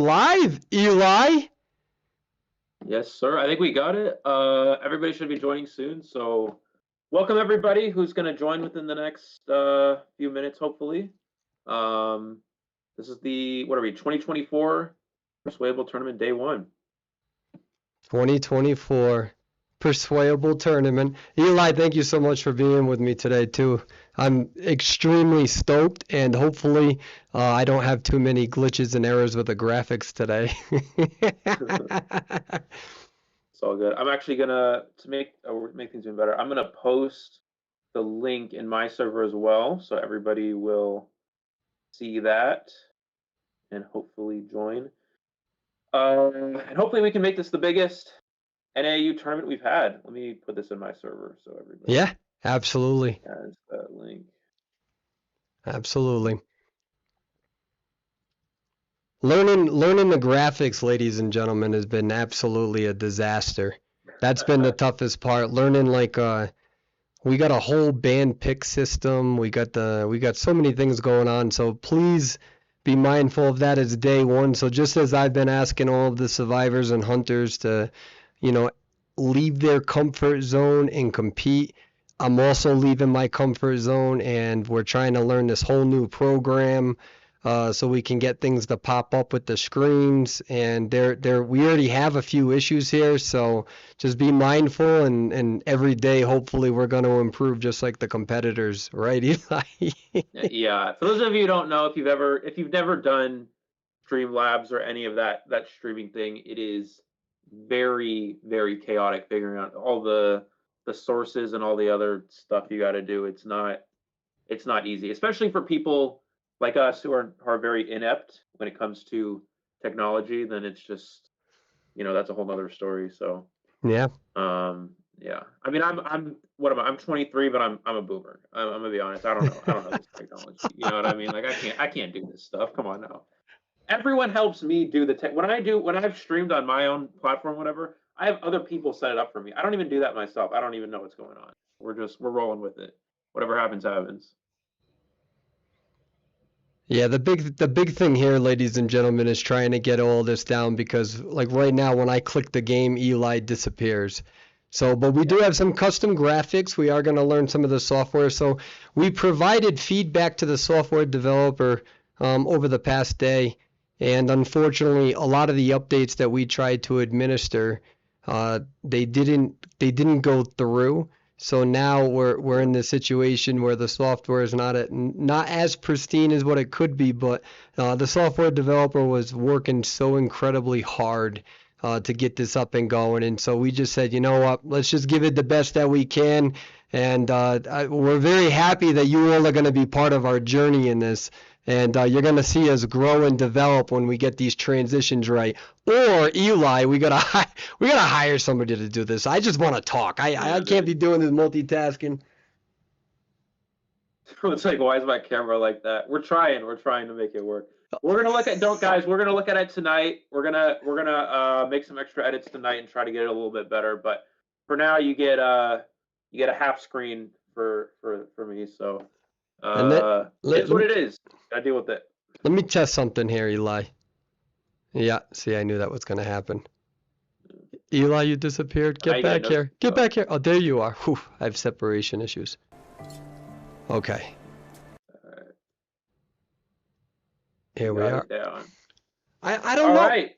live, Eli. Yes, sir. I think we got it. Everybody should be joining soon. So welcome everybody who's going to join within the next few minutes, hopefully. This is the, 2024 Perswayable Tournament Day 1. 2024 Perswayable Tournament. Eli, thank you so much for being with me today, too. I'm extremely stoked, and hopefully I don't have too many glitches and errors with the graphics today. It's all good. I'm actually going to make things even better, I'm going to post the link in my server as well, so everybody will see that and hopefully join. And hopefully we can make this the biggest NAU tournament we've had. Let me put this in my server so everybody. Yeah, absolutely. Has that link. Absolutely. Learning the graphics, ladies and gentlemen, has been absolutely a disaster. That's been the toughest part. Learning we got a whole band pick system. We got so many things going on. So please be mindful of that as day one. So just as I've been asking all of the survivors and hunters to, leave their comfort zone and compete, I'm also leaving my comfort zone, and we're trying to learn this whole new program so we can get things to pop up with the screens. And we already have a few issues here, so just be mindful, and every day hopefully we're going to improve just like the competitors, right, Eli? Yeah, for those of you who don't know, if you've never done Streamlabs or any of that streaming thing, it is very, very chaotic figuring out all the sources and all the other stuff you got to do. It's not easy, especially for people like us who are very inept when it comes to technology. Then it's just, that's a whole nother story. So Yeah. Yeah. I mean, I'm 23, but I'm a boomer. I'm gonna be honest. I don't know this technology. You know what I mean? Like I can't do this stuff. Come on now. Everyone helps me do the tech. When I've streamed on my own platform, whatever, I have other people set it up for me. I don't even do that myself. I don't even know what's going on. We're rolling with it. Whatever happens, happens. Yeah, the big thing here, ladies and gentlemen, is trying to get all this down, because like right now when I click the game, Eli disappears. So, but we do have some custom graphics. We are going to learn some of the software. So we provided feedback to the software developer over the past day, and unfortunately, a lot of the updates that we tried to administer, they didn't go through. So now we're in this situation where the software is not as pristine as what it could be, but the software developer was working so incredibly hard to get this up and going, and so we just said, you know what, let's just give it the best that we can, and we're very happy that you all are going to be part of our journey in this. And you're going to see us grow and develop when we get these transitions right. Or, Eli, we gotta hire somebody to do this. I just want to talk. I can't be doing this multitasking. It's like, why is my camera like that? We're trying to make it work. We're gonna look at we're gonna look at it tonight. We're gonna make some extra edits tonight and try to get it a little bit better. But for now, you get a half screen for me. So it's what it is. I deal with it. Let me test something here, Eli. Yeah, see, I knew that was going to happen. Eli, you disappeared. Get back here. Get back here. Oh, there you are. Whew, I have separation issues. Okay. Here we are. I don't know. Right.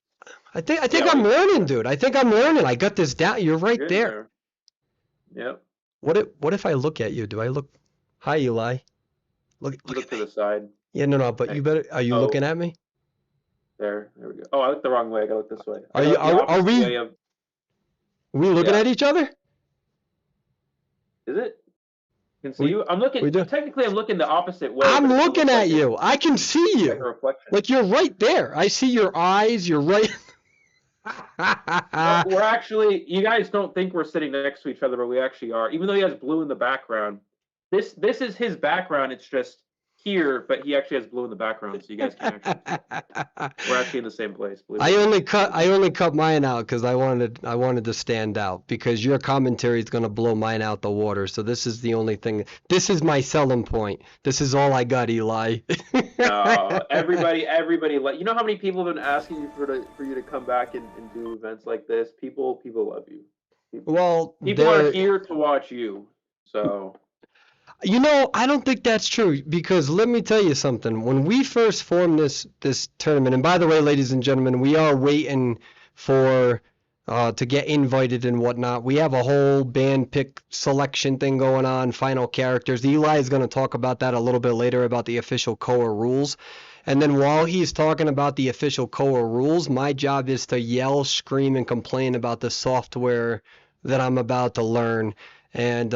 I think I'm learning, dude. I think I'm learning. I got this down. You're right there. Yep. What if I look at you? Do I look? Hi, Eli. Look to the side. Yeah, no, but you better. Are you looking at me? There we go. Oh, I looked the wrong way. I gotta look this way. Are we looking at each other? Is it? I can see you. I'm looking. Technically, I'm looking the opposite way. I'm looking at you. I can see you. Like a reflection. Like you're right there. I see your eyes. You're right. We're actually. You guys don't think we're sitting next to each other, but we actually are. Even though he has blue in the background, this is his background. It's just here, but he actually has blue in the background, so you guys can't actually see. We're actually in the same place. Believe it or not. I only cut mine out because I wanted to stand out because your commentary is gonna blow mine out the water. So this is the only thing. This is my selling point. This is all I got, Eli. No, everybody, like, you know how many people have been asking you for you to come back and do events like this? People love you. Well, People are there. here to watch you. So You know, I don't think that's true because let me tell you something. When we first formed this tournament, and by the way, ladies and gentlemen, we are waiting for to get invited and whatnot. We have a whole band pick selection thing going on, final characters. Eli is going to talk about that a little bit later about the official COA rules. And then while he's talking about the official COA rules, my job is to yell, scream, and complain about the software that I'm about to learn. And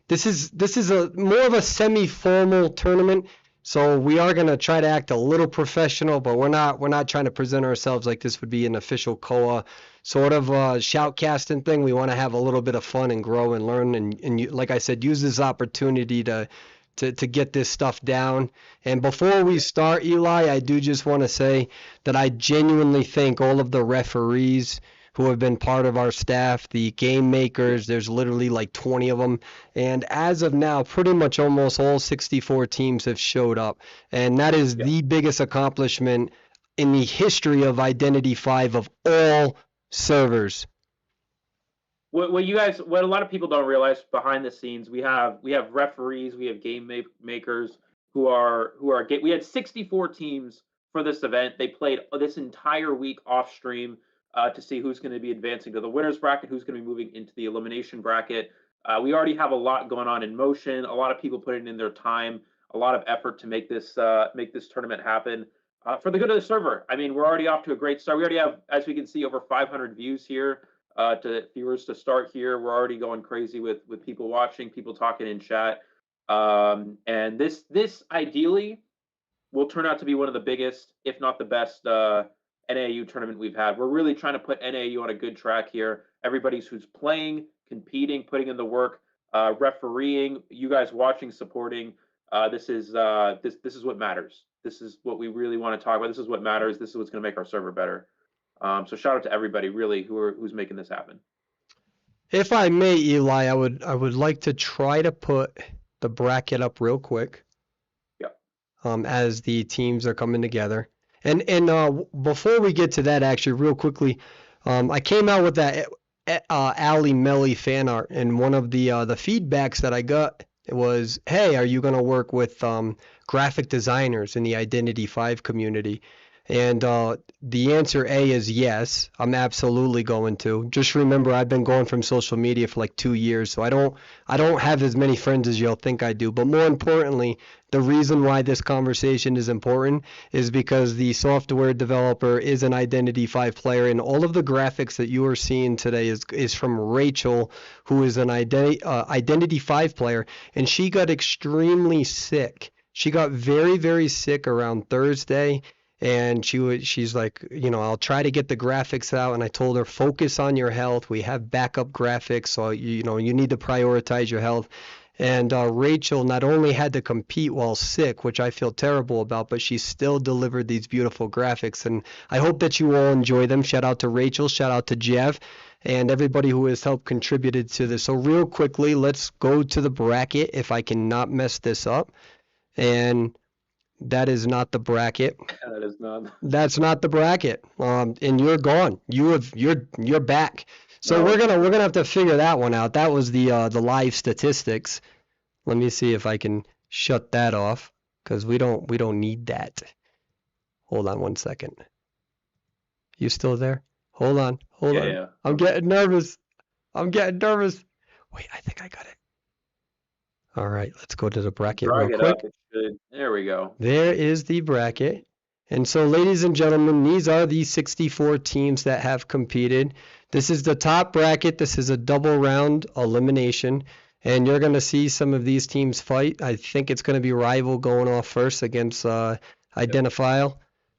this is a more of a semi-formal tournament, so we are gonna try to act a little professional, but we're not trying to present ourselves like this would be an official COA sort of shoutcasting thing. We want to have a little bit of fun and grow and learn, and like I said, use this opportunity to get this stuff down. And before we start, Eli, I do just want to say that I genuinely thank all of the referees who have been part of our staff, the game makers. There's literally like 20 of them. And as of now, pretty much almost all 64 teams have showed up. And that is yeah. the biggest accomplishment in the history of Identity 5 of all servers. What a lot of people don't realize behind the scenes, we have referees, we have game makers we had 64 teams for this event. They played this entire week off stream to see who's going to be advancing to the winners bracket, who's going to be moving into the elimination bracket. We already have a lot going on in motion. A lot of people putting in their time, a lot of effort to make this tournament happen for the good of the server. I mean, we're already off to a great start. We already have, as we can see, over 500 views here. To viewers to start here, we're already going crazy with people watching, people talking in chat, and this ideally will turn out to be one of the biggest, if not the best, NAU tournament we've had. We're really trying to put NAU on a good track here. Everybody who's playing, competing, putting in the work, refereeing, you guys watching, supporting. This is what matters. This is what we really want to talk about. This is what matters. This is what's going to make our server better. So shout out to everybody really who's making this happen. If I may, Eli, I would like to try to put the bracket up real quick. Yeah. As the teams are coming together. And before we get to that, actually, real quickly, I came out with that Ali Melly fan art, and one of the feedbacks that I got was, "Hey, are you gonna work with graphic designers in the Identity 5 community?" And the answer A is yes. I'm absolutely going to. Just remember, I've been going from social media for like 2 years, so I don't have as many friends as you'll think I do. But more importantly, the reason why this conversation is important is because the software developer is an Identity 5 player, and all of the graphics that you are seeing today is from Rachel, who is an Identity 5 player, and she got extremely sick. She got very, very sick around Thursday. And she's like, I'll try to get the graphics out. And I told her, focus on your health. We have backup graphics, so you need to prioritize your health. And Rachel not only had to compete while sick, which I feel terrible about, but she still delivered these beautiful graphics. And I hope that you all enjoy them. Shout out to Rachel, shout out to Jeff, and everybody who has helped contributed to this. So real quickly, let's go to the bracket if I cannot mess this up. And that is not the bracket. That is not. That's not the bracket. And you're gone. You're back. So No. we're gonna have to figure that one out. That was the live statistics. Let me see if I can shut that off because we don't need that. Hold on one second. You still there? Hold on. Yeah. I'm getting nervous. Wait, I think I got it. All right, let's go to the bracket real quick. There we go. There is the bracket. And so, ladies and gentlemen, these are the 64 teams that have competed. This is the top bracket. This is a double round elimination. And you're going to see some of these teams fight. I think it's going to be Rival going off first against Identifile.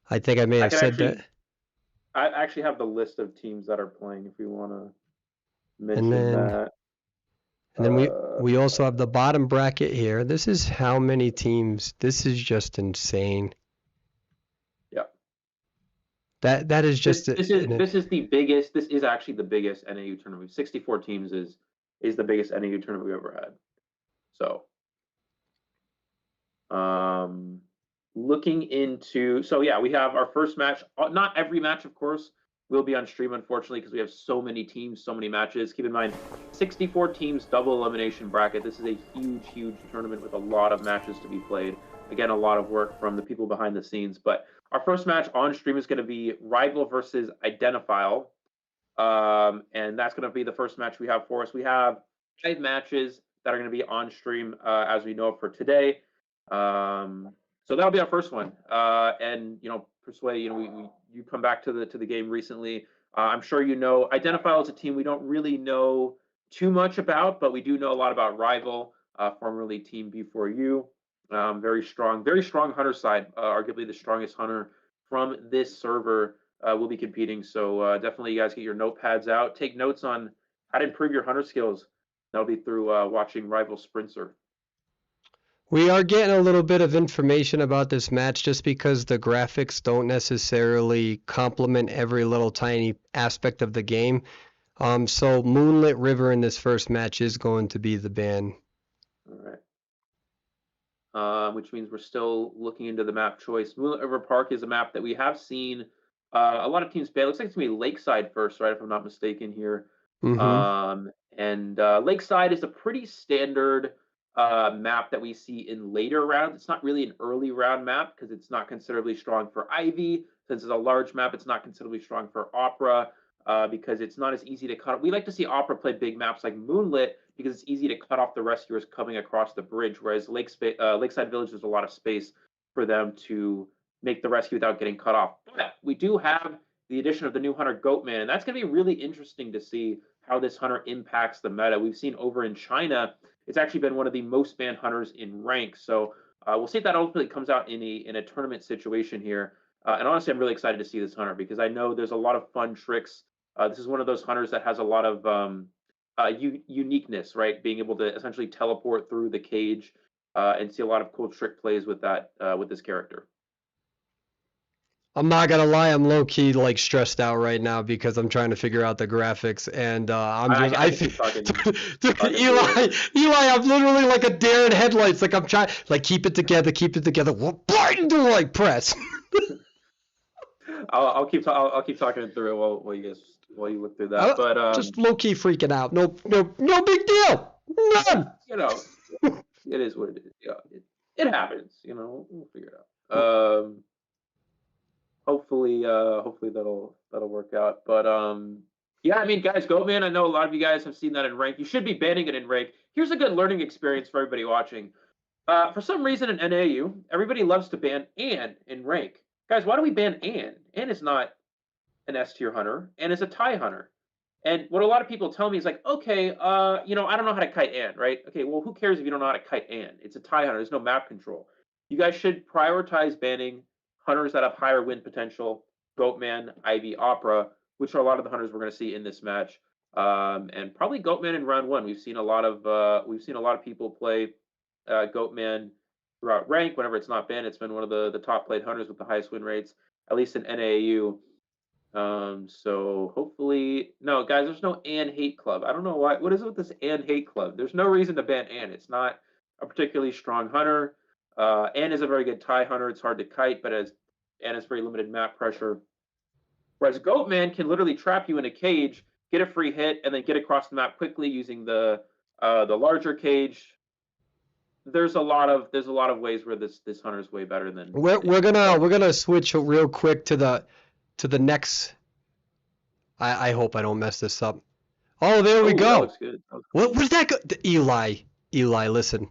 I think I may have said that. I actually have the list of teams that are playing if we want to mention that. And then we also have the bottom bracket here. This is how many teams. This is just insane. Yeah. That is just This is the biggest. This is actually the biggest NAU tournament. 64 teams is the biggest NAU tournament we've ever had. So, looking into, so yeah, we have our first match. Not every match, of course, will be on stream, unfortunately, because we have so many teams, so many matches. Keep in mind, 64 teams, double elimination bracket. This is a huge, huge tournament with a lot of matches to be played. Again, a lot of work from the people behind the scenes. But our first match on stream is going to be Rival versus Identifile. And that's going to be the first match we have for us. We have 5 matches that are going to be on stream as we know for today. So that'll be our first one. And Persway, you come back to the game recently. I'm sure you know Identifile as a team we don't really know too much about, but we do know a lot about Rival, formerly Team B4U. Very strong hunter side, arguably the strongest hunter from this server will be competing. So definitely, you guys get your notepads out, take notes on how to improve your hunter skills. That'll be through watching Rival Sprinter. We are getting a little bit of information about this match just because the graphics don't necessarily complement every little tiny aspect of the game. So Moonlit River in this first match is going to be the ban. All right. Which means we're still looking into the map choice. Moonlit River Park is a map that we have seen a lot of teams ban. It looks like it's going to be Lakeside first, right, if I'm not mistaken here. And Lakeside is a pretty standard map that we see in later rounds. It's not really an early round map because it's not considerably strong for Ivy. Since it's a large map, it's not considerably strong for Opera because it's not as easy to cut. We like to see Opera play big maps like Moonlit because it's easy to cut off the rescuers coming across the bridge, whereas Lakeside Village, there's a lot of space for them to make the rescue without getting cut off. But we do have the addition of the new hunter Goatman, and that's going to be really interesting to see how this hunter impacts the meta. We've seen over in China, it's actually been one of the most banned hunters in rank. So we'll see if that ultimately comes out in a tournament situation here. And honestly, I'm really excited to see this hunter because I know there's a lot of fun tricks. This is one of those hunters that has a lot of uniqueness, right? Being able to essentially teleport through the cage and see a lot of cool trick plays with that with this character. I'm not gonna lie, I'm low key like stressed out right now because I'm trying to figure out the graphics, and Eli, I'm literally like a deer in headlights. Like I'm trying, like keep it together. What button do I press? I'll keep talking it through while you look through that. But just low key freaking out. No big deal. None. It is what it is. Yeah, it happens. We'll figure it out. Hopefully that'll work out. But yeah, I mean, guys, Goatman, I know a lot of you guys have seen that in rank. You should be banning it in rank. Here's a good learning experience for everybody watching. For some reason in NAU, everybody loves to ban Ann in rank. Guys, why do we ban Ann? Ann is not an S tier hunter. Ann is a tie hunter. And what a lot of people tell me is like, okay, I don't know how to kite Ann, right? Okay, well, who cares if you don't know how to kite Ann? It's a tie hunter. There's no map control. You guys should prioritize banning hunters that have higher win potential, Goatman, Ivy, Opera, which are a lot of the hunters we're going to see in this match, and probably Goatman in round 1. We've seen a lot of people play Goatman throughout rank. Whenever it's not banned, it's been one of the top played hunters with the highest win rates, at least in NAU. So hopefully, no, guys, there's no Ann hate club. I don't know why. What is it with this Ann hate club? There's no reason to ban Ann. It's not a particularly strong hunter. Ann is a very good tie hunter. It's hard to kite, but Ann has very limited map pressure. Whereas Goatman can literally trap you in a cage, get a free hit, and then get across the map quickly using the larger cage. There's a lot of ways where this hunter is way better than. We're gonna switch real quick to the next. I hope I don't mess this up. Oh, there we go. That looks good. What does that go? Eli, listen.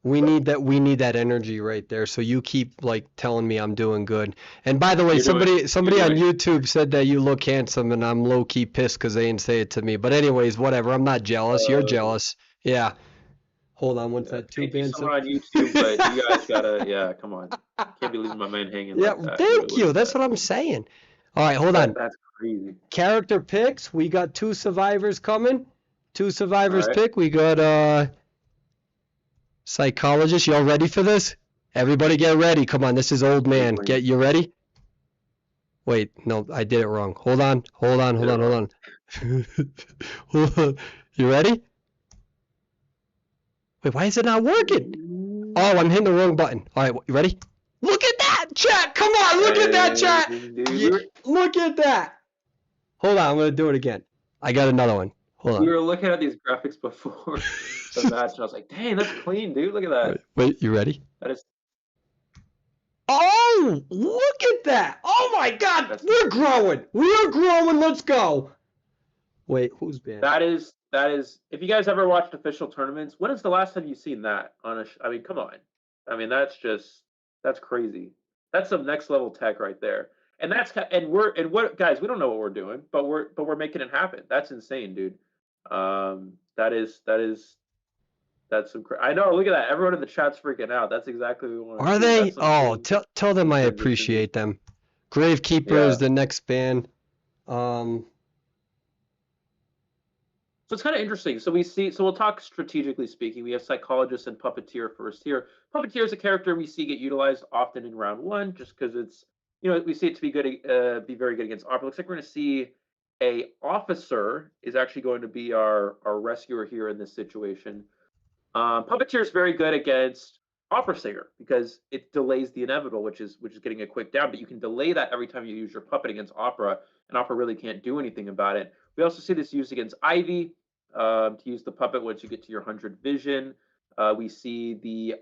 We need that energy right there. So you keep like telling me I'm doing good. And by the way, somebody on YouTube said that you look handsome, and I'm low key pissed because they didn't say it to me. But anyways, whatever. I'm not jealous. You're jealous. Yeah. Hold on, what's that? Two bands. Someone on YouTube, but you guys gotta, come on. Can't be leaving my man hanging. Yeah, like that. Thank you. That's what I'm saying. All right, hold on. That's crazy. Character picks. We got 2 survivors coming. 2 All survivors right. pick. We got psychologist. Y'all ready for this? Everybody get ready. Come on, this is old man. Get you ready? Wait, no, I did it wrong. Hold on. Hold on. You ready? Wait, why is it not working? Oh, I'm hitting the wrong button. All right, you ready? Look at that, chat. Come on, look at that, chat. Yeah, look at that. Hold on, I'm going to do it again. I got another one. Hold on. We were looking at these graphics before the match, and I was like, dang, that's clean, dude. Look at that. Wait, you ready? That is. Oh, look at that. Oh, my God. We're growing. We're growing. Let's go. Wait, who's banned? That is. If you guys ever watched official tournaments, when is the last time you've seen that on a? I mean, come on. I mean, that's crazy. That's some next level tech right there. And what guys? We don't know what we're doing, but we're making it happen. That's insane, dude. That's some. I know. Look at that. Everyone in the chat's freaking out. That's exactly what we want to Are see. they? Oh, Cool, tell them I transition. appreciate them. Gravekeeper is the next ban. So it's kind of interesting. So we'll talk strategically speaking. We have psychologist and puppeteer first here. Puppeteer is a character we see get utilized often in round one, just because it's, we see it to be good, be very good against opera. Looks like we're going to see a officer is actually going to be our rescuer here in this situation. Puppeteer is very good against opera singer because it delays the inevitable, which is getting a quick down. But you can delay that every time you use your puppet against opera, and opera really can't do anything about it. We also see this used against Ivy, to use the puppet once you get to your 100 vision. We see the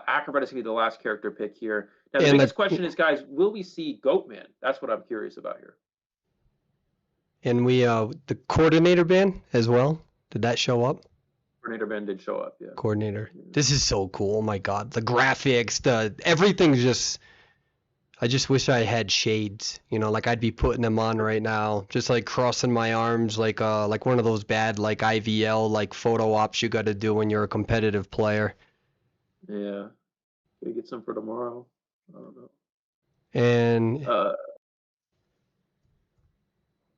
acrobat is going to be the last character pick here. Now the biggest question is, guys, will we see Goatman? That's what I'm curious about here. And we the coordinator ban as well. Did that show up? Coordinator ban did show up, yeah. Coordinator. This is so cool. Oh my God, the graphics, everything's just. I just wish I had shades, like I'd be putting them on right now, just like crossing my arms, like one of those bad like IVL like photo ops you got to do when you're a competitive player. Yeah, gotta get some for tomorrow. I don't know. And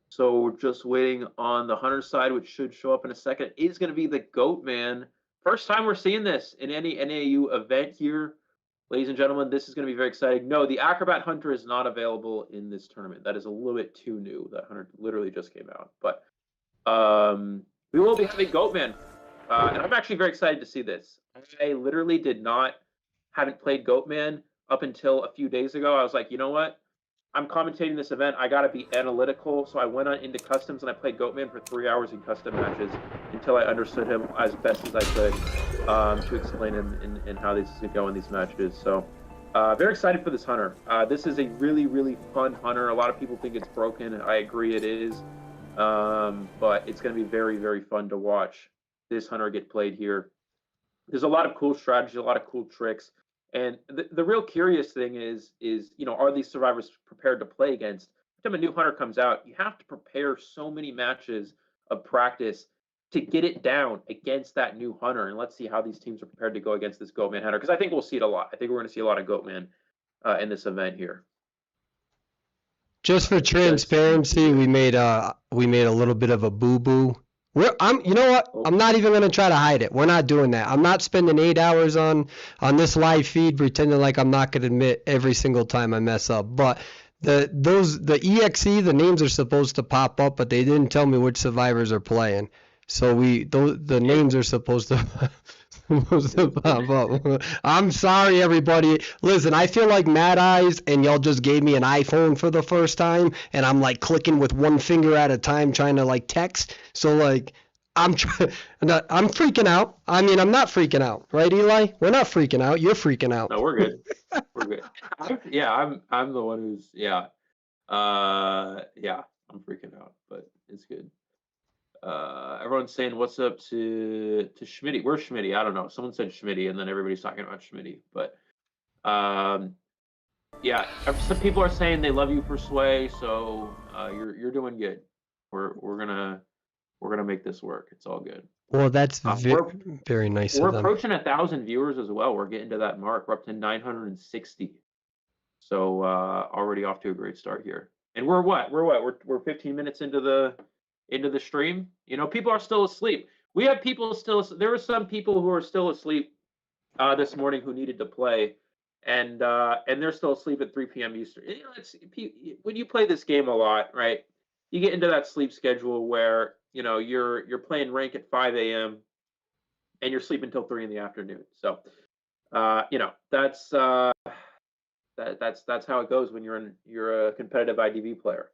so we're just waiting on the hunter side, which should show up in a second. Is going to be the Goatman. First time we're seeing this in any NAU event here. Ladies and gentlemen, this is going to be very exciting. No, the Acrobat Hunter is not available in this tournament. That is a little bit too new. That hunter literally just came out. But we will be having Goatman. And I'm actually very excited to see this. I literally haven't played Goatman up until a few days ago. I was like, you know what? I'm commentating this event. I got to be analytical. So I went on into customs and I played Goatman for 3 hours in custom matches until I understood him as best as I could, to explain him and how this is going in these matches. So very excited for this hunter. This is a really, really fun hunter. A lot of people think it's broken. I agree it is. But it's going to be very, very fun to watch this hunter get played here. There's a lot of cool strategy, a lot of cool tricks. And the real curious thing is, are these survivors prepared to play against? Every time a new hunter comes out, you have to prepare so many matches of practice to get it down against that new hunter. And let's see how these teams are prepared to go against this Goatman hunter, because I think we'll see it a lot. I think we're going to see a lot of Goatman in this event here. Just for transparency, we made a little bit of a boo-boo. You know what? I'm not even gonna try to hide it. We're not doing that. I'm not spending 8 hours on this live feed pretending like I'm not gonna admit every single time I mess up. But the EXE, the names are supposed to pop up, but they didn't tell me which survivors are playing. So the names are supposed to pop up. I'm sorry, everybody. Listen, I feel like Mad Eyes, and y'all just gave me an iPhone for the first time, and I'm like clicking with one finger at a time trying to like text. So like I'm freaking out. I mean, I'm not freaking out, right, Eli? We're not freaking out. You're freaking out. No, we're good. We're good. I'm the one who's I'm freaking out, but it's good. Everyone's saying what's up to Schmitty. Where's Schmitty? I don't know. Someone said Schmitty, and then everybody's talking about Schmitty. But some people are saying they love you for Sway, so you're doing good. We're gonna make this work. It's all good. Well, that's very nice of them. We're approaching 1,000 viewers as well. We're getting to that mark. We're up to 960. So already off to a great start here. And we're 15 minutes into the stream. People are still asleep. we have people still. There were some people who are still asleep this morning who needed to play, and they're still asleep at 3 p.m. Eastern. You know, when you play this game a lot, right? You get into that sleep schedule where you're playing rank at 5 a.m. and you're sleeping until 3 in the afternoon. So that's how it goes when you're a competitive IDV player.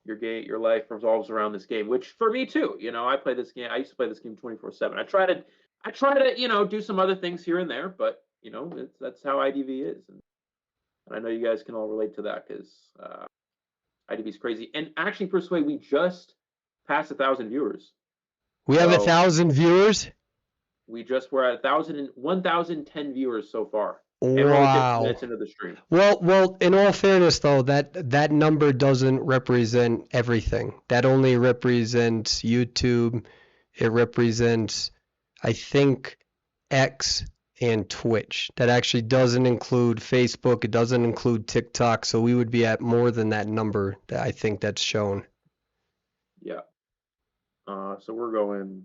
Your life revolves around this game, which for me too. I play this game. I used to play this game 24/7. I try to do some other things here and there, but that's how IDV is, and I know you guys can all relate to that because IDV is crazy. And actually, Persuade, we just passed 1,000 viewers. We have So 1,000 viewers. we just were at 1,010 viewers so far, and we're only 15 Wow. minutes into the stream. Well, in all fairness, though, that number doesn't represent everything. That only represents YouTube. It represents, I think, X and Twitch. That actually doesn't include Facebook. It doesn't include TikTok. So we would be at more than that number that I think that's shown. Yeah. So we're going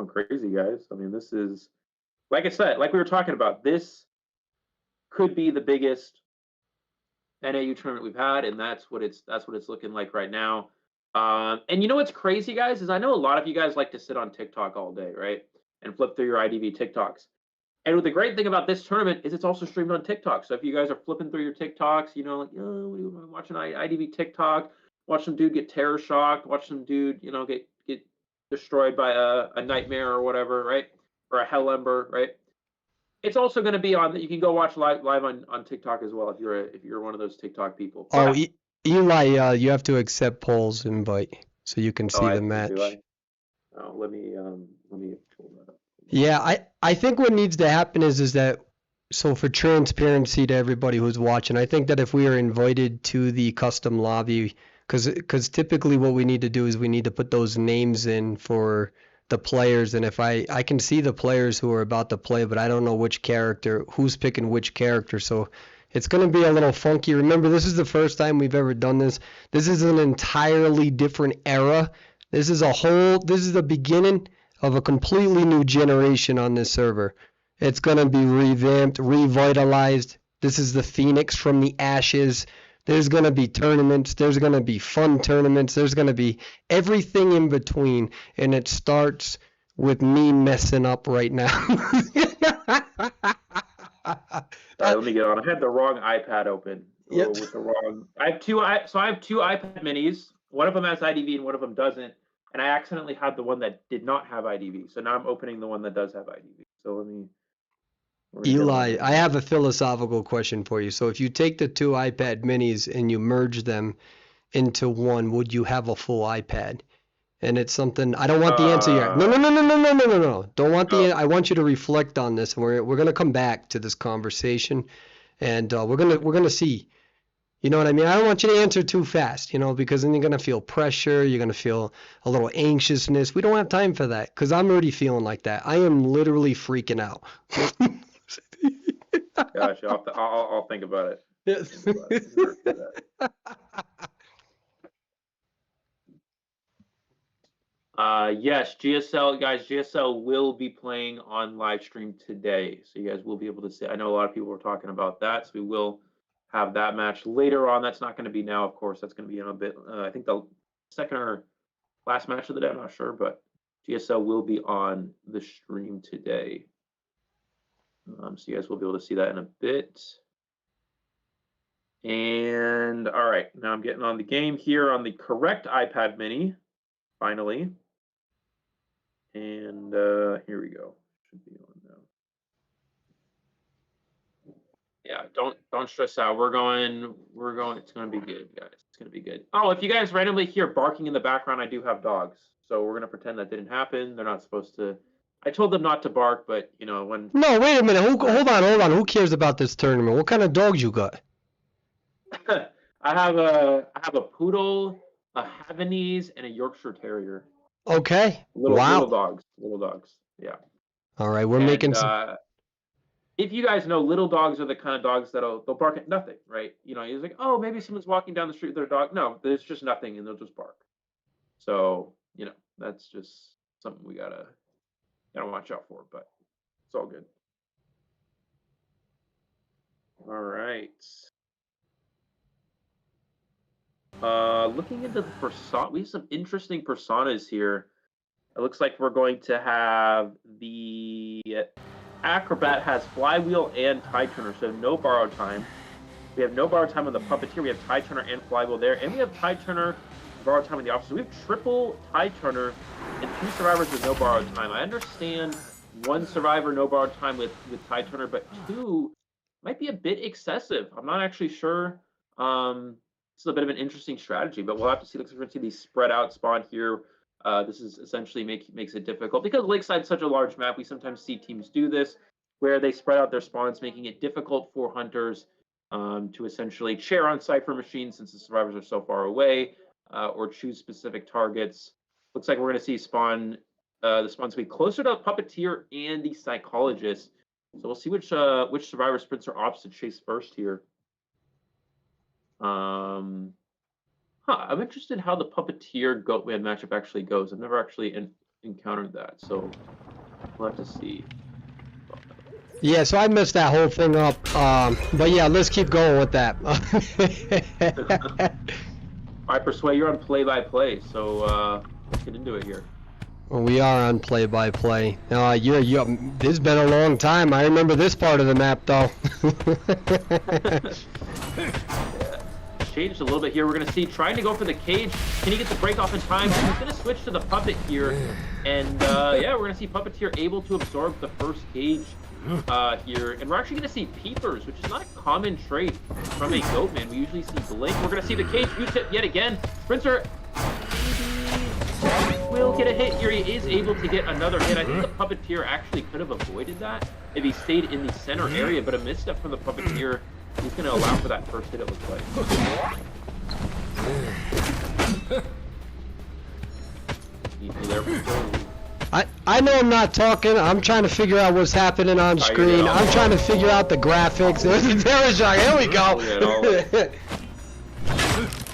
crazy, guys. I mean, this is, like I said, like we were talking about, this could be the biggest NAU tournament we've had, and that's what it's looking like right now. And you know what's crazy, guys, is I know a lot of you guys like to sit on TikTok all day, right, and flip through your IDV TikToks. And the great thing about this tournament is it's also streamed on TikTok. So if you guys are flipping through your TikToks, like, oh, watching IDV TikTok, watch some dude get terror shocked, watch some dude, get destroyed by a nightmare or whatever, right, or a hell ember, right. It's also going to be on. You can go watch live on TikTok as well if you're one of those TikTok people. Oh, But, Eli, you have to accept Paul's invite so you can see I the do match. let me pull that up. Yeah, I think what needs to happen is that, so for transparency to everybody who's watching, I think that if we are invited to the custom lobby, because typically what we need to do is we need to put those names in for the players, and if I can see the players who are about to play, but I don't know who's picking which character, so it's going to be a little funky. Remember, this is the first time we've ever done this. This is an entirely different era. This is the beginning of a completely new generation on this server. It's going to be revamped, revitalized. This is the phoenix from the ashes. There's going to be tournaments. There's going to be fun tournaments. There's going to be everything in between. And it starts with me messing up right now. Let me get on. I had the wrong iPad open. Yep. With the wrong. I have two iPad minis. One of them has IDV and one of them doesn't. And I accidentally had the one that did not have IDV. So now I'm opening the one that does have IDV. So Eli, I have a philosophical question for you. So if you take the two iPad minis and you merge them into one, would you have a full iPad? And it's something I don't want the answer yet. No. Don't want the. I want you to reflect on this, and we're gonna come back to this conversation, and we're gonna see. You know what I mean? I don't want you to answer too fast, because then you're going to feel pressure. You're going to feel a little anxiousness. We don't have time for that because I'm already feeling like that. I am literally freaking out. Gosh, I'll think about it. Yes. Yes, GSL will be playing on live stream today. So you guys will be able to see. I know a lot of people were talking about that. So we will have that match later on. That's not going to be now, of course. That's going to be in a bit. I think the second or last match of the day. I'm not sure, but GSL will be on the stream today. So you guys will be able to see that in a bit. And all right, now I'm getting on the game here on the correct iPad mini, finally. And here we go. Should be on now. Yeah, don't stress out. We're going. It's gonna be good, guys. It's gonna be good. Oh, if you guys randomly hear barking in the background, I do have dogs, so we're gonna pretend that didn't happen. They're not supposed to. I told them not to bark, but when. No, wait a minute. Hold on. Who cares about this tournament? What kind of dogs you got? I have a poodle, a Havanese, and a Yorkshire Terrier. Okay. Wow. Little dogs. Yeah. All right, we're making some. If you guys know, little dogs are the kind of dogs they'll bark at nothing, right? You're like, oh, maybe someone's walking down the street with their dog. No, there's just nothing, and they'll just bark. So that's just something we gotta gotta watch out for, but it's all good. All right. Looking into the persona, we have some interesting personas here. It looks like we're going to have the Acrobat has Flywheel and Tide Turner, so no borrowed time. We have no borrowed time on the Puppeteer. We have Tide Turner and Flywheel there, and we have Tide Turner, borrowed time on the Officer. So we have triple Tide Turner and 2 survivors with no borrowed time. I understand 1 survivor, no borrowed time with Tide Turner, but 2 might be a bit excessive. I'm not actually sure. It's a bit of an interesting strategy, but we'll have to see. Looks like we're going to see these spread out spawn here. This is essentially makes it difficult because Lakeside's such a large map. We sometimes see teams do this where they spread out their spawns, making it difficult for hunters to essentially chair on Cypher machines since the survivors are so far away, or choose specific targets. Looks like we're going to see the spawns be closer to Puppeteer and the Psychologist. So we'll see which survivor sprints are opposite chase first here. I'm interested how the Puppeteer Goatman matchup actually goes. I've never actually encountered that, so we'll have to see. Yeah, so I messed that whole thing up. But yeah, let's keep going with that. All right, Persway, you're on play-by-play, so let's get into it here. Well, we are on play-by-play. This has been a long time. I remember this part of the map, though. Changed a little bit here. We're going to see trying to go for the cage. Can he get the break off in time? He's going to switch to the puppet here. And yeah, we're going to see Puppeteer able to absorb the first cage here. And we're actually going to see peepers, which is not a common trait from a Goatman. We usually see blink. We're going to see the cage used it yet again. Sprinter will get a hit here. He is able to get another hit. I think the Puppeteer actually could have avoided that if he stayed in the center area, but a misstep from the Puppeteer. He's going to allow for that first hit, it looks like. I know I'm not talking. I'm trying to figure out what's happening on screen. I'm trying to figure out the graphics. There we go.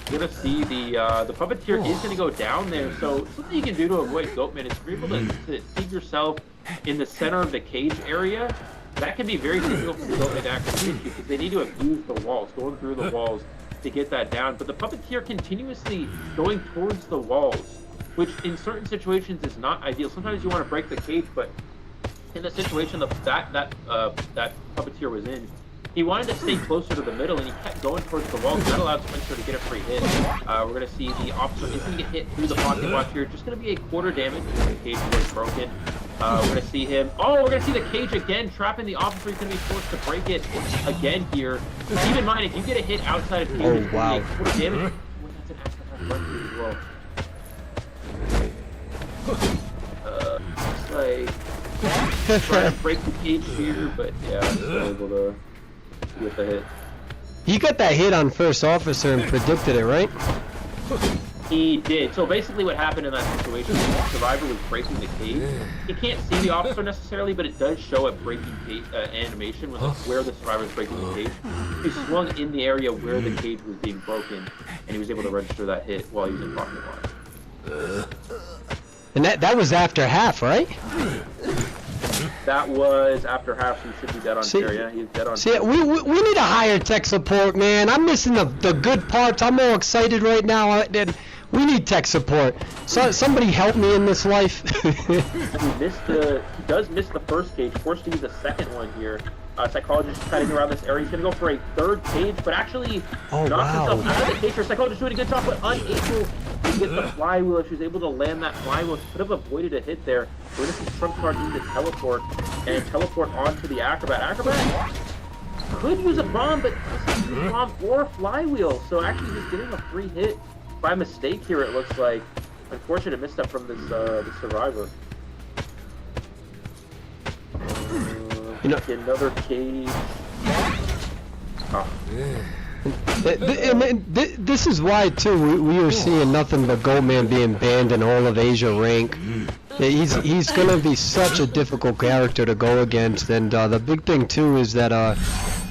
You're going to see the Puppeteer is going to go down there. So something you can do to avoid Goatman is you're able to seat yourself in the center of the cage area. That can be very difficult for the Goatman to actually hit you because they need to abuse the walls, going through the walls to get that down. But the Puppeteer continuously going towards the walls, which in certain situations is not ideal. Sometimes you want to break the cage, but in the situation that Puppeteer was in, he wanted to stay closer to the middle, and he kept going towards the wall. That allowed Spencer to get a free hit. We're going to see the officer is going to get hit through the pocket watch here. Just going to be a quarter damage because the cage was broken. We're going to see him. Oh, we're going to see the cage again, trapping the officer. He's going to be forced to break it again here. Keep in mind, if you get a hit outside of cage, it's going to be a quarter damage. That's an active as well. Looks like trying to break the cage here, but yeah, still able to get the hit. He got that hit on first officer and predicted it, right? He did. So basically what happened in that situation, the survivor was breaking the cage. You can't see the officer necessarily, but it does show a breaking cage, animation with where the survivor was breaking the cage. He swung in the area where the cage was being broken, and he was able to register that hit while he was in pocket watch. And that was after half, right? That was after half, so he should be dead on chair. Yeah, he's dead on chair. We need a higher tech support, man. I'm missing the good parts. I'm all excited right now. We need tech support. So somebody help me in this life. He does miss the first cage, forced to use the second one here. Psychologist cutting around this area. He's going to go for a third cage, but actually knocks himself out of the cage. Psychologist doing a good job, but unable to get the flywheel. If she was able to land that flywheel, she could have avoided a hit there. We're going to see Trump card use the teleport and teleport onto the Acrobat. Acrobat could use a bomb, but doesn't use a bomb or flywheel. So actually just getting a free hit by mistake here, it looks like. Unfortunate misstep from this survivor. Another cage. This is why too we are seeing nothing but Goatman being banned in all of Asia rank. He's gonna be such a difficult character to go against, and the big thing too is that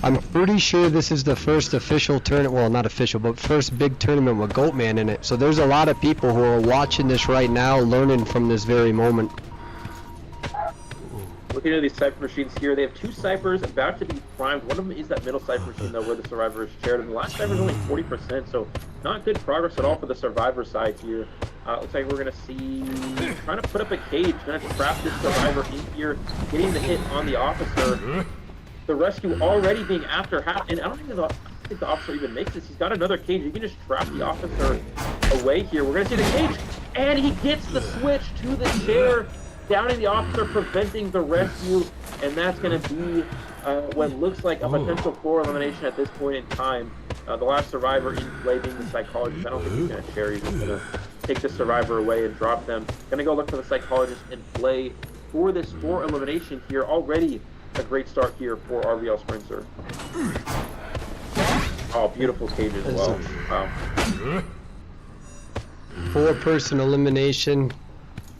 I'm pretty sure this is the first official tournament, well not official, but first big tournament with Goatman in it. So there's a lot of people who are watching this right now, learning from this very moment. Looking at these Cypher machines here, they have 2 Cyphers about to be primed. One of them is that middle Cypher machine, though, where the Survivor is shared. And the last Cypher is only 40%, so not good progress at all for the Survivor side here. Looks like we're going to see trying to put up a cage, going to trap this Survivor in here, getting the hit on the officer. The rescue already being after half, and I don't think the officer even makes this. He's got another cage. You can just trap the officer away here. We're going to see the cage, and he gets the switch to the chair, downing the officer, preventing the rescue, and that's going to be what looks like a potential 4 elimination at this point in time. The last Survivor in play being the psychologist. I don't think he's going to share. He's just going to take the Survivor away and drop them. Going to go look for the psychologist and play for this 4 elimination here. Already a great start here for RVL Sprinter. Oh, beautiful cage as well. Wow. 4-person elimination.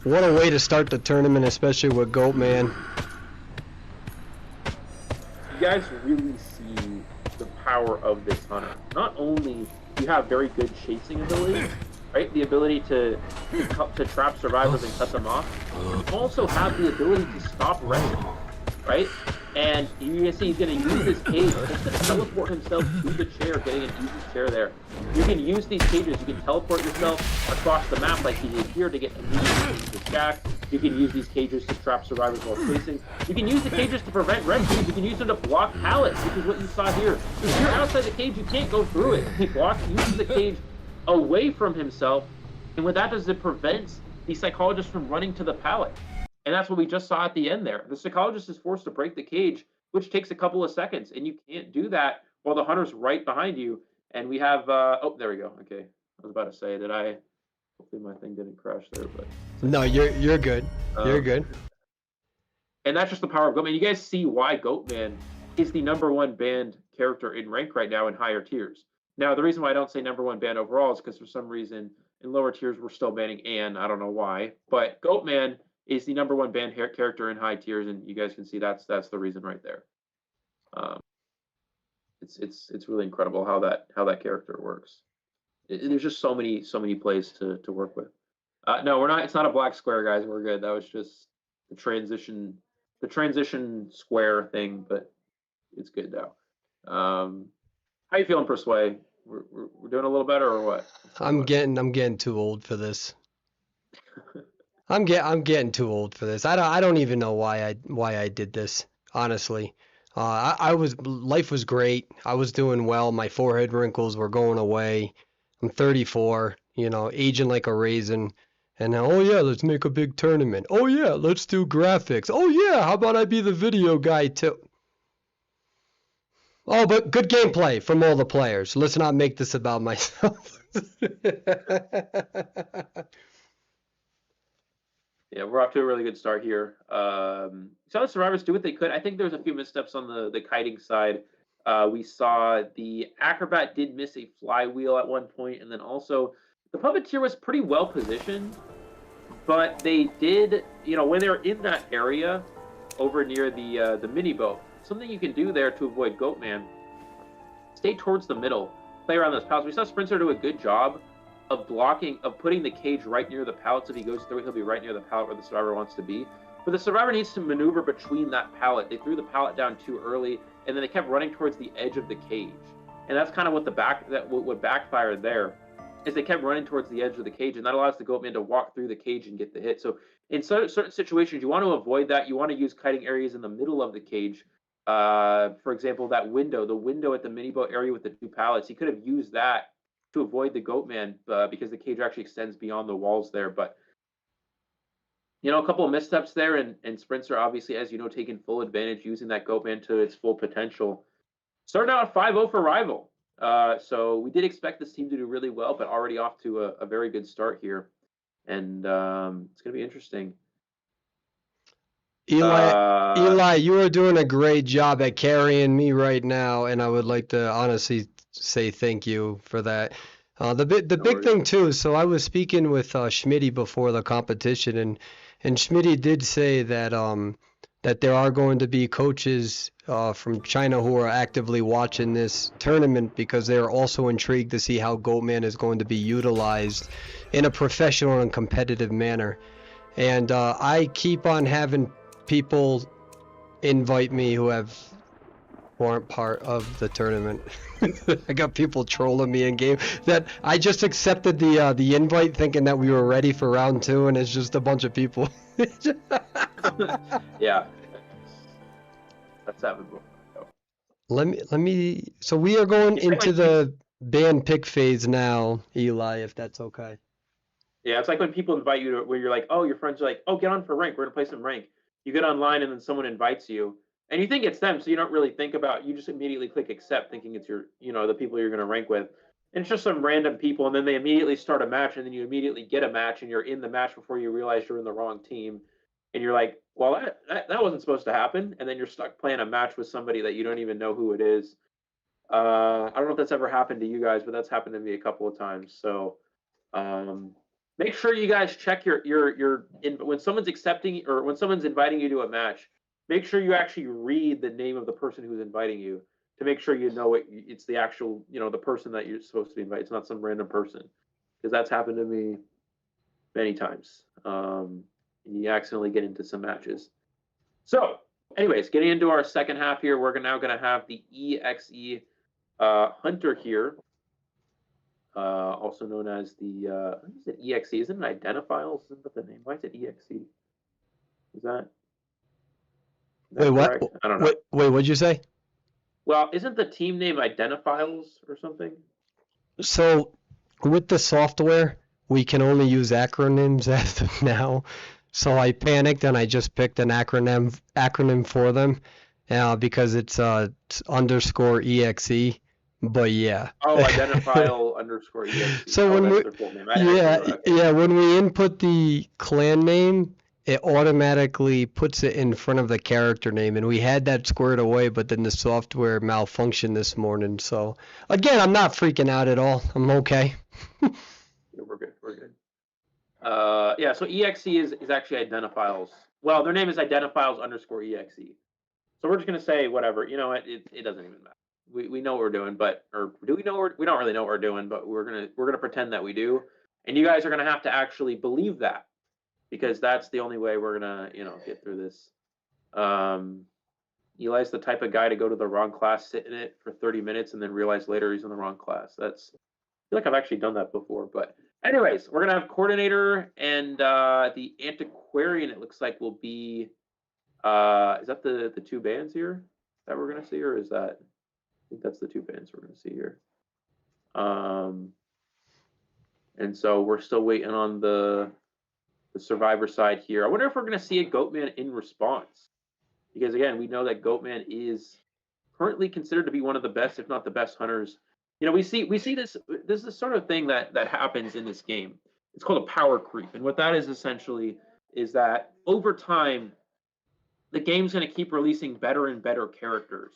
What a way to start the tournament, especially with Goatman. You guys really see the power of this hunter. Not only do you have very good chasing ability, right? The ability to trap survivors and cut them off. You also have the ability to stop rescue, right? And you can see he's going to use this cage just to teleport himself to the chair, getting an easy chair there. You can use these cages. You can teleport yourself across the map like he did here to get immediately into the shack. You can use these cages to trap survivors while chasing. You can use the cages to prevent rescues. You can use them to block pallets, which is what you saw here. If you're outside the cage, you can't go through it. He uses the cage away from himself, and what that does is it prevents the psychologist from running to the pallet. And that's what we just saw at the end there. The psychologist is forced to break the cage, which takes a couple of seconds, and you can't do that while the hunter's right behind you. And we have, oh, there we go. Okay, I was about to say, hopefully my thing didn't crash there, but. No, you're good. You're good. And that's just the power of Goatman. You guys see why Goatman is the #1 banned character in rank right now in higher tiers. Now, the reason why I don't say #1 banned overall is because for some reason in lower tiers we're still banning Anne. I don't know why, but Goatman is the #1 banned character in high tiers, and you guys can see that's the reason right there. It's really incredible how that character works. There's just so many plays to work with. No, we're not. It's not a black square, guys. We're good. That was just the transition square thing, but it's good now. How you feeling, Persway? We're doing a little better or what? I'm getting too old for this. I'm getting too old for this. I don't even know why I did this, honestly. Life was great. I was doing well. My forehead wrinkles were going away. I'm 34, aging like a raisin. And now, oh yeah, let's make a big tournament. Oh yeah, let's do graphics. Oh yeah, how about I be the video guy too? Oh, but good gameplay from all the players. Let's not make this about myself. Yeah, we're off to a really good start here. Saw the survivors do what they could. I think there was a few missteps on the kiting side. We saw the acrobat did miss a flywheel at one point, and then also the puppeteer was pretty well positioned, but they did, when they're in that area over near the mini boat, something you can do there to avoid Goatman, stay towards the middle, play around those pallets. We saw Sprinter do a good job of putting the cage right near the pallets. If he goes through it, he'll be right near the pallet where the survivor wants to be. But the survivor needs to maneuver between that pallet. They threw the pallet down too early, and then they kept running towards the edge of the cage. And that's kind of what what backfired there, is they kept running towards the edge of the cage, and that allows the Goatman to walk through the cage and get the hit. So in certain situations, you want to avoid that. You want to use kiting areas in the middle of the cage. For example, the window at the mini boat area with the 2 pallets, he could have used that to avoid the Goatman because the cage actually extends beyond the walls there. But a couple of missteps there, and Sprinter obviously, as you know, taking full advantage, using that Goatman to its full potential. Starting out at 5-0 for Rival. So we did expect this team to do really well, but already off to a very good start here. And it's going to be interesting. Eli, you are doing a great job at carrying me right now, and I would like to honestly say thank you for that. The big thing too, so I was speaking with Schmitty before the competition, and Schmitty did say that that there are going to be coaches from China who are actively watching this tournament because they are also intrigued to see how Goatman is going to be utilized in a professional and competitive manner. And I keep on having people invite me who aren't part of the tournament. I got people trolling me in game that I just accepted the invite thinking that we were ready for round 2, and it's just a bunch of people. Yeah, that's happened before. Let me so we are going It's like into when the band pick phase now, Eli, if that's okay. Yeah, it's like when people invite you to where you're like, oh, your friends are like, oh, get on for rank. We're gonna play some rank. You get online and then someone invites you, and you think it's them, so you don't really think about. You just immediately click accept, thinking it's the people you're gonna rank with, and it's just some random people, and then they immediately start a match, and then you immediately get a match, and you're in the match before you realize you're in the wrong team, and you're like, well, that wasn't supposed to happen, and then you're stuck playing a match with somebody that you don't even know who it is. I don't know if that's ever happened to you guys, but that's happened to me a couple of times. So. Um, Make sure you guys check when someone's accepting or when someone's inviting you to a match. Make sure you actually read the name of the person who's inviting you to make sure you know it's the actual the person that you're supposed to be inviting. It's not some random person, because that's happened to me many times. And you accidentally get into some matches. So, anyways, getting into our second half here, we're now going to have the EXE Hunter here. Also known as the what is it, EXE? Isn't it Identifiles? Isn't that the name? Why is it EXE? Is that Wait, what? correct? I don't know. Wait, what'd you say? Well, isn't the team name Identifiles or something? So, with the software, we can only use acronyms as of now. So I panicked and I just picked an acronym for them, because it's underscore exe. But yeah. Oh, Identifial underscore EXE. So Oh, when that's we their full name. yeah Okay. yeah when we input the clan name, it automatically puts it in front of the character name, and we had that squared away, but then the software malfunctioned this morning. So again, I'm not freaking out at all. I'm okay. Yeah, we're good. We're good. Yeah. So EXE is actually Identifials. Well, their name is Identifials underscore EXE. So we're just gonna say whatever. You know what? It doesn't even matter. We know what we're doing, or do we know we don't really know what we're doing, but we're gonna pretend that we do. And you guys are gonna have to actually believe that, because that's the only way we're gonna get through this. Um, Eli's the type of guy to go to the wrong class, sit in it for 30 minutes, and then realize later he's in the wrong class. I feel like I've actually done that before. But anyways, we're gonna have coordinator and the antiquarian. It looks like will be. Is that the two bands here that we're gonna see, or is that? I think that's the two bands we're gonna see here. Um, and so we're still waiting on the survivor side here. I wonder if we're gonna see a Goatman in response, because again, we know that Goatman is currently considered to be one of the best, if not the best hunters. We see this. This is the sort of thing that happens in this game. It's called a power creep, and what that is essentially is that over time the game's going to keep releasing better and better characters,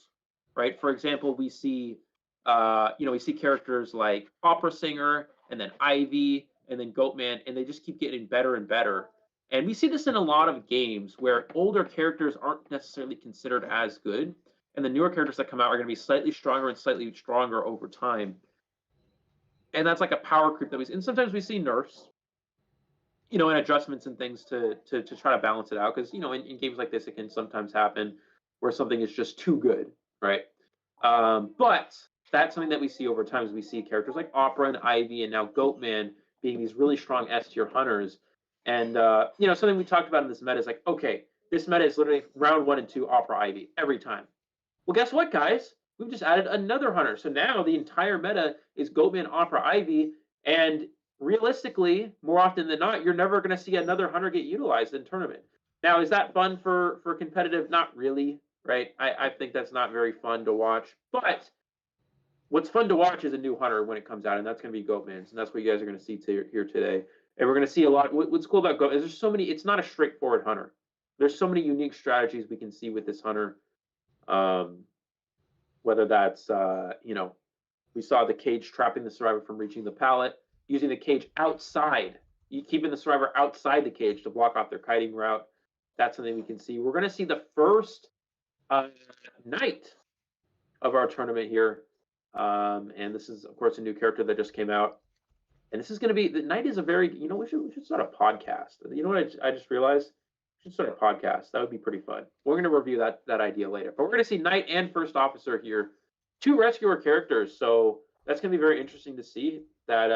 right? For example, we see characters like Opera Singer, and then Ivy, and then Goatman, and they just keep getting better and better. And we see this in a lot of games where older characters aren't necessarily considered as good, and the newer characters that come out are going to be slightly stronger and slightly stronger over time. And that's like a power creep and sometimes we see nerfs, and adjustments and things to try to balance it out, because in games like this it can sometimes happen where something is just too good, right? But that's something that we see over time, as we see characters like Opera and Ivy and now Goatman being these really strong S tier hunters. And something we talked about in this meta is like, okay, this meta is literally round 1 and 2 Opera Ivy every time. Well, guess what, guys? We've just added another hunter. So now the entire meta is Goatman, Opera, Ivy, and realistically, more often than not, you're never going to see another hunter get utilized in tournament. Now, is that fun for competitive? Not really, right? I think that's not very fun to watch. But what's fun to watch is a new hunter when it comes out, and that's going to be Goatman's, and that's what you guys are going to see here today. And we're going to see a lot. What's cool about Goatman is there's so many. It's not a straightforward hunter. There's so many unique strategies we can see with this hunter. Whether that's we saw the cage trapping the survivor from reaching the pallet, using the cage outside, keeping the survivor outside the cage to block off their kiting route. That's something we can see. We're going to see the first knight of our tournament here, and this is of course a new character that just came out. And this is going to be the knight is a very we should start a podcast. You know what I just realized? Should start a podcast. That would be pretty fun. We're going to review that idea later. But we're going to see Knight and First Officer here, 2 rescuer characters. So that's going to be very interesting to see that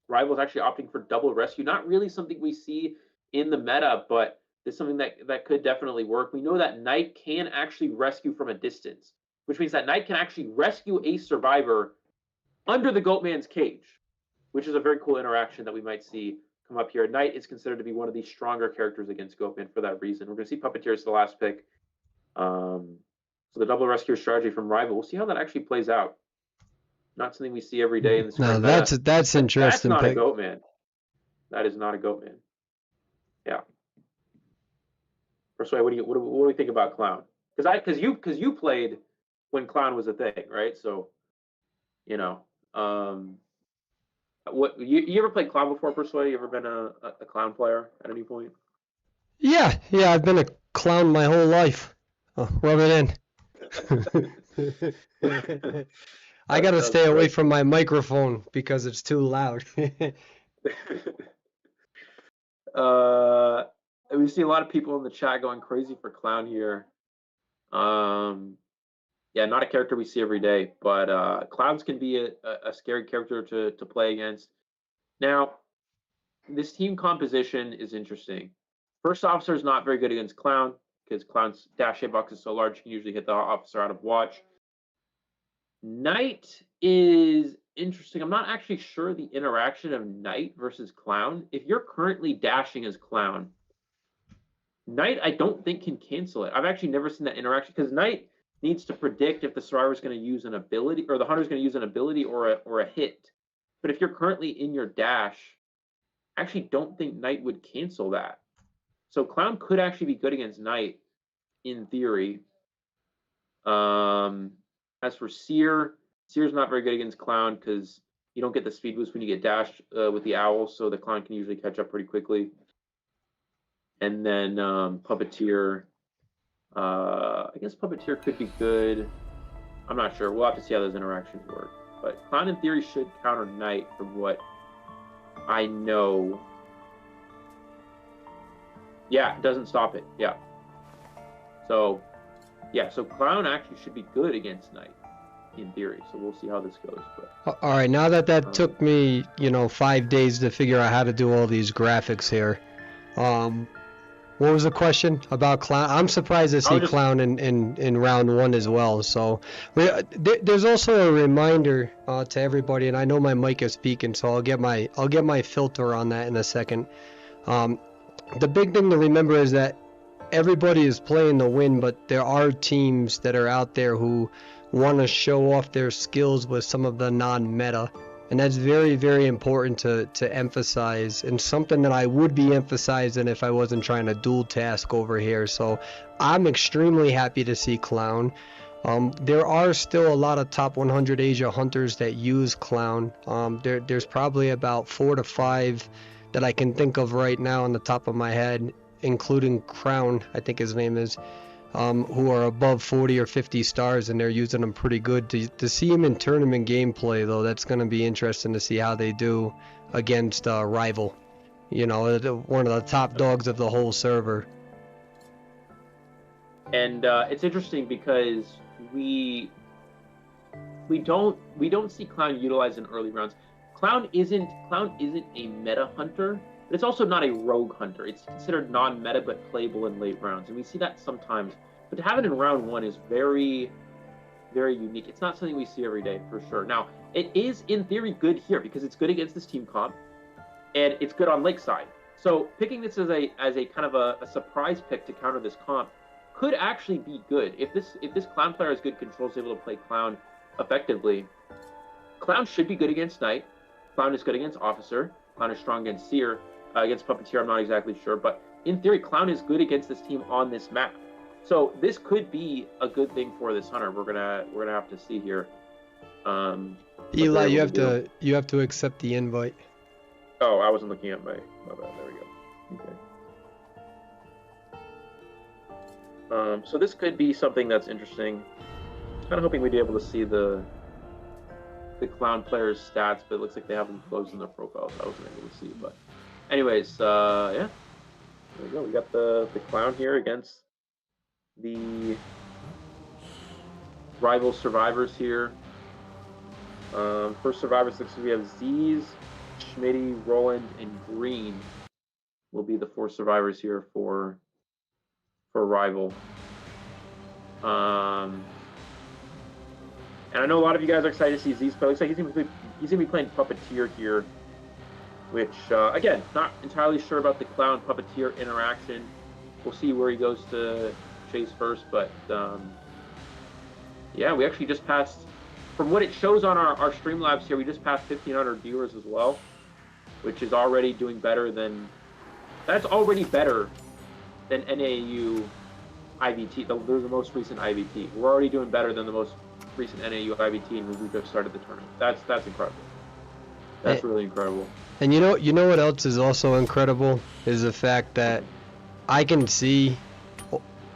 Rival is actually opting for double rescue. Not really something we see in the meta, but it's something that could definitely work. We know that Knight can actually rescue from a distance, which means that Knight can actually rescue a survivor under the Goatman's cage, which is a very cool interaction that we might see come up here. Knight is considered to be one of the stronger characters against Goatman for that reason. We're going to see Puppeteer as the last pick. So the double rescue strategy from Rival. We'll see how that actually plays out. Not something we see every day in the spring meta. That's interesting. That's not a Goatman. That is not a Goatman. Yeah. Persway, what do you think about Clown? Because you played when Clown was a thing, right? So, you know, what you ever played Clown before, Persway? You ever been a Clown player at any point? Yeah, I've been a Clown my whole life. Oh, rub it in. I gotta stay away from my microphone because it's too loud. We see a lot of people in the chat going crazy for Clown here. Yeah, not a character we see every day, but Clowns can be a scary character to play against. Now, this team composition is interesting. First Officer is not very good against Clown because Clown's dash hitbox is so large, you can usually hit the officer out of watch. Knight is interesting. I'm not actually sure the interaction of Knight versus Clown. If you're currently dashing as Clown, Knight I don't think can cancel it. I've actually never seen that interaction because Knight needs to predict if the survivor is going to use an ability or the hunter is going to use an ability or a hit. But if you're currently in your dash, I actually don't think Knight would cancel that. So Clown could actually be good against Knight in theory. As for Seer, Seer's not very good against Clown because you don't get the speed boost when you get dashed with the owl, so the Clown can usually catch up pretty quickly. And then Puppeteer, I guess Puppeteer could be good. I'm not sure. We'll have to see how those interactions work. But Clown in theory should counter Knight from what I know. Yeah, it doesn't stop it. Yeah. So, yeah, so Clown actually should be good against Knight in theory. So we'll see how this goes. But all right, now that took me, 5 days to figure out how to do all these graphics here. What was the question about Clown? I'm surprised to see Clown in round 1 as well. So there's also a reminder to everybody, and I know my mic is speaking, so I'll get my filter on that in a second. The big thing to remember is that everybody is playing to win, but there are teams that are out there who want to show off their skills with some of the non-meta. And that's very, very important to emphasize, and something that I would be emphasizing if I wasn't trying to dual task over here. So I'm extremely happy to see Clown. There are still a lot of top 100 Asia hunters that use Clown. There's probably about 4 to 5 that I can think of right now on the top of my head, including Crown, I think his name is, who are above 40 or 50 stars, and they're using them pretty good. To see him in tournament gameplay, though, that's going to be interesting to see how they do against Rival. One of the top dogs of the whole server. And it's interesting because we don't see Clown utilized in early rounds. Clown isn't a meta hunter, but it's also not a rogue hunter. It's considered non-meta but playable in late rounds, and we see that sometimes. But to have it in round 1 is very, very unique. It's not something we see every day, for sure. Now, it is, in theory, good here because it's good against this team comp, and it's good on Lakeside. So picking this as a kind of a surprise pick to counter this comp could actually be good. If this Clown player has good controls, able to play Clown effectively, Clown should be good against Knight. Clown is good against Officer. Clown is strong against Seer. Against Puppeteer, I'm not exactly sure, but in theory, Clown is good against this team on this map. So this could be a good thing for this hunter. We're gonna have to see here. Eli, you have to accept the invite. Oh, I wasn't looking at my bad. There we go. Okay. So this could be something that's interesting. Kind of hoping we'd be able to see the Clown player's stats, but it looks like they haven't closed in their profiles. I wasn't able to see, but anyways, yeah. There we go. We got the clown here against the rival survivors here. First survivors looks like we have Z's, Schmitty, Roland, and Green will be the 4 survivors here for rival. And I know a lot of you guys are excited to see Z's play. Looks like he's gonna be playing Puppeteer here, which again, not entirely sure about the clown Puppeteer interaction. We'll see where he goes to chase first, but yeah, we actually just passed. From what it shows on our Streamlabs here, we just passed 1,500 viewers as well, which is already doing better than. That's already better than NAU IVT, the most recent IVT. We're already doing better than the most recent NAU IVT, and we just started the tournament. That's incredible. That's really incredible. And you know what else is also incredible is the fact that I can see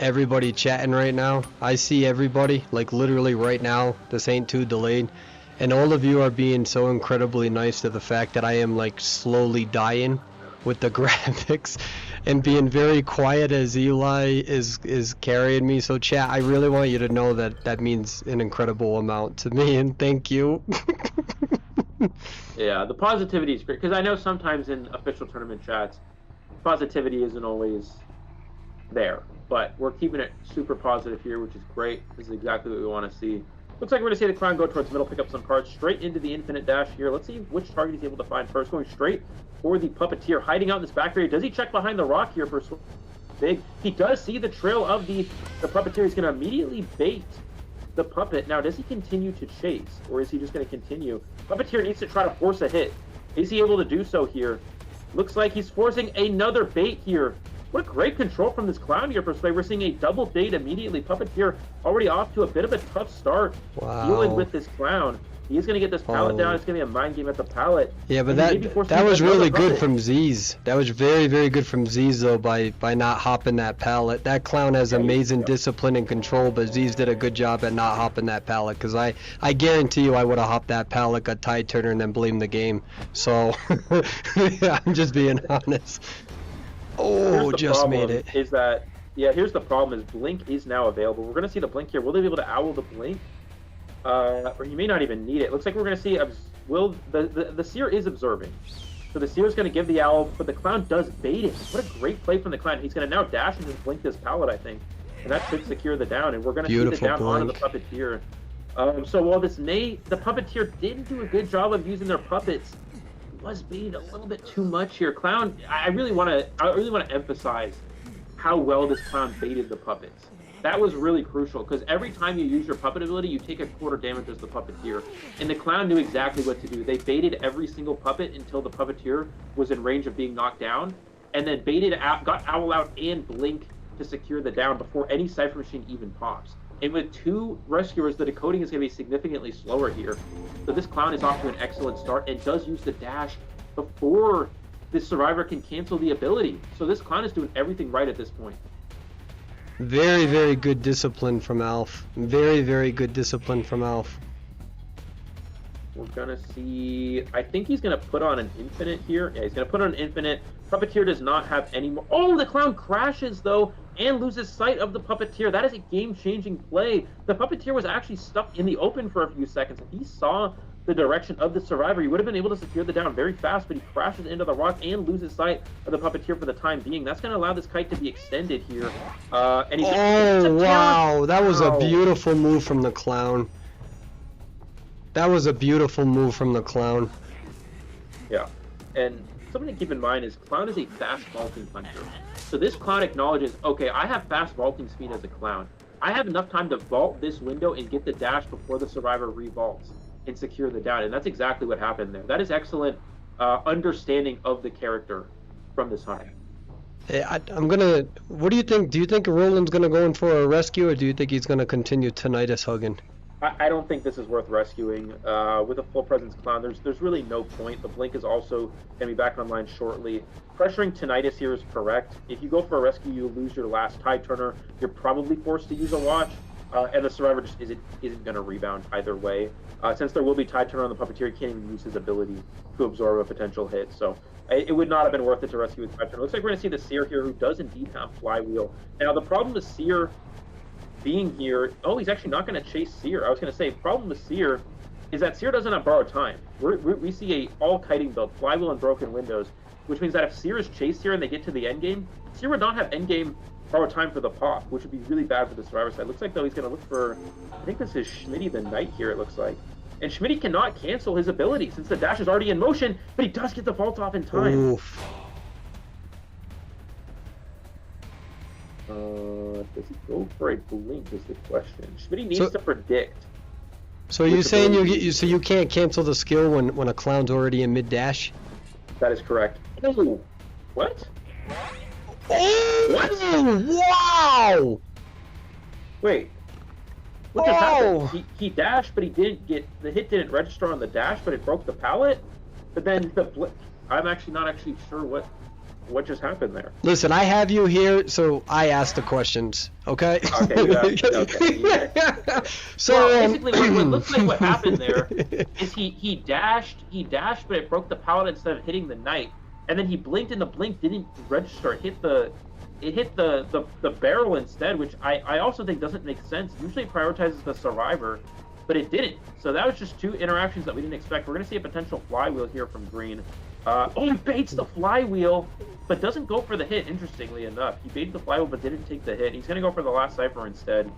everybody chatting right now. I see everybody, like literally right now. This ain't too delayed. And all of you are being so incredibly nice to the fact that I am like slowly dying with the graphics and being very quiet as Eli is carrying me. So chat, I really want you to know that that means an incredible amount to me, and thank you. Yeah, the positivity is great, because I know sometimes in official tournament chats, positivity isn't always there, but we're keeping it super positive here, which is great. This is exactly what we want to see. Looks like we're going to see the clown go towards middle, pick up some cards, straight into the infinite dash here. Let's see which target he's able to find first. Going straight for the Puppeteer, hiding out in this back area. Does he check behind the rock here for big? He does see the trail of the Puppeteer. He's going to immediately bait the puppet. Now, does he continue to chase, or is he just going to continue? Puppeteer needs to try to force a hit. Is he able to do so here? Looks like he's forcing another bait here. What a great control from this clown here, Persway. We're seeing a double bait immediately. Puppeteer already off to a bit of a tough start. Wow. Dealing with this clown. He's going to get this pallet down. It's going to be a mind game at the pallet. Yeah, but that was really good from Z's. That was very, very good from Z's, though, by not hopping that pallet. That clown has amazing discipline and control, but Z's did a good job at not hopping that pallet, because I guarantee you I would have hopped that pallet, got tide turner, and then blamed the game. So, yeah, I'm just being honest. Oh, just made it. Is that, yeah, here's the problem is Blink is now available. We're going to see the Blink here. Will they be able to owl the Blink? Or you may not even need it. Looks like we're going to see, the Seer is observing. So the Seer is going to give the owl, but the clown does bait it. What a great play from the clown. He's going to now dash and just blink this pallet, I think. And that should secure the down. And we're going to see the down onto the Puppeteer. So while the Puppeteer didn't do a good job of using their puppets, was baited a little bit too much here. Clown, I really want to emphasize how well this clown baited the puppets. That was really crucial, because every time you use your puppet ability, you take a quarter damage as the Puppeteer. And the clown knew exactly what to do. They baited every single puppet until the Puppeteer was in range of being knocked down, and then baited out, got Owl out and Blink to secure the down before any Cypher Machine even pops. And with 2 rescuers, the decoding is going to be significantly slower here. So this clown is off to an excellent start and does use the dash before this survivor can cancel the ability. So this clown is doing everything right at this point. Very, very good discipline from Alf. Very, very good discipline from Alf. We're going to see... I think he's going to put on an infinite here. Yeah, he's going to put on an infinite. Puppeteer does not have any more... Oh, the clown crashes, though, and loses sight of the Puppeteer. That is a game-changing play. The Puppeteer was actually stuck in the open for a few seconds. If he saw the direction of the survivor, he would have been able to secure the down very fast, but he crashes into the rock and loses sight of the Puppeteer for the time being. That's going to allow this kite to be extended here. And he's wow, that was a beautiful move from the clown. That was a beautiful move from the clown. Yeah, and something to keep in mind is clown is a fast vaulting hunter. So this clown acknowledges, okay, I have fast vaulting speed as a clown. I have enough time to vault this window and get the dash before the survivor revaults and secure the down. And that's exactly what happened there. That is excellent understanding of the character from this hunter. Hey, what do you think? Do you think Roland's gonna go in for a rescue, or do you think he's gonna continue tinnitus hugging? I don't think this is worth rescuing. With a full presence clown, there's really no point. The Blink is also going to be back online shortly. Pressuring tinnitus here is correct. If you go for a rescue, you lose your last tide turner. You're probably forced to use a watch, and the survivor just isn't going to rebound either way. Since there will be tide turner on the Puppeteer, he can't even use his ability to absorb a potential hit. So It would not have been worth it to rescue with 5 turn. It looks like we're going to see the Seer here, who does indeed have Flywheel. Now, the problem with Seer being here... Oh, he's actually not going to chase Seer. I was going to say, problem with Seer is that Seer doesn't have Borrowed Time. We see a all-kiting build, Flywheel and Broken Windows, which means that if Seer is chased here and they get to the endgame, Seer would not have endgame Borrowed Time for the pop, which would be really bad for the Survivor side. Looks like, though, he's going to look for... I think this is Schmitty the Knight here, it looks like. And Schmitty cannot cancel his ability since the dash is already in motion, but he does get the vault off in time. Oof. Does he go for a blink is the question. Schmitty needs to predict. So you're saying you can't cancel the skill when a clown's already in mid dash? That is correct. Oh, what? Oh, wow! Wait. What just happened? He dashed, but he didn't get the hit. Didn't register on the dash, but it broke the pallet. But then I'm actually not sure what just happened there. Listen, I have you here, so I ask the questions. Okay. Okay. Yeah. So well, basically, what looks like what happened there is he dashed, but it broke the pallet instead of hitting the knight, and then he blinked, and the blink didn't register. It hit the barrel instead, which I also think doesn't make sense. Usually it prioritizes the survivor, but it didn't. So that was just 2 interactions that we didn't expect. We're going to see a potential flywheel here from Green. He baits the flywheel, but doesn't go for the hit, interestingly enough. He baited the flywheel, but didn't take the hit. He's going to go for the last cipher instead.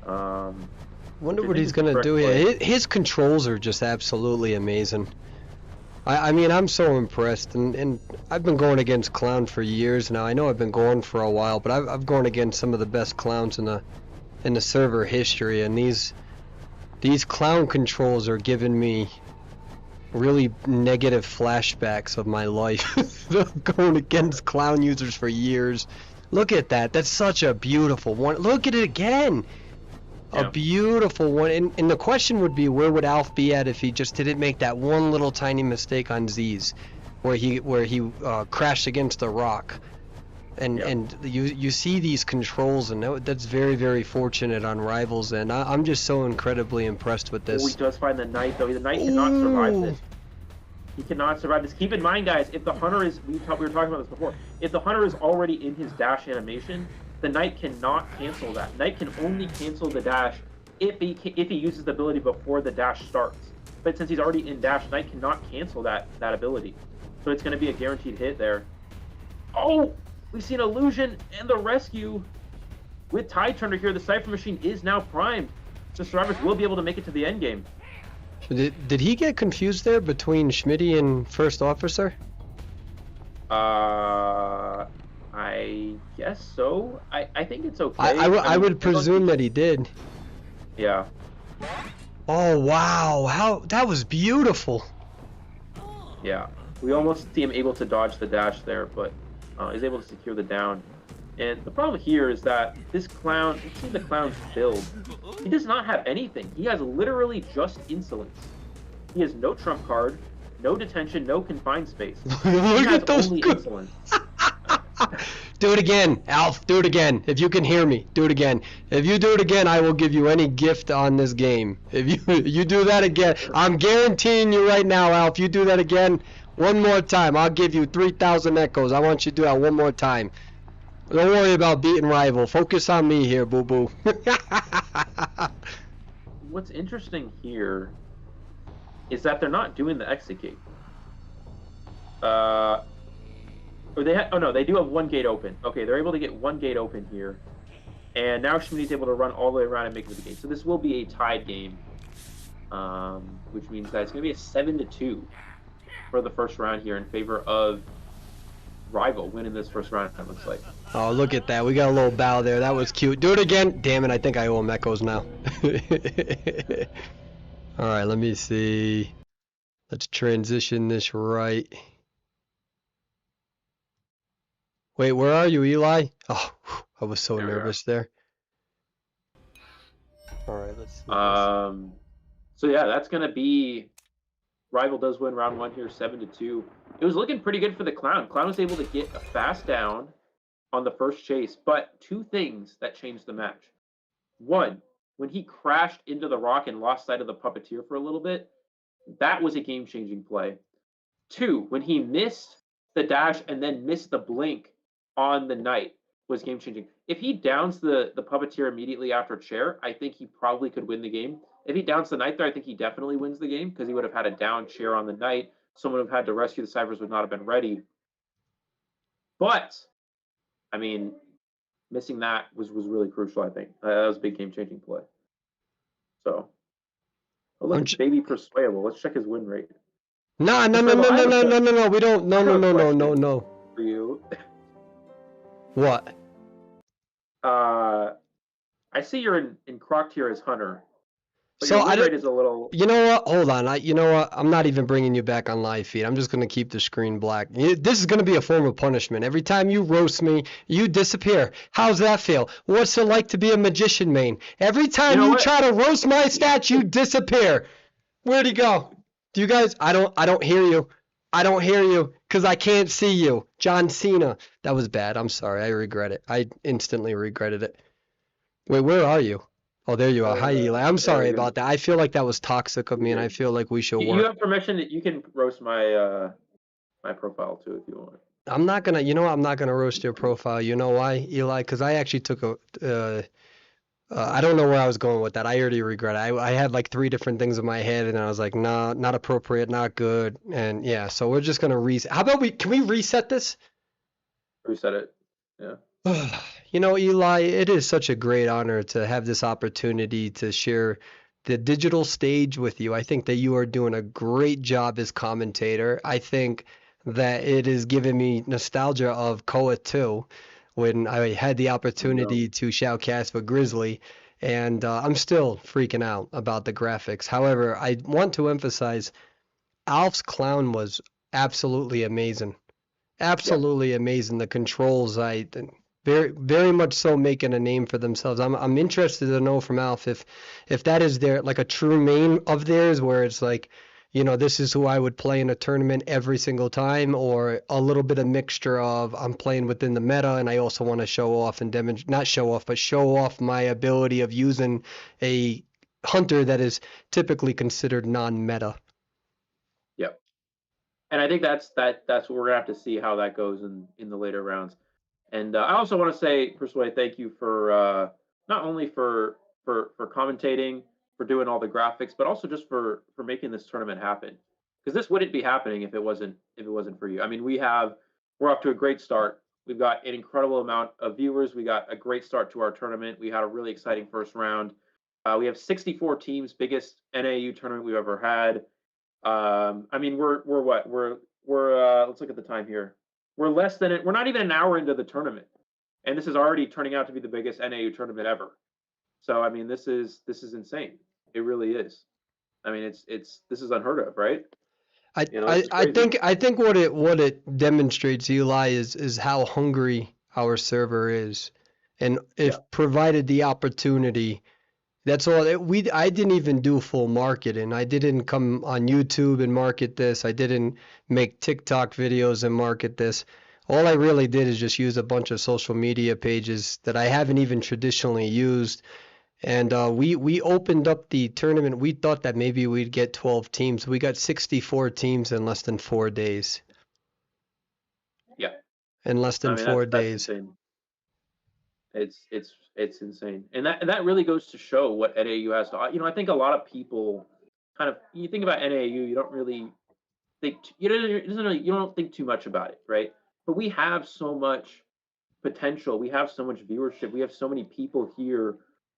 Wonder what he's going to do here. His controls are just absolutely amazing. I mean, I'm so impressed, and I've been going against Clown for years now. I know I've been going for a while, but I've gone against some of the best Clowns in the server history, and these Clown controls are giving me really negative flashbacks of my life. Going against Clown users for years. Look at that. That's such a beautiful one. Look at it again. A beautiful one, and the question would be, where would Alf be at if he just didn't make that one little tiny mistake on Z's, where he crashed against the rock, and you see these controls, and that's very, very fortunate on Rivals, and I'm just so incredibly impressed with this. Oh, he does find the Knight, though. The Knight cannot survive this. He cannot survive this. Keep in mind, guys, if the Hunter is, we were talking about this before, if the Hunter is already in his dash animation, the Knight cannot cancel that. Knight can only cancel the dash if he uses the ability before the dash starts. But since he's already in dash, Knight cannot cancel that ability. So it's going to be a guaranteed hit there. Oh, we see an illusion and the rescue with Tide Turner here. The Cypher Machine is now primed, so survivors will be able to make it to the end game. Did he get confused there between Schmitty and First Officer? I guess so. I think it's okay. I would presume that he did. Yeah. Oh wow! That was beautiful. Yeah, we almost see him able to dodge the dash there, but is able to secure the down. And the problem here is that this Clown, you've seen the Clown's build. He does not have anything. He has literally just insolence. He has no trump card, no detention, no confined space. He has only insolence. Do it again, Alf. Do it again. If you can hear me, do it again. If you do it again, I will give you any gift on this game. If you do that again, I'm guaranteeing you right now, Alf. You do that again one more time, I'll give you 3,000 echoes. I want you to do that one more time. Don't worry about beating Rival. Focus on me here, boo-boo. What's interesting here is that they're not doing the exit gate. Or they do have one gate open. Okay, they're able to get one gate open here. And now Schmitty's able to run all the way around and make it to the gate. So this will be a tied game, which means that it's going to be a 7-2 for the first round here in favor of Rival winning this first round, it looks like. Oh, look at that. We got a little bow there. That was cute. Do it again. Damn it, I think I owe him echoes now. All right, let me see. Let's transition this right. Wait, where are you, Eli? Oh, I was so nervous there. All right, let's see. So yeah, that's gonna be. Rival does win round one here, 7-2. It was looking pretty good for the Clown. Clown was able to get a fast down on the first chase, but two things that changed the match. One, when he crashed into the rock and lost sight of the puppeteer for a little bit, that was a game-changing play. Two, when he missed the dash and then miss the blink on the knight was game changing. If he downs the puppeteer immediately after chair, I think he probably could win the game. If he downs the knight there, I think he definitely wins the game because he would have had a down chair on the knight. Someone would have had to rescue the ciphers would not have been ready. But I mean, missing that was really crucial. I think that was a big game changing play. So, oh, look, I'm it's baby Perswayable. Let's check his win rate. No, no, no, Perswayable, no, no, no, no, no, no. We don't. I No, have no, a no, no, no, question no. for you. What? Uh, I see you're in Croc tier as Hunter, but So your I win rate don't. is a little. You know what? Hold on. You know what? I'm not even bringing you back on live feed. I'm just gonna keep the screen black. This is gonna be a form of punishment. Every time you roast me, you disappear. How's that feel? What's it like to be a magician, main? Every time know you what? try to roast my stats, you disappear. Where'd he go? Do you guys? I don't hear you. I don't hear you because I can't see you. John Cena. That was bad. I'm sorry. I regret it. I instantly regretted it. Wait, where are you? Oh, there you are. Hi, Eli. I'm There sorry we go. about that. I feel like that was toxic of me, and I You're feel like we should You work. have permission that you can roast my profile too if you want. I'm not gonna, you know, what? I'm not gonna roast your profile. You know why, Eli? Because I actually took a, I don't know where I was going with that. I already regret it. I had like three different things in my head, and I was like, nah, not appropriate, not good, and yeah. So we're just gonna reset. How about can we reset this? Reset it. Yeah. You know, Eli, it is such a great honor to have this opportunity to share the digital stage with you. I think that you are doing a great job as commentator. I think that it has given me nostalgia of Koa 2 when I had the There you go. opportunity to shoutcast for Grizzly, and I'm still freaking out about the graphics. However, I want to emphasize Alf's clown was absolutely amazing. Yeah. Absolutely amazing. The controls, very very much so making a name for themselves. I'm interested to know from Alf if that is their like a true main of theirs where it's like, you know, this is who I would play in a tournament every single time, or a little bit of mixture of I'm playing within the meta and I also want to show off and demonstrate, not show off, but show off my ability of using a hunter that is typically considered non-meta. Yeah. And I think that's what we're gonna have to see how that goes in the later rounds. And I also want to say, Persuade, thank you for not only for commentating, for doing all the graphics, but also just for making this tournament happen. Because this wouldn't be happening if it wasn't for you. I mean, we're off to a great start. We've got an incredible amount of viewers. We got a great start to our tournament. We had a really exciting first round. We have 64 teams, biggest NAU tournament we've ever had. I mean, we're what we're let's look at the time here. We're not even an hour into the tournament, and this is already turning out to be the biggest NAU tournament ever. So I mean, this is insane. It really is. I mean, it's this is unheard of, right? You know, this is crazy. I think what it demonstrates, Eli, is how hungry our server is, and Yeah, if provided the opportunity, that's all. I didn't even do full marketing. I didn't come on YouTube and market this. I didn't make TikTok videos and market this. All I really did is just use a bunch of social media pages that I haven't even traditionally used. And we opened up the tournament. We thought that maybe we'd get 12 teams. We got 64 teams in less than 4 days. yeah. In less I than mean, four that's days. insane. It's insane, and that really goes to show what NAU has to. You know, I think a lot of people kind of you think about NAU, you don't really you don't think too much about it, right? But we have so much potential. We have so much viewership. We have so many people here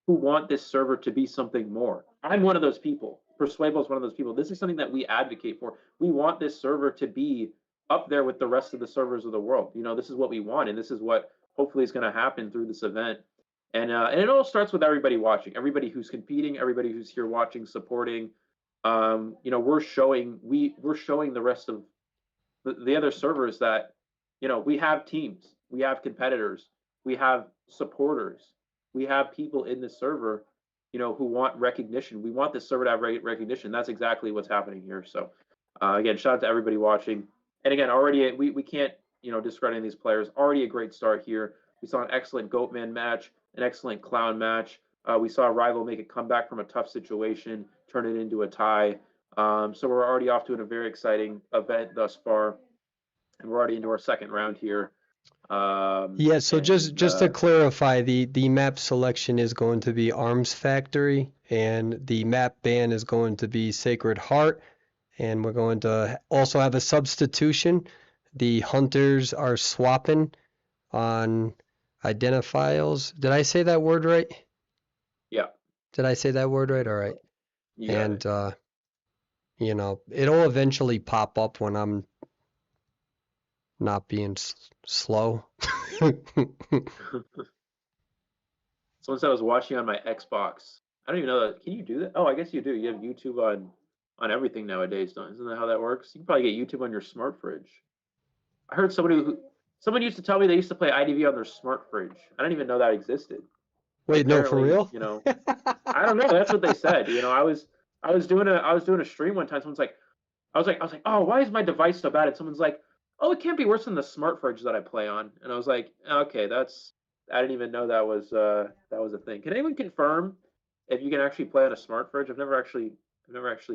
who want this server to be something more. I'm one of those people. Persuable is one of those people. This is something that we advocate for. We want this server to be up there with the rest of the servers of the world. You know, this is what we want, and this is what hopefully is going to happen through this event. And it all starts with everybody watching, everybody who's competing, everybody who's here watching, supporting. You know, we're showing the rest of the other servers that we have teams, we have competitors, we have supporters, we have people in the server who want recognition. We want this server to have recognition. That's exactly what's happening here. So again, shout out to everybody watching. And again, already we can't discredit these players. Already a great start here. We saw an excellent Goatman match, an excellent Clown match. We saw a rival make a comeback from a tough situation, turn it into a tie. So we're already off to a very exciting event thus far. and we're already into our second round here. Yeah, so just to clarify, the map selection is going to be Arms Factory, and the map ban is going to be Sacred Heart, and we're going to also have a substitution. The hunters are swapping on identifiers. Did I say that word right? Yeah, Did I say that word right? All right. you got And it. you know, it'll eventually pop up when I'm not being slow. Someone said I was watching on my Xbox. I don't even know that. Can you do that? Oh, I guess you do. You have YouTube on everything nowadays, don't? Isn't that how that works? You can probably get YouTube on your smart fridge. I heard someone used to tell me they used to play IDV on their smart fridge. I didn't even know that existed. But Wait, no, for apparently, real? I don't know. That's what they said. I was doing a stream one time. Someone's like, I was like, oh, why is my device so bad? And someone's like, oh, it can't be worse than the smart fridge that I play on. And I was like, okay, I didn't even know that was a thing. Can anyone confirm if you can actually play on a smart fridge? I've never actually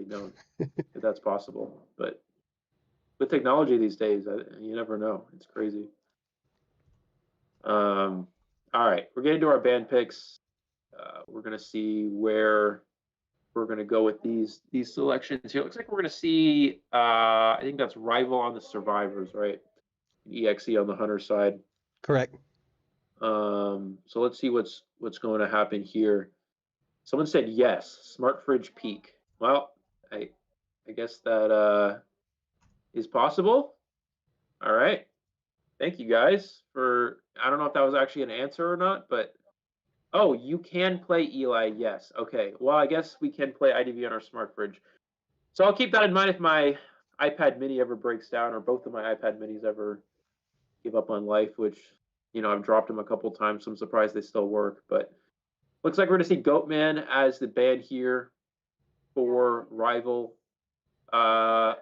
known if that's possible. But with technology these days, you never know. It's crazy. All right, we're getting to our band picks. We're gonna see where we're gonna go with these selections here. It looks like we're gonna see. I think that's Rival on the Survivors, right? EXE on the Hunter side. Correct. So let's see what's going to happen here. Someone said yes, smart fridge peak. Well, I guess that is possible. All right. Thank you guys for. I don't know if that was actually an answer or not, but oh, you can play Eli. Yes. Okay. Well, I guess we can play IDV on our smart fridge. So I'll keep that in mind if my iPad Mini ever breaks down or both of my iPad Minis ever give up on life, which I've dropped them a couple times, so I'm surprised they still work. But looks like we're going to see Goatman as the band here for Rival,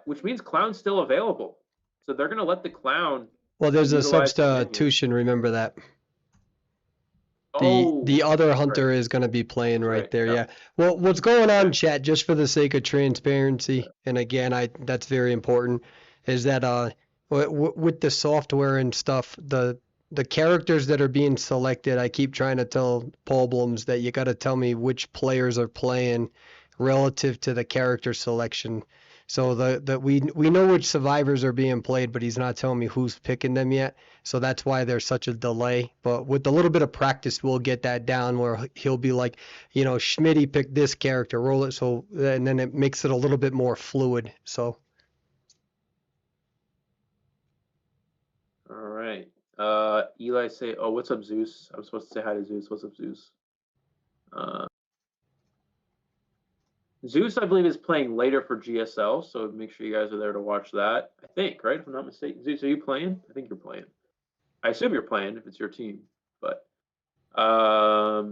which means Clown's still available. So they're going to let the Clown Well, there's a utilize the band here. substitution, remember that. Oh, The other that's hunter right. is going to be playing That's right right. there. Yeah. Yeah. Well, what's going on, Okay. chat, just for the sake of transparency, and again, that's very important, is that with the software and stuff, the characters that are being selected, I keep trying to tell Paul that you got to tell me which players are playing relative to the character selection. So we know which survivors are being played, but he's not telling me who's picking them yet. So that's why there's such a delay. But with a little bit of practice, we'll get that down where he'll be like, Schmitty picked this character, roll it. So, and then it makes it a little bit more fluid. So, All right. Eli say, oh, what's up, Zeus? I'm supposed to say hi to Zeus. What's up, Zeus? Uh, Zeus, I believe, is playing later for GSL, so make sure you guys are there to watch that. I think, right? If I'm not mistaken. Zeus, are you playing? I think you're playing. I assume you're playing if it's your team. But all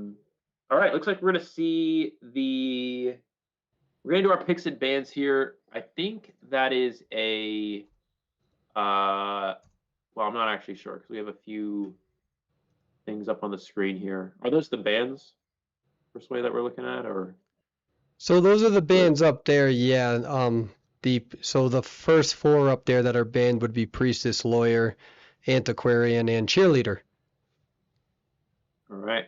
right, looks like we're gonna see we're gonna do our picks and bans here. I think that is a well, I'm not actually sure because we have a few things up on the screen here. Are those the bands, Persway, that we're looking at, or so those are the what? bands up there. Yeah. So the first four up there that are banned would be Priestess, Lawyer, Antiquarian, and Cheerleader. All right.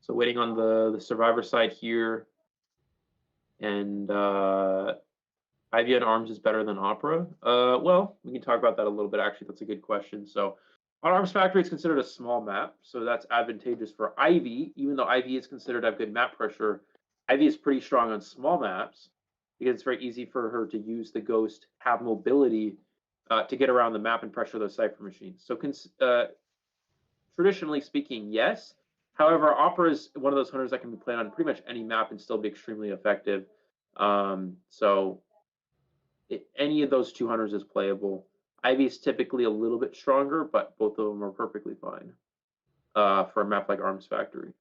So waiting on the survivor side here, and IVN Arms is better than Opera. Well, we can talk about that a little bit. Actually, that's a good question. So, on Arms Factory, it's considered a small map, so that's advantageous for Ivy. Even though Ivy is considered to have good map pressure, Ivy is pretty strong on small maps because it's very easy for her to use the Ghost, have mobility to get around the map and pressure those cipher machines. So, traditionally speaking, yes. However, Opera is one of those hunters that can be played on pretty much any map and still be extremely effective. So any of those two hunters is playable. Ivy is typically a little bit stronger, but both of them are perfectly fine for a map like Arms Factory.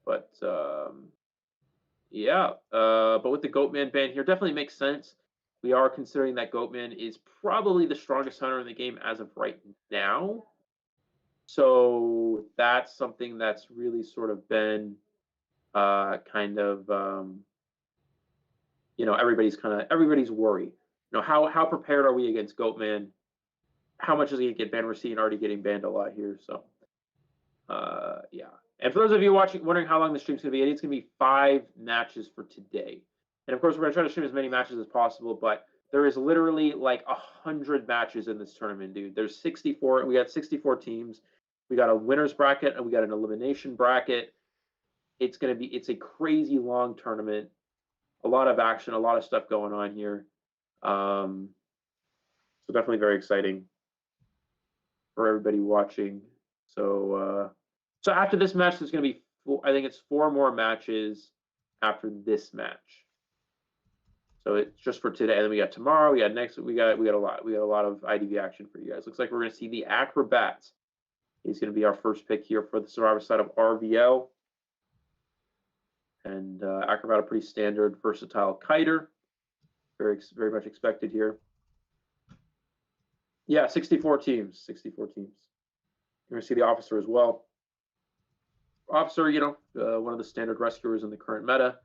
But yeah, but with the Goatman ban here, definitely makes sense. We are considering that Goatman is probably the strongest hunter in the game as of right now. So that's something that's really sort of been kind of everybody's worry. how prepared are we against Goatman? How much is he going to get banned? We're seeing already getting banned a lot here. So, yeah. And for those of you wondering how long the stream's going to be, it's going to be 5 matches for today. And of course, we're going to try to stream as many matches as possible, but there is literally like 100 matches in this tournament, dude. There's 64. We got 64 teams. We got a winner's bracket and we got an elimination bracket. It's a crazy long tournament. A lot of action, a lot of stuff going on here. So definitely very exciting for everybody watching. So so after this match, there's going to be I think it's 4 more matches after this match. So it's just for today, and then we got tomorrow. We got next. We got a lot. We got a lot of IDV action for you guys. Looks like we're going to see the Acrobats. He's going to be our first pick here for the Survivor side of RVL. And Acrobat, a pretty standard, versatile kiter. Very much expected here. Yeah, 64 teams. 64 teams. You're going to see the Officer as well. Officer, one of the standard rescuers in the current meta.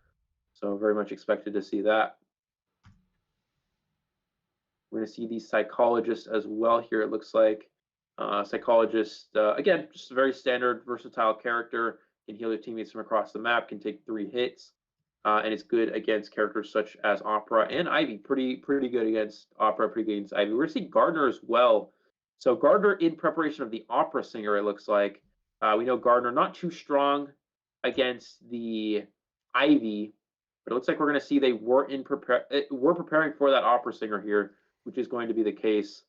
So very much expected to see that. We're going to see the Psychologist as well here, it looks like. Psychologist, again, just a very standard, versatile character. Can heal your teammates from across the map, can take 3 hits, and it's good against characters such as Opera and Ivy. Pretty good against Opera, pretty good against Ivy. We're going to see Gardner as well. So Gardner in preparation of the Opera Singer, it looks like. We know Gardner not too strong against the Ivy, but it looks like we're going to see we're preparing for that Opera Singer here, which is going to be the case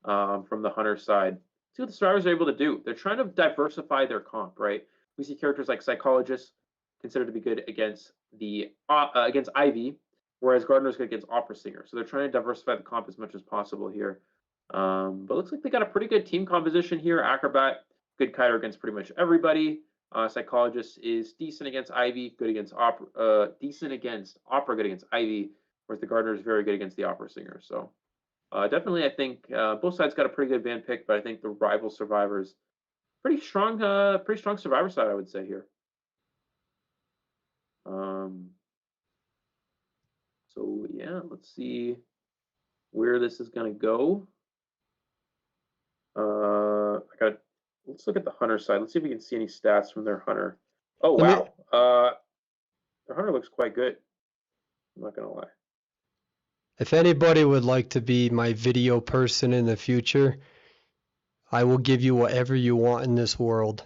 from the Hunter side. See what the Survivors are able to do. They're trying to diversify their comp, right? We see characters like Psychologist considered to be good against against Ivy, whereas Gardner's good against Opera Singer. So they're trying to diversify the comp as much as possible here. But looks like they got a pretty good team composition here. Acrobat, good kiter against pretty much everybody. Psychologist is decent against Ivy, good against Opera, decent against Opera, good against Ivy, whereas the Gardner is very good against the Opera Singer. So definitely, I think both sides got a pretty good van pick, but I think the rival Survivors pretty strong Survivor side, I would say here. So yeah, let's see where this is gonna go. Let's look at the Hunter side. Let's see if we can see any stats from their Hunter. Oh wow, their Hunter looks quite good. I'm not gonna lie. If anybody would like to be my video person in the future, I will give you whatever you want in this world.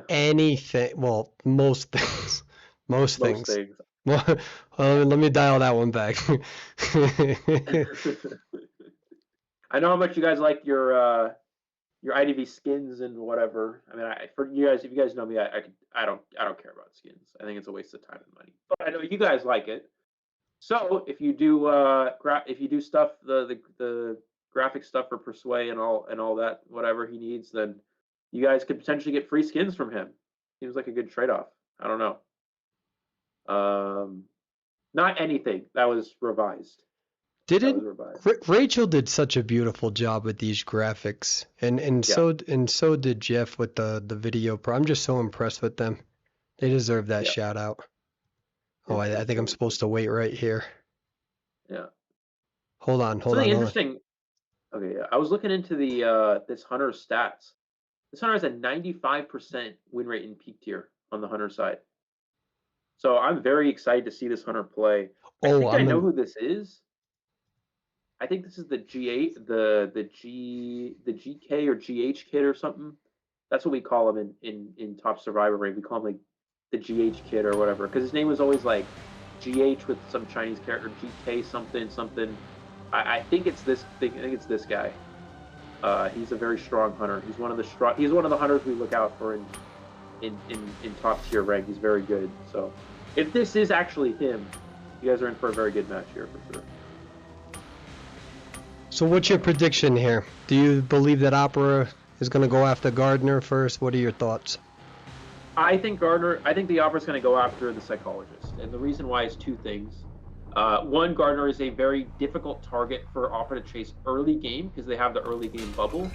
Anything. Well, most things. Most things. Well, let me dial that one back. I know how much you guys like your IDV skins and whatever. I mean, for you guys, if you guys know me, I don't care about skins. I think it's a waste of time and money. But I know you guys like it. So if you do stuff, the graphic stuff for Persway and all that, whatever he needs, then you guys could potentially get free skins from him. Seems like a good trade-off. I don't know. Not anything. That was revised. Rachel did such a beautiful job with these graphics, and so did Jeff with the video pro. I'm just so impressed with them. They deserve that shout out. Oh, I think I'm supposed to wait right here. Yeah. Hold on. Interesting. Okay, yeah. I was looking into the this Hunter's stats. This Hunter has a 95% win rate in peak tier on the Hunter side. So I'm very excited to see this Hunter play. I know who this is. I think this is the G8, the GK or GH kid or something. That's what we call him in Top Survivor rank. We call him like the GH kid or whatever, because his name was always like GH with some Chinese character, GK something. I think it's this thing. I think it's this guy. He's a very strong hunter. He's one of the hunters we look out for in top tier rank. He's very good. So if this is actually him, you guys are in for a very good match here for sure. So what's your prediction here? Do you believe that Opera is going to go after Gardner first? What are your thoughts? I think the Opera is going to go after the Psychologist, and the reason why is 2 things. One, Gardner is a very difficult target for Opera to chase early game because they have the early game bubble.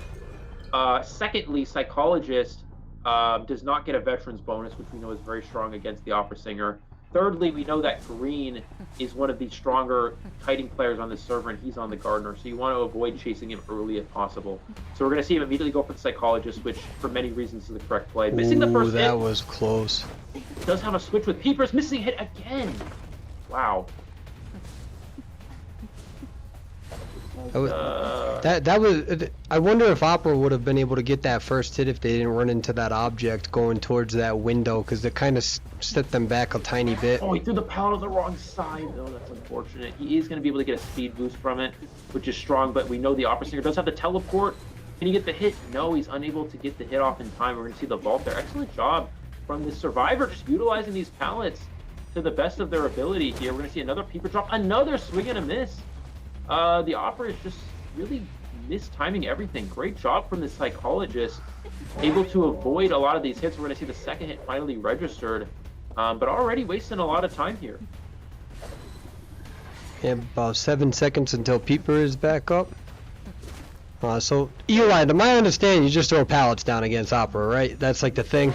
Secondly, Psychologist does not get a veterans bonus, which we know is very strong against the Opera Singer. thirdly, we know that green is one of the stronger kiting players on this server, and he's on the gardener, so you want to avoid chasing him early if possible. So we're going to see him immediately go for the psychologist, which for many reasons is the correct play. Missing the first hit. That was close. Does have a switch with Peepers, missing hit again. Wow. That was. I wonder if Opera would have been able to get that first hit if they didn't run into that object going towards that window, because it kind of set them back a tiny bit. Oh, he threw the pallet on the wrong side, though. That's unfortunate. He is going to be able to get a speed boost from it, which is strong, but we know the Opera Singer does have the teleport. Can he get the hit? No, he's unable to get the hit off in time. We're going to see the vault there. Excellent job from the Survivor, just utilizing these pallets to the best of their ability here. We're going to see another Peeper drop, another swing and a miss. The Opera is just really mistiming everything. Great job from the Psychologist, able to avoid a lot of these hits. We're going to see the second hit finally registered, but already wasting a lot of time here. Yeah, about 7 seconds until Peeper is back up. So, Eli, to my understanding, you just throw pallets down against Opera, right? That's like the thing?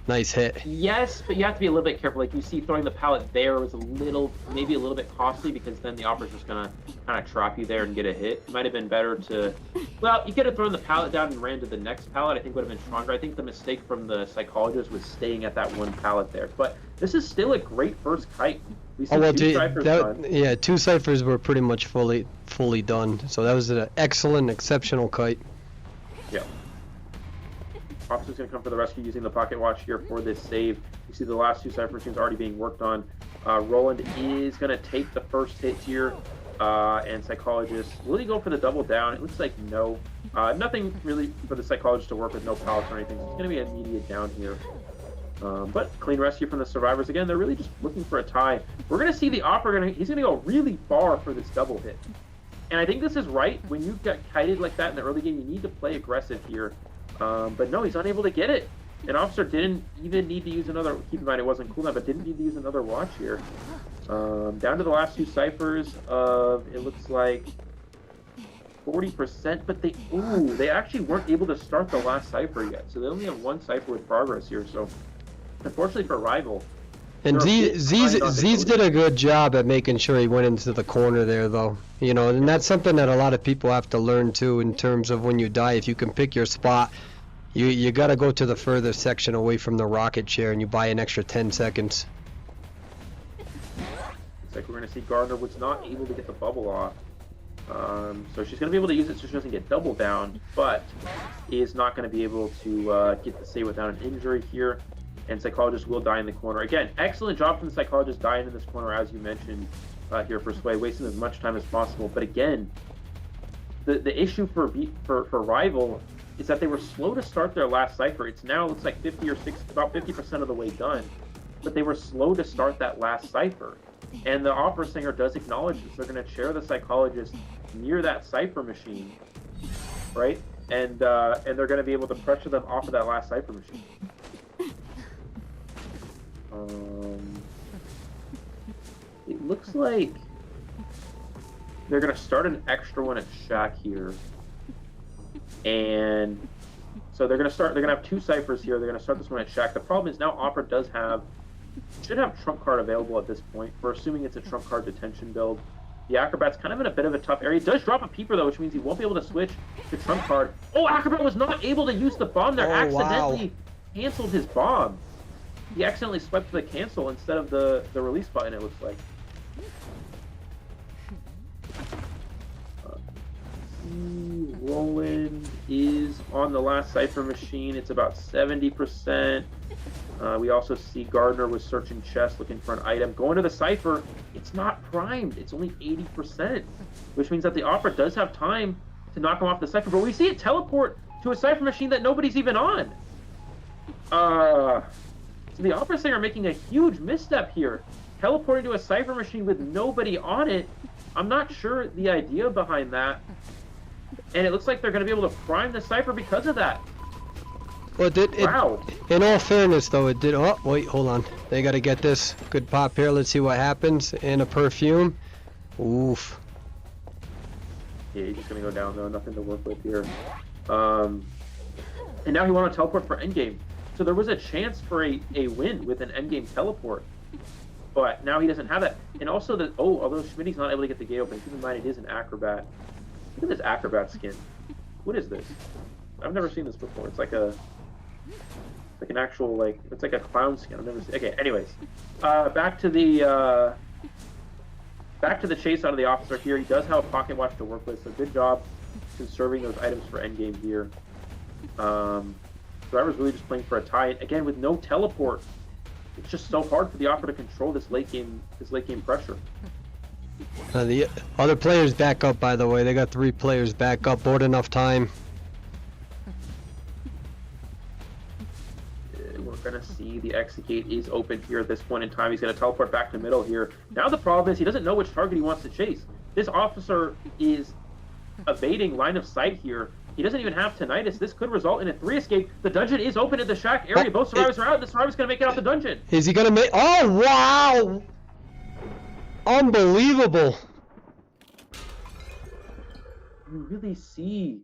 Nice hit. Yes, but you have to be a little bit careful. Like you see, throwing the pallet there was maybe a little bit costly, because then the Opera's just gonna kind of trap you there and get a hit. It might have been better to, well, you could have thrown the pallet down and ran to the next pallet. I think would have been stronger. I think the mistake from the Psychologist was staying at that one pallet there. But this is still a great first kite. We see two ciphers done. Yeah, 2 ciphers were pretty much fully done. So that was an excellent, exceptional kite. Yeah. Opera's going to come for the rescue using the pocket watch here for this save. You see the last 2 cipher machines already being worked on. Roland is going to take the first hit here, and Psychologist. Will he go for the double down? It looks like no. Nothing really for the Psychologist to work with, no pallets or anything. It's going to be an immediate down here. But clean rescue from the Survivors. Again, they're really just looking for a tie. We're going to see the Opera, he's going to go really far for this double hit. And I think this is right. When you get kited like that in the early game, you need to play aggressive here. But no, he's unable to get it. And Officer didn't even need to use another, keep in mind it wasn't cooldown, but didn't need to use another watch here. Down to the last 2 ciphers of, it looks like 40%, but they actually weren't able to start the last cipher yet. So they only have 1 cipher with progress here. So unfortunately for Rival. And Z's did a good job at making sure he went into the corner there, though. You know, and that's something that a lot of people have to learn too, in terms of when you die. If you can pick your spot, you got to go to the furthest section away from the rocket chair, and you buy an extra 10 seconds. Looks like we're going to see Gardner was not able to get the bubble off. So she's going to be able to use it so she doesn't get double down, but is not going to be able to get the save without an injury here. And Psychologist will die in the corner. Again, excellent job from the Psychologist dying in this corner, as you mentioned here for Sway, wasting as much time as possible. But again, the issue for Rival is that they were slow to start their last cipher. It's now, looks like 50 or 60, about 50% of the way done. But they were slow to start that last cipher. And the Opera Singer does acknowledge this. They're going to chair the Psychologist near that cipher machine, right? And they're going to be able to pressure them off of that last cipher machine. It looks like they're going to start an extra one at Shack here. And so they're going to have 2 ciphers here. They're going to start this one at Shack. The problem is now Opera should have Trump Card available at this point. We're assuming it's a Trump Card detention build. The Acrobat's kind of in a bit of a tough area. He does drop a Peeper, though, which means he won't be able to switch to Trump Card. Oh, Acrobat was not able to use the bomb there. Accidentally canceled his bomb. He accidentally swiped the cancel instead of the release button, it looks like. Roland is on the last cipher machine. It's about 70%. We also see Gardner was searching chest looking for an item. Going to the cipher, it's not primed. It's only 80%, which means that the Opera does have time to knock him off the cipher. But we see it teleport to a cipher machine that nobody's even on. So the Opera Singer making a huge misstep here. Teleporting to a cipher machine with nobody on it. I'm not sure the idea behind that. And it looks like they're going to be able to prime the cipher because of that. Well, wow. In all fairness, though, it did. Oh, wait, hold on. They got to get this. Good pop here. Let's see what happens. And a perfume. Oof. Yeah, he's just going to go down, though. Nothing to work with here. And now he wanted to teleport for endgame. So there was a chance for a win with an endgame teleport. but now he doesn't have that. And also although Schmitty's not able to get the gate open, keep in mind it is an acrobat. Look at this acrobat skin. What is this? I've never seen this before. It's like an actual, it's like a clown skin. I've never seen. Okay, anyways, back to the chase out of the officer here. He does have a pocket watch to work with, so good job conserving those items for endgame here. Driver's really just playing for a tie. Again, with no teleport, it's just so hard for the Opera to control this late game pressure. The other players back up, by the way. They got 3 players back up. Bought enough time. We're going to see the exit gate is open here at this point in time. He's going to teleport back to middle here. Now the problem is he doesn't know which target he wants to chase. This officer is evading line of sight here. He doesn't even have tinnitus. This could result in a 3 escape. The dungeon is open in the shack area. Both survivors are out. The survivor's going to make it out the dungeon. Is he going to make... Oh, wow! Unbelievable. You really see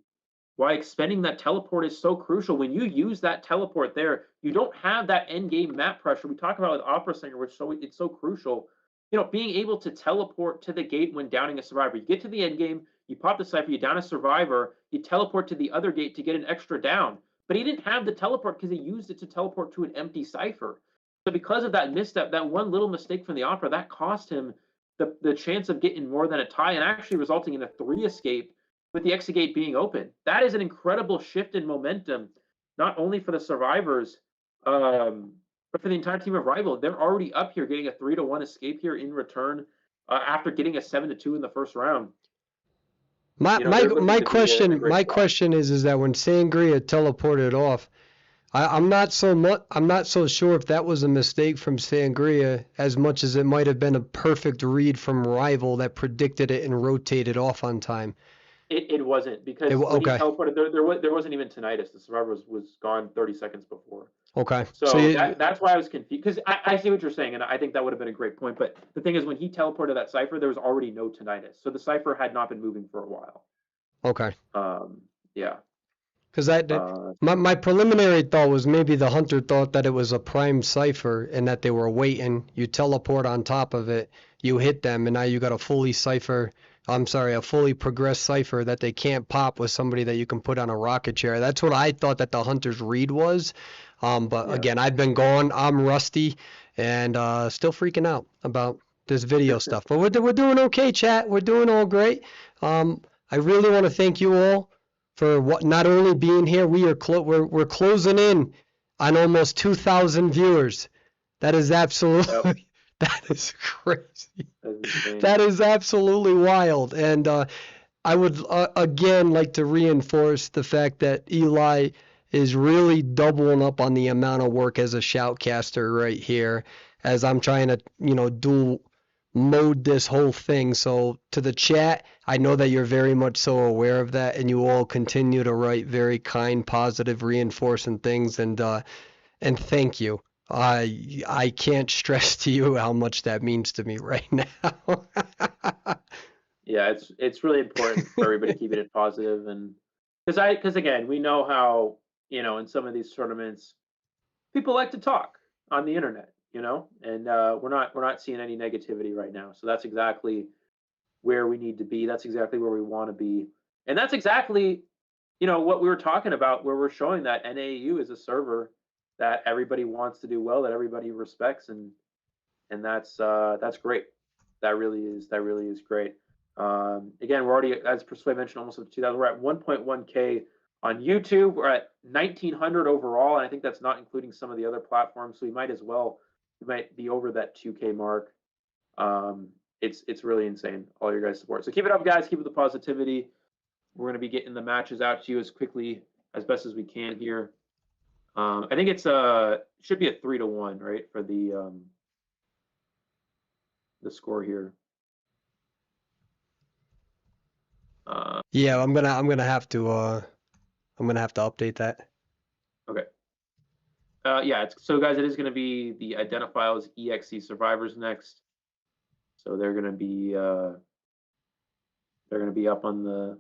why expending that teleport is so crucial. When you use that teleport there, you don't have that end game map pressure. We talk about with Opera Singer, which it's so crucial. You know, being able to teleport to the gate when downing a survivor. You get to the end game, you pop the cipher, you down a survivor, you teleport to the other gate to get an extra down. But he didn't have the teleport because he used it to teleport to an empty cipher. So because of that misstep, that one little mistake from the Opera, that cost him the chance of getting more than a tie and actually resulting in a 3 escape with the exit gate being open. That is an incredible shift in momentum, not only for the survivors, but for the entire team of Rival. They're already up here getting a 3-1 escape here in return after getting a 7-2 in the first round. My question is that when Sangria teleported off, I'm not so sure if that was a mistake from Sangria as much as it might have been a perfect read from Rival that predicted it and rotated off on time. It wasn't, because when he teleported, there wasn't even tinnitus. The survivor was gone 30 seconds before. Okay. So that's why I was confused, because I see what you're saying, and I think that would have been a great point. But the thing is, when he teleported that cipher, there was already no tinnitus, so the cipher had not been moving for a while. Okay. Yeah. Because my preliminary thought was maybe the hunter thought that it was a prime cipher and that they were waiting. You teleport on top of it, you hit them, and now you got a fully progressed cipher that they can't pop with somebody that you can put on a rocket chair. That's what I thought that the hunter's read was. But again, I've been gone. I'm rusty and still freaking out about this video stuff. But we're doing okay, chat. We're doing all great. I really want to thank you all for not only being here. We're closing in on almost 2,000 viewers. That is absolutely that is crazy. That is absolutely wild. And I would again like to reinforce the fact that Eli is really doubling up on the amount of work as a shoutcaster right here, as I'm trying to dual mode this whole thing. So to the chat, I know that you're very much so aware of that, and you all continue to write very kind, positive, reinforcing things, and thank you. I can't stress to you how much that means to me right now. Yeah, it's really important for everybody keeping it positive, and because again, we know how in some of these tournaments, people like to talk on the internet, and we're not seeing any negativity right now. So that's exactly where we need to be. That's exactly where we want to be, and that's exactly what we were talking about, where we're showing that NAU is a server that everybody wants to do well, that everybody respects, and that's great. That really is great. Again, we're already, as Persway mentioned, almost up to 2,000. We're at 1.1K on YouTube. We're at 1,900 overall, and I think that's not including some of the other platforms. So we might be over that 2K mark. It's really insane, all your guys' support. So keep it up, guys. Keep it the positivity. We're going to be getting the matches out to you as best as we can here. I think it should be a 3-1, right, for the score here. Yeah, I'm gonna have to update that. Okay. Yeah. So guys, it is going to be the Identifiles EXE survivors next. So they're going to be up on the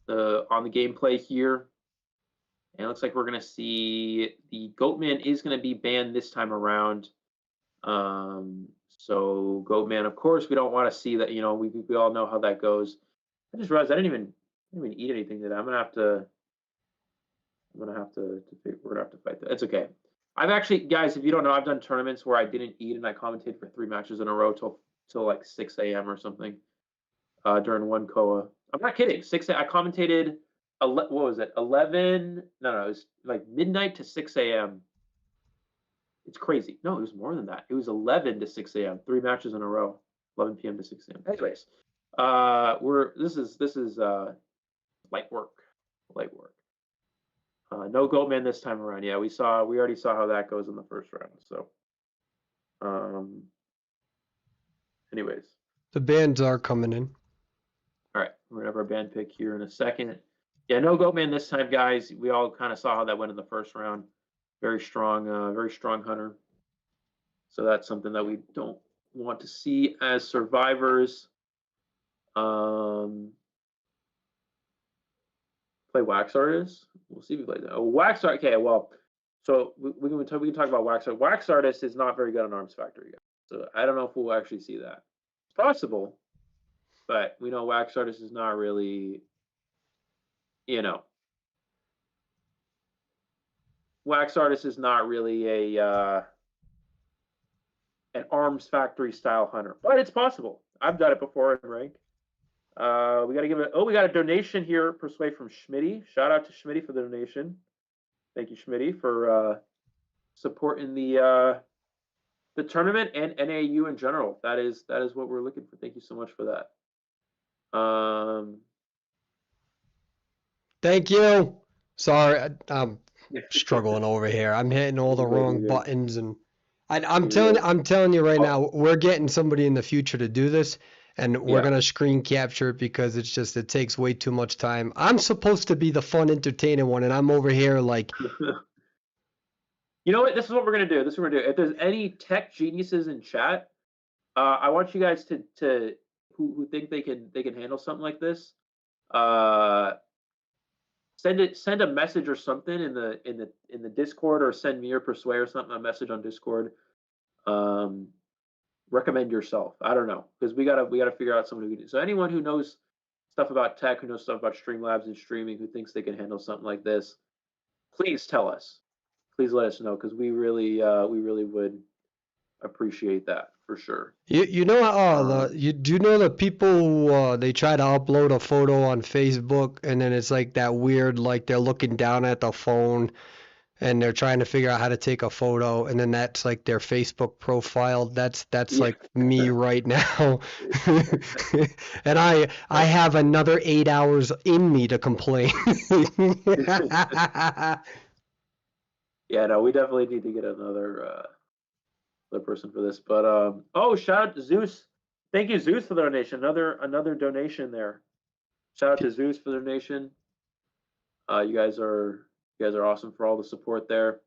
gameplay here. And it looks like we're going to see the Goatman is going to be banned this time around. So Goatman, of course, we don't want to see that. You know, we all know how that goes. I just realized I didn't even eat anything today. We're gonna have to fight that. It's okay. I've actually, guys, if you don't know, I've done tournaments where I didn't eat and I commentated for 3 matches in a row till like 6 a.m. or something during one koa. I'm not kidding. I commentated. What was it? 11? No, it was like midnight to 6 a.m. It's crazy. No, it was more than that. It was 11 to 6 a.m. 3 matches in a row. 11 p.m. to 6 a.m. Anyways, this is light work. Light work. No Goatman this time around. Yeah, we already saw how that goes in the first round. So, anyways, The bands are coming in. all right, we're gonna have our band pick here in a second. Yeah, no Goatman this time, guys. We all kind of saw how that went in the first round. Very strong hunter. So that's something that we don't want to see as survivors. Play Wax Artist. We'll see if we play that. Oh, Wax Art. Okay, well, so we can talk about Wax Artist. Wax Artist is not very good on Arms Factory yet, so I don't know if we'll actually see that. It's possible, but we know Wax Artist is not really, you know, Wax Artist is not really a an Arms Factory style hunter, but it's possible. I've done it before in rank. We got to give it. Oh, we got a donation here, Persway from Schmitty. Shout out to Schmitty for the donation. Thank you, Schmitty, for supporting the tournament and NAU in general. That is what we're looking for. Thank you so much for that. Thank you. Sorry, I'm struggling over here. I'm hitting all the wrong buttons, and I'm telling you right now, we're getting somebody in the future to do this, and we're gonna screen capture it because it takes way too much time. I'm supposed to be the fun, entertaining one, and I'm over here like. You know what? This is what we're gonna do. If there's any tech geniuses in chat, I want you guys to who think they can handle something like this. Send a message or something in the Discord, or send me or Persway or something a message on Discord. Recommend yourself. I don't know, because we gotta figure out someone who can. So anyone who knows stuff about tech, who knows stuff about Streamlabs and streaming, who thinks they can handle something like this, please tell us. Please let us know, because we really would appreciate that for sure. You know do you know the people who they try to upload a photo on Facebook, and then it's like that weird, like they're looking down at the phone and they're trying to figure out how to take a photo, and then that's like their Facebook profile. That's like me right now. And I have another 8 hours in me to complain. Yeah, no, we definitely need to get another person for this. But oh, shout out to Zeus. Thank you, Zeus, for the donation. Another donation there. Shout out to Zeus for the donation. You guys are awesome for all the support there.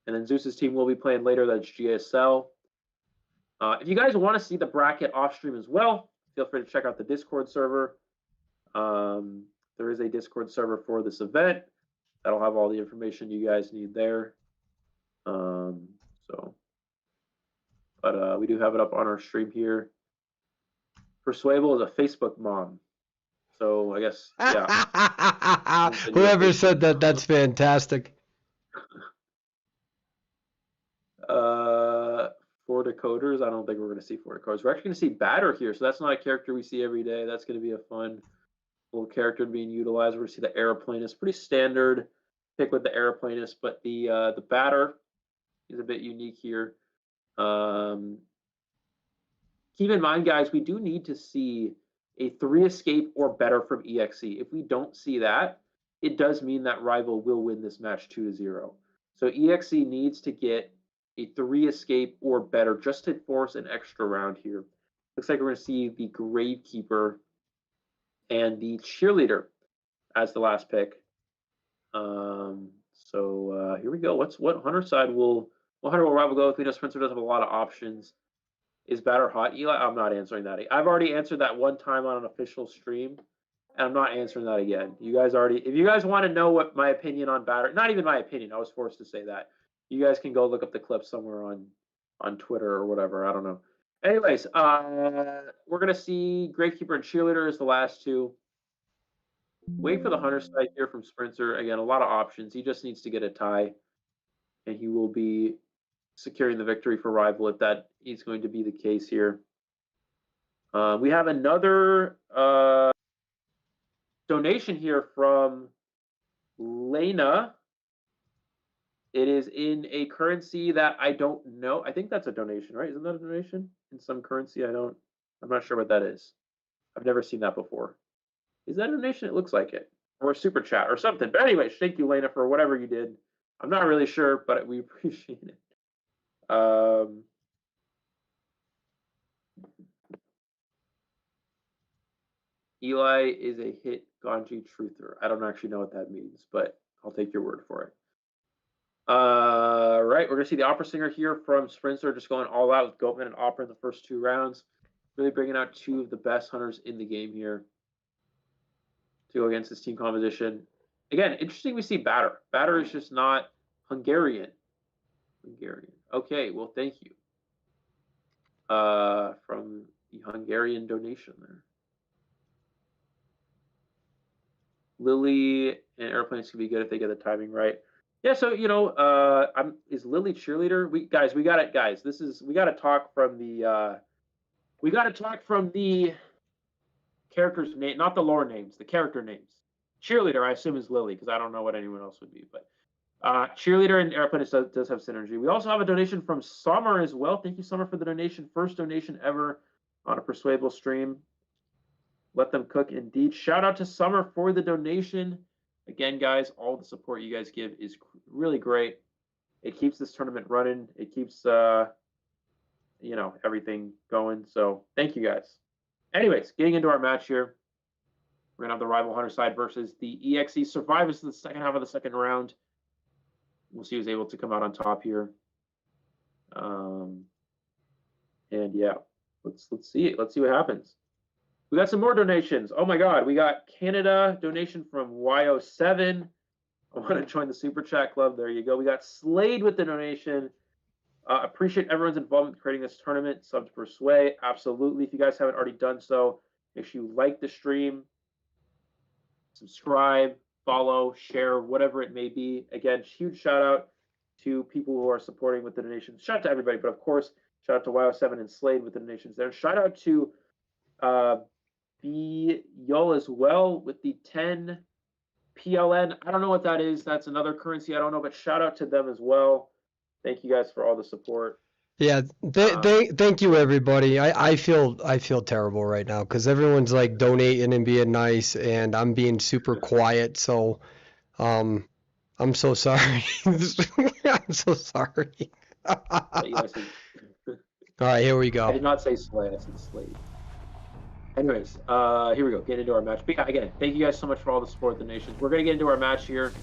And then Zeus's team will be playing later. That's GSL. If you guys want to see the bracket off stream as well, feel free to check out the Discord server. There is a Discord server for this event that'll have all the information you guys need there. But we do have it up on our stream here. Perswayable is a Facebook mom. So I guess, yeah. Whoever said that, that's fantastic. 4 decoders. I don't think we're going to see 4 decoders. We're actually going to see Batter here. So that's not a character we see every day. That's going to be a fun little character being utilized. We're going to see the Aeroplanist. Pretty standard pick with the Aeroplanist, but the Batter is a bit unique here. Keep in mind, guys, we do need to see a 3 escape or better from EXE. If we don't see that, it does mean that Rival will win this match 2-0. So EXE needs to get a 3 escape or better just to force an extra round here. Looks like we're going to see the Gravekeeper and the Cheerleader as the last pick. So here we go. What Hunter side what Hunter will Rival go with? We know Spencer does have a lot of options. Is Batter hot, Eli? I'm not answering that. I've already answered that one time on an official stream, and I'm not answering that again. You guys if you guys want to know what my opinion on Batter, not even my opinion, I was forced to say that. You guys can go look up the clip somewhere on Twitter or whatever. I don't know. Anyways, we're gonna see Gravekeeper and Cheerleader as the last two. Wait for the Hunter side here from Sprinter. Again, a lot of options. He just needs to get a tie, and he will be securing the victory for Rival if that is going to be the case here. We have another donation here from Lena. It is in a currency that I don't know. I think that's a donation, right? Isn't that a donation in some currency? I'm not sure what that is. I've never seen that before. Is that a donation? It looks like it, or a super chat or something. But anyways, thank you, Lena, for whatever you did. I'm not really sure, but we appreciate it. Eli is a hit Ganji truther. I don't actually know what that means, but I'll take your word for it. Right, we're gonna see the opera singer here from Sprinter just going all out with Goatman and opera in the first 2 rounds. Really bringing out 2 of the best hunters in the game here to go against this team composition. Again, interesting we see Batter. Batter is just not Hungarian. Okay, well, thank you. From the Hungarian donation there. Lily and Airplanes can be good if they get the timing right. Yeah, so is Lily cheerleader? We got it, guys. We got to talk from the characters' name, not the lore names, the character names. Cheerleader, I assume, is Lily because I don't know what anyone else would be, but Cheerleader and Airplanes does have synergy. We also have a donation from Summer as well. Thank you, Summer, for the donation. First donation ever on a Perswayable stream. Let them cook indeed. Shout out to Summer for the donation. Again, guys, all the support you guys give is really great. It keeps this tournament running. It keeps everything going. So thank you guys. Anyways, getting into our match here. We're gonna have the Rival Hunter side versus the EXE Survivors in the second half of the second round. We'll see who's able to come out on top here. And yeah, let's see it. Let's see what happens. We got some more donations. Oh my God, we got Canada donation from YO7. I want to join the Super Chat Club. There you go. We got Slade with the donation. Appreciate everyone's involvement in creating this tournament. Sub to Persway. Absolutely. If you guys haven't already done so, make sure you like the stream, subscribe, follow, share, whatever it may be. Again, huge shout out to people who are supporting with the donations. Shout out to everybody, but of course, shout out to YO7 and Slade with the donations there. Shout out to B Yol as well with the 10 PLN. I don't know what that is. That's another currency I don't know, but shout out to them as well. Thank you guys for all the support. Yeah, thank you everybody. I feel terrible right now because everyone's like donating and being nice, and I'm being super quiet. So, I'm so sorry. I'm so sorry. All right, here we go. I did not say Slade. I said Slade. Anyways, here we go. Get into our match. But again, thank you guys so much for all the support, the nations. We're gonna get into our match here.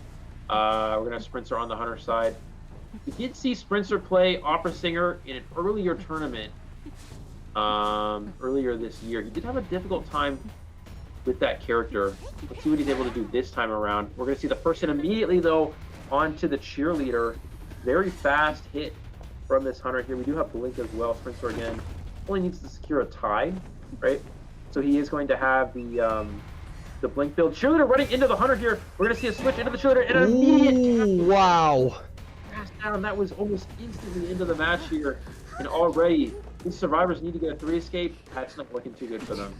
We're gonna have Sprinter on the Hunter side. We did see Sprinter play Opera Singer in an earlier tournament earlier this year. He did have a difficult time with that character. Let's see what he's able to do this time around. We're gonna see the first hit immediately though onto the Cheerleader. Very fast hit from this Hunter here. We do have Blink as well. Sprinter again only needs to secure a tie, right? So he is going to have the Blink build. Cheerleader running into the Hunter here. We're going to see a switch into the Cheerleader and an immediate wow. pass down. That was almost instantly into the match here. And already, these Survivors need to get a 3 escape. That's not looking too good for them.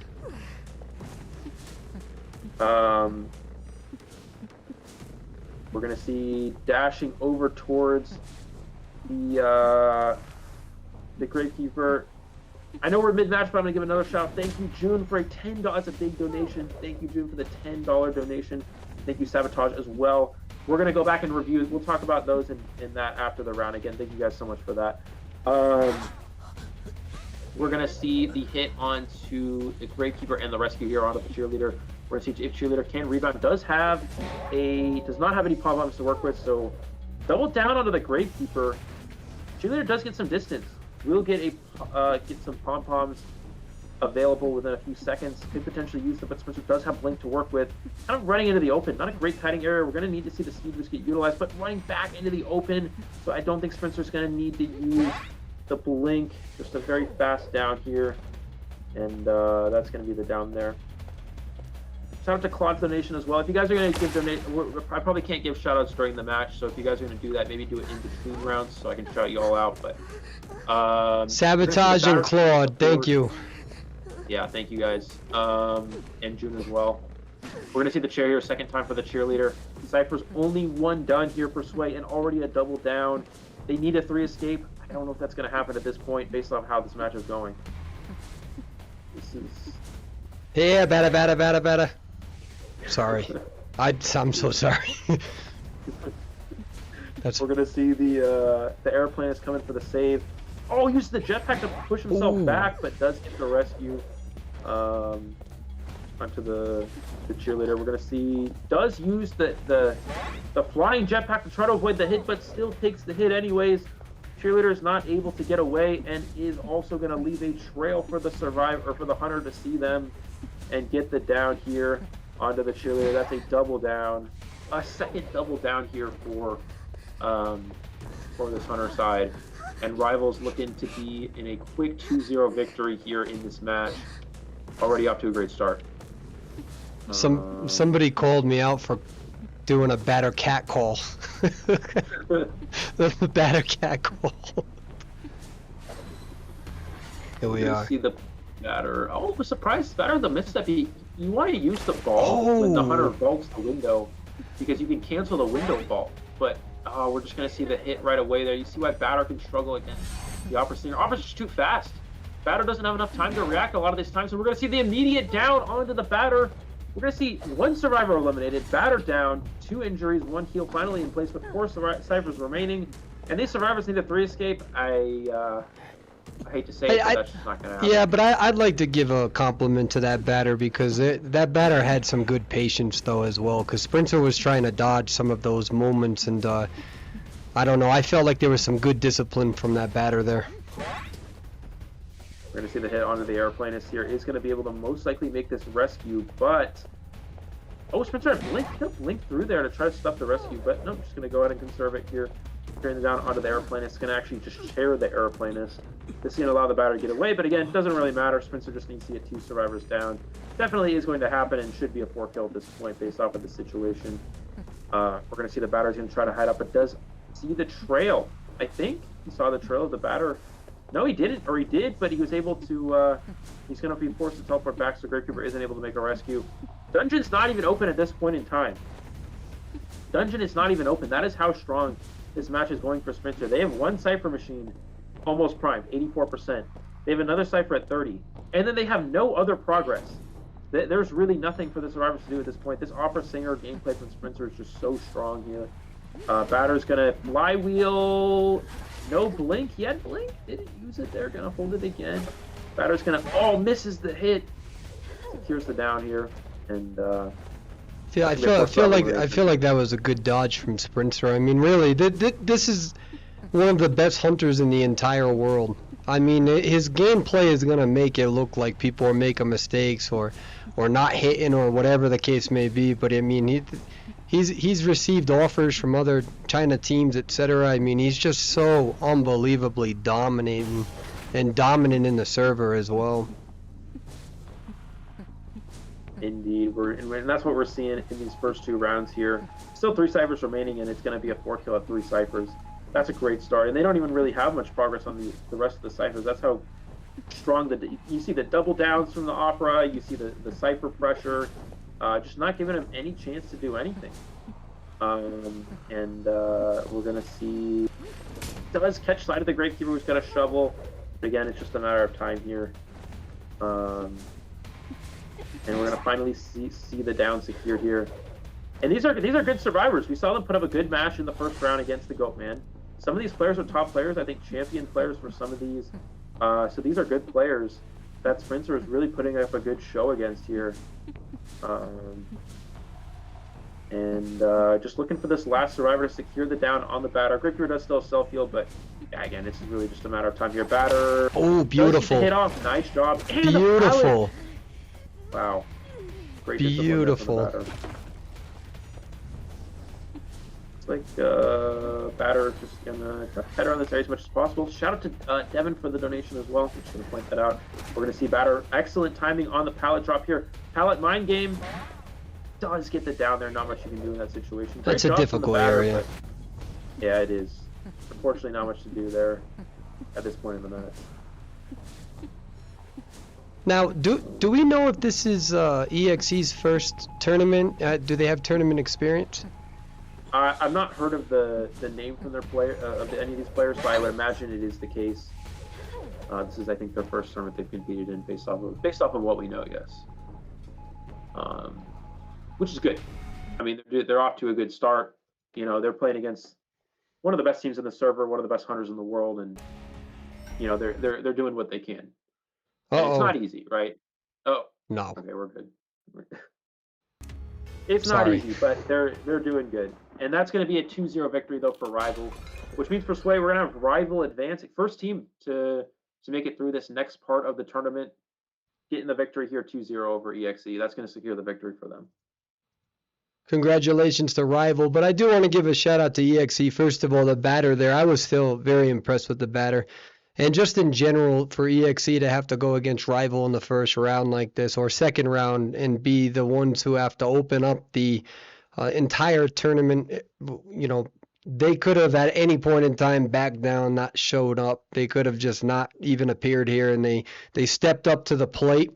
We're going to see dashing over towards the Gravekeeper. I know we're mid-match, but I'm going to give another shout. Thank you, June, for a $10. That's a big donation. Thank you, June, for the $10 donation. Thank you, Sabotage, as well. We're going to go back and review. We'll talk about those in that after the round. Again, thank you guys so much for that. We're going to see the hit onto the Gravekeeper and the Rescue here onto the Cheerleader. We're going to see if Cheerleader can rebound. Does not have any pom-poms to work with, so double down onto the Gravekeeper. Cheerleader does get some distance. We'll get some pom-poms available within a few seconds. Could potentially use them, but Sprinter does have Blink to work with. Kind of running into the open. Not a great kiting area. We're going to need to see the speed boost get utilized, but running back into the open. So I don't think Sprinter's going to need to use the blink, just a very fast down here, and that's going to be the down there. Shout out to Claude for the donation as well. If you guys are going to give donation, I probably can't give shout outs during the match, so if you guys are going to do that, maybe do it in between rounds so I can shout you all out. But Sabotage and Claude, thank you. Yeah, thank you guys. And June as well. We're going to see the chair here, second time for the cheerleader. Cypher's only one done here for Sway and already a double down. They need a 3 escape. I don't know if that's going to happen at this point based on how this match is going. This is... Yeah, better. Sorry. I'm so sorry. We're going to see the airplane is coming for the save. Oh, uses the jetpack to push himself back, but does get the rescue onto the cheerleader. We're going to see, does use the flying jetpack to try to avoid the hit, but still takes the hit anyways. Cheerleader is not able to get away and is also going to leave a trail for the survivor, or for the hunter to see them and get the down here onto the cheerleader. That's a double down, a second double down here for this hunter side. And Rivals looking to be in a quick 2-0 victory here in this match. Already off to a great start. Somebody called me out for doing a batter cat call. The batter cat call. Here we are. See the batter. Oh, we're surprised. Batter the misstep. You want to use the ball when the hunter vaults the window because you can cancel the window vault. But we're just going to see the hit right away there. You see why Batter can struggle against the Opera Singer. Opera's just too fast. Batter doesn't have enough time to react a lot of these times. So we're going to see the immediate down onto the Batter. We're going to see one survivor eliminated, Batter down, 2 injuries, 1 heal finally in place with 4 ciphers remaining. And these survivors need a 3 escape. I hate to say it, but that's just not going to happen. Yeah, but I'd like to give a compliment to that Batter because that Batter had some good patience though as well, because Sprinter was trying to dodge some of those moments, and I don't know, I felt like there was some good discipline from that Batter there. We're going to see the hit onto the airplane. Here is going to be able to most likely make this rescue, but... Oh, Spencer had blinked through there to try to stop the rescue, but no, just going to go ahead and conserve it here. Carrying it down onto the airplane. It's going to actually just chair the airplanist. This is going to allow the Batter to get away, but again, it doesn't really matter. Spencer just needs to get 2 survivors down. Definitely is going to happen and should be a 4 kill at this point based off of the situation. We're going to see the Batter's going to try to hide up, but does see the trail. I think he saw the trail of the Batter. No, he didn't, or he did, but he was able to, he's going to be forced to teleport back, so Gravekeeper isn't able to make a rescue. Dungeon's not even open at this point in time. Dungeon is not even open. That is how strong this match is going for Spencer. They have 1 Cypher machine, almost prime, 84%. They have another Cypher at 30. And then they have no other progress. There's really nothing for the survivors to do at this point. This Opera Singer gameplay from Spencer is just so strong here. Batter's going to flywheel... No blink yet. Blink didn't use it. They're gonna hold it again. Batter's gonna misses the hit. Secures the down here, and I feel like that was a good dodge from Sprinter. I mean, really, this is one of the best hunters in the entire world. I mean, his gameplay is gonna make it look like people are making mistakes or not hitting or whatever the case may be. But I mean, he's received offers from other China teams, etc. I mean, he's just so unbelievably dominating and dominant in the server as well. Indeed, and that's what we're seeing in these first 2 rounds here. Still 3 ciphers remaining, and it's going to be a 4 kill at 3 ciphers. That's a great start, and they don't even really have much progress on the rest of the ciphers. That's how strong you see the double downs from the Opera. You see the cipher pressure. Just not giving him any chance to do anything. We're going to see... Does catch sight of the Gravekeeper, who's got a shovel. But again, it's just a matter of time here. And we're going to finally see the down secure here. And these are good survivors. We saw them put up a good match in the first round against the Goatman. Some of these players are top players. I think champion players for some of these. So these are good players that Spencer is really putting up a good show against here. Just looking for this last survivor to secure the down on the Batter. Gravekeeper does still self-heal, but yeah, again, this is really just a matter of time here. Batter. Oh, beautiful. Hit off. Nice job. And beautiful. Wow. Great beautiful. Looks like Batter just gonna try to header on this area as much as possible. Shout out to Devin for the donation as well. I'm just gonna point that out. We're gonna see Batter. Excellent timing on the pallet drop here. Pallet mind game does get the down there. Not much you can do in that situation. Great That's a job from the difficult batter, area. but yeah, it is. Unfortunately, not much to do there at this point in the match. Now, do we know if this is EXE's first tournament? Do they have tournament experience? I've not heard of the name from their player any of these players, but I would imagine it is the case. This is, I think, their first tournament they've competed in, based off of what we know. Yes, which is good. I mean, they're off to a good start. You know, they're playing against one of the best teams in the server, one of the best hunters in the world, and you know they're doing what they can. And it's not easy, right? Oh, no. Okay, we're good. It's Sorry. not easy, but they're doing good. And that's going to be a 2-0 victory, though, for Rival, which means for Sway, we're going to have Rival advancing. First team to make it through this next part of the tournament, getting the victory here 2-0 over EXE. That's going to secure the victory for them. Congratulations to Rival, but I do want to give a shout out to EXE. First of all, the batter there, I was still very impressed with the batter. And just in general, for EXE to have to go against Rival in the first round like this, or second round, and be the ones who have to open up the entire tournament, you know, they could have at any point in time backed down, not showed up. They could have just not even appeared here, and they stepped up to the plate,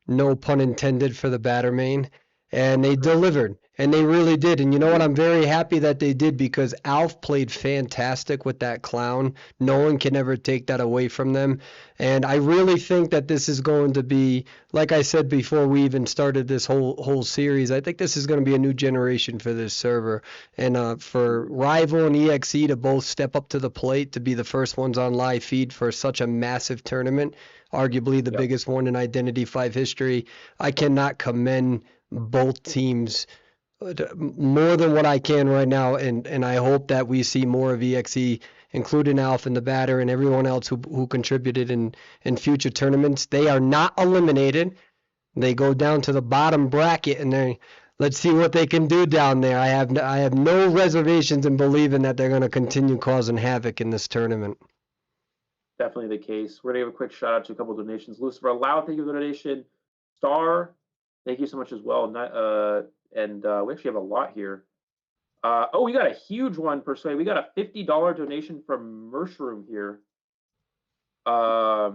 no pun intended for the batter main, and they delivered. And they really did. And you know what? I'm very happy that they did, because Alf played fantastic with that clown. No one can ever take that away from them. And I really think that this is going to be, like I said before we even started this whole series, I think this is going to be a new generation for this server. And for Rival and EXE to both step up to the plate, to be the first ones on live feed for such a massive tournament, arguably the biggest one in Identity 5 history, I cannot commend both teams more than what I can right now, and I hope that we see more of EXE, including Alf and the batter and everyone else who contributed in future tournaments. They are not eliminated. They go down to the bottom bracket, and let's see what they can do down there. I have no reservations in believing that they're going to continue causing havoc in this tournament. Definitely the case. We're going to give a quick shout out to a couple of donations. Lucifer Allow, thank you for the donation. Star, thank you so much as well. And we actually have a lot here. Oh, we got a huge one, Persway. We got a $50 donation from Mushroom here. $50.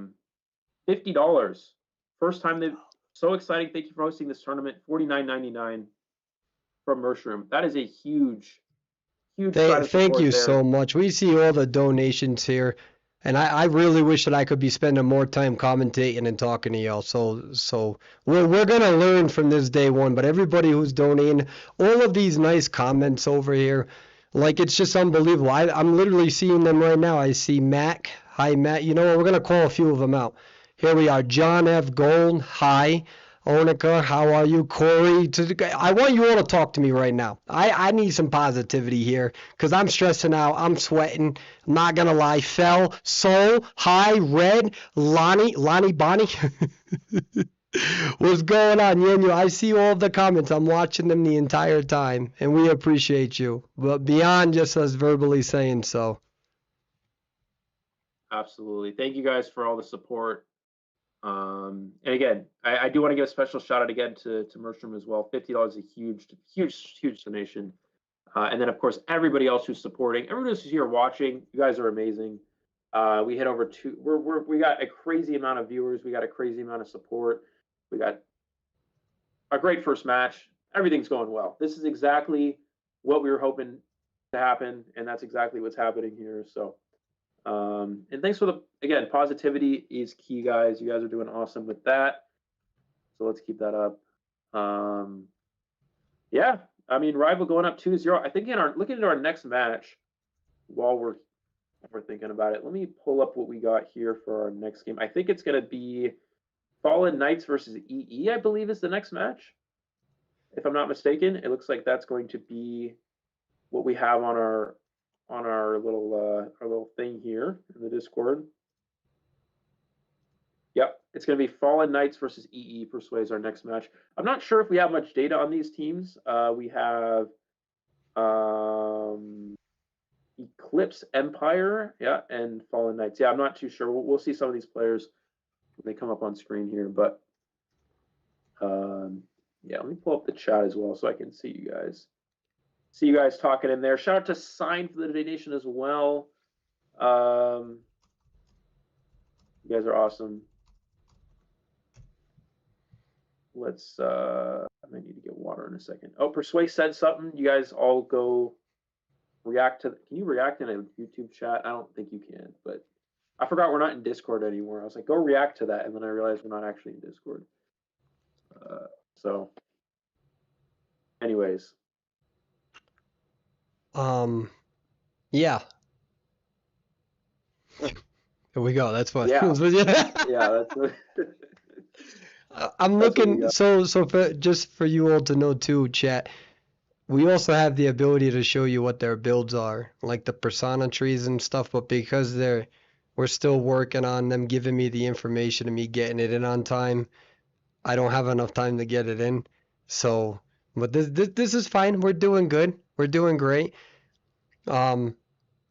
First time they've. So exciting. Thank you for hosting this tournament. $49.99 from Mushroom. That is a huge Thank you there. so much. We see all the donations here. And I really wish that I could be spending more time commentating and talking to y'all. So we're gonna learn from this day one. But everybody who's donating, all of these nice comments over here, like, it's just unbelievable. I'm literally seeing them right now. I see Mac. Hi, Matt. You know what? We're gonna call a few of them out. Here we are. John F. Gold. Hi. Onika, how are you? Corey, I want you all to talk to me right now. I need some positivity here, because I'm stressing out. I'm sweating. I'm not going to lie. Fell, Soul, Hi, Red, Lonnie Bonnie. What's going on, Yenyu? I see all of the comments. I'm watching them the entire time, and we appreciate you. But beyond just us verbally saying so. Absolutely. Thank you guys for all the support. And again, I do want to give a special shout out again to Mushroom as well. $50 is a huge donation. And then of course everybody else who's supporting, everybody who's here watching, you guys are amazing. We hit over we got a crazy amount of viewers, we got a crazy amount of support, we got a great first match. Everything's going well. This is exactly what we were hoping to happen, and that's exactly what's happening here. So and thanks for again, positivity is key, guys. You guys are doing awesome with that. So let's keep that up. Yeah, I mean, Rival going up 2-0. I think looking at our next match, while we're thinking about it, let me pull up what we got here for our next game. I think it's going to be Fallen Knights versus EE, I believe, is the next match. If I'm not mistaken, it looks like that's going to be what we have on our little thing here in the Discord. Yep, it's going to be Fallen Knights versus EE. Persway's our next match. I'm not sure if we have much data on these teams. We have Eclipse Empire, yeah, and Fallen Knights. Yeah, I'm not too sure. We'll see some of these players when they come up on screen here, but yeah, let me pull up the chat as well so I can see you guys. See you guys talking in there. Shout out to Sign for the donation as well. You guys are awesome. Let's I might need to get water in a second. Oh, Persway said something. You guys all go react to. Can you react in a YouTube chat? I don't think you can, but I forgot we're not in Discord anymore. I was like, go react to that, and then I realized we're not actually in Discord. So, anyways, Yeah. Here we go. That's what. yeah, Yeah. yeah, that's what, I'm that's what we looking. got. So for just for you all to know too, chat. We also have the ability to show you what their builds are, like the persona trees and stuff. But because we're still working on them giving me the information and me getting it in on time, I don't have enough time to get it in. So, but this is fine. We're doing good. We're doing great. Um,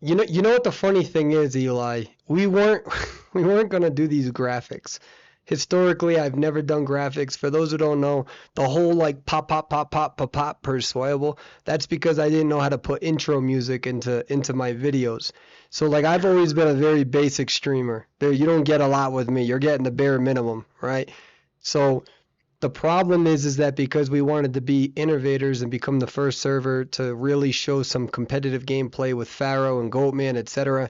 you know what the funny thing is, Eli? We weren't we weren't gonna do these graphics. Historically, I've never done graphics. For those who don't know, the whole like pop pop pop pop pop pop Perswayable, that's because I didn't know how to put intro music into my videos. So like I've always been a very basic streamer. There you don't get a lot with me. You're getting the bare minimum, right? So the problem is that because we wanted to be innovators and become the first server to really show some competitive gameplay with Pharaoh and Goatman, etc.,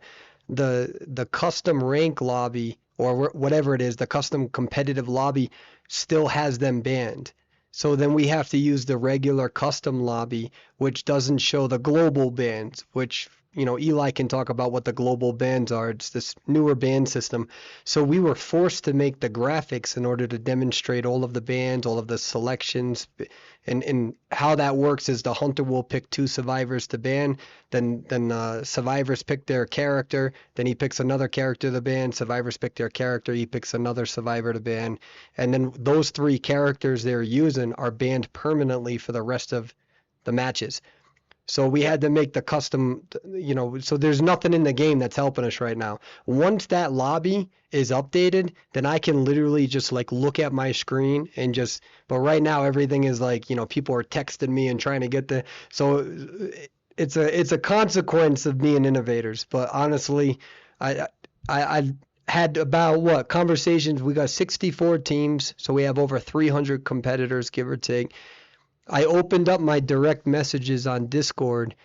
the custom rank lobby or whatever it is, the custom competitive lobby still has them banned. So then we have to use the regular custom lobby, which doesn't show the global bans, which Eli can talk about what the global bans are. It's this newer ban system. So we were forced to make the graphics in order to demonstrate all of the bands, all of the selections, and how that works is the hunter will pick two survivors to ban, then survivors pick their character, then he picks another character to ban, survivors pick their character, he picks another survivor to ban, and then those three characters they're using are banned permanently for the rest of the matches. So we Yeah, had to make the custom, so there's nothing in the game that's helping us right now. Once that lobby is updated, then I can literally just like look at my screen and but right now everything is like, people are texting me and trying to so it's a consequence of being innovators. But honestly, I had about what conversations, we got 64 teams, so we have over 300 competitors, give or take. I opened up my direct messages on Discord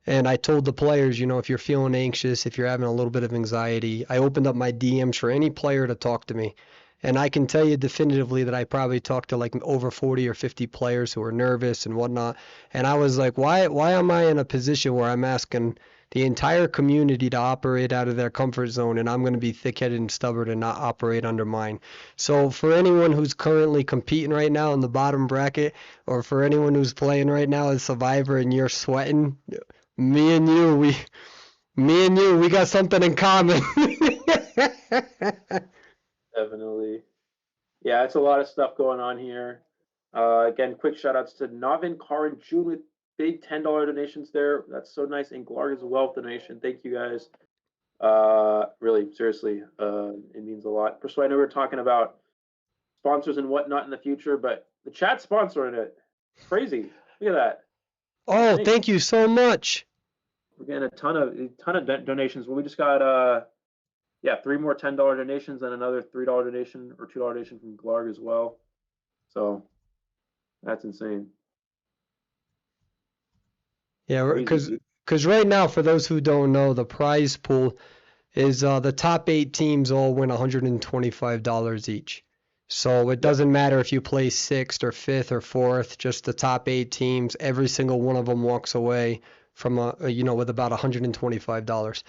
and I told the players, if you're feeling anxious, if you're having a little bit of anxiety, I opened up my DMs for any player to talk to me. And I can tell you definitively that I probably talked to like over 40 or 50 players who were nervous and whatnot. And I was like, why am I in a position where I'm asking the entire community to operate out of their comfort zone and I'm going to be thick-headed and stubborn and not operate under mine? So for anyone who's currently competing right now in the bottom bracket, or for anyone who's playing right now as Survivor and you're sweating, me and you, we got something in common. definitely. Yeah, it's a lot of stuff going on here. Again, quick shout outs to Navin, Karin, June with big $10 donations there. That's so nice. And Glarg as well donation. Thank you guys. Really, seriously, it means a lot. So I know we're talking about sponsors and whatnot in the future, but the chat sponsoring it. Crazy. Look at that. Oh, Thanks. thank you so much. We're getting a ton of donations. Well, we just got yeah, 3 more $10 donations and another $3 donation or $2 donation from Glarg as well. So that's insane. Yeah, Crazy. because right now, for those who don't know, the prize pool is the top 8 teams all win $125 each. So it Yep. doesn't matter if you play sixth or fifth or fourth, just the top 8 teams, every single one of them walks away from with about $125.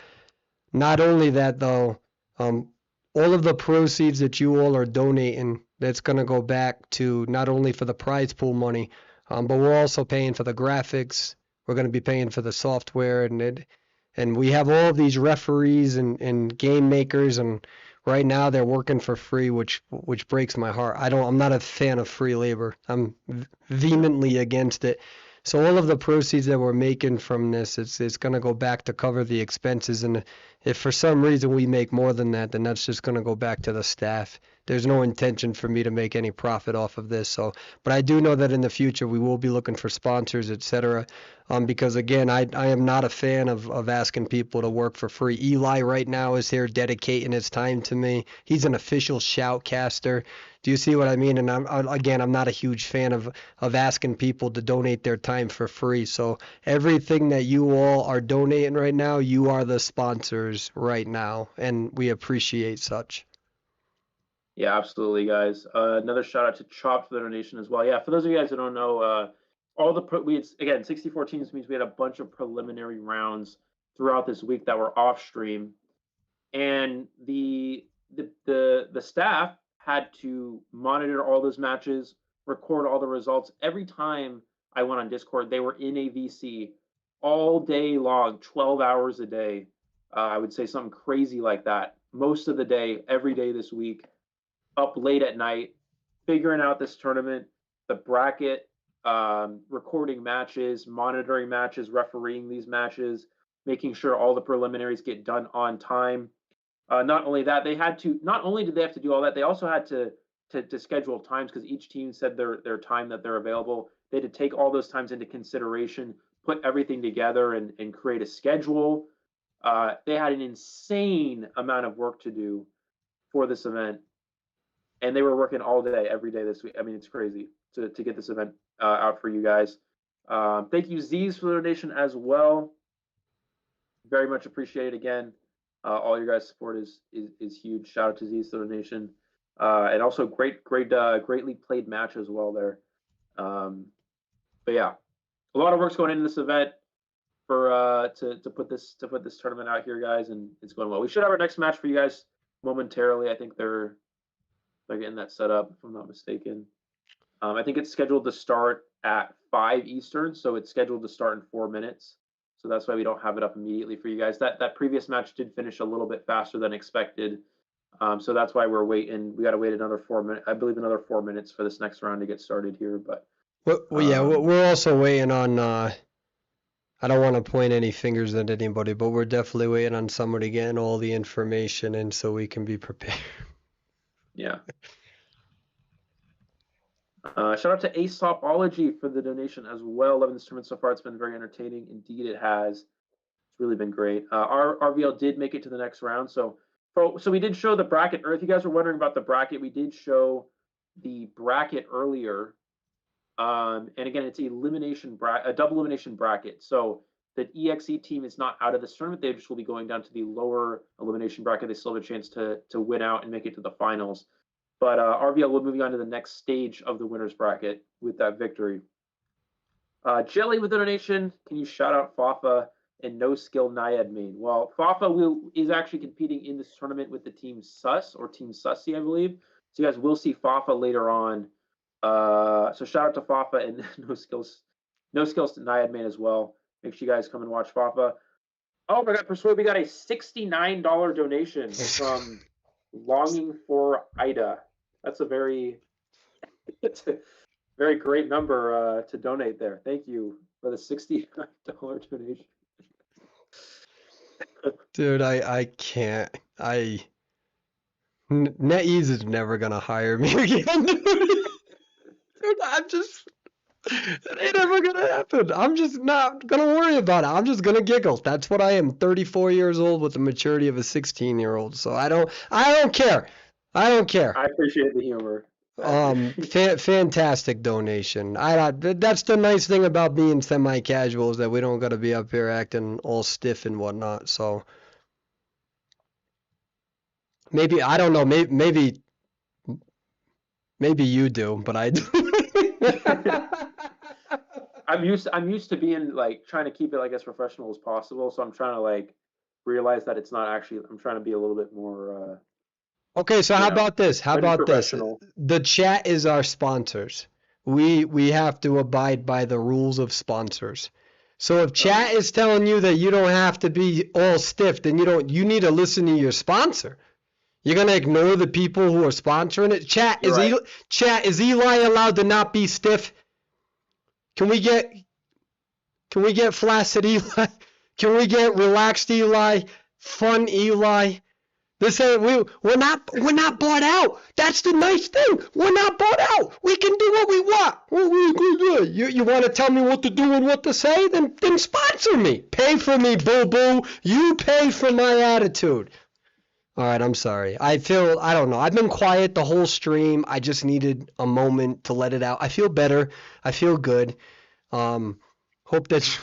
Not only that though, all of the proceeds that you all are donating, that's going to go back to not only for the prize pool money, but we're also paying for the graphics. We're going to be paying for the software and we have all of these referees and game makers, and right now they're working for free, which breaks my heart. I'm not a fan of free labor. I'm vehemently against it. So all of the proceeds that we're making from this, it's going to go back to cover the expenses. And if for some reason we make more than that, then that's just going to go back to the staff. There's no intention for me to make any profit off of this. So, but I do know that in the future we will be looking for sponsors, etc. Because again, I am not a fan of asking people to work for free. Eli right now is here dedicating his time to me. He's an official shoutcaster. Do you see what I mean? And I'm not a huge fan of asking people to donate their time for free. So everything that you all are donating right now, you are the sponsors right now, and we appreciate such. Yeah, absolutely, guys. Another shout out to Chop for the donation as well. Yeah, for those of you guys who don't know, all the again 64 teams means we had a bunch of preliminary rounds throughout this week that were off stream, and the staff had to monitor all those matches, record all the results. Every time I went on Discord, they were in a VC all day long, 12 hours a day. I would say something crazy like that most of the day, every day this week, up late at night, figuring out this tournament, the bracket, recording matches, monitoring matches, refereeing these matches, making sure all the preliminaries get done on time. Not only that, not only did they have to do all that, they also had to schedule times because each team said their time that they're available. They had to take all those times into consideration, put everything together, and create a schedule. They had an insane amount of work to do for this event, and they were working all day, every day this week. I mean, it's crazy to get this event out for you guys. Thank you, Z's, for the donation as well. Very much appreciated again. All your guys' support is huge. Shout out to Z's for the donation, and also greatly played match as well there. But yeah, a lot of work's going into this event for to put this tournament out here, guys, and it's going well. We should have our next match for you guys momentarily. I think they're getting that set up, if I'm not mistaken. I think it's scheduled to start at 5 Eastern, so it's scheduled to start in 4 minutes. So that's why we don't have it up immediately for you guys. That previous match did finish a little bit faster than expected. So that's why we're waiting. We got to wait another 4 minutes, I believe another 4 minutes for this next round to get started here. But yeah, we're also waiting on, I don't want to point any fingers at anybody, but we're definitely waiting on somebody getting all the information in so we can be prepared. Yeah. Shout out to Ace Topology for the donation as well. Loving this tournament so far. It's been very entertaining. Indeed, it has. It's really been great. Our RVL did make it to the next round. So we did show the bracket. Or if you guys were wondering about the bracket, we did show the bracket earlier. And again, it's a double elimination bracket. So the EXE team is not out of this tournament. They just will be going down to the lower elimination bracket. They still have a chance to win out and make it to the finals. But RVL will move on to the next stage of the winner's bracket with that victory. Jelly with the donation. Can you shout out Fafa and No Skill Naiad main? Well, Fafa is actually competing in this tournament with the team Sus, or Team Sussy, I believe. So you guys will see Fafa later on. So shout out to Fafa and No Skills Naiad main as well. Make sure you guys come and watch Fafa. Oh my God, Perswayable, we got a $69 donation from Longing for Ida. That's a very great number to donate there. Thank you for the $69 donation. Dude, I can't. NetEase is never gonna hire me again. Dude, it ain't ever gonna happen. I'm just not gonna worry about it. I'm just gonna giggle. That's what I am. 34 years old with the maturity of a 16-year-old. So I don't care. I don't care. I appreciate the humor. Fantastic donation. That's the nice thing about being semi-casual, is that we don't gotta be up here acting all stiff and whatnot. So maybe, I don't know, maybe you do, but I do. I'm used to being like trying to keep it like as professional as possible. So I'm trying to like realize that it's not actually. I'm trying to be a little bit more. Okay, so how about this? The chat is our sponsors. We have to abide by the rules of sponsors. So if chat is telling you that you don't have to be all stiff, then you need to listen to your sponsor. You're gonna ignore the people who are sponsoring it. Chat, is Eli allowed to not be stiff? Can we get Can we get flaccid Eli? Can we get relaxed Eli? Fun Eli? This ain't we're not bought out. That's the nice thing. We're not bought out. We can do what we want. You want to tell me what to do and what to say? Then sponsor me. Pay for me, boo boo. You pay for my attitude. All right, I'm sorry. I don't know. I've been quiet the whole stream. I just needed a moment to let it out. I feel better. I feel good. Hope that.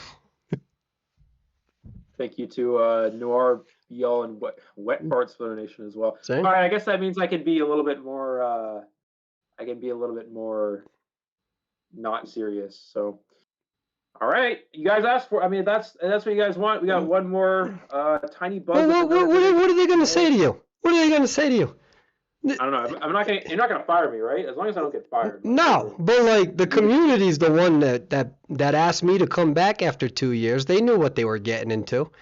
Thank you to Noir, y'all, and Wet Parts for the donation as well. Same. All right, I guess that means I can be a little bit more. I can be a little bit more not serious. So, all right, you guys asked for. I mean, that's what you guys want. We got one more tiny buzz. Well, what are they going to say to you? What are they going to say to you? I don't know. I'm not gonna. You're not gonna fire me, right? As long as I don't get fired. No, but like the community's the one that asked me to come back after 2 years. They knew what they were getting into.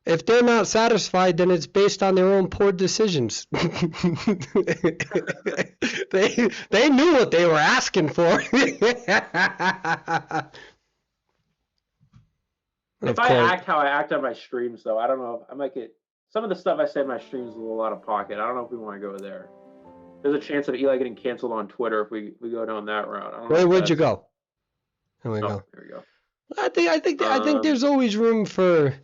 If they're not satisfied, then it's based on their own poor decisions. They knew what they were asking for. If I act how I act on my streams, though, I don't know. I might get some of the stuff I say in my streams is a little out of pocket. I don't know if we want to go there. There's a chance of Eli getting canceled on Twitter if we go down that route. Where'd you go? There we go. There we go. I think there's always room for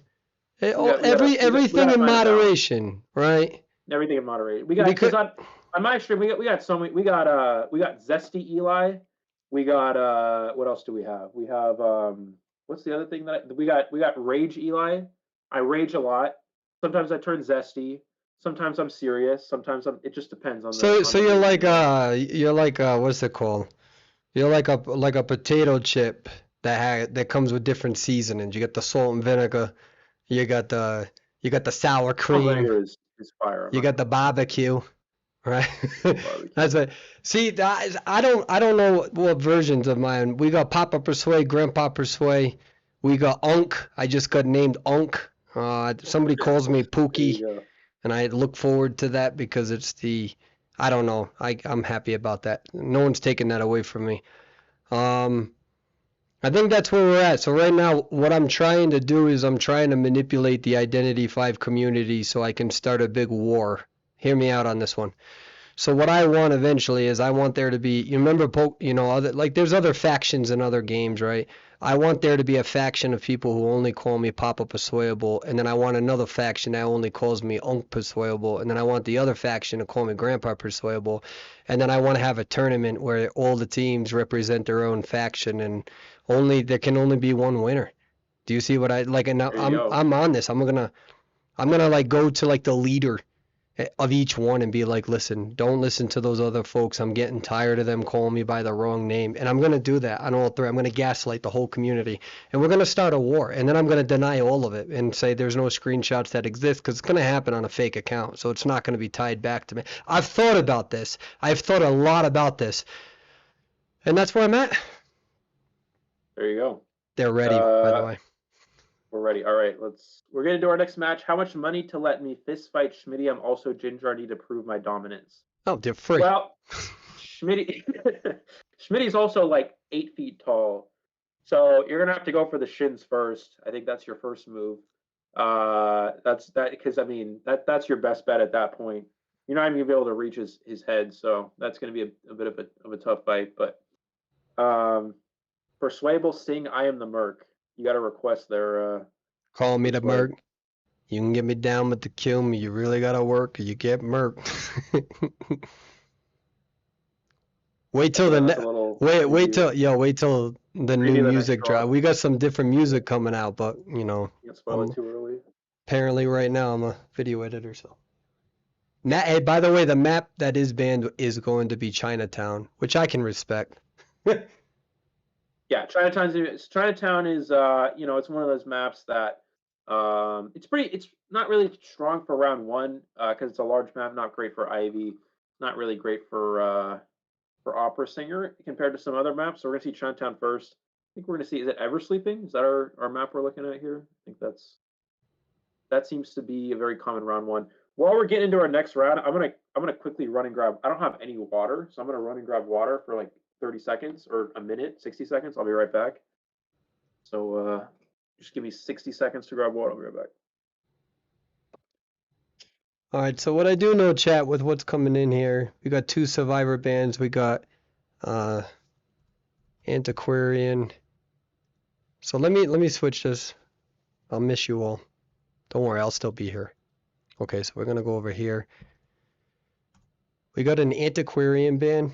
everything in moderation, right? Everything in moderation. We got because on my stream we got so many. We got Zesty Eli. We got what else do we have? We have what's the other thing that we got Rage Eli. I rage a lot. Sometimes I turn zesty. Sometimes I'm serious. Sometimes it just depends on. So you're like what's it called? You're like a potato chip that comes with different seasonings. You got the salt and vinegar. You got the sour cream. Is fire. You got the barbecue, right? That's what. See, I don't know what versions of mine. We got Papa Persway, Grandpa Persway. We got Unk. I just got named Unk. Somebody calls me Pookie, and I look forward to that because it's I don't know. I'm happy about that. No one's taking that away from me. I think that's where we're at. So right now, what I'm trying to do is I'm trying to manipulate the Identity 5 community so I can start a big war. Hear me out on this one. So what I want eventually is I want there to be, you remember, there's other factions in other games, right? I want there to be a faction of people who only call me Papa Perswayable, and then I want another faction that only calls me Unc Perswayable, and then I want the other faction to call me Grandpa Perswayable, and then I want to have a tournament where all the teams represent their own faction, and there can only be one winner. Do you see what I like? And now I'm on this. I'm gonna like go to like the leader of each one and be like, listen, don't listen to those other folks. I'm getting tired of them calling me by the wrong name. And I'm going to do that on all three. I'm going to gaslight the whole community. And we're going to start a war. And then I'm going to deny all of it and say there's no screenshots that exist because it's going to happen on a fake account. So it's not going to be tied back to me. I've thought about this. I've thought a lot about this. And that's where I'm at. There you go. They're ready, by the way. We're ready. All right, we're going to do our next match. How much money to let me fist fight Schmitty? I'm also Ginger. I need to prove my dominance. Oh, they're free. Well, Schmitty's also like 8 feet tall. So you're going to have to go for the shins first. I think that's your first move. That's because I mean, that's your best bet at that point. You're not even going to be able to reach his head. So that's going to be a bit of a tough fight. But Perswayable, sing I Am the Merc. You got a request there. Call me the Merc. You can get me down with the kill me. You really gotta work or you get murked. Wait till the new music drop. We got some different music coming out, but you know. Can't spoil it too early. Apparently, right now I'm a video editor, so. Now, hey, by the way, the map that is banned is going to be Chinatown, which I can respect. Yeah, Chinatown is it's one of those maps that it's not really strong for round one because it's a large map, not great for Ivy, not really great for Opera Singer compared to some other maps. So we're gonna see Chinatown first. I think we're gonna see, is it Eversleeping? Is that our map we're looking at here? I think that seems to be a very common round one. While we're getting into our next round, I'm gonna quickly run and grab. I don't have any water, so I'm gonna run and grab water for like 30 seconds or a minute, 60 seconds. I'll be right back. So just give me 60 seconds to grab water. I'll be right back. All right, so what I do know, chat, with what's coming in here, we got 2 survivor bands. We got Antiquarian. So let me switch this. I'll miss you all. Don't worry, I'll still be here. Okay, so we're gonna go over here. We got an Antiquarian band.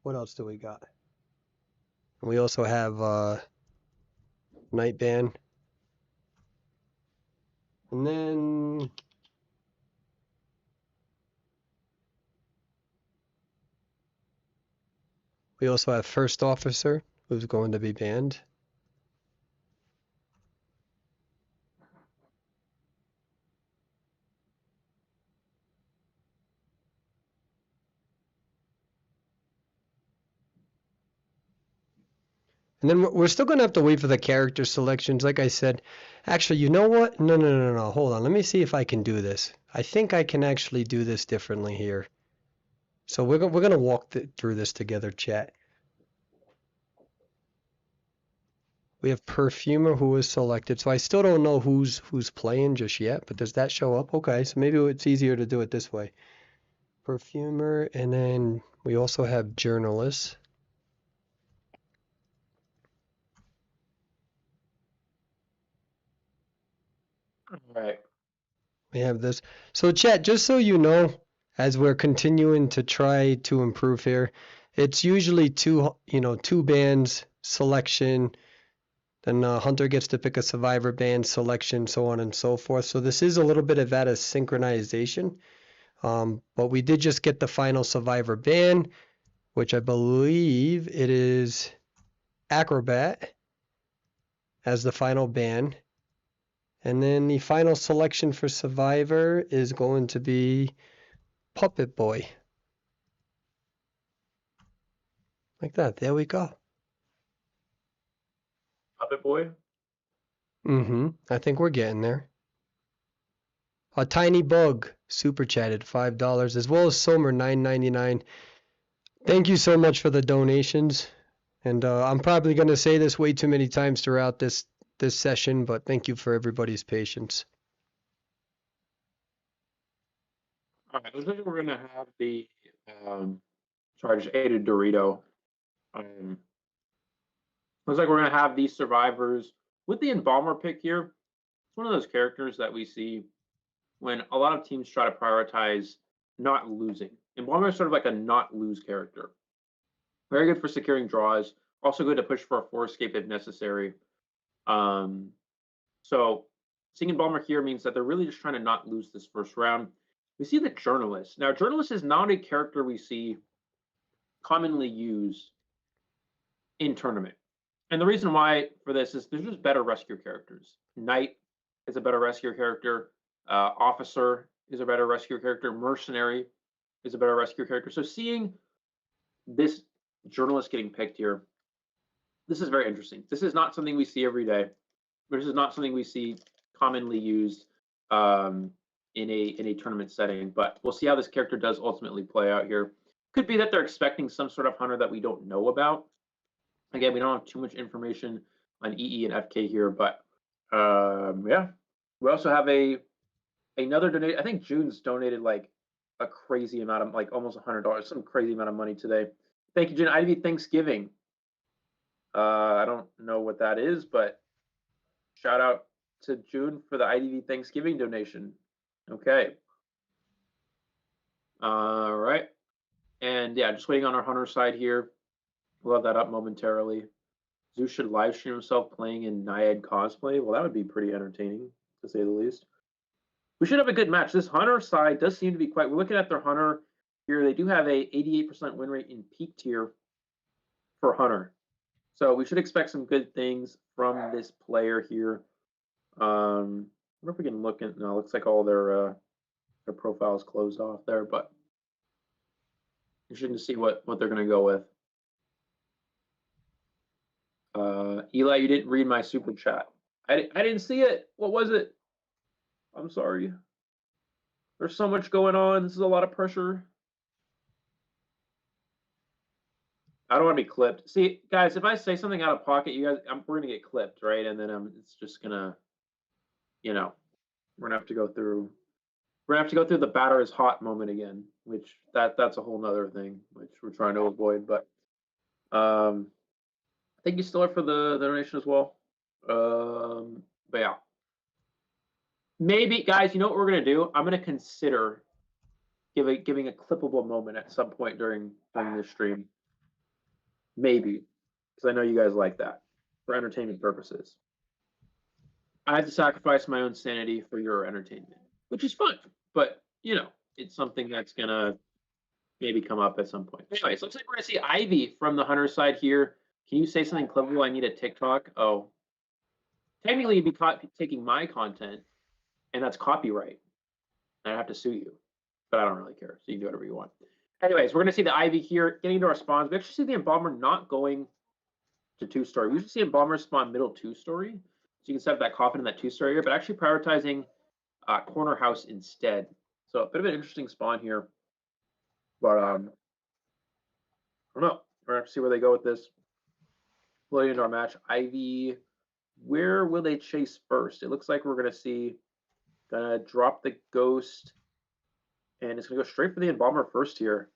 What else do we got? We also have Night band. And then we also have First Officer, who's going to be banned. And then we're still going to have to wait for the character selections. Like I said, actually, you know what? No. Hold on. Let me see if I can do this. I think I can actually do this differently here. So we're going to walk through this together, chat. We have Perfumer who was selected. So I still don't know who's playing just yet, but does that show up? Okay, so maybe it's easier to do it this way. Perfumer, and then we also have Journalists. All right. We have this. So chat, just so you know, as we're continuing to try to improve here, it's usually two bands selection, then Hunter gets to pick a survivor band selection, so on and so forth. So this is a little bit of that as synchronization. But we did just get the final survivor band, which I believe it is Acrobat as the final band. And then the final selection for survivor is going to be Puppet Boy. Like that. There we go. Puppet Boy. I think we're getting there. A Tiny Bug super chatted $5, as well as Somer $9.99. Thank you so much for the donations. And I'm probably going to say this way too many times throughout this session, but thank you for everybody's patience. All right. Looks like we're gonna have the. Sorry, I just ate a Dorito. Looks like we're gonna have these survivors with the Embalmer pick here. It's one of those characters that we see when a lot of teams try to prioritize not losing. Embalmer is sort of like a not lose character. Very good for securing draws. Also good to push for a 4 escape if necessary. So seeing Embalmer here means that they're really just trying to not lose this first round. We see the Journalist. Now, Journalist is not a character we see commonly used in tournament. And the reason why for this is there's just better rescue characters. Knight is a better rescue character. Officer is a better rescue character. Mercenary is a better rescue character. So seeing this Journalist getting picked here, this is very interesting. This is not something we see every day. This is not something we see commonly used in a tournament setting. But we'll see how this character does ultimately play out here. Could be that they're expecting some sort of hunter that we don't know about. Again, we don't have too much information on EE and FK here, but yeah. We also have another donate. I think June's donated like a crazy amount of like almost $100, some crazy amount of money today. Thank you, June. IDV Thanksgiving. I don't know what that is, but shout out to June for the IDV Thanksgiving donation. Okay. All right. And yeah, just waiting on our hunter side here. We'll have that up momentarily. Zeus should live stream himself playing in Naiad cosplay. Well, that would be pretty entertaining, to say the least. We should have a good match. This Hunter side does seem to be quite. We're looking at their Hunter here. They do have a 88% win rate in peak tier for Hunter. So we should expect some good things from this player here. I wonder if we can look at. No, it looks like all their profiles closed off there, but interesting to see what they're going to go with. Eli, you didn't read my super chat. I didn't see it. What was it? I'm sorry. There's so much going on. This is a lot of pressure. I don't want to be clipped. See, guys, if I say something out of pocket, you guys, we're gonna get clipped, right? And then it's just gonna, you know, we're gonna have to go through. We're gonna have to go through the batter is hot moment again, which that's a whole nother thing, which we're trying to avoid. But thank you, Stiller, for the donation as well. But yeah, maybe guys, you know what we're gonna do? I'm gonna consider giving a clippable moment at some point during this stream. Maybe, because I know you guys like that for entertainment purposes. I have to sacrifice my own sanity for your entertainment, which is fun. But it's something that's gonna maybe come up at some point. Anyways, looks like we're gonna see Ivy from the Hunter side here. Can you say something clippable? I need a TikTok. Oh, technically, you'd be taking my content, and that's copyright. And I'd have to sue you, but I don't really care. So you can do whatever you want. Anyways, we're gonna see the Ivy here getting into our spawns. We actually see the Embalmer not going to 2-story. We usually see Embalmer spawn middle 2-story, so you can set up that coffin in that 2-story here, but actually prioritizing corner house instead. So a bit of an interesting spawn here, but I don't know. We're gonna have to see where they go with this. Floating into our match, Ivy. Where will they chase first? It looks like we're gonna see, gonna drop the ghost, and it's gonna go straight for the Embalmer first here.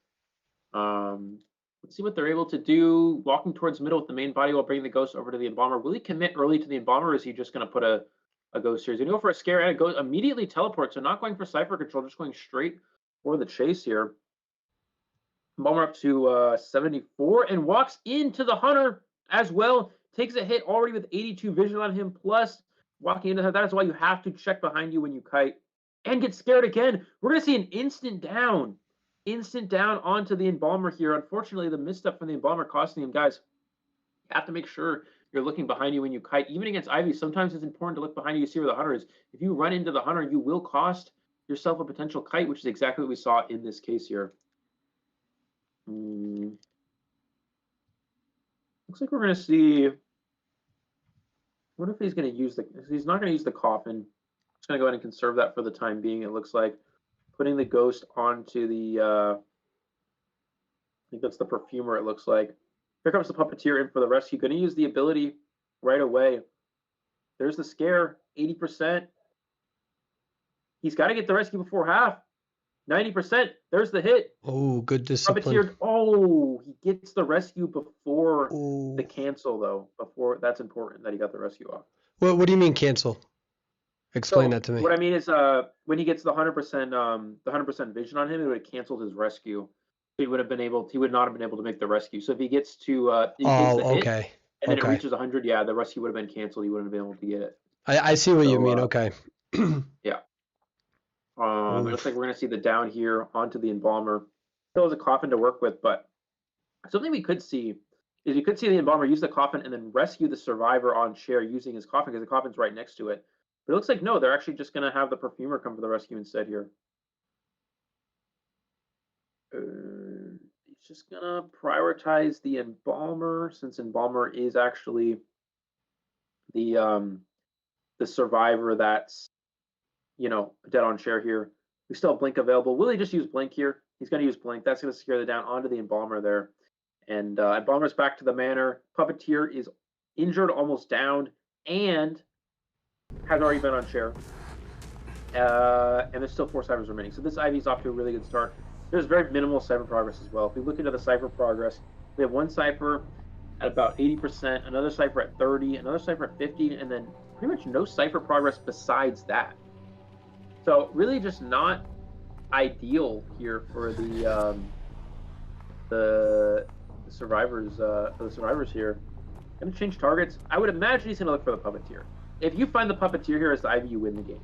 Let's see what they're able to do. Walking towards middle with the main body while bringing the ghost over to the Embalmer. Will he commit early to the Embalmer, or is he just going to put a ghost here? He's going to go for a scare and a ghost, immediately teleport, so not going for Cypher control, just going straight for the chase here. Embalmer up to 74 and walks into the Hunter as well. Takes a hit already with 82 vision on him, plus walking into her. That is why you have to check behind you when you kite and get scared again. We're going to see an instant down onto the Embalmer here. Unfortunately, the misstep from the Embalmer costing him. Guys, you have to make sure you're looking behind you when you kite. Even against Ivy, sometimes it's important to look behind you to see where the Hunter is. If you run into the Hunter, you will cost yourself a potential kite, which is exactly what we saw in this case here. Looks like we're going to see. What if he's going to use he's not going to use the coffin. Just going to go ahead and conserve that for the time being, it looks like. Putting the ghost onto the, I think that's the perfumer, it looks like. Here comes the puppeteer in for the rescue. Going to use the ability right away. There's the scare, 80%. He's got to get the rescue before half. 90%. There's the hit. Oh, good discipline. Puppeteer. Oh, he gets the rescue before the cancel, though. Before, that's important that he got the rescue off. What do you mean cancel? Explain that to me. What I mean is, when he gets the 100% vision on him, it would have canceled his rescue. He would not have been able to make the rescue. So if he gets to, okay. And then it reaches 100, yeah, the rescue would have been canceled. He wouldn't have been able to get it. I see what you mean. Okay. Yeah. It looks like we're gonna see the down here onto the Embalmer. Still has a coffin to work with, but something we could see is you could see the Embalmer use the coffin and then rescue the survivor on chair using his coffin because the coffin's right next to it. But it looks like no, they're actually just gonna have the perfumer come for the rescue instead here. He's just gonna prioritize the Embalmer since Embalmer is actually the survivor that's dead on chair here. We still have Blink available. Will he just use Blink here? He's going to use Blink. That's going to secure the down onto the Embalmer there. And Embalmer's back to the manor. Puppeteer is injured, almost downed, and has already been on chair. And there's still 4 ciphers remaining. So this Ivy's off to a really good start. There's very minimal cipher progress as well. If we look into the cipher progress, we have one cipher at about 80%, another cipher at 30, another cipher at 50, and then pretty much no cipher progress besides that. So really just not ideal here for the survivors here. Gonna change targets. I would imagine he's gonna look for the puppeteer. If you find the puppeteer here as the Ivy, you win the game.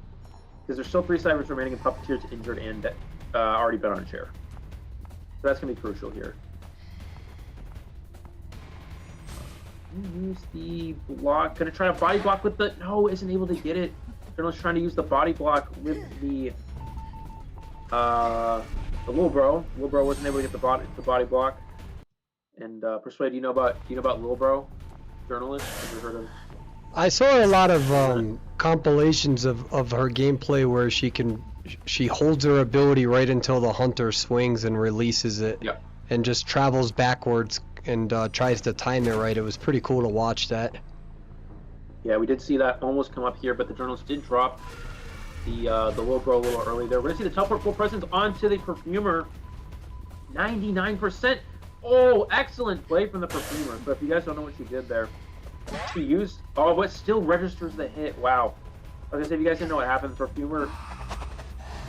Because there's still 3 ciphers remaining and puppeteer's injured and already been on a chair. So that's gonna be crucial here. Use the block. Gonna try to body block with the no, isn't able to get it. Journalist trying to use the body block with the Lil Bro. Lil Bro wasn't able to get the body block. And Persuade, do you know about Lil Bro? Journalist? Have you heard of? I saw a lot of compilations of her gameplay where she holds her ability right until the hunter swings and releases it. Yeah. And just travels backwards and tries to time it right. It was pretty cool to watch that. Yeah, we did see that almost come up here, but the journalist did drop the low blow a little early there. We're gonna see the teleport full presence onto the perfumer. 99%. Oh, excellent play from the perfumer. So if you guys don't know what she did there, she used but still registers the hit. Wow. I was gonna say, if you guys didn't know what happened, the perfumer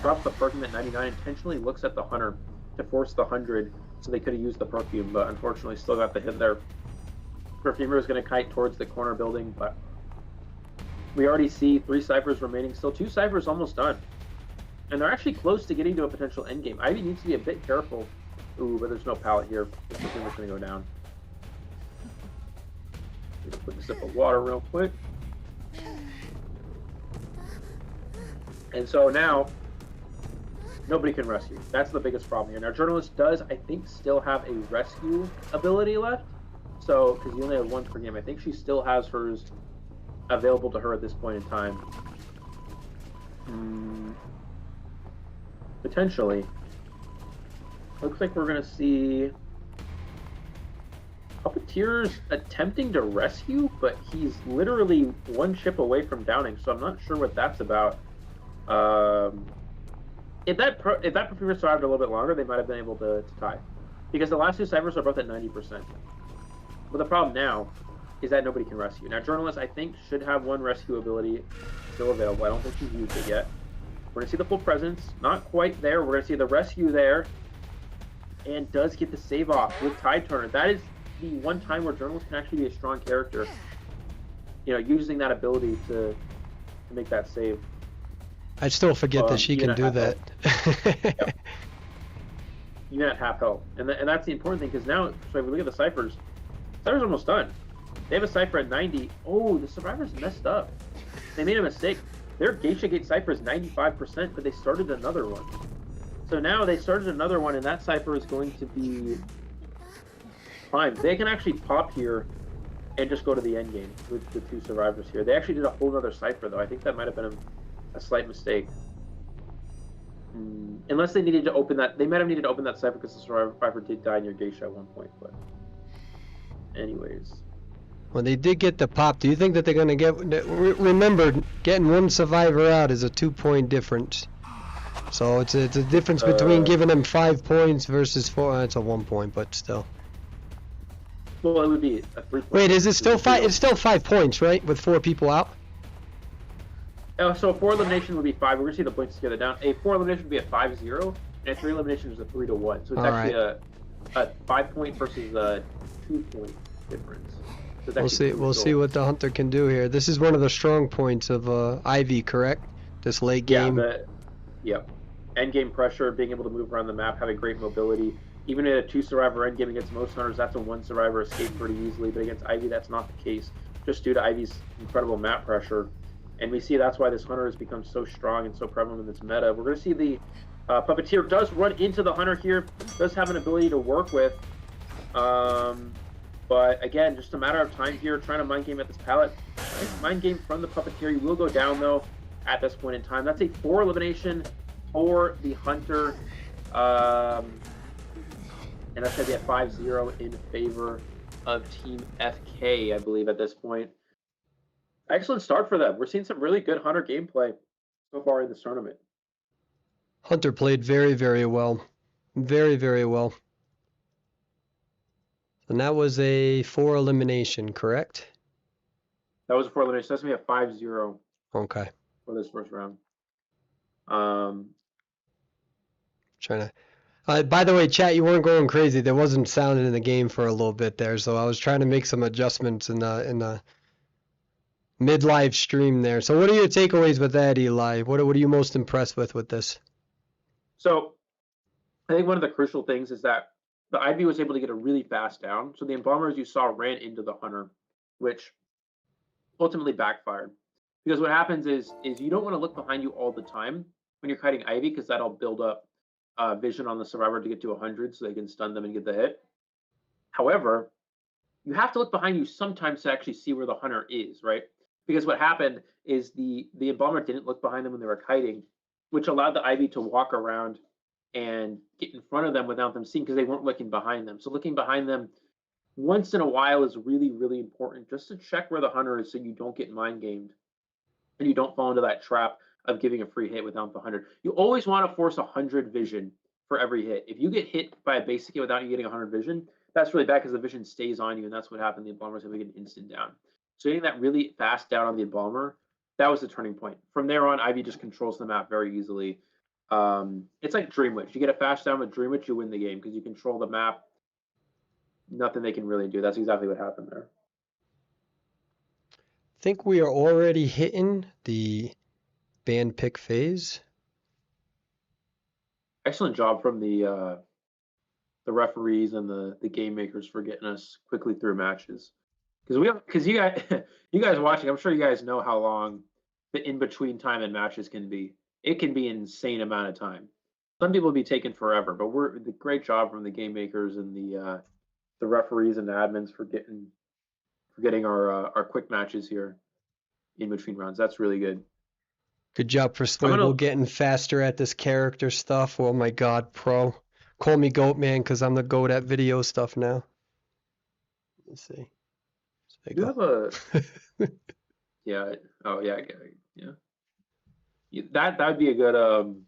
drops the perfume at 99, intentionally looks at the hunter to force the 100, so they could have used the perfume, but unfortunately still got the hit there. Perfumer was going to kite towards the corner building, but we already see 3 ciphers remaining, still 2 ciphers almost done. And they're actually close to getting to a potential endgame. Ivy needs to be a bit careful. Ooh, but there's no pallet here. The perfumer's going to go down. Put a sip of water real quick. And so now, nobody can rescue. That's the biggest problem here. Now, Journalist does, I think, still have a rescue ability left. So, because you only have 1 per game, I think she still has hers available to her at this point in time. Potentially. Looks like we're going to see Puppeteer's attempting to rescue, but he's literally 1 chip away from downing, so I'm not sure what that's about. If that perfumer survived a little bit longer, they might have been able to tie, because the last 2 ciphers are both at 90%. But the problem now is that nobody can rescue. Now, Journalist, I think, should have 1 rescue ability still available. I don't think she's used it yet. We're gonna see the full presence, not quite there. We're gonna see the rescue there, and does get the save off with Tide Turner. That is the one time where Journalist can actually be a strong character, you know, using that ability to make that save. I still forget that she can do that. Yep. Even at half health. And that's the important thing, because now, so if we look at the ciphers, ciphers are almost done. They have a cipher at 90. Oh, the survivors messed up. They made a mistake. Their Geisha Gate cipher is 95%, but they started another one. So now they started another one, and that cipher is going to be fine. They can actually pop here and just go to the end game with the 2 survivors here. They actually did a whole other cipher, though. I think that might have been a slight mistake. Unless they needed to open that. They might have needed to open that cipher because the survivor did die in your Geisha at 1 point. But anyways. Well, they did get the pop. Do you think that they're going to get... Remember, getting 1 survivor out is a 2-point difference. So it's a difference between giving them 5 points versus 4. It's a 1 point, but still. Well, it would be a 3 point. Wait, is it still 5? It's still 5 points, right? With 4 people out? So a 4 elimination would be 5. We're going to see the points together down. A 4 elimination would be a 5-0, and a 3 elimination is a 3-1. So it's actually a 5 point versus a 2 point difference. So we'll see what the Hunter can do here. This is one of the strong points of Ivy, correct? This late game. Yep. End game pressure, being able to move around the map, having great mobility. Even in a 2 survivor end game against most hunters, that's a 1 survivor escape pretty easily. But against Ivy, that's not the case, just due to Ivy's incredible map pressure. And we see that's why this hunter has become so strong and so prevalent in this meta. We're going to see the Puppeteer does run into the hunter here, does have an ability to work with. But again, just a matter of time here, trying to mind game at this pallet. Nice mind game from the Puppeteer. He will go down, though, at this point in time. That's a 4 elimination for the hunter. And that's going to be a 5-0 in favor of Team FK, I believe, at this point. Excellent start for them. We're seeing some really good hunter gameplay so far in this tournament. Hunter played very, very well. Very, very well. And that was a 4 elimination, correct? That was a 4 elimination. That's going to be a 5-0. Okay. For this first round. Trying to... by the way, chat, you weren't going crazy. There wasn't sound in the game for a little bit there, so I was trying to make some adjustments in the mid-live stream there. So what are your takeaways with that, Eli? What are you most impressed with this? So I think one of the crucial things is that the Ivy was able to get a really fast down. So the embalmers you saw ran into the hunter, which ultimately backfired. Because what happens is you don't want to look behind you all the time when you're kiting Ivy, because that'll build up vision on the survivor to get to 100 so they can stun them and get the hit. However, you have to look behind you sometimes to actually see where the hunter is, right? Because what happened is the embalmer didn't look behind them when they were kiting, which allowed the Ivy to walk around and get in front of them without them seeing, because they weren't looking behind them. So looking behind them once in a while is really, really important just to check where the hunter is so you don't get mind gamed and you don't fall into that trap of giving a free hit without the 100. You always want to force 100 vision for every hit. If you get hit by a basic hit without you getting 100 vision, that's really bad because the vision stays on you, and that's what happened. The Embalmer's having an instant down. So getting that really fast down on the Embalmer, that was the turning point. From there on, Ivy just controls the map very easily. It's like Dream Witch. You get a fast down with Dream Witch, you win the game because you control the map. Nothing they can really do. That's exactly what happened there. Think we are already hitting the band pick phase. Excellent job from the referees and the game makers for getting us quickly through matches. Because you guys watching, I'm sure you guys know how long the in between time in matches can be. It can be an insane amount of time. Some people be taking forever, but we're the great job from the game makers and the referees and the admins for getting our quick matches here in between rounds. That's really good. Good job, Perswayable, gonna getting faster at this character stuff. Oh my God, pro. Call me Goat Man because I'm the goat at video stuff now. Let's see. There you you have go. a yeah. Oh yeah, yeah. That would be a good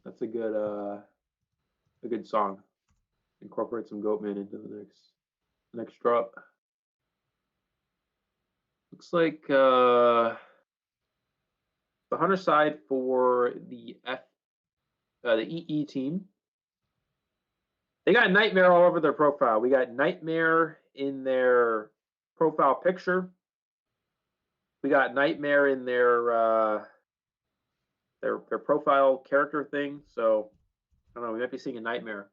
that's a good song. Incorporate some Goatman into the next drop. Looks like the hunter side for the EE team. They got Nightmare all over their profile. We got Nightmare in their profile picture. We got Nightmare in their profile character thing. So I don't know. We might be seeing a Nightmare.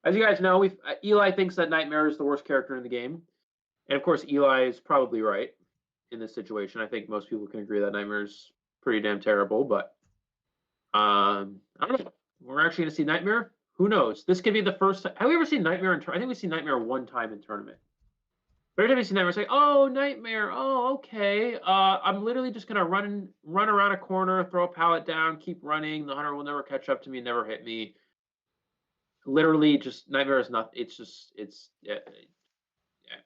As you guys know, Eli thinks that Nightmare is the worst character in the game, and of course, Eli is probably right in this situation. I think most people can agree that Nightmare is pretty damn terrible. But I don't know. We're actually going to see Nightmare. Who knows? This could be the first time. Have we ever seen Nightmare in? I think we've seen Nightmare one time in tournament. Every time we see Nightmare, it's like, oh, Nightmare. Oh, okay. I'm literally just gonna run around a corner, throw a pallet down, keep running. The hunter will never catch up to me, never hit me. Literally, just Nightmare is not. It's just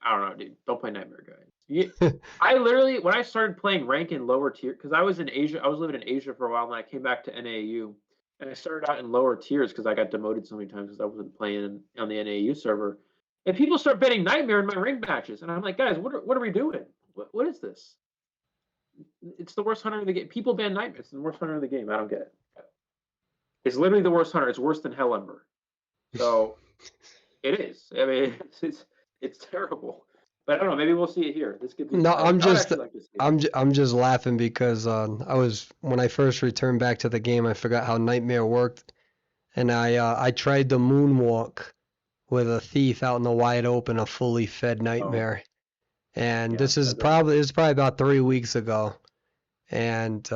I don't know, dude. Don't play Nightmare, guys. I literally, when I started playing rank in lower tier, because I was in Asia, I was living in Asia for a while, and I came back to NAU, and I started out in lower tiers because I got demoted so many times because I wasn't playing on the NAU server. And people start betting Nightmare in my rank matches, and I'm like, guys, what are we doing? What is this? It's the worst hunter in the game. People ban Nightmare. It's the worst hunter in the game. I don't get it. It's literally the worst hunter. It's worse than Hell Ember. So it is. I mean, it's terrible. But I don't know. Maybe we'll see it here. This could be. No, I would actually like to see it. I'm just laughing because when I first returned back to the game, I forgot how Nightmare worked, and I tried the moonwalk with a thief out in the wide open, a fully fed Nightmare, and Yeah, this is probably about 3 weeks ago, and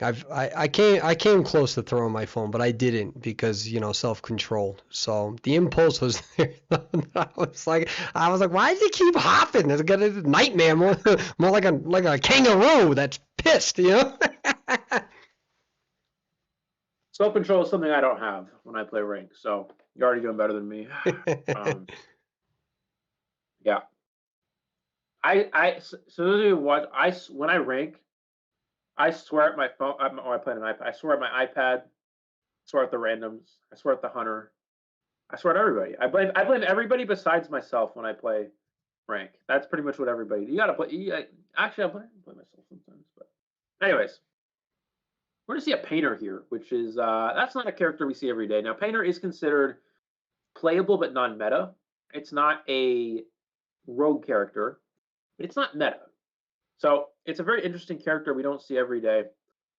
I came close to throwing my phone, but I didn't because self-control. So the impulse was there. I was like, why does he keep hopping? It's got a Nightmare more like a kangaroo that's pissed, Self-control is something I don't have when I play rank. So you're already doing better than me. Yeah. So those of you who watch, when I rank, I swear at my phone. I play on an iPad. I swear at my iPad. I swear at the randoms. I swear at the hunter. I swear at everybody. I blame everybody besides myself when I play rank. That's pretty much what everybody. You gotta play. Actually, I play myself sometimes. But anyways, we're gonna see a painter here, which is that's not a character we see every day. Now, painter is considered playable but non-meta. It's not a rogue character, but it's not meta. So it's a very interesting character we don't see every day.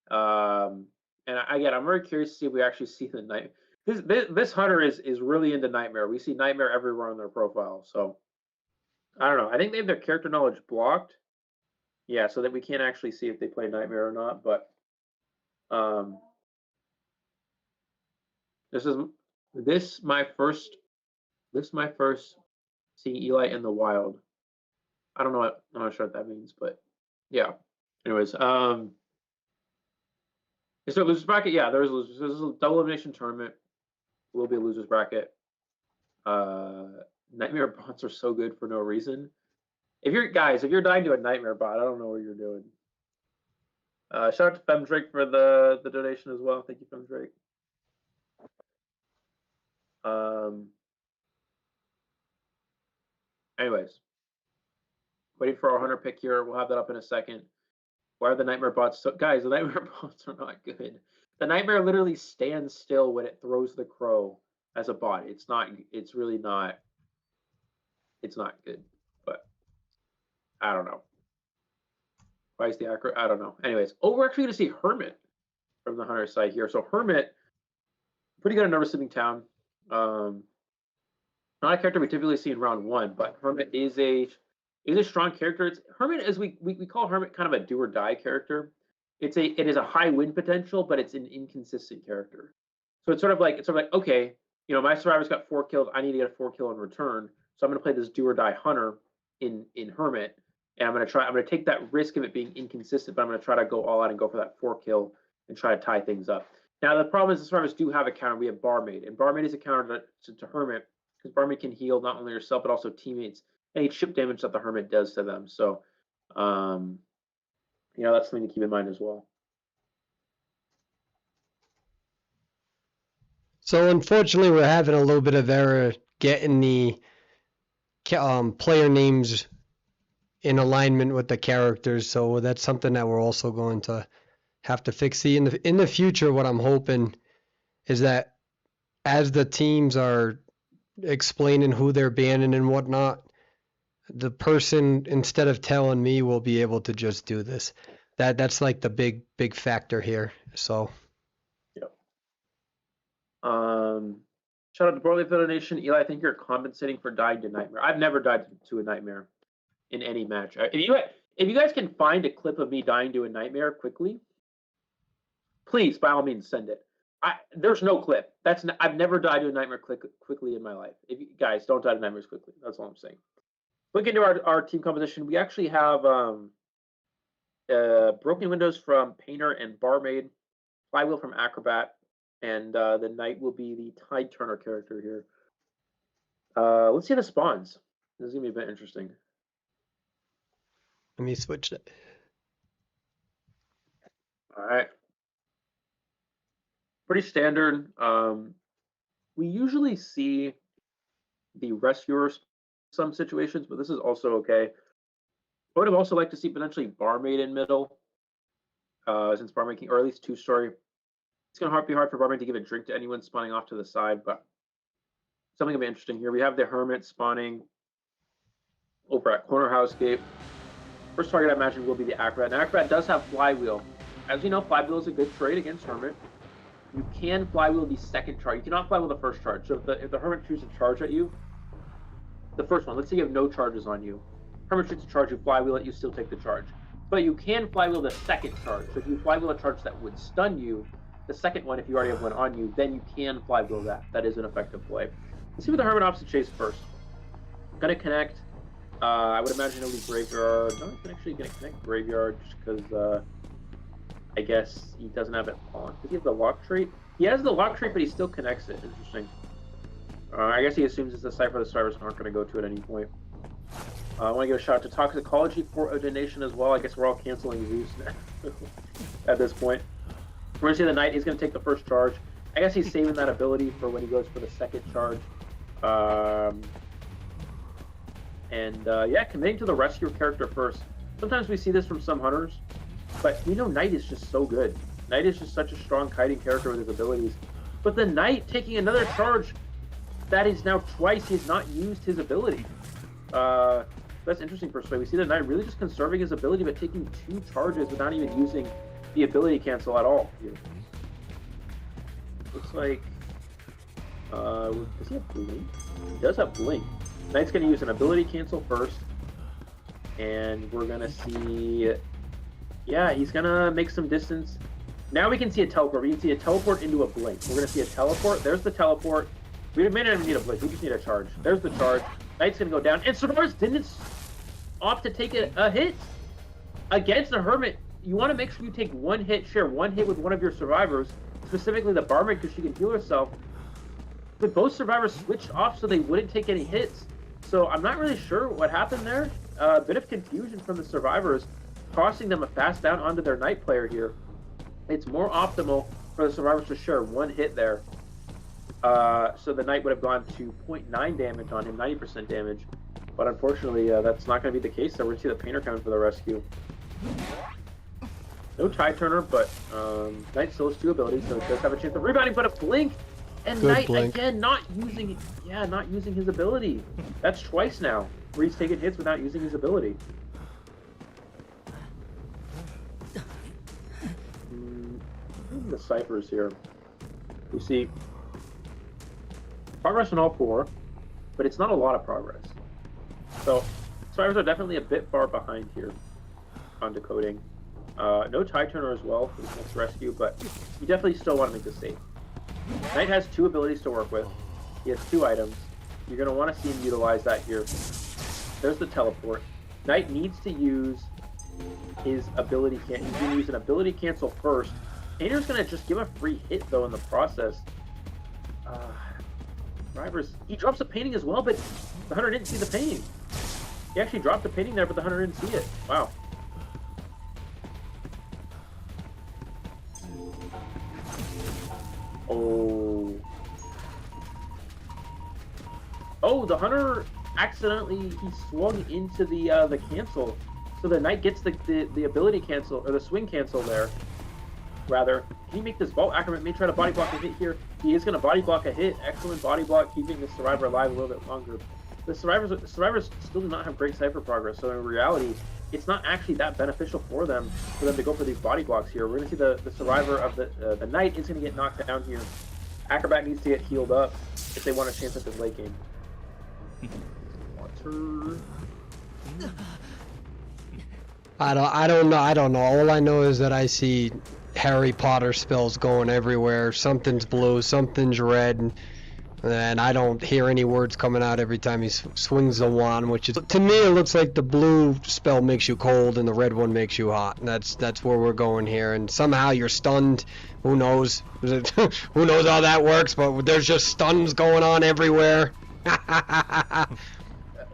And again, I'm very curious to see if we actually see the night. This hunter is really into Nightmare. We see Nightmare everywhere on their profile. So I don't know. I think they have their character knowledge blocked. Yeah, so that we can't actually see if they play Nightmare or not. But this my first seeing Eli in the wild. I don't know I'm not sure what that means, but yeah. Anyways, is there a losers bracket? Yeah, there's a double elimination tournament. Will be a losers bracket. Nightmare bots are so good for no reason. If you're dying to a nightmare bot, I don't know what you're doing. Shout out to Femdrake for the donation as well. Thank you, Femdrake. Anyways, waiting for our hunter pick here. We'll have that up in a second. Why are the nightmare bots so? Guys, the nightmare bots are not good. The nightmare literally stands still when it throws the crow as a bot. It's not. It's really not. It's not good. But I don't know. Why is the accurate? I don't know. Anyways, we're actually going to see Hermit from the hunter side here. So Hermit, pretty good at Nervous Sleeping Town. Not a character we typically see in round 1, but Hermit is a strong character. Hermit, as we call Hermit, kind of a do or die character. It is a high win potential, but it's an inconsistent character. So it's sort of like okay, my survivors got 4 kills. I need to get a 4 kill in return. So I'm going to play this do or die hunter in Hermit, and I'm going to take that risk of it being inconsistent, but I'm going to try to go all out and go for that 4 kill and try to tie things up. Now the problem is the survivors do have a counter. We have Barmaid, and Barmaid is a counter to Hermit, because Barmaid can heal not only yourself but also teammates any chip damage that the Hermit does to them. So, that's something to keep in mind as well. So unfortunately, we're having a little bit of error getting the player names in alignment with the characters. So that's something that we're also going to have to fix. See, in the future, what I'm hoping is that as the teams are explaining who they're banning and whatnot, the person, instead of telling me, will be able to just do this. That's like the big factor here. So yep. Shout out to Borley for the donation. Eli, I think you're compensating for dying to Nightmare. I've never died to a Nightmare in any match. If you guys can find a clip of me dying to a Nightmare quickly, please, by all means, send it. There's no clip. I've never died to a Nightmare quickly in my life. If you guys don't die to Nightmares quickly, that's all I'm saying. Looking into our team composition, we actually have Broken Windows from Painter and Barmaid, Flywheel from Acrobat, and the Knight will be the Tide Turner character here. Let's see the spawns. This is going to be a bit interesting. Let me switch it. All right. Pretty standard. We usually see the Rescuers some situations, but this is also okay. I would have also liked to see potentially Barmaid in middle, since Barmaid can, or at least 2-story. It's going to be hard for Barmaid to give a drink to anyone spawning off to the side, but something will be interesting here. We have the Hermit spawning over at Corner House Gate. First target I imagine will be the Acrobat. And Acrobat does have Flywheel. As we know, Flywheel is a good trade against Hermit. You can Flywheel the second charge. You cannot Flywheel the first charge. So if the Hermit chooses to charge at you, the first one, let's say you have no charges on you. Hermit shoots a charge, you Flywheel it, you still take the charge. But you can Flywheel the second charge. So if you Flywheel a charge that would stun you, the second one, if you already have one on you, then you can Flywheel that. That is an effective play. Let's see what the Hermit opts to chase first. Gonna connect. I would imagine it'll be Graveyard. No, he's actually gonna connect Graveyard just because I guess he doesn't have it on. Does he have the lock trait? He has the lock trait, but he still connects it. Interesting. I guess he assumes it's a Cypher the survivors aren't going to go to at any point. I want to give a shout out to Toxicology for a donation as well. I guess we're all canceling Zeus now at this point. We're going to see the Knight. He's going to take the first charge. I guess he's saving that ability for when he goes for the second charge. Yeah, committing to the Rescuer character first. Sometimes we see this from some hunters, but we know Knight is just so good. Knight is just such a strong kiting character with his abilities. But the Knight taking another charge, that is now twice he has not used his ability. That's interesting, Persway. We see the Knight really just conserving his ability, but taking 2 charges without even using the ability cancel at all here. Looks like, does he have Blink? He does have Blink. Knight's going to use an ability cancel first, and we're going to see, yeah, he's going to make some distance. Now we can see a teleport. We can see a teleport into a Blink. We're going to see a teleport. There's the teleport. We may not even need a Blink. We just need a charge. There's the charge. Knight's going to go down. And Survivors didn't opt to take a hit against the Hermit. You want to make sure you take 1 hit, share 1 hit with one of your survivors, specifically the Barmaid because she can heal herself. But both survivors switched off so they wouldn't take any hits. So I'm not really sure what happened there. A bit of confusion from the survivors, tossing them a fast down onto their Knight player here. It's more optimal for the survivors to share one hit there. So the Knight would have gone to 0.9 damage on him, 90% damage. But unfortunately, that's not going to be the case. So we're going to see the Painter coming for the rescue. No Tide Turner, but Knight still has 2 abilities, so it does have a chance of rebounding. But a blink, and Good Knight blink. again not using his ability. That's twice now where he's taking hits without using his ability. The ciphers here. You see progress on all 4, but it's not a lot of progress. So ciphers are definitely a bit far behind here on decoding. No Tide Turner as well for this next rescue, but you definitely still want to make this safe. Knight has 2 abilities to work with. He has 2 items. You're going to want to see him utilize that here. There's the teleport. Knight needs to use his ability. He's going to use an ability cancel first. Painter's going to just give a free hit, though, in the process. Drivers, he drops a painting as well, but the hunter didn't see the painting. He actually dropped the painting there, but the hunter didn't see it. Wow. Oh, the hunter accidentally he swung into the cancel, so the Knight gets the ability cancel or the swing cancel there. Rather, can he make this vault? Ackerman may try to body block a hit here. He is going to body block a hit. Excellent body block, keeping the survivor alive a little bit longer. The survivors still do not have great cipher progress, so in reality, it's not actually that beneficial for them to go for these body blocks here. We're going to see the survivor of the Knight is going to get knocked down here. Acrobat needs to get healed up if they want a chance at this late game. Water. I don't know. All I know is that I see Harry Potter spells going everywhere. Something's blue, something's red, and I don't hear any words coming out every time he swings the wand, which is, to me, it looks like the blue spell makes you cold and the red one makes you hot. And that's where we're going here. And somehow you're stunned. Who knows? Who knows how that works? But there's just stuns going on everywhere.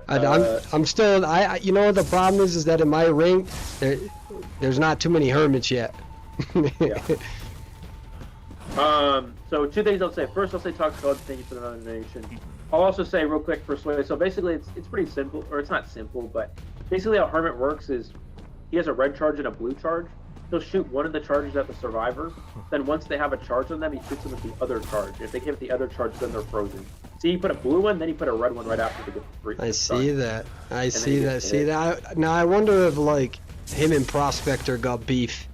I'm still. You know, the problem is that in my ring, there's not too many hermits yet. Yeah. So 2 things I'll say. First, I'll say Toxicology, thank you for the nomination. I'll also say real quick for Sway. So basically, it's pretty simple, or it's not simple, but basically how Hermit works is he has a red charge and a blue charge. He'll shoot one of the charges at the survivor. Then once they have a charge on them, he shoots them with the other charge. If they hit the other charge, then they're frozen. See, he put a blue one, then he put a red one right after to get free. I see that. I see that. See that. Now I wonder if like him and Prospector got beef.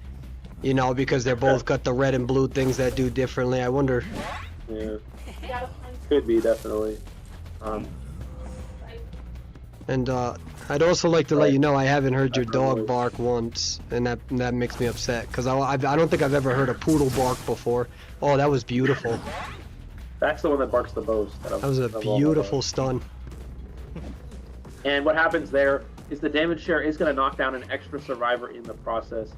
You know, because they're both got the red and blue things that do differently. I wonder. Yeah. Could be, definitely. And I'd also like to let you know I haven't heard your dog bark once, and that makes me upset because I don't think I've ever heard a poodle bark before. Oh, that was beautiful. That's the one that barks the most. That was a beautiful stun. And what happens there is the damage share is going to knock down an extra survivor in the process.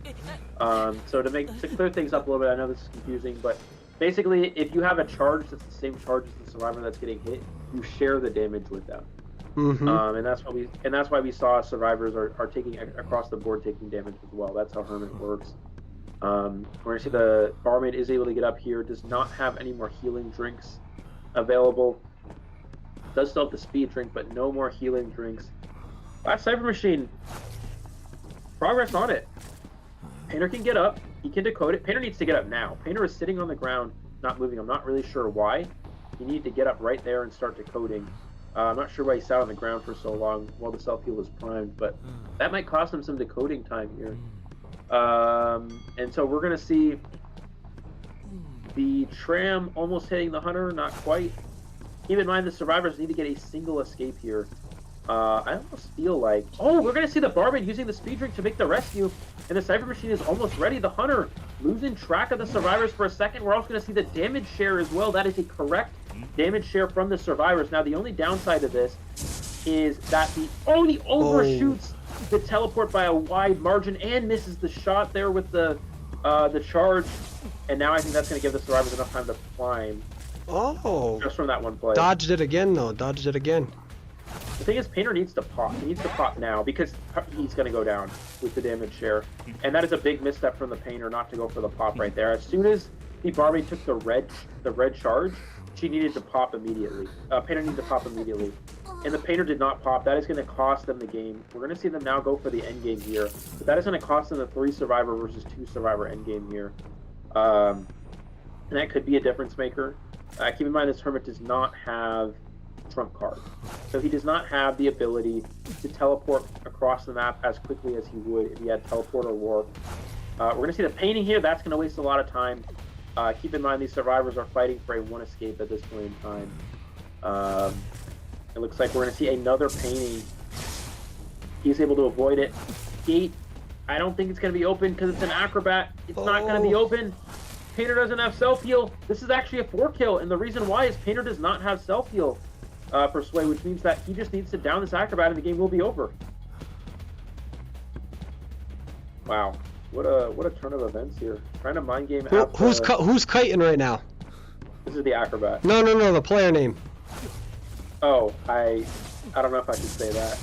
So to clear things up a little bit, I know this is confusing, but basically, if you have a charge that's the same charge as the survivor that's getting hit, you share the damage with them. Mm-hmm. And that's why we saw survivors are taking across the board taking damage as well. That's how Hermit works. We're gonna see the barmaid is able to get up here. Does not have any more healing drinks available. Does still have the speed drink, but no more healing drinks. Last Cyber Machine. Progress on it. Painter can get up. He can decode it. Painter needs to get up now. Painter is sitting on the ground, not moving. I'm not really sure why. You need to get up right there and start decoding. I'm not sure why he sat on the ground for so long while the self-heal was primed, but that might cost him some decoding time here. And so we're going to see the tram almost hitting the hunter, not quite. Keep in mind the survivors need to get a single escape here. I almost feel like... Oh, we're going to see the barmaid using the speed drink to make the rescue, and the Cyber Machine is almost ready. The hunter losing track of the survivors for a second. We're also going to see the damage share as well. That is a correct damage share from the survivors. Now, the only downside of this is that he overshoots the teleport by a wide margin and misses the shot there with the charge. And now I think that's going to give the survivors enough time to climb. Oh. Just from that one play. Dodged it again, though. Dodged it again. The thing is, Painter needs to pop. He needs to pop now because he's going to go down with the damage share. And that is a big misstep from the Painter not to go for the pop right there. As soon as the Barbie took the red charge, she needed to pop immediately. Painter needed to pop immediately. And the Painter did not pop. That is going to cost them the game. We're going to see them now go for the end game here. But that is going to cost them the 3 survivor versus 2 survivor end game here. And that could be a difference maker. Keep in mind this Hermit does not have trump card. So he does not have the ability to teleport across the map as quickly as he would if he had teleport or warp. We're going to see the painting here. That's going to waste a lot of time. Keep in mind these survivors are fighting for a 1 escape at this point in time. It looks like we're going to see another painting. He's able to avoid it. Gate, I don't think it's going to be open because it's an acrobat. It's not going to be open. Painter doesn't have self-heal. This is actually a 4-kill, and the reason why is Painter does not have self-heal. Persway, which means that he just needs to down this acrobat and the game will be over. Wow, what a turn of events here. Trying to mind game. Who's kiting right now? This is the acrobat. No, the player name. Oh, I don't know if I should say that.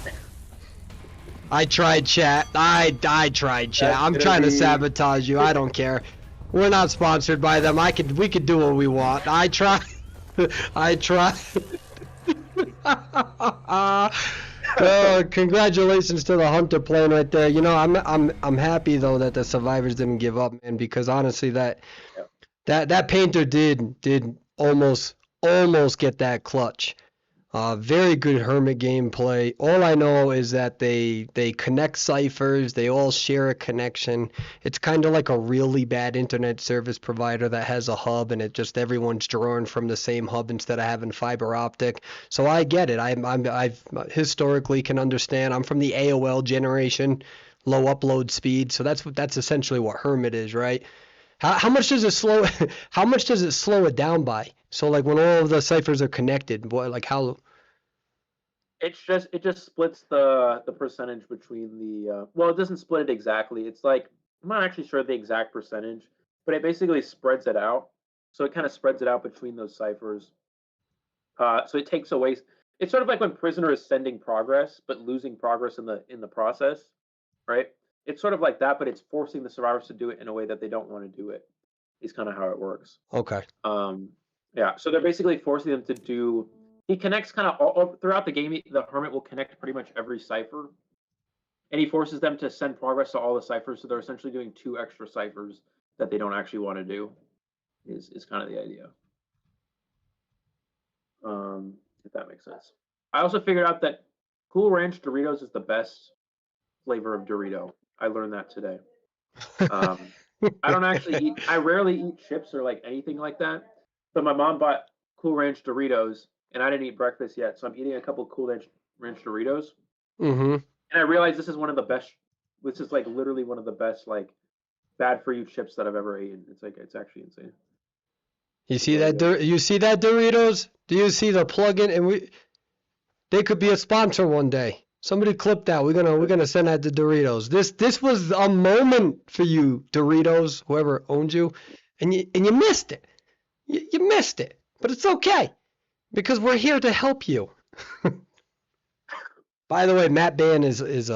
I tried, chat. I tried, chat. I'm trying to sabotage you. I don't care. We're not sponsored by them. We could do what we want. I tried. I tried. Congratulations to the Hunter playing right there. You know, I'm happy though that the survivors didn't give up, man, because honestly that Painter did almost get that clutch. Very good Hermit gameplay. All I know is that they connect ciphers. They all share a connection. It's kind of like a really bad internet service provider that has a hub, and it just everyone's drawing from the same hub instead of having fiber optic. So I get it. I've historically can understand. I'm from the AOL generation, low upload speed. So that's essentially what Hermit is, right? How much does it slow? How much does it slow it down by? So like when all of the ciphers are connected, how? It just splits the percentage between the well, it doesn't split it exactly. It's like I'm not actually sure the exact percentage, but it basically spreads it out. So it kind of spreads it out between those ciphers. So it takes away. It's sort of like when Prisoner is sending progress but losing progress in the process, right? It's sort of like that, but it's forcing the survivors to do it in a way that they don't want to do it. Is kind of how it works. Okay. Yeah. So they're basically forcing them to do. He connects kind of all throughout the game. The Hermit will connect pretty much every cipher, and he forces them to send progress to all the ciphers. So they're essentially doing 2 extra ciphers that they don't actually want to do. Is kind of the idea. If that makes sense. I also figured out that Cool Ranch Doritos is the best flavor of Dorito. I learned that today. I don't actually eat. I rarely eat chips or like anything like that. But my mom bought Cool Ranch Doritos, and I didn't eat breakfast yet, so I'm eating a couple of Cool Ranch Doritos. Mm-hmm. And I realized this is one of the best. This is like literally one of the best like bad for you chips that I've ever eaten. It's actually insane. You see that? You see that Doritos? Do you see the plug-in? And they could be a sponsor one day. Somebody clip that. We're gonna send that to Doritos. This was a moment for you, Doritos, whoever owns you, and you missed it. You missed it, but it's okay because we're here to help you. By the way, Matt Ban is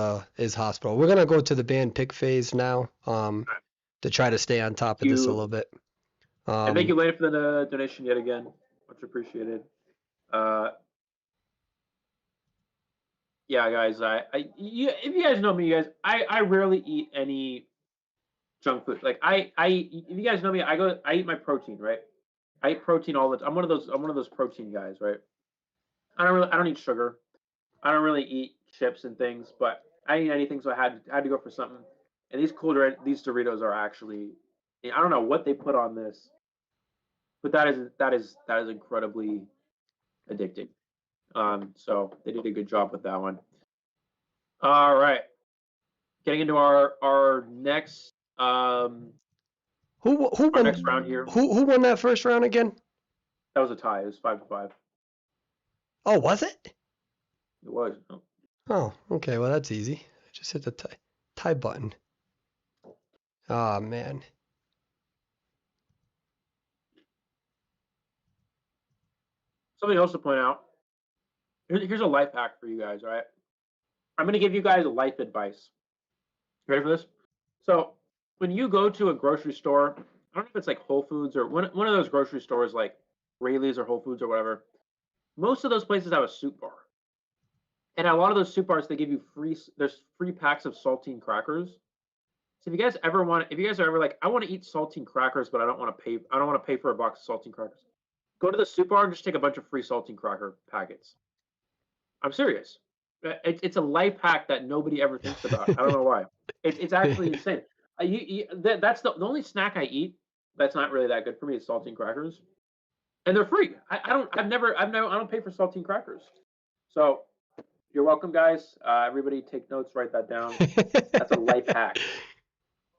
hospital. We're gonna go to the ban pick phase now. To try to stay on top of this a little bit. And thank you, Lane, for the donation yet again. Much appreciated. Yeah, guys, if you guys know me, you guys, I rarely eat any junk food. Like if you guys know me, I eat my protein, right? I eat protein all the time. I'm one of those protein guys, right? I don't eat sugar. I don't really eat chips and things, but I eat anything, so I had to go for something. And these Doritos are actually, I don't know what they put on this, but that is incredibly addicting. So they did a good job with that one. All right, getting into our next who won next round here. Who won that first round again? That was a tie. It was 5-5. Oh, was it? It was. Oh, okay. Well, that's easy. I just hit the tie button. Oh man. Something else to point out Here's a life hack for you guys, all right? I'm gonna give you guys life advice. Ready for this? So when you go to a grocery store, I don't know if it's like Whole Foods or one of those grocery stores like Rayleigh's or Whole Foods or whatever. Most of those places have a soup bar, and at a lot of those soup bars they give you there's free packs of saltine crackers. So if you guys are ever like, I want to eat saltine crackers, but I don't want to pay for a box of saltine crackers. Go to the soup bar and just take a bunch of free saltine cracker packets. I'm serious. It's a life hack that nobody ever thinks about. I don't know why. It's actually insane. That's the only snack I eat that's not really that good for me is saltine crackers, and they're free. I don't pay for saltine crackers. So you're welcome, guys. Everybody, take notes, write that down. That's a life hack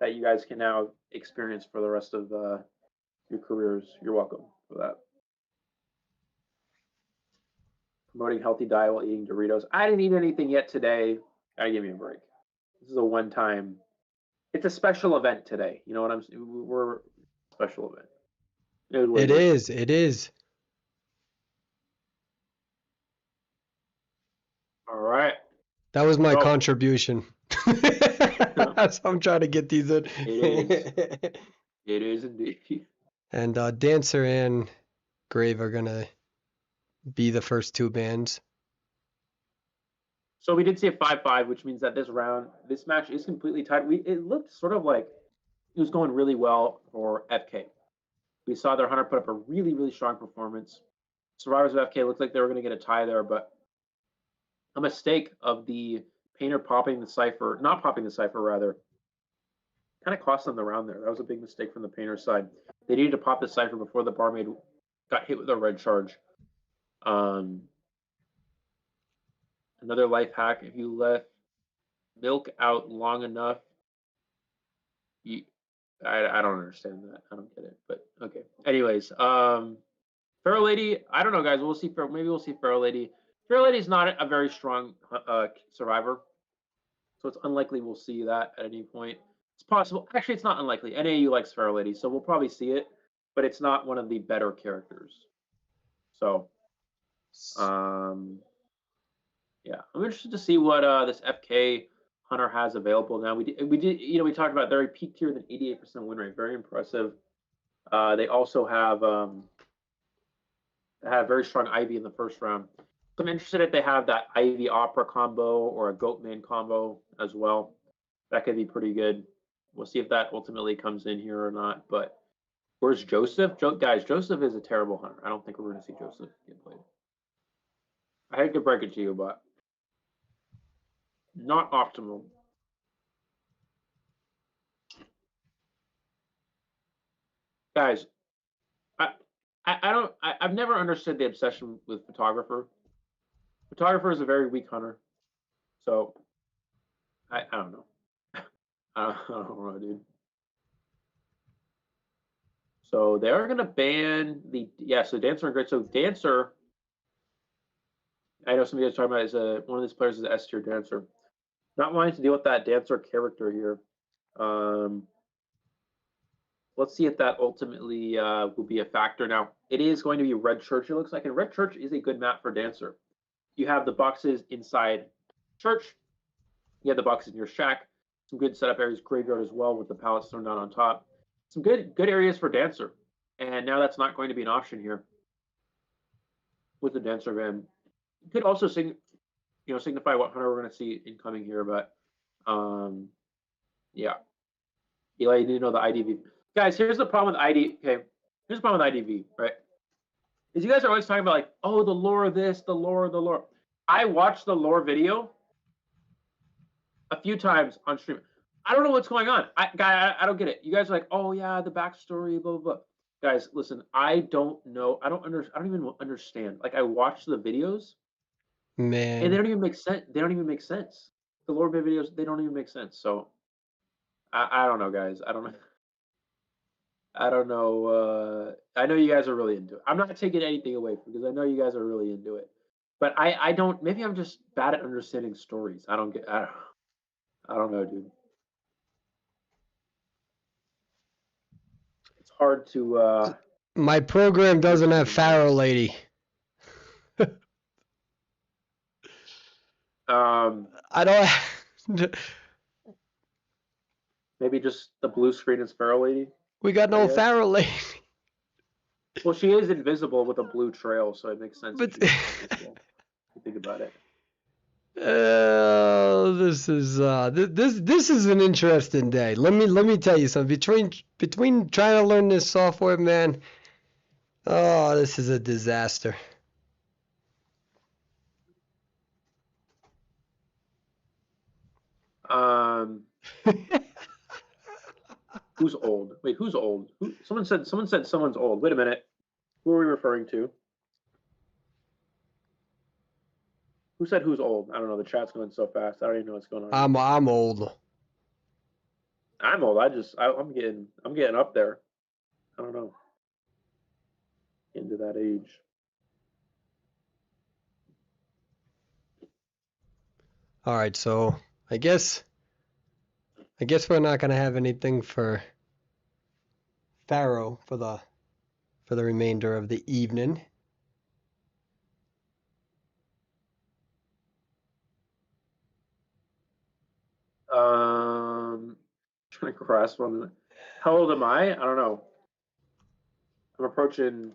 that you guys can now experience for the rest of your careers. You're welcome for that. Promoting healthy diet while eating Doritos. I didn't eat anything yet today. Gotta give me a break. This is a one-time. It's a special event today. You know what I'm saying? We're special event. It is what It it is. is. It is. All right. That was my So contribution. So I'm trying to get these in. it is indeed. And Dancer and Grave are gonna be the first two bands. So we did see a 5-5, which means that this match is completely tied. It looked sort of like it was going really well for FK. We saw their hunter put up a really, really strong performance. Survivors of FK looked like they were going to get a tie there, but a mistake of the painter not popping the cipher rather, kind of cost them the round there. That was a big mistake from the painter's side. They needed to pop the cipher before the barmaid got hit with a red charge. Another life hack: if you let milk out long enough, I don't understand that. I don't get it, but okay. Anyways, Feral Lady, I don't know, guys. Maybe we'll see Feral Lady. Feral Lady's not a very strong survivor, so it's unlikely we'll see that at any point. It's possible. Actually, it's not unlikely. NAU likes Feral Lady, so we'll probably see it, but it's not one of the better characters. So, yeah, I'm interested to see what this FK Hunter has available now. We talked about very peaked here with an 88% win rate, very impressive. They also have had a very strong Ivy in the first round. So I'm interested if they have that Ivy Opera combo or a Goatman combo as well. That could be pretty good. We'll see if that ultimately comes in here or not. But where's Joseph? Guys, Joseph is a terrible hunter. I don't think we're going to see Joseph get played. I hate to break it to you, but not optimal. Guys, I've never understood the obsession with photographer. Photographer is a very weak hunter. So I don't know. I don't know, dude. So they are gonna ban so Dancer and Grit. So Dancer, I know some of you guys talking about one of these players is an S tier Dancer. Not wanting to deal with that Dancer character here. Let's see if that ultimately will be a factor. Now it is going to be Red Church. It looks like, and Red Church is a good map for Dancer. You have the boxes inside Church. You have the boxes in your shack. Some good setup areas, graveyard as well, with the pallets thrown down on top. Some good areas for Dancer. And now that's not going to be an option here with the Dancer van. It could also signify what hunter we're going to see incoming here, but yeah. Eli, you need to know the IDV. Guys, here's the problem with ID. Okay, here's the problem with IDV, right? Is you guys are always talking about like, oh, the lore of this, the lore. I watched the lore video a few times on stream. I don't know what's going on. I don't get it. You guys are like, oh yeah, the backstory, blah, blah, blah. Guys, listen, I don't know. I don't even understand. Like, I watch the videos, Man. and they don't even make sense. They don't even make sense. The lore videos, they don't even make sense. So I don't know, guys. I don't know. I don't know. I know you guys are really into it. I'm not taking anything away from, because I know you guys are really into it. But I don't. Maybe I'm just bad at understanding stories. I don't know, dude. It's hard to. My program doesn't have Pharaoh Lady. I don't. Maybe just the blue screen is Feral Lady. We got I no guess. Pharaoh lady. Well, she is invisible with a blue trail, so it makes sense if But she's invisible. If you think about it. this is this is an interesting day. Let me tell you something. Between trying to learn this software, man. Oh, this is a disaster. Who's old? Wait, who's old? Someone said someone's old. Wait a minute. Who are we referring to? Who said who's old? I don't know. The chat's going so fast. I don't even know what's going on. I'm old. I'm old. I'm getting up there. I don't know. Into that age. All right, so I guess we're not gonna have anything for Pharaoh for the remainder of the evening. Trying to grasp on. How old am I? I don't know. I'm approaching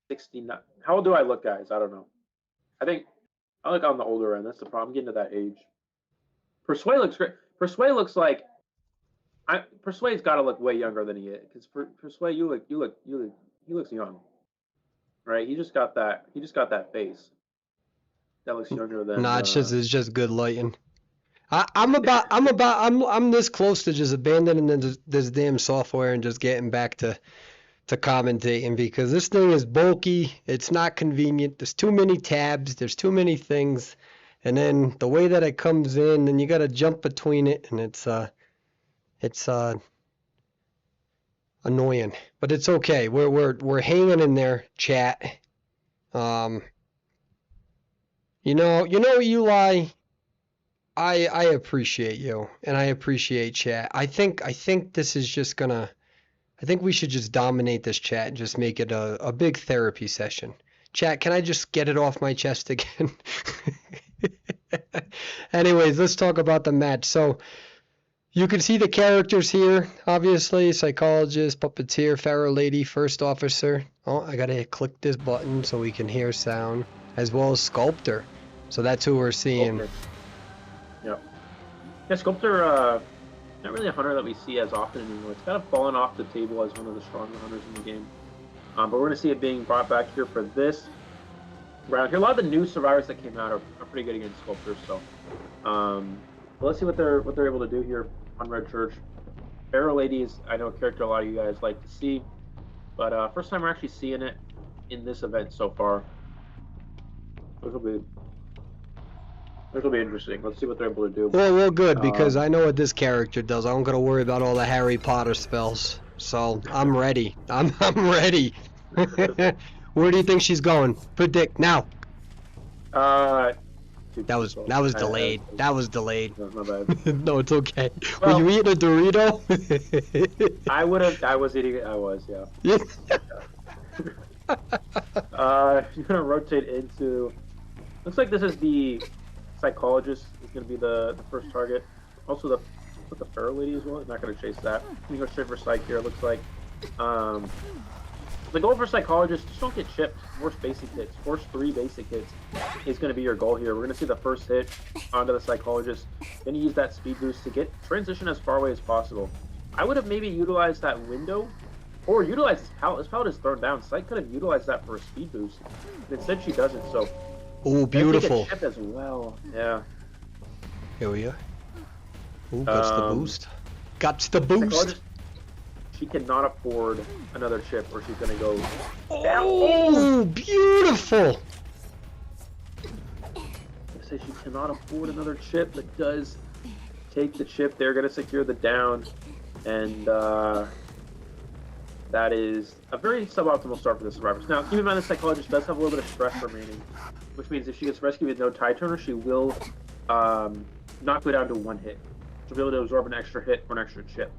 69. How old do I look, guys? I don't know. I think I look on the older end. That's the problem. I'm getting to that age. Persway looks great. Persway looks like Persway's got to look way younger than he is. Because Persway, he looks young, right? He just got that face that looks younger than. Nah, it's just good lighting. I'm this close to just abandoning this damn software and just getting back to commentating because this thing is bulky. It's not convenient. There's too many tabs. There's too many things, and then the way that it comes in, and you got to jump between it, and it's annoying. But it's okay. We're hanging in there, chat. Eli. I appreciate you, and I appreciate chat. I think this is just gonna. I think we should just dominate this chat and just make it a big therapy session. Chat, can I just get it off my chest again? Anyways, let's talk about the match. So you can see the characters here, obviously. Psychologist, puppeteer, Pharaoh Lady, first officer. Oh, I gotta click this button so we can hear sound, as well as sculptor. So that's who we're seeing. Sculptor. Yeah, Sculptor, not really a hunter that we see as often anymore. It's kind of fallen off the table as one of the stronger hunters in the game. But we're going to see it being brought back here for this round here. A lot of the new survivors that came out are pretty good against Sculptors. So let's see what they're able to do here on Red Church. Pharaoh Lady is, I know, a character a lot of you guys like to see. But first time we're actually seeing it in this event so far. This will be interesting. Let's see what they're able to do. Well, good, because I know what this character does. I don't gotta worry about all the Harry Potter spells. So I'm ready. I'm ready. Where do you think she's going? Predict now. That was delayed. That was delayed. No, my bad. No, it's okay. Well, were you eating a Dorito? I was eating it. I was, yeah. You're gonna rotate into. Looks like this is the Psychologist is going to be the first target. Also the Pharaoh Lady as well. I'm not going to chase that. We go straight for Psych here. It looks like the goal for Psychologist, just don't get chipped. Force basic hits. Force 3 basic hits is going to be your goal here. We're going to see the first hit onto the Psychologist. Then you use that speed boost to get transition as far away as possible. I would have maybe utilized that window or utilized this pallet. This pallet is thrown down. Psych could have utilized that for a speed boost. But instead she doesn't. So oh, beautiful. Chip as well. Yeah. Here we are. Ooh, got the boost. Got the boost. She cannot afford another chip, or she's gonna go. Oh, beautiful. I say she cannot afford another chip, but does take the chip. They're gonna secure the down, and that is a very suboptimal start for the survivors. Now, keep in mind the Psychologist does have a little bit of stress remaining, which means if she gets rescued with no tie turner, she will not go down to 1 hit. She'll be able to absorb an extra hit or an extra chip.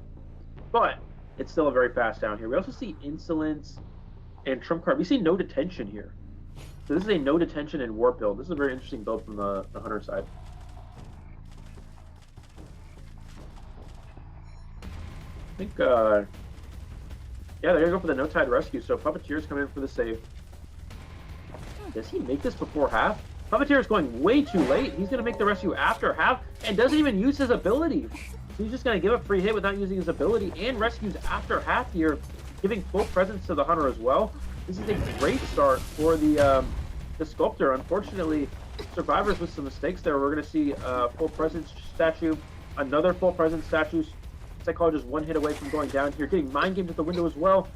But it's still a very fast down here. We also see Insolence and Trump Card. We see no detention here. So this is a no detention and warp build. This is a very interesting build from the hunter side. I think, yeah, they're gonna go for the no tide rescue. So Puppeteer's coming in for the save. Does he make this before half? Puppeteer is going way too late. He's gonna make the rescue after half and doesn't even use his ability. He's just gonna give a free hit without using his ability and rescues after half here, giving full presence to the hunter as well. This is a great start for the sculptor. Unfortunately, survivors with some mistakes there. We're gonna see a full presence statue, another full presence statue. Psychologist one hit away from going down here, getting mind gamed at the window as well.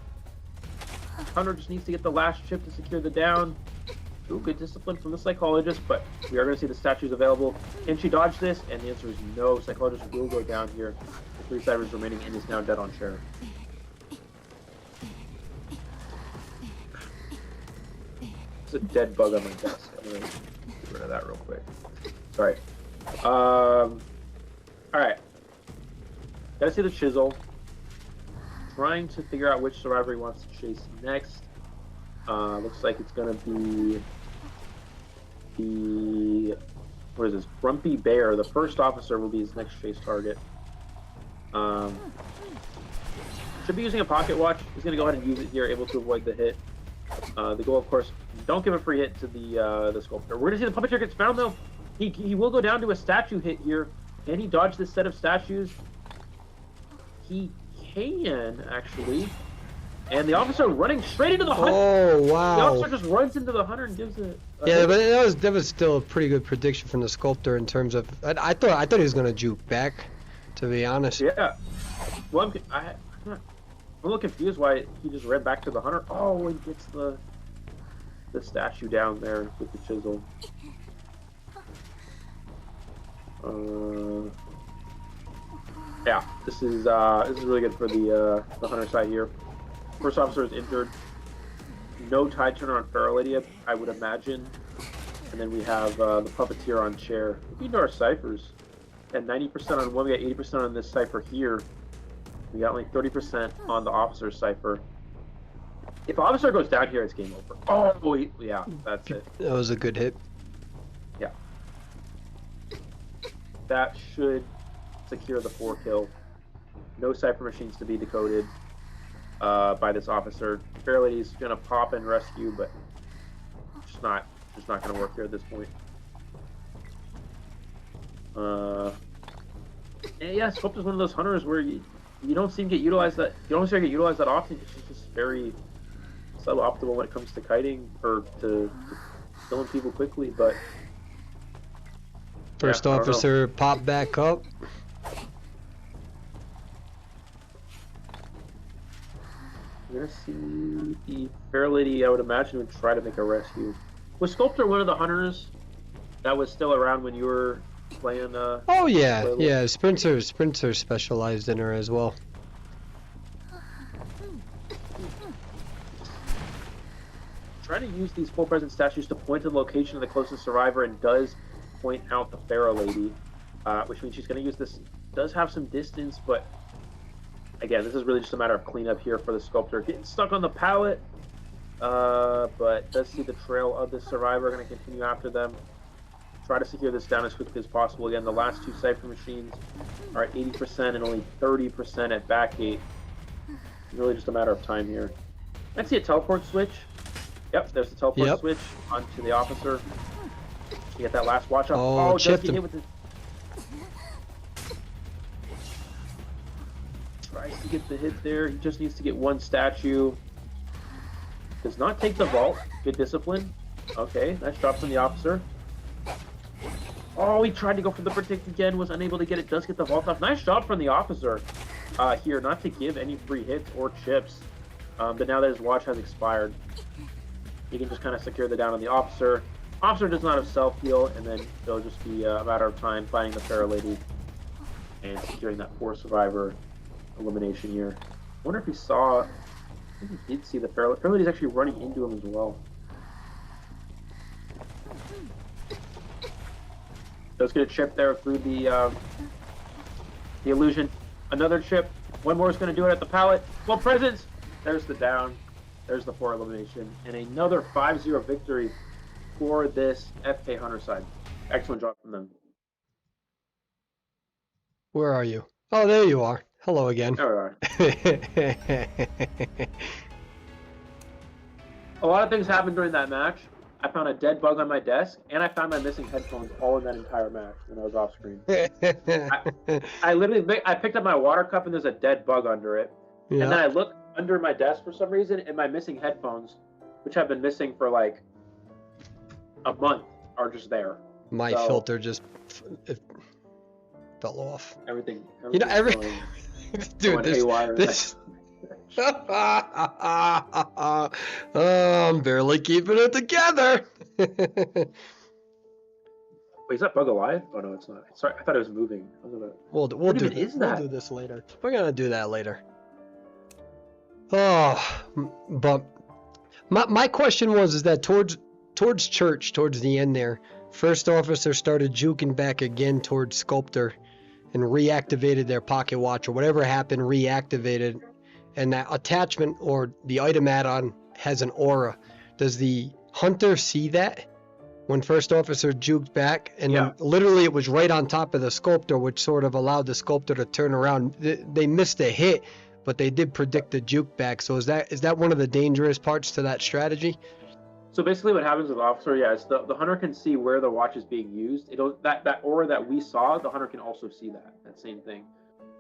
Hunter just needs to get the last chip to secure the down. Ooh, good discipline from the psychologist, but we are going to see the statues available. Can she dodge this? And the answer is no. Psychologist will go down here. The 3 cybers remaining and is now dead on chair. There's a dead bug on my desk. I'm going to get rid of that real quick. Sorry. Alright. Gotta see the chisel. Trying to figure out which survivor he wants to chase next. Looks like it's gonna be the what is this? Grumpy Bear. The first officer will be his next chase target. Should be using a pocket watch. He's gonna go ahead and use it here, able to avoid the hit. The goal, of course, don't give a free hit to the sculptor. We're gonna see the puppeteer gets found though. He will go down to a statue hit here. Can he dodge this set of statues? He can, actually. And the officer running straight into the hunter. Oh, wow. The officer just runs into the hunter and gives it. Yeah, but that was still a pretty good prediction from the sculptor in terms of. I thought he was gonna juke back, to be honest. Yeah. Well, I'm a little confused why he just ran back to the hunter. Oh, he gets the statue down there with the chisel. Yeah, this is really good for the hunter side here. First officer is injured. No tide turner on Feral Lady, I would imagine. And then we have the puppeteer on chair. We know our ciphers. And 90% on one, we got 80% on this cipher here. We got only 30% on the officer's cipher. If officer goes down here, it's game over. Oh, yeah, that's it. That was a good hit. Yeah. That should secure the 4 kill. No cipher machines to be decoded by this officer. Fair Lady's gonna pop and rescue, but just not gonna work here at this point. And yeah, Sculpt is one of those hunters where you don't seem to get utilized that often. It's just very suboptimal when it comes to kiting or to killing people quickly. But first officer pop back up. We're gonna see the Fair Lady, I would imagine, would try to make a rescue. Was Sculptor one of the hunters that was still around when you were playing? Oh yeah, yeah. Sprinter specialized in her as well. Trying to use these full presence statues to point to the location of the closest survivor, and does point out the Pharaoh Lady, which means she's going to use this. Does have some distance, but again, this is really just a matter of cleanup here for the sculptor. Getting stuck on the pallet, but does see the trail of the survivor. Going to continue after them. Try to secure this down as quickly as possible. Again, the last 2 cipher machines are at 80% and only 30% at back gate. Really just a matter of time here. I see a teleport switch. Yep, there's the teleport switch onto the officer. You get that last watch up. Oh, does get hit with the... Tries to get the hit there. He just needs to get 1 statue. Does not take the vault. Good discipline. Okay, nice drop from the officer. Oh, he tried to go for the predict again, was unable to get it. Does get the vault off. Nice job from the officer here, not to give any free hits or chips. But now that his watch has expired, he can just kind of secure the down on the officer. Officer does not have self-heal, and then it'll just be a matter of time finding the Pharaoh Lady and securing that 4 survivor elimination here. I wonder if he saw... I think he did see the Pharaoh Lady's actually running into him as well. Does get a chip there through the illusion. Another chip. 1 more is going to do it at the pallet. Well, presence. There's the down. There's the 4 elimination. And another 5-0 victory for this FK Hunter side. Excellent job from them. Where are you? Oh, there you are. Hello again. There we are. A lot of things happened during that match. I found a dead bug on my desk, and I found my missing headphones all in that entire match when I was off screen. I literally picked up my water cup, and there's a dead bug under it. Yeah. And then I look under my desk for some reason, and my missing headphones, which have been missing for like a month, are just there. My filter just fell off. Everything you know, dude, this I'm barely keeping it together. Wait, is that bug alive? Oh no, it's not. Sorry, I thought it was moving. We'll do this later. We're gonna do that later. Oh, but my question is that towards church, towards the end there, first officer started juking back again towards Sculptor and reactivated their pocket watch, or whatever happened reactivated, and that attachment or the item add-on has an aura. Does the hunter see that when first officer juked back? And then literally it was right on top of the Sculptor, which sort of allowed the Sculptor to turn around. They missed a hit, but they did predict the juke back. So is that one of the dangerous parts to that strategy? So basically what happens with officer, is the hunter can see where the watch is being used. That aura that we saw, the hunter can also see that same thing.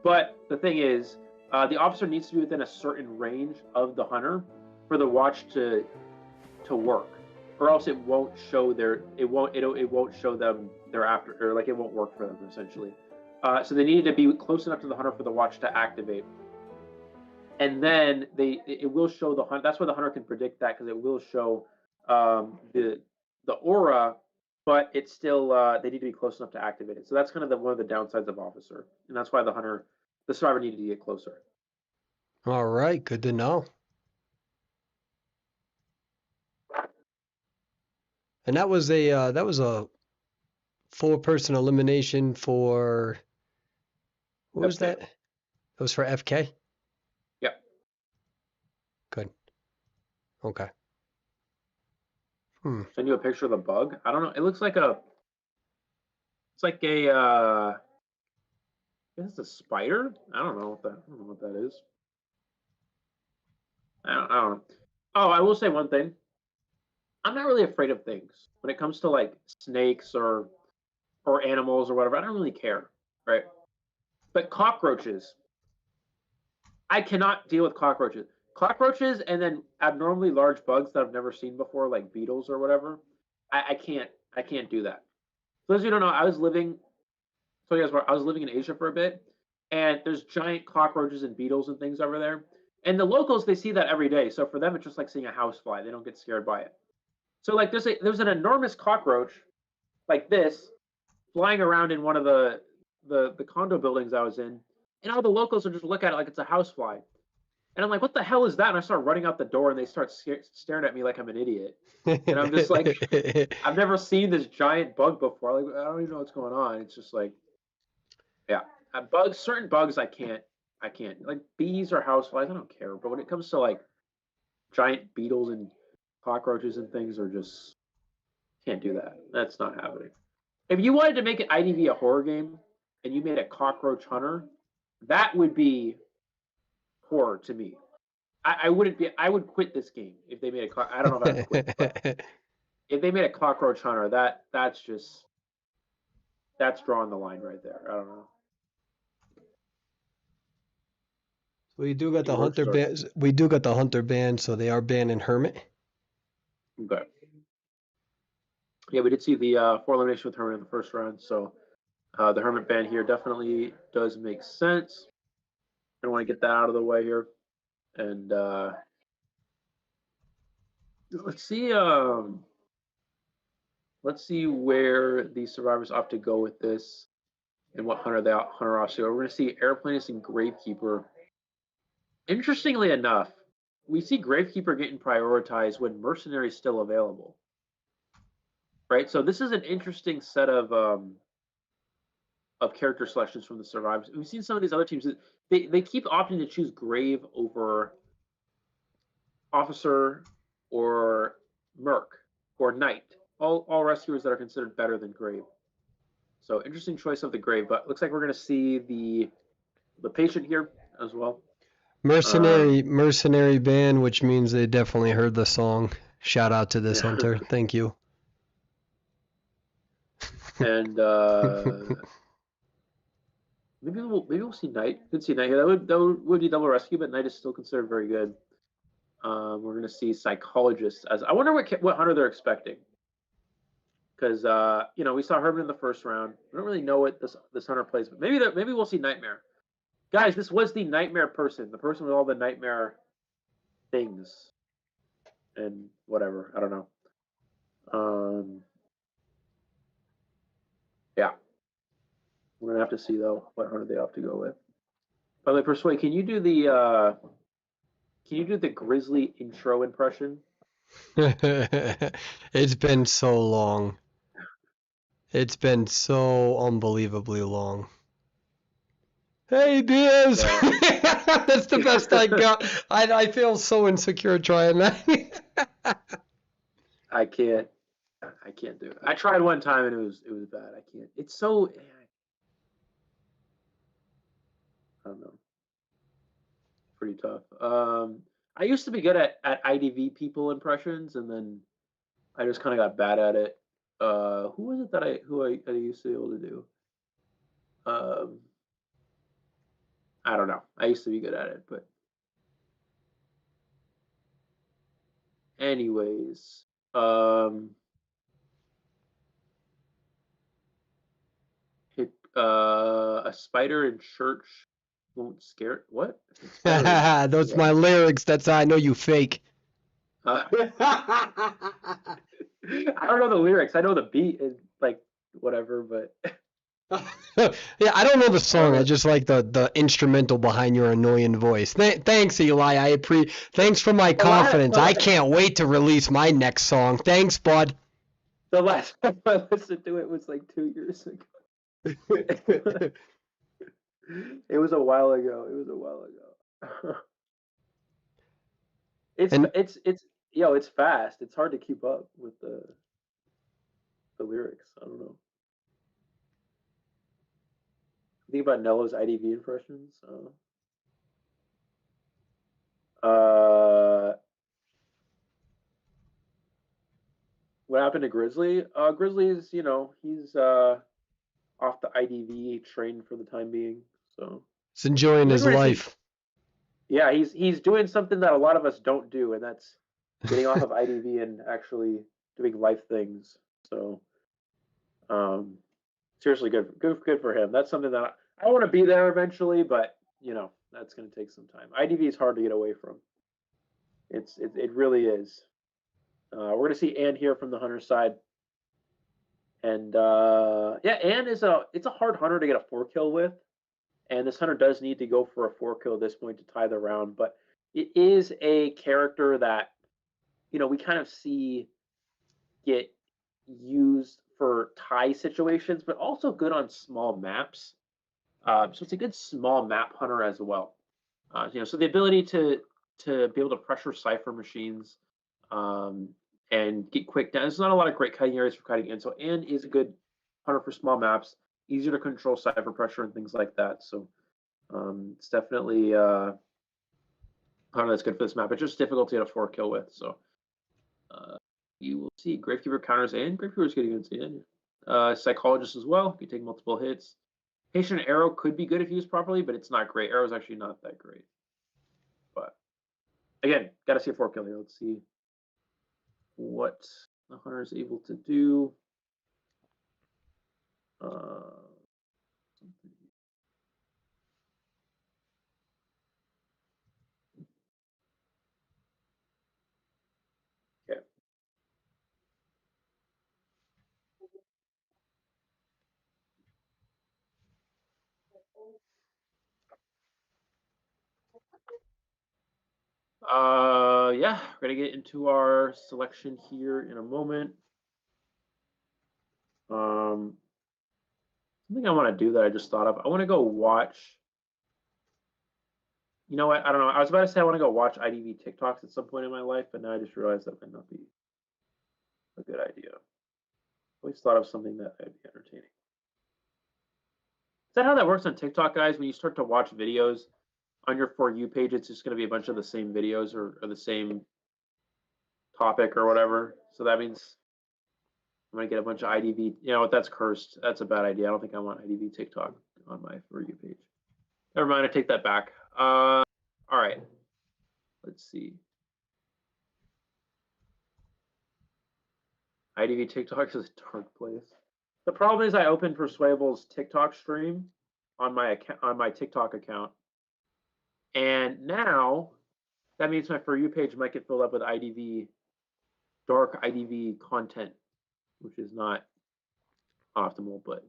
But the thing is, the officer needs to be within a certain range of the hunter for the watch to work, or else it won't show it won't show them thereafter, or like it won't work for them essentially. So they needed to be close enough to the hunter for the watch to activate. And then it will show the hunter. That's why the hunter can predict that, because it will show the aura, but it's still they need to be close enough to activate it. So that's kind of one of the downsides of officer, and that's why the survivor needed to get closer. All right, good to know. And that was a 4-person elimination for what was that? It was for FK. Yep. Good. Okay. Send you a picture of the bug. I don't know. It looks like it's like a I guess it's a spider. I don't know what that is. I don't know. Oh, I will say one thing. I'm not really afraid of things when it comes to like snakes or animals or whatever. I don't really care, right? But cockroaches, I cannot deal with cockroaches. Cockroaches and then abnormally large bugs that I've never seen before, like beetles or whatever. I can't do that. For those of you who don't know, I was living in Asia for a bit, and there's giant cockroaches and beetles and things over there. And the locals, they see that every day. So for them, it's just like seeing a housefly. They don't get scared by it. So like there's an enormous cockroach like this flying around in one of the condo buildings I was in, and all the locals will just look at it like it's a housefly. And I'm like, what the hell is that? And I start running out the door, and they start staring at me like I'm an idiot. And I'm just like, I've never seen this giant bug before. Like, I don't even know what's going on. It's just like, yeah, certain bugs I can't. Like bees or houseflies, I don't care. But when it comes to like giant beetles and cockroaches and things, are just can't do that. That's not happening. If you wanted to make an IDV a horror game and you made a cockroach hunter, that would be horror to me. I would quit this game if they made I don't know if I would quit, but if they made a cockroach hunter, that's drawing the line right there. I don't know. We do got the hunter ban. We do got the hunter ban, so they are banning Hermit. Okay. Yeah, we did see the 4 elimination with Hermit in the first round, so the Hermit ban here definitely does make sense. I want to get that out of the way here, and let's see where the survivors opt to go with this, and what hunter off to. We're going to see Airplanist and Gravekeeper. Interestingly enough, we see Gravekeeper getting prioritized when Mercenary is still available. Right, so this is an interesting set of character selections from the survivors. We've seen some of these other teams, they keep opting to choose Grave over Officer or Merc or Knight. all rescuers that are considered better than Grave. So interesting choice of the Grave, but looks like we're going to see the patient here as well. Mercenary band, which means they definitely heard the song. Shout out to this Yeah. hunter. Thank you. And maybe we'll see Knight. Could see Knight here. That would be double rescue, but Knight is still considered very good. We're gonna see Psychologist as I wonder what hunter they're expecting. Because we saw Herman in the first round. We don't really know what this hunter plays, but maybe we'll see Nightmare. Guys, this was the Nightmare person, the person with all the nightmare things and whatever. I don't know. Yeah, we're gonna have to see though what hunter they have to go with. By the way, Persuade, can you do the Grizzly intro impression? It's been so long. It's been so unbelievably long. Hey, Diaz! That's the best I got. I feel so insecure trying that. I can't do it. I tried one time and it was bad. I can't. It's so I don't know. Pretty tough. I used to be good at IDV people impressions, and then I just kind of got bad at it. Who was it that I used to be able to do? Um, I don't know. I used to be good at it, but anyways, a spider in church won't scare what? Those my lyrics. That's how I know you fake. I don't know the lyrics. I know the beat and like whatever, but Yeah, I don't know the I don't song. I know. just like the instrumental behind your annoying voice. Thanks, Eli. Thanks for my The last, confidence. I can't wait to release my next song. Thanks, bud. the last time I listened to it was like 2 years ago. It was a while ago. It was a while ago. And it's fast. It's hard to keep up with the lyrics. I don't know. Think about Nello's IDV impressions. What happened to Grizzly? Grizzly's, he's off the IDV train for the time being. So he's enjoying we're his going to see. life. Yeah, he's doing something that a lot of us don't do, and that's getting off of IDV and actually doing life things. So, seriously, good for him. That's something that I want to be there eventually, but that's going to take some time. IDV is hard to get away from. It really is. We're going to see Ann here from the hunter side, and yeah, Ann it's a hard hunter to get a 4-kill with, and this hunter does need to go for a 4-kill at this point to tie the round, but it is a character that we kind of see get used for tie situations, but also good on small maps. So it's a good small map hunter as well. So the ability to be able to pressure cipher machines and get quick down. There's not a lot of great cutting areas for cutting in. So Ann is a good hunter for small maps, easier to control cipher pressure and things like that. So it's definitely hunter that's good for this map. It's just difficult to get a 4-kill with. So you will see Gravekeeper counters and Gravekeeper is good against Ann. Psychologist as well. You can take multiple hits. Patient Arrow could be good if used properly, but it's not great. Arrow's actually not that great. But again, got to see a 4-kill here. Let's see what the hunter is able to do. Okay. Yeah, we're gonna get into our selection here in a moment. Something I want to do that I just thought of. I want to go watch. You know what? I don't know. I was about to say I want to go watch IDV TikToks at some point in my life, but now I just realized that might not be a good idea. Always thought of something that would be entertaining. Is that how that works on TikTok, guys? When you start to watch videos on your For You page, it's just going to be a bunch of the same videos or the same topic or whatever. So that means I'm going to get a bunch of IDV. You know what? That's cursed. That's a bad idea. I don't think I want IDV TikTok on my For You page. Never mind. I take that back. All right. Let's see. IDV TikTok is a dark place. The problem is I opened Perswayable's TikTok stream on my account, on my TikTok account, and now that means my For You page might get filled up with IDV, dark IDV content, which is not optimal, but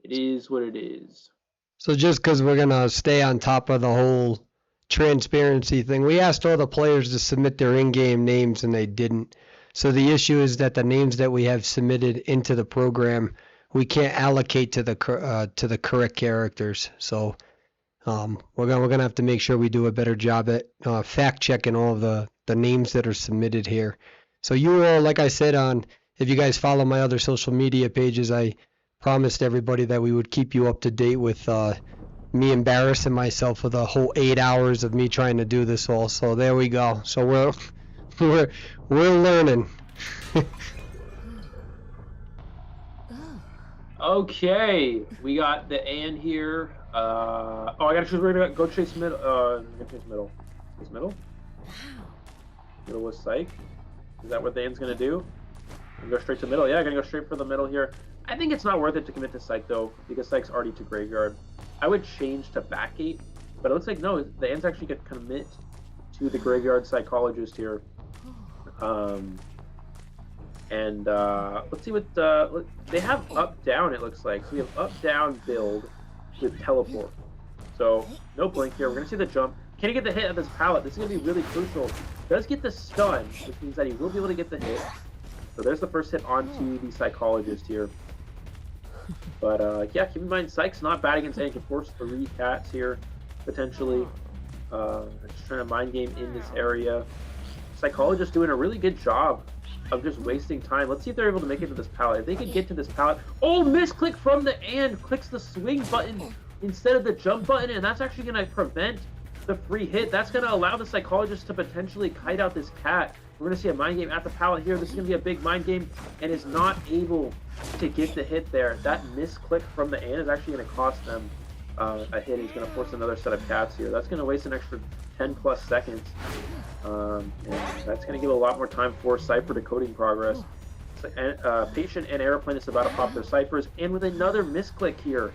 it is what it is. So just because we're gonna stay on top of the whole transparency thing, we asked all the players to submit their in-game names and they didn't. So the issue is that the names that we have submitted into the program, we can't allocate to the correct characters. So we're gonna have to make sure we do a better job at fact checking all of the names that are submitted here. So you all, like I said, if you guys follow my other social media pages, I promised everybody that we would keep you up to date with me embarrassing myself for the whole 8 hours of me trying to do this all. So there we go. So we're learning. Okay, we got the and here. Oh, I gotta choose. We're gonna go chase middle. I'm gonna chase middle. Chase middle. Middle was psych. Is that what the and's gonna do? I'm gonna go straight to middle. Yeah, I'm gonna go straight for the middle here. I think it's not worth it to commit to psych though, because psych's already to graveyard. I would change to back gate, but it looks like no, the and's actually gonna commit to the graveyard psychologist here. Let's see what they have up down. It looks like so we have up down build with teleport. So no blink here. We're gonna see the jump. Can he get the hit of this pallet? This is gonna be really crucial. Does get the stun, which means that he will be able to get the hit. So there's the first hit onto the psychologist here. But yeah, keep in mind Psych's not bad against any. Can force 3 cats here potentially. Just trying to mind game in this area. Psychologist doing a really good job of just wasting time. Let's see if they're able to make it to this pallet. If they can get to this pallet. Oh, misclick from the and clicks the swing button instead of the jump button, and that's actually going to prevent the free hit. That's going to allow the psychologist to potentially kite out this cat. We're going to see a mind game at the pallet here. This is going to be a big mind game, and is not able to get the hit there. That misclick from the and is actually going to cost them a hit. He's going to force another set of cats here. That's going to waste an extra 10 plus seconds. And that's going to give a lot more time for Cypher decoding progress. Patient and Aeroplane is about to pop their Cyphers, and with another misclick here.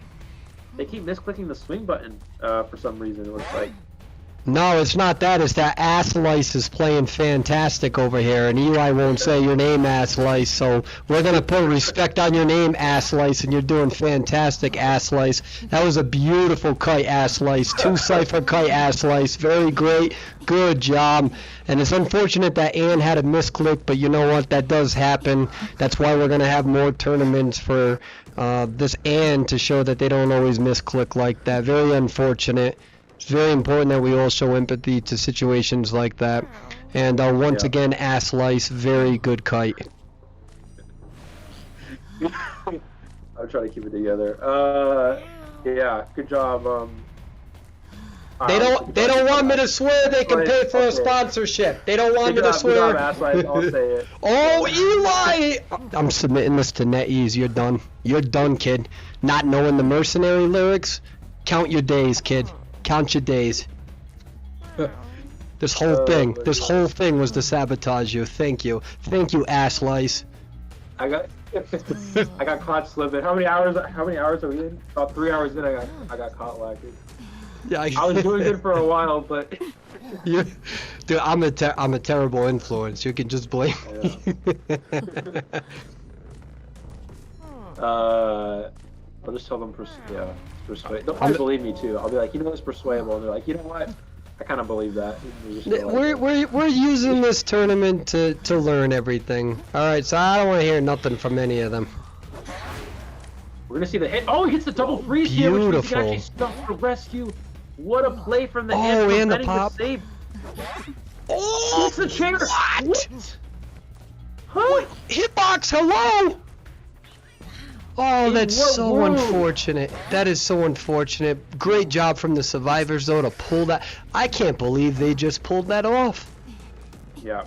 They keep misclicking the swing button for some reason, it looks like. No, it's not that. It's that Ass Lice is playing fantastic over here, and Eli won't say your name, Ass Lice, so we're going to put respect on your name, Ass Lice, and you're doing fantastic, Ass Lice. That was a beautiful kite, Ass Lice. 2 Cypher kite, Ass Lice. Very great. Good job. And it's unfortunate that Ann had a misclick, but you know what? That does happen. That's why we're going to have more tournaments for this Ann to show that they don't always misclick like that. Very unfortunate. It's very important that we all show empathy to situations like that. And once again, Ass Lice, very good kite. I'm trying to keep it together. Yeah, good job. They don't want me to swear they can pay for a sponsorship. They don't want me to swear. Good job, Ass Lice. I'll say it. Oh, Eli! I'm submitting this to NetEase. You're done. You're done, kid. Not knowing the mercenary lyrics? Count your days, kid. Count your days. This whole thing was to sabotage you. Thank you, Ass Lice. I got caught slipping. How many hours are we in? About 3 hours in, I got caught lacking. Yeah, I was doing good for a while, but dude, I'm a terrible influence. You can just blame me. I'll just tell them persuade. They'll probably believe me too. I'll be like, you know, it's persuadable, and they're like, you know what? I kind of believe that. We're using this tournament to learn everything. All right, so I don't want to hear nothing from any of them. We're gonna see the hit. Oh, he hits the double freeze here, which means he actually stuffs the rescue. What a play from the hand, and the pop. Save. Oh, it's the chair. What? Huh? Hitbox, hello! Oh, In that's what so world? unfortunate. That is so unfortunate. Great job from the survivors, though, to pull that. I can't believe they just pulled that off. Yeah.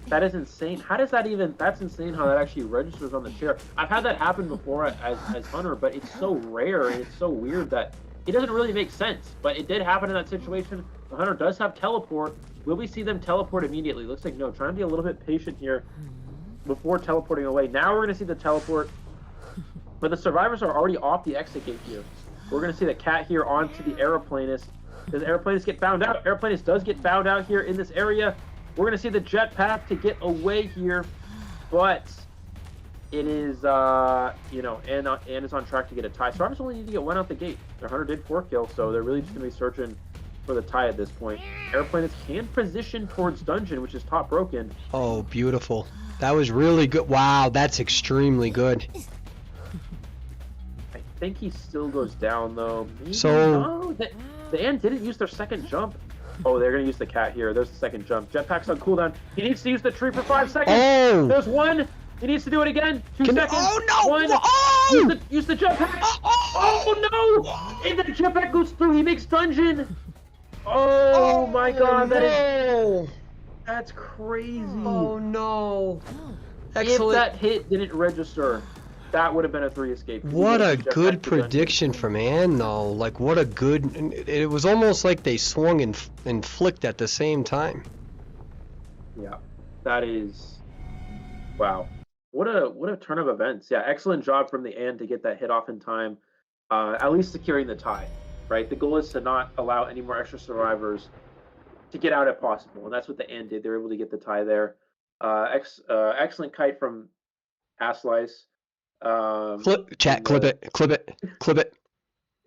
That is insane. How does that even? That's insane how that actually registers on the chair. I've had that happen before as Hunter, but it's so rare and it's so weird that it doesn't really make sense. But it did happen in that situation. The Hunter does have teleport. Will we see them teleport immediately? Looks like no. Trying to be a little bit patient here before teleporting away. Now we're going to see the teleport. But the survivors are already off the exit gate here. We're going to see the cat here onto the aeroplanist. Does aeroplanist get found out? Aeroplanist does get found out here in this area. We're going to see the jetpack to get away here. But it is, you know, Ann is on track to get a tie. Survivors only need to get one out the gate. Their Hunter did 4 kills, so they're really just going to be searching for the tie at this point. Airplanes can position towards dungeon, which is top broken. Oh, beautiful. That was really good. Wow, that's extremely good. I think he still goes down, though. Maybe So- no, the Ann didn't use their second jump. Oh, they're going to use the cat here. There's the second jump. Jetpack's on cooldown. He needs to use the tree for 5 seconds. Oh! There's one. He needs to do it again. 2 seconds. Oh, no! One. Oh! Use the jetpack. Oh, no! And the jetpack goes through. He makes dungeon. Oh, my God. No! That's crazy. Oh, no. If Excellent. that hit didn't register, that would have been a 3 escape. What a Jetpack good to dungeon. prediction from Ann, though. Like, what a good... It was almost like they swung and flicked at the same time. Yeah, that is... Wow. What a turn of events. Yeah, excellent job from the Ann to get that hit off in time. At least securing the tie, right? The goal is to not allow any more extra survivors to get out if possible, and that's what the Ann did. They were able to get the tie there. Excellent kite from Asslice. Clip it.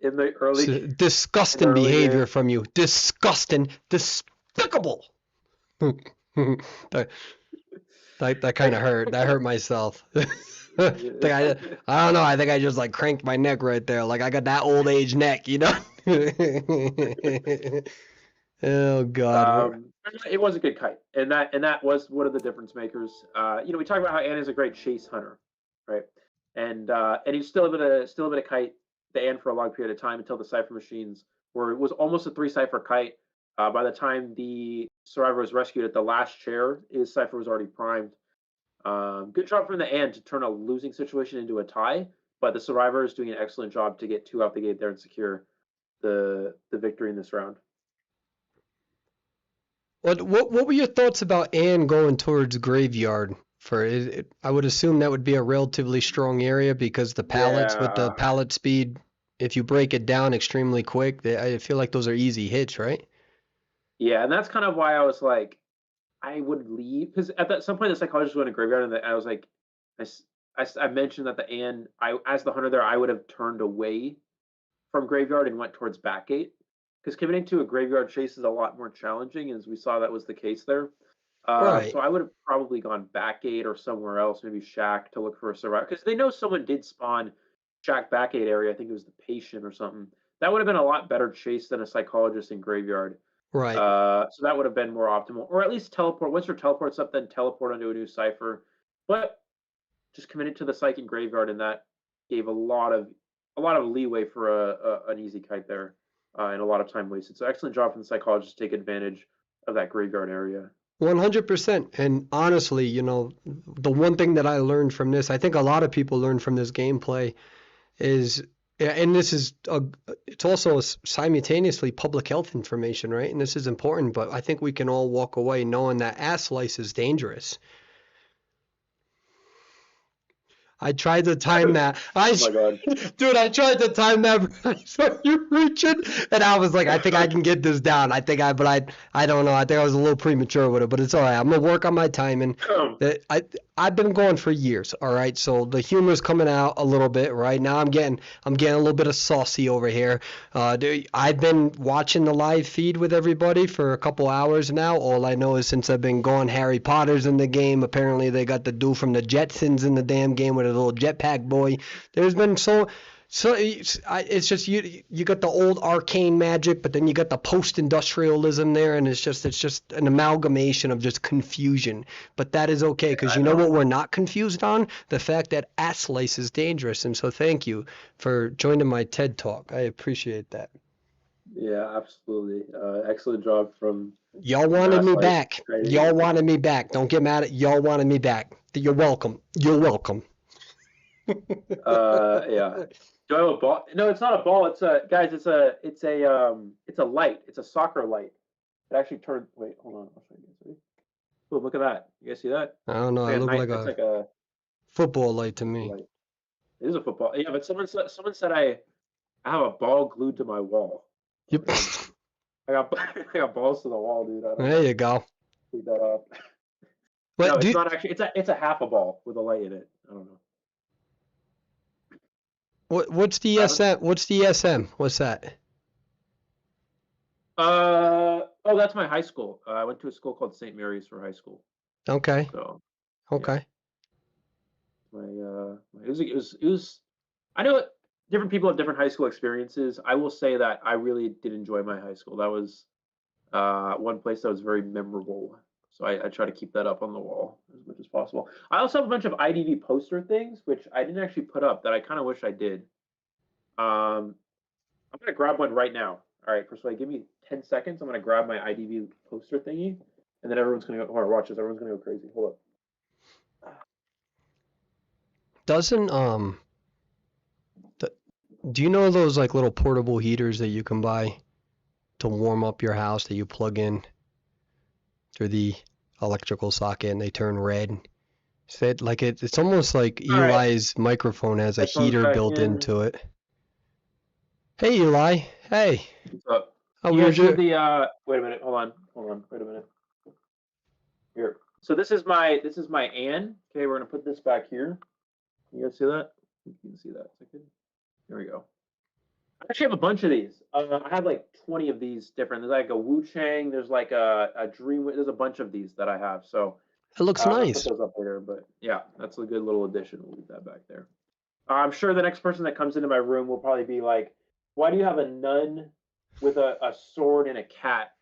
In the early... Disgusting in the early behavior game. from you. Disgusting. Despicable. that kind of hurt. That hurt myself. I don't know. I think I just like cranked my neck right there. Like I got that old age neck, you know? Oh God. It was a good kite, and that was one of the difference makers. You know, we talk about how Ann is a great chase hunter, right? And he's still a bit of kite the Ann for a long period of time until the cipher machines, where it was almost a 3 cipher kite. By the time the survivor was rescued at the last chair, his cipher was already primed. Good job from the Ann to turn a losing situation into a tie, but the survivor is doing an excellent job to get 2 out the gate there and secure the victory in this round. What were your thoughts about Ann going towards graveyard? I would assume that would be a relatively strong area because the pallets with the Yeah. pallet speed, if you break it down extremely quick, I feel like those are easy hits, right? Yeah, and that's kind of why I was like, I would leave because some point the psychologist went to graveyard, and I was like, I mentioned that the Ann, as the hunter there, I would have turned away from graveyard and went towards backgate because committing to a graveyard chase is a lot more challenging, as we saw that was the case there. Right. So I would have probably gone backgate or somewhere else, maybe shack to look for a survivor because they know someone did spawn shack backgate area. I think it was the patient or something. That would have been a lot better chase than a psychologist in graveyard. Right. So that would have been more optimal, or at least teleport. Once your teleport's up, then teleport onto a new cipher. But just committed to the psych in graveyard, and that gave a lot of leeway for an easy kite there, and a lot of time wasted. So excellent job from the psychologist to take advantage of that graveyard area. 100%. And honestly, you know, the one thing that I learned from this, I think a lot of people learned from this gameplay is, and it's also simultaneously public health information, right? And this is important, but I think we can all walk away knowing that ass slice is dangerous. I tried to time that. Oh my God. Dude, I tried to time that. I saw you reaching, and I was like, I think I can get this down. I don't know. I think I was a little premature with it, but it's all right. I'm gonna work on my timing. I've been going for years. All right, so the humor's coming out a little bit. Right now, I'm getting a little bit of saucy over here. I've been watching the live feed with everybody for a couple hours now. All I know is since I've been gone, Harry Potter's in the game. Apparently, they got the dude from the Jetsons in the damn game with a little jetpack boy. There's been so So it's just you got the old arcane magic, but then you got the post-industrialism there, and it's just an amalgamation of just confusion. But that is okay, because I you know what know. we're not confused on? The fact that ass lice is dangerous. And so thank you for joining my TED Talk. I appreciate that. Yeah, absolutely. Excellent job Y'all from wanted me Asslight. back. Y'all wanted me back. Don't get mad at y'all wanted me back. You're welcome. You're welcome. Yeah. Do I have a ball? No, it's not a ball. It's a guys. It's a light. It's a soccer light. It actually turned. Wait, hold on. I'll show you guys. Ready? Oh, look at that. You guys see that? I don't know. It's I like a look night. like It's a like a football light to me. light. It is a football. Yeah, but someone said I have a ball glued to my wall. Yep. I got I got balls to the wall, dude. I don't There know. you go. Clean that up. No, What it's do not actually. It's a half a ball with a light in it. I don't know. what's the I haven't. SM? What's the SM? What's that? Oh, that's my high school. I went to a school called St. Mary's for high school. Okay. So yeah, Okay. it was. I know different people have different high school experiences. I will say that I really did enjoy my high school. That was one place that was very memorable. So I try to keep that up on the wall as much as possible. I also have a bunch of IDV poster things, which I didn't actually put up that I kind of wish I did. I'm gonna grab one right now. All right, Persway, give me 10 seconds. I'm gonna grab my IDV poster thingy, and then everyone's gonna go. Or watch this. Everyone's gonna go crazy. Hold up. Doesn't do you know those like little portable heaters that you can buy to warm up your house that you plug in through the electrical socket and they turn red? Said like it's almost like All right, Eli's microphone has a headphones heater back built in. into it. Hey Eli. Hey. What's up? How Can you was guys see your the? Wait a minute. Hold on. Wait a minute. Here. So this is my Ann. Okay, we're gonna put this back here. Can you guys see that? You can see that. Here we go. I actually have a bunch of these. I have like 20 of these different. There's like a Wu Chang. There's like a Dream. There's a bunch of these that I have. So It looks I'm gonna put nice. those up later. But yeah, that's a good little addition. We'll leave that back there. I'm sure the next person that comes into my room will probably be like, "Why do you have a nun with a sword and a cat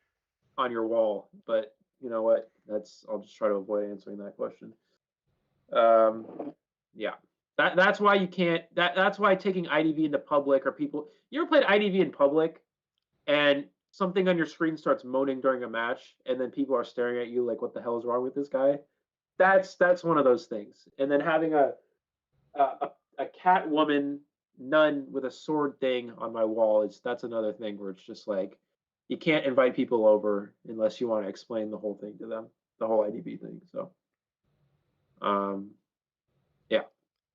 on your wall?" But you know what? I'll just try to avoid answering that question. Yeah, that's why you can't. That's why taking IDV into public or people. You ever played IDV in public and something on your screen starts moaning during a match, and then people are staring at you like, "What the hell is wrong with this guy?" That's one of those things. And then having a cat woman nun with a sword thing on my wall is that's another thing where it's just like you can't invite people over unless you want to explain the whole thing to them, the whole IDB thing. So um yeah,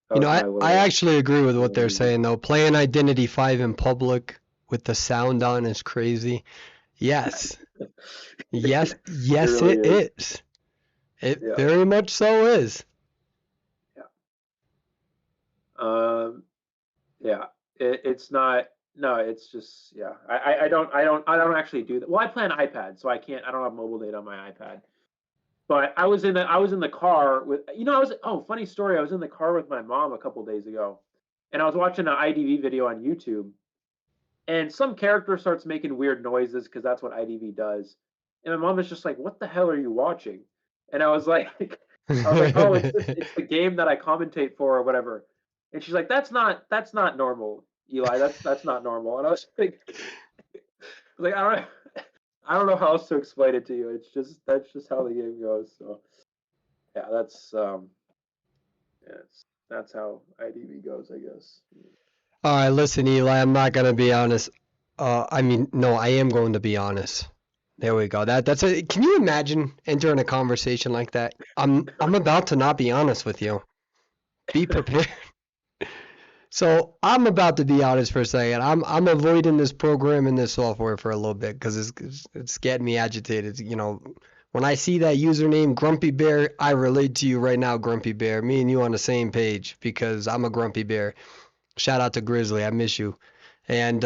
that You know, was I, my I little actually agree with what they're IDB. saying though. Playing Identity 5 in public with the sound on is crazy. Yes. Yes, It yes really it is. is. It Yeah. very much so is. Yeah. Um yeah. It's not no, it's just yeah. I don't actually do that. Well, I play on iPad, so I don't have mobile data on my iPad. But I was in the car with funny story. I was in the car with my mom a couple days ago, and I was watching an IDV video on YouTube, and some character starts making weird noises because that's what IDV does. And my mom was just like, "What the hell are you watching?" And I was like, "Oh, it's the game that I commentate for or whatever." And she's like, "That's not normal, Eli. That's not normal." And I was like, I don't know how else to explain it to you. That's just how the game goes. So yeah, that's how IDV goes, I guess. All right, listen, Eli, I'm not gonna be honest. I mean, no, I am going to be honest. There we go. Can you imagine entering a conversation like that? I'm about to not be honest with you. Be prepared. So I'm about to be honest for a second. I'm avoiding this program and this software for a little bit because it's getting me agitated. You know, when I see that username Grumpy Bear, I relate to you right now, Grumpy Bear. Me and you on the same page because I'm a Grumpy Bear. Shout out to Grizzly, I miss you. And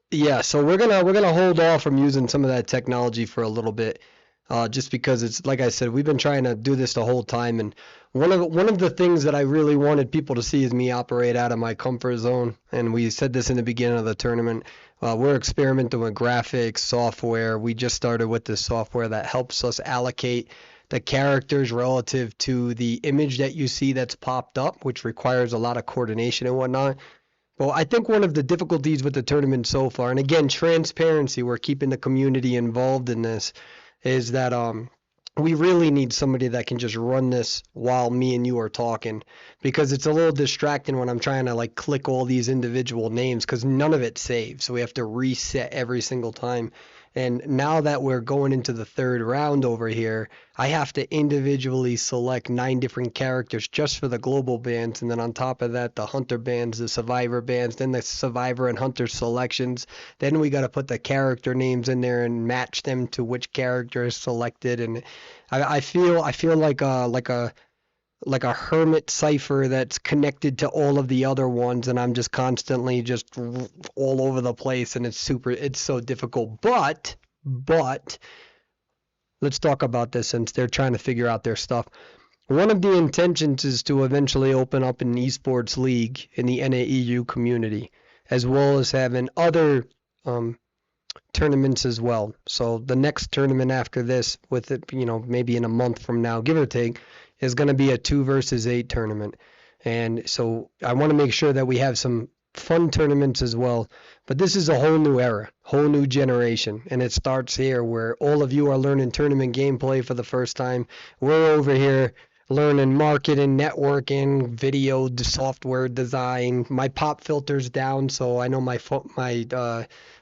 yeah, so we're gonna hold off from using some of that technology for a little bit. just because it's like I said, we've been trying to do this the whole time, and one of the things that I really wanted people to see is me operate out of my comfort zone. And we said this in the beginning of the tournament. We're experimenting with graphics, software. We just started with this software that helps us allocate the characters relative to the image that you see that's popped up, which requires a lot of coordination and whatnot. Well, I think one of the difficulties with the tournament so far, and again, transparency, we're keeping the community involved in this, is that we really need somebody that can just run this while me and you are talking, because it's a little distracting when I'm trying to like click all these individual names because none of it saves. So we have to reset every single time. And now that we're going into the third round over here, I have to individually select 9 different characters just for the global bands. And then on top of that, the hunter bands, the survivor bands, then the survivor and hunter selections. Then we got to put the character names in there and match them to which character is selected. And I feel like a hermit cipher that's connected to all of the other ones, and I'm just constantly just all over the place, and it's so difficult. But let's talk about this since they're trying to figure out their stuff. One of the intentions is to eventually open up an esports league in the NAEU community, as well as having other tournaments as well. So the next tournament after this, with it, maybe in a month from now, give or take, is going to be a 2 versus 8 tournament. And so I want to make sure that we have some fun tournaments as well. But this is a whole new era, whole new generation. And it starts here where all of you are learning tournament gameplay for the first time. We're over here learning marketing, networking, video, software design. My pop filter's down, so I know my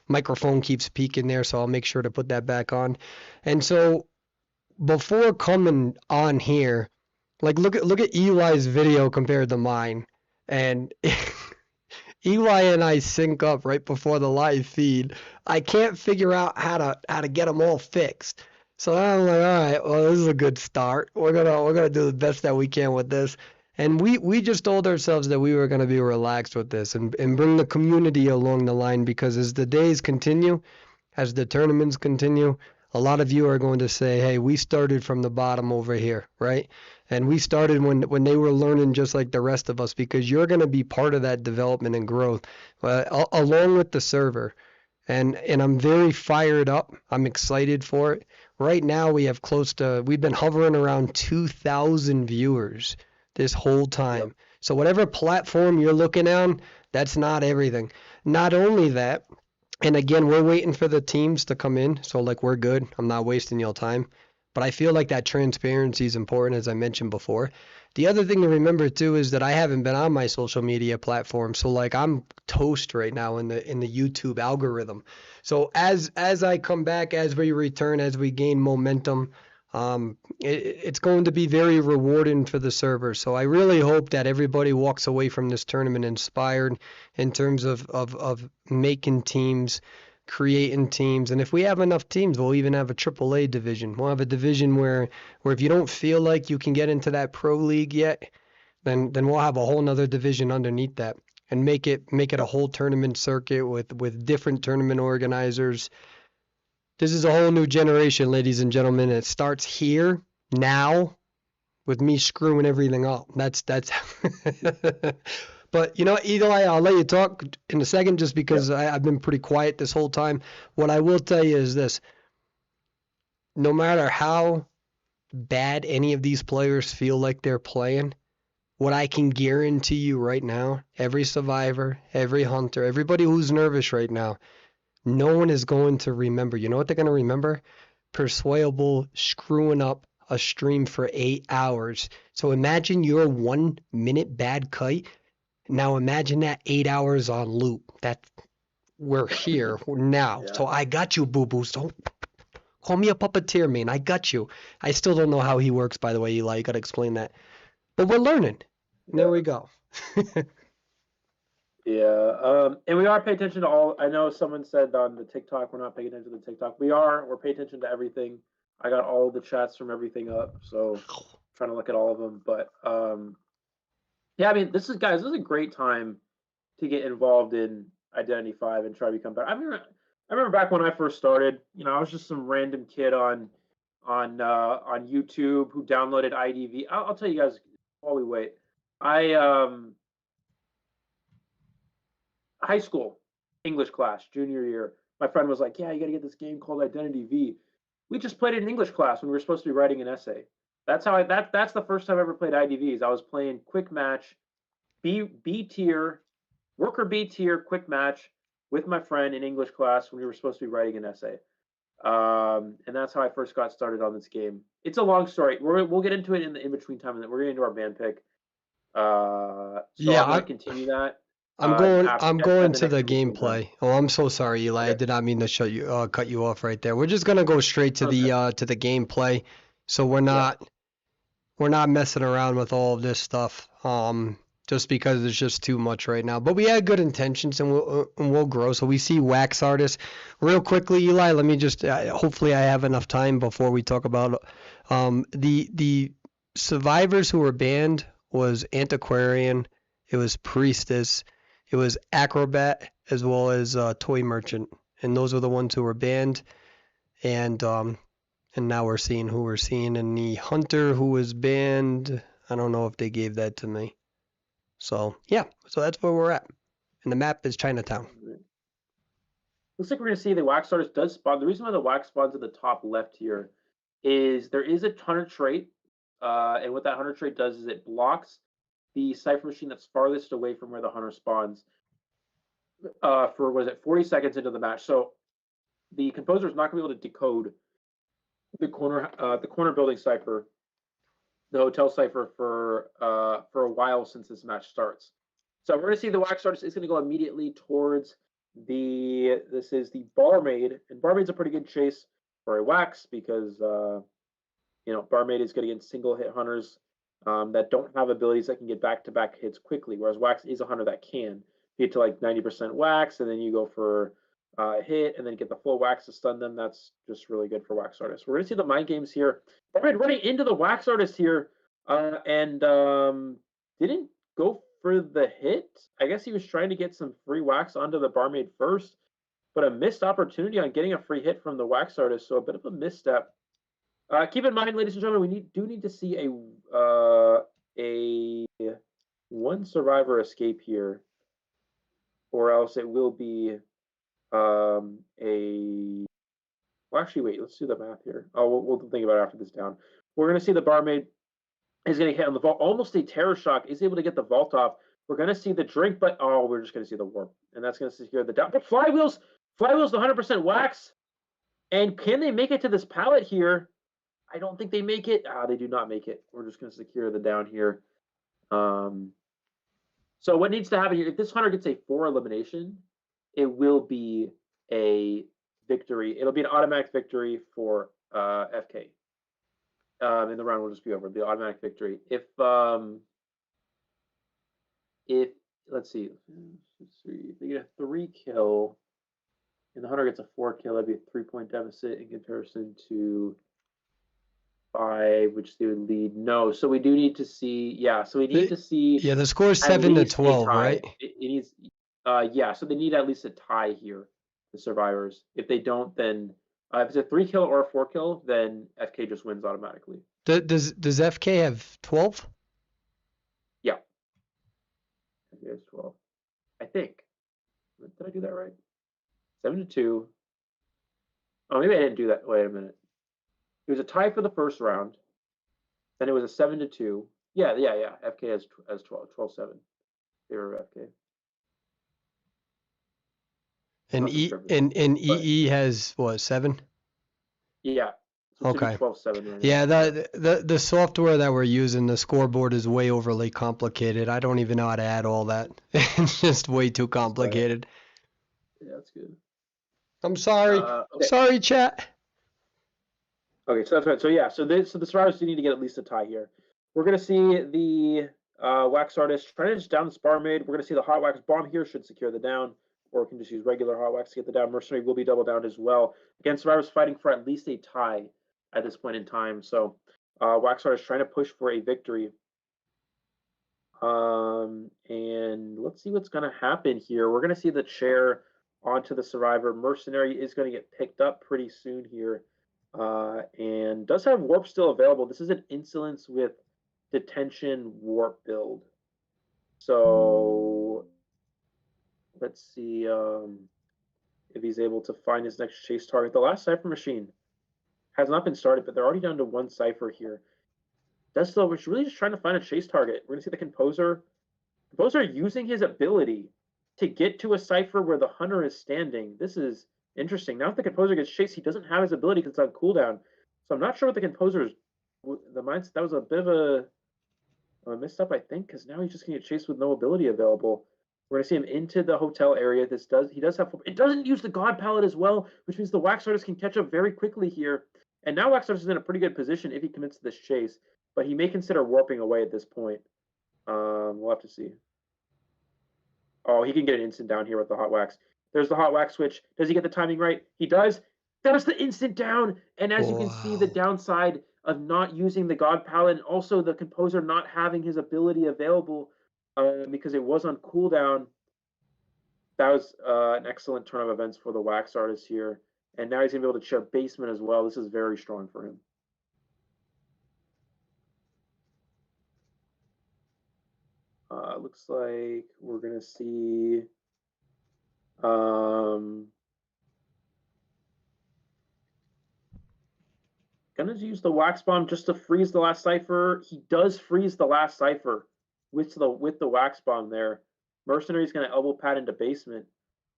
microphone keeps peaking there, so I'll make sure to put that back on. And so before coming on here, like look at Eli's video compared to mine, and Eli and I sync up right before the live feed. I can't figure out how to get them all fixed. So I'm like, all right, well, this is a good start. We're gonna do the best that we can with this. And we just told ourselves that we were gonna be relaxed with this and bring the community along the line, because as the days continue, as the tournaments continue, a lot of you are going to say, hey, we started from the bottom over here, right? And we started when they were learning just like the rest of us, because you're going to be part of that development and growth along with the server. And I'm very fired up. I'm excited for it. Right now we've been hovering around 2,000 viewers this whole time. Yep. So whatever platform you're looking on, that's not everything. Not only that, and again, we're waiting for the teams to come in. So like we're good. I'm not wasting your time. But I feel like that transparency is important, as I mentioned before. The other thing to remember too is that I haven't been on my social media platform, so like I'm toast right now in the YouTube algorithm. So as I come back, as we return, as we gain momentum, it's going to be very rewarding for the server. So I really hope that everybody walks away from this tournament inspired in terms of making teams, creating teams. And if we have enough teams, we'll even have a AAA division. We'll have a division where if you don't feel like you can get into that pro league yet, then we'll have a whole nother division underneath that and make it a whole tournament circuit with different tournament organizers. This is a whole new generation, ladies and gentlemen. It starts here now with me screwing everything up. That's But Eli, I'll let you talk in a second just because I've been pretty quiet this whole time. What I will tell you is this. No matter how bad any of these players feel like they're playing, what I can guarantee you right now, every survivor, every hunter, everybody who's nervous right now, no one is going to remember. You know what they're going to remember? Perswayable screwing up a stream for 8 hours. So imagine your 1 minute bad kite. Now imagine that 8 hours on loop. We're here now. Yeah. So I got you, boo-boos. Don't call me a puppeteer, man. I got you. I still don't know how he works, by the way, Eli. You got to explain that. But we're learning. And there we go. Yeah. And we are paying attention to all. I know someone said on the TikTok we're not paying attention to the TikTok. We're paying attention to everything. I got all the chats from everything up, so trying to look at all of them. But yeah, I mean, this is a great time to get involved in Identity 5 and try to become better. I remember back when I first started, I was just some random kid on on YouTube who downloaded IDV. I'll tell you guys while we wait. I high school English class, junior year. My friend was like, "Yeah, you got to get this game called Identity V." We just played it in English class when we were supposed to be writing an essay. That's how that's the first time I ever played IDVs. I was playing quick match, B tier, worker B tier quick match with my friend in English class when we were supposed to be writing an essay. And that's how I first got started on this game. It's a long story. We'll get into it in the in between time, and then we're getting into our band pick. So Yeah, I'm going to continue that. I'm At going the to next the in between time. gameplay. Oh, I'm so sorry, Eli. I Okay. did not mean to cut you off right there. We're just gonna go straight Okay. to the gameplay. So Yeah. we're not messing around with all of this stuff. Just because it's just too much right now. But we had good intentions and we'll grow. So we see wax artists. Real quickly, Eli, let me just hopefully I have enough time before we talk about the survivors who were banned was Antiquarian, it was Priestess, it was Acrobat, as well as Toy Merchant. And those were the ones who were banned. And now we're seeing who we're seeing. And the Hunter who was banned, I don't know if they gave that to me. So yeah, so that's where we're at. And the map is Chinatown. Looks like we're going to see the wax artist does spawn. The reason why the wax spawns at the top left here is there is a hunter trait. And what that hunter trait does is it blocks the cipher machine that's farthest away from where the hunter spawns for, what is it, 40 seconds into the match. So the composer is not going to be able to decode the corner building cipher, the hotel cipher for a while since this match starts. So we're going to see the wax artist is going to go immediately towards this is the barmaid, and barmaid's a pretty good chase for a wax because barmaid is good against single hit hunters that don't have abilities that can get back to back hits quickly, whereas wax is a hunter that can get to like 90% wax, and then you go for a hit and then get the full wax to stun them. That's just really good for wax artists. We're going to see the mind games here. Barmaid running into the wax artist here and didn't go for the hit. I guess he was trying to get some free wax onto the barmaid first, but a missed opportunity on getting a free hit from the wax artist. So a bit of a misstep. Keep in mind, ladies and gentlemen, we do need to see a one survivor escape here, or else it will be a. Well, actually, wait. Let's do the math here. Oh, we'll think about it after this down. We're gonna see the barmaid is going to hit on the vault. Almost a terror shock. Is able to get the vault off. We're going to see the drink, but we're just going to see the warp, and that's going to secure the down. But flywheels, the 100% wax, and can they make it to this pallet here? I don't think they make it. They do not make it. We're just going to secure the down here. So what needs to happen here? If this hunter gets a 4 elimination, it will be a victory. It'll be an automatic victory for FK. And the round will just be over. It'll be an automatic victory. If let's see, if they get a 3 kill and the hunter gets a 4 kill, that'd be a 3-point deficit in comparison to 5, which they would lead. No, so we do need to see. Yeah, so we need to see. Yeah, the score is at 7-12, tie. right? It needs. Yeah, so they need at least a tie here. The survivors. If they don't, then if it's a 3 kill or a 4 kill, then FK just wins automatically. Does FK have 12? Yeah. FK has 12. I think. Did I do that right? 7-2. Oh, maybe I didn't do that. Wait a minute. It was a tie for the first round. Then it was a 7-2. Yeah. FK has 12-7. Favor of FK. And EE has what, 7? Yeah. So it should Okay. be 12-7 right now. Yeah, the software that we're using, the scoreboard is way overly complicated. I don't even know how to add all that. It's just way too complicated. Yeah, that's good. I'm sorry. Okay. Sorry, chat. Okay, so that's right. So yeah, so the survivors do need to get at least a tie here. We're gonna see the wax artist trying to just down the barmaid. We're gonna see the hot wax bomb here should secure the down, or we can just use regular hot wax to get the down. Mercenary will be double downed as well. Again, survivors fighting for at least a tie at this point in time. So wax artist trying to push for a victory. And let's see what's gonna happen here. We're gonna see the chair onto the survivor. Mercenary is gonna get picked up pretty soon here. And does have warp still available. This is an insolence with detention warp build. So let's see if he's able to find his next chase target. The last Cypher machine has not been started, but they're already down to one Cypher here. That's still, we're really just trying to find a chase target. We're gonna see the Composer using his ability to get to a Cypher where the Hunter is standing. This is interesting. Now if the Composer gets chased, he doesn't have his ability because it's on cooldown. So I'm not sure what the Composer's, the mindset, that was a bit of a misstep, I think, because now he's just gonna get chased with no ability available. We're gonna see him into the hotel area. He does have, it doesn't use the God Palette as well, which means the Wax Artist can catch up very quickly here. And now Wax Artist is in a pretty good position if he commits to this chase, but he may consider warping away at this point. We'll have to see. Oh, he can get an instant down here with the Hot Wax. There's the Hot Wax switch. Does he get the timing right? He does. That's the instant down. And as you can see, the downside of not using the God Palette and also the Composer not having his ability available because it was on cooldown. That was an excellent turn of events for the Wax Artist here. And now he's going to be able to chair Basement as well. This is very strong for him. Looks like we're going to see gonna use the Wax Bomb just to freeze the last Cypher. He does freeze the last Cypher with the Wax Bomb there. Mercenary's gonna elbow pad into Basement,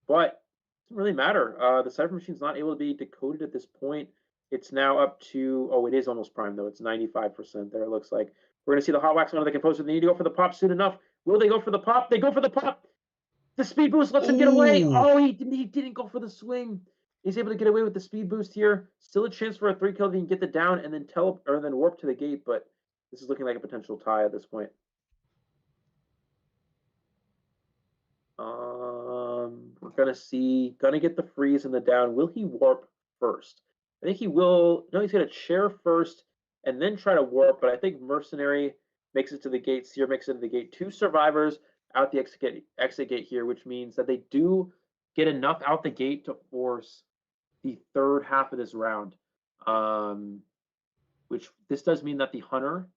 but it doesn't really matter. The Cypher machine's not able to be decoded at this point. It's now up to, oh, it is almost prime though. It's 95% there, it looks like. We're gonna see the Hot Wax onto the Composer. They need to go for the pop soon enough. Will they go for the pop? They go for the pop! The speed boost lets him get away. Oh, he didn't go for the swing. He's able to get away with the speed boost here. Still a chance for a 3-kill if he can get the down and then then warp to the gate, but this is looking like a potential tie at this point. We're gonna get the freeze and the down. Will he warp first? I think he will. No, he's gonna chair first and then try to warp, but I think Mercenary makes it to the gate. Seer makes it to the gate. 2 survivors out the exit gate here, which means that they do get enough out the gate to force the third half of this round. Which this does mean that the Hunter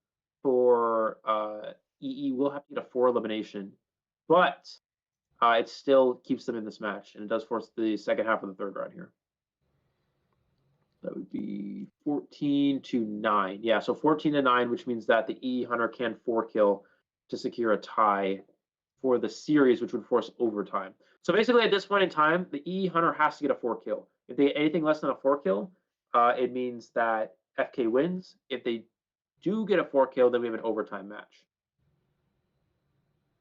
for EE will have to get a 4 elimination, but it still keeps them in this match, and it does force the second half of the third round here. That would be 14-9. Yeah, so 14-9, which means that the EE Hunter can 4-kill to secure a tie for the series, which would force overtime. So basically, at this point in time, the EE Hunter has to get a 4-kill. If they get anything less than a 4-kill, it means that FK wins. If they do get a 4-kill, then we have an overtime match.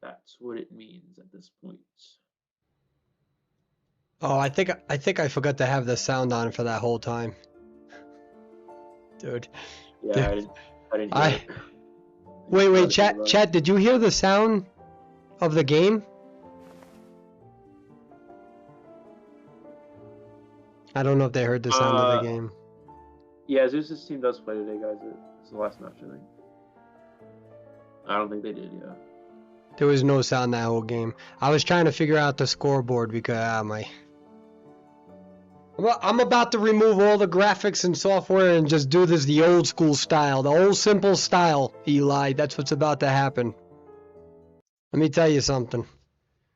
That's what it means at this point. Oh, I think I forgot to have the sound on for that whole time, dude. Yeah, I didn't hear it. Wait, chat. Did you hear the sound of the game? I don't know if they heard the sound of the game. Yeah, Zeus's team does play today, guys. It's the last match, I think. I don't think they did, yeah. There was no sound that whole game. I was trying to figure out the scoreboard because I'm about to remove all the graphics and software and just do this the old school style, the old simple style, Eli. That's what's about to happen. Let me tell you something.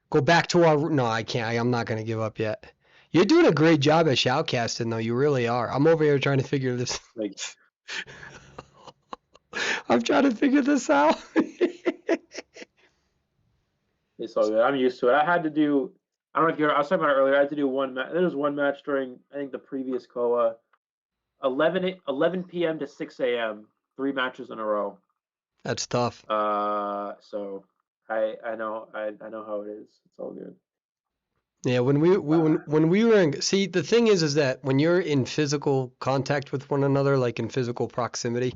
Go back to our... No, I can't. I'm not going to give up yet. You're doing a great job at shoutcasting, though. You really are. I'm over here trying to figure this... I'm trying to figure this out. It's all good. I'm used to it. I had to do... I don't know if you're... I was talking about it earlier. I had to do one match. There was one match during, I think, the previous COA. 11 p.m. to 6 a.m. 3 matches in a row. That's tough. So I know how it is. It's all good. Yeah, when we were in, see, the thing is that when you're in physical contact with one another, like in physical proximity,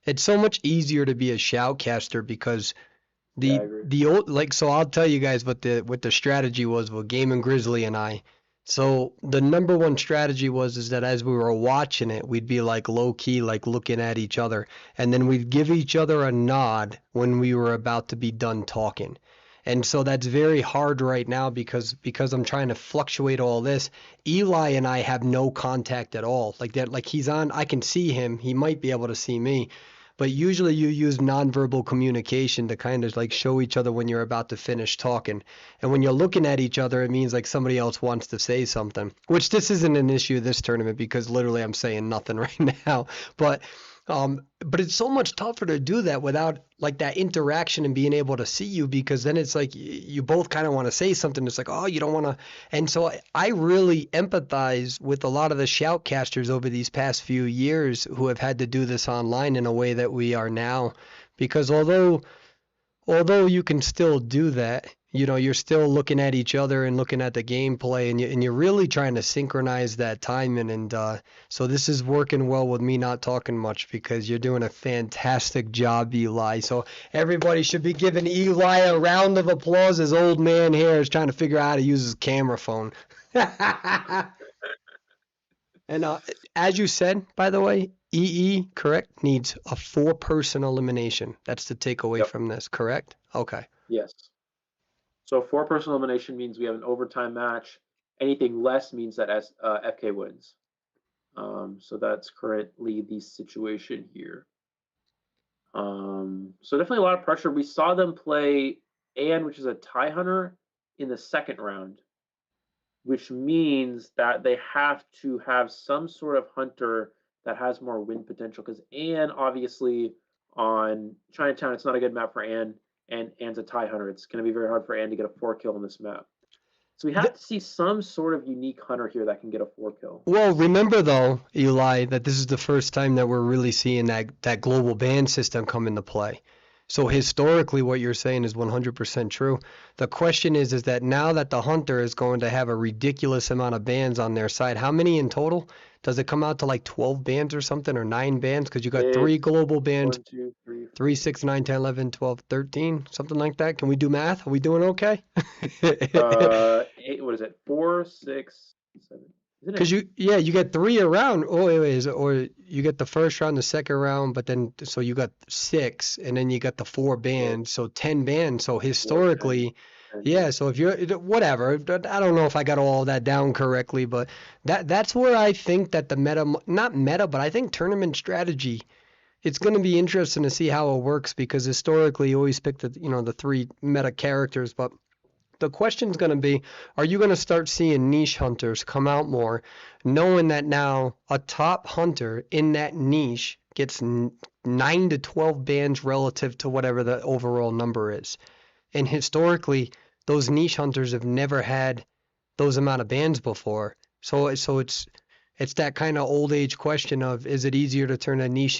it's so much easier to be a shoutcaster because the old, like, so I'll tell you guys what the strategy was with Game & Grizzly and I. So the number one strategy is that as we were watching it, we'd be like low key, like looking at each other, and then we'd give each other a nod when we were about to be done talking. And so that's very hard right now because I'm trying to fluctuate all this. Eli and I have no contact at all. Like that, like he's on, I can see him. He might be able to see me. But usually you use nonverbal communication to kind of like show each other when you're about to finish talking. And when you're looking at each other, it means like somebody else wants to say something, which this isn't an issue this tournament because literally I'm saying nothing right now. But but it's so much tougher to do that without like that interaction and being able to see you, because then it's like you both kind of want to say something. It's like, oh, you don't want to. And so I really empathize with a lot of the shoutcasters over these past few years who have had to do this online in a way that we are now, because although you can still do that, you know, you're still looking at each other and looking at the gameplay, and you're really trying to synchronize that timing. And so this is working well with me not talking much because you're doing a fantastic job, Eli. So everybody should be giving Eli a round of applause. His old man here is trying to figure out how to use his camera phone. And as you said, by the way, EE, correct, needs a 4-person elimination. That's the takeaway Yep. from this, correct? Okay. Yes. So 4-person elimination means we have an overtime match. Anything less means that FK wins. So that's currently the situation here. So definitely a lot of pressure. We saw them play Anne, which is a tie hunter, in the second round, which means that they have to have some sort of hunter that has more win potential. Because Anne, obviously, on Chinatown, it's not a good map for Anne, and Anne's a tie hunter. It's going to be very hard for Anne to get a 4-kill on this map. So we have to see some sort of unique hunter here that can get a 4-kill. Well, remember though, Eli, that this is the first time that we're really seeing that global ban system come into play. So historically, what you're saying is 100% true. The question is that now that the hunter is going to have a ridiculous amount of bans on their side, how many in total? Does it come out to like 12 bans or something, or 9 bans? Because you got 3 It's global bans, 1, 2, 3, 3, 4. 6, 9, 10, 11, 12, 13, something like that. Can we do math? Are we doing okay? What is it? 4, 6, 7. Isn't Because it? you get 3 around. Oh, wait, or you get the first round, the second round, but then so you got 6, and then you got the 4 Yeah, bands, so 10 bands. So 4, 10, historically, 10, yeah. yeah. So if you're whatever, I don't know if I got all that down correctly, but that's where I think that the meta, not meta, but I think tournament strategy. It's going to be interesting to see how it works because historically you always pick the 3 meta characters, but the question's going to be, are you going to start seeing niche hunters come out more, knowing that now a top hunter in that niche gets 9 to 12 bans relative to whatever the overall number is? And historically, those niche hunters have never had those amount of bans before. So it's that kind of old age question of, is it easier to turn a niche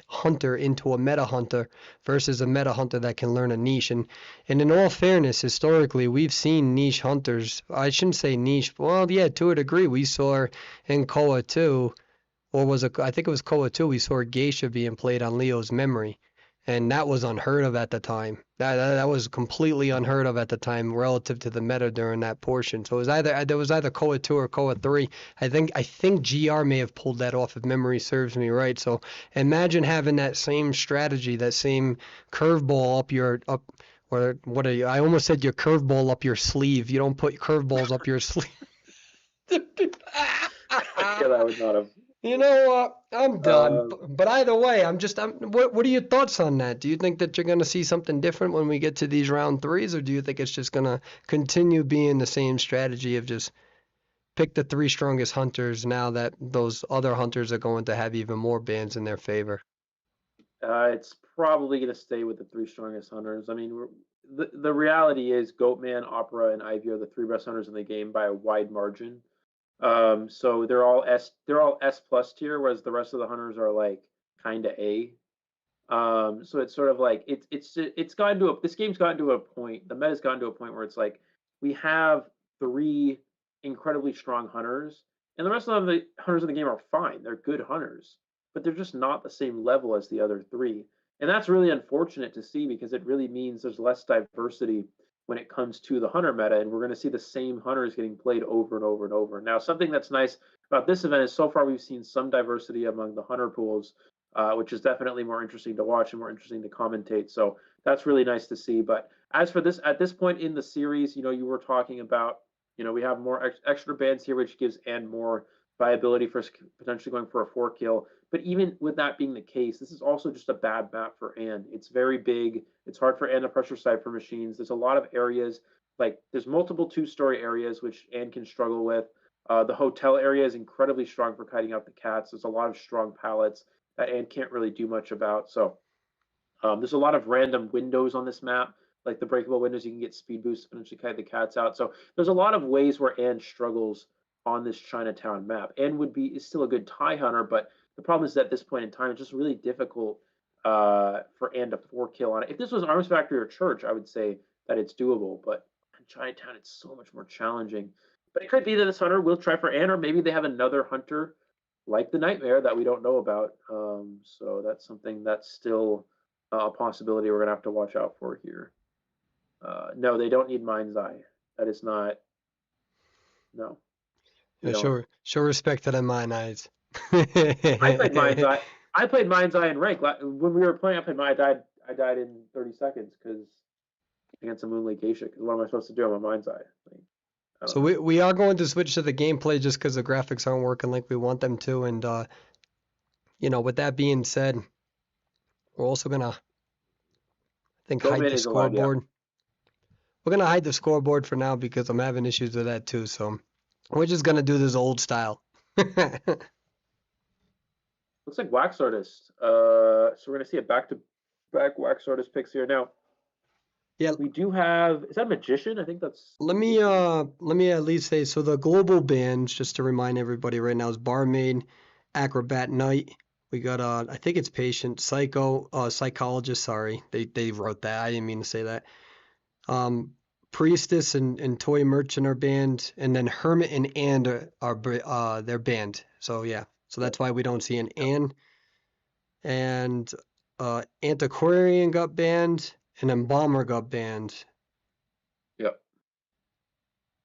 hunter into a meta hunter versus a meta hunter that can learn a niche? And in all fairness, historically, we've seen niche hunters. I shouldn't say niche. Well, yeah, to a degree, we saw in Koa 2, or was it? I think it was Koa 2. We saw Geisha being played on Leo's memory, and that was unheard of at the time. That was completely unheard of at the time relative to the meta during that portion. So there was either Koa 2 or Koa 3. I think GR may have pulled that off if memory serves me right. So imagine having that same strategy, that same curveball up or what are you? I almost said your curveball up your sleeve. You don't put curveballs up your sleeve. Yeah, that would not have. You know what? I'm done. Um, But either way, what are your thoughts on that? Do you think that you're going to see something different when we get to these round 3s, or do you think it's just going to continue being the same strategy of just pick the 3 strongest hunters now that those other hunters are going to have even more bans in their favor? it's probably going to stay with the 3 strongest hunters. I mean, the reality is Goatman, Opera, and Ivy are the 3 best hunters in the game by a wide margin. So they're all S plus tier, whereas the rest of the hunters are like kind of A. So it's sort of like it's gotten to a this game's gotten to a point. The meta's gotten to a point where it's like we have 3 incredibly strong hunters, and the rest of the hunters in the game are fine. They're good hunters, but they're just not the same level as the other 3. And that's really unfortunate to see because it really means there's less diversity when it comes to the hunter meta, and we're going to see the same hunters getting played over and over and over. Now, something that's nice about this event is so far we've seen some diversity among the hunter pools, which is definitely more interesting to watch and more interesting to commentate. So that's really nice to see. But As for this, at this point in the series, you were talking about, we have more extra bands here, which gives and more viability for potentially going for a 4 kill. But even with that being the case, this is also just a bad map for and. It's very big. It's hard for and to pressure cipher machines. There's a lot of areas, like there's multiple 2-story areas which and can struggle with. The hotel area is incredibly strong for kiting out the cats. There's a lot of strong pallets that and can't really do much about. So there's a lot of random windows on this map, like the breakable windows. You can get speed boosts to potentially kite the cats out. So there's a lot of ways where and struggles on this Chinatown map. And is still a good tie hunter, but the problem is that at this point in time, it's just really difficult for and to 4 kill on it. If this was Arms Factory or Church, I would say that it's doable, but in Chinatown, it's so much more challenging. But it could be that this hunter will try for and, or maybe they have another hunter like the Nightmare that we don't know about. So that's something that's still a possibility we're gonna have to watch out for here. No, they don't need Mind's Eye. That is not. No. Yeah, show respect to the mine eyes. I played Mind's Eye. I played Mind's Eye in rank when we were playing. I died in 30 seconds because against a Moonlake Geisha. Because what am I supposed to do on my Mind's Eye? So we are going to switch to the gameplay just because the graphics aren't working like we want them to, and with that being said, we're also gonna, hide the scoreboard. We're gonna hide the scoreboard for now because I'm having issues with that too. So we're just gonna do this old style. Looks like Wax Artist. So we're gonna see a back-to-back Wax Artist picks here now. Yeah, we do have. Is that a Magician? I think that's. Let me at least say, so the global bands, just to remind everybody right now, is Barmaid, Acrobat Knight. We got I think it's Patient, Psychologist. Sorry, they wrote that. I didn't mean to say that. Priestess and Toy Merchant are banned, and then Hermit and are they're banned. So yeah, so that's why we don't see an Ann. And Antiquarian got banned, and Embalmer got banned. Yep.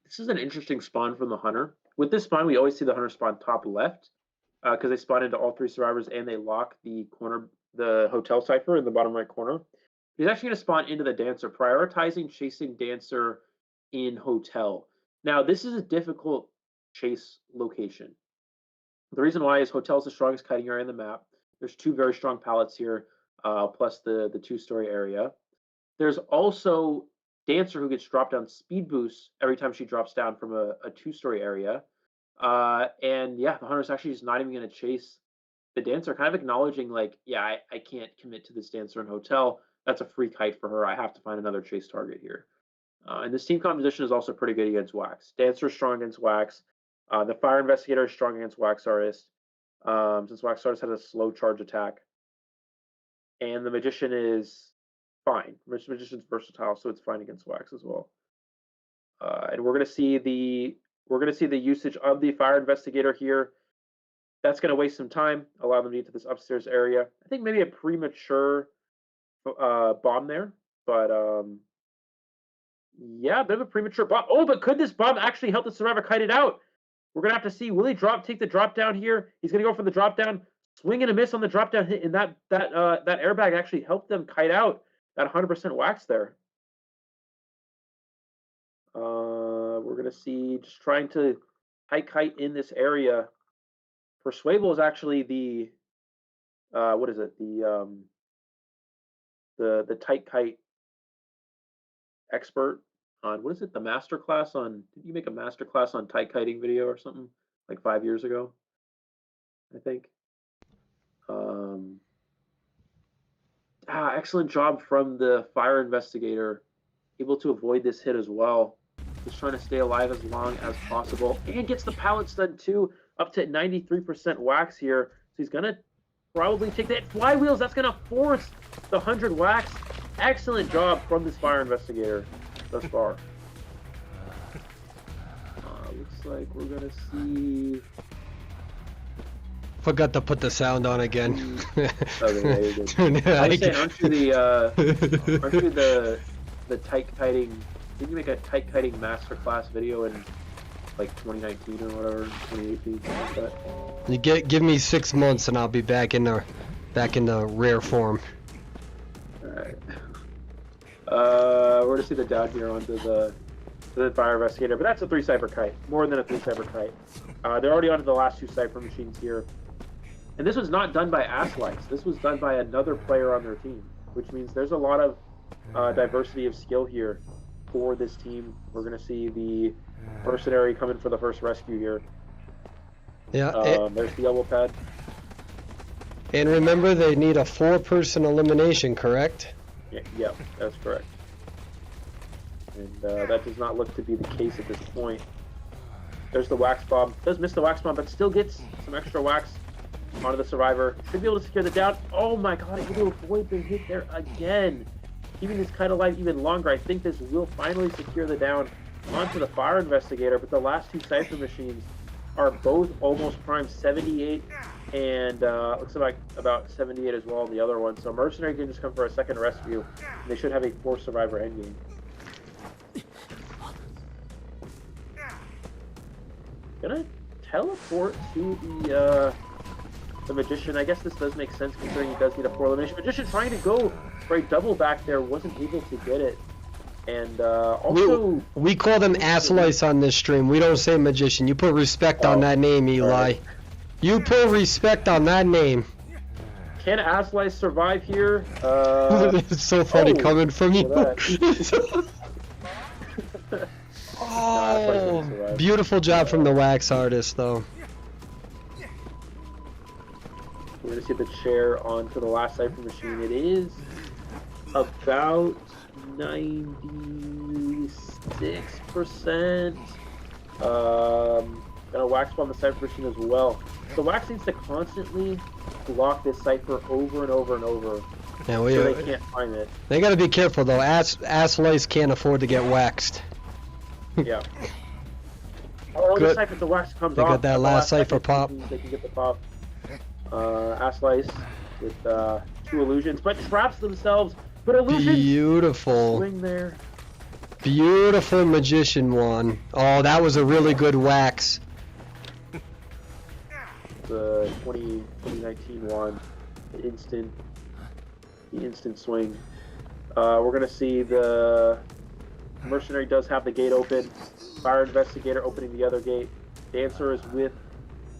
This is an interesting spawn from the Hunter. With this spawn, we always see the Hunter spawn top left, because they spawn into all 3 survivors and they lock the hotel cipher in the bottom right corner. He's actually going to spawn into the Dancer, prioritizing chasing Dancer in hotel. Now, this is a difficult chase location. The reason why is hotel is the strongest kiting area in the map. There's 2 very strong pallets here, plus the 2-story area. There's also Dancer who gets dropped down speed boosts every time she drops down from a 2-story area. And yeah, the Hunter's actually just not even going to chase the Dancer, kind of acknowledging like, yeah, I can't commit to this Dancer in hotel. That's a free kite for her. I have to find another chase target here. And this team composition is also pretty good against Wax. Dancer is strong against Wax. The Fire Investigator is strong against Wax Artist, since Wax Artist has a slow charge attack. And the Magician is fine. Magician's versatile, so it's fine against Wax as well. And we're gonna see the usage of the Fire Investigator here. That's gonna waste some time, allow them to get to this upstairs area. I think maybe a premature bomb there, but yeah, a bit of a premature bomb. Oh, but could this bomb actually help the survivor kite it out? We're gonna have to see. Will he take the drop down here? He's gonna go for the drop down, swing and a miss on the drop down hit, and that airbag actually helped them kite out that 100% Wax there. We're gonna see just trying to kite in this area. Perswayable is actually the what is it? The tight kite expert on, what is it? The master class on, did you make a master class on tight kiting video or something like 5 years ago? I think. Excellent job from the Fire Investigator, able to avoid this hit as well. Just trying to stay alive as long as possible, and gets the pallet stun too, up to 93% Wax here. So he's gonna probably take that flywheels. That's gonna force the 100 Wax. Excellent job from this Fire Investigator thus far. Looks like we're gonna see. Forgot to put the sound on again. Okay, yeah, you're good. I was saying, aren't you the tight kiting? Didn't you make a tight kiting masterclass video in like 2019 or whatever, 2018, like that? You give me 6 months and I'll be back in the rare form. All right. We're gonna see the down here onto the fire investigator, but that's a 3-cipher kite, more than a 3-cipher kite. They're already onto the last 2 cipher machines here, and this was not done by Asslice. This was done by another player on their team, which means there's a lot of diversity of skill here for this team. We're gonna see the mercenary coming for the first rescue here. Yeah. There's the elbow pad. And remember, they need a 4-person elimination, correct? Yeah, that's correct. And that does not look to be the case at this point. There's the wax bomb. Does miss the wax bomb, but still gets some extra wax onto the survivor. Should be able to secure the down. Oh my god, able to avoid the hit there again. Keeping this kite alive even longer. I think this will finally secure the down onto the fire investigator, but the last 2 cipher machines are both almost prime, 78 and looks like about 78 as well on the other one. So mercenary can just come for a second rescue, and they should have a 4 survivor endgame. Gonna teleport to the magician. I guess this does make sense considering he does need a 4 elimination. Magician trying to go for a double back there, wasn't able to get it. And also, we call them Asslice on this stream. We don't say magician. You put respect on that name, Eli. Right. You put respect on that name. Can Asslice survive here? It's so funny coming from you. Oh, beautiful job from the wax artist, though. We're going to see the chair onto the last cipher machine. It is about 96%. Gonna wax bomb the cipher machine as well. So wax needs to constantly block this cipher over and over and over. Yeah, so they can't find it. They gotta be careful though. Asslice can't afford to get waxed. Yeah. Oh, the cipher, the wax comes off. They got that last cipher pop. They can get the pop. Asslice with 2 illusions, but traps themselves. But illusions. Beautiful. Swing there. Beautiful magician one. Oh, that was a really good wax. The 2019 one, the instant swing. We're gonna see the mercenary does have the gate open. Fire investigator opening the other gate. Dancer is with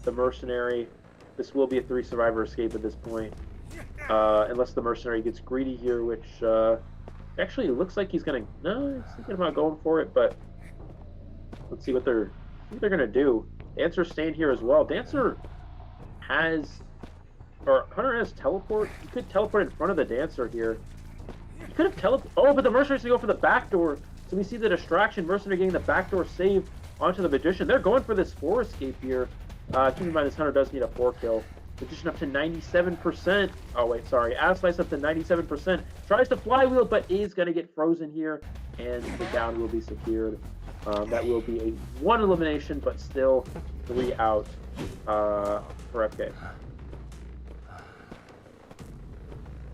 the mercenary. This will be a 3 survivor escape at this point, unless the mercenary gets greedy here, which actually it looks like he's gonna. No, he's thinking about going for it, but let's see what they're gonna do. Dancer's staying here as well. Dancer has, or Hunter has teleport. He could teleport in front of the dancer here. He could have teleport. Oh, but the mercenary's gonna go for the back door. So we see the distraction. Mercenary getting the backdoor save onto the magician. They're going for this 4 escape here. Keep in mind this Hunter does need a 4 kill. Magician up to 97%. Oh wait, sorry. Asslice up to 97%. Tries to flywheel, but is gonna get frozen here, and the down will be secured. That will be a 1 elimination, but still 3 out for FK.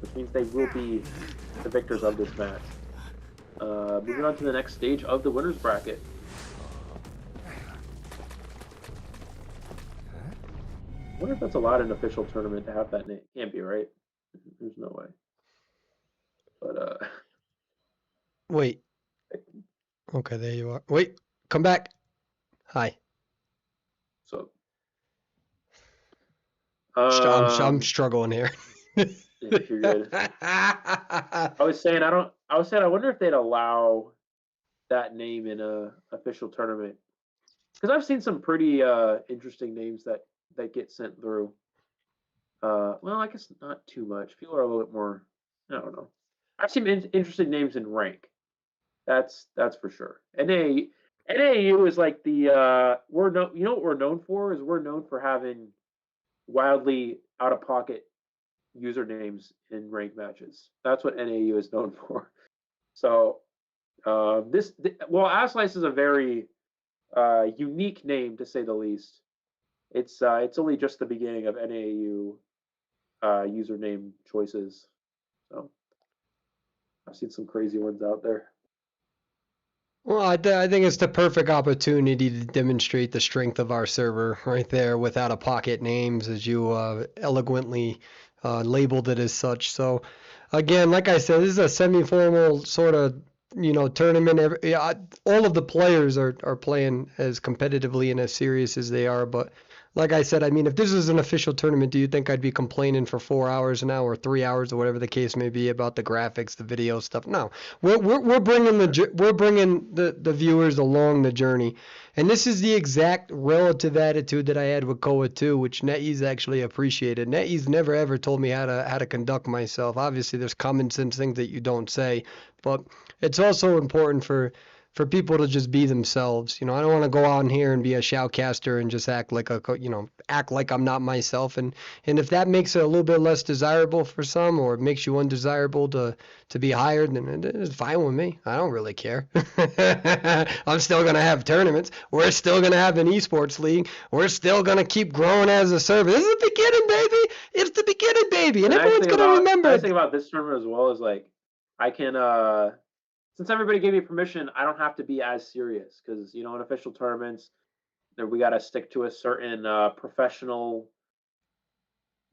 Which means they will be the victors of this match. Moving on to the next stage of the winners bracket. I wonder if that's allowed in an official tournament to have that name. Can't be, right? There's no way. But Wait. Okay, there you are. Wait, come back. Hi. So I'm struggling here. if you're good. I was saying I wonder if they'd allow that name in a official tournament. Because I've seen some pretty interesting names that get sent through. Well, I guess not too much. People are a little bit more. I don't know. I've seen interesting names in rank. That's for sure. NAU is like the you know what we're known for is we're known for having wildly out of pocket usernames in ranked matches. That's what NAU is known for. So Asslice is a very unique name to say the least. It's only just the beginning of NAU username choices. So I've seen some crazy ones out there. Well, I think it's the perfect opportunity to demonstrate the strength of our server right there with out-of-pocket names, as you eloquently labeled it as such. So Again, like I said, this is a semi-formal sort of, tournament. All of the players are playing as competitively and as serious as they are. But like I said, I mean, if this was an official tournament, do you think I'd be complaining for 4 hours an hour, 3 hours, or whatever the case may be about the graphics, the video stuff? No, we're bringing we're bringing the viewers along the journey. And this is the exact relative attitude that I had with Koa 2, which NetEase actually appreciated. NetEase never ever told me how to conduct myself. Obviously, there's common sense things that you don't say, but it's also important for people to just be themselves. I don't want to go out in here and be a shoutcaster and just act like act like I'm not myself. And if that makes it a little bit less desirable for some, or it makes you undesirable to be hired, then it's fine with me. I don't really care. I'm still gonna have tournaments. We're still gonna have an esports league. We're still gonna keep growing as a service. This is the beginning, baby. It's the beginning, baby, and everyone's gonna remember. The nice thing about this tournament as well is like I can since everybody gave me permission, I don't have to be as serious because in official tournaments, we got to stick to a certain professional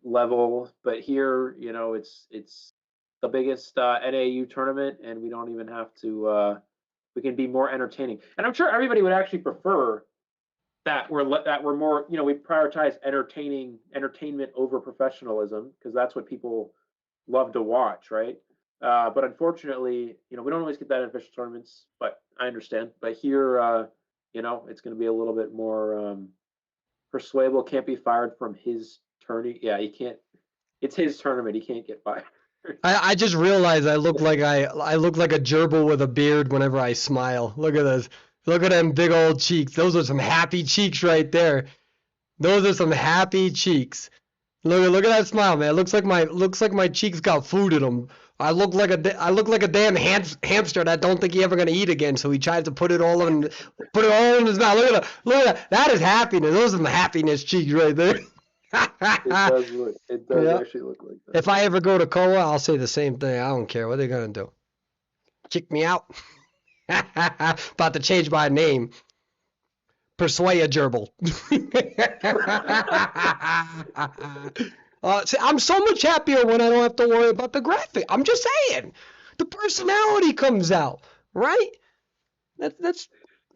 level. But here, it's the biggest NAU tournament, and we don't even have to. We can be more entertaining, and I'm sure everybody would actually prefer that we're more. We prioritize entertainment over professionalism because that's what people love to watch, right? But unfortunately, we don't always get that in official tournaments. But I understand. But here, it's going to be a little bit more. Perswayable can't be fired from his tourney. Yeah, he can't. It's his tournament. He can't get fired. I just realized I look like I look like a gerbil with a beard whenever I smile. Look at this. Look at them big old cheeks. Those are some happy cheeks right there. Those are some happy cheeks. Look at that smile, man. Looks like my cheeks got food in them. I look like a damn hamster that don't think he ever gonna eat again. So he tries to put it all in his mouth. Look at that. That is happiness. Those are some happiness cheeks right there. It does actually look like that. If I ever go to Koa, I'll say the same thing. I don't care what they're gonna do. Kick me out. About to change my name. Perswayable. See, I'm so much happier when I don't have to worry about the graphic. I'm just saying, the personality comes out, right? That's.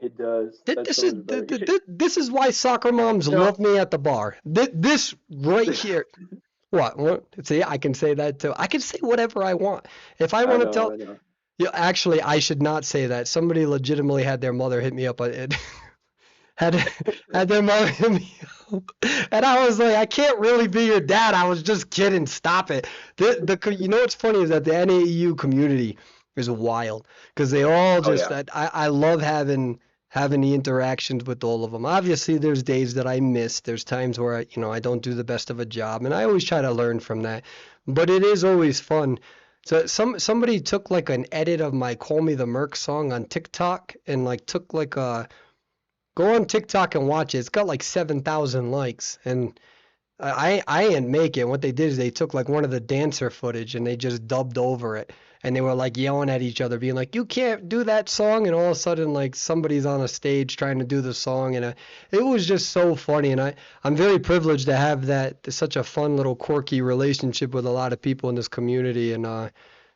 It does. This is why soccer moms love me at the bar. This right here. What? See, I can say that too. I can say whatever I want. If I want to tell. Yeah, actually, I should not say that. Somebody legitimately had their mother hit me up. Had their mother hit me up, and I was like, I can't really be your dad. I was just kidding. Stop it. What's funny is that the NAU community is wild because they all just. I love having the interactions with all of them. Obviously, there's days that I miss. There's times where I don't do the best of a job, and I always try to learn from that. But it is always fun. So somebody took like an edit of my "Call Me the Merc" song on TikTok and like took like a. Go on TikTok and watch it. It's got like 7,000 likes, and I didn't make it. What they did is they took like one of the dancer footage and they just dubbed over it, and they were like yelling at each other, being like, "You can't do that song!" And all of a sudden, like somebody's on a stage trying to do the song, and it was just so funny. And I'm very privileged to have such a fun little quirky relationship with a lot of people in this community, and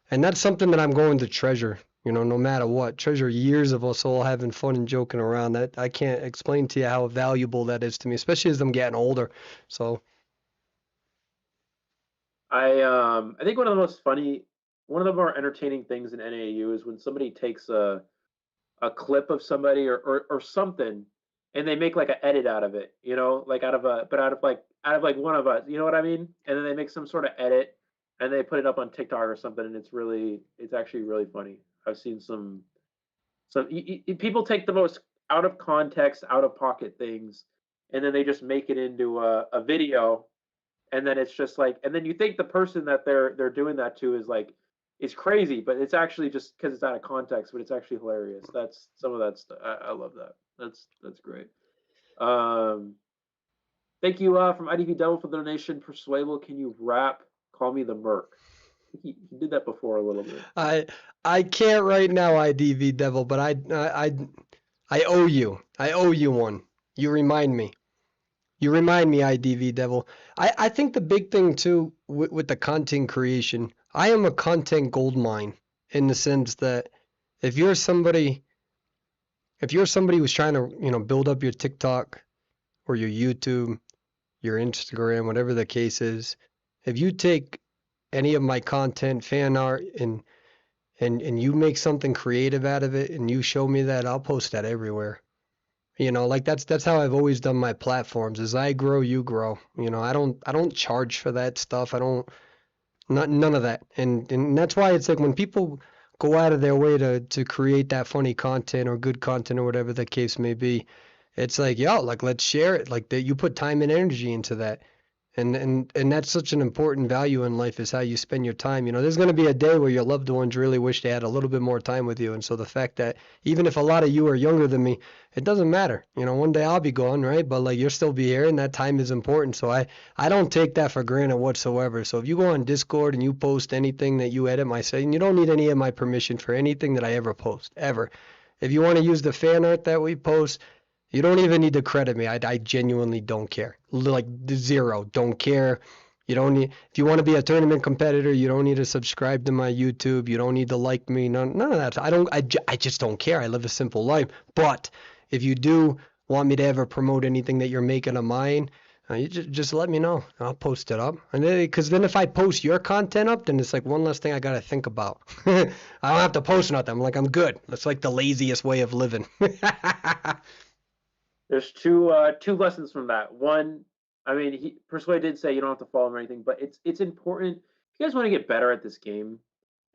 that's something that I'm going to treasure. No matter what, treasure years of us all having fun and joking around. That I can't explain to you how valuable that is to me, especially as I'm getting older. So I think one of the more entertaining things in NAU is when somebody takes a clip of somebody or something, and they make like an edit out of it, like out of one of us, you know what I mean? And then they make some sort of edit and they put it up on TikTok or something, and it's actually really funny. I've seen some people take the most out of context, out of pocket things, and then they just make it into a video, and then it's just like, and then you think the person that they're doing that to is crazy, but it's actually just because it's out of context, but it's actually hilarious. That's some of that stuff. I love that. That's great. Thank you from IDV Devil for the donation. Perswayable, can you rap "Call Me the Merc"? He did that before a little bit. I can't right now, IDV Devil, but I owe you. I owe you one. You remind me. IDV Devil. I think the big thing too with the content creation, I am a content gold mine in the sense that if you're somebody if you're somebody who's trying to, build up your TikTok or your YouTube, your Instagram, whatever the case is, if you take any of my content, fan art, and you make something creative out of it and you show me that, I'll post that everywhere. Like that's how I've always done my platforms. As I grow, you grow. I don't charge for that stuff. I don't none of that. And that's why it's like when people go out of their way to create that funny content or good content or whatever the case may be, it's like, yo, like let's share it. Like that you put time and energy into that. And that's such an important value in life is how you spend your time. There's going to be a day where your loved ones really wish they had a little bit more time with you. And so the fact that even if a lot of you are younger than me, it doesn't matter. One day I'll be gone, right? But like you'll still be here and that time is important. So I don't take that for granted whatsoever. So if you go on Discord and you post anything that you edit my site, and you don't need any of my permission for anything that I ever post, ever. If you want to use the fan art that we post, you don't even need to credit me. I genuinely don't care. Like zero. Don't care. You don't need. If you want to be a tournament competitor, you don't need to subscribe to my YouTube. You don't need to like me. None of that. I just don't care. I live a simple life. But if you do want me to ever promote anything that you're making of mine, you just let me know. I'll post it up. And because then if I post your content up, then it's like one less thing I gotta think about. I don't have to post nothing. I'm like I'm good. That's like the laziest way of living. There's two lessons from that. One, I mean, Persuade did say you don't have to follow him or anything, but it's important. If you guys want to get better at this game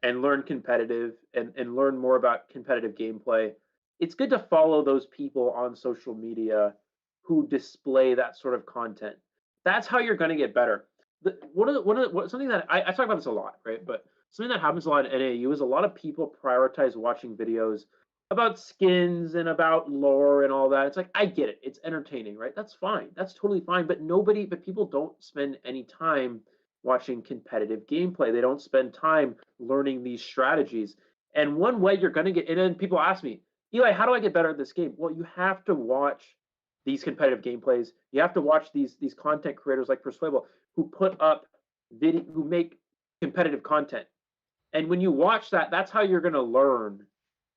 and learn competitive and learn more about competitive gameplay, it's good to follow those people on social media who display that sort of content. That's how you're going to get better. Something that I talk about this a lot, right? But something that happens a lot in NAU is a lot of people prioritize watching videos about skins and about lore and all that. It's like I get it. It's entertaining, right? That's fine. That's totally fine. But people don't spend any time watching competitive gameplay. They don't spend time learning these strategies. And one way you're going to get, and then people ask me, Eli, how do I get better at this game? Well, you have to watch these competitive gameplays. You have to watch these content creators like Perswayable who put up video, who make competitive content. And when you watch that, that's how you're going to learn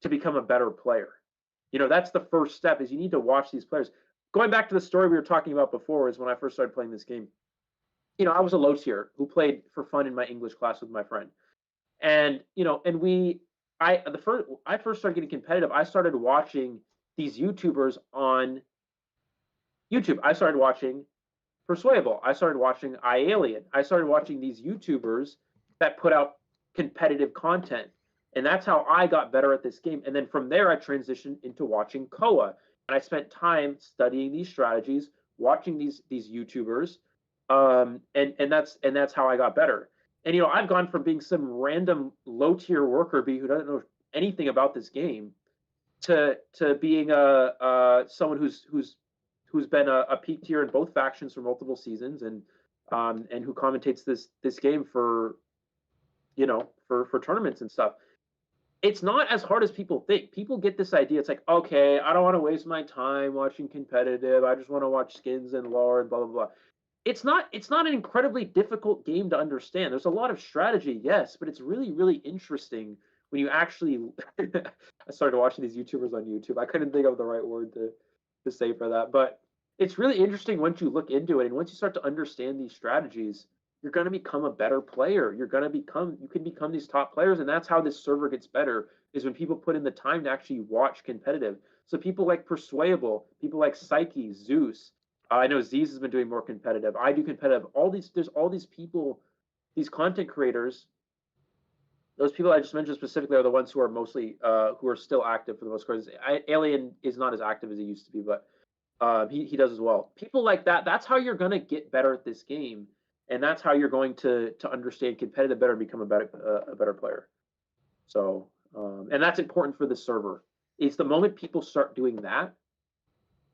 to become a better player. That's the first step is you need to watch these players. Going back to the story we were talking about before is when I first started playing this game. I was a low tier who played for fun in my English class with my friend. And, and I first started getting competitive. I started watching these YouTubers on YouTube. I started watching Perswayable. I started watching iAlien. I started watching these YouTubers that put out competitive content. And that's how I got better at this game. And then from there, I transitioned into watching Koa. And I spent time studying these strategies, watching these YouTubers, and that's how I got better. And I've gone from being some random low tier worker bee who doesn't know anything about this game to being someone who's been a peak tier in both factions for multiple seasons and who commentates this game for for tournaments and stuff. It's not as hard as people think. People get this idea. It's like, okay, I don't want to waste my time watching competitive. I just want to watch skins and lore and blah blah blah. It's not an incredibly difficult game to understand. There's a lot of strategy, yes, but it's really, really interesting when you actually I started watching these YouTubers on YouTube. I couldn't think of the right word to say for that. But it's really interesting once you look into it and once you start to understand these strategies, you're going to become a better player. You can become these top players, and that's how this server gets better. Is when people put in the time to actually watch competitive. So people like Perswayable, people like Psyche, Zeus. I know Z's has been doing more competitive. I do competitive. There's all these people, these content creators. Those people I just mentioned specifically are the ones who are mostly who are still active for the most part. Alien is not as active as he used to be, but he does as well. People like that. That's how you're gonna get better at this game, and that's how you're going to understand competitive better and become a better player. So, and that's important for the server. It's the moment people start doing that,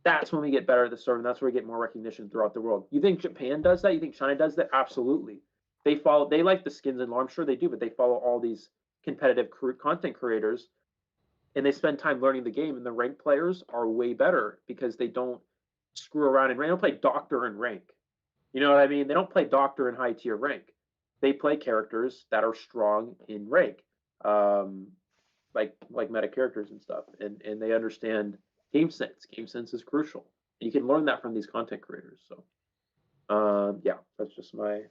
that's when we get better at the server, and that's where we get more recognition throughout the world. You think Japan does that? You think China does that? Absolutely. They like the skins and lore. I'm sure they do, but they follow all these competitive content creators, and they spend time learning the game. And the ranked players are way better because they don't screw around and they don't play doctor and rank. You know what I mean? They don't play doctor and high tier rank. they play characters that are strong in rank, um, like meta characters and stuff, and they understand game sense. Game sense is crucial. You can learn that from these content creators. So, yeah, that's just my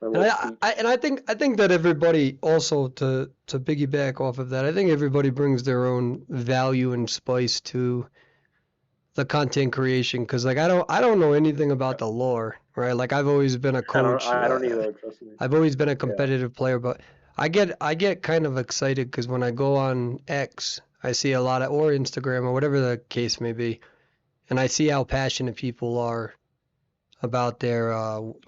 And little speech. I think that everybody also to piggyback off of that, I think everybody brings their own value and spice to the content creation because like I don't know anything about the lore, right? Like I've always been a coach. I don't either. Trust me. I've always been a Yeah. competitive player, but I get kind of excited because when I go on X, I see a lot of or Instagram or whatever the case may be, and I see how passionate people are about their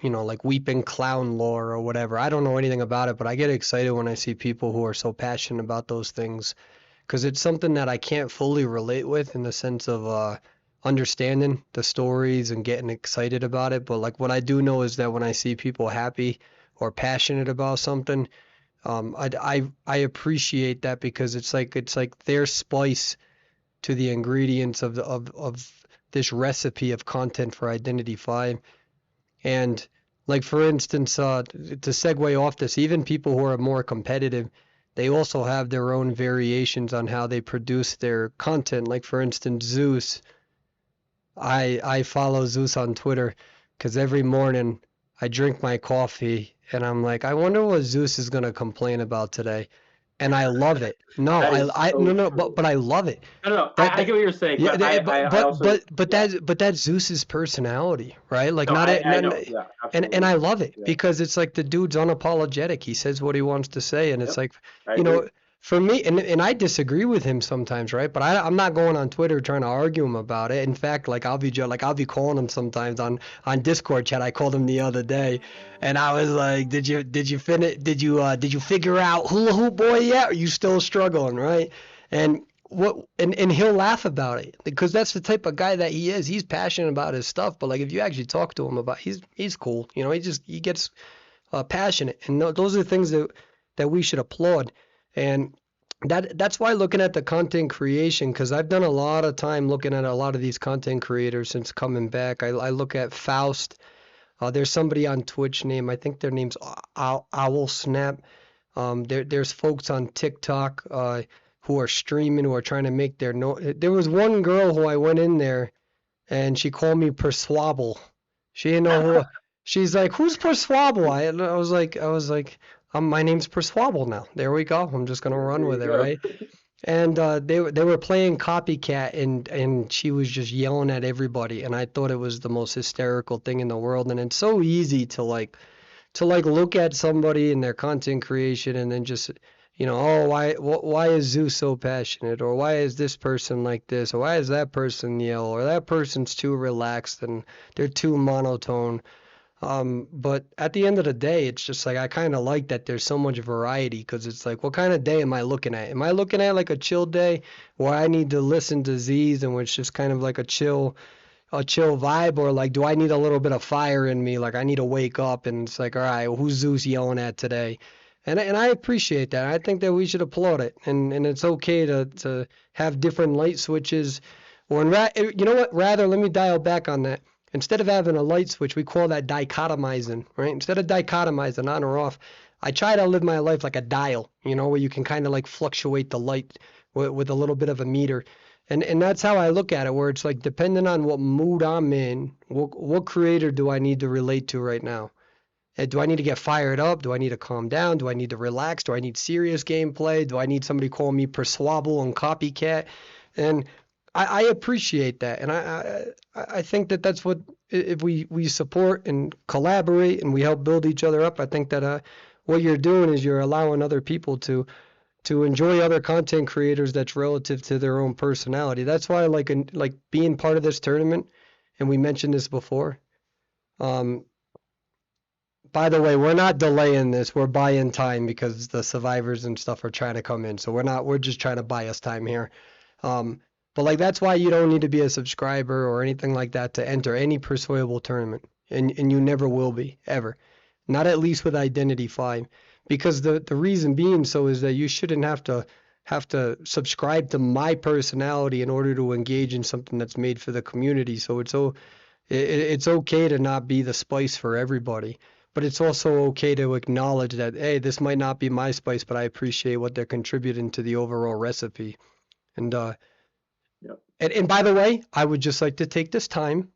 you know, like weeping clown lore or whatever. I don't know anything about it, but I get excited when I see people who are so passionate about those things because it's something that I can't fully relate with in the sense of understanding the stories and getting excited about it. But like what I do know is that when I see people happy or passionate about something, I appreciate that because it's like their spice to the ingredients of of this recipe of content for Identity 5. And like for instance, to segue off this, even people who are more competitive, they also have their own variations on how they produce their content. Like for instance, Zeus. I follow Zeus on Twitter because every morning I drink my coffee and I'm like, I wonder what Zeus is gonna complain about today, and I love it. No, That is I no so no, true. but I love it. No, no, That I get what you're saying, yeah, but I also, yeah. but that's Zeus's personality, right? Like No, not it, I not, know. Yeah, and absolutely. I love it Yeah. because it's like the dude's unapologetic. He says what he wants to say, and it's Yep. like, I you agree. know, for me, and I disagree with him sometimes, right? But I'm not going on Twitter trying to argue him about it. In fact, like I'll be calling him sometimes on Discord chat. I called him the other day, and I was like, did you finish? Did you figure out hula hoop boy yet? Are you still struggling, right? And and he'll laugh about it because that's the type of guy that he is. He's passionate about his stuff, but like if you actually talk to him about, he's cool. You know, he gets passionate, and those are the things that we should applaud. And that's why looking at the content creation, because I've done a lot of time looking at a lot of these content creators since coming back. I look at Faust. There's somebody on Twitch named, I think their name's Owl Snap. There's folks on TikTok who are streaming, who are trying to make their no. There was one girl who I went in there and she called me Perswable. She didn't know who. She's like, "Who's Perswable?" I was like, my name's Perswable now. There we go. I'm just gonna run There with you it, go. right? And they were playing copycat, and she was just yelling at everybody, and I thought it was the most hysterical thing in the world. And it's so easy to like look at somebody and their content creation and then just, you know, oh, why is Zeus so passionate, or why is this person like this, or why is that person yell, or that person's too relaxed and they're too monotone. But at the end of the day, it's just like I kind of like that there's so much variety because it's like, what kind of day am I looking at? Am I looking at like a chill day where I need to listen to Z's and it's just kind of like a chill vibe, or like do I need a little bit of fire in me? Like I need to wake up and it's like, all right, who's Zeus yelling at today? And I appreciate that. I think that we should applaud it, and it's okay to have different light switches. You know what? Rather, let me dial back on that. Instead of having a light switch, we call that dichotomizing, right? Instead of dichotomizing on or off, I try to live my life like a dial, you know, where you can kind of like fluctuate the light with a little bit of a meter. And that's how I look at it, where it's like depending on what mood I'm in, what creator do I need to relate to right now? Do I need to get fired up? Do I need to calm down? Do I need to relax? Do I need serious gameplay? Do I need somebody calling me Perswabble and Copycat? And I appreciate that, and I think that that's what, if we support and collaborate and we help build each other up. I think that what you're doing is you're allowing other people to enjoy other content creators that's relative to their own personality. That's why I like being part of this tournament, and we mentioned this before. Um, by the way, we're not delaying this. We're buying time because the survivors and stuff are trying to come in. So we're just trying to buy us time here. Um, but like that's why you don't need to be a subscriber or anything like that to enter any Perswayable tournament. And you never will be, ever. Not at least with Identity 5. Because the reason being so is that you shouldn't have to subscribe to my personality in order to engage in something that's made for the community. So it's okay to not be the spice for everybody. but it's also okay to acknowledge that, hey, this might not be my spice, but I appreciate what they're contributing to the overall recipe. And Yep. and by the way, I would just like to take this time,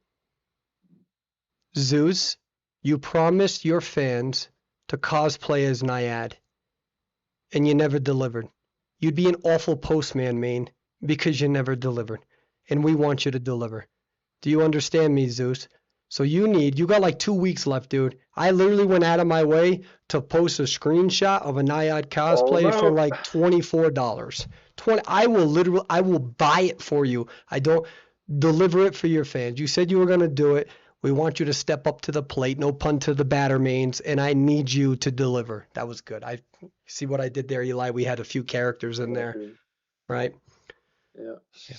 Zeus, you promised your fans to cosplay as Naiad, and you never delivered. You'd be an awful postman, Maine, because you never delivered, and we want you to deliver. Do you understand me, Zeus? So you got like 2 weeks left, dude. I literally went out of my way to post a screenshot of a Naiad All cosplay for about. like $24. I will buy it for you. I don't deliver it for your fans. You said you were gonna do it. We want you to step up to the plate. No pun to the batter mains, and I need you to deliver. That was good. I see what I did there, Eli. We had a few characters in there, right? Yeah.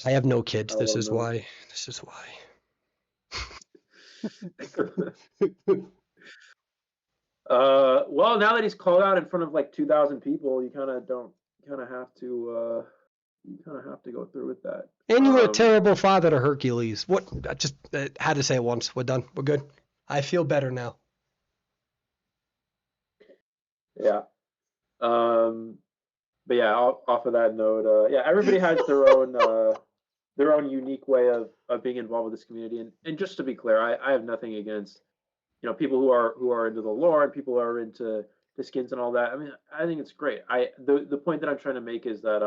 I have no I kids. This love is those. why. This is why. Well, now that he's called out in front of like 2,000 people, you kind of have to go through with that. And you were a terrible father to Hercules. What? I just had to say it once. We're done. We're good. I feel better now. Yeah. But yeah, off of that note, yeah, everybody has their own unique way of being involved with this community. And just to be clear, I have nothing against people who are into the lore and people who are into the skins and all that. I mean, I think it's great. The point that I'm trying to make is that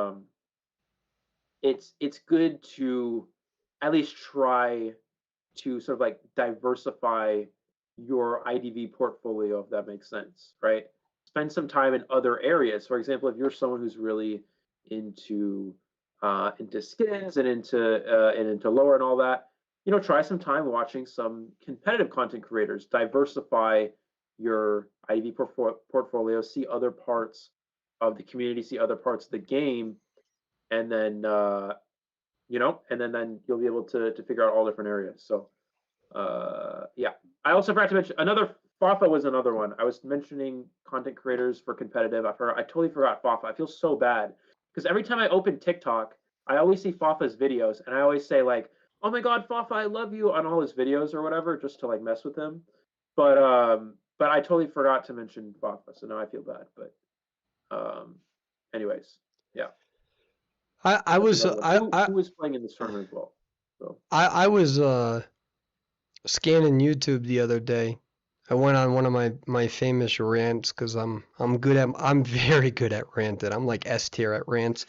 it's good to at least try to sort of like diversify your IDV portfolio, if that makes sense, right? Spend some time in other areas. For example, if you're someone who's really into skins and into lore and all that, try some time watching some competitive content creators. Diversify your IDV portfolio. See other parts of the community. See other parts of the game, and then then you'll be able to figure out all different areas. So yeah. I also forgot to mention another. Fafa was another one. I was mentioning content creators for competitive. I totally forgot Fafa. I feel so bad because every time I open TikTok, I always see Fafa's videos, and I always say like, "Oh my God, Fafa, I love you" on all his videos or whatever, just to like mess with him. But I totally forgot to mention Fafa, so now I feel bad. But anyways, yeah, I that's was another one. Who is playing in this tournament as well? So I was scanning YouTube the other day. I went on one of my famous rants because I'm very good at ranting. I'm like S tier at rants.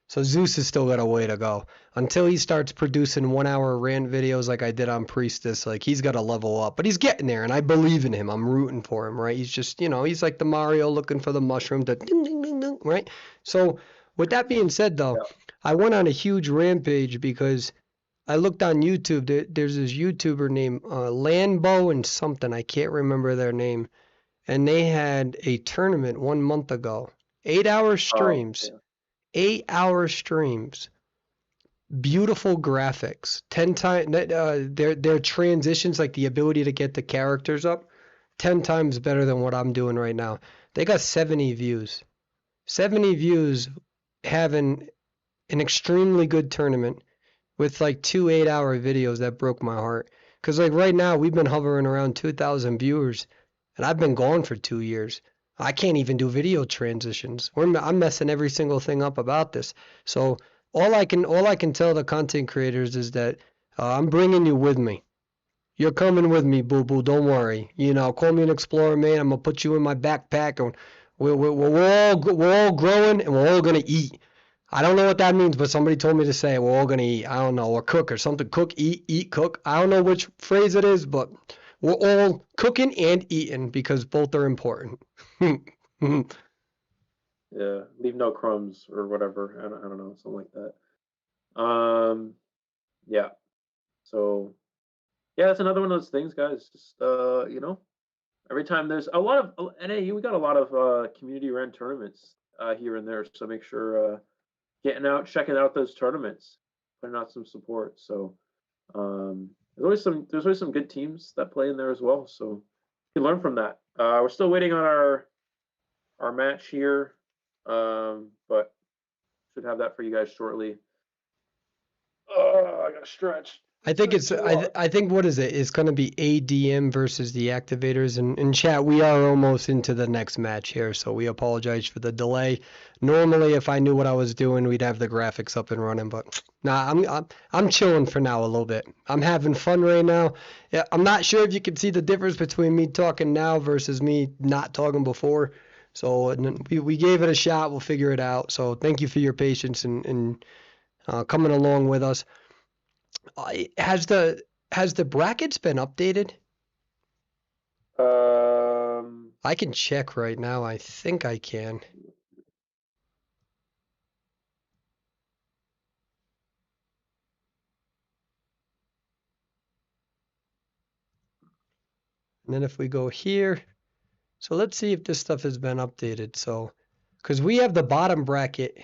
So Zeus has still got a way to go. Until he starts producing 1 hour rant videos like I did on Priestess, like he's got to level up. But he's getting there, and I believe in him. I'm rooting for him, right? He's just, he's like the Mario looking for the mushroom, the ding, ding, ding, ding, right? So with that being said, though, yeah, I went on a huge rampage because I looked on YouTube. There's this YouTuber named Landbo and something. I can't remember their name. And they had a tournament 1 month ago. 8 hour oh streams. yeah, 8 hour streams. Beautiful graphics. 10 times their transitions, like the ability to get the characters up, 10 times better than what I'm doing right now. They got 70 views. 70 views having an extremely good tournament with like 2 8 hour videos that broke my heart. Because like right now we've been hovering around 2,000 viewers, and I've been gone for 2 years. I can't even do video transitions. I'm messing every single thing up about this. So all I can tell the content creators is that I'm bringing you with me. You're coming with me, boo boo. Don't worry. Call me an explorer, man. I'm gonna put you in my backpack, and we're all growing, and we're all gonna eat. I don't know what that means, but somebody told me to say we're all gonna eat. I don't know, or cook or something. Cook, eat, cook. I don't know which phrase it is, but we're all cooking and eating because both are important. yeah. Leave no crumbs or whatever. I don't know, something like that. Yeah. So yeah, that's another one of those things, guys. Just every time there's a lot of and hey, we got a lot of community run tournaments here and there. So make sure getting out, checking out those tournaments, putting out some support. So there's always some good teams that play in there as well. So you can learn from that. We're still waiting on our match here, but should have that for you guys shortly. Oh, I gotta stretch. I think Not it's too long. I think what is it? It's going to be ADM versus the activators. And in chat, we are almost into the next match here, so we apologize for the delay. Normally, if I knew what I was doing, we'd have the graphics up and running, but nah, I'm chilling for now a little bit. I'm having fun right now. Yeah, I'm not sure if you can see the difference between me talking now versus me not talking before. So we gave it a shot. We'll figure it out. So thank you for your patience and coming along with us. Has the brackets been updated? Um, I can check right now. I think I can. And then if we go here, so let's see if this stuff has been updated. So, because we have the bottom bracket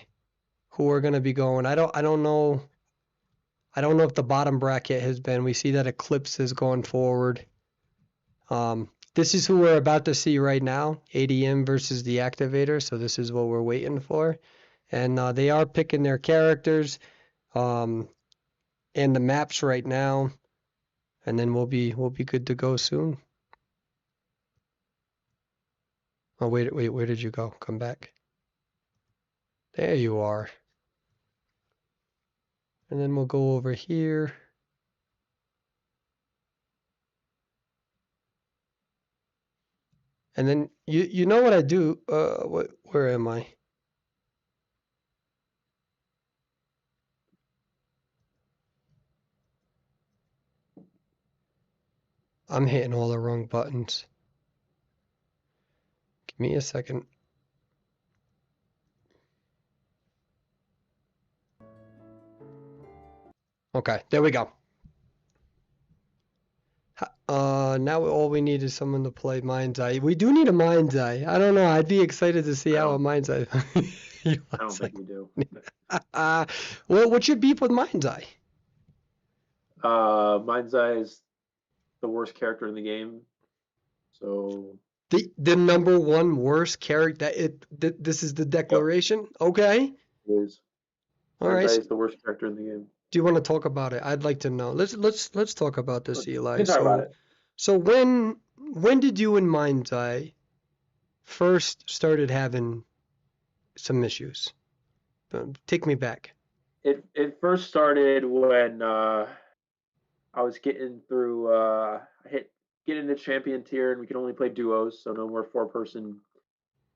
who are going to be going. I don't know. I don't know if the bottom bracket has been. We see that Eclipse is going forward. This is who we're about to see right now, ADM versus the Activator. So this is what we're waiting for, and they are picking their characters. Um, and the maps right now, and then we'll be good to go soon. Oh wait, where did you go? Come back. There you are. And then we'll go over here. And then you know what I do? Where am I? I'm hitting all the wrong buttons. Give me a second. Okay, there we go. Now all we need is someone to play Mind's Eye. We do need a Mind's Eye. I don't know. I'd be excited to see I how a don't. Mind's Eye. I don't think we do. Well, what's your beef with Mind's Eye? Mind's Eye is the worst character in the game. So The number one worst character. This is the yep, declaration. Okay. it is. All Mind's right. Eye So is the worst character in the game. do you want to talk about it? I'd like to know. Let's talk about this, We Eli. can talk about So it. so when did you and Mind's Eye first started having some issues? Take me back. It first started when I was getting through. I hit getting into champion tier, and we could only play duos, so no more 4-person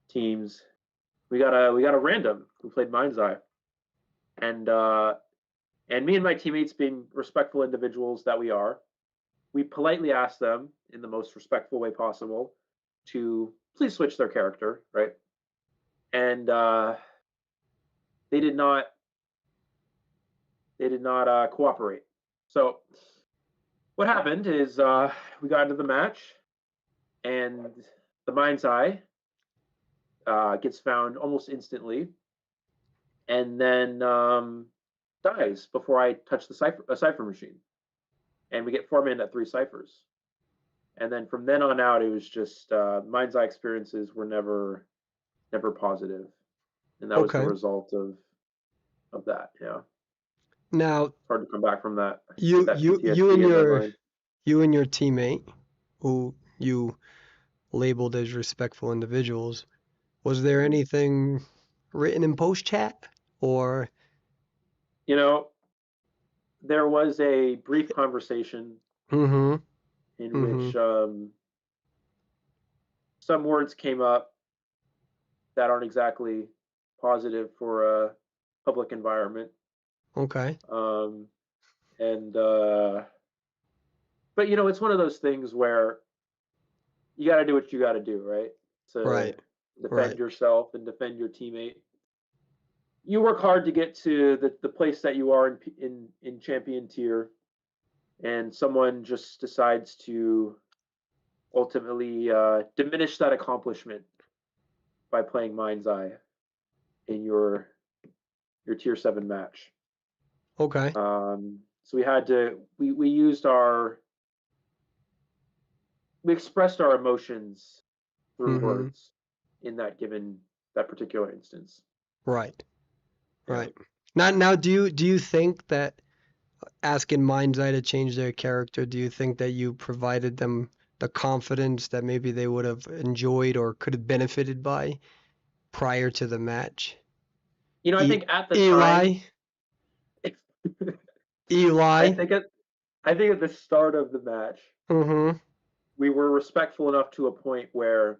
teams. We got a random who played Mind's Eye, and me and my teammates, being respectful individuals that we are, we politely asked them in the most respectful way possible to please switch their character, right? And they did not cooperate. So what happened is we got into the match, and the Mind's Eye gets found almost instantly, and then dies before I touch a cipher machine, and we get 4 men at 3 ciphers. And then from then on out, it was just Mind's Eye experiences were never positive, and that was the Okay. result of that. Yeah, Now it's hard to come back from that. Get you that you you and PTSD in my your mind. you and your teammate, who you labeled as respectful individuals, was there Mhm. anything written in post chat or? You know, there was a brief conversation Mm-hmm. in Mm-hmm. which some words came up that aren't exactly positive for a public environment. Okay. Um, and but it's one of those things where you got to do what you got to do, right? To Right. defend Right. yourself and defend your teammate. You work hard to get to the place that you are in champion tier, and someone just decides to ultimately diminish that accomplishment by playing Mind's Eye in your tier 7 match. Okay. So we had to we used our we expressed our emotions through Mm-hmm. words in that particular instance. Right. Yeah. Right. Now do you think that asking Mind's Eye to change their character, do you think that you provided them the confidence that maybe they would have enjoyed or could have benefited by prior to the match? I think at the time, Eli, I Eli. think at I think at the start of the match, Mm-hmm. we were respectful enough to a point where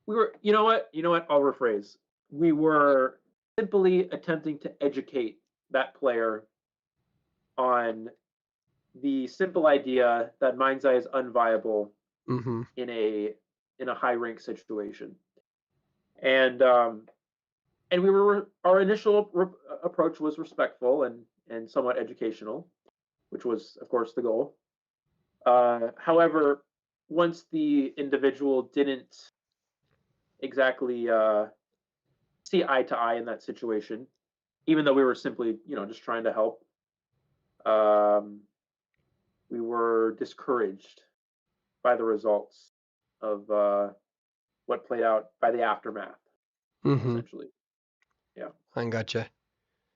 we were. You know what? I'll rephrase. We were simply attempting to educate that player on the simple idea that Mind's Eye is unviable Mm-hmm. in a high rank situation, and we were our initial approach was respectful and somewhat educational, which was of course the goal. However, once the individual didn't exactly see eye to eye in that situation, even though we were simply just trying to help, um, we were discouraged by the results of what played out by the aftermath, Mm-hmm. essentially. Yeah. I gotcha.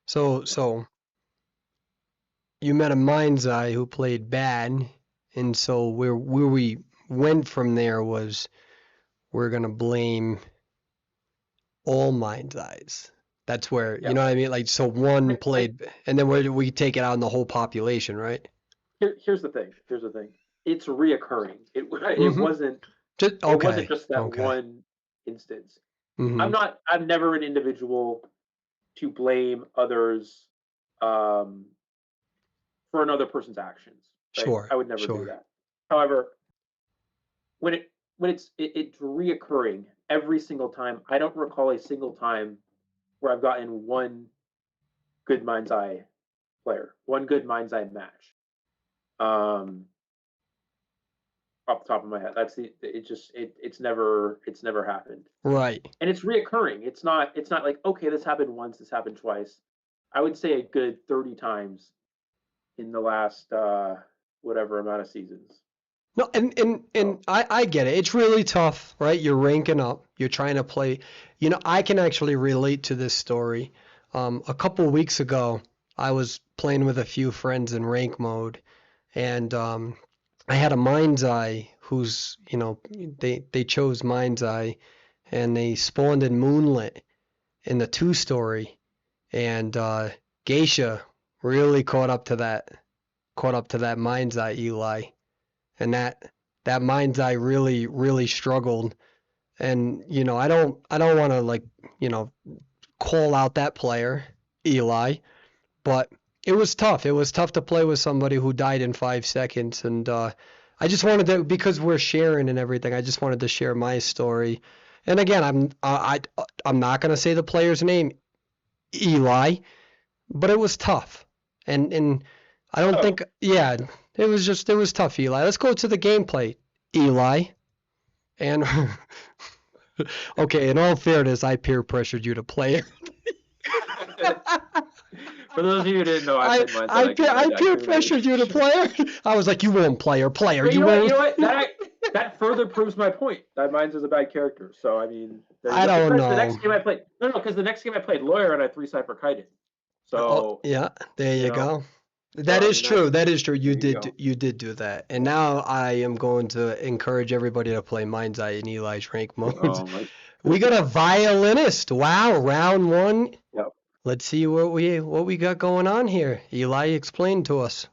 So, Yeah. so you met a Mind's Eye who played bad, and so where we went from there was we're gonna blame all Mind's Eyes. That's where, you Yeah. know what I mean? Like, so one I, played, and then we take it out on the whole population, right? here's the thing. Here's the thing. It's reoccurring. It Mm-hmm. wasn't Just it wasn't okay, just that okay. one instance. Mm-hmm. I'm never an individual to blame others um, for another person's actions. Right? Sure, I would never do sure. that. However, when it's reoccurring every single time, I don't recall a single time where I've gotten one good mind's eye player, one good mind's eye match. Um, Off the top of my head, that's the it just it's never happened, Right. and it's reoccurring. It's not like okay, this happened once, this happened twice. I would say a good 30 times in the last whatever amount of seasons. No, and So I get it. It's really tough, right? You're ranking up. You're trying to play. You know, I can actually relate to this story. A couple weeks ago, I was playing with a few friends in rank mode, and I had a Mind's Eye who's, they chose Mind's Eye, and they spawned in Moonlit in the two-story, and Geisha really caught up to that Mind's Eye Eli, and that Mind's Eye really struggled. And I don't want to, like, you know call out that player, Eli, but it was tough. It was tough to play with somebody who died in 5 seconds, and I just wanted to, because we're sharing and everything. I just wanted to share my story. And again, I'm not gonna say the player's name, Eli, but it was tough. And I don't oh, think, yeah, it was tough, Eli. Let's go to the gameplay, Eli. And okay, in all fairness, I peer pressured you to play it. for those of you who didn't know, I I played Mind's Eye again. I I peer can relate. pressured you to play it. I was like, you won't play her, But you won't. you know what? That further proves my point. That Minds is a bad character. So I mean, there you I go. don't Because the know. next game I played, no, because the next game I played Lawyer and I three cypher kited. Oh, So yeah, there you you know, go. so That I is mean, true. That is true. there you go. You did do that. And now I am going to encourage everybody to play Mind's Eye in Eli's rank modes. Oh my. We got a violinist. Wow, round one. Yep. Let's see what we got going on here. Eli, explain to us.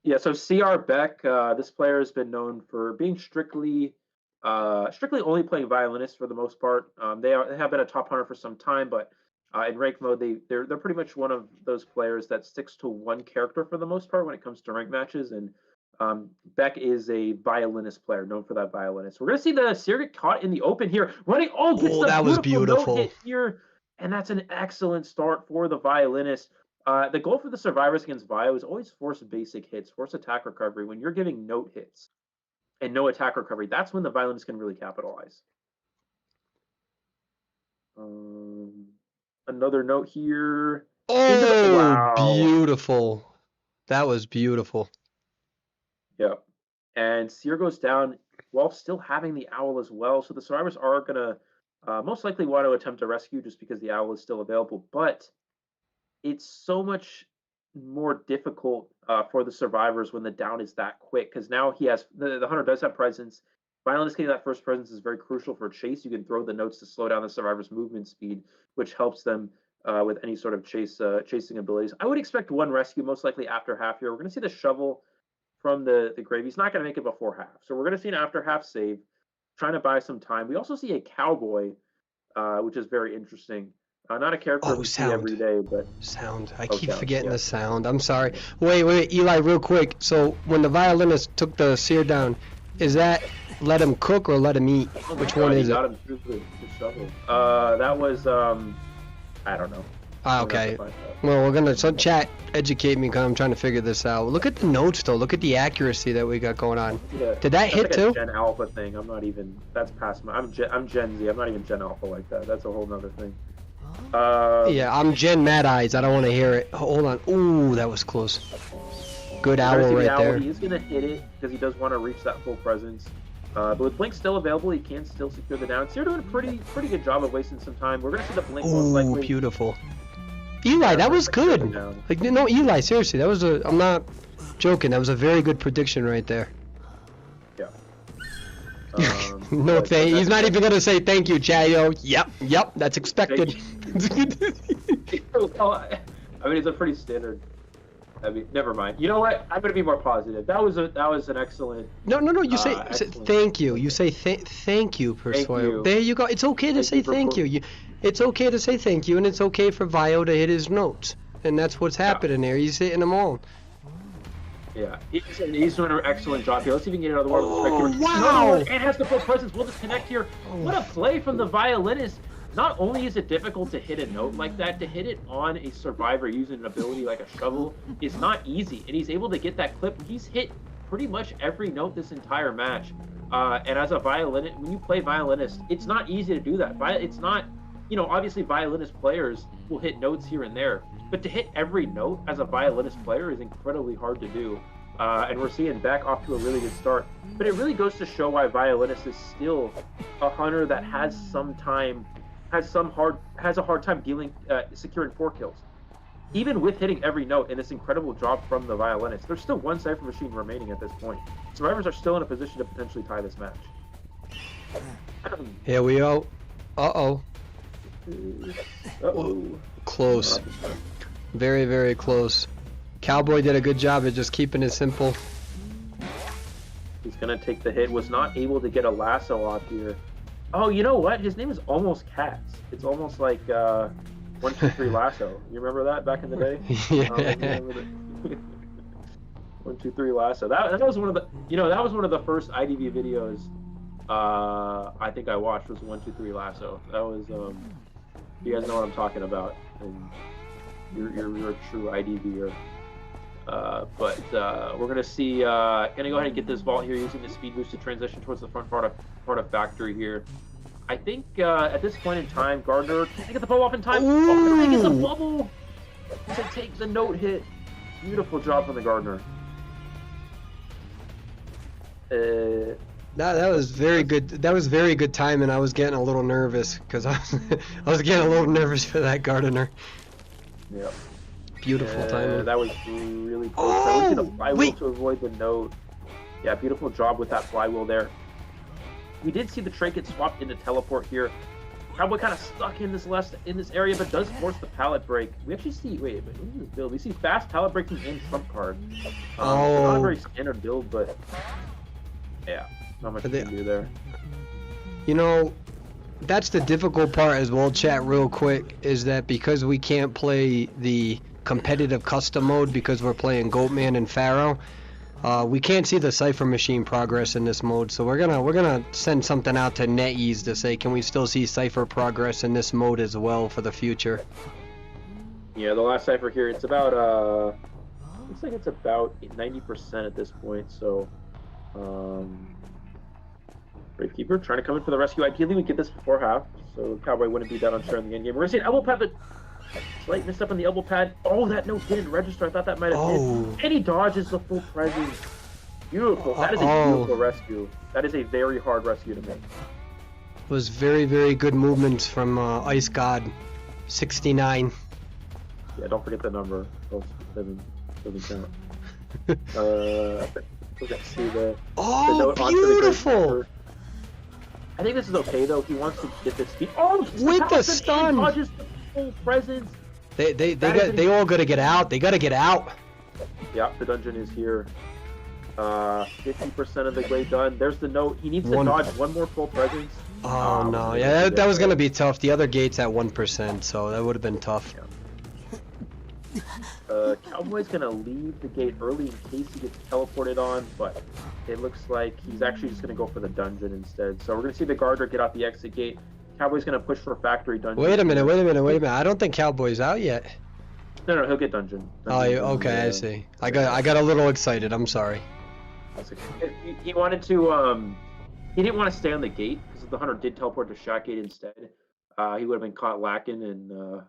Yeah. So CR Beck, this player has been known for being strictly only playing violinist for the most part. They have been a top hunter for some time, but in rank mode, they're pretty much one of those players that sticks to one character for the most part when it comes to rank matches. And Beck is a violinist player known for that violinist. We're gonna see the Seer get caught in the open here, running. Oh, gets Oh, the that was beautiful note beautiful. hit here, and that's an excellent start for the violinist. The goal for the survivors against Vio is always force basic hits, force attack recovery. When you're giving note hits and no attack recovery, that's when the violinist can really capitalize. Um, Another note here. Into the Oh, wow. beautiful. That was beautiful. Yep. And Seer goes down while still having the owl as well. So the survivors are gonna most likely want to attempt a rescue just because the owl is still available. But it's so much more difficult for the survivors when the down is that quick because now he has the hunter does have presence. Violinist getting that first presence is very crucial for chase. You can throw the notes to slow down the survivor's movement speed, which helps them with any sort of chasing abilities. I would expect one rescue most likely after half here. We're going to see the shovel from the grave. He's not going to make it before half, so we're going to see an after half save, trying to buy some time. We also see a cowboy, which is very interesting. Not a character we see every day, but sound. I keep forgetting the sound. I'm sorry. Wait, Eli, real quick. So when the violinist took the seer down, is that let him cook or let him eat? Which one is it? Got him through the shovel. That was I don't know. Okay. Well, we're gonna chat educate me because I'm trying to figure this out. Look at the notes though. Look at the accuracy that we got going on. Yeah, did that hit like too? A Gen Alpha thing. I'm not even. That's past my. I'm Gen Z. I'm not even Gen Alpha like that. That's a whole nother thing. Yeah, I'm Gen Mad Eyes. I don't want to hear it. Hold on. Ooh, that was close. Good owl right there. He's gonna hit it because he does want to reach that full presence. But with Blink still available, he can still secure the down. So you're doing a pretty good job of wasting some time. We're gonna see the Blink most likely. Ooh, beautiful. Eli, that was good. Like, no, Eli, seriously, that was I'm not joking. That was a very good prediction right there. Yeah. No, he's not even gonna say thank you, Chayo. Yep, that's expected. Well, I mean, it's a pretty standard. I mean, never mind. You know what? I'm gonna be more positive. That was an excellent. No. You say thank you. You say thank you, Perswayable. There you go. It's okay to say thank you. It's okay to say thank you, and it's okay for Vio to hit his notes, and that's what's happening there. He's hitting them all. Yeah, he's doing an excellent job here. Let's see if we can get another one. Oh, wow! And has the full presence. We'll just connect here. What a play from the violinist. Not only is it difficult to hit a note like that, to hit it on a survivor using an ability like a shovel is not easy. And he's able to get that clip. He's hit pretty much every note this entire match. And as a violinist, when you play violinist, it's not easy to do that. It's not, obviously violinist players will hit notes here and there. But to hit every note as a violinist player is incredibly hard to do. And we're seeing Beck off to a really good start. But it really goes to show why violinist is still a hunter that has a hard time securing 4 kills. Even with hitting every note and this incredible job from the violinist, there's still one Cypher machine remaining at this point. Survivors are still in a position to potentially tie this match. Here we go. Uh-oh. Uh-oh. Close. Very, very close. Cowboy did a good job at just keeping it simple. He's going to take the hit. Was not able to get a lasso off here. Oh, you know what? His name is almost Cats. It's almost like 1, 2, 3 Lasso. You remember that back in the day? Yeah. 1, 2, 3 Lasso. That was one of the that was one of the first IDV videos I think I watched was 1, 2, 3 Lasso. That was you guys know what I'm talking about, and you're a true IDVer. But we're gonna see. Gonna go ahead and get this vault here using the speed boost to transition towards the front part of factory here. I think at this point in time, Gardner can't get the bubble off in time. Oh, he gets a bubble to take the note hit. Beautiful job from the Gardner. That was very good. That was very good timing. I was getting a little nervous because I was getting a little nervous for that Gardner. Yep. Beautiful timing. That was really close. I went to the flywheel to avoid the note. Yeah, beautiful job with that flywheel there. We did see the trait get swapped into teleport here. Cowboy kind of stuck in this area, but does force the pallet break. We actually see what is this build? We see fast pallet breaking and trump card. Not a very standard build, but yeah, not much you can do there. That's the difficult part as well, chat, real quick, is that because we can't play the competitive custom mode because we're playing Goatman and Pharaoh, we can't see the Cypher machine progress in this mode. So we're gonna send something out to NetEase to say, can we still see Cypher progress in this mode as well for the future? Yeah, the last Cypher here, it's about looks like it's about 90% at this point. So Gravekeeper trying to come in for the rescue. Ideally, we get this before half, so Cowboy wouldn't be down on share in the end game. We're gonna see an elbow pad, but slight miss up on the elbow pad. Oh, that note didn't register. I thought that might have hit. And he dodges the full presence. Beautiful. That is a beautiful rescue. That is a very hard rescue to make. Was very, very good movements from Ice God 69. Yeah, don't forget the number. Else doesn't count. Let's see the Oh, note onto the great beautiful! master. I think this is okay though. He wants to get this speed. Oh, With the and stun! dodges the full presence. They all gotta get out. They gotta get out. Yeah, the dungeon is here. 50% of the way done. There's the note. He needs to dodge one more full presence. Oh no, yeah, that was gonna be tough. The other gate's at 1%, so that would have been tough. Cowboy's gonna leave the gate early in case he gets teleported on, but it looks like he's actually just gonna go for the dungeon instead. So we're gonna see the Guarder get out the exit gate. Cowboy's gonna push for factory dungeon. Wait a minute. I don't think Cowboy's out yet. No, he'll get dungeon. Oh, okay, I see. I got a little excited. I'm sorry. He wanted to. He didn't want to stay on the gate because the hunter did teleport to Shack Gate instead. He would have been caught lacking and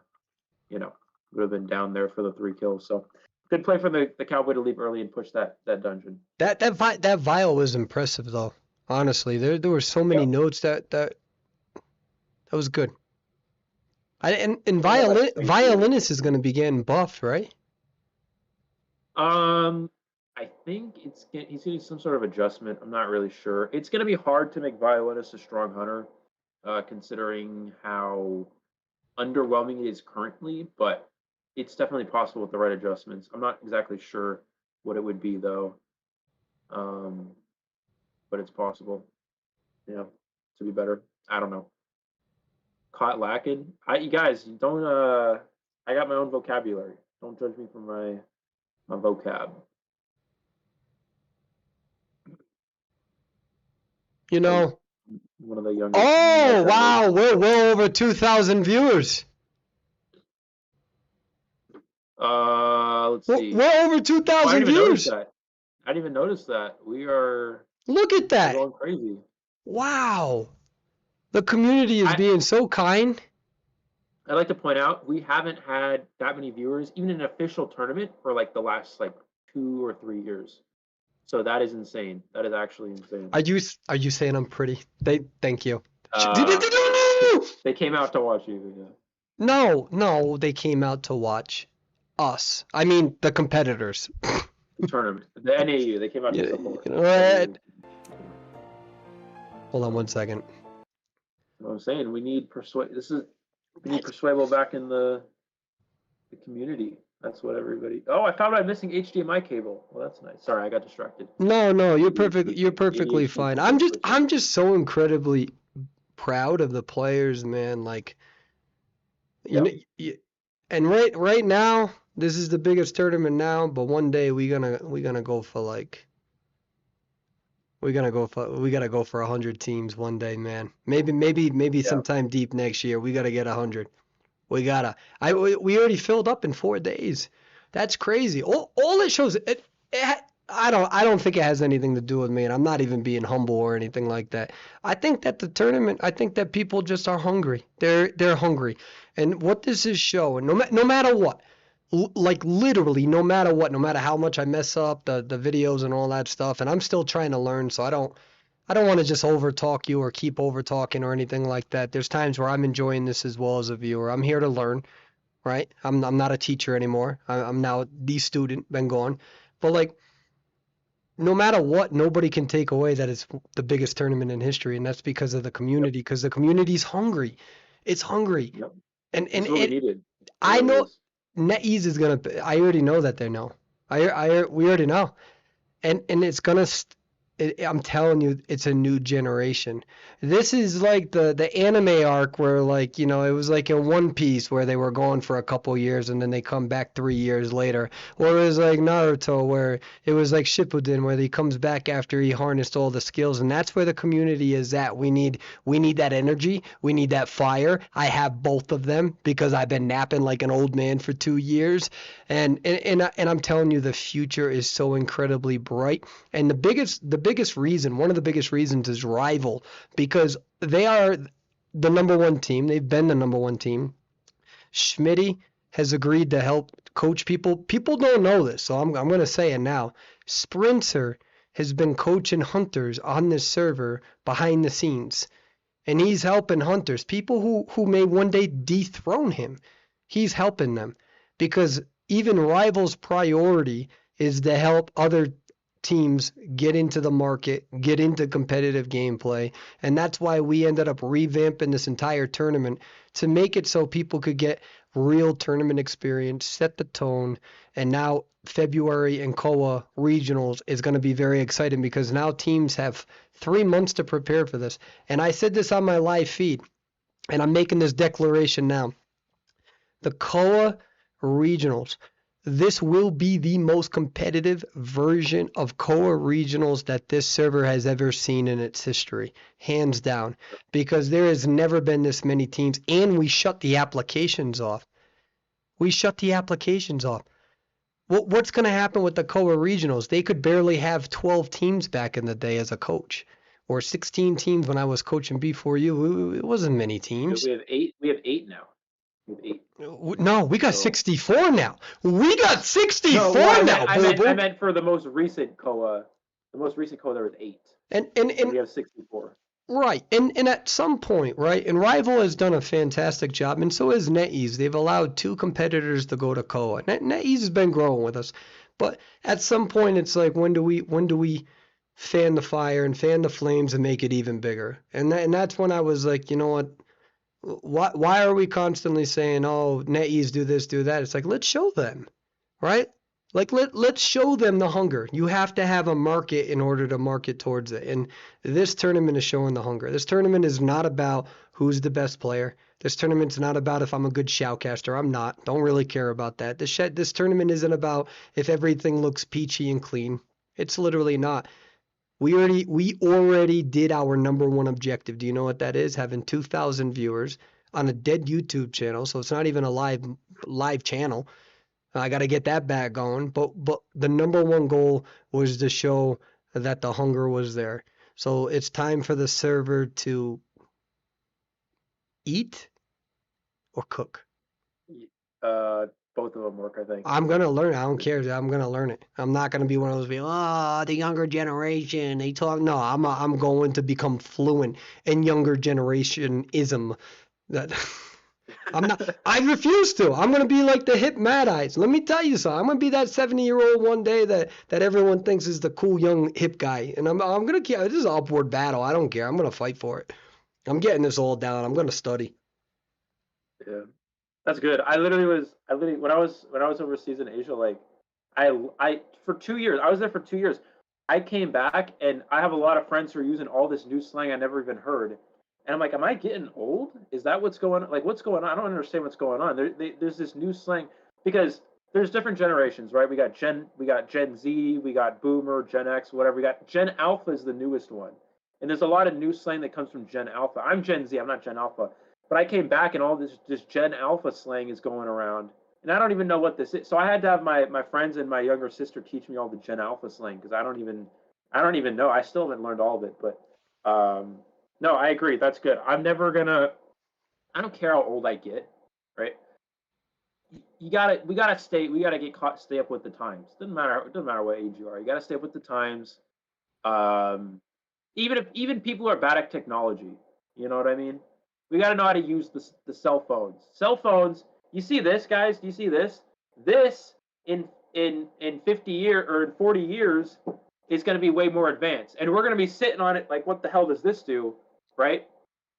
would have been down there for the 3 kills. So good play for the Cowboy to leave early and push that dungeon. That vial was impressive though. Honestly, there were so many notes that was good. And violinist is going to be getting buffed, right? I think he's getting some sort of adjustment. I'm not really sure. It's going to be hard to make violinist a strong hunter, considering how underwhelming it is currently. But it's definitely possible with the right adjustments. I'm not exactly sure what it would be though. But it's possible. To be better. I don't know. Caught lacking. You guys don't. I got my own vocabulary. Don't judge me for my vocab. One of the youngest. Oh wow, we're over 2,000 viewers. Let's see. We're over 2,000 viewers. I didn't even notice that. We are. Look at that. We're going crazy. Wow. The community is being so kind. I'd like to point out we haven't had that many viewers, even in an official tournament, for like the last 2 or 3 years. So that is insane. That is actually insane. Are you saying I'm pretty? Thank you. They came out to watch you. Yeah. No, they came out to watch us. I mean, the competitors. The tournament, the NAU. They came out to support. Hold on 1 second. What I'm saying, we need Perswayable back in the community. That's what everybody. Oh, I found I'm missing HDMI cable. Well, that's nice. Sorry, I got distracted. No, you're perfect. You're perfectly fine. I'm just so incredibly proud of the players, man. And right now, this is the biggest tournament now. But one day we gotta go for we gotta go for 100 teams one day, man. Maybe sometime deep next year we gotta get 100. We already filled up in 4 days. That's crazy. All it shows I don't think it has anything to do with me, and I'm not even being humble or anything like that. I think that I think that people just are hungry. They're hungry, and what this is showing, no matter what, literally no matter what, no matter how much I mess up the videos and all that stuff, and I'm still trying to learn, so I don't want to just over talk you or keep over talking or anything like that. There's times where I'm enjoying this as well as a viewer. I'm here to learn, right? I'm not a teacher anymore. I'm now the student, been gone. But no matter what, nobody can take away that it's the biggest tournament in history, and that's because of the community. Because the community's hungry. It's hungry. Yep. And it's really needed. I know NetEase is gonna. I already know that they know. We already know, and it's gonna. I'm telling you, it's a new generation. This is like the anime arc where it was like in One Piece where they were gone for a couple years and then they come back 3 years later. Or it was like Naruto where it was like Shippuden where he comes back after he harnessed all the skills, and that's where the community is at. We need that energy. We need that fire. I have both of them because I've been napping like an old man for 2 years. And I'm telling you, the future is so incredibly bright. And one of the biggest reasons is Rival, because they are the number 1 team. They've been the number 1 team. Schmitty has agreed to help coach people. People don't know this, so I'm going to say it now. Sprinter has been coaching hunters on this server behind the scenes, and he's helping hunters, people who may one day dethrone him. He's helping them. because even Rivals' priority is to help other teams get into the market, get into competitive gameplay. And that's why we ended up revamping this entire tournament to make it so people could get real tournament experience, set the tone. And now February and COA regionals is going to be very exciting because now teams have 3 months to prepare for this. And I said this on my live feed, and I'm making this declaration now. The COA regionals, this will be the most competitive version of COA regionals that this server has ever seen in its history, hands down, because there has never been this many teams, and we shut the applications off. We shut the applications off. What's going to happen with the COA regionals? They could barely have 12 teams back in the day as a coach, or 16 teams when I was coaching before you. It wasn't many teams. We have 8. We have 8 now. We have 8. No, we got 64 now. We got 64 now, I meant for the most recent COA. The most recent COA, there was 8. And we have 64. Right. And at some point, right, and Rival has done a fantastic job, and so has NetEase. They've allowed 2 competitors to go to COA. NetEase has been growing with us. But at some point, it's like, when do we fan the fire and fan the flames and make it even bigger? And that's when I was like, you know what? Why are we constantly saying, oh, NetEase do this, do that? It's like, let's show them, right? Like, let's show them the hunger. You have to have a market in order to market towards it. And this tournament is showing the hunger. This tournament is not about who's the best player. This tournament's not about if I'm a good shoutcaster. I'm not. Don't really care about that. This tournament isn't about if everything looks peachy and clean. It's literally not. We already did our number one objective. Do you know what that is? Having 2,000 viewers on a dead YouTube channel, so it's not even a live channel. I got to get that back going. But the number one goal was to show that the hunger was there. So it's time for the server to eat or cook. Both of them work, I think. I'm going to learn it. I don't care. I'm going to learn it. I'm not going to be one of those people, the younger generation, they talk. No, I'm going to become fluent in younger generation-ism. I'm not. I refuse to. I'm going to be like the hip Mad Eyes. Let me tell you something. I'm going to be that 70-year-old one day that everyone thinks is the cool young hip guy. And I'm going to, this is an upward battle. I don't care. I'm going to fight for it. I'm getting this all down. I'm going to study. Yeah. That's good. I literally when I was overseas in Asia, like I for 2 years, I was there for 2 years. I came back and I have a lot of friends who are using all this new slang I never even heard. And I'm like, am I getting old? Is that what's going on? Like, what's going on? I don't understand what's going on. There's this new slang because there's different generations, right? We got Gen Z, we got Boomer, Gen X, whatever. We got Gen Alpha is the newest one. And there's a lot of new slang that comes from Gen Alpha. I'm Gen Z, I'm not Gen Alpha. But I came back and all this Gen Alpha slang is going around. And I don't even know what this is. So I had to have my friends and my younger sister teach me all the Gen Alpha slang because I don't even know. I still haven't learned all of it. But no, I agree. That's good. I don't care how old I get, right? We gotta stay up with the times. It doesn't matter what age you are. You gotta stay up with the times. Even people who are bad at technology, you know what I mean? We got to know how to use the cell phones. Cell phones, you see this, guys? Do you see this? This in 50 years or in 40 years is going to be way more advanced. And we're going to be sitting on it like, what the hell does this do, right?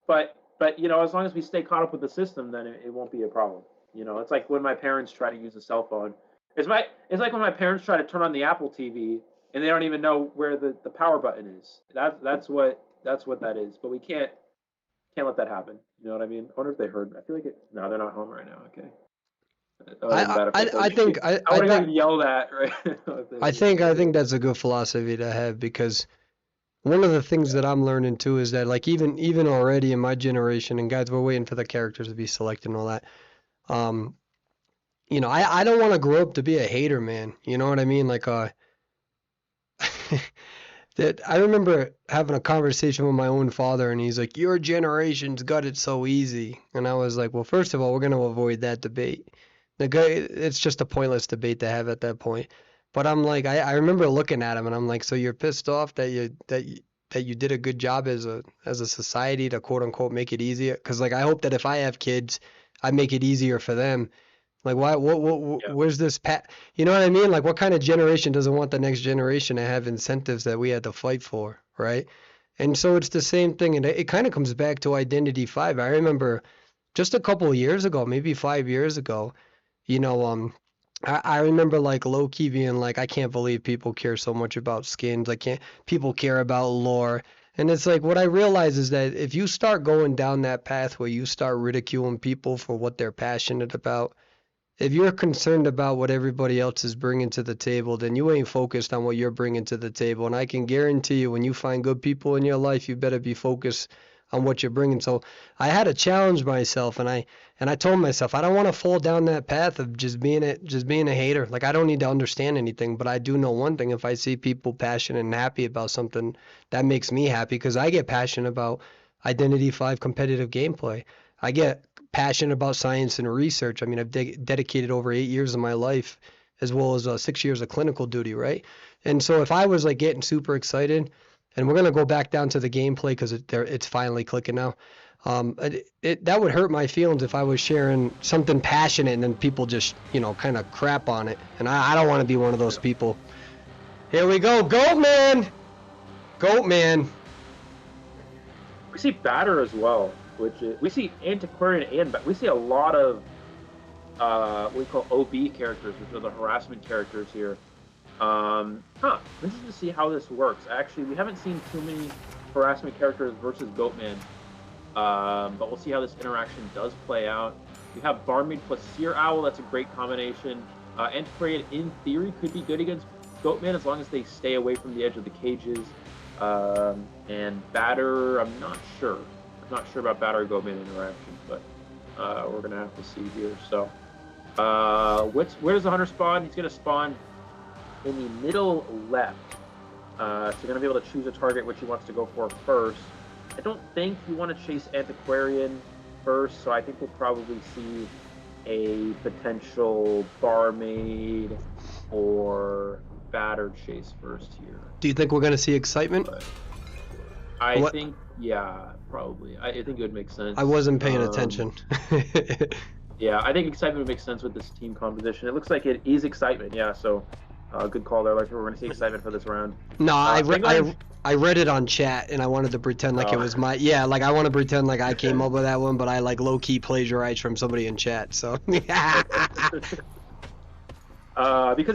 But as long as we stay caught up with the system, then it won't be a problem. It's like when my parents try to use a cell phone. It's like when my parents try to turn on the Apple TV and they don't even know where the power button is. That's what that is. But we can't let that happen. You know what I mean? I wonder if they heard. I feel like no, they're not home right now. Okay. I think I would have been yelled at, right? I think that's a good philosophy to have because one of the things that I'm learning too is that like even already in my generation, and guys, we're waiting for the characters to be selected and all that. I don't want to grow up to be a hater, man. You know what I mean? Like that I remember having a conversation with my own father, and he's like, "Your generation's got it so easy," and I was like, "Well, first of all, we're gonna avoid that debate. It's just a pointless debate to have at that point." But I'm like, I remember looking at him, and I'm like, "So you're pissed off that you did a good job as a society to quote unquote make it easier? Because like I hope that if I have kids, I make it easier for them." Like, why? Yeah. Where's this You know what I mean? Like, what kind of generation doesn't want the next generation to have incentives that we had to fight for, right? And so it's the same thing, and it kind of comes back to Identity 5. I remember just a couple of years ago, maybe 5 years ago, you know, I remember like low key being like, I can't believe people care so much about skins. I can't, people care about lore. And it's like, what I realize is that if you start going down that path where you start ridiculing people for what they're passionate about, if you're concerned about what everybody else is bringing to the table, then you ain't focused on what you're bringing to the table. And I can guarantee you, when you find good people in your life, you better be focused on what you're bringing. So I had to challenge myself, and I told myself I don't want to fall down that path of just being a hater. Like, I don't need to understand anything, but I do know one thing: if I see people passionate and happy about something, that makes me happy because I get passionate about Identity 5 competitive gameplay. I get passionate about science and research. I mean, I've dedicated over 8 years of my life, as well as 6 years of clinical duty, right? And so if I was like getting super excited, and we're gonna go back down to the gameplay because it's finally clicking now. That would hurt my feelings if I was sharing something passionate and then people just, kind of crap on it. And I don't want to be one of those people. Here we go, Goat Man! Goat Man. We see Batter as well, which we see Antiquarian and we see a lot of what we call OB characters, which are the harassment characters here. Interesting to see how this works. Actually, we haven't seen too many harassment characters versus Goatman, but we'll see how this interaction does play out. You have Barmaid plus Seer Owl. That's a great combination. Antiquarian, in theory, could be good against Goatman as long as they stay away from the edge of the cages. And Batter, I'm not sure. I'm not sure about Batter Goatman interaction, but we're gonna have to see here. So, where does the hunter spawn? He's gonna spawn in the middle left. So you're gonna be able to choose a target which he wants to go for first. I don't think you want to chase Antiquarian first, so I think we'll probably see a potential Barmaid or Batter chase first here. Do you think we're gonna see excitement? But I think, yeah, probably. I think it would make sense. I wasn't paying attention. Yeah, I think excitement would make sense with this team composition. It looks like it is excitement, yeah, so good call there. Like, we're going to see excitement for this round. No, I read it on chat, and I wanted to pretend like it was my... Yeah, like, I want to pretend like I came up with that one, but I, like, low-key plagiarized from somebody in chat, so... Because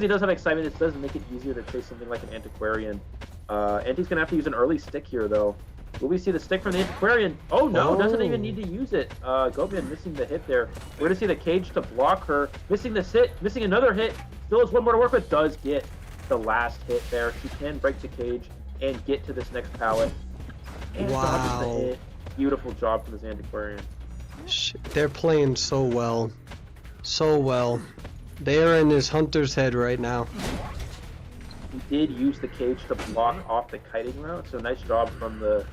he does have excitement, it does make it easier to chase something like an Antiquarian. Anti's going to have to use an early stick here, though. Will we see the stick from the Antiquarian? Oh, no, doesn't even need to use it. Goatman missing the hit there. We're going to see the cage to block her. Missing the sit, missing another hit. Still has one more to work with. Does get the last hit there. She can break the cage and get to this next pallet. And dodges the hit. Beautiful job from this Antiquarian. They're playing so well. So well. They are in this hunter's head right now. He did use the cage to block off the kiting route, so nice job from the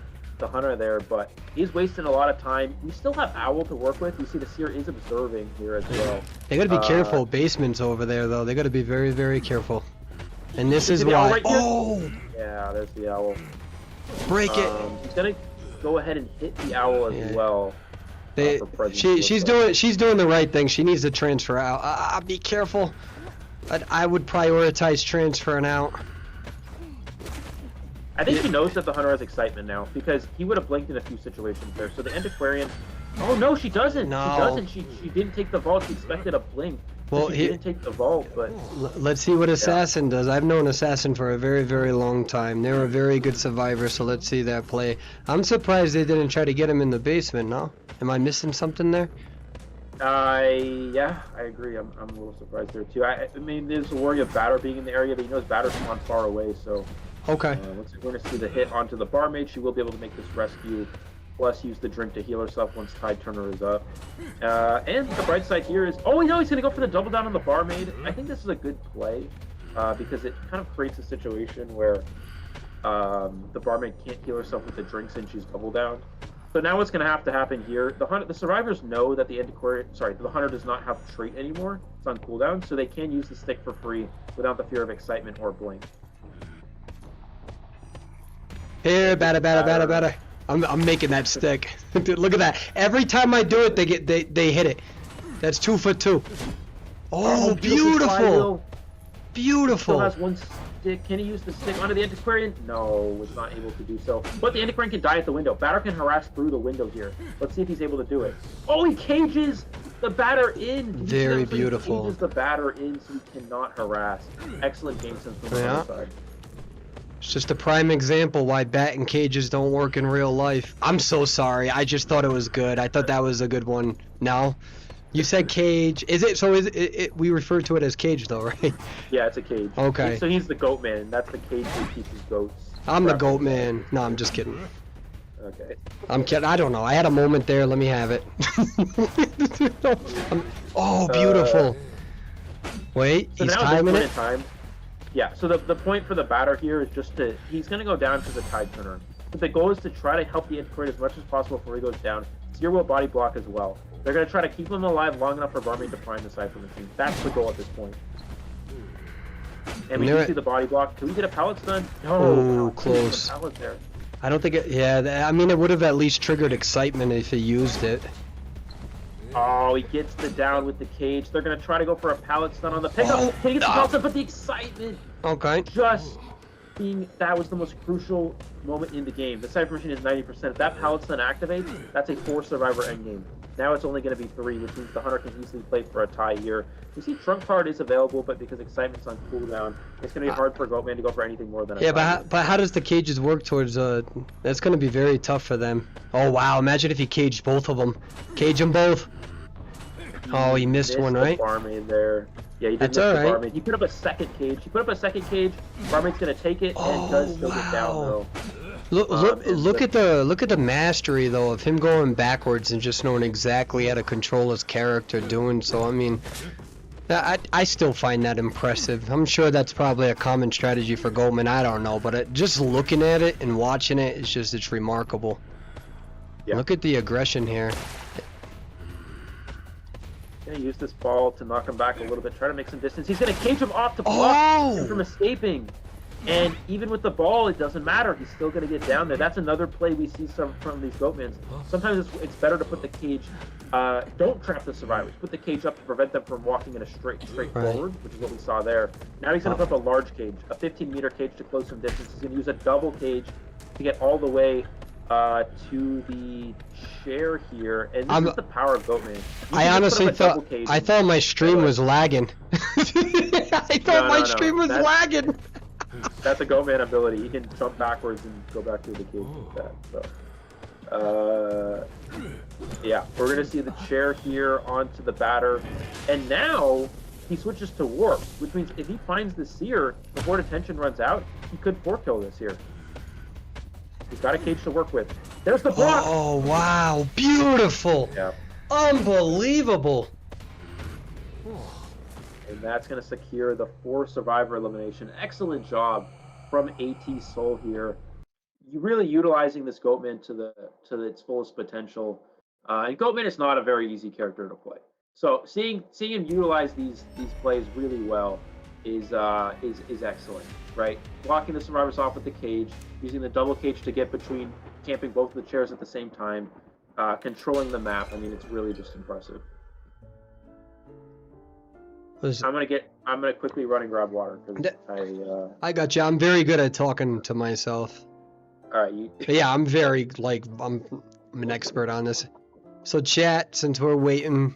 hunter there, but he's wasting a lot of time. We still have Owl to work with. You see the Seer is observing here as well. They gotta be careful. Basements over there, though. They gotta be very, very careful. And this is why. Right, yeah, there's the Owl. Break it. He's gonna go ahead and hit the Owl as well. She's doing the right thing. She needs to transfer out. Be careful. I would prioritize transferring out. I think he knows that the hunter has excitement now, because he would have blinked in a few situations there. So the Antiquarian... Oh, no, she doesn't. No. She doesn't. She didn't take the vault. She expected a blink. Well, she didn't take the vault, but... Let's see what Assassin does. I've known Assassin for a very, very long time. They're a very good survivor, so let's see that play. I'm surprised they didn't try to get him in the basement, no? Am I missing something there? Yeah, I agree. I'm a little surprised there, too. I mean, there's a worry of Batter being in the area, but he knows Batter's on far away, so... Okay. We're going to see the hit onto the Barmaid. She will be able to make this rescue, plus use the drink to heal herself once Tide Turner is up. And the bright side here is... Oh, no, he's going to go for the double down on the Barmaid. I think this is a good play, because it kind of creates a situation where the Barmaid can't heal herself with the drinks and she's double down. So now what's going to have to happen here, the survivors know that the hunter does not have trait anymore. It's on cooldown, so they can use the stick for free without the fear of excitement or blink. Here, batter. I'm making that stick. Dude, look at that. Every time I do it, they hit it. That's 2 for 2. Oh, beautiful! Still Beautiful! has one stick. Can he use the stick onto the Antiquarian? No, was not able to do so. But the Antiquarian can die at the window. Batter can harass through the window here. Let's see if he's able to do it. Oh, he cages the batter in. Very beautiful. He cages the batter in so he cannot harass. Excellent game sense from the other side. It's just a prime example why batting cages don't work in real life. I'm so sorry. I just thought it was good. I thought that was a good one. No? You said cage. Is it? So is it we refer to it as cage though, right? Yeah, it's a cage. Okay. So he's the goat man. That's the cage that keeps his goats. I'm the goat man. No, I'm just kidding. Okay. I'm kidding. I don't know. I had a moment there. Let me have it. Oh, beautiful. Wait, So he's now timing this it. point in time, yeah, so the point for the batter here is just to, he's going to go down to the tide turner. But the goal is to try to help the Antiquarian as much as possible before he goes down. Zero will body block as well. They're going to try to keep him alive long enough for Barmaid to prime the Cypher Machine. That's the goal at this point. And we can see the body block. Can we get a pallet stun? No. Oh, close. Pallet there. I don't think it, yeah, I mean, it would have at least triggered excitement if he used it. Oh, he gets the down with the cage. They're going to try to go for a pallet stun on the pickup. Oh, He gets the pallet stun, but the excitement. Okay. Just being, that was the most crucial moment in the game. The Cypher Machine is 90%. If that pallet stun activates, that's a 4 survivor endgame. Now it's only going to be 3, which means the hunter can easily play for a tie here. You see, Trunk Card is available, but because excitement's on cooldown, it's going to be hard for Goatman to go for anything more than a tie. But how does the cages work towards, that's going to be very tough for them. Oh, wow, imagine if he caged both of them. Cage them both. Oh, he missed one, right? Barmaid there. Yeah, he did That's miss the alright. Barmaid. He put up a second cage. Barmaid's going to take it and does still get down, though. Look at the mastery though of him going backwards and just knowing exactly how to control his character doing so. I mean, I still find that impressive. I'm sure that's probably a common strategy for Goldman. I don't know, but just looking at it and watching it, it's remarkable. Yeah. Look at the aggression here. Gonna use this ball to knock him back a little bit, try to make some distance. He's gonna cage him off to block him from escaping. And even with the ball, it doesn't matter. He's still going to get down there. That's another play we see from these Goatmans. Sometimes it's better to put the cage, don't trap the survivors. Put the cage up to prevent them from walking in a straight forward, which is what we saw there. Now he's going to put up a large cage, a 15-meter cage to close some distance. He's going to use a double cage to get all the way to the chair here. And this is the power of Goatman. I honestly thought my stream was lagging. I thought my stream was lagging. That's a Goatman ability. He can jump backwards and go back through the cage like that. So, yeah, we're gonna see the chair here onto the batter, and now he switches to warp, which means if he finds the seer before detention runs out, he could 4-kill this here. He's got a cage to work with. There's the block. Oh wow, beautiful! Yeah, unbelievable. And that's going to secure the 4 survivor elimination. Excellent job from AT Soul here. You really utilizing this Goatman to its fullest potential. And Goatman is not a very easy character to play. So seeing him utilize these plays really well is excellent, right? Blocking the survivors off with the cage, using the double cage to get between, camping both of the chairs at the same time, controlling the map. I mean, it's really just impressive. I'm gonna quickly run and grab water because I got you. I'm very good at talking to myself. All right, yeah, I'm very I'm an expert on this. So chat, since we're waiting,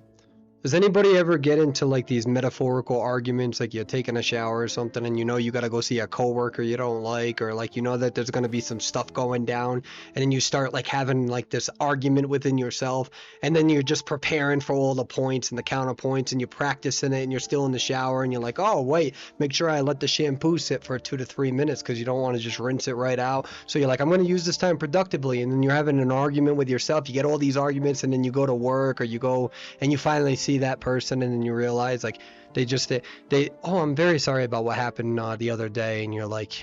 does anybody ever get into like these metaphorical arguments, like you're taking a shower or something and you know you gotta go see a coworker you don't like, or like you know that there's gonna be some stuff going down, and then you start like having like this argument within yourself, and then you're just preparing for all the points and the counterpoints, and you're practicing it, and you're still in the shower, and you're like, oh wait, make sure I let the shampoo sit for 2 to 3 minutes because you don't want to just rinse it right out. So you're like, I'm gonna use this time productively, and then you're having an argument with yourself. You get all these arguments, and then you go to work, or you go and you finally see that person, and then you realize like oh, I'm very sorry about what happened the other day, and you're like,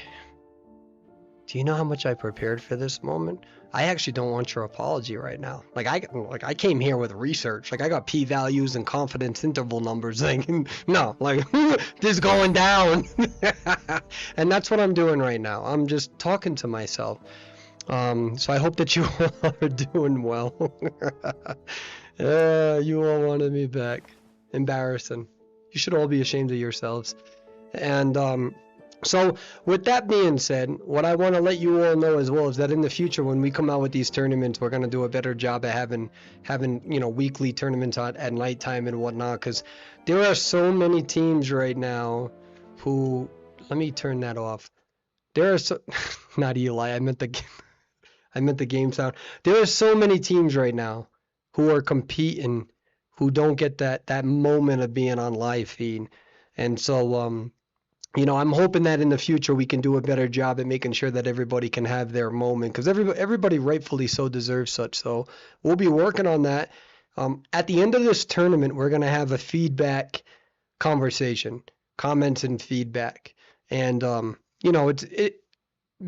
do you know how much I prepared for this moment? I actually don't want your apology right now. I came here with research. Like I got p-values and confidence interval numbers thinking, no, like this is going down. And that's what I'm doing right now. I'm just talking to myself. So I hope that you all are doing well. You all wanted me back. Embarrassing. You should all be ashamed of yourselves. And so with that being said, what I want to let you all know as well is that in the future, when we come out with these tournaments, we're going to do a better job at having weekly tournaments at nighttime and whatnot, because there are so many teams right now who, let me turn that off. There are so not Eli, I meant the game sound. There are so many teams right now who are competing who don't get that moment of being on live feed. And so I'm hoping that in the future we can do a better job at making sure that everybody can have their moment, because everybody rightfully so deserves such. So we'll be working on that. At the end of this tournament, we're going to have a feedback conversation, comments and feedback. And it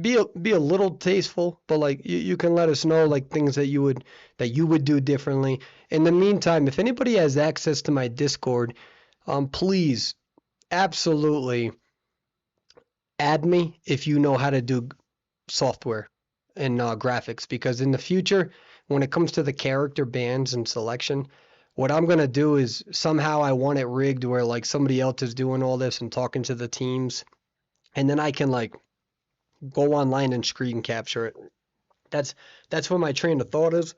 be a little tasteful, but like you can let us know like things that you would do differently. In the meantime, if anybody has access to my Discord, please absolutely add me if you know how to do software and graphics, because in the future, when it comes to the character bands and selection, what I'm gonna do is somehow I want it rigged where like somebody else is doing all this and talking to the teams, and then I can like go online and screen capture it. That's what my train of thought is.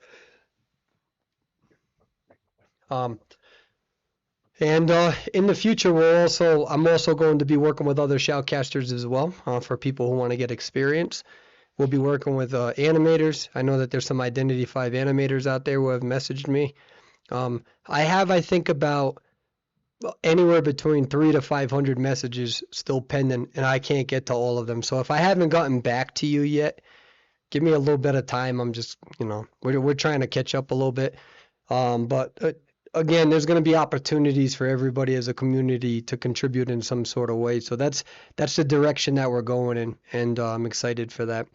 Um, and in the future, I'm also going to be working with other shoutcasters as well, for people who want to get experience. We'll be working with animators. I know that there's some Identity 5 animators out there who have messaged me. I think, about anywhere between 300 to 500 messages still pending, and I can't get to all of them. So if I haven't gotten back to you yet, give me a little bit of time. I'm just, we're trying to catch up a little bit. But again, there's going to be opportunities for everybody as a community to contribute in some sort of way. So that's the direction that we're going in, and I'm excited for that.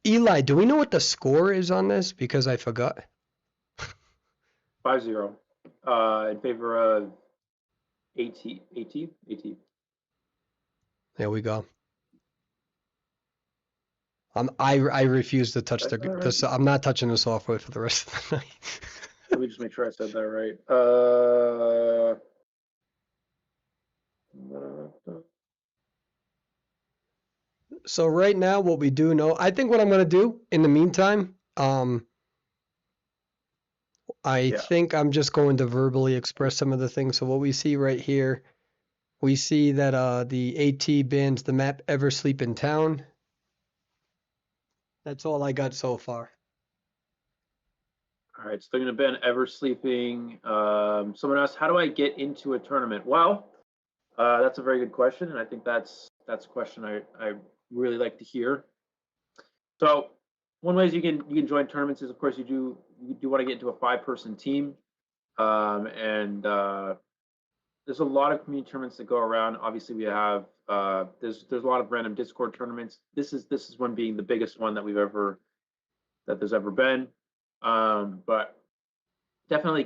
Eli, do we know what the score is on this? Because I forgot. 5-0 in favor of AT. There we go. I refuse to touch I'm not touching the software for the rest of the night. Let me just make sure I said that right. So right now, what we do know, I think what I'm gonna do in the meantime, I think I'm just going to verbally express some of the things. So what we see right here, we see that the AT bans the map Ever Sleep in Town. That's all I got so far. All right, so they're going to ban Ever Sleeping. Someone asked, how do I get into a tournament? Well, that's a very good question, and I think that's a question I really like to hear. So one way you can join tournaments is, of course, you do want to get into a 5-person team, and there's a lot of community tournaments that go around. Obviously, we have there's a lot of random Discord tournaments. This is one being the biggest one that there's ever been. But definitely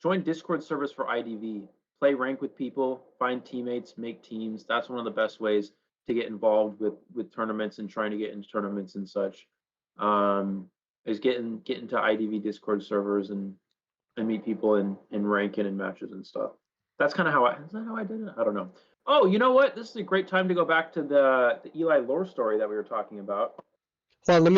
join Discord servers for IDV. Play rank with people, find teammates, make teams. That's one of the best ways to get involved with tournaments and trying to get into tournaments and such. Is get into IDV Discord servers and meet people in ranking and matches and stuff. That's kind of is that how I did it? I don't know. Oh, you know what? This is a great time to go back to the Eli lore story that we were talking about. Well, let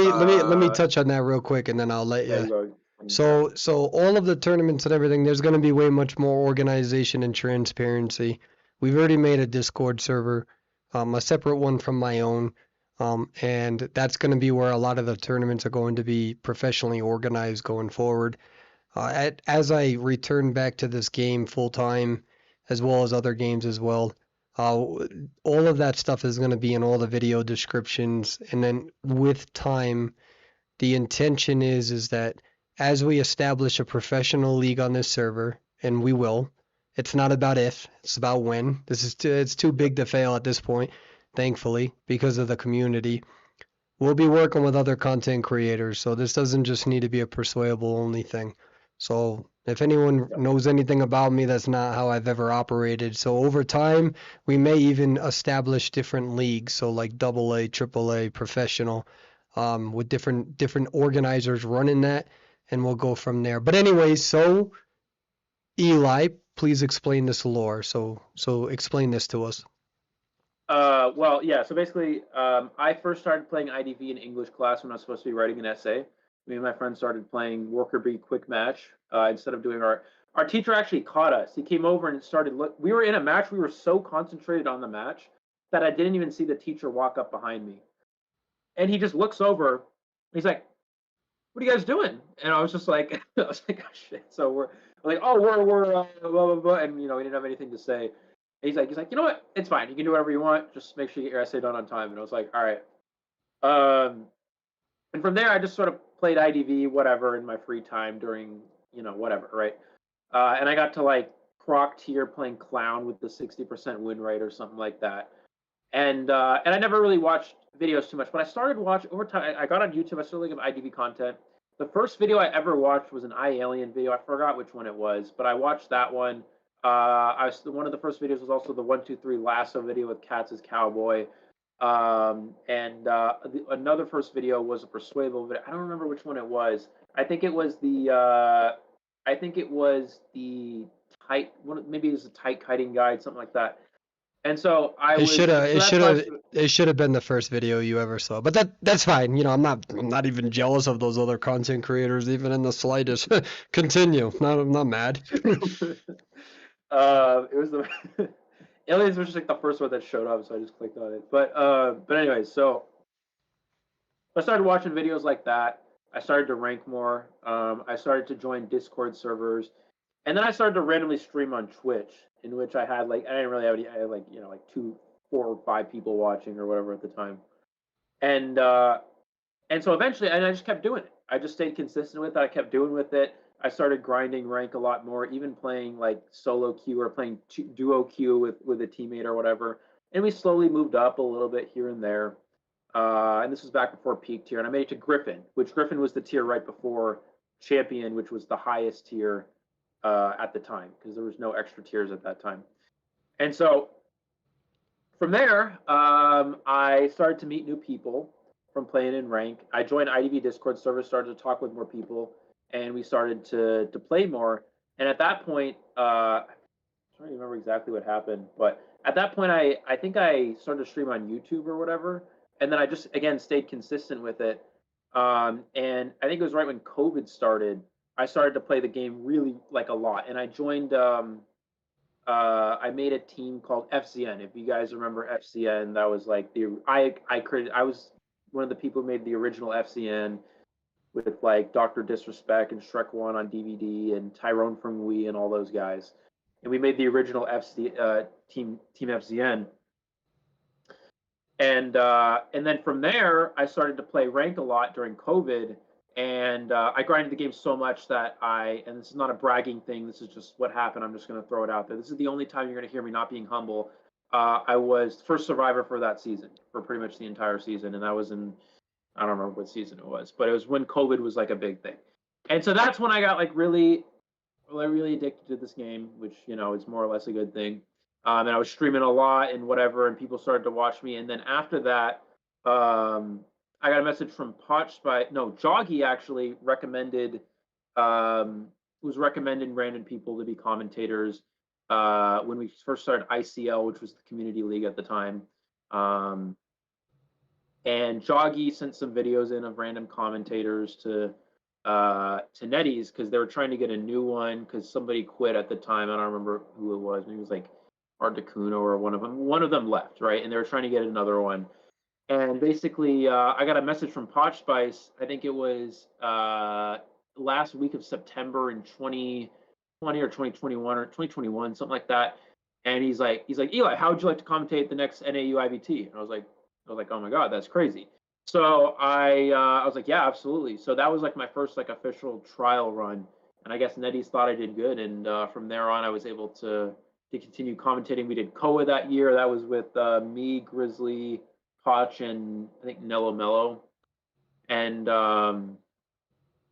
me touch on that real quick, and then I'll let you. So all of the tournaments and everything, there's going to be way much more organization and transparency. We've already made a Discord server, a separate one from my own, and that's going to be where a lot of the tournaments are going to be professionally organized going forward. As I return back to this game full time, as well as other games as well, all of that stuff is going to be in all the video descriptions, and then with time, the intention is that as we establish a professional league on this server, and we will, it's not about if, it's about when. It's too big to fail at this point, thankfully, because of the community. We'll be working with other content creators, so this doesn't just need to be a Perswayable only thing. So if anyone knows anything about me, that's not how I've ever operated. So over time, we may even establish different leagues, so like AA, AAA, professional, with different organizers running that, and we'll go from there. But anyways, so Eli, please explain this lore. So explain this to us. Well, yeah. So basically, I first started playing IDV in English class when I was supposed to be writing an essay. Me and my friend started playing Worker Bee Quick Match instead of doing our teacher actually caught us. He came over and started look. We were in a match. We were so concentrated on the match that I didn't even see the teacher walk up behind me. And he just looks over. He's like, "What are you guys doing?" And I was just like, I was like, "Oh shit!" So we're like, "Oh, we're blah blah blah," and we didn't have anything to say. And he's like, "You know what? It's fine. You can do whatever you want. Just make sure you get your essay done on time." And I was like, "All right." Um, and from there, I just sort of played IDV, whatever, in my free time during, whatever, right? And I got to like proc tier playing clown with the 60% win rate or something like that. And I never really watched videos too much, but I started watching over time. I got on YouTube. I started looking at IDV content. The first video I ever watched was an iAlien video. I forgot which one it was, but I watched that one. One of the first videos was also the 1 2 3 lasso video with Cats as Cowboy. Another first video was a Perswayable video. I don't remember which one it was. I think it was the tight one. Maybe it was a tight kiting guide, something like that. And so I It was, should have so it that's should why. have it should have been the first video you ever saw. But that's fine. I'm not even jealous of those other content creators even in the slightest. Continue. I'm not mad. It was the aliens was just like the first one that showed up, so I just clicked on it. But anyways, so I started watching videos like that. I started to rank more. I started to join Discord servers, and then I started to randomly stream on Twitch, in which I didn't really have any, I had like like 2 4 or 5 people watching or whatever at the time, and uh, and so eventually, and I just kept doing it. I just stayed consistent with it. I kept doing with it. I started grinding rank a lot more, even playing like solo queue or playing duo queue with a teammate or whatever. And we slowly moved up a little bit here and there. And this was back before peak tier. And I made it to Griffin, which Griffin was the tier right before Champion, which was the highest tier at the time because there was no extra tiers at that time. And so from there, I started to meet new people from playing in rank. I joined IDV Discord server, started to talk with more people, and we started to play more. And at that point, I'm trying to remember exactly what happened, but at that point, I think I started to stream on YouTube or whatever, and then I just again stayed consistent with it. And I think it was right when COVID started. I started to play the game really like a lot, and I joined. I made a team called FCN. If you guys remember FCN, that was like I was one of the people who made the original FCN with like Doctor Disrespect and Shrek One on DVD and Tyrone from Wii and all those guys. And we made the original team FCN. And then from there, I started to play rank a lot during COVID, and I grinded the game so much that and this is not a bragging thing. This is just what happened. I'm just going to throw it out there. This is the only time you're going to hear me not being humble. I was first survivor for that season, for pretty much the entire season, and that was I don't remember what season it was, but it was when COVID was like a big thing. And so that's when I got like really addicted to this game, which is more or less a good thing. And I was streaming a lot and whatever, and people started to watch me. And then after that, I got a message from Joggy actually was recommending random people to be commentators when we first started ICL, which was the community league at the time. And Joggy sent some videos in of random commentators to NetEase because they were trying to get a new one because somebody quit at the time. I don't remember who it was. Maybe it was like Articuno or one of them. One of them left, right? And they were trying to get another one. And basically, I got a message from Potch Spice. I think it was last week of September in 2020 or 2021 or 2021, something like that. And he's like, Eli, how would you like to commentate the next NAU IVT? And I was like, oh my god, that's crazy. So I was like, yeah, absolutely. So that was like my first like official trial run, and I guess NetEase thought I did good, and from there on, I was able to continue commentating. We did Koa that year. That was with me, Grizzly, Potch, and I think Nello Mello, and I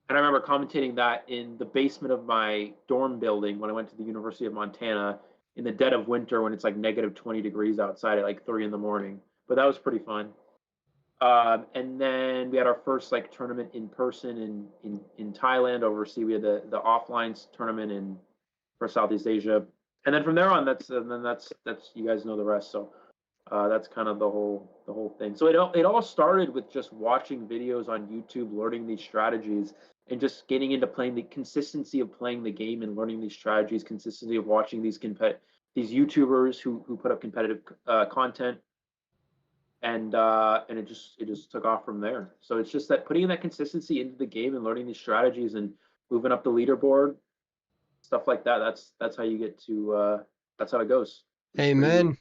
remember commentating that in the basement of my dorm building when I went to the University of Montana in the dead of winter when it's like negative 20 degrees outside at like 3 in the morning. But that was pretty fun. And then we had our first like tournament in person in Thailand overseas. We had the offline tournament for Southeast Asia. And then from there on, that's you guys know the rest. So that's kind of the whole thing. So it all started with just watching videos on YouTube, learning these strategies, and just getting into playing the consistency of playing the game and learning these strategies, consistency of watching these YouTubers who put up competitive content, and it just took off from there. So it's just that putting that consistency into the game and learning these strategies and moving up the leaderboard, stuff like that. That's how you get to. That's how it goes. Amen.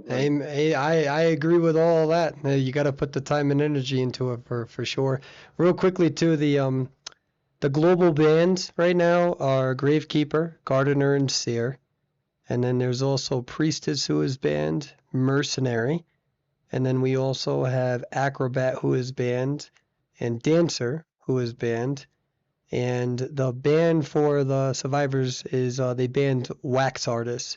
I agree with all that. You got to put the time and energy into it for sure. Real quickly too, the global bans right now are Gravekeeper, Gardener, and Seer. And then there's also Priestess, who is banned, Mercenary. And then we also have Acrobat, who is banned, and Dancer, who is banned. And the ban for the survivors is they banned Wax Artists.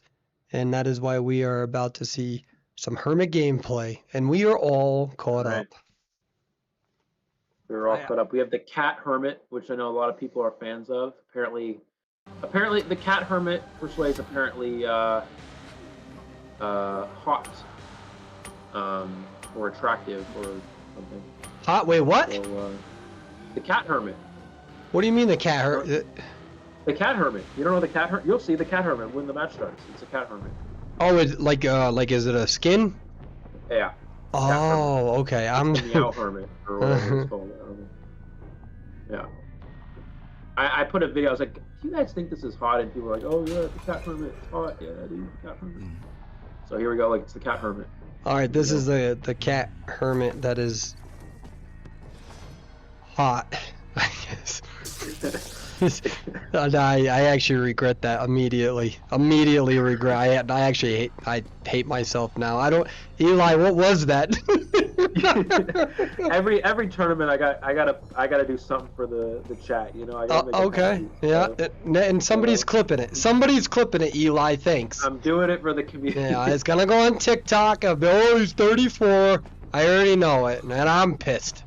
And that is why we are about to see some Hermit gameplay. And we are all caught up. We're all caught up. We have the Cat Hermit, which I know a lot of people are fans of. Apparently the Cat Hermit Persway is apparently hot, or attractive or something. Hot? Wait, what? So, the Cat Hermit. What do you mean the Cat Hermit? The Cat Hermit. You don't know the Cat Hermit? You'll see the Cat Hermit when the match starts. It's a Cat Hermit. Oh, it's like is it a skin? Yeah. Oh, okay. I'm the Meow Hermit or whatever it's called. Yeah. I put a video. I was like, "Do you guys think this is hot?" And people were like, "Oh yeah, the Cat Hermit. It's hot. Yeah, dude, the Cat Hermit." So here we go. Like it's the Cat Hermit. All right, this is the Cat Hermit that is hot, I guess. I actually regret that immediately. Immediately regret. I hate myself now. Eli, what was that? every tournament I gotta do something for the chat. You know. Okay. Yeah. And somebody's clipping it. Somebody's clipping it. Eli, thanks. I'm doing it for the community. Yeah, it's gonna go on TikTok. Oh, he's 34. I already know it, and I'm pissed.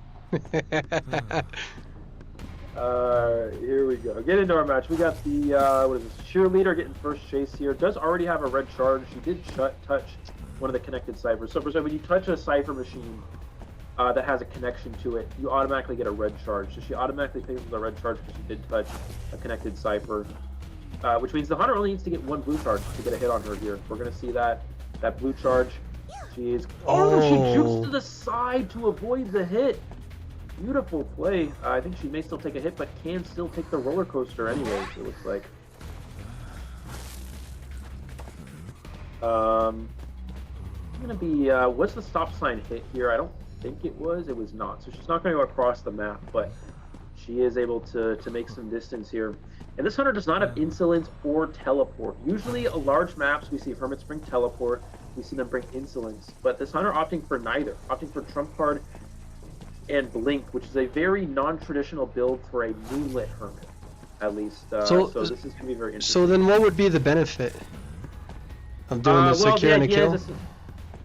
Here we go. Get into our match. We got the what is this? Cheerleader getting first chase here. Does already have a red charge. She did touch one of the connected ciphers. So when you touch a cipher machine that has a connection to it, you automatically get a red charge. So she automatically picks up the red charge because she did touch a connected cipher, which means the hunter only needs to get one blue charge to get a hit on her here. We're gonna see that blue charge. She is. Oh, she jukes to the side to avoid the hit. Beautiful play. I think she may still take a hit, but can still take the roller coaster anyways, it looks like. Gonna be, what's the stop sign hit here? I don't think it was. It was not. So she's not going to go across the map, but she is able to make some distance here. And this hunter does not have insolence or teleport. Usually, large maps, we see hermits bring teleport. We see them bring insolence. But this hunter opting for neither. Opting for trump card and blink, which is a very non-traditional build for a moonlit hermit, at least. So this is going to be very interesting. So then what would be the benefit of doing the securing a kill?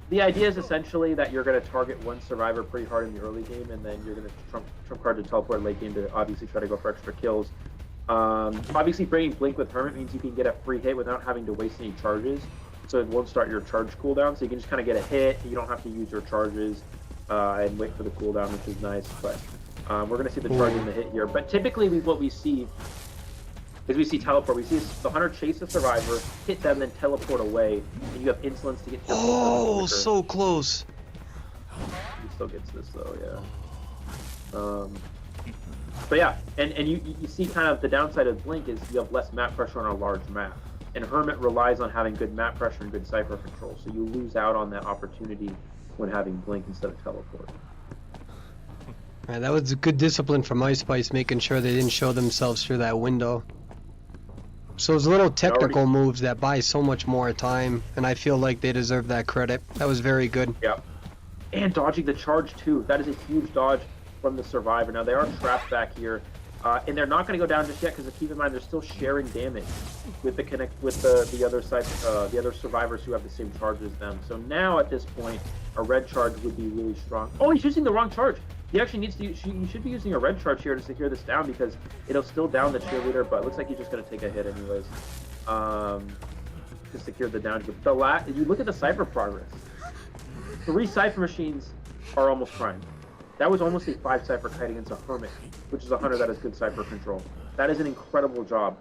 The idea is essentially that you're going to target one survivor pretty hard in the early game, and then you're going to trump card to teleport late game to obviously try to go for extra kills. Obviously, bringing blink with hermit means you can get a free hit without having to waste any charges, so it won't start your charge cooldown, so you can just kind of get a hit. You don't have to use your charges and wait for the cooldown, which is nice. But we're going to see the charge in the hit here. But typically, what we see is we see teleport. We see the hunter chase the survivor, hit them, then teleport away, and you have insolence to get to your Oh, so close. He still gets this though, yeah. But yeah, and you see kind of the downside of blink is you have less map pressure on a large map, and hermit relies on having good map pressure and good cipher control, so you lose out on that opportunity when having blink instead of teleport. Right, that was a good discipline from MySpice, making sure they didn't show themselves through that window. So those little technical moves that buy so much more time, and I feel like they deserve that credit. That was very good. Yep. And dodging the charge too. That is a huge dodge from the survivor. Now they are trapped back here, and they're not going to go down just yet because keep in mind they're still sharing damage with the other side, the other survivors who have the same charge as them. So now at this point, a red charge would be really strong. Oh, he's using the wrong charge. He actually needs to. You should be using a red charge here to secure this down because it'll still down the cheerleader. But it looks like he's just going to take a hit anyways. to secure the down group. You look at the Cypher progress. 3 Cypher machines are almost prime. That was almost a 5 Cypher kite against a Hermit, which is a hunter that has good Cypher control. That is an incredible job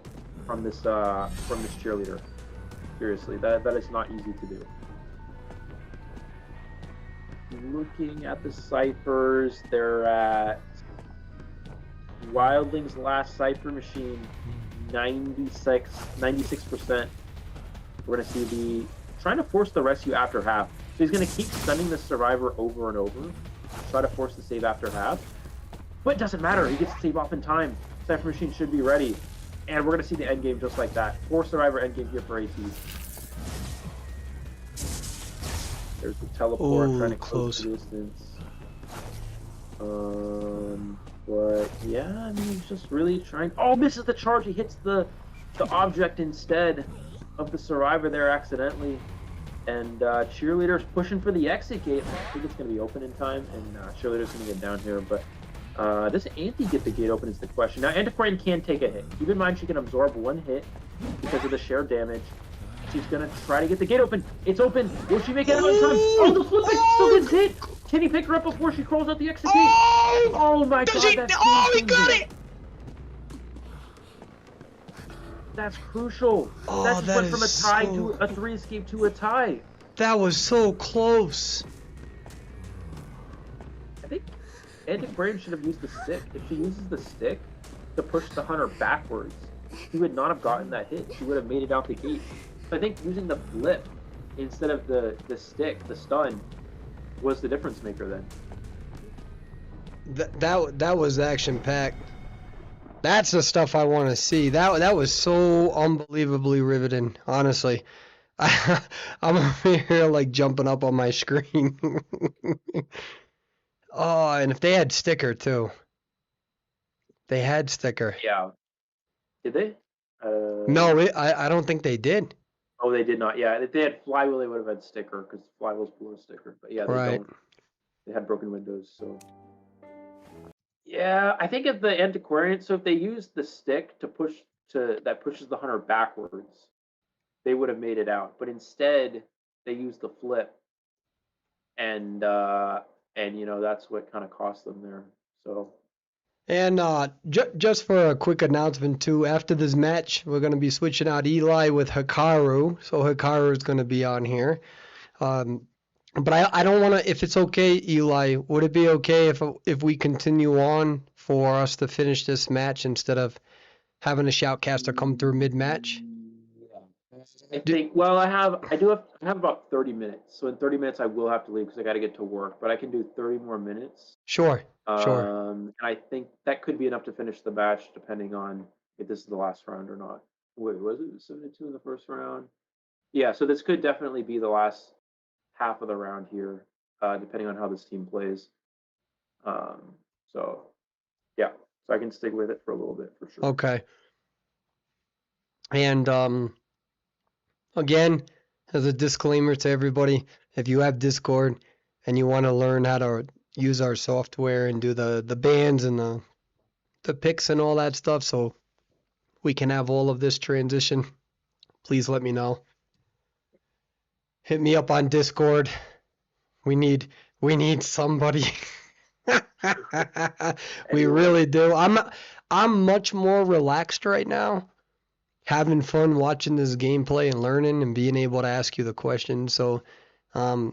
from this cheerleader. Seriously, that is not easy to do. Looking at the Cyphers, they're at Wildling's last Cypher machine, 96%. We're going to see trying to force the rescue after half. So he's going to keep sending the survivor over and over, try to force the save after half. But it doesn't matter. He gets to save off in time. Cypher machine should be ready. And we're going to see the end game just like that. 4 survivor end game here for AT. There's the teleport trying to close the distance. But yeah, I mean, he's just really trying. Oh, misses the charge. He hits the object instead of the survivor there accidentally. And Cheerleader's pushing for the exit gate. I think it's going to be open in time, and Cheerleader's going to get down here. But does Anti get the gate open is the question. Now, Antiquarian can take a hit. Keep in mind she can absorb 1 hit because of the shared damage. She's going to try to get the gate open. It's open. Will she make it out in time? Oh, the flip it still gets hit. Can he pick her up before she crawls out the exit gate? Oh my god, he got it! That's crucial. Oh, that just went from a tie so... to a 3 escape to a tie. That was so close. I think Antiquarian should have used the stick. If she uses the stick to push the hunter backwards, he would not have gotten that hit. She would have made it out the gate. So I think using the flip instead of the stick, the stun, was the difference maker then. That was action packed. That's the stuff I want to see. That was so unbelievably riveting, honestly. I'm over here like jumping up on my screen. Oh, and if they had sticker too. They had sticker. Yeah. Did they? No, I don't think they did. Oh, they did not. Yeah, if they had Flywheel, they would have had sticker because Flywheel's below sticker. But yeah, they don't. They had broken windows, so. Yeah, I think if the Antiquarian, so if they used the stick that pushes the hunter backwards, they would have made it out. But instead, they used the flip, and that's what kind of cost them there. So. And just for a quick announcement too, after this match, we're going to be switching out Eli with Hikaru. So Hikaru is going to be on here. But I don't want to, if it's okay, Eli, would it be okay if we continue on for us to finish this match instead of having a shoutcaster come through mid-match? Yeah. I think, well, I have about 30 minutes. So in 30 minutes, I will have to leave because I got to get to work. But I can do 30 more minutes. Sure. And I think that could be enough to finish the match, depending on if this is the last round or not. Wait, was it 72 in the first round? Yeah, so this could definitely be the last half of the round here, depending on how this team plays. So I can stick with it for a little bit for sure. Okay. And again, as a disclaimer to everybody, if you have Discord and you want to learn how to use our software and do the bans and the picks and all that stuff so we can have all of this transition, please let me know. Hit me up on Discord. We need somebody. We really do. I'm much more relaxed right now, having fun watching this gameplay and learning and being able to ask you the questions. So for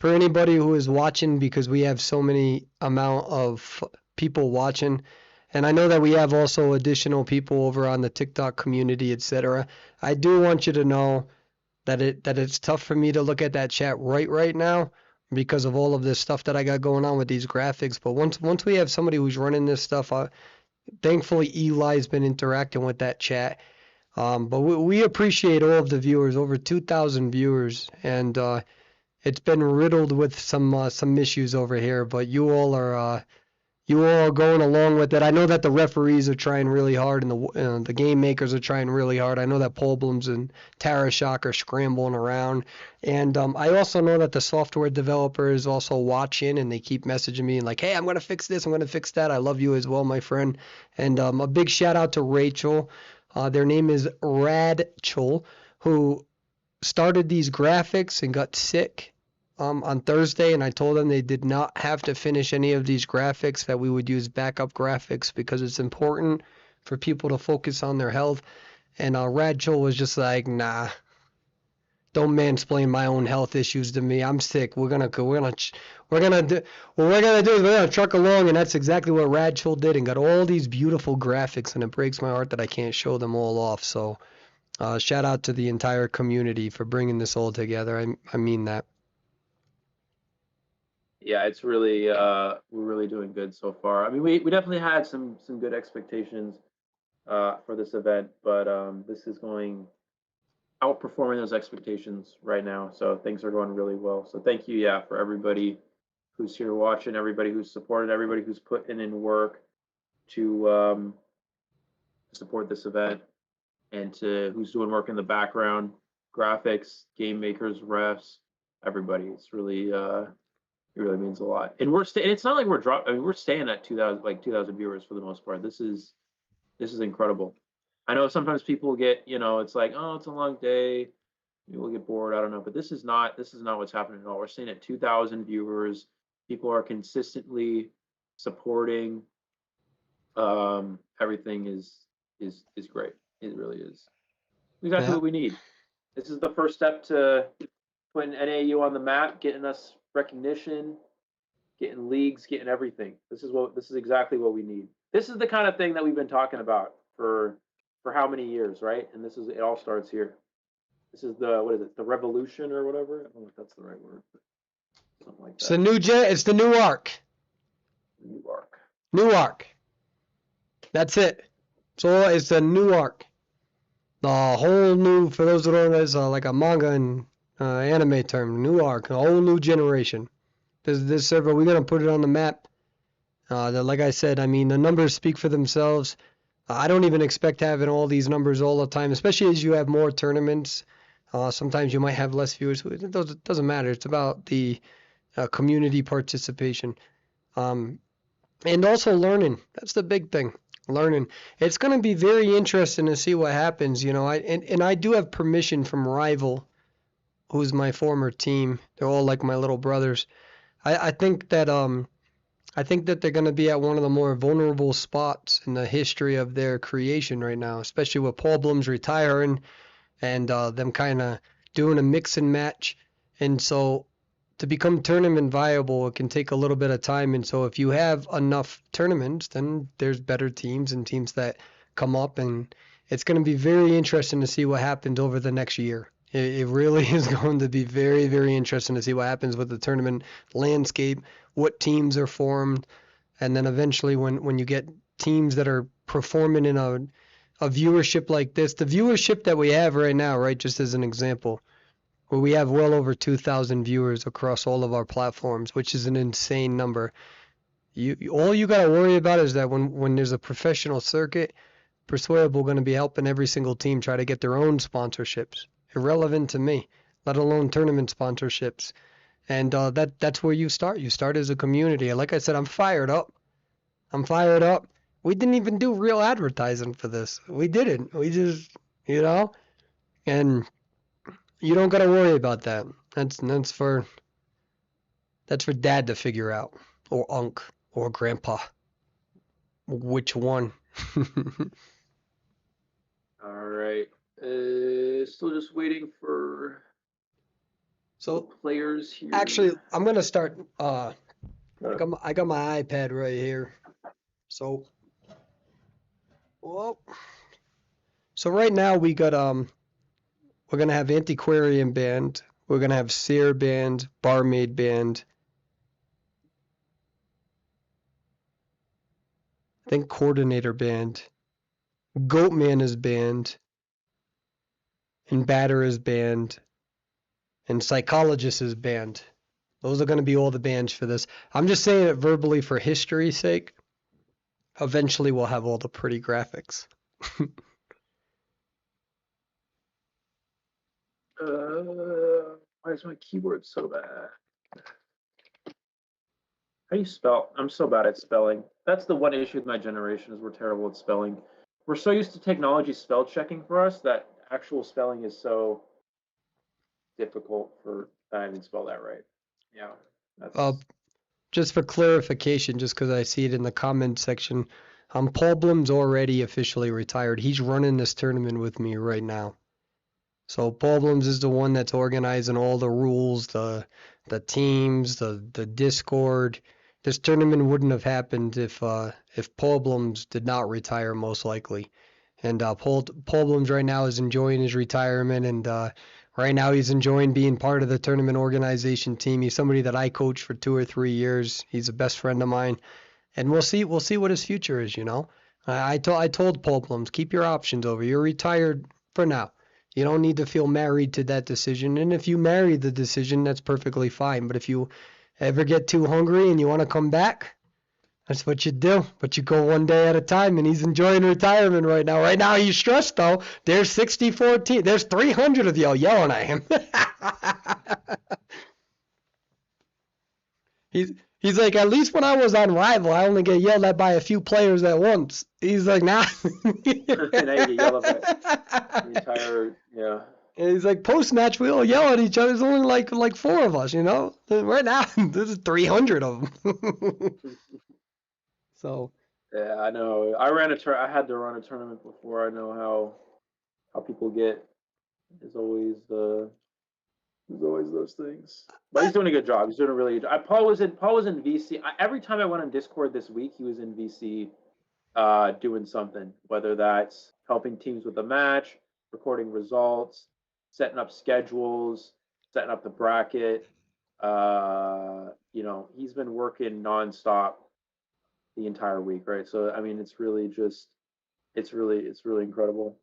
anybody who is watching, because we have so many amount of people watching, and I know that we have also additional people over on the TikTok community, etc. I do want you to know that it's tough for me to look at that chat right now because of all of this stuff that I got going on with these graphics. But once we have somebody who's running this stuff, thankfully Eli's been interacting with that chat. But we appreciate all of the viewers, over 2,000 viewers, and it's been riddled with some issues over here. But you all are going along with it. I know that the referees are trying really hard, and the game makers are trying really hard. I know that Polblums and Tarashok are scrambling around, and I also know that the software developer is also watching, and they keep messaging me and like, hey, I'm gonna fix this, I'm gonna fix that. I love you as well, my friend. And a big shout out to Rachel. Their name is Radchul, who started these graphics and got sick on Thursday, and I told them they did not have to finish any of these graphics, that we would use backup graphics because it's important for people to focus on their health. And Radchul was just like, nah, don't mansplain my own health issues to me. I'm sick. We're gonna do what we're gonna do is we're gonna truck along, and that's exactly what Radchul did, and got all these beautiful graphics, and it breaks my heart that I can't show them all off. So shout out to the entire community for bringing this all together. I mean that. Yeah, it's really we're really doing good so far. I mean, we definitely had some good expectations for this event, but this is going outperforming those expectations right now. So things are going really well. So thank you, yeah, for everybody who's here watching, everybody who's supported, everybody who's put in work to support this event, and to who's doing work in the background, graphics, game makers, refs, everybody. It's really it really means a lot. And we're staying. It's not like we're dropping. I mean, we're staying at 2,000 viewers for the most part. This is incredible. I know sometimes people get, it's like, oh, it's a long day. Maybe we'll get bored. I don't know, but this is not what's happening at all. We're staying at 2,000 viewers. People are consistently supporting. Everything is great. It really is exactly Yeah. what we need. This is the first step to putting NAU on the map, getting us recognition, getting leagues, getting everything. This is exactly what we need. This is the kind of thing that we've been talking about for how many years, right? And it all starts here. This is what is it? The revolution or whatever? I don't know if that's the right word. Something like that. It's the new arc. New arc. New arc. That's it. So it's a new arc. The whole new, for those who don't know, it's like a manga and anime term, new arc, a whole new generation. This server, we're gonna put it on the map. Like I said, I mean, the numbers speak for themselves. I don't even expect having all these numbers all the time, especially as you have more tournaments. Sometimes you might have less viewers. It doesn't matter. It's about the community participation. And also learning. That's the big thing. Learning. It's going to be very interesting to see what happens. And I do have permission from Rival, who's my former team. They're all like my little brothers. I think that they're going to be at one of the more vulnerable spots in the history of their creation right now, especially with Paul Bloom's retiring and them kind of doing a mix and match. And so to become tournament viable, it can take a little bit of time. And so if you have enough tournaments, then there's better teams and teams that come up. And it's going to be very interesting to see what happens over the next year. It really is going to be very, very interesting to see what happens with the tournament landscape, what teams are formed, and then eventually when you get teams that are performing in a viewership like this, the viewership that we have right now, right, just as an example, where we have well over 2,000 viewers across all of our platforms, which is an insane number. All you got to worry about is that when there's a professional circuit, Perswayable going to be helping every single team try to get their own sponsorships. Irrelevant to me, let alone tournament sponsorships. And that's where you start. You start as a community. Like I said, I'm fired up. We didn't even do real advertising for this. We didn't. We just, and you don't got to worry about that. That's for dad to figure out, or unc, or grandpa. Which one? All right. Still just waiting for So players here. actually, I'm gonna start. I got my iPad right here. So, well, so right now we got we're gonna have Antiquarian band. We're gonna have Seer band, Barmaid band. I think Coordinator band. Goatman is banned, and Batter is banned, and Psychologist is banned. Those are going to be all the bans for this. I'm just saying it verbally for history's sake. Eventually we'll have all the pretty graphics. Why is my keyboard so bad? How do you spell? I'm so bad at spelling. That's the one issue with my generation, is we're terrible at spelling. we're so used to technology spell checking for us that actual spelling is so difficult for I didn't spell that right. Yeah, Uh, that's just for clarification, just because I see it in the comment section, Paul Bloom's already officially retired. He's running this tournament with me right now. So Paul Blooms is the one that's organizing all the rules, the teams, the Discord. This tournament wouldn't have happened if Paul Blooms did not retire, most likely. And Paul Blooms right now is enjoying his retirement, and right now he's enjoying being part of the tournament organization team. He's somebody that I coached for 2 or 3 years. He's a best friend of mine, and we'll see what his future is. I told Paul Blooms, keep your options over. You're retired for now. You don't need to feel married to that decision. And if you marry the decision, that's perfectly fine. But if you ever get too hungry and you want to come back, that's what you do. But you go one day at a time, and he's enjoying retirement right now. Right now he's stressed though. There's 64 teams. There's 300 of y'all yelling at him. He's like, at least when I was on Rival, I only get yelled at by a few players at once. He's like, nah. now you get yelled at the entire yeah. And he's like, post match, we all yell at each other. There's only like four of us, Right now, there's 300 of them. So Yeah, I know. I had to run a tournament before. I know how people get. There's always those things. But he's doing a good job. He's doing a really good job. Paul was in VC. Every time I went on Discord this week, he was in VC doing something, whether that's helping teams with the match, recording results, setting up schedules, setting up the bracket. He's been working nonstop the entire week, right? So I mean, it's really incredible.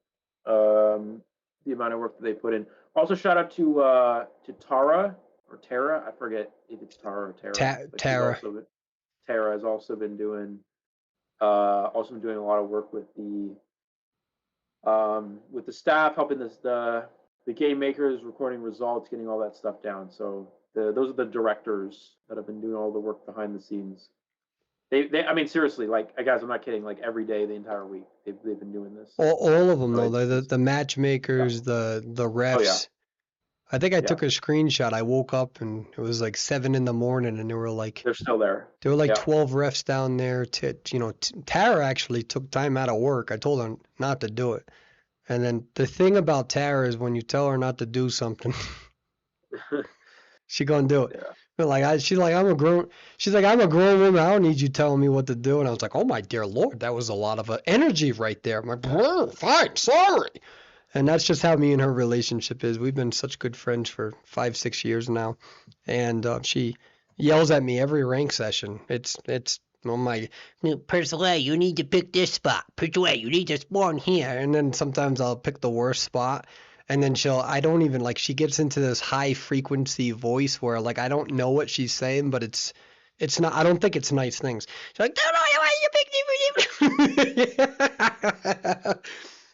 The amount of work that they put in. Also, shout out to Tara. I forget if it's Tara or Tara, but Tara. Tara has also been doing a lot of work with the staff, helping the game makers, recording results, getting all that stuff down. So those are the directors that have been doing all the work behind the scenes. I mean, seriously, like, guys, I'm not kidding. Like, every day, the entire week, they've been doing this. All of them So though. The matchmakers, the oh yeah, refs. I think I yeah, took a screenshot. I woke up and it was like 7 in the morning, and they're still there. 12 refs down there. Tara actually took time out of work. I told her not to do it. And then the thing about Tara is when you tell her not to do something, she gonna do it. Yeah. But she's like, I'm a grown woman. I don't need you telling me what to do. And I was like, oh my dear Lord, that was a lot of energy right there. I'm like, fine, sorry. And that's just how me and her relationship is. We've been such good friends for 5, 6 years now. And she yells at me every rank session. It's oh my, Perswayable, you need to pick this spot. Perswayable, you need to spawn here. And then sometimes I'll pick the worst spot. And then I don't even, she gets into this high frequency voice where, I don't know what she's saying, but it's not, I don't think it's nice things. She's like, don't know why you picked me.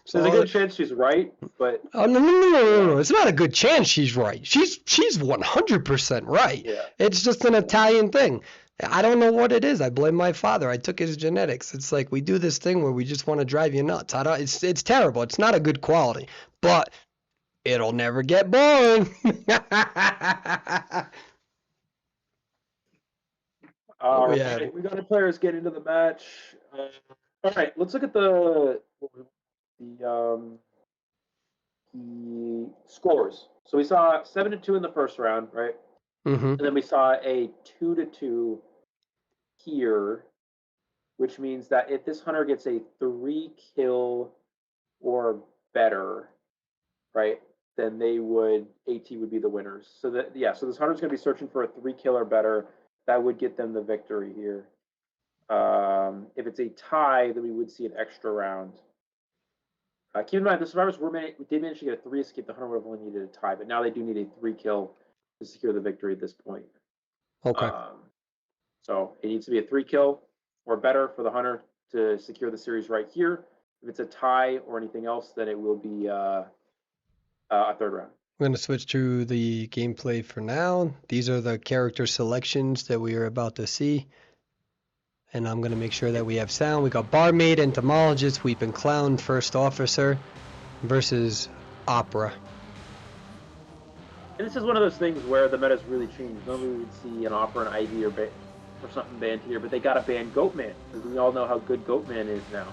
So, There's a good chance she's right, but oh, no. It's not a good chance she's right. She's 100% right. yeah. It's just an Italian thing. I don't know what it is. I blame my father. I took his genetics. It's like we do this thing where we just want to drive you nuts. It's terrible. It's not a good quality, but it'll never get boring. All right, we got our players get into the match. All right, let's look at the scores. So we saw 7-2 in the first round, right? Mm-hmm. And then we saw a 2-2 here, which means that if this hunter gets a 3-kill or better, right, then AT would be the winners. So so this hunter's going to be searching for a 3-kill or better. That would get them the victory here. If it's a tie, then we would see an extra round. Keep in mind, the survivors did manage to get a 3 escape. The hunter would have only needed a tie, but now they do need a 3-kill to secure the victory at this point. Okay. So it needs to be a 3-kill or better for the hunter to secure the series right here. If it's a tie or anything else, then it will be a third round. I'm going to switch to the gameplay for now. These are the character selections that we are about to see. And I'm going to make sure that we have sound. We got barmaid, entomologist, weeping clown, first officer versus opera. And this is one of those things where the meta's really changed. Normally we'd see an opera, an IV, or something banned here, but they got to ban Goatman, because we all know how good Goatman is now.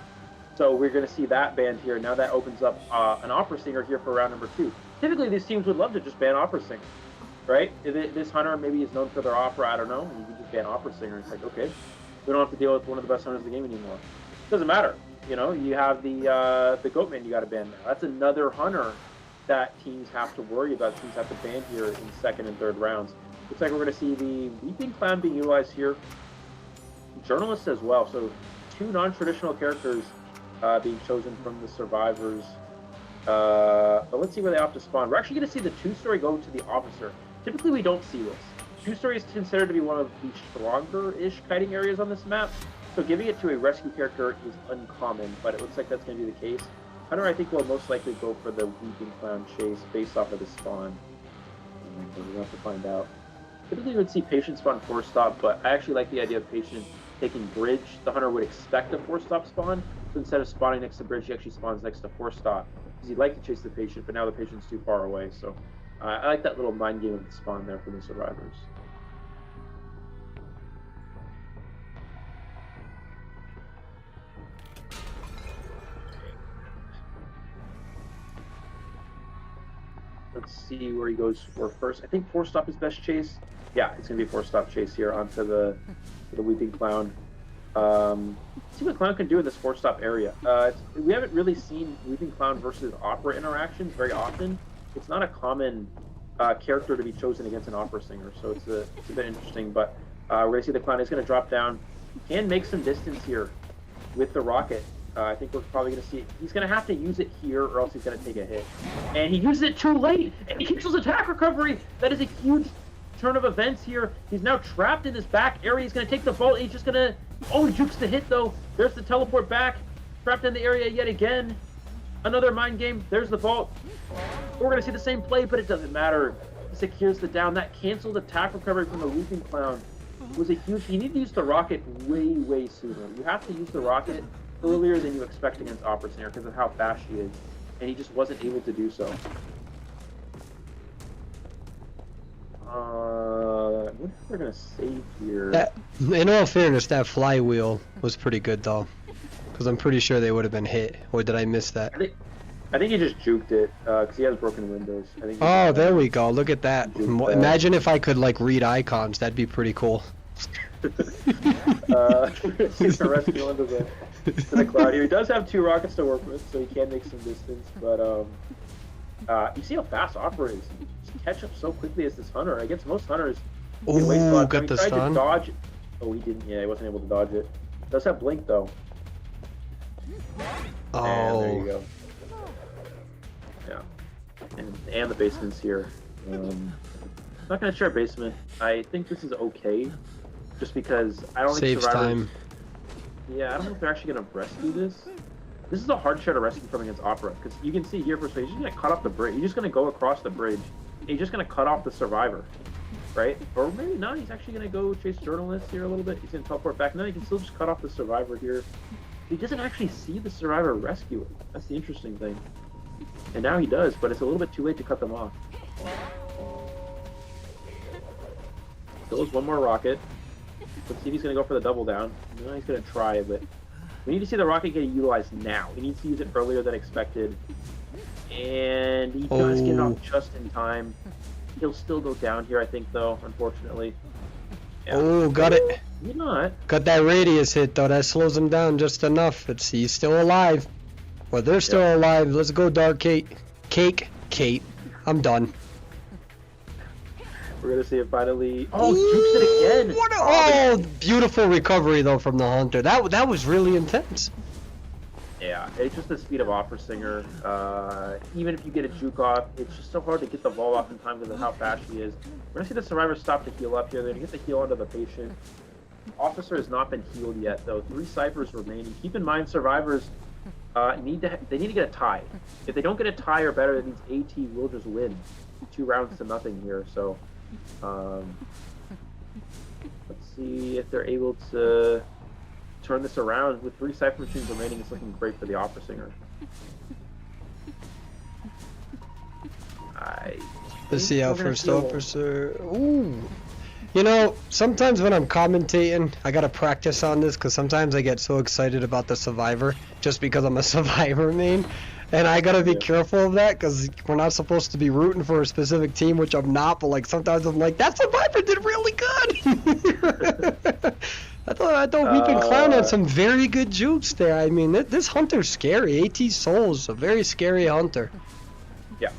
So we're going to see that banned here. Now that opens up an opera singer here for round number 2. Typically, these teams would love to just ban opera singer, right? If this hunter maybe is known for their opera, I don't know, and you can just ban opera singer. It's like, okay, we don't have to deal with one of the best hunters in the game anymore. Doesn't matter. You know, you have the Goatman you got to ban now. That's another hunter that teams have to worry about. Teams have to ban here in second and third rounds. Looks like we're going to see the Weeping Clown being utilized here. Journalists as well. So 2 non-traditional characters being chosen from the survivors. But let's see where they opt to spawn. We're actually going to see the 2-story go to the officer. Typically, we don't see this. 2-story is considered to be one of the stronger-ish kiting areas on this map. So giving it to a rescue character is uncommon, but it looks like that's going to be the case. Hunter, I think, will most likely go for the Weeping Clown chase based off of the spawn. We'll have to find out. Typically, you would see Patient spawn 4-stop, but I actually like the idea of Patient taking bridge. The hunter would expect a 4-stop spawn, so instead of spawning next to bridge, he actually spawns next to 4-stop. Because he'd like to chase the Patient, but now the Patient's too far away. So I like that little mind game of the spawn there for the survivors. Let's see where he goes for first. I think 4-stop is best chase. Yeah, it's gonna be a 4-stop chase here onto the Weeping Clown. See what Clown can do in this 4-stop area. We haven't really seen Weeping Clown versus Opera interactions very often. It's not a common character to be chosen against an opera singer, so it's a bit interesting. But we're gonna see the Clown is gonna drop down, can make some distance here with the rocket. I think we're probably going to see he's going to have to use it here or else he's going to take a hit. And he uses it too late, and he cancels attack recovery. That is a huge turn of events here. He's now trapped in this back area. He's going to take the vault. He's just going to... Oh, he jukes the hit, though. There's the teleport back. Trapped in the area yet again. Another mind game. There's the vault. We're going to see the same play, but it doesn't matter. He secures the down. That canceled attack recovery from the Weeping Clown was a huge... You need to use the rocket way, way sooner. You have to use the rocket earlier than you expect against Opera Singer because of how fast she is, and he just wasn't able to do so. What if they're gonna save here? In all fairness, that flywheel was pretty good though, because I'm pretty sure they would have been hit. Or did I miss that? I think he just juked it because he has broken windows. I think. Oh, there we go. Look at that. Imagine if I could like read icons. That'd be pretty cool. He's gonna rescue into the cloud here. He does have 2 rockets to work with, so he can make some distance. But you see how fast Opera is. He just catch up so quickly as this hunter. Against most hunters, oh, got the stun. Dodge. Oh, he didn't. Yeah, he wasn't able to dodge it. Does have blink though. Oh, and there you go. Yeah, and the basement's here. Not gonna share basement. I think this is okay, just because I don't think saves time. Yeah, I don't know if they're actually gonna rescue this. This is a hard share to rescue from against Opera, because you can see here for he's just gonna cut off the bridge. He's just gonna go across the bridge. And he's just gonna cut off the survivor, right? Or maybe not. He's actually gonna go chase journalists here a little bit. He's gonna teleport back. No, he can still just cut off the survivor here. He doesn't actually see the survivor rescue it. That's the interesting thing. And now he does, but it's a little bit too late to cut them off. Still has 1 more rocket. Let's see if he's going to go for the double down. No, he's going to try, but we need to see the rocket get utilized now. He needs to use it earlier than expected. And he does get it off just in time. He'll still go down here, I think, though, unfortunately. Yeah. Oh, got it. Maybe not. Got that radius hit, though. That slows him down just enough. But he's still alive. Well, they're still alive. Let's go, Dark Kate. Kate. I'm done. We're gonna see it finally. Oh, jukes it again. Oh, beautiful recovery though from the hunter. That was really intense. Yeah, it's just the speed of Opera Singer. Even if you get a juke off, it's just so hard to get the ball off in time because of how fast she is. We're gonna see the survivor stop to heal up here. They're gonna get the heal onto the patient. Officer has not been healed yet though. 3 ciphers remaining. Keep in mind, survivors need to get a tie. If they don't get a tie or better, that means AT will just win 2 rounds to nothing here. So. Let's see if they're able to turn this around. With 3 Cypher Machines remaining, it's looking great for the Opera Singer. Let's see how first officer. Ooh. You know, sometimes when I'm commentating, I gotta practice on this because sometimes I get so excited about the Survivor just because I'm a Survivor main. And I gotta be careful of that because we're not supposed to be rooting for a specific team, which I'm not, but like sometimes I'm like, that Survivor did really good! I thought we've been clowning some very good jukes there. I mean, this hunter's scary. AT Soul's a very scary hunter. Yeah.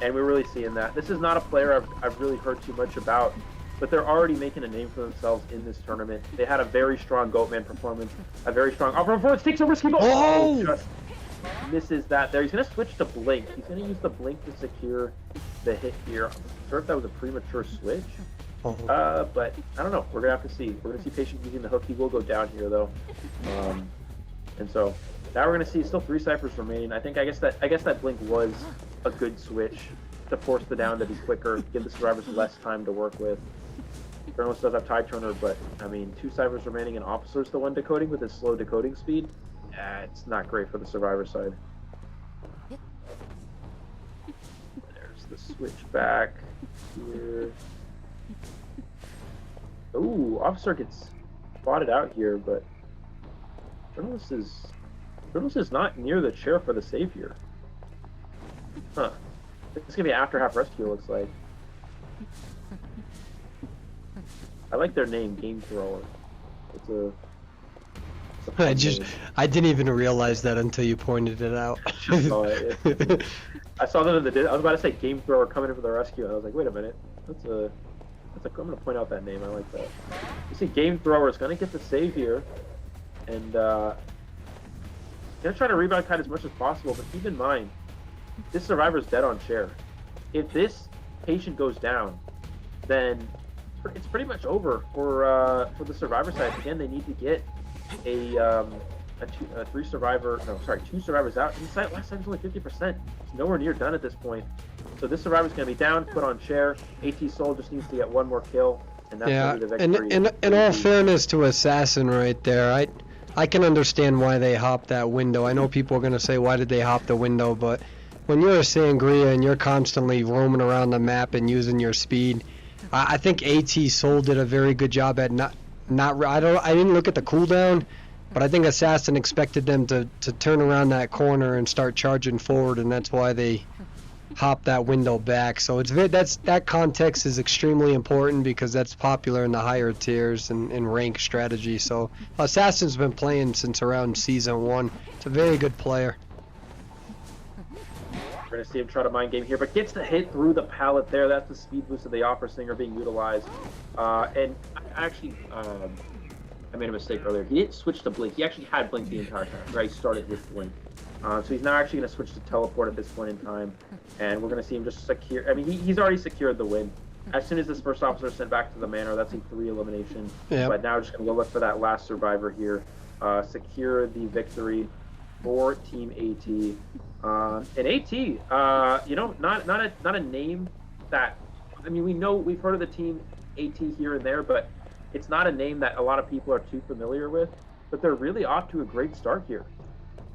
And we're really seeing that. This is not a player I've really heard too much about, but they're already making a name for themselves in this tournament. They had a very strong Goatman performance, a very strong performance, takes a risky ball. Oh! Just misses that there. He's going to switch to Blink. He's going to use the Blink to secure the hit here. I'm not sure if that was a premature switch, but I don't know. We're going to have to see. We're going to see Patient using the hook. He will go down here, though. And so now we're going to see still 3 Cyphers remaining. I guess that Blink was a good switch to force the down to be quicker, give the survivors less time to work with. Journalist does have Tide Turner, but I mean, 2 Cyphers remaining and Officer's the one decoding with his slow decoding speed. It's not great for the survivor side. There's the switch back here. Ooh, Officer gets spotted out here, but Journalist is not near the chair for the save here. Huh. It's gonna be after half rescue, looks like. I like their name, Game Thrower. It's a I didn't even realize that until you pointed it out. I saw that in the. I was about to say Game Thrower coming in for the rescue, and I was like, wait a minute, I'm gonna point out that name. I like that. You see, Game Thrower is gonna get the save here, and gonna try to rebound kite as much as possible. But keep in mind, this survivor's dead on chair. If this patient goes down, then it's pretty much over for the survivor side. Again, they need to get two survivors out. And the last time's only 50%. It's nowhere near done at this point. So this survivor's going to be down, put on chair. AT Soul just needs to get one more kill, and that's going to be the victory. And in all fairness to Assassin right there, I can understand why they hopped that window. I know people are going to say, why did they hop the window? But when you're a Sangria and you're constantly roaming around the map and using your speed, I think AT Soul did a very good job at I didn't look at the cooldown, but I think Assassin expected them to turn around that corner and start charging forward, and that's why they hopped that window back. So that context is extremely important because that's popular in the higher tiers and rank strategy. So Assassin's been playing since around season 1. It's a very good player. We're going to see him try to mind game here, but gets the hit through the pallet there. That's the speed boost of the Opera Singer being utilized. And I made a mistake earlier. He didn't switch to Blink. He actually had Blink the entire time. Right, he started with Blink. So he's now actually going to switch to Teleport at this point in time. And we're going to see him just secure. I mean, he's already secured the win. As soon as this first officer is sent back to the manor, that's a 3 elimination. Yep. But now just going to go look for that last survivor here. Secure the victory for Team AT. And AT, not a name that, I mean, we've heard of the team AT here and there, but it's not a name that a lot of people are too familiar with. But they're really off to a great start here.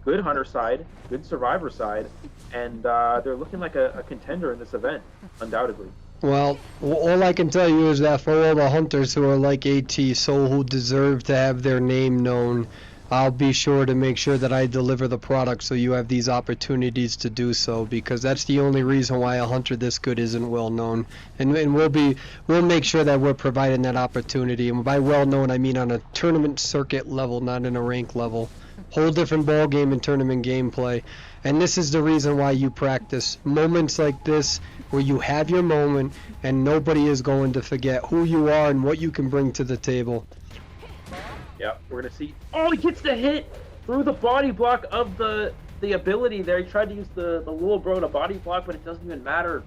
Good hunter side, good survivor side, and they're looking like a contender in this event, undoubtedly. Well, all I can tell you is that for all the hunters who are like AT Soul who deserve to have their name known, I'll be sure to make sure that I deliver the product so you have these opportunities to do so, because that's the only reason why a hunter this good isn't well known. And we'll make sure that we're providing that opportunity. And by well known, I mean on a tournament circuit level, not in a rank level. Whole different ball game in tournament gameplay. And this is the reason why you practice moments like this, where you have your moment and nobody is going to forget who you are and what you can bring to the table. Yeah, we're gonna see. Oh, he gets the hit through the body block of the ability there. He tried to use the little bro to body block, but it doesn't even matter.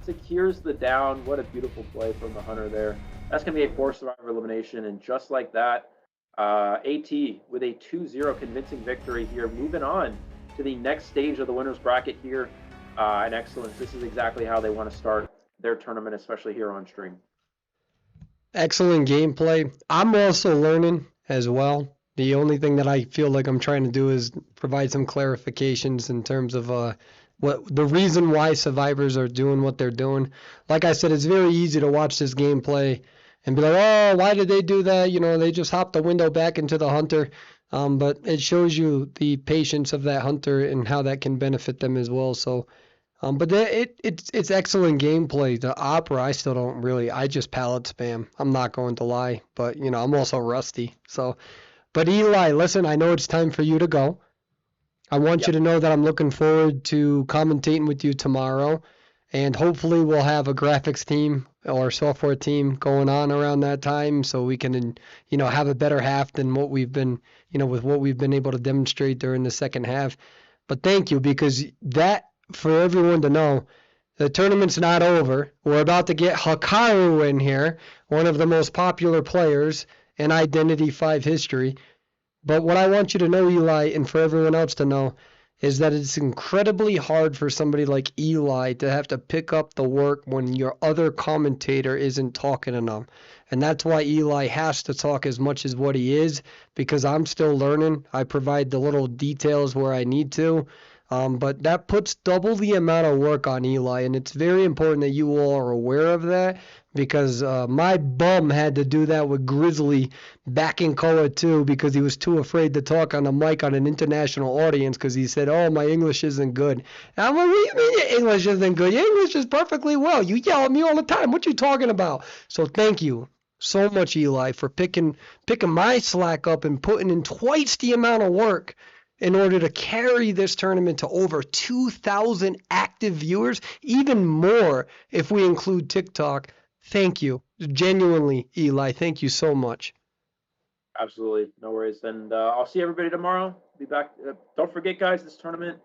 Secures the down. What a beautiful play from the hunter there. That's gonna be a 4 survivor elimination, and just like that, AT with a 2-0 convincing victory here. Moving on to the next stage of the winners bracket here. And excellence. This is exactly how they want to start their tournament, especially here on stream. Excellent gameplay. I'm also learning as well, The only thing that I feel like I'm trying to do is provide some clarifications in terms of what the reason why survivors are doing what they're doing. Like I said, it's very easy to watch this gameplay and be like, oh, why did they do that? You know, they just hopped the window back into the hunter. But it shows you the patience of that hunter and how that can benefit them as well. So, but it's excellent gameplay. The opera, I still don't really. I just palette spam. I'm not going to lie, but you know, I'm also rusty. So, but Eli, listen, I know it's time for you to go. I want you to know that I'm looking forward to commentating with you tomorrow, and hopefully we'll have a graphics team or software team going on around that time, so we can, you know, have a better half than what we've been, you know, with what we've been able to demonstrate during the second half. But thank you, because that, for everyone to know, the tournament's not over. We're about to get Hikaru in here, one of the most popular players in Identity 5 history. But what I want you to know, Eli, and for everyone else to know, is that it's incredibly hard for somebody like Eli to have to pick up the work when your other commentator isn't talking enough. And that's why Eli has to talk as much as what he is, because I'm still learning. I provide the little details where I need to. But that puts double the amount of work on Eli, and it's very important that you all are aware of that, because my bum had to do that with Grizzly back in Koa 2 because he was too afraid to talk on a mic on an international audience because he said, oh, my English isn't good. And I'm like, what do you mean your English isn't good? Your English is perfectly well. You yell at me all the time. What you talking about? So thank you so much, Eli, for picking my slack up and putting in twice the amount of work in order to carry this tournament to over 2,000 active viewers, even more if we include TikTok. Thank you. Genuinely, Eli, thank you so much. Absolutely. No worries. And I'll see everybody tomorrow. Be back. Don't forget, guys, this tournament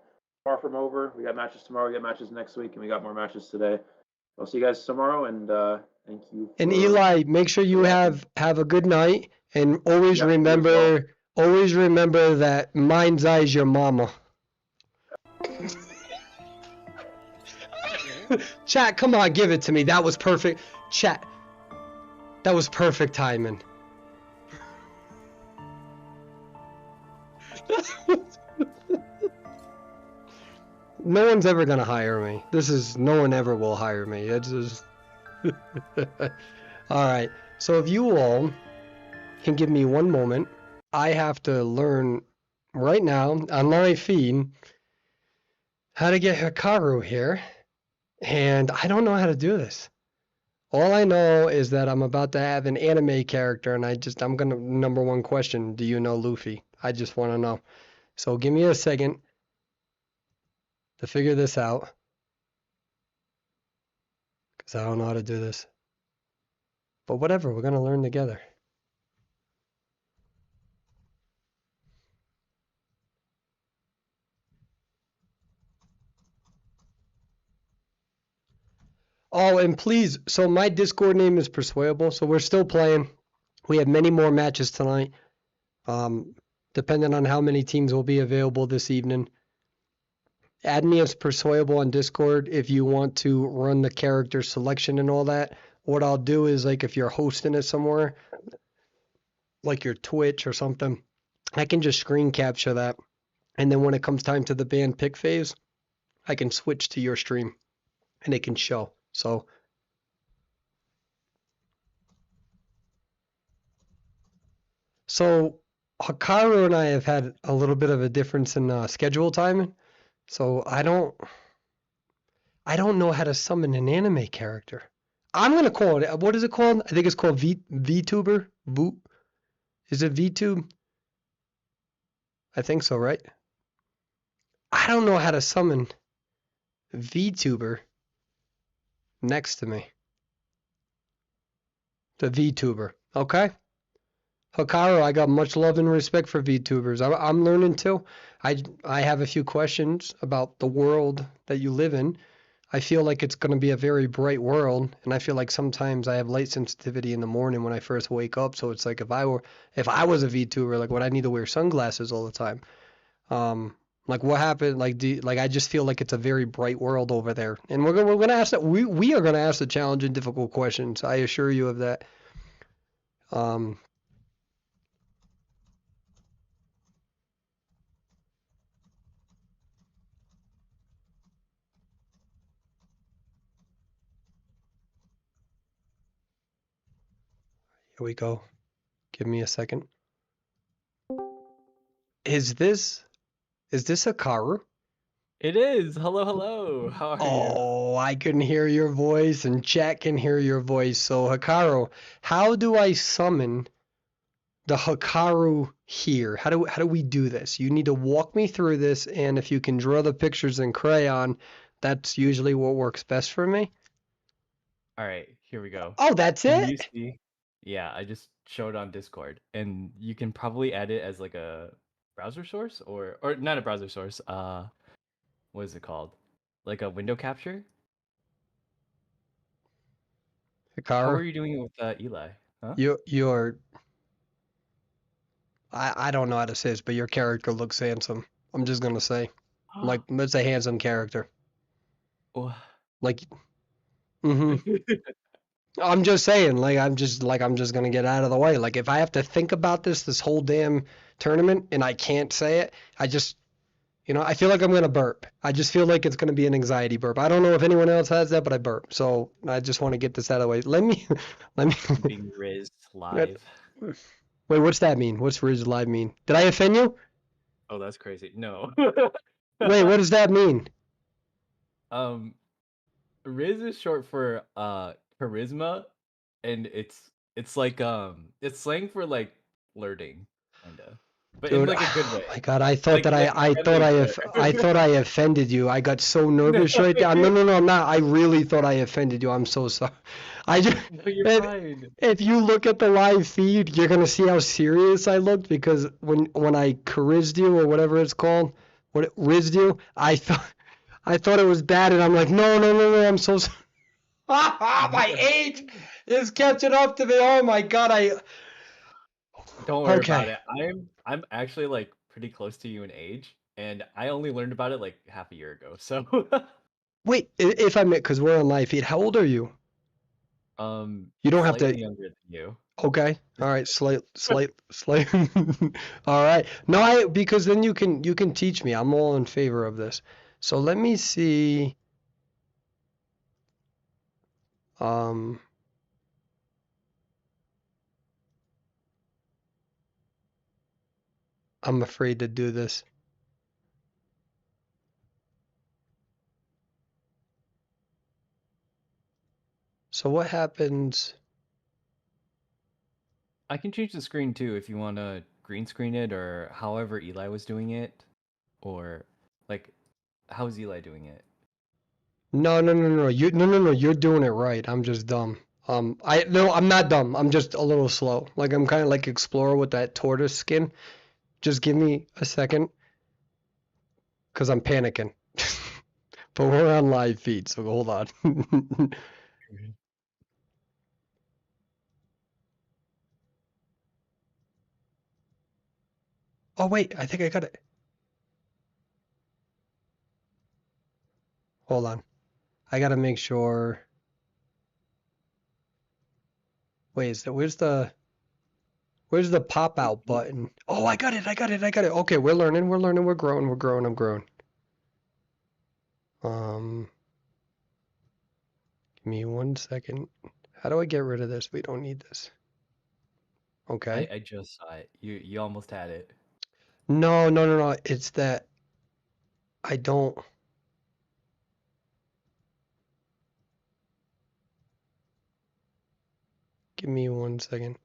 far from over. We got matches tomorrow. We got matches next week, and we got more matches today. I'll see you guys tomorrow, and thank you. And Eli, make sure you have a good night, and always remember that mind's eye is your mama. Chat, come on, give it to me. That was perfect. Chat, that was perfect timing. No one's ever gonna hire me. No one ever will hire me. It's just Alright, so if you all can give me one moment, I have to learn right now on my feed how to get Hikaru here, and I don't know how to do this. All I know is that I'm about to have an anime character, and I'm gonna, number one question, do you know Luffy? I just want to know. So give me a second to figure this out, because I don't know how to do this. But whatever, we're going to learn together. Oh, and please, so my Discord name is Perswayable, so we're still playing. We have many more matches tonight, depending on how many teams will be available this evening. Add me as Perswayable on Discord if you want to run the character selection and all that. What I'll do is, like, if you're hosting it somewhere, like your Twitch or something, I can just screen capture that. And then when it comes time to the band pick phase, I can switch to your stream and it can show. So Hikaru and I have had a little bit of a difference in schedule timing. So I don't know how to summon an anime character. I'm gonna call it, what is it called? I think it's called VTuber. Is it VTube? I think so, right? I don't know how to summon VTuber next to me. The VTuber, okay? Hikaru, I got much love and respect for VTubers. I'm learning too. I have a few questions about the world that you live in. I feel like it's going to be a very bright world, and I feel like sometimes I have light sensitivity in the morning when I first wake up. So it's like if I was a VTuber, like would I need to wear sunglasses all the time? Like what happened? Like I just feel like it's a very bright world over there, and we're gonna ask that we are gonna ask the challenging, difficult questions. I assure you of that. Here we go. Give me a second. Is this Hikaru? It is. Hello, hello. How are you? Oh, I can hear your voice and chat can hear your voice. So Hikaru, how do I summon the Hikaru here? How do we do this? You need to walk me through this, and if you can draw the pictures in crayon, that's usually what works best for me. All right, here we go. Oh, that's Can you it? see? Yeah, I just showed on Discord, and you can probably add it as like a browser source or not a browser source. What is it called? Like a window capture? How Hikaru, are you doing it with Eli? Huh? you're I don't know how to say this, but your character looks handsome. I'm just gonna say, like, it's a handsome character. Oh. Like, mm-hmm. I'm just saying, I'm just gonna get out of the way. Like, if I have to think about this whole damn tournament and I can't say it, I feel like I'm gonna burp. I just feel like it's gonna be an anxiety burp. I don't know if anyone else has that, but I burp. So I just want to get this out of the way. Let me. Being Riz live. Wait, what's that mean? What's Riz Live mean? Did I offend you? Oh, that's crazy. No. Wait, what does that mean? um, Riz is short for charisma, and it's like it's slang for like flirting, kinda, but in Dude, like a good oh way, my God, I thought that like a friendly I thought I offended you. I got so nervous right there. No, no, no, I'm not. I really thought I offended you. I'm so sorry. I just, No, you're if, fine. if you look at the live feed, you're gonna see how serious I looked because when I charised you or whatever it's called, rizzed you, I thought it was bad, and I'm like, no, no, no, no, I'm so sorry. My age is catching up to me. Oh my God, Don't worry about okay. it. I'm actually like pretty close to you in age, and I only learned about it like half a year ago. So, Wait, if I may, because we're on live feed, how old are you? You don't have to. slightly younger than you. Okay. All right. Slight. All right. No, because then you can teach me. I'm all in favor of this. So let me see. Um, I'm afraid to do this. So what happens? I can change the screen too if you want to green screen it or however Eli was doing it, or like how's Eli doing it? No, no, no, no. No. You're doing it right. I'm just dumb. No, I'm not dumb. I'm just a little slow. Like I'm kind of like Explorer with that tortoise skin. Just give me a second, cause I'm panicking. But we're on live feed, so hold on. Oh wait, I think I got it. Hold on. I gotta make sure. Wait, where's the pop out button? Oh, I got it. Okay, we're learning. We're growing. I'm growing. Um, give me 1 second. How do I get rid of this? We don't need this. Okay. I just saw it. You almost had it. No, no, no, no. It's that I don't. Give me 1 second.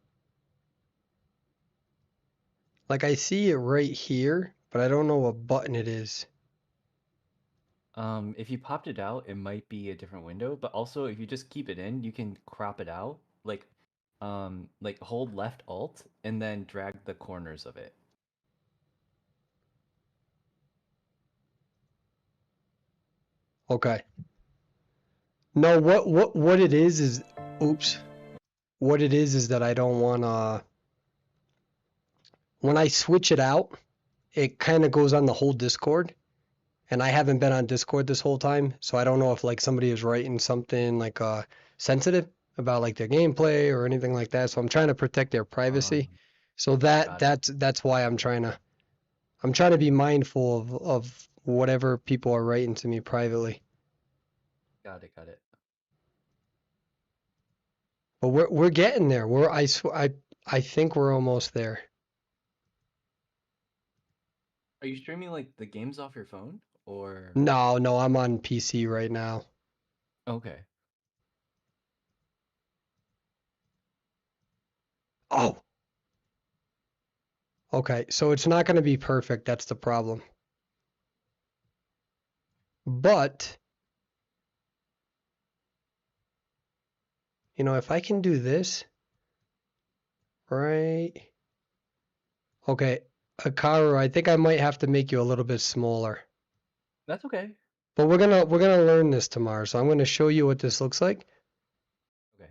Like I see it right here, but I don't know what button it is. If you popped it out, it might be a different window, but also if you just keep it in, you can crop it out. Like hold left alt and then drag the corners of it. Okay. No, what it is, oops. What it is that I don't want to, when I switch it out, it kind of goes on the whole Discord, and I haven't been on Discord this whole time, so I don't know if like somebody is writing something like sensitive about like their gameplay or anything like that. So I'm trying to protect their privacy. Um, So got it. that's why I'm trying to be mindful of whatever people are writing to me privately. Got it. But we're getting there. I think we're almost there. Are you streaming like the games off your phone or? No, I'm on PC right now. Okay. Oh, okay. So it's not going to be perfect. That's the problem. But, if I can do this, right? Okay, Akaru, I think I might have to make you a little bit smaller. That's okay. But we're gonna learn this tomorrow, so I'm gonna show you what this looks like. Okay.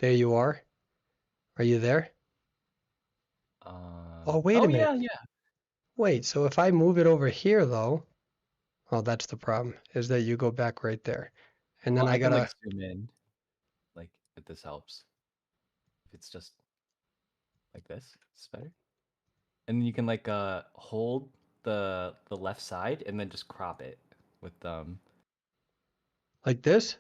There you are. Are you there? Oh, wait a Oh minute. yeah, yeah. Wait, so if I move it over here though, oh, that's the problem, is that you go back right there. And then Well, I I can like gotta, zoom in, like if this helps. If it's just like this, it's better. And then you can like hold the left side and then just crop it with like this.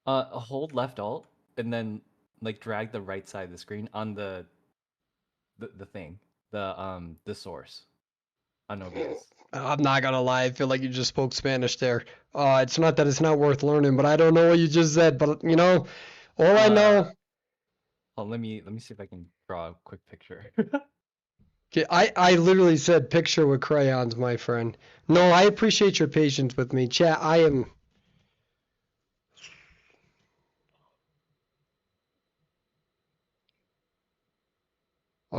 hold left alt and then like drag the right side of the screen on the thing, the source on OBS. I'm not gonna lie, I feel like you just spoke Spanish there. It's not that it's not worth learning, but I don't know what you just said. But all I know, Let me see if I can draw a quick picture. okay, I literally said picture with crayons, my friend. No, I appreciate your patience with me, chat. I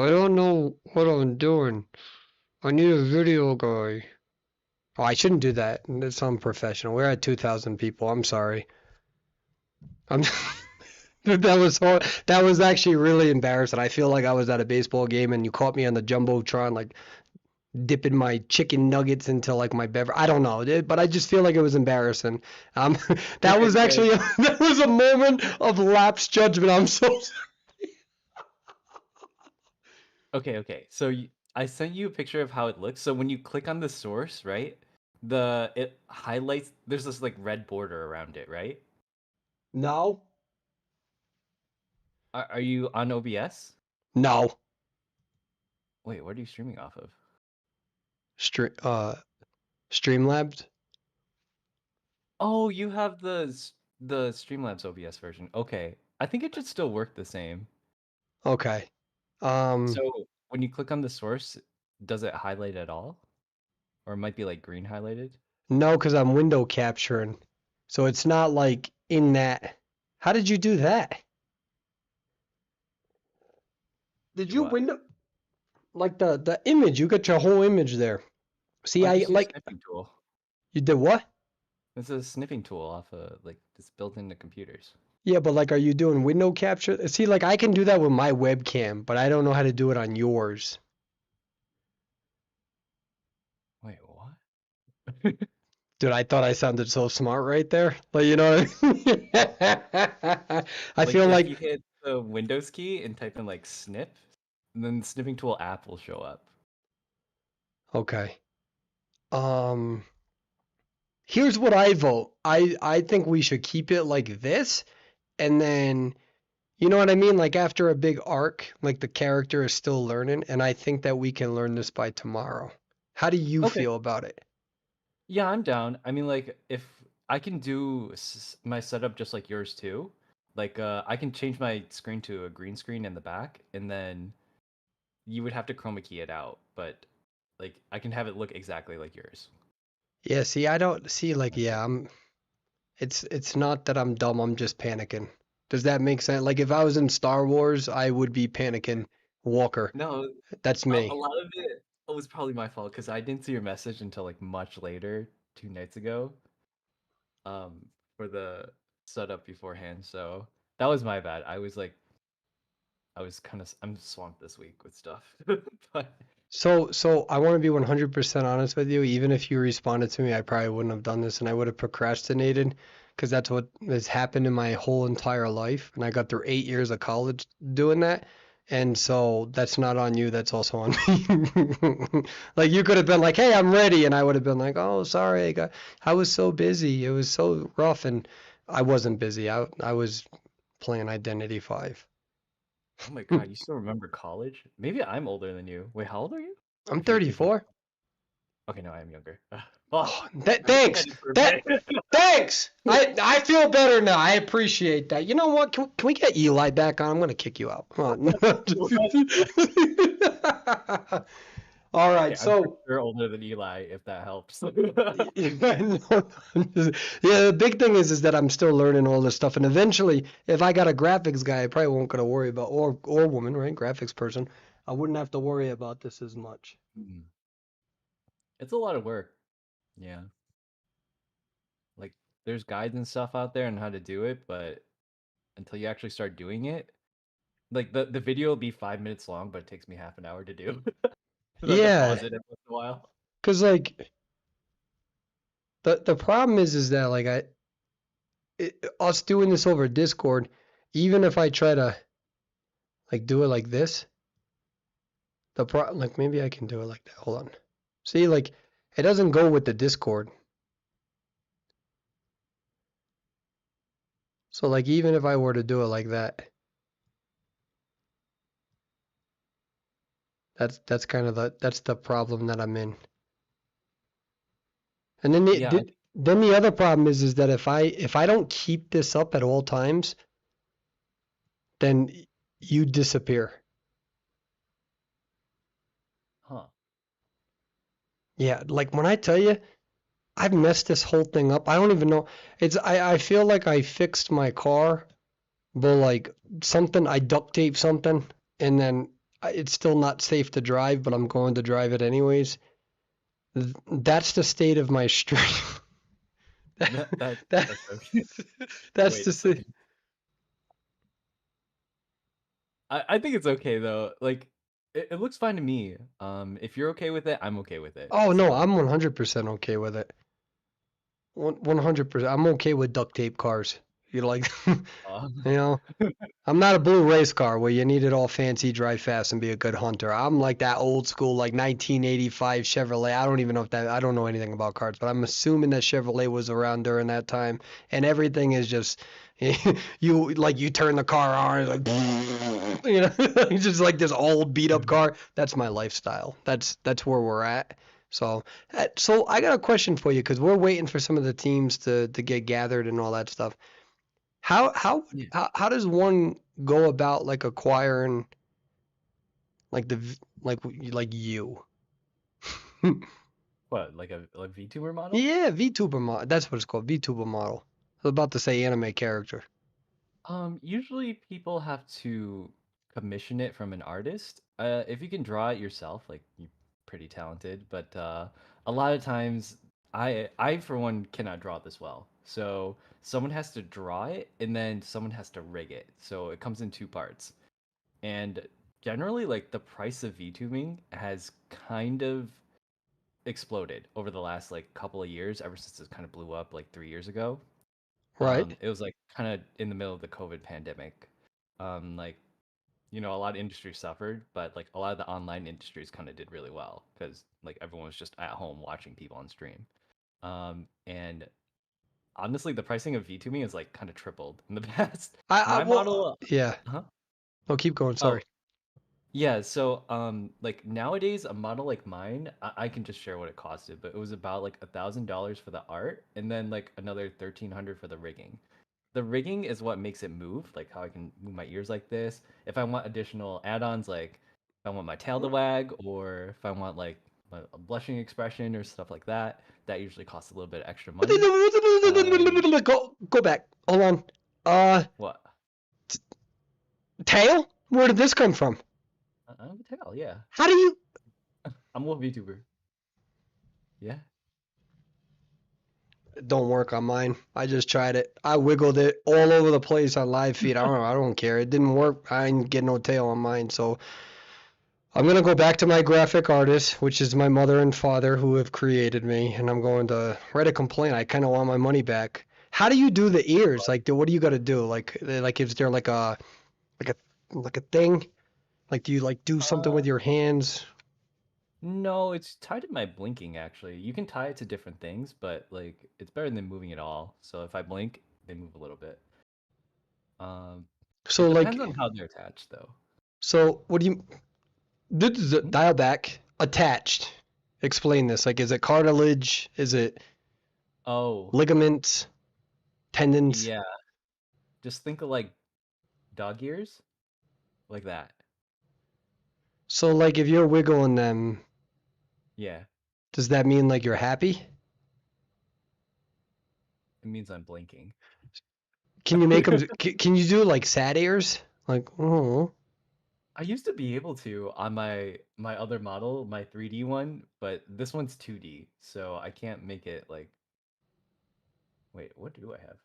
don't know what I'm doing. I need a video guy. Oh, I shouldn't do that. That's unprofessional. We're at 2,000 people. I'm sorry. I'm that was actually really embarrassing. I feel like I was at a baseball game and you caught me on the jumbotron, like dipping my chicken nuggets into like my beverage. I don't know, but I just feel like it was embarrassing. Um, You're that good, was you're good. actually that was a moment of lapsed judgment. I'm so sorry. Okay. So I sent you a picture of how it looks. So when you click on the source, right? It highlights. There's this like red border around it, right? No, Are you on OBS? no. Wait, what are you streaming off of? Stream Streamlabs. Oh, you have the Streamlabs OBS version. Okay, I think it should still work the same. Okay. Um, So when you click on the source, does it highlight at all, or it might be like green highlighted? no, because I'm window capturing, so it's not like in that. How did you do that? Did Do you what? window like the image? You got your whole image there. See, Oh, I just use like snipping tool. you did what? It's a snipping tool off like it's built into computers. Yeah, but like, are you doing window capture? See, like I can do that with my webcam, but I don't know how to do it on yours. Wait, what? Dude, I thought I sounded so smart right there. Like, what I mean? I Like feel if like you hit the Windows key and type in like snip, and then the snipping tool app will show up. okay. Um, Here's what I vote. I think we should keep it like this, and then you know what I mean? Like after a big arc, like the character is still learning, and I think that we can learn this by tomorrow. How do you Okay. feel about it? Yeah, I'm down. I mean, like if I can do my setup just like yours too, like I can change my screen to a green screen in the back, and then you would have to chroma key it out, but like I can have it look exactly like yours. Yeah, see, I don't see like yeah, it's not that I'm dumb, I'm just panicking. Does that make sense? Like if I was in Star Wars, I would be panicking. Walker. No, That's a me. lot of it was probably my fault because I didn't see your message until like much later, 2 nights ago, um, for the setup beforehand. So that was my bad. I was kind of I'm swamped this week with stuff, but So I want to be 100% honest with you. Even if you responded to me, I probably wouldn't have done this and I would have procrastinated because that's what has happened in my whole entire life. And I got through 8 years of college doing that. And so that's not on you, that's also on me. Like you could have been like, "Hey, I'm ready," and I would have been like, "Oh, sorry, I was so busy. It was so rough," and I wasn't busy. I was playing Identity 5. Oh my god, you still remember college? Maybe I'm older than you. Wait, how old are you? I'm If you 34. okay, no, I am younger. Fuck. Oh, I was thanks. excited for a bit. Thanks. I feel better now. I appreciate that. You know what? Can we get Eli back on? I'm gonna kick you out. Come on. All Okay, right. I'm for So sure older than Eli, if that helps. yeah, the big thing is that I'm still learning all this stuff, and eventually, if I got a graphics guy, I probably won't gotta worry about or woman, right? Graphics person, I wouldn't have to worry about this as much. Mm. It's a lot of work. Yeah. Like there's guides and stuff out there on how to do it, but until you actually start doing it, like the video will be 5 minutes long, but it takes me half an hour to do. So I have to Yeah, pause it every once in a while. cause like the problem is that like us doing this over Discord, even if I try to like do it like this, like maybe I can do it like that. Hold on. See, like it doesn't go with the Discord. So like even if I were to do it like that, that's kind of that's the problem that I'm in. And then Yeah, then the other problem is that if I don't keep this up at all times, then you disappear. huh. Yeah, like when I tell you I've messed this whole thing up. I don't even know. I feel like I fixed my car, but like something I duct tape something and then it's still not safe to drive, but I'm going to drive it anyways. That's the state of my stream. That That's okay. that's Wait the a second. I think it's okay though. Like it looks fine to me. If you're okay with it, I'm okay with it. Oh no, So I'm 100% okay with it. 100%. I'm okay with duct tape cars. You like, uh, you know, I'm not a blue race car where you need it all fancy, drive fast, and be a good hunter. I'm like that old school, like 1985 Chevrolet. I don't even know if that, I don't know anything about cars, but I'm assuming that Chevrolet was around during that time. And everything is just, you turn the car on, it's like, it's just like this old beat up car. That's my lifestyle. That's where we're at. So I got a question for you because we're waiting for some of the teams to get gathered and all that stuff. How how yeah. how does one go about like acquiring like like you? What, like a VTuber model? Yeah, VTuber model. That's what it's called, VTuber model. I was about to say anime character. Usually people have to commission it from an artist. If you can draw it yourself, like you're pretty talented, but a lot of times I for one cannot draw this well. So someone has to draw it and then someone has to rig it. So it comes in two parts. And generally like the price of VTubing has kind of exploded over the last like couple of years ever since it kind of blew up like 3 years ago. Right? It was like kind of in the middle of the COVID pandemic. Like a lot of industries suffered, but like a lot of the online industries kind of did really well because like everyone was just at home watching people on stream. And honestly, the pricing of VTubing has like kind of tripled in the past. I My well model, yeah. huh? No, keep going. Oh, Sorry. yeah. So, like nowadays, a model like mine, I can just share what it costed, but it was about like $1,000 for the art, and then like another 1,300 for the rigging. The rigging is what makes it move, like how I can move my ears like this. If I want additional add-ons, like if I want my tail to wag, or if I want like a blushing expression or stuff like that, that usually costs a little bit extra money. Go back. Hold on. Uh, What? tail? Where did this come from? I have a tail, yeah. How do you? I'm a VTuber. Yeah. Don't work on mine. I just tried it. I wiggled it all over the place on live feed. I don't know. I don't care. It didn't work. I didn't get no tail on mine. So I'm gonna go back to my graphic artist, which is my mother and father who have created me, and I'm going to write a complaint. I kind of want my money back. How do you do the ears? Like, what do you got to do? Like is there like a thing? Like, do you like do something with your hands? No, it's tied to my blinking actually. You can tie it to different things, but like it's better than moving at all. So if I blink, they move a little bit. Um, So it depends on like, how they're attached though. so what do you Hmm? dial back attached? Explain this. Like, is it cartilage? Is it Oh, ligaments, tendons? yeah. Just think of like dog ears, like that. So like, if you're wiggling them, Yeah, does that mean like you're happy? it means I'm blinking. Can you make them? Can you do like sad ears? Like, oh. I used to be able to on my other model, my 3D one, but this one's 2D, so I can't make it like. Wait, what do I have?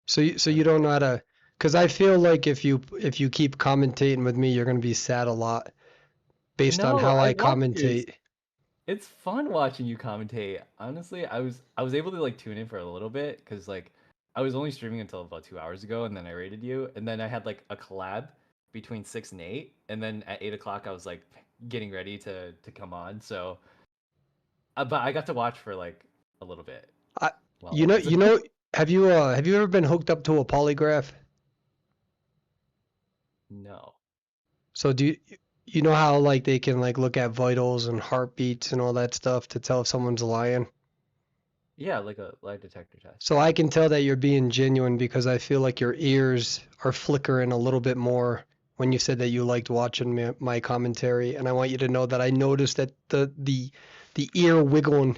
So I you have don't know how to, because I feel like if you keep commentating with me, you're gonna be sad a lot based on No, how I I love yours. commentate. It's fun watching you commentate. Honestly, I was able to like tune in for a little bit because like I was only streaming until about 2 hours ago, and then I rated you, and then I had like a collab between 6 and 8, and then at 8 o'clock I was like getting ready to come on. So, but I got to watch for like a little bit I, while it was. you know, have you ever been hooked up to a polygraph? No. So you know how like they can like look at vitals and heartbeats and all that stuff to tell if someone's lying? Yeah, like a lie detector test. So I can tell that you're being genuine because I feel like your ears are flickering a little bit more when you said that you liked watching my commentary, and I want you to know that I noticed that the ear wiggling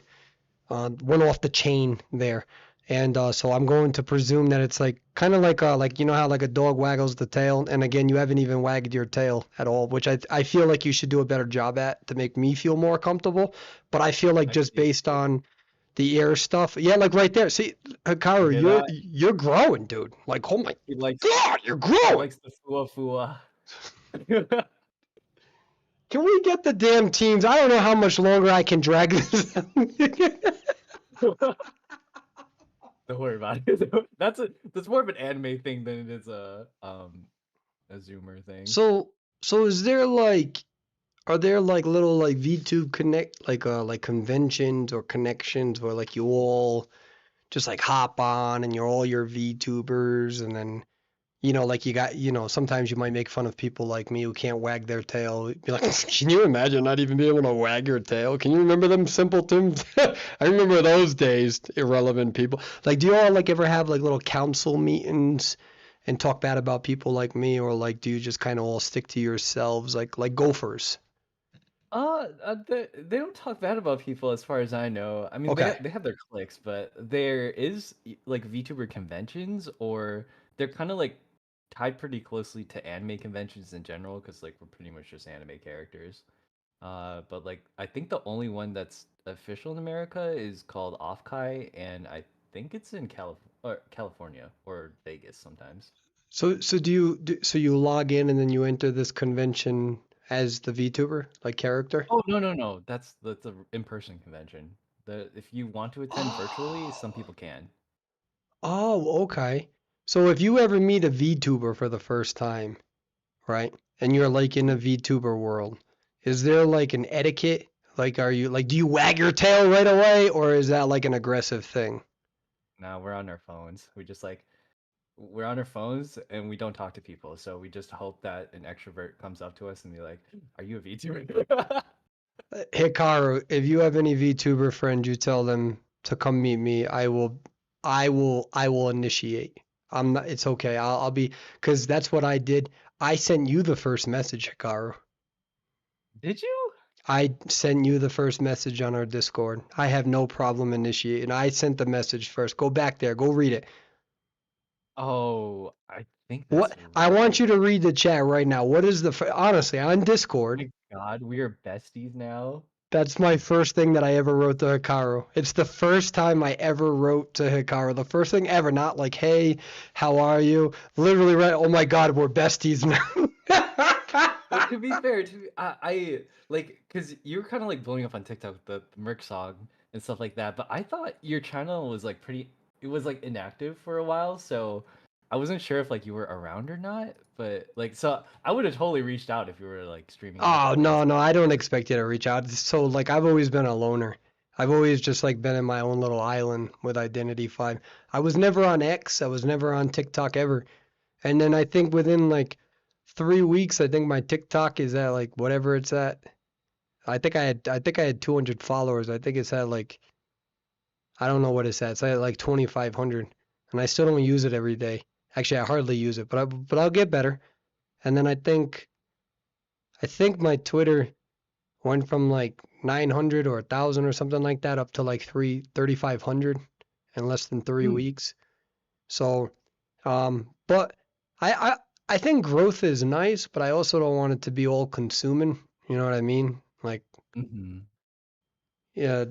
went off the chain there, and so I'm going to presume that it's like kind of like you know how like a dog waggles the tail, and again you haven't even wagged your tail at all, which I feel like you should do a better job at to make me feel more comfortable, but I feel like I can just see it based too. on the air stuff. Yeah, like right there. See, You Hikaru, hear that? you're growing, dude. Like, oh my He likes God, you're he growing. likes the fua fua. Can we get the damn teams? I don't know how much longer I can drag this. Don't worry about it. That's more of an anime thing than it is a Zoomer thing. so so is there like are there like little like VTube connect like conventions or connections where like you all just like hop on and you're all your VTubers and then you know, like you got, you know, sometimes you might make fun of people like me who can't wag their tail. Be like, can you imagine not even being able to wag your tail? Can you remember them simpletons? I remember those days, irrelevant people. Like, do you all like ever have like little council meetings and talk bad about people like me, or like do you just kind of all stick to yourselves, like gophers? They don't talk bad about people as far as I know. I mean, Okay. they have their cliques, but there is like VTuber conventions, or they're kind of like tied pretty closely to anime conventions in general, because like we're pretty much just anime characters. But like I think the only one that's official in America is called Offkai, and I think it's in California or Vegas sometimes. So so you log in and then you enter this convention as the VTuber, like character? Oh no, no, no, that's a in-person convention. The If you want to attend virtually, some Oh. people can. Oh, okay. So if you ever meet a VTuber for the first time, right? And you're like in a VTuber world, is there like an etiquette? Like are you like do you wag your tail right away or is that like an aggressive thing? Now we're on our phones. We're on our phones and we don't talk to people. So we just hope that an extrovert comes up to us and be like, "Are you a VTuber?" Hikaru, if you have any VTuber friends, you tell them to come meet me. I will initiate. I'm not, it's okay. I'll be, because that's what I did. I sent you the first message, Hikaru. Did you? I sent you the first message on our Discord. I have no problem initiating. I sent the message first. Go back there. Go read it. Oh, I think that's What? I want right. you to read the chat right now. What is honestly, on Discord, My God, we are besties now. that's my first thing that I ever wrote to Hikaru. It's the first time I ever wrote to Hikaru. The first thing ever, not like, hey, how are you? Literally, right? Oh my God, we're besties now. But to be fair, I like because you're kind of like blowing up on TikTok with the Merc song and stuff like that. But I thought your channel was like pretty. It was like inactive for a while, so I wasn't sure if like you were around or not, but like so I would have totally reached out if you were like streaming on Oh, Twitch. no, no, I don't expect you to reach out. So, like, I've always been a loner. I've always just, like, been in my own little island with Identity 5. I was never on X. I was never on TikTok ever. And then I think within, like, 3 weeks, I think my TikTok is at, like, whatever it's at. I think I had 200 followers. I think it's at, like, I don't know what it's at. It's at, like, 2,500. And I still don't use it every day. Actually, I hardly use it, but I'll get better. And then I think my Twitter went from like 900 or 1,000 or something like that up to like 3,500 in less than 3 weeks. So, but I, I I think growth is nice, but I also don't want it to be all consuming. You know what I mean? Like, Mm-hmm. yeah,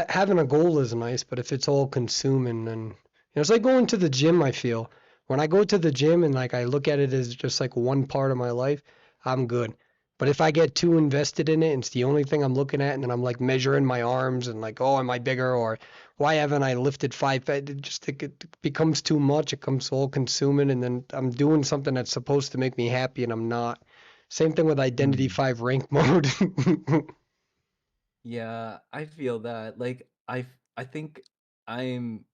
having a goal is nice, but if it's all consuming, then it's like going to the gym. I feel when I go to the gym and like I look at it as just like one part of my life, I'm good. But if I get too invested in it and it's the only thing I'm looking at, and then I'm like measuring my arms and like, oh, am I bigger, or why haven't I lifted 5? It becomes too much. It becomes all consuming, and then I'm doing something that's supposed to make me happy, and I'm not. Same thing with Identity 5 rank mode. Yeah, I feel that. Like I think I'm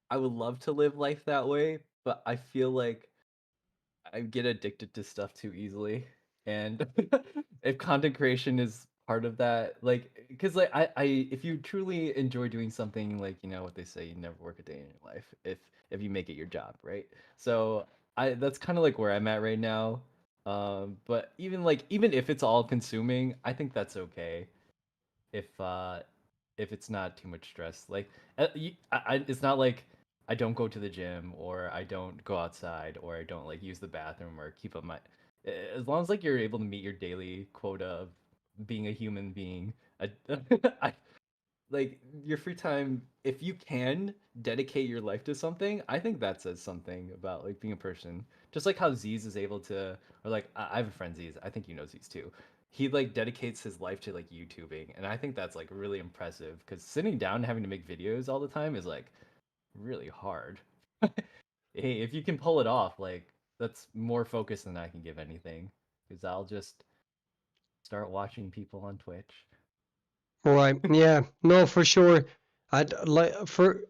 I would love to live life that way, but I feel like I get addicted to stuff too easily. And if content creation is part of that, like, because like I if you truly enjoy doing something, like what they say, you never work a day in your life if you make it your job, right? So I that's kind of like where I'm at right now. But even if it's all consuming, I think that's okay if uh if it's not too much stress. Like it's not like I don't go to the gym or I don't go outside or I don't like use the bathroom or keep up my as long as like you're able to meet your daily quota of being a human being. I, I like your free time, if you can dedicate your life to something, I think that says something about like being a person. Just like how Z's is able to, or like I have a friend Z's, I think you know Z's too. He like dedicates his life to like YouTubing, and I think that's like really impressive because sitting down and having to make videos all the time is like really hard. Hey, if you can pull it off, like that's more focus than I can give anything. Because I'll just start watching people on Twitch. Right. Yeah. No, for sure. I'd like for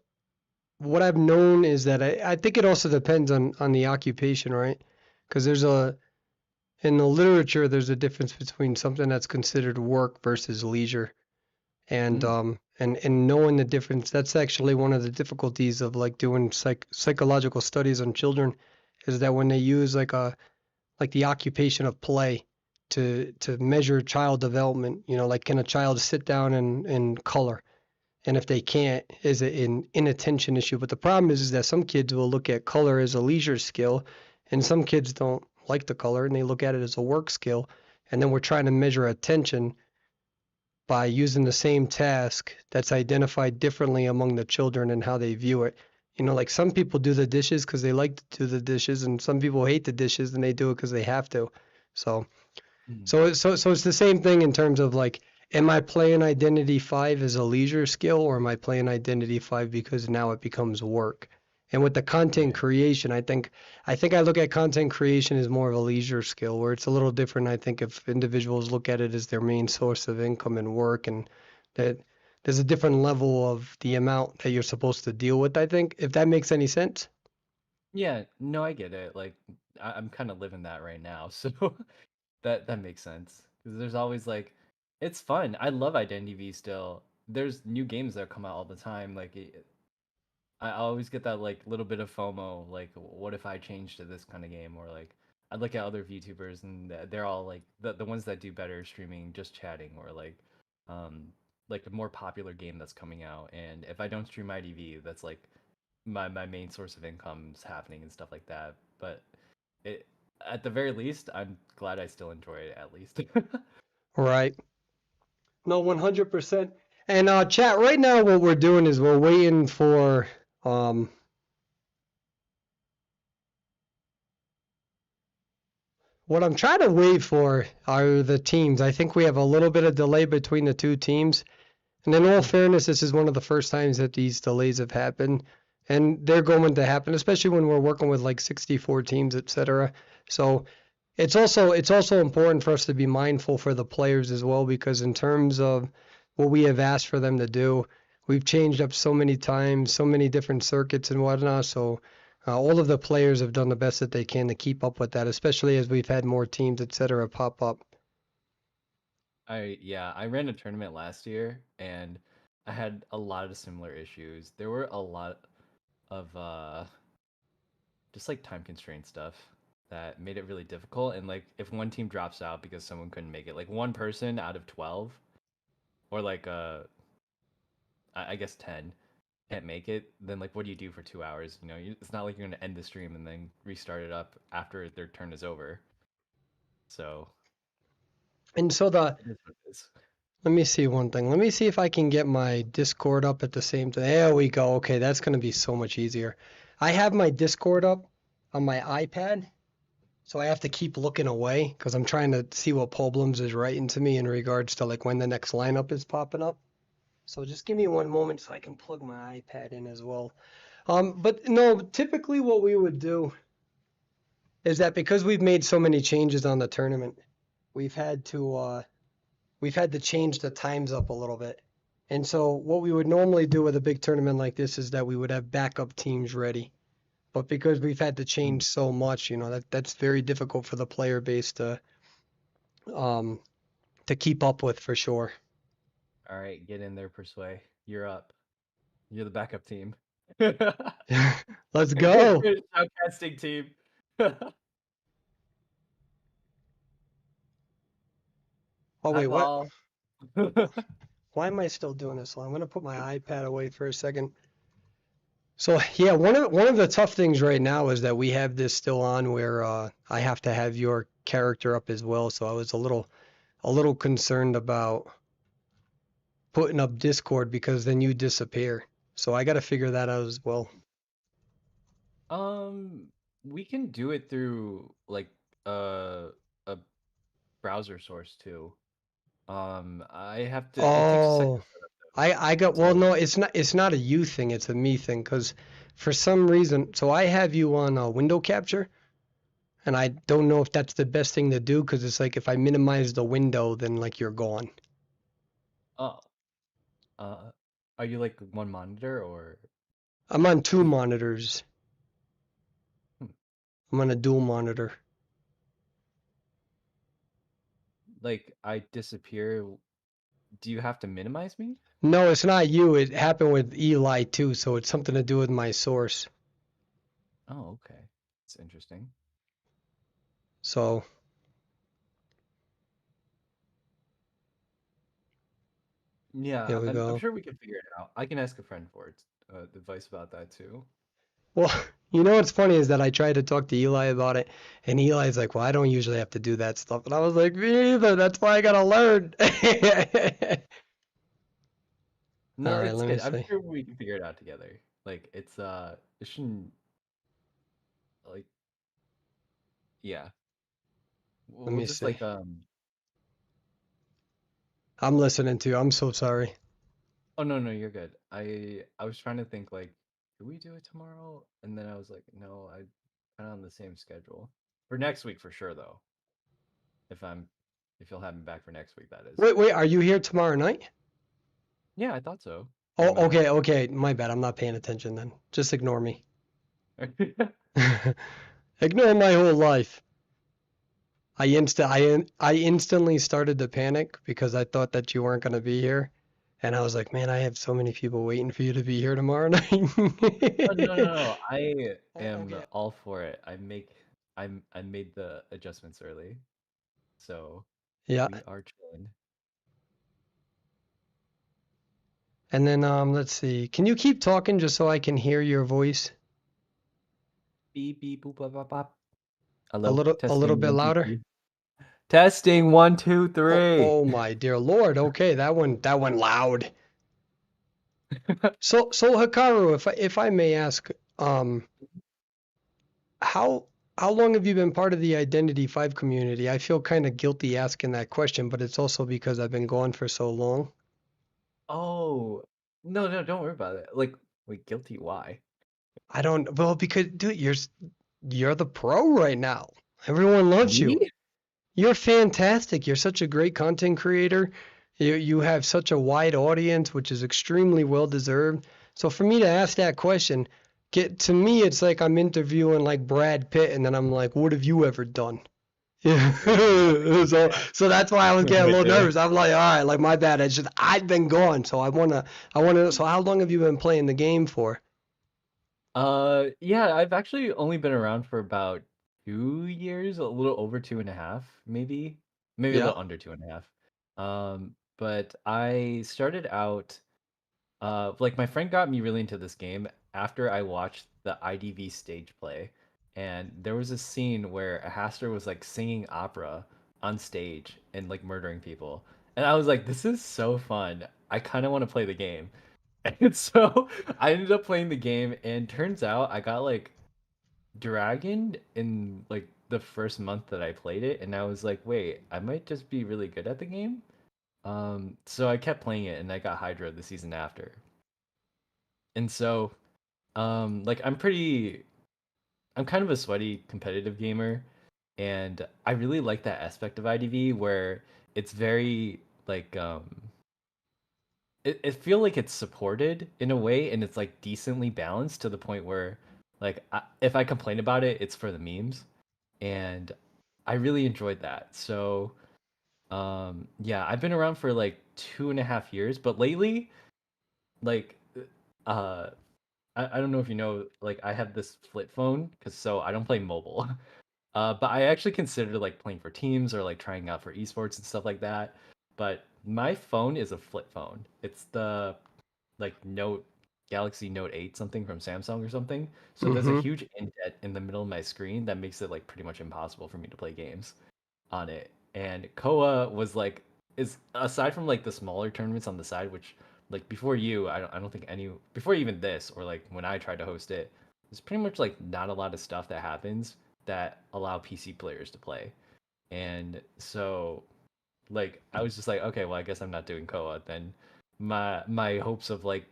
what I've known is that I think it also depends on the occupation, right? Because in the literature there's a difference between something that's considered work versus leisure. And Mm, and knowing the difference, that's actually one of the difficulties of like doing psychological studies on children, is that when they use like the occupation of play to measure child development, like can a child sit down and color? And if they can't, is it an inattention issue? But the problem is that some kids will look at color as a leisure skill, and some kids don't like the color and they look at it as a work skill. And then we're trying to measure attention by using the same task that's identified differently among the children and how they view it. Like some people do the dishes because they like to do the dishes, and some people hate the dishes and they do it because they have to. So mm, so it's the same thing in terms of like, am I playing Identity 5 as a leisure skill, or am I playing Identity 5 because now it becomes work? And with the content yeah. creation, I think I look at content creation as more of a leisure skill, where it's a little different. I think if individuals look at it as their main source of income and work, and that there's a different level of the amount that you're supposed to deal with, I think, if that makes any sense. Yeah, no, I get it. Like I'm kind of living that right now, so that makes sense. Because there's always like, it's fun. I love Identity V still. There's new games that come out all the time. Like I always get that like little bit of FOMO. Like, what if I changed to this kind of game? Or like I look at other VTubers and they're all like the ones that do better streaming, just chatting, or um like a more popular game that's coming out. And if I don't stream IDV, that's like my main source of income's happening and stuff like that. But it at the very least, I'm glad I still enjoy it at least. Right. No, 100%. And chat, right now what we're doing is we're waiting for um what I'm trying to wait for are the teams. I think we have a little bit of delay between the two teams. And in all Mm, fairness, this is one of the first times that these delays have happened. and they're going to happen, especially when we're working with like 64 teams, etc. So it's also important for us to be mindful for the players as well, because in terms of what we have asked for them to do, we've changed up so many times, so many different circuits and whatnot. So all of the players have done the best that they can to keep up with that, especially as we've had more teams, etc., pop up. I ran a tournament last year and I had a lot of similar issues. There were a lot of just like time constraint stuff that made it really difficult. And like if one team drops out because someone couldn't make it, like one person out of 12 or like I guess 10 can't make it, then like what do you do for 2 hours? You know, it's not like you're gonna end the stream and then restart it up after their turn is over. So And so the it is what it is. let me see one thing. Let me see if I can get my Discord up at the same time. There we go. Okay, that's going to be so much easier. I have my Discord up on my iPad, so I have to keep looking away because I'm trying to see what Problums is writing to me in regards to like when the next lineup is popping up. So just give me one moment so I can plug my iPad in as well. But no, typically what we would do is that because we've made so many changes on the tournament, we've had to change the times up a little bit. And so what we would normally do with a big tournament like this is that we would have backup teams ready. But because we've had to change so much, that's very difficult for the player base um to keep up with for sure. All right, get in there, Persway. You're up. You're the backup team. Let's go. Shoutcasting team. Oh Hi, wait, what? Paul. Why am I still doing this? I'm gonna put my iPad away for a second. So yeah, one of the tough things right now is that we have this still on where I have to have your character up as well. So I was a little concerned about putting up Discord because then you disappear. So I got to figure that out as well. Um, we can do it through like a browser source too. I have to. It takes a second Oh, to set up I got, though. well, So, no, it's not a you thing, it's a me thing, because for some reason, so I have you on window capture, and I don't know if that's the best thing to do, because it's like if I minimize the window, then like you're gone. oh, uh, are you like one monitor or? I'm on two We, monitors. hmm, I'm on a dual monitor. like I disappear. Do you have to minimize me? No, it's not you. It happened with Eli too, so it's something to do with my source. Oh, okay. It's interesting. So here Yeah, we I'm go. sure we can figure it out. I can ask a friend for it, advice about that too. Well, what's funny is that I tried to talk to Eli about it, and Eli's like, "Well, I don't usually have to do that stuff." And I was like, "Me either. That's why I gotta learn." All No, right, it's let me good. I'm see. sure we can figure it out together. Like it shouldn't like yeah. Let We'll me just see. like I'm listening to you. I'm so sorry. oh no, you're good. I was trying to think like, could we do it tomorrow? And then I was like, no, I kind of on the same schedule. For next week for sure though. If I'm if you'll have me back for next week, that is. Wait. Are you here tomorrow night? Yeah, I thought so. Or Oh, am I not? okay. My bad. I'm not paying attention then. Just ignore me. Ignore my whole life. I instantly started to panic because I thought that you weren't gonna be here, and I was like, man, I have so many people waiting for you to be here tomorrow Oh, no, night. no, I am Okay. all for it. I made the adjustments early, so Yeah, we are chilling. and then let's see. Can you keep talking just so I can hear your voice Beep beep boop bop bop bop. a Hello, little testing bit one two louder? three. Testing one two Oh, three. oh my dear Lord. Okay, that went loud. So Hikaru, if I may ask, um, how how long have you been part of the Identity 5 community? I feel kind of guilty asking that question, but it's also because I've been gone for so long. Oh no, don't worry about it. Like, wait, guilty? Why? I don't. Well, because dude, you're the pro right now. Everyone loves you. Me? You're fantastic. You're such a great content creator. You have such a wide audience, which is extremely well deserved. So for me to ask that question, to me, it's like I'm interviewing like Brad Pitt, and then I'm like, "What have you ever done?" Yeah. So that's why I was getting a little Yeah. nervous. I'm like, all right, like my bad. It's just I've been gone, so I wanna. So how long have you been playing the game for? Yeah, I've actually only been around for about 2 years, a little over 2.5, maybe a Yeah. little under 2.5. But I started out, like my friend got me really into this game after I watched the IDV stage play, and there was a scene where a Haster was like singing opera on stage and like murdering people, and I was like, this is so fun. I kind of want to play the game. And so I ended up playing the game, and turns out I got like dragoned in like the first month that I played it, and I was like, wait, I might just be really good at the game. So I kept playing it, and I got Hydra the season after. And so, like I'm kind of a sweaty competitive gamer, and I really like that aspect of IDV where it's very like it feel like it's supported in a way, and it's like decently balanced to the point where like if I complain about it, it's for the memes, and I really enjoyed that. So yeah, I've been around for like 2.5 years, but lately, like uh I don't know if you know, like I have this flip phone because so I don't play mobile. But I actually considered like playing for teams or like trying out for esports and stuff like that. But my phone is a flip phone. It's the like Note Galaxy Note 8 something from Samsung or something. So there's a Mm-hmm. huge indent in the middle of my screen that makes it like pretty much impossible for me to play games on it. And Koa was like is aside from like the smaller tournaments on the side, which like before you, I don't think any before even this or like when I tried to host it, there's pretty much like not a lot of stuff that happens that allow PC players to play. And so like I was just like, okay, well I guess I'm not doing Koa. Then my hopes of like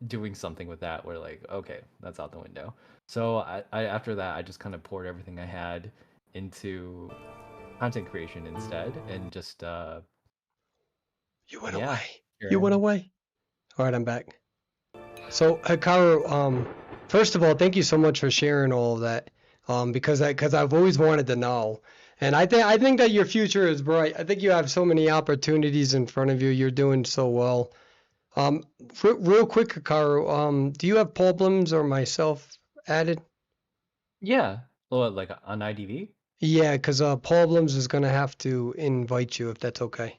doing something with that were like, okay, that's out the window. So I after that I just kind of poured everything I had into content creation instead and just You went yeah, away. here You I went am. away. All right, I'm back. So, Hikaru, first of all, thank you so much for sharing all of that. Because I've always wanted to know, and I think that your future is bright. I think you have so many opportunities in front of you. You're doing so well. Real quick, Hikaru, do you have problems or myself added? Yeah. Well, like on IDV? Yeah, because problems is gonna have to invite you if that's okay.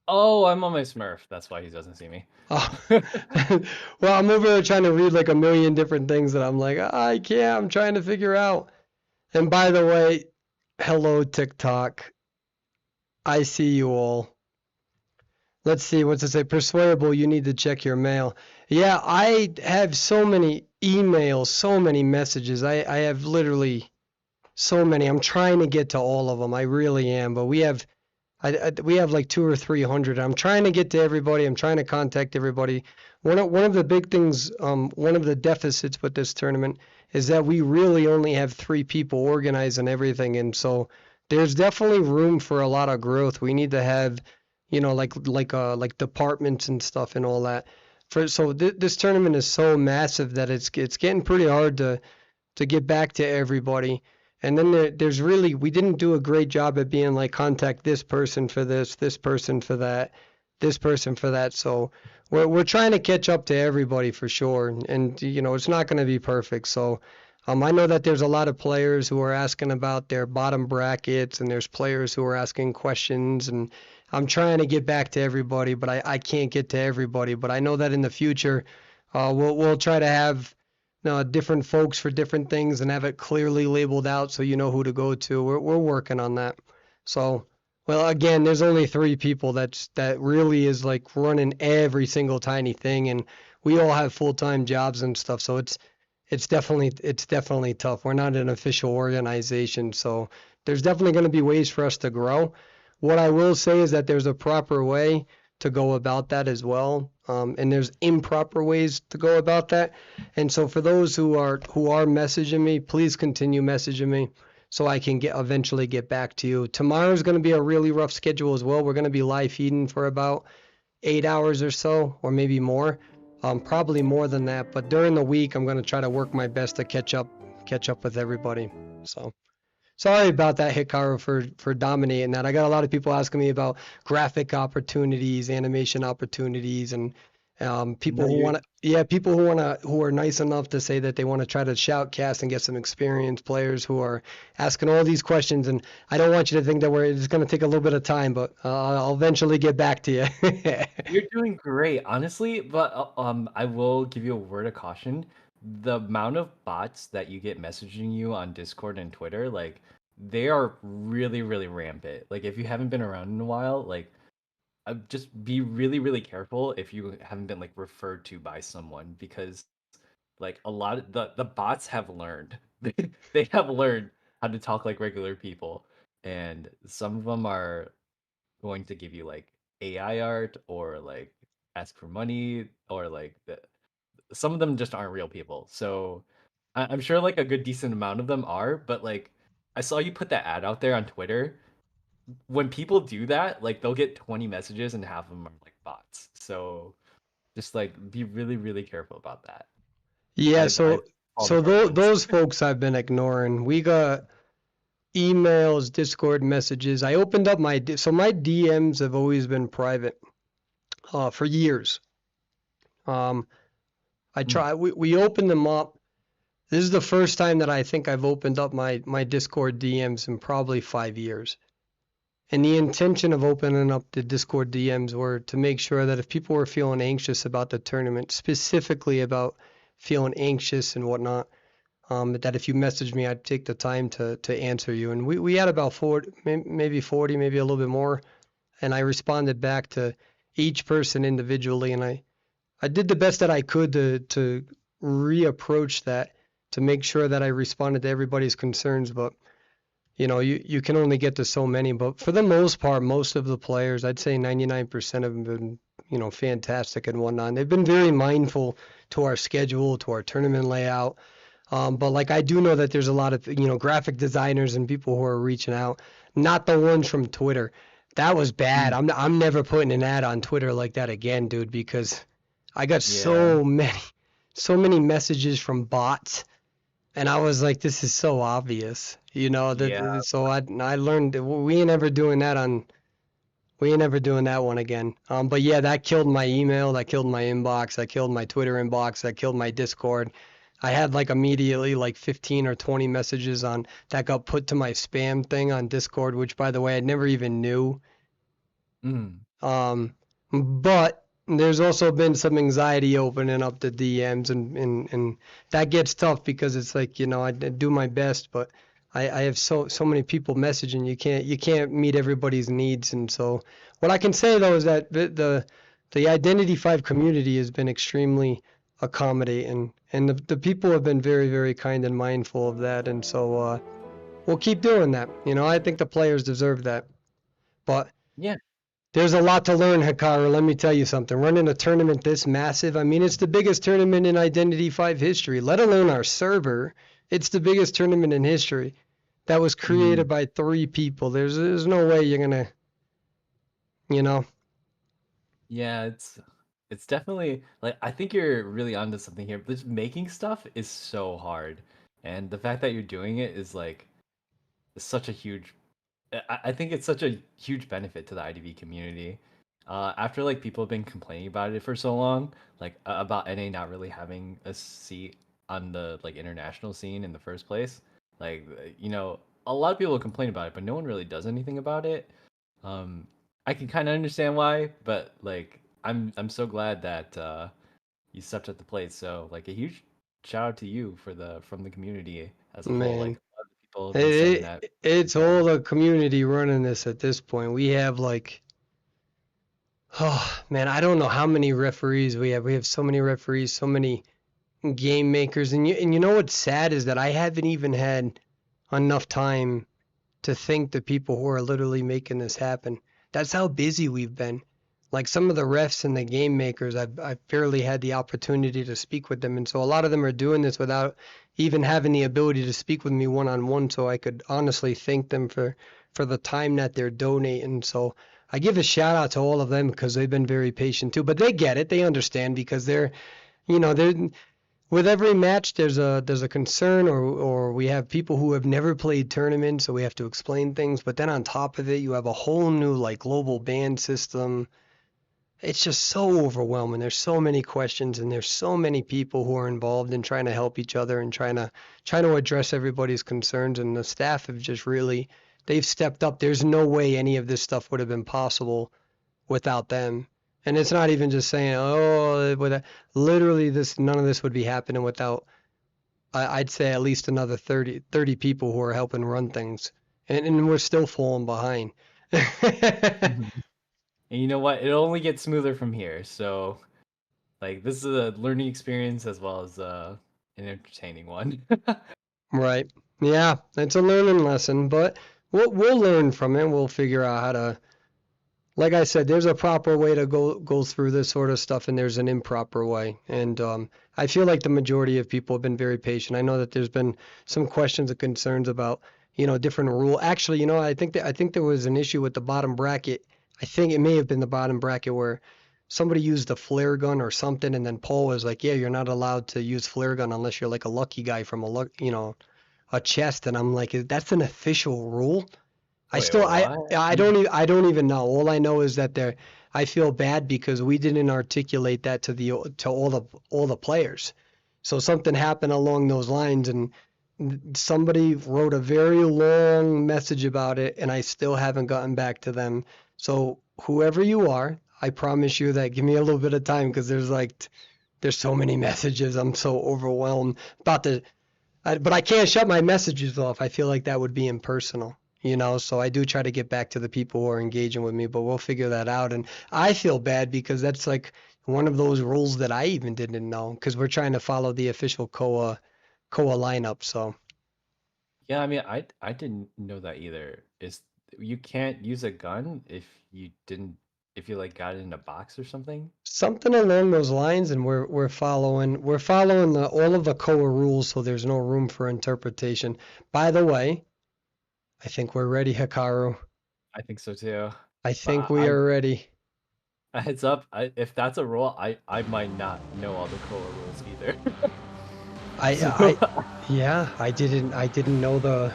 Oh, I'm on my Smurf. That's why he doesn't see me. Oh. Well, I'm over there trying to read like a million different things that I'm like, I can't. I'm trying to figure out. And by the way, hello TikTok. I see you all. Let's see, what's it say? Perswayable, you need to check your mail. Yeah, I have so many emails, so many messages. I have literally so many. I'm trying to get to all of them. I really am. But we have like 200 or 300. I'm trying to get to everybody. I'm trying to contact everybody. One of the big things, one of the deficits with this tournament is that we really only have 3 people organizing everything, and so there's definitely room for a lot of growth. We need to have, like departments and stuff and all that. This tournament is so massive that it's getting pretty hard to get back to everybody. And then there's really, we didn't do a great job at being like, contact this person for this person for that, this person for that. So we're trying to catch up to everybody for sure. And it's not going to be perfect. So I know that there's a lot of players who are asking about their bottom brackets, and there's players who are asking questions, and I'm trying to get back to everybody, but I can't get to everybody. But I know that in the future, we'll try to have different folks for different things and have it clearly labeled out so you know who to go to. We're working on that. So, well, again, there's only 3 people that really is like running every single tiny thing, and we all have full-time jobs and stuff. So it's definitely tough. We're not an official organization, so there's definitely going to be ways for us to grow. What I will say is that there's a proper way to go about that as well. And there's improper ways to go about that. And so for those who are messaging me, please continue messaging me so I can eventually get back to you. Tomorrow's going to be a really rough schedule as well. We're going to be live feeding for about 8 hours or so, or maybe more. Probably more than that. But during the week, I'm going to try to work my best to catch up with everybody. So. Sorry about that, Hikaru, for dominating that. I got a lot of people asking me about graphic opportunities, animation opportunities, and people No, who you want to, who are nice enough to say that they want to try to shoutcast and get some experienced players who are asking all these questions. And I don't want you to think that it's going to take a little bit of time, but I'll eventually get back to you. you're doing great, honestly. But I will give you a word of caution. The amount of bots that you get messaging you on Discord and Twitter, like they are really, really rampant. Like if you haven't been around in a while, like just be really, really careful if you haven't been like referred to by someone because like a lot of the bots have learned. They have learned how to talk like regular people, and some of them are going to give you like AI art or like ask for money or like some of them just aren't real people. So I'm sure like a good decent amount of them are, but like I saw you put that ad out there on Twitter. When people do that, like they'll get 20 messages and half of them are like bots. So just like be really, really careful about that. Yeah, I've fallen for it once. those folks I've been ignoring. We got emails, Discord messages. I opened up my DMs have always been private for years. Um, Mm, we opened them up. This is the first time that I think I've opened up my Discord DMs in probably 5 years. And the intention of opening up the Discord DMs were to make sure that if people were feeling anxious about the tournament, specifically about feeling anxious and whatnot, that if you messaged me, I'd take the time to answer you. And we had about 40, maybe 40, maybe a little bit more. And I responded back to each person individually. And I did the best that I could to reapproach that to make sure that I responded to everybody's concerns. But you can only get to so many. But for the most part, most of the players, I'd say 99% of them have been, fantastic and whatnot. They've been very mindful to our schedule, to our tournament layout. But like I do know that there's a lot of, graphic designers and people who are reaching out, not the ones from Twitter. That was bad. mm, I'm never putting an ad on Twitter like that again, dude, because I got yeah, so many messages from bots, and I was like, this is so obvious, yeah. so I learned that we ain't ever doing that one again. But yeah, that killed my email, that killed my inbox, that killed my Twitter inbox, that killed my Discord. I had like immediately like 15 or 20 messages on that got put to my spam thing on Discord, which by the way, I never even knew. Mm, Um, but there's also been some anxiety opening up the DMs, and that gets tough because it's like, I do my best, but I have so many people messaging. You can't meet everybody's needs. And so what I can say though is that the Identity 5 community has been extremely accommodating, and the people have been very, very kind and mindful of that. And so we'll keep doing that. I think the players deserve that. But yeah. there's a lot to learn, Hikaru. Let me tell you something. Running a tournament this massive, I mean, it's the biggest tournament in Identity 5 history, let alone our server. It's the biggest tournament in history that was Mm, created by 3 people. There's no way you're gonna, you know. yeah, it's definitely like I think you're really onto something here. Just making stuff is so hard, and the fact that you're doing it is like such a huge. I think it's such a huge benefit to the IDV community. After like people have been complaining about it for so long, like about NA not really having a seat on the like international scene in the first place, like a lot of people complain about it, but no one really does anything about it. Um, I can kind of understand why, but like I'm so glad that you stepped at the plate. So like a huge shout out to you for the from the community as a whole. Like Man, a lot of people have been saying that. it's all the community running this at this point. We have like, oh man, I don't know how many referees we have. We have so many referees, so many game makers, and you know what's sad is that I haven't even had enough time to thank the people who are literally making this happen. That's how busy we've been. like some of the refs and the game makers, I've barely had the opportunity to speak with them, and so a lot of them are doing this without even having the ability to speak with me one-on-one, so I could honestly thank them for the time that they're donating. So I give a shout out to all of them because they've been very patient too, but they get it, they understand because they're with every match there's a concern, or we have people who have never played tournaments, so we have to explain things, but then on top of it you have a whole new like global ban system. It's just so overwhelming. There's so many questions and there's so many people who are involved in trying to help each other and trying to address everybody's concerns, and the staff have just really they've stepped up. There's no way any of this stuff would have been possible without them. And it's not even just saying, oh, literally none of this would be happening without, I'd say at least another 30 people who are helping run things. And we're still falling behind. And you know what? It'll only get smoother from here. So, like, this is a learning experience as well as an entertaining one. Right. Yeah, it's a learning lesson, but we'll learn from it. We'll figure out how to, like I said, there's a proper way to go through this sort of stuff, and there's an improper way. And I feel like the majority of people have been very patient. I know that there's been some questions and concerns about, different rule. Actually, I think there was an issue with the bottom bracket. I think it may have been the bottom bracket where somebody used a flare gun or something, and then Paul was like, "Yeah, you're not allowed to use flare gun unless you're like a lucky guy from a chest." And I'm like, "That's an official rule?" I Wait, still what? I don't even know. All I know is that I feel bad because we didn't articulate that to all the players. So something happened along those lines, and somebody wrote a very long message about it, and I still haven't gotten back to them. So whoever you are, I promise you that give me a little bit of time because there's so many messages. I'm so overwhelmed but I can't shut my messages off. I feel like that would be impersonal. So I do try to get back to the people who are engaging with me, but we'll figure that out. And I feel bad because that's like one of those rules that I even didn't know because we're trying to follow the official COA lineup. So Yeah, I mean, I didn't know that either. You can't use a gun if you like got it in a box or something? something along those lines, and we're following all of the COA rules, so there's no room for interpretation. By the way, I think we're ready, Hikaru. I think so too. I But think we are ready. a heads up, if that's a rule, I might not know all the COA rules either. Yeah, I didn't know the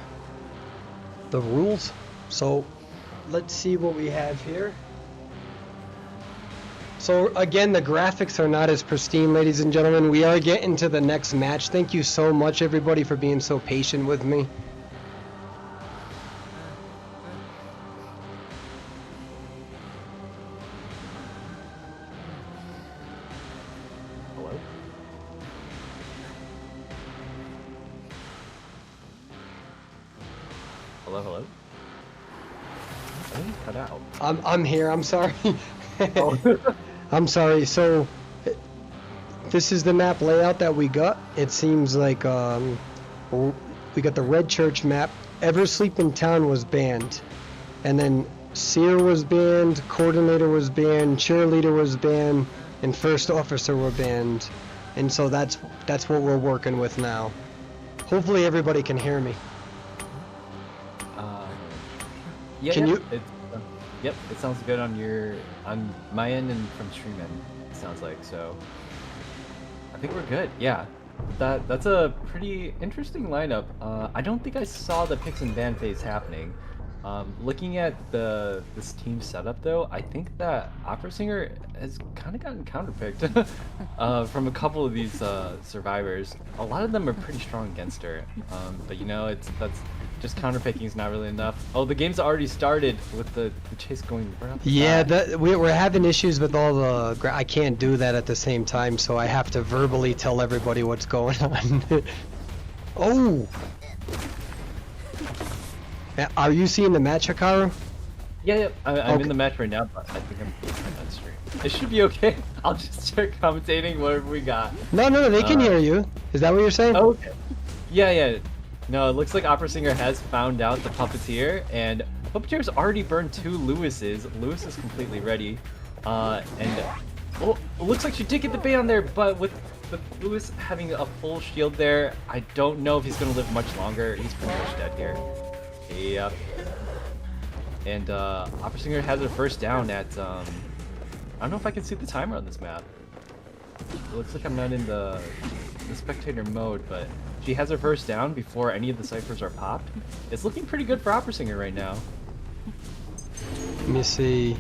rules. So let's see what we have here. So again, the graphics are not as pristine, ladies and gentlemen. We are getting to the next match. Thank you so much, everybody, for being so patient with me. Hello? Hello? I think it's cut out. I'm here. I'm sorry. Oh. I'm sorry. So this is the map layout that we got. It seems like we got the Red Church map. Eversleep Town was banned, and then Seer was banned, Coordinator was banned, Cheerleader was banned, and First Officer were banned. And so that's what we're working with now. Hopefully everybody can hear me. Yeah, Can you- Yep, it sounds good on my end and from stream end. It sounds like so. I think we're good. Yeah, that's a pretty interesting lineup. I don't think I saw the picks and ban phase happening. Looking at this team setup though, I think that Opera Singer has kind of gotten counterpicked from a couple of these survivors. A lot of them are pretty strong against her, but that's just counterpicking is not really enough. Oh, the game's already started with the chase going right off the Yeah, bat. we're having issues with all the. I can't do that at the same time, so I have to verbally tell everybody what's going on. Oh! Are you seeing the match, Hikaru? Yeah, I'm Okay. in the match right now, but I think I'm on stream. It should be okay. I'll just start commentating whatever we got. No, they can hear you. Is that what you're saying? Okay. Yeah. No, it looks like Opera Singer has found out the Puppeteer, and Puppeteer's already burned 2 Lewises. Lewis is completely ready. And oh, it looks like she did get the bait on there, but with Lewis having a full shield there, I don't know if he's gonna live much longer. He's pretty much dead here. Yep. And Opera Singer has her first down at I don't know if I can see the timer on this map. It looks like I'm not in the spectator mode, but she has her first down before any of the ciphers are popped. It's looking pretty good for Opera Singer right now. Let me see.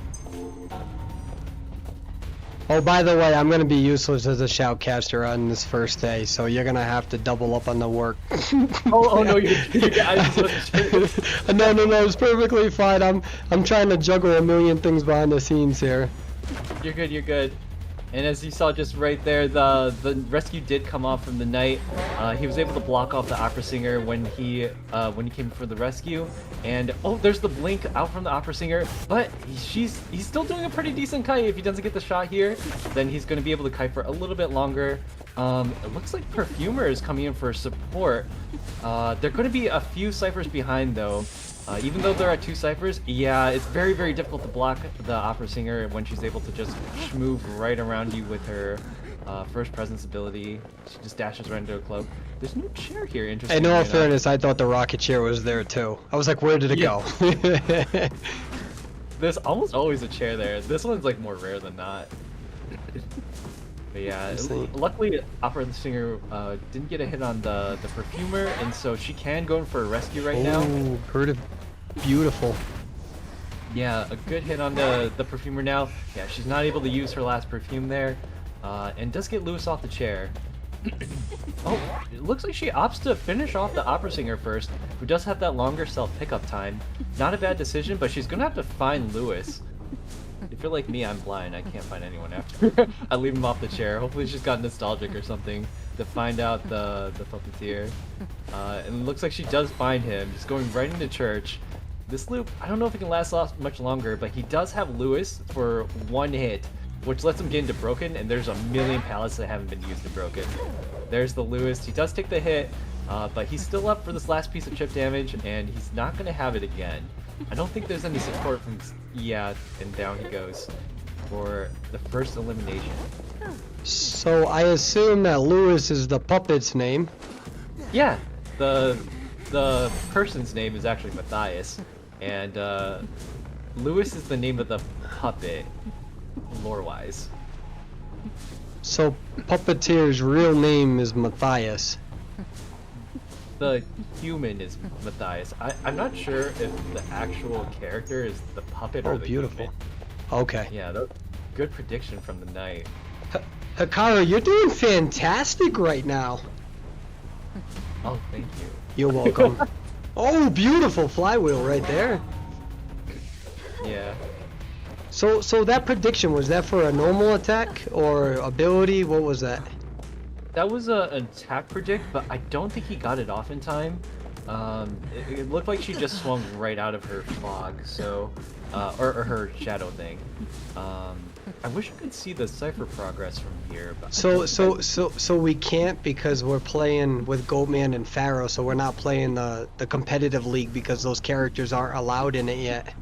Oh, by the way, I'm going to be useless as a shoutcaster on this first day, so you're going to have to double up on the work. Oh no, you're I just wasn't sure. No, it's perfectly fine. I'm trying to juggle a million things behind the scenes here. You're good. And as you saw just right there, the rescue did come off from the Knight. He was able to block off the Opera Singer when he came for the rescue. And oh, there's the blink out from the Opera Singer, but he's still doing a pretty decent kite. If he doesn't get the shot here, then he's going to be able to kite for a little bit longer. It looks like Perfumer is coming in for support. They're going to be a few ciphers behind though. Even though there are 2 ciphers, yeah, it's very, very difficult to block the Opera Singer when she's able to just move right around you with her first presence ability. She just dashes right into a cloak. There's no chair here, interesting. In all fairness, I thought the rocket chair was there too. I was like, where did it go? There's almost always a chair there. This one's like more rare than not. But yeah, luckily Opera Singer didn't get a hit on the Perfumer, and so she can go in for a rescue right now. Oh, heard it. Beautiful. Yeah, a good hit on the Perfumer now. Yeah, she's not able to use her last perfume there, and does get Lewis off the chair. Oh, it looks like she opts to finish off the Opera Singer first, who does have that longer self pickup time. Not a bad decision, but she's gonna have to find Lewis. If you're like me, I'm blind. I can't find anyone after I leave him off the chair. Hopefully she's got nostalgic or something to find out the puppeteer. And it looks like she does find him. He's going right into church. This loop, I don't know if it can last much longer, but he does have Lewis for 1 hit, which lets him get into Broken, and there's a million pallets that haven't been used in Broken. There's the Lewis. He does take the hit, but he's still up for this last piece of chip damage, and he's not going to have it again. I don't think there's any support from... Yeah, and down he goes for the first elimination. So I assume that Lewis is the puppet's name. Yeah, the person's name is actually Matthias, and Lewis is the name of the puppet, lore-wise. So Puppeteer's real name is Matthias. The human is Matthias. I'm not sure if the actual character is the puppet or the beautiful. human. Okay. Yeah, good prediction from the Knight. Hikaru, you're doing fantastic right now. Oh, thank you. You're welcome. Oh, beautiful flywheel right there. Yeah. So that prediction, was that for a normal attack or ability? What was that? That was an attack predict, but I don't think he got it off in time. It looked like she just swung right out of her fog, so, or her shadow thing. I wish I could see the cipher progress from here. But So we can't, because we're playing with Goatman and Pharaoh, so we're not playing the competitive league because those characters aren't allowed in it yet.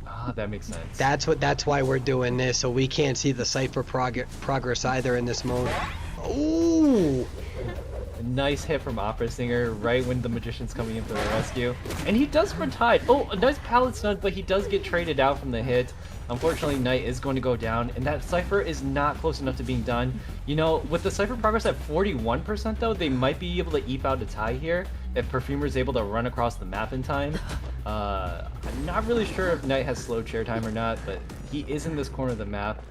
Ah, that makes sense. That's why we're doing this, so we can't see the cipher progress either in this mode. Ooh! A nice hit from Opera Singer right when the Magician's coming in for the rescue. And he does run tied. Oh, a nice pallet stun, but he does get traded out from the hit. Unfortunately, Knight is going to go down, and that Cypher is not close enough to being done. You know, with the Cypher progress at 41% though, they might be able to eke out a tie here if Perfumer is able to run across the map in time. I'm not really sure if Knight has slow chair time or not, but he is in this corner of the map.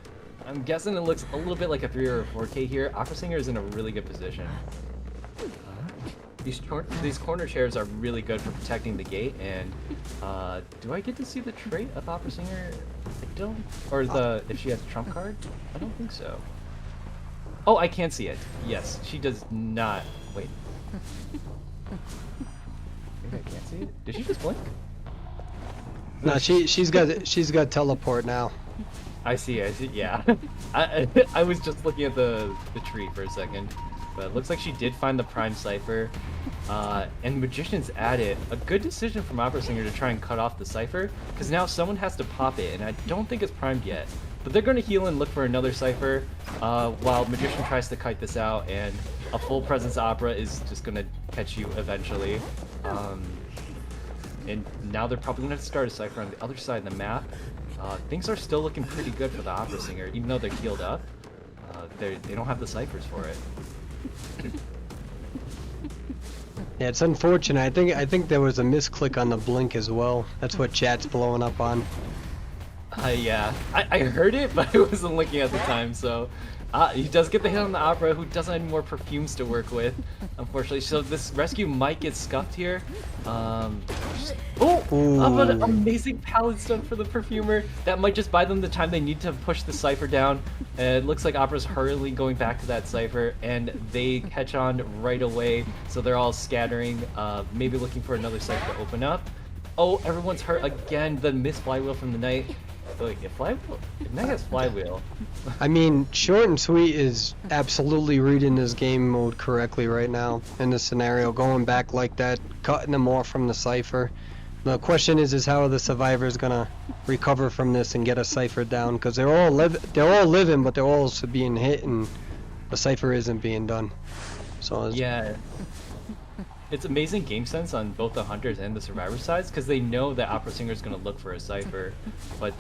I'm guessing it looks a little bit like a 3 or a 4K here. Opera Singer is in a really good position. These corner chairs are really good for protecting the gate, and do I get to see the trait of Opera Singer? I don't, or if she has a trump card? I don't think so. Oh, I can see it. Yes, she does not. Wait. I think I can't see it. Did she just blink? No, she's got teleport now. I see. Yeah. I was just looking at the tree for a second. But it looks like she did find the prime cipher, and Magician's at it. A good decision from Opera Singer to try and cut off the cipher, because now someone has to pop it, and I don't think it's primed yet. But they're going to heal and look for another Cypher, while Magician tries to kite this out, and a full presence Opera is just going to catch you eventually. And now they're probably going to start a Cypher on the other side of the map. Things are still looking pretty good for the Opera Singer, even though they're healed up. They don't have the Cyphers for it. Yeah, it's unfortunate. I think there was a misclick on the blink as well. That's what chat's blowing up on. Yeah, I heard it, but I wasn't looking at the time, so... he does get the hit on the Opera, who doesn't have any more perfumes to work with, unfortunately. So this rescue might get scuffed here. An amazing pallet stun for the Perfumer. That might just buy them the time they need to push the Cypher down. It looks like Opera's hurriedly going back to that Cypher, and they catch on right away. So they're all scattering, maybe looking for another Cypher to open up. Oh, everyone's hurt again. The missed Flywheel from the Knight. Like, if Knight has Flywheel. I mean, Short and Sweet is absolutely reading this game mode correctly right now in this scenario, going back like that, cutting them off from the Cypher. The question is how are the survivors gonna recover from this and get a Cypher down? Because they're all living, but they're also being hit, and the Cypher isn't being done. So yeah. It's amazing game sense on both the Hunters and the Survivor sides, because they know that Opera Singer is going to look for a Cypher, but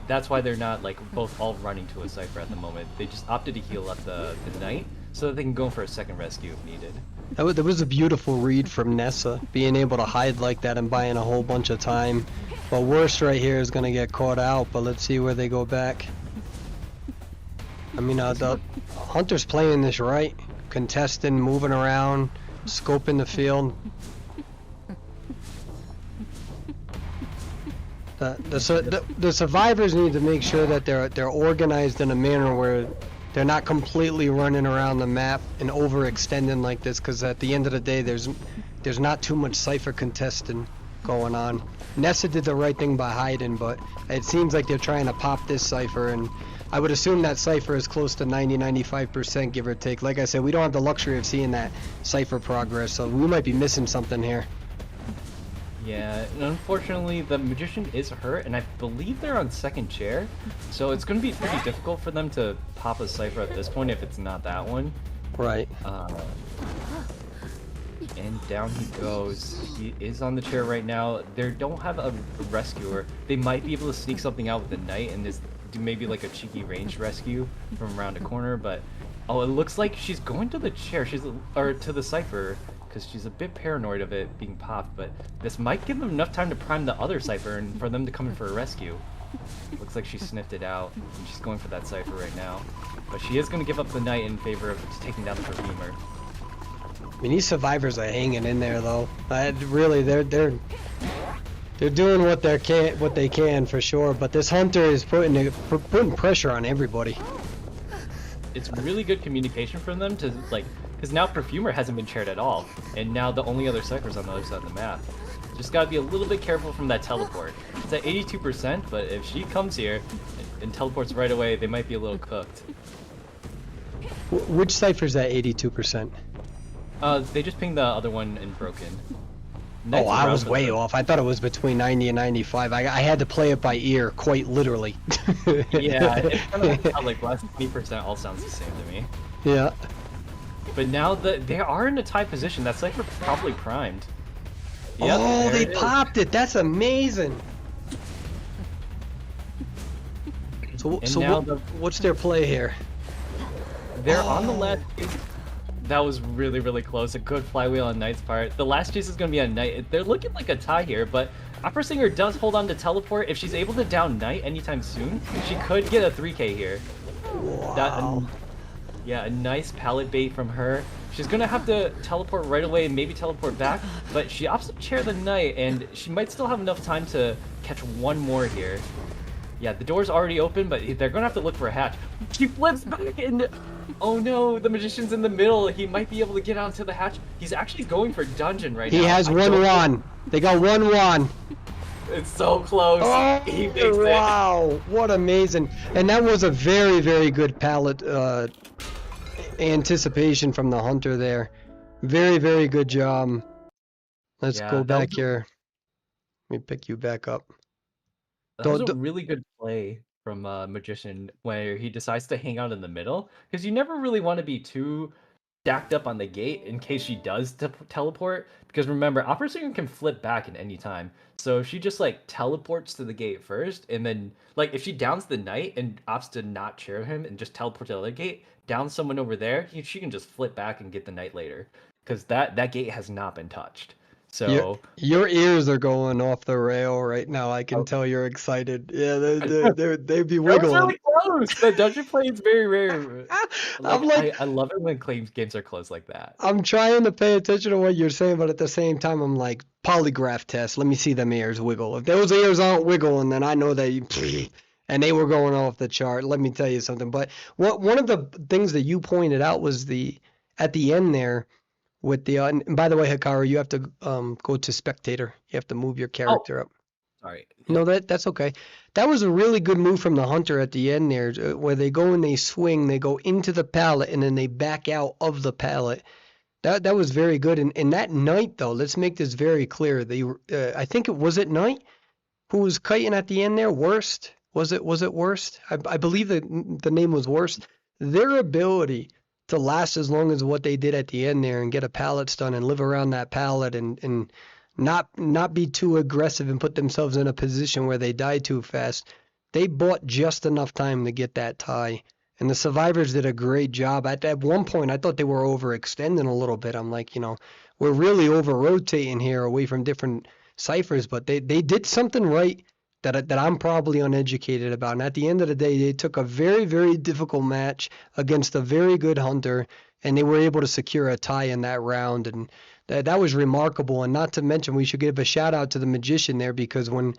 that's why they're not like both all running to a Cypher at the moment. They just opted to heal up the Knight so that they can go for a second rescue if needed. That was a beautiful read from Nessa, being able to hide like that and buying a whole bunch of time. But worst right here is going to get caught out, but let's see where they go back. I mean, the Hunter's playing this right, contesting, moving around, scoping the field. The survivors need to make sure that they're organized in a manner where they're not completely running around the map and overextending like this, because at the end of the day there's not too much Cypher contesting going on. Nessa did the right thing by hiding, but it seems like they're trying to pop this Cypher, and I would assume that Cypher is close to 90-95% give or take. Like I said, we don't have the luxury of seeing that Cypher progress, so we might be missing something here. Yeah, and unfortunately the Magician is hurt, and I believe they're on second chair, so it's going to be pretty difficult for them to pop a Cypher at this point if it's not that one. Right. And down he goes. He is on the chair right now. They don't have a rescuer. They might be able to sneak something out with the Knight and do maybe like a cheeky ranged rescue from around a corner, but oh, it looks like she's going to the chair. Or to the Cypher, because she's a bit paranoid of it being popped, but this might give them enough time to prime the other Cypher and for them to come in for a rescue. Looks like she sniffed it out, and she's going for that Cypher right now. But she is going to give up the Knight in favor of taking down the Perfumer. I mean, these survivors are hanging in there, though. Really, they're doing what they can for sure. But this Hunter is putting pressure on everybody. It's really good communication from them to because now Perfumer hasn't been chaired at all, and now the only other Cypher's on the other side of the map. Just gotta be a little bit careful from that teleport. It's at 82%, but if she comes here and teleports right away, they might be a little cooked. Which Cypher's at 82%? They just pinged the other one in Broken. Oh, I was way off. I thought it was between 90 and 95. I had to play it by ear, quite literally. Yeah, it's kind of like last 20% all sounds the same to me. Yeah. But now they are in a tie position. That Cypher probably primed. Yep, oh, they popped it. That's amazing. So what's their play here? They're on the last chase. That was really, really close. A good flywheel on Knight's part. The last chase is going to be on Knight. They're looking like a tie here, but Opera Singer does hold on to teleport. If she's able to down Knight anytime soon, she could get a 3k here. Wow. Yeah, a nice pallet bait from her. She's going to have to teleport right away and maybe teleport back, but she opts to chair the Knight, and she might still have enough time to catch one more here. Yeah, the door's already open, but they're going to have to look for a hatch. She flips back and... Oh no, the Magician's in the middle. He might be able to get onto the hatch. He's actually going for dungeon right now. He has 1-1. They got 1-1. It's so close. Oh, he makes it. Wow, what amazing. And that was a very, very good pallet anticipation from the Hunter there. Very, very good job. Let's go back here. Let me pick you back up. That was a really good play. from Magician, where he decides to hang out in the middle, because you never really want to be too stacked up on the gate in case she does teleport. Because remember, Opera Singer can flip back at any time, so she just like teleports to the gate first, and then like if she downs the knight and opts to not chair him and just teleport to the other gate, down someone over there, she can just flip back and get the knight later, because that gate has not been touched. Your So your ears are going off the rail right now. I can oh, tell you're excited. Yeah, that they'd be was wiggling. really close. The dungeon play is very rare. I'm Like like, I love it when games are close like that. I'm trying to pay attention to what you're saying, but at the same time, I'm like, polygraph test. Let me see them ears wiggle. If those ears aren't wiggling, then I know that you, and they were going off the chart. Let me tell you something. But one of the things that you pointed out was at the end there with the, and by the way, Hikaru, you have to go to spectator. You have to move your Oh, character up. sorry. No, that's okay. That was a really good move from the hunter at the end there, where they go and they swing, they go into the pallet, and then they back out of the pallet. That was very good. And that knight though, let's make this very clear. I think it was Knight who was kiting at the end there. Worst was it Worst? I believe the name was Worst. Their ability to last as long as what they did at the end there and get a pallet stun and live around that pallet and not be too aggressive and put themselves in a position where they die too fast. They bought just enough time to get that tie. And the survivors did a great job. At one point, I thought they were overextending a little bit. I'm like, we're really over rotating here away from different ciphers, but they did something right that I'm probably uneducated about. And at the end of the day, they took a very, very difficult match against a very good hunter, and they were able to secure a tie in that round. And that was remarkable. And not to mention, we should give a shout out to the magician there, because when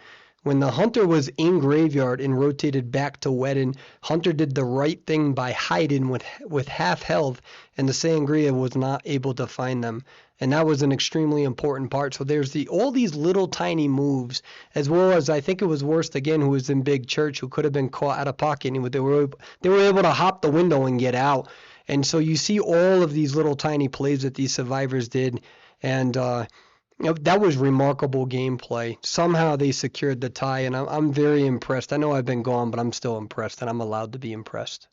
the hunter was in graveyard and rotated back to Wedden, Hunter did the right thing by hiding with half health, and the Sangria was not able to find them. And that was an extremely important part. So there's all these little tiny moves, as well as I think it was Worst again, who was in Big Church, who could have been caught out of pocket, and they were able to hop the window and get out. And so you see all of these little tiny plays that these survivors did, and that was remarkable gameplay. Somehow they secured the tie, and I'm very impressed. I know I've been gone, but I'm still impressed, and I'm allowed to be impressed.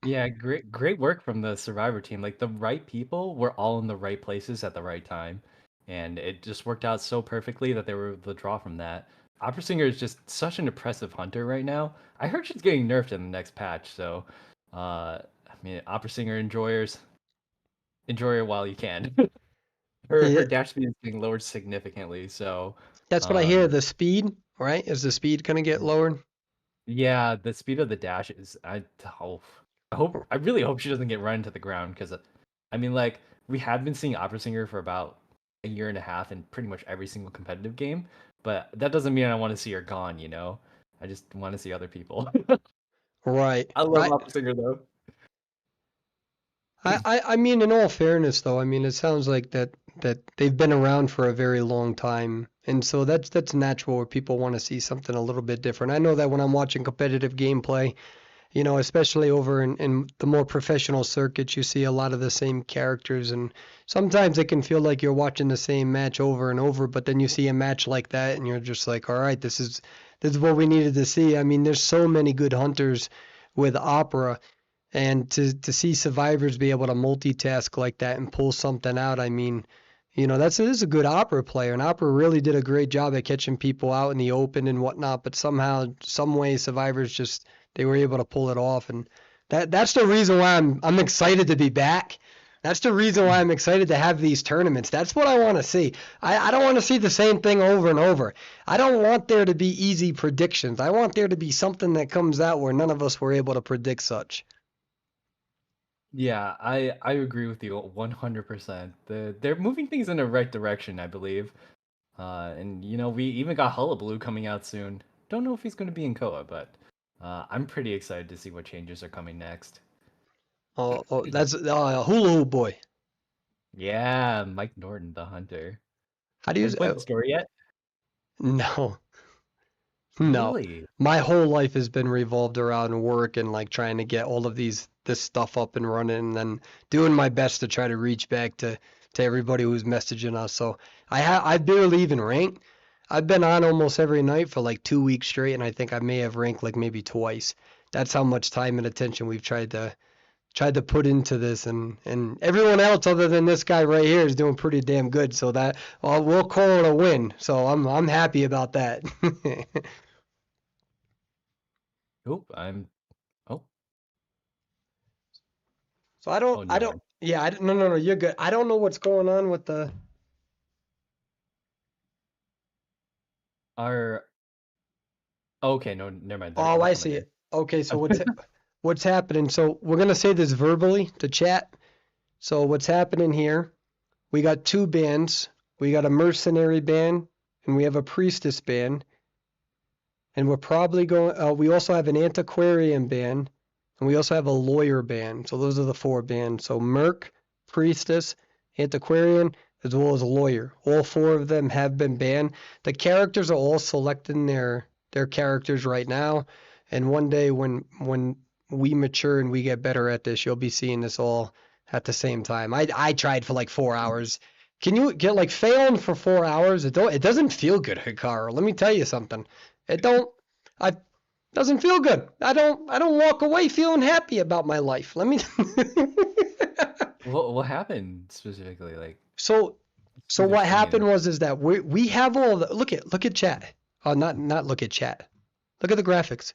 Yeah, great work from the Survivor team. Like the right people were all in the right places at the right time, and it just worked out so perfectly that they were able to draw from that. Opera Singer is just such an impressive hunter right now. I heard she's getting nerfed in the next patch, so I mean, Opera Singer enjoy her while you can. Her Yeah, dash speed is being lowered significantly, so that's what I hear. um The speed, right? Is the speed gonna get lowered? yeah, the speed of the dash is oh, I really hope she doesn't get run into the ground, because I mean, like, we have been seeing Opera Singer for about a year and a half in pretty much every single competitive game, but that doesn't mean I want to see her gone, you know? I just want to see other people. Right. I love Opera Singer though. I mean, in all fairness, though, I mean, it sounds like that they've been around for a very long time, and so that's natural where people want to see something a little bit different. I know that when I'm watching competitive gameplay, especially over in the more professional circuits, you see a lot of the same characters, and sometimes it can feel like you're watching the same match over and over, but then you see a match like that, and you're just like, all right, this is what we needed to see. I mean, there's so many good hunters with Opera. And to see survivors be able to multitask like that and pull something out, I mean, this is a good Opera player, and Opera really did a great job at catching people out in the open and whatnot. But somehow, some way, survivors just they were able to pull it off, and that's the reason why I'm excited to be back. That's the reason why I'm excited to have these tournaments. That's what I want to see. I don't want to see the same thing over and over. I don't want there to be easy predictions. I want there to be something that comes out where none of us were able to predict such. Yeah, I agree with you 100%. They're moving things in the right direction, I believe. And we even got Hullabaloo coming out soon. Don't know if he's going to be in Koa, but I'm pretty excited to see what changes are coming next. Oh, that's Hula Hoop Boy. Yeah, Mike Norton, the hunter. How do you? Have you played the story yet? No, no. Really? My whole life has been revolved around work and like trying to get all of this stuff up and running, and then doing my best to try to reach back to everybody who's messaging us. So I barely even rank. I've been on almost every night for like 2 weeks straight, and I think I may have ranked like maybe twice. That's how much time and attention we've tried to put into this, and everyone else other than this guy right here is doing pretty damn good. So that we'll call it a win. So I'm happy about that. Oop, I'm. Oh, So oh, never mind. yeah, no, you're good. I don't know what's going on with the. Our. Okay, no, never mind. They're, Oh, they're I coming see in. it. Okay, so what's happening? So we're gonna say this verbally to chat. So what's happening here? We got two bands. We got a mercenary band and we have a priestess band. And we're probably going. We also have an antiquarian band, and we also have a lawyer band. So those are the four bands. So merc, priestess, antiquarian, as well as a lawyer. All four of them have been banned. The characters are all selecting their characters right now. And one day when we mature and we get better at this, you'll be seeing this all at the same time. I tried for like 4 hours. Can you get like failing for 4 hours? It doesn't feel good, Hikaru. Let me tell you something. It don't I doesn't feel good. I don't walk away feeling happy about my life. Let me What happened specifically? Like, So see their what happened screen. is that we have all the look at chat. Oh, not look at chat. Look at the graphics.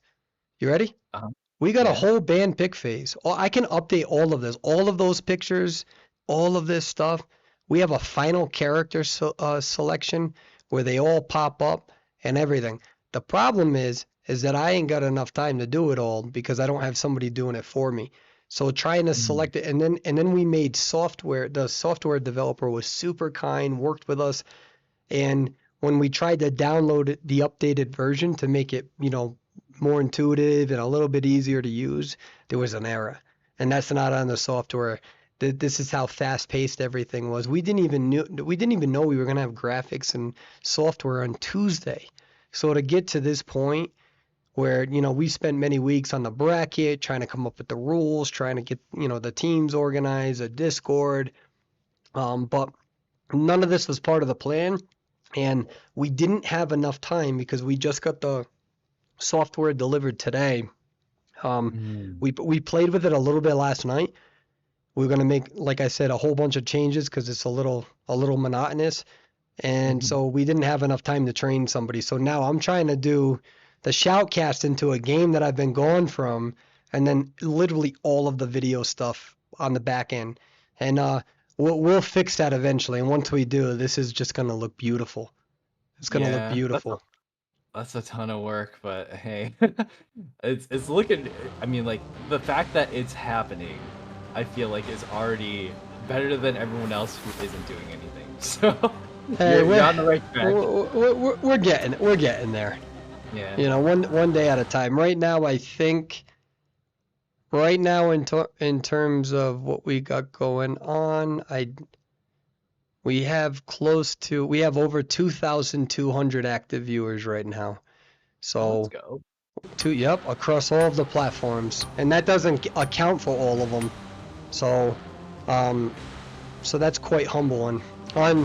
You ready? Uh-huh. We got a Yeah. whole band pick phase. Oh, I can update all of this, all of those pictures, all of this stuff. We have a final character selection where they all pop up and everything. The problem is that I ain't got enough time to do it all because I don't have somebody doing it for me. So trying to Mm. select it, and then we made software. The software developer was super kind, worked with us, and when we tried to download the updated version to make it, more intuitive and a little bit easier to use, there was an error. And that's not on the software. This is how fast-paced everything was. We didn't even know we were going to have graphics and software on Tuesday. So to get to this point where, we spent many weeks on the bracket, trying to come up with the rules, trying to get, the teams organized, a Discord, but none of this was part of the plan. And we didn't have enough time because we just got the software delivered today. Mm. We played with it a little bit last night. We were gonna make, like I said, a whole bunch of changes because it's a little monotonous, and Mhm. so we didn't have enough time to train somebody. So now I'm trying to do the shoutcast into a game that I've been gone from, and then literally all of the video stuff on the back end, and we'll fix that eventually. And once we do, this is just gonna look beautiful. It's gonna look Yeah, beautiful. that's a ton of work, but hey, it's looking. I mean, like the fact that it's happening, I feel like is already better than everyone else who isn't doing anything. So Hey, you're on the right track. we're getting there. Yeah. One day at a time. Right now, I think. Right now, in terms of what we got going on, we have over 2,200 active viewers right now. Let's So, go. yep, across all of the platforms, and that doesn't account for all of them. So, so that's quite humbling.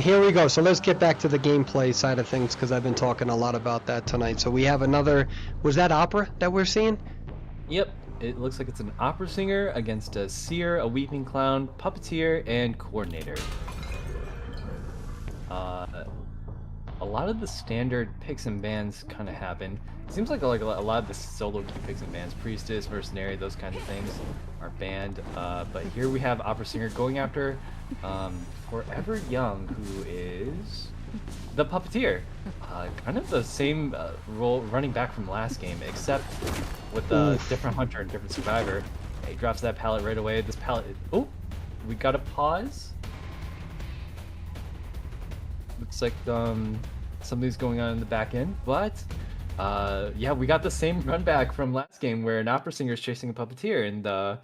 Here we go. So let's get back to the gameplay side of things because I've been talking a lot about that tonight. So we have another. Was that opera that we're seeing? Yep. It looks like it's an opera singer against a seer, a weeping clown, puppeteer, and coordinator. A lot of the standard picks and bans kind of happen. It seems like a lot of the solo key picks and bans, priestess, mercenary, those kinds of things, are banned. But here we have opera singer going after Forever Young, who is the puppeteer. Kind of the same role running back from last game, except with a different hunter and different survivor. He drops that pallet right away. This pallet. Oh, we got a pause. Looks like something's going on in the back end, but yeah, we got the same run back from last game where an opera singer is chasing a puppeteer, and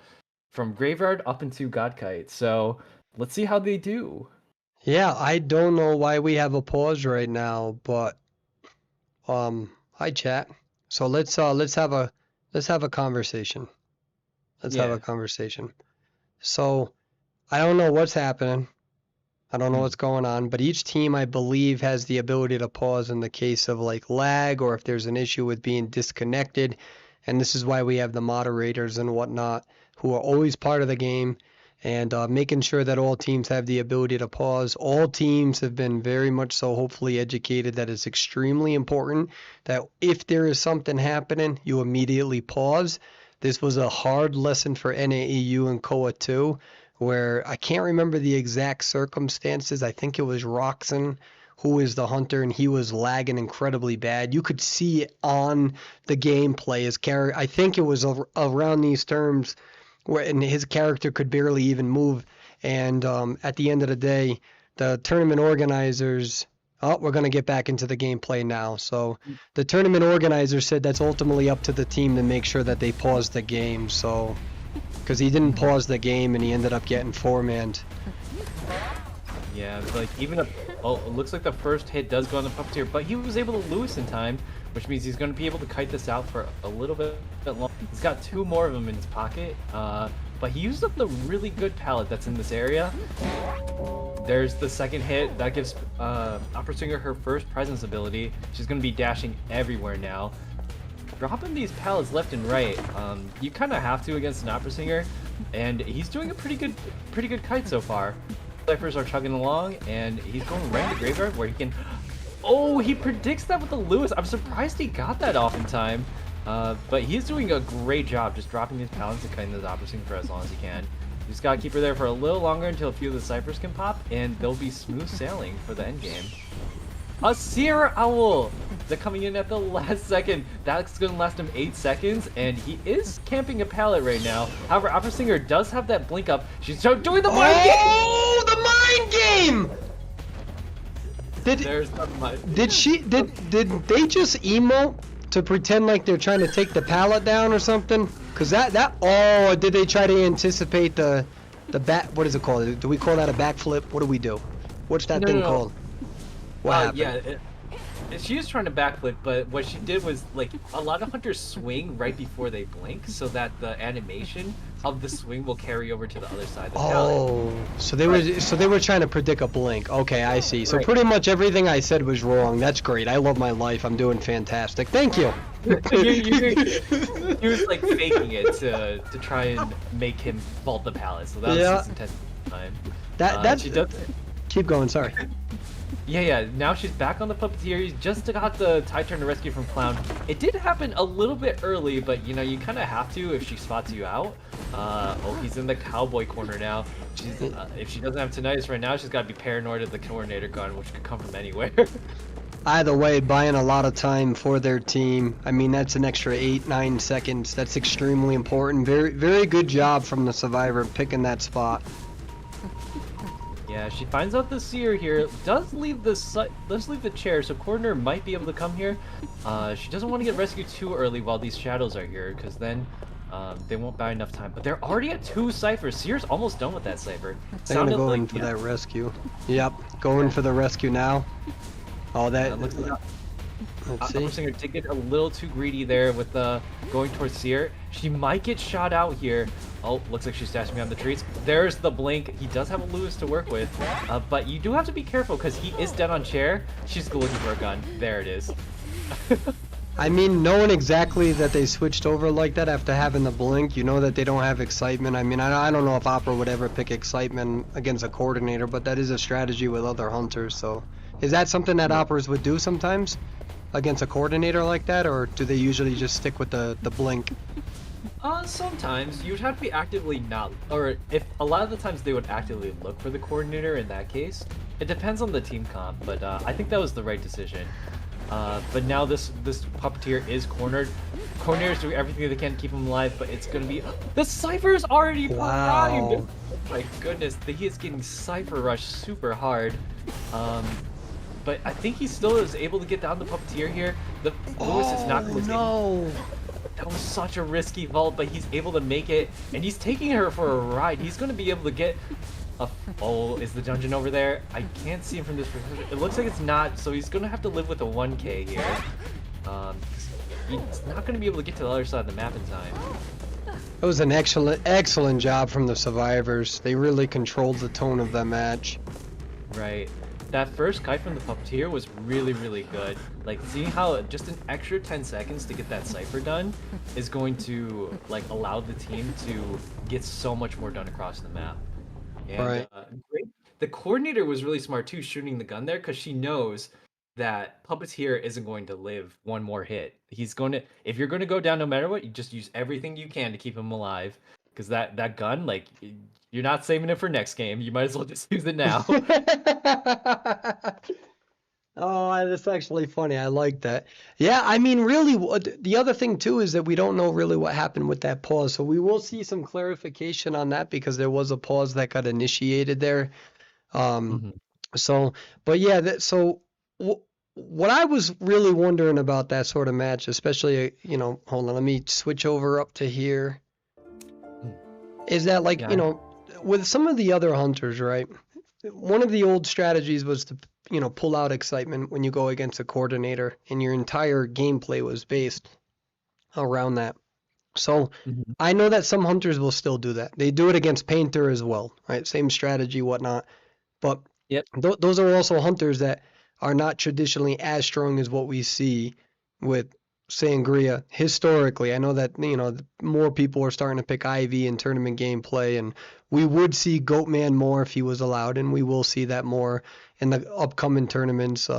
from graveyard up into Godkite. So let's see how they do. Yeah, I don't know why we have a pause right now, but hi chat. So let's have a conversation. Let's have Yeah. a conversation. So I don't know what's happening. I don't know what's going on, but each team, I believe, has the ability to pause in the case of like lag or if there's an issue with being disconnected. And this is why we have the moderators and whatnot who are always part of the game and making sure that all teams have the ability to pause. All teams have been very much so hopefully educated that it's extremely important that if there is something happening, you immediately pause. This was a hard lesson for NAEU and KOA too, where I can't remember the exact circumstances. I think it was Roxon who is the hunter, and he was lagging incredibly bad. You could see it on the gameplay. His character, I think it was around these terms, where and his character could barely even move. And at the end of the day, the tournament organizers. Oh, we're going to get back into the gameplay now. So the tournament organizers said that's ultimately up to the team to make sure that they pause the game. So, because he didn't pause the game and he ended up getting four-manned. Yeah, like even a, oh, it looks like the first hit does go on the puppeteer, but he was able to lose in time, which means he's going to be able to kite this out for a little bit long. He's got 2 more of them in his pocket, but he used up the really good pallet that's in this area. There's the second hit that gives Opera Singer her first presence ability. She's going to be dashing everywhere now. Dropping these pallets left and right, you kind of have to against an Opera Singer, and he's doing a pretty good kite so far. Ciphers are chugging along, and he's going right to Graveyard where he can... Oh, he predicts that with the Lewis. I'm surprised he got that off in time, but he's doing a great job just dropping these pallets and cutting this Opera Singer for as long as he can. You just gotta keep her there for a little longer until a few of the ciphers can pop, and they'll be smooth sailing for the end game. A Seer Owl! They're coming in at the last second. That's gonna last him 8 seconds, and he is camping a pallet right now. However, Opera Singer does have that blink up. She's doing the mind game! Oh, the mind game! There's the mind. Did they just emote to pretend like they're trying to take the pallet down or something? Cause oh, did they try to anticipate the back? What is it called? Do we call that a backflip? What do we do? What's that thing called? What happened? Yeah, she was trying to backflip, but what she did was like a lot of hunters swing right before they blink, so that the animation of the swing will carry over to the other side of the pallet. Oh, so they were trying to predict a blink. Okay, I see. So pretty much everything I said was wrong. That's great. I love my life. I'm doing fantastic. Thank you. He was like faking it to try and make him vault the pallet. So that was his intention time. That's she does. Keep going. Sorry. Yeah. Now she's back on the puppeteer. He's just got the tide turn to rescue from Clown. It did happen a little bit early, but you know you kind of have to if she spots you out. Oh, he's in the cowboy corner now. She's if she doesn't have tinnitus right now, she's got to be paranoid of the coordinator gun, which could come from anywhere. Either way, buying a lot of time for their team. I mean, that's an extra 8-9 seconds. That's extremely important. Very good job from the survivor picking that spot. Yeah, she finds out the Seer here. Does leave the chair, so Coordinator might be able to come here. She doesn't want to get rescued too early while these shadows are here, because then they won't buy enough time. But they're already at 2 ciphers. Seer's almost done with that cipher. They're gonna go in for that rescue. Yep, going for the rescue now. Oh, that looks like. Let's see. Singer did get a little too greedy there with going towards Seer. She might get shot out here. Oh, looks like she's dashing behind the trees. There's the blink. He does have a Lewis to work with, but you do have to be careful because he is dead on chair. She's looking for a gun. There it is. I mean, knowing exactly that they switched over like that after having the blink, you know that they don't have excitement. I mean, I don't know if Opera would ever pick excitement against a coordinator, but that is a strategy with other hunters. So, is that something that Operas would do sometimes against a coordinator like that, or do they usually just stick with the blink? Sometimes you would have to be actively not, or if a lot of the times they would actively look for the coordinator in that case. It depends on the team comp, but I think that was the right decision. But now this puppeteer is cornered. Coordinator's doing everything they can to keep him alive, but it's gonna be the Cypher's already primed. Oh my goodness, he is getting Cypher rushed super hard. But I think he still is able to get down the puppeteer here. The Lewis is not going to no. That was such a risky vault, but he's able to make it, and he's taking her for a ride. He's going to be able to get a... Oh, is the dungeon over there? I can't see him from this perspective. It looks like it's not, so he's going to have to live with a 1K here. He's not going to be able to get to the other side of the map in time. It was an excellent job from the survivors. They really controlled the tone of the match. Right. That first kite from the puppeteer was really, really good. Like seeing how just an extra 10 seconds to get that cipher done is going to like allow the team to get so much more done across the map. And Right. great. The coordinator was really smart too, shooting the gun there because she knows that puppeteer isn't going to live one more hit. He's going to, if you're going to go down no matter what, you just use everything you can to keep him alive. Because that gun, like, you're not saving it for next game. You might as well just use it now. Oh, that's actually funny. I like that. Yeah, I mean, really, the other thing too is that we don't know really what happened with that pause. So we will see some clarification on that because there was a pause that got initiated there. Um, Mhm. so, but yeah, so what I was really wondering about that sort of match, especially, hold on, let me switch over up to here, is that like, Yeah. with some of the other hunters, right? One of the old strategies was to, pull out excitement when you go against a coordinator, and your entire gameplay was based around that. So Mhm. I know that some hunters will still do that. They do it against Painter as well, right? Same strategy, whatnot. But Yep. those are also hunters that are not traditionally as strong as what we see with Sangria historically. I know that more people are starting to pick Ivy in tournament gameplay, and we would see Goatman more if he was allowed, and we will see that more in the upcoming tournaments,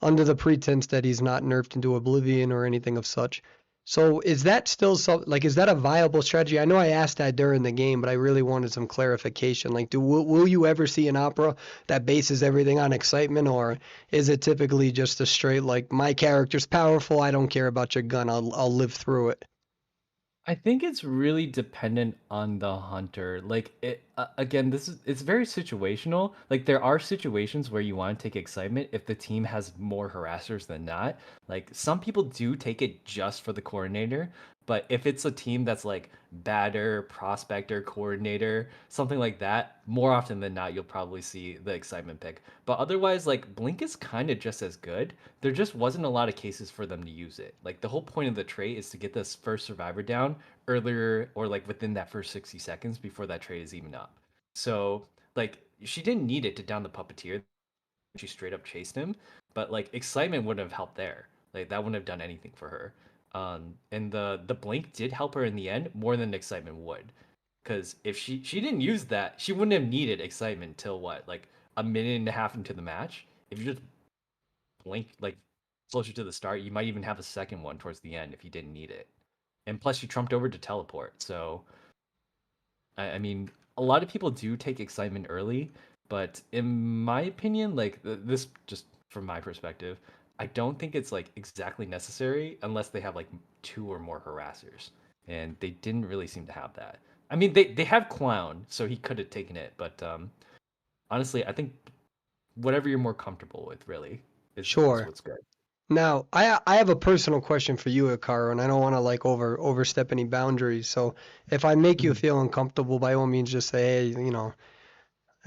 under the pretense that he's not nerfed into oblivion or anything of such. So is that still is that a viable strategy? I know I asked that during the game, but I really wanted some clarification. Like, will you ever see an opera that bases everything on excitement, or is it typically just a straight like my character's powerful, I don't care about your gun, I'll live through it? I think it's really dependent on the hunter. Like again, it's very situational. Like there are situations where you want to take excitement if the team has more harassers than not. Like some people do take it just for the coordinator, but if it's a team that's like batter, prospector, coordinator, something like that, more often than not you'll probably see the excitement pick. But otherwise like Blink is kind of just as good. There just wasn't a lot of cases for them to use it. Like the whole point of the trait is to get this first survivor down earlier or like within that first 60 seconds before that trade is even up. So like she didn't need it to down the puppeteer. She straight up chased him, but like excitement wouldn't have helped there. Like that wouldn't have done anything for her. And the blink did help her in the end more than excitement would. Because if she didn't use that, she wouldn't have needed excitement till what, like a minute and a half into the match. If you just blink like closer to the start, you might even have a second one towards the end if you didn't need it. And plus, you trumped over to teleport. So, I mean, a lot of people do take excitement early, but in my opinion, like this, just from my perspective, I don't think it's like exactly necessary unless they have like two or more harassers, and they didn't really seem to have that. I mean, they have clown, so he could have taken it, but honestly, I think whatever you're more comfortable with, really, is Sure. what's good. Now, I have a personal question for you, Hikaru, and I don't want to like overstep any boundaries. So if I make you Mhm. feel uncomfortable, by all means, just say, hey,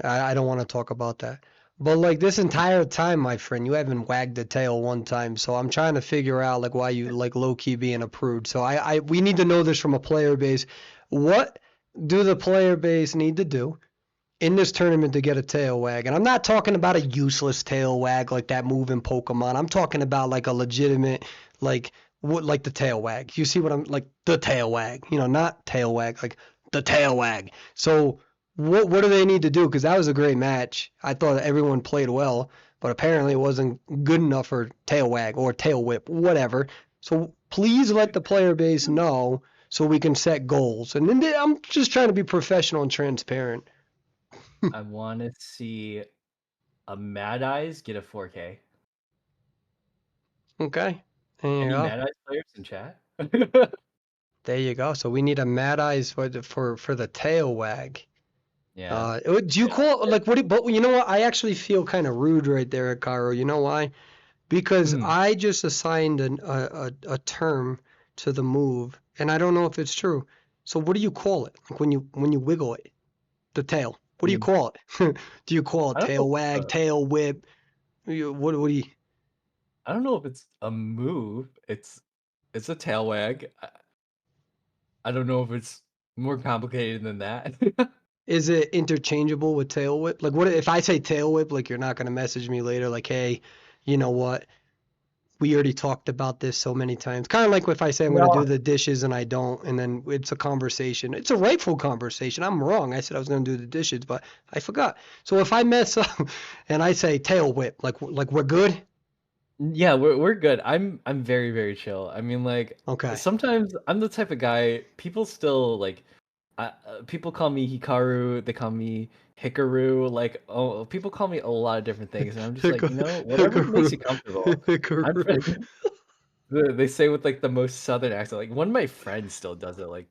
I don't want to talk about that. But like this entire time, my friend, you haven't wagged the tail one time. So I'm trying to figure out like why you like low key being a prude. So we need to know this from a player base. What do the player base need to do in this tournament to get a tail wag? And I'm not talking about a useless tail wag like that move in Pokemon. I'm talking about like a legitimate, like what, like the tail wag. You see what I'm like, the tail wag, not tail wag, like the tail wag. So what do they need to do? Because that was a great match. I thought everyone played well, but apparently it wasn't good enough for tail wag or tail whip, whatever. So please let the player base know so we can set goals. And then I'm just trying to be professional and transparent. I want to see a Mad Eyes get a 4K. Okay. There you Any go. Mad Eyes players in chat? There you go. So we need a Mad Eyes for the tail wag. Yeah. Do you call like what? But you know what? I actually feel kind of rude right there, Cairo. You know why? Because Mhm. I just assigned a term to the move, and I don't know if it's true. So what do you call it? Like when you wiggle it, the tail. What do you You, call it? Do you call it I don't know. tail wag, tail whip? What do you? I don't know if it's a move. It's a tail wag. I don't know if it's more complicated than that. is it interchangeable with tail whip? Like, what if I say tail whip? Like, you're not gonna message me later, like, hey, you know what? We already talked about this so many times. Kind of like if I say I'm gonna do No. the dishes and I don't, and then it's a conversation. It's a rightful conversation. I'm wrong. I said I was gonna do the dishes, but I forgot. So if I mess up and I say tail whip, like we're good. Yeah, we're good. I'm very very chill. I mean, like Okay. sometimes I'm the type of guy people still like. People call me Hikaru. They call me Hikaru. Like, oh, people call me a lot of different things, and I'm just like, whatever makes Hikaru. you comfortable. I'm Hikaru. they say with like the most southern accent. Like one of my friends still does it. Like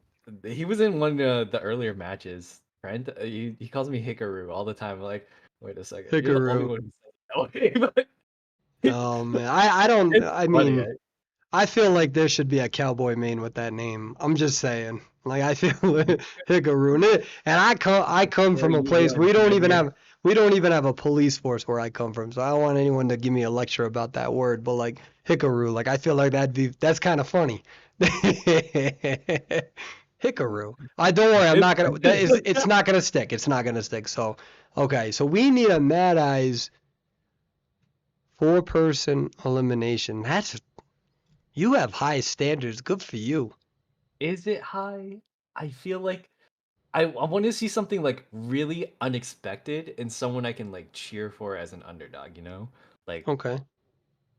he was in one of the earlier matches. Friend, he calls me Hikaru all the time. I'm like, wait a second, you're the only Hikaru. one who says it that way. But Oh man, I don't. it's I funny. mean, I feel like there should be a cowboy main with that name. I'm just saying. Like I feel Hikaru, and I come Yeah, from a you place on Xavier. we don't even have a police force where I come from. So I don't want anyone to give me a lecture about that word. But like Hikaru, like I feel like that's kind of funny. Hikaru. I don't worry. I'm It's not gonna. That is. It's not gonna stick. It's not gonna stick. So okay. So we need a Mad Eyes 4-person elimination. You have high standards. Good for you. Is it high? I feel like I want to see something like really unexpected and someone I can like cheer for as an underdog, you know? Like Okay.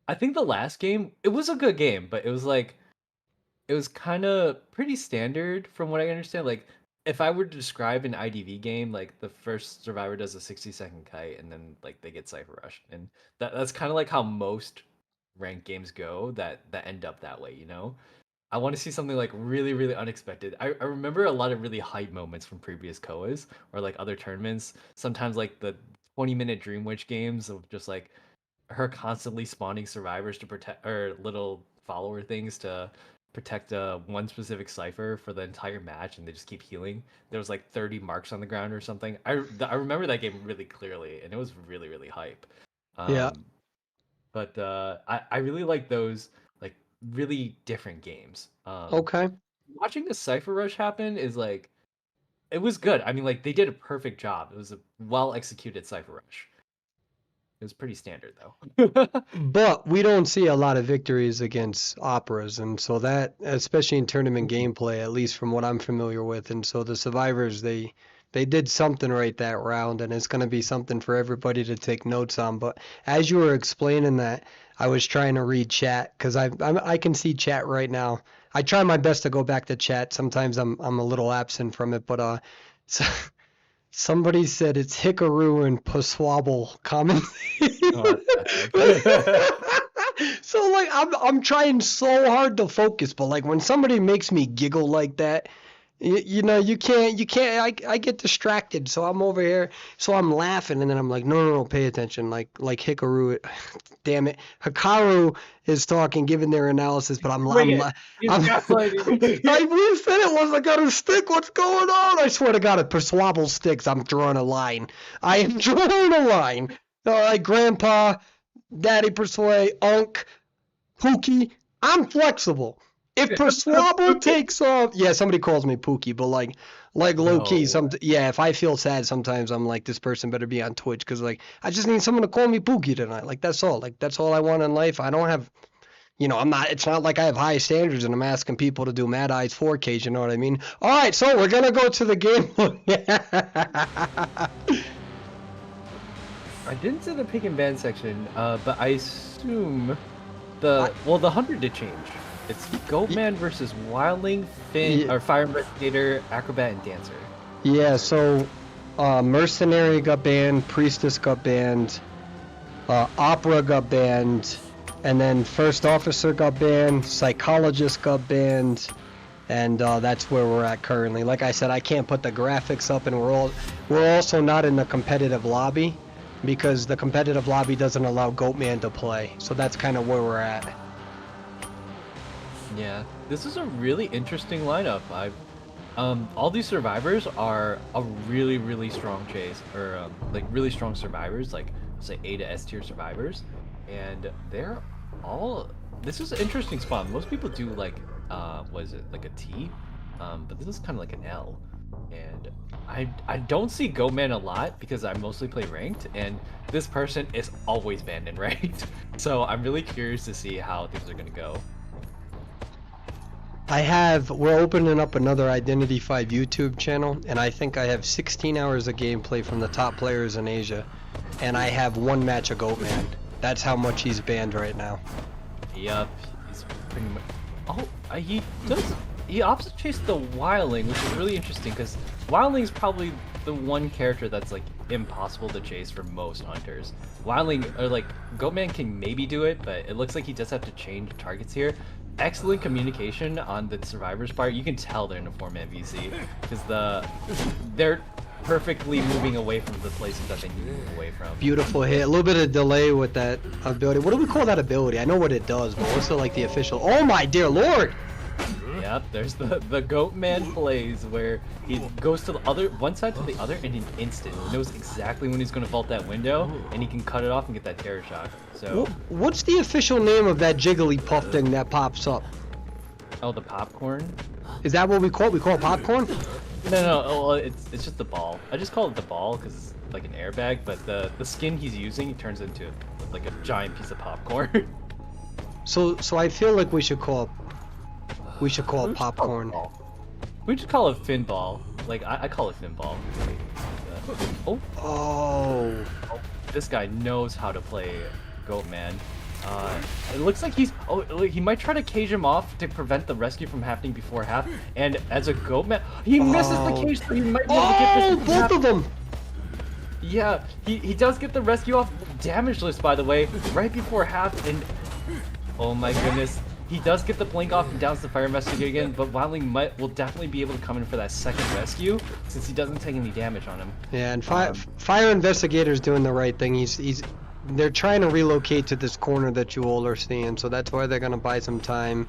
I think the last game, it was a good game, but it was kind of pretty standard from what I understand. Like if I were to describe an IDV game, like the first survivor does a 60-second kite and then like they get Cypher Rushed. And that's kind of like how most ranked games go that end up that way, you know? I want to see something like really, really unexpected. I remember a lot of really hype moments from previous KOAs or like other tournaments. Sometimes like the 20-minute Dream Witch games of just like her constantly spawning survivors to protect or little follower things to protect one specific cipher for the entire match, and they just keep healing. There was like 30 marks on the ground or something. I remember that game really clearly, and it was really, really hype. Yeah. Um, but I really like those like really different games. Okay. Watching the Cypher Rush happen is like it was good. I mean, like they did a perfect job. It was a well executed Cypher Rush. It was pretty standard though. But we don't see a lot of victories against operas, and so that, especially in tournament gameplay, at least from what I'm familiar with, and so the survivors they did something right that round, and it's going to be something for everybody to take notes on. But as you were explaining that, I was trying to read chat because I can see chat right now. I try my best to go back to chat. Sometimes I'm a little absent from it, but so, somebody said it's Hikaru and Perswayable comment. What the heck? So like I'm trying so hard to focus, but like when somebody makes me giggle like that, you can't. I get distracted, so I'm over here, so I'm laughing, and then I'm like, no, pay attention. Like Hikaru, damn it, Hikaru is talking, giving their analysis, but Wait it. He's gaslighting. I we said it wasn't gonna stick. What's going on? I swear to God, if Perswayable sticks, I'm drawing a line. I am drawing a line. All right, Grandpa, Daddy Persway, Unc, Pookie, I'm flexible. If Perswayable takes off, yeah, somebody calls me Pookie, but like low key, No. yeah, if I feel sad sometimes, I'm like, this person better be on Twitch because like I just need someone to call me Pookie tonight. Like that's all. Like that's all I want in life. I don't have, I'm not. It's not like I have high standards and I'm asking people to do Mad Eyes 4Ks. You know what I mean? All right, so we're gonna go to the game. I didn't see the pick and ban section, but I assume the 100 did change. It's Goatman versus Wildling, Finn, Yeah. or Fire Investigator, Acrobat, and Dancer. Yeah, so Mercenary got banned, Priestess got banned, Opera got banned, and then First Officer got banned, Psychologist got banned, and that's where we're at currently. Like I said, I can't put the graphics up, and we're also not in the competitive lobby because the competitive lobby doesn't allow Goatman to play. So that's kind of where we're at. Yeah, this is a really interesting lineup. All these survivors are a really, really strong chase, or like really strong survivors, like say A to S tier survivors, and they're all. This is an interesting spawn. Most people do like, what is it, like a T, but this is kind of like an L. And I don't see Goatman a lot because I mostly play ranked, and this person is always banned in ranked. So I'm really curious to see how things are gonna go. We're opening up another Identity 5 YouTube channel, and I think I have 16 hours of gameplay from the top players in Asia, and I have one match of Goatman. That's how much he's banned right now. Yup, he's pretty much. Oh, he opts to chase the Wildling, which is really interesting because Wildling is probably the one character that's like impossible to chase for most hunters. Wildling, or like Goatman can maybe do it, but it looks like he does have to change targets here. Excellent communication on the survivors part. You can tell they're in a 4-man VC because they're perfectly moving away from the places that they need to move away from. Beautiful hit. A little bit of delay with that ability. What do we call that ability? I know what it does, but what's like the official? Oh my dear lord! Yep, there's the Goatman plays where he goes to the one side to the other in an instant. He knows exactly when he's going to vault that window, and he can cut it off and get that terror shock. So. What's the official name of that Jigglypuff thing that pops up? Oh, the popcorn? Is that what we call it? We call it popcorn? No, well, it's just the ball. I just call it the ball because it's like an airbag, but the skin he's using, he turns into like a giant piece of popcorn. So I feel like we should call it popcorn. We just call it fin ball. Like I call it fin ball. Oh. This guy knows how to play Goatman. It looks like he might try to cage him off to prevent the rescue from happening before half. And as a Goatman, he misses the cage, so he might be able to get this. Both of them. Yeah, he does get the rescue off damageless, by the way, right before half. And oh my goodness, he does get the blink off and downs the fire investigator again. But Wildling will definitely be able to come in for that second rescue since he doesn't take any damage on him. Yeah, and fire investigator's doing the right thing. They're trying to relocate to this corner that you all are seeing, so that's why they're gonna buy some time.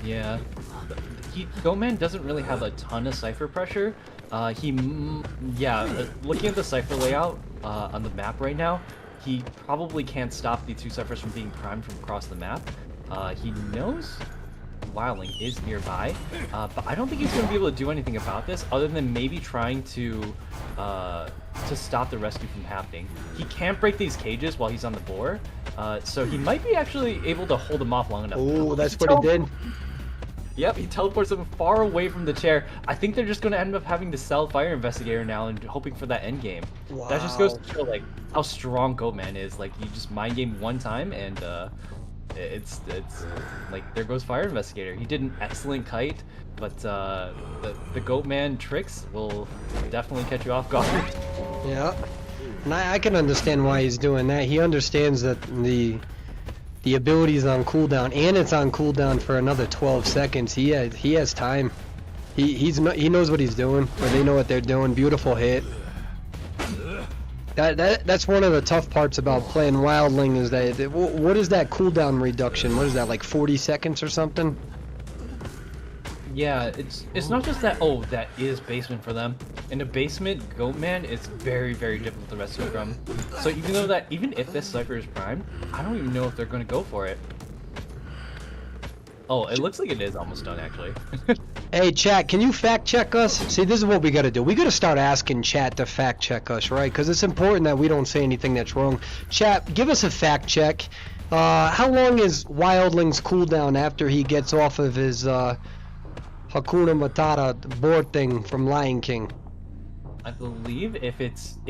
Yeah, Goatman doesn't really have a ton of cipher pressure. Looking at the cipher layout on the map right now, he probably can't stop the two ciphers from being primed from across the map. He knows Wildling is nearby, but I don't think he's going to be able to do anything about this other than maybe trying to stop the rescue from happening. He can't break these cages while he's on the boar, so he might be actually able to hold him off long enough. Oh, that's what he did. Yep, he teleports him far away from the chair. I think they're just going to end up having to sell Fire Investigator now and hoping for that end game. Wow. That just goes to show like how strong Goatman is. Like you just mind game one time and it's like there goes Fire Investigator. He did an excellent kite, but the Goatman tricks will definitely catch you off guard. Yeah, and I can understand why he's doing that. He understands that the ability is on cooldown, and it's on cooldown for another 12 seconds. He has time. He knows what he's doing, or they know what they're doing. Beautiful hit. That's one of the tough parts about playing Wildling is that what is that cooldown reduction? What is that, like 40 seconds or something? Yeah, it's not just that. Oh, that is basement for them. In a basement, Goatman is very, very difficult to rescue from. So even if this cipher is primed, I don't even know if they're going to go for it. Oh, it looks like it is almost done actually. Hey chat, can you fact check us? See, this is what we gotta do. We gotta start asking chat to fact check us, right? Because it's important that we don't say anything that's wrong. Chat, give us a fact check. How long is Wildling's cooldown after he gets off of his Hakuna Matata board thing from Lion King? I believe if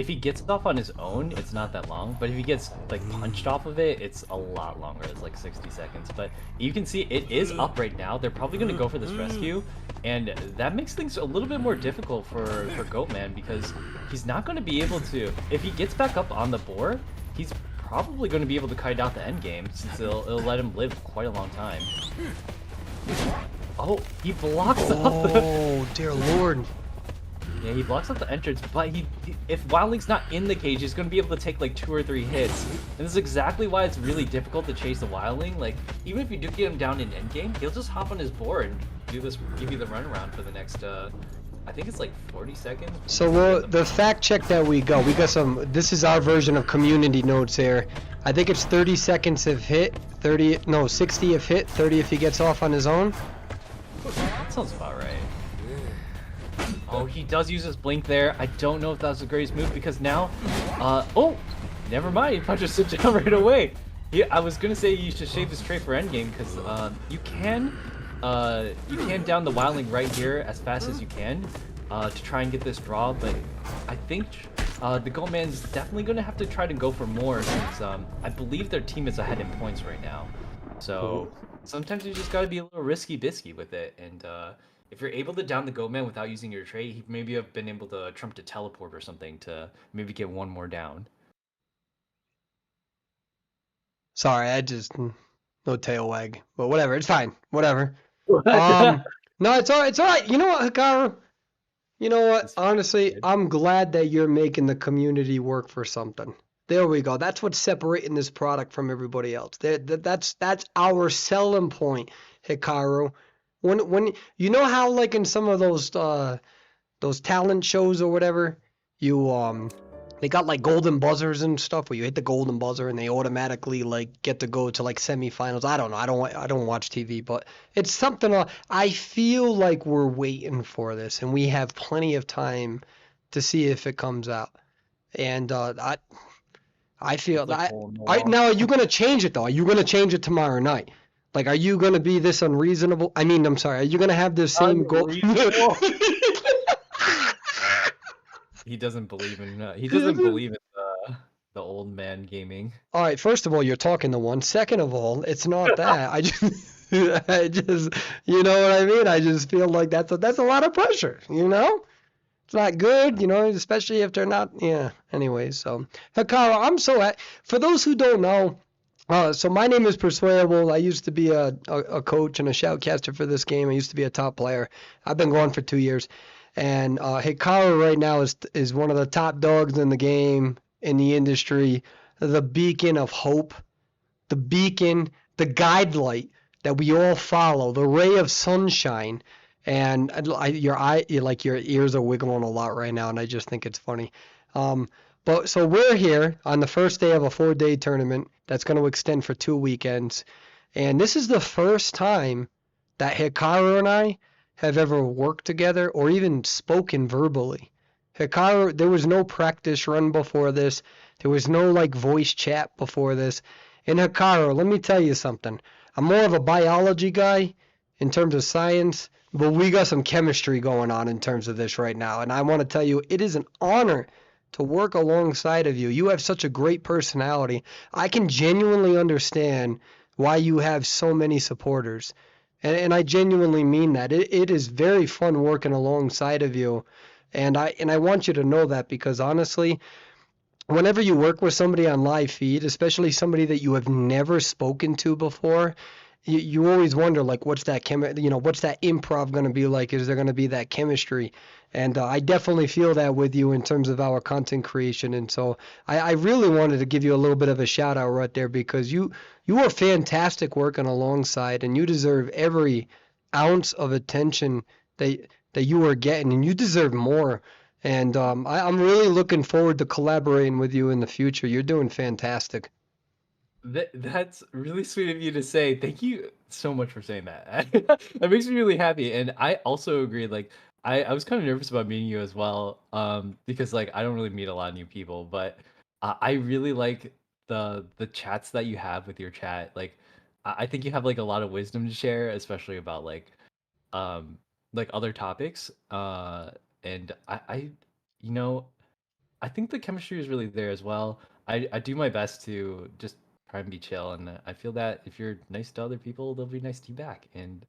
he gets it off on his own, it's not that long. But if he gets like punched off of it, it's a lot longer. It's like 60 seconds. But you can see it is up right now. They're probably going to go for this rescue, and that makes things a little bit more difficult for Goatman because he's not going to be able to. If he gets back up on the boar, he's probably going to be able to kite out the end game since it'll let him live quite a long time. Oh, he blocks up the. Oh dear lord. Yeah, he blocks up the entrance, but if Wildling's not in the cage, he's going to be able to take like 2 or 3 hits. And this is exactly why it's really difficult to chase the Wildling. Like, even if you do get him down in endgame, he'll just hop on his board and give you the runaround for the next, I think it's like 40 seconds. So the fact check that we got this is our version of community notes here. I think it's 30 seconds if hit, 60 if hit, 30 if he gets off on his own. That sounds about right. Oh, he does use his blink there. I don't know if that was the greatest move because now, oh, never mind. He punches it down right away. Yeah, I was gonna say you should save this trade for endgame because you can down the wildling right here as fast as you can to try and get this draw. But I think the Goldman's definitely gonna have to try to go for more since I believe their team is ahead in points right now. So sometimes you just gotta be a little risky bisky with it and. If you're able to down the Goatman without using your trade, he maybe have been able to trump to teleport or something to maybe get one more down. Sorry, I just no tail wag, but whatever, it's fine. Whatever. No, it's all right. You know what, Hikaru? You know what? Honestly, I'm glad that you're making the community work for something. There we go. That's what's separating this product from everybody else. That's our selling point, Hikaru. When you know how like in some of those talent shows or whatever, they got like golden buzzers and stuff where you hit the golden buzzer and they automatically like get to go to like semifinals. I don't know. I don't watch TV, but it's something I feel like we're waiting for this and we have plenty of time to see if it comes out. And I feel like that now are you going to change it though? Are you going to change it tomorrow night? Like, are you going to be this unreasonable? I mean, I'm sorry. Are you going to have the same goal? He doesn't believe in the old man gaming. All right, first of all, you're talking to one. Second of all, it's not that. I just you know what I mean? I just feel like that's a lot of pressure, you know? It's not good, you know, especially if they're not, yeah. Anyways, so Hikaru, I'm so for those who don't know, so my name is Perswayable. I used to be a coach and a shoutcaster for this game. I used to be a top player. I've been going for 2 years. And Hikaru right now is one of the top dogs in the game, in the industry, the beacon of hope, the beacon, the guide light that we all follow, the ray of sunshine. And your ears are wiggling a lot right now, and I just think it's funny. But so we're here on the first day of a 4-day tournament that's going to extend for 2 weekends, and this is the first time that Hikaru and I have ever worked together or even spoken verbally. Hikaru, there was no practice run before this. There was no like voice chat before this. And Hikaru, let me tell you something. I'm more of a biology guy in terms of science, but we got some chemistry going on in terms of this right now. And I want to tell you, it is an honor to work alongside of you. You have such a great personality. I can genuinely understand why you have so many supporters. And I genuinely mean that. It is very fun working alongside of you. And I want you to know that because honestly, whenever you work with somebody on live feed, especially somebody that you have never spoken to before, you always wonder like what's that what's that improv going to be like? Is there going to be that chemistry? And I definitely feel that with you in terms of our content creation. And so I really wanted to give you a little bit of a shout out right there because you are fantastic working alongside and you deserve every ounce of attention that you are getting and you deserve more. And I'm really looking forward to collaborating with you in the future. You're doing fantastic. That's really sweet of you to say. Thank you so much for saying that. That makes me really happy. And I also agree, like I was kind of nervous about meeting you as well, because like I don't really meet a lot of new people, but I really like the chats that you have with your chat. Like I think you have like a lot of wisdom to share, especially about um like other topics. And I you know I think the chemistry is really there as well. I do my best to just try and be chill, and I feel that if you're nice to other people, they'll be nice to you back. And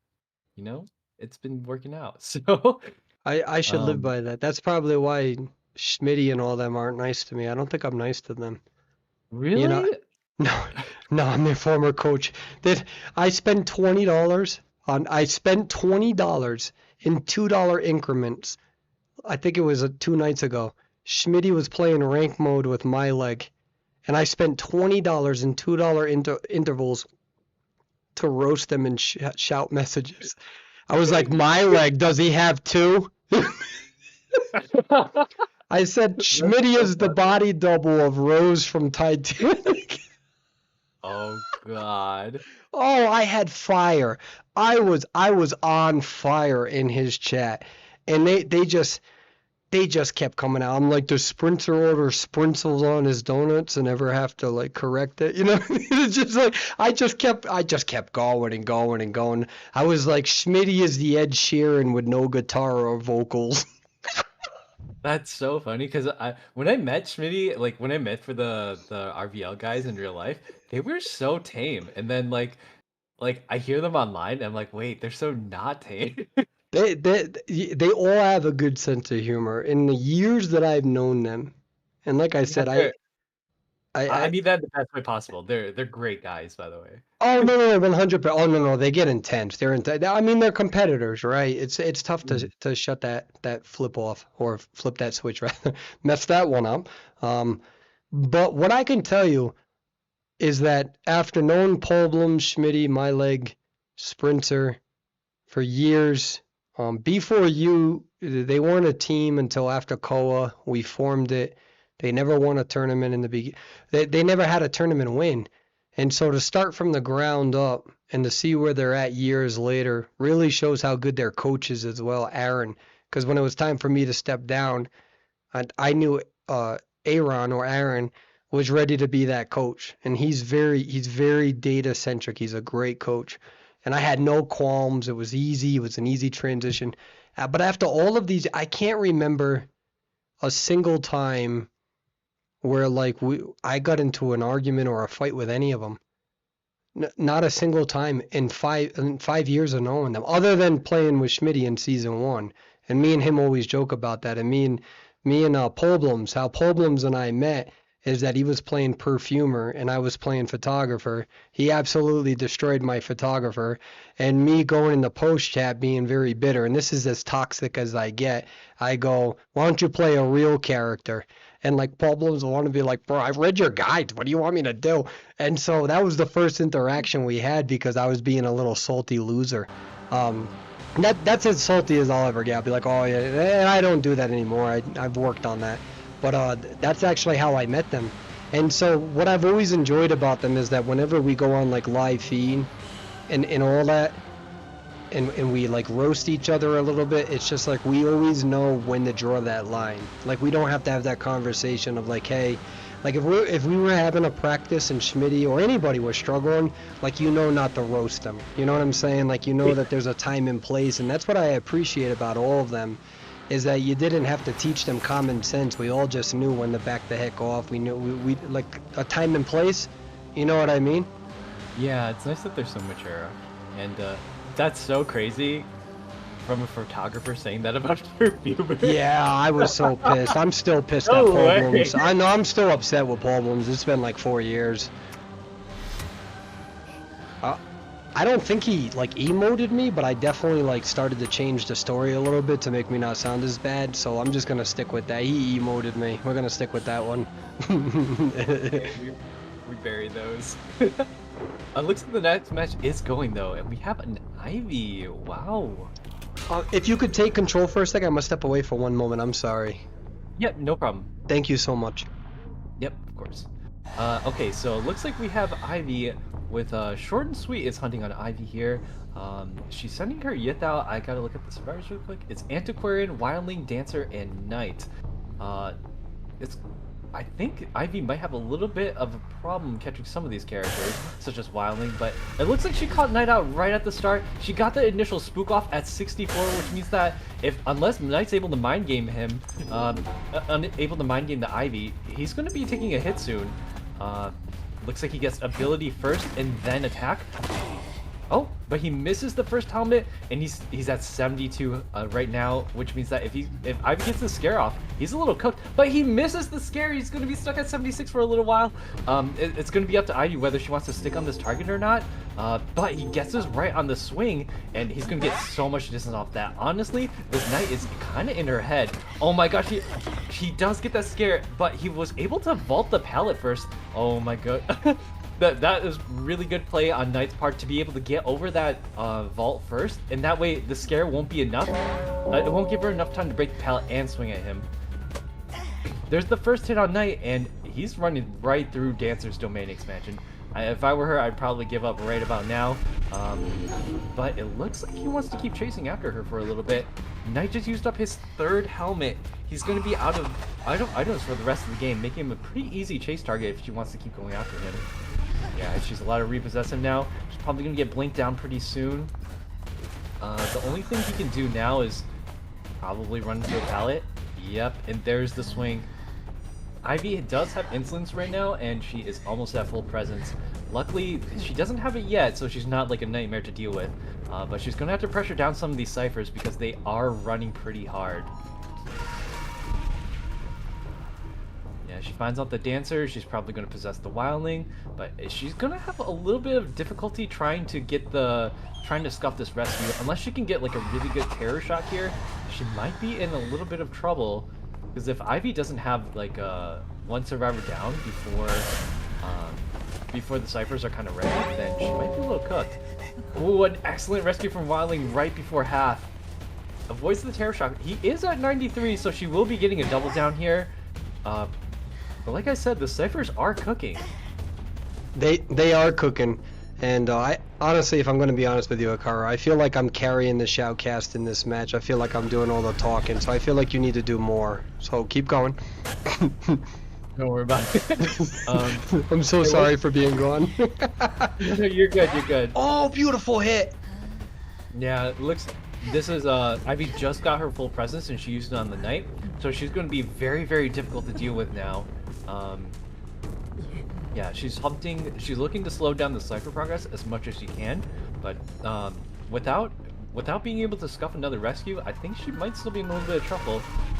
you know, it's been working out. So, I should live um, by that. That's probably why Schmitty and all them aren't nice to me. I don't think I'm nice to them. You know, really, no, no, I'm their former coach. That I spent $20 in $2 increments. I think it was 2 nights ago. Schmitty was playing rank mode with my leg, and I spent $20 in $2 intervals to roast them in shout messages. I was like, my leg, does he have two? I said, Schmitty so is the funny. body double of Rose from Titanic. Oh God. Oh, I had fire. I was on fire in his chat. and they just kept coming out. I'm like, does Sprinter order sprinkles on his donuts and never have to like correct it? You know, it's just like I just kept going and going and going. I was like, Schmitty is the Ed Sheeran with no guitar or vocals. That's so funny because when I met Schmitty, like when I met for the RVL guys in real life, they were so tame, and then like I hear them online, and I'm like, wait, they're so not tame. They all have a good sense of humor. In the years that I've known them, and like I said, they're- I I mean that in the best way possible. They're great guys, by the way. Oh no, 100. Oh no, they get intense. They're intense. I mean, they're competitors, right? It's tough to shut that flip off or flip that switch, rather. Mess that one up. But what I can tell you is that after knowing Paul Blum, Schmitty, My Leg, Sprinter for years, before you, they weren't a team until after Koa. We formed it. They never won a tournament in the beginning. They never had a tournament win. And so to start from the ground up and to see where they're at years later really shows how good their coach is as well, Aaron. Because when it was time for me to step down, I knew Aaron was ready to be that coach. And he's very data centric. He's a great coach. And I had no qualms. It was easy. It was an easy transition. But after all of these, I can't remember a single time where like I got into an argument or a fight with any of them. Not a single time in 5 years of knowing them, other than playing with Schmitty in season 1. And me and him always joke about that. And me and Polblums, how Polblums and I met is that he was playing perfumer and I was playing photographer. He absolutely destroyed my photographer, and me going in the post chat being very bitter. And this is as toxic as I get. I go, why don't you play a real character? And like Paul Blums will want to be like, bro, I've read your guides. What do you want me to do? And so that was the first interaction we had because I was being a little salty loser. That's as salty as I'll ever get. I'll be like, oh yeah, and I don't do that anymore. I've worked on that. But that's actually how I met them. And so what I've always enjoyed about them is that whenever we go on like live feed and all that, and we like roast each other a little bit, it's just like we always know when to draw that line. Like we don't have to have that conversation of like, hey, like if we were having a practice and Schmitty or anybody was struggling, like you know not to roast them. You know what I'm saying? Like you know that there's a time and place, and that's what I appreciate about all of them, is that you didn't have to teach them common sense. We all just knew when to back the heck off. We knew we like a time and place. You know what I mean? Yeah, it's nice that they're so mature, and that's so crazy from a photographer saying that about perfumer. Yeah, I was so pissed. I'm still pissed No at Paul way. Blums. I know I'm still upset with Paul Blums. It's been like 4 years. I don't think he like emoted me, but I definitely like started to change the story a little bit to make me not sound as bad. So I'm just gonna stick with that. He emoted me. We're gonna stick with that one. Okay, we buried those. Looks like the next match is going though, and we have an Ivy. Wow. If you could take control for a second, I must step away for one moment. I'm sorry. Yep, no problem. Thank you so much. Yep, of course. Okay, so it looks like we have Ivy with Short and Sweet is hunting on Ivy here. She's sending her Yith out. I gotta look at the survivors real quick. It's Antiquarian, Wildling, Dancer, and Knight. I think Ivy might have a little bit of a problem catching some of these characters, such as Wildling, but it looks like she caught Knight out right at the start. She got the initial spook off at 64, which means that unless Knight's able to mind game him, unable to mind game the Ivy, he's going to be taking a hit soon. Looks like he gets ability first and then attack. Oh, but he misses the first helmet, and he's at 72 right now, which means that if Ivy gets the scare off, he's a little cooked. But he misses the scare. He's going to be stuck at 76 for a little while. It's going to be up to Ivy whether she wants to stick on this target or not. But he gets us right on the swing, and he's going to get so much distance off that. Honestly, this Knight is kind of in her head. Oh my gosh, he does get that scare, but he was able to vault the pallet first. Oh my god. That is really good play on Knight's part to be able to get over that vault first, and that way the scare won't be enough. It won't give her enough time to break the pallet and swing at him. There's the first hit on Knight, and he's running right through Dancer's domain expansion. If I were her, I'd probably give up right about now. But it looks like he wants to keep chasing after her for a little bit. Knight just used up his 3rd helmet. He's going to be out of items for the rest of the game, making him a pretty easy chase target if she wants to keep going after him. Yeah, she's allowed to repossess him now. She's probably going to get blinked down pretty soon. The only thing he can do now is probably run into a pallet. Yep, and there's the swing. Ivy does have insolence right now, and she is almost at full presence. Luckily, she doesn't have it yet, so she's not like a nightmare to deal with. But she's going to have to pressure down some of these ciphers because they are running pretty hard. Yeah, she finds out the dancer. She's probably going to possess the wildling, but she's going to have a little bit of difficulty trying to scuff this rescue. Unless she can get like a really good terror shot here, she might be in a little bit of trouble. Because if Ivy doesn't have like one survivor down before the ciphers are kind of ready, then she might be a little cooked. Ooh, an excellent rescue from Wildling right before half. Avoids the terror shock. He is at 93, so she will be getting a double down here. But like I said, the ciphers are cooking. They are cooking. And I honestly, if I'm going to be honest with you, Akara, I feel like I'm carrying the shoutcast in this match. I feel like I'm doing all the talking, so I feel like you need to do more. So keep going. Don't worry about it. I'm so sorry for being gone. You're good, you're good. Oh, beautiful hit. Yeah, it looks... This is, Ivy just got her full presence and she used it on the Knight. So she's going to be very, very difficult to deal with now. Yeah, she's looking to slow down the cipher progress as much as she can, but without being able to scuff another rescue, I think she might still be in a little bit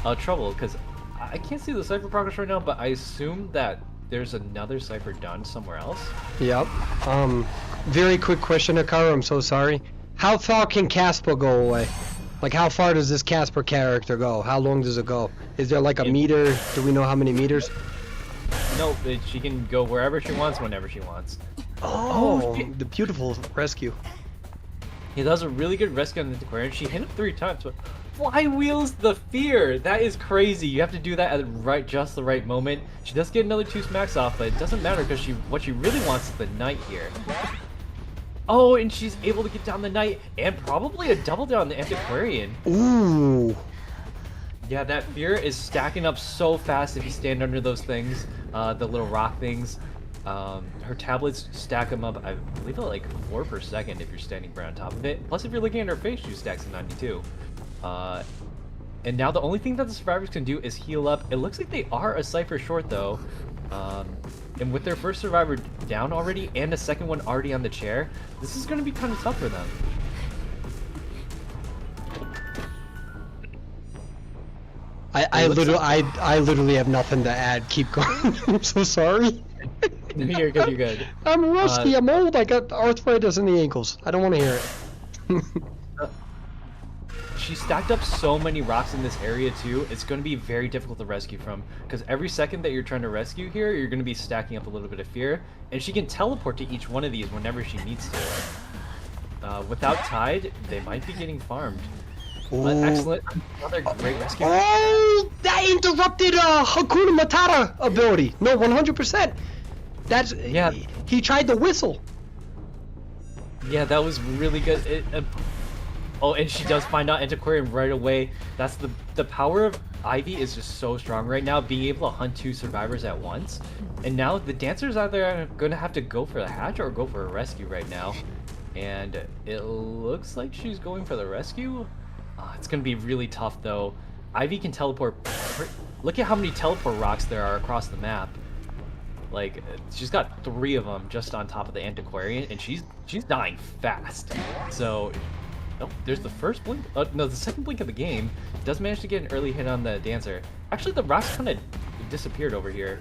of trouble, because I can't see the cipher progress right now, but I assume that there's another cipher done somewhere else. Yep. Very quick question, Akara, I'm so sorry. How far can Casper go away? Like, how far does this Casper character go? How long does it go? Is there like a meter? Do we know how many meters? No, she can go wherever she wants, whenever she wants. Oh, the beautiful rescue. He does a really good rescue on the Aquarian. She hit him 3 times, but flywheels the fear. That is crazy. You have to do that at just the right moment. She does get another 2 smacks off, but it doesn't matter because what she really wants is the Knight here. Oh, and she's able to get down the Knight and probably a double down the Antiquarian. Ooh. Yeah, that fear is stacking up so fast if you stand under those things, the little rock things. Her tablets stack them up, I believe, at like 4 per second if you're standing right on top of it. Plus, if you're looking at her face, she stacks at 92. And now the only thing that the survivors can do is heal up. It looks like they are a cipher short, though. And with their first survivor down already and a second one already on the chair, this is going to be kind of tough for them. I literally have nothing to add. Keep going. I'm so sorry. You're good, you're good. I'm rusty, I'm old, I got arthritis in the ankles. I don't want to hear it. She stacked up so many rocks in this area too, it's going to be very difficult to rescue from, because every second that you're trying to rescue here, you're going to be stacking up a little bit of fear, and she can teleport to each one of these whenever she needs to. Without Tide, they might be getting farmed. But excellent, another great rescue. Oh, that interrupted Hakuna Matata ability. No, 100%. That's, yeah. He tried to whistle. Yeah, that was really good. Oh, and she does find out Antiquarian right away. That's the power of Ivy is just so strong right now, being able to hunt 2 survivors at once. And now the dancer's either going to have to go for the hatch or go for a rescue right now. And it looks like she's going for the rescue. It's going to be really tough, though. Ivy can teleport. Look at how many teleport rocks there are across the map. Like, she's got 3 of them just on top of the Antiquarian, and she's dying fast. So, oh, there's the first blink. No, the second blink of the game. Does manage to get an early hit on the dancer. Actually, the rocks kind of disappeared over here.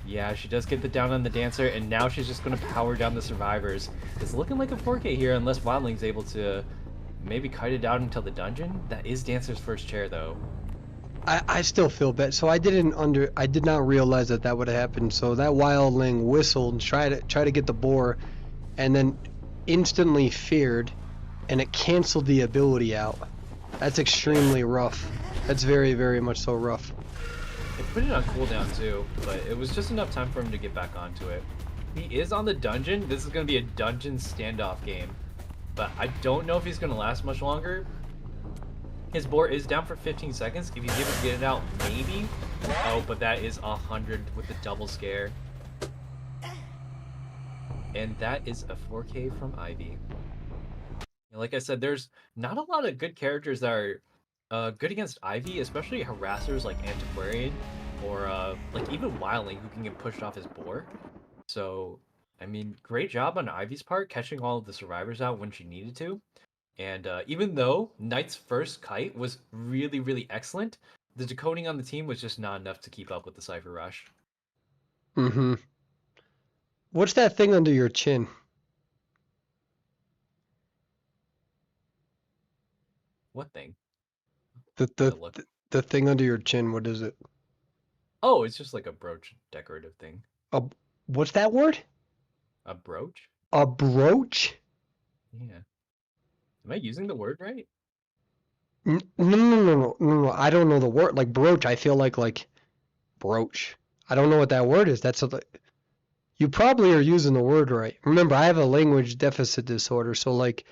Yeah, she does get the down on the dancer, and now she's just going to power down the survivors. It's looking like a 4K here, unless Wildling's able to maybe kite it out until the dungeon. That is Dancer's first chair, though. I still feel bad. So I did not realize that would have happened. So that Wildling whistled and tried to get the boar, and then instantly feared, and it canceled the ability out. That's extremely rough. That's very, very much so rough. It put it on cooldown too, but it was just enough time for him to get back onto it. He is on the dungeon. This is going to be a dungeon standoff game. but I don't know if he's gonna last much longer. His board is down for 15 seconds. If he's able to get it out, maybe. Oh, but that is 100 with the double scare. And that is a 4K from Ivy. Like I said, there's not a lot of good characters that are good against Ivy, especially harassers like Antiquarian or like even Wildling who can get pushed off his board. So, I mean, great job on Ivy's part catching all of the survivors out when she needed to. And even though Knight's first kite was really, really excellent, the decoding on the team was just not enough to keep up with the Cypher Rush. Mm-hmm. What's that thing under your chin? What thing? The Gotta look. the thing under your chin, what is it? Oh, it's just like a brooch decorative thing. A what's that word? A brooch? A brooch? Yeah. Am I using the word right? No. I don't know the word. Like brooch, I feel like brooch. I don't know what that word is. You probably are using the word right. Remember, I have a language deficit disorder, so like,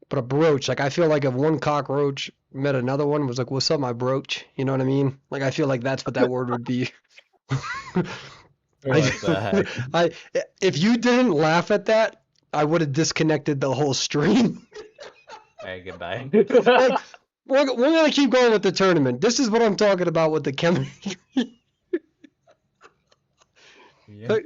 but a brooch, like I feel like if one cockroach met another one, was like, "What's up, my brooch?" You know what I mean? Like I feel like that's what that word would be. What the heck? If you didn't laugh at that, I would have disconnected the whole stream. Alright, goodbye. Like, we're gonna keep going with the tournament. This is what I'm talking about with the chemistry. Yeah.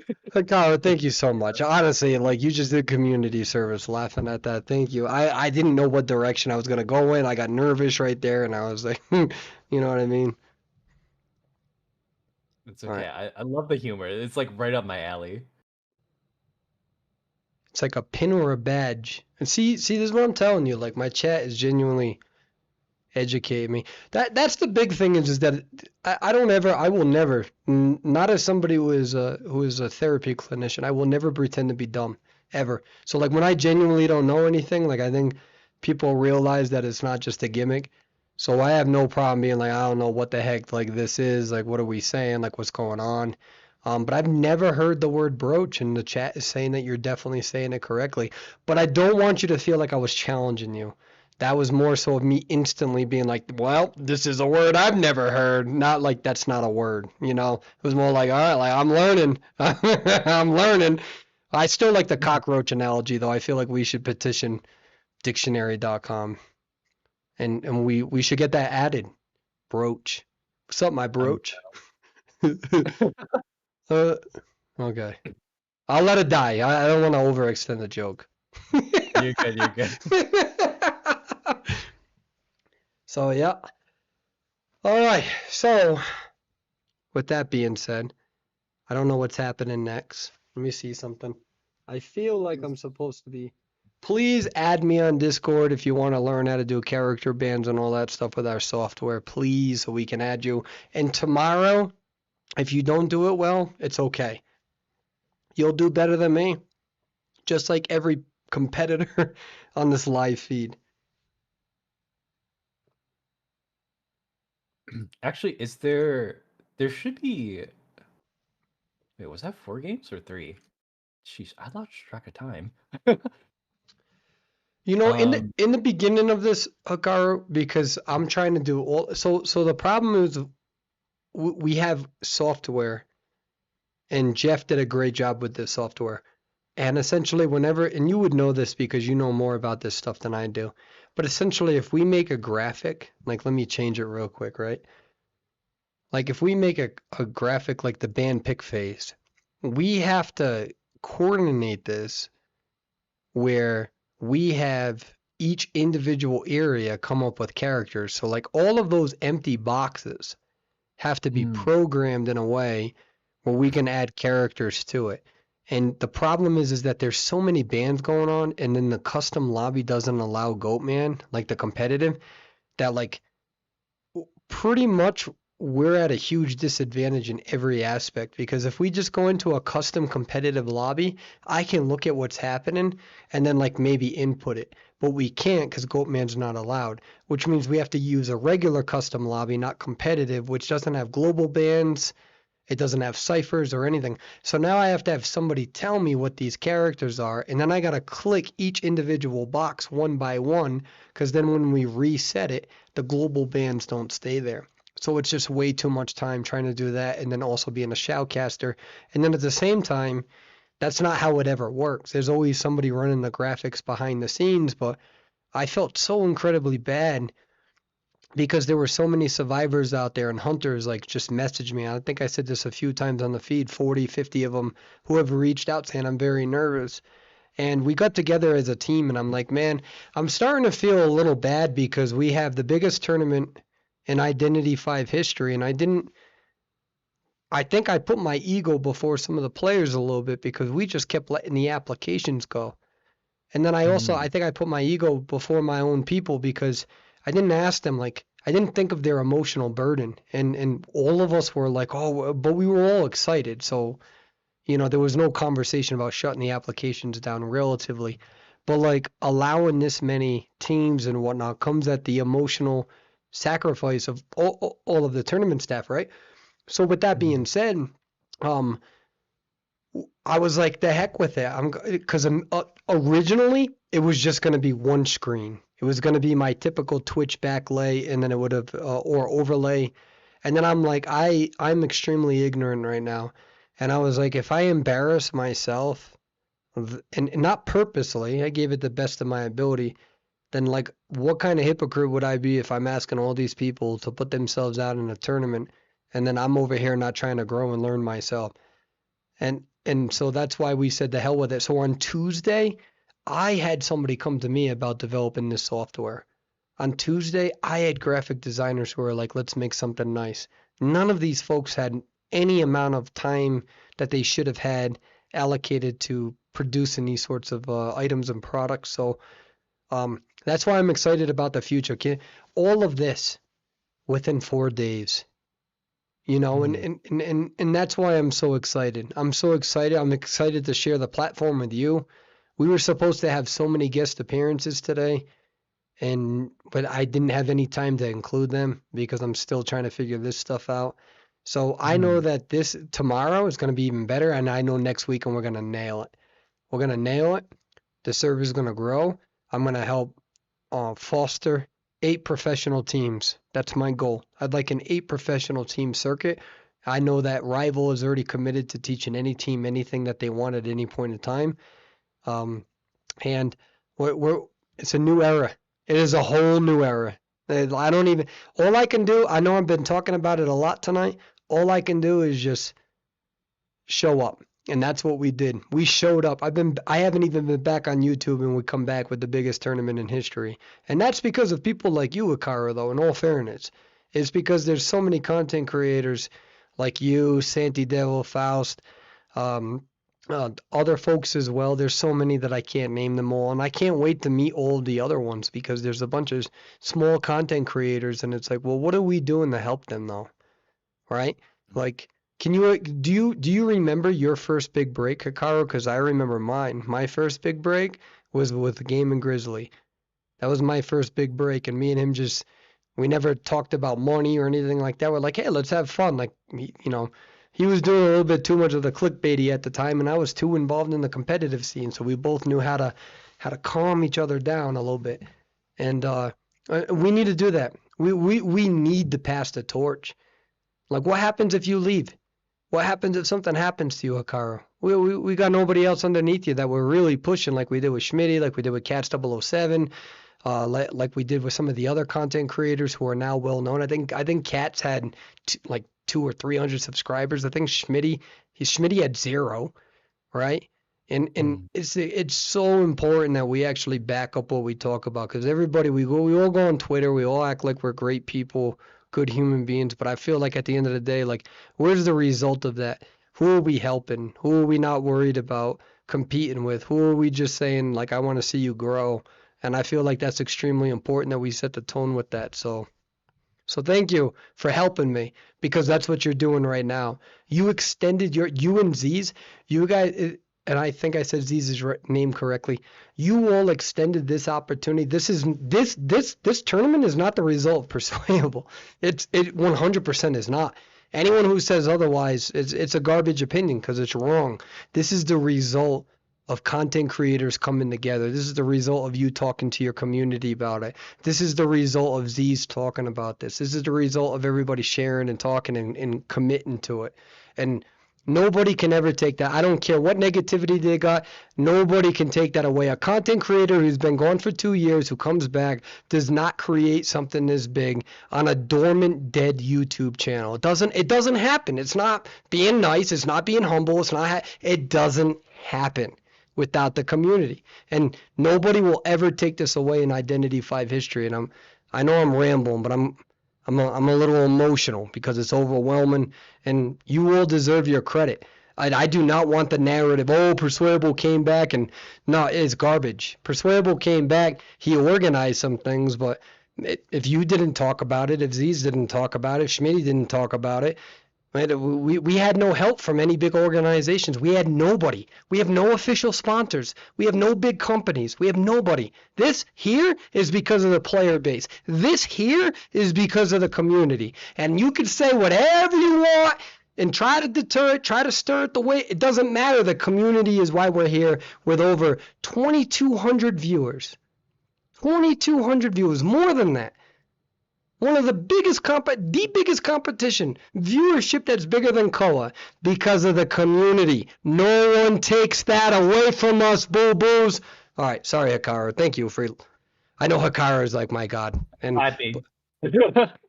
Kyle, thank you so much. Honestly, like you just did community service laughing at that. Thank you. I didn't know what direction I was gonna go in. I got nervous right there, and I was like, you know what I mean? It's All okay. right. I love the humor. It's like right up my alley. It's like a pin or a badge. And see, this is what I'm telling you. Like my chat is genuinely educating me. That's the big thing is that I will never, not as somebody who is a therapy clinician, I will never pretend to be dumb ever. So like when I genuinely don't know anything, like I think people realize that it's not just a gimmick. So I have no problem being like, I don't know what the heck like this is, like what are we saying, like what's going on. But I've never heard the word brooch, and the chat is saying that you're definitely saying it correctly. But I don't want you to feel like I was challenging you. That was more so of me instantly being like, well, this is a word I've never heard. Not like that's not a word, you know? It was more like, all right, like I'm learning. I'm learning. I still like the cockroach analogy, though. I feel like we should petition dictionary.com. And we should get that added. Brooch. What's up, my brooch? Okay. I'll let it die. I don't want to overextend the joke. You're good, you're good. So, yeah. All right. So, with that being said, I don't know what's happening next. Let me see something. I feel like I'm supposed to be. Please add me on Discord if you want to learn how to do character bands and all that stuff with our software, please, so we can add you. And tomorrow, if you don't do it well, it's okay. You'll do better than me, just like every competitor on this live feed. Actually, there should be, wait, was that 4 games or 3? Jeez, I lost track of time. You know, in the beginning of this, Hikaru, because I'm trying to do all, so the problem is we have software, and Jeff did a great job with this software. And essentially whenever, and you would know this because you know more about this stuff than I do, but essentially if we make a graphic, like let me change it real quick, right? Like if we make a graphic like the band pick phase, we have to coordinate this where we have each individual area come up with characters. So like all of those empty boxes have to be programmed in a way where we can add characters to it. And the problem is that there's so many bands going on, and then the custom lobby doesn't allow Goatman, like the competitive, that like pretty much we're at a huge disadvantage in every aspect, because if we just go into a custom competitive lobby, I can look at what's happening and then like maybe input it. But we can't because Goatman's not allowed, which means we have to use a regular custom lobby, not competitive, which doesn't have global bans. It doesn't have ciphers or anything. So now I have to have somebody tell me what these characters are, and then I gotta click each individual box one by one, because then when we reset it, the global bands don't stay there. So it's just way too much time trying to do that, and then also being a shoutcaster. And then at the same time, that's not how it ever works. There's always somebody running the graphics behind the scenes, but I felt so incredibly bad because there were so many survivors out there and hunters like just messaged me. I think I said this a few times on the feed, 40, 50 of them who have reached out saying I'm very nervous. And we got together as a team and I'm like, man, I'm starting to feel a little bad because we have the biggest tournament in Identity 5 history, and I think I put my ego before some of the players a little bit because we just kept letting the applications go. And then I think I put my ego before my own people because I didn't ask them, like, I didn't think of their emotional burden. And all of us were like, oh, but we were all excited. So, there was no conversation about shutting the applications down relatively. But like allowing this many teams and whatnot comes at the emotional sacrifice of all of the tournament staff, right? So with that being said, I was like, the heck with it. Because originally it was just going to be one screen. It was going to be my typical Twitch backlight, and then it would have or overlay. And then I'm like, I'm extremely ignorant right now, and I was like, if I embarrass myself, and not purposely, I gave it the best of my ability. Then like, what kind of hypocrite would I be if I'm asking all these people to put themselves out in a tournament, and then I'm over here not trying to grow and learn myself? And so that's why we said the hell with it. So on Tuesday, I had somebody come to me about developing this software. On Tuesday, I had graphic designers who were like, let's make something nice. None of these folks had any amount of time that they should have had allocated to producing these sorts of items and products. So that's why I'm excited about the future. All of this within 4 days. And that's why I'm so excited. I'm so excited. I'm excited to share the platform with you. We were supposed to have so many guest appearances today, but I didn't have any time to include them because I'm still trying to figure this stuff out. So I know that tomorrow is going to be even better, and I know next week and we're going to nail it. We're going to nail it. The server's going to grow. I'm going to help foster 8 professional teams. That's my goal. I'd like an 8 professional team circuit. I know that Rival is already committed to teaching any team anything that they want at any point in time. And it's a new era. It is a whole new era. All I can do, I know I've been talking about it a lot tonight. All I can do is just show up. And that's what we did. We showed up. I haven't even been back on YouTube, and we come back with the biggest tournament in history. And that's because of people like you, Akara, though, in all fairness. It's because there's so many content creators like you, Santi Devil, Faust, other folks as well. There's so many that I can't name them all. And I can't wait to meet all of the other ones because there's a bunch of small content creators, and it's like, well, what are we doing to help them, though? Right? Like, do you remember your first big break, Hikaru? Because I remember mine. My first big break was with Game and Grizzly. That was my first big break, and me and him we never talked about money or anything like that. We're like, hey, let's have fun. Like, he was doing a little bit too much of the clickbaity at the time, and I was too involved in the competitive scene, so we both knew how to calm each other down a little bit. And we need to do that. We need to pass the torch. Like, what happens if you leave? What happens if something happens to you, Hikaru? We got nobody else underneath you that we're really pushing like we did with Schmitty, like we did with Cats 007, like we did with some of the other content creators who are now well known. I think Cats had like 200 or 300 subscribers. I think Schmitty had 0, right? And it's so important that we actually back up what we talk about, because everybody we all go on Twitter, we all act like we're great people, good human beings, but I feel like at the end of the day, like, where's the result of that? Who are we helping? Who are we not worried about competing with? Who are we just saying, like, I want to see you grow? And I feel like that's extremely important that we set the tone with that. So thank you for helping me, because that's what you're doing right now. You extended you and Z's, you guys, and I think I said Z's name correctly. You all extended this opportunity. This tournament is not the result of Perswayable. It 100% is not. Anyone who says otherwise, it's a garbage opinion because it's wrong. This is the result of content creators coming together. This is the result of you talking to your community about it. This is the result of Z's talking about this. This is the result of everybody sharing and talking and committing to it. And nobody can ever take that. I don't care what negativity they got. Nobody can take that away. A content creator who's been gone for 2 years, who comes back, does not create something this big on a dormant, dead YouTube channel. It doesn't happen. It's not being nice. It's not being humble. It doesn't happen without the community. And nobody will ever take this away in Identity 5 history. And I know I'm rambling, but I'm a little emotional because it's overwhelming, and you all deserve your credit. I do not want the narrative, oh, Perswayable came back, and no, it's garbage. Perswayable came back, he organized some things, but if you didn't talk about it, if Z's didn't talk about it, if Schmitty didn't talk about it, right, we had no help from any big organizations. We had nobody. We have no official sponsors. We have no big companies. We have nobody. This here is because of the player base. This here is because of the community. And you can say whatever you want and try to deter it, try to stir it the way. It doesn't matter. The community is why we're here with over 2,200 viewers. 2,200 viewers, more than that. One of the biggest competition, viewership that's bigger than Koa because of the community. No one takes that away from us, boo-boos. All right, sorry, Hikaru. Thank you for. I know Hikaru is like my god, and I think.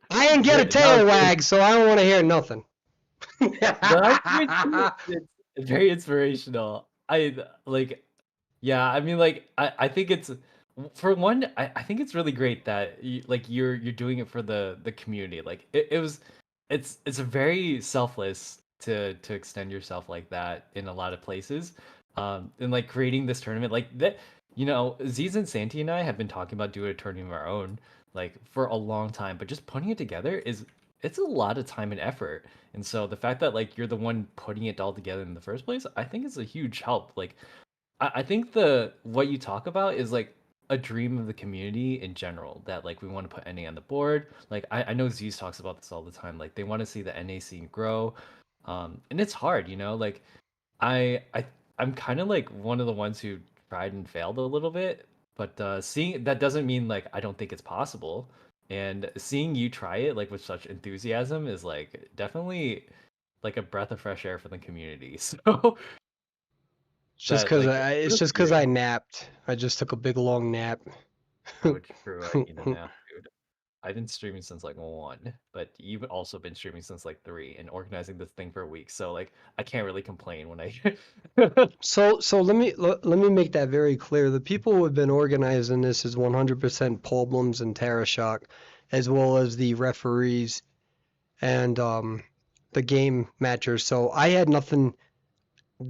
I ain't get a tail wag, so I don't want to hear nothing. It's very inspirational. Yeah, I mean, like, I think it's, for one, I think it's really great that you're doing it for the community. Like, it's a very selfless to extend yourself like that in a lot of places. And like creating this tournament like that, Ziz and Santi and I have been talking about doing a tournament of our own like for a long time, but just putting it together it's a lot of time and effort. And so the fact that like you're the one putting it all together in the first place, I think is a huge help. Like I think what you talk about is like a dream of the community in general, that like we want to put NA on the board. Like I know Z's talks about this all the time. Like they want to see the NA scene grow. And it's hard, like I'm kind of like one of the ones who tried and failed a little bit, but seeing that doesn't mean like I don't think it's possible. And seeing you try it like with such enthusiasm is like definitely like a breath of fresh air for the community. So it's just because I napped. I just took a big long nap. Oh, true. I need a nap, dude. I've been streaming since like 1, but you've also been streaming since like 3 and organizing this thing for a week. So like I can't really complain when I. So let me make that very clear. The people who have been organizing this is 100% Paul Blums and Tarashok, as well as the referees and the game matchers. So I had nothing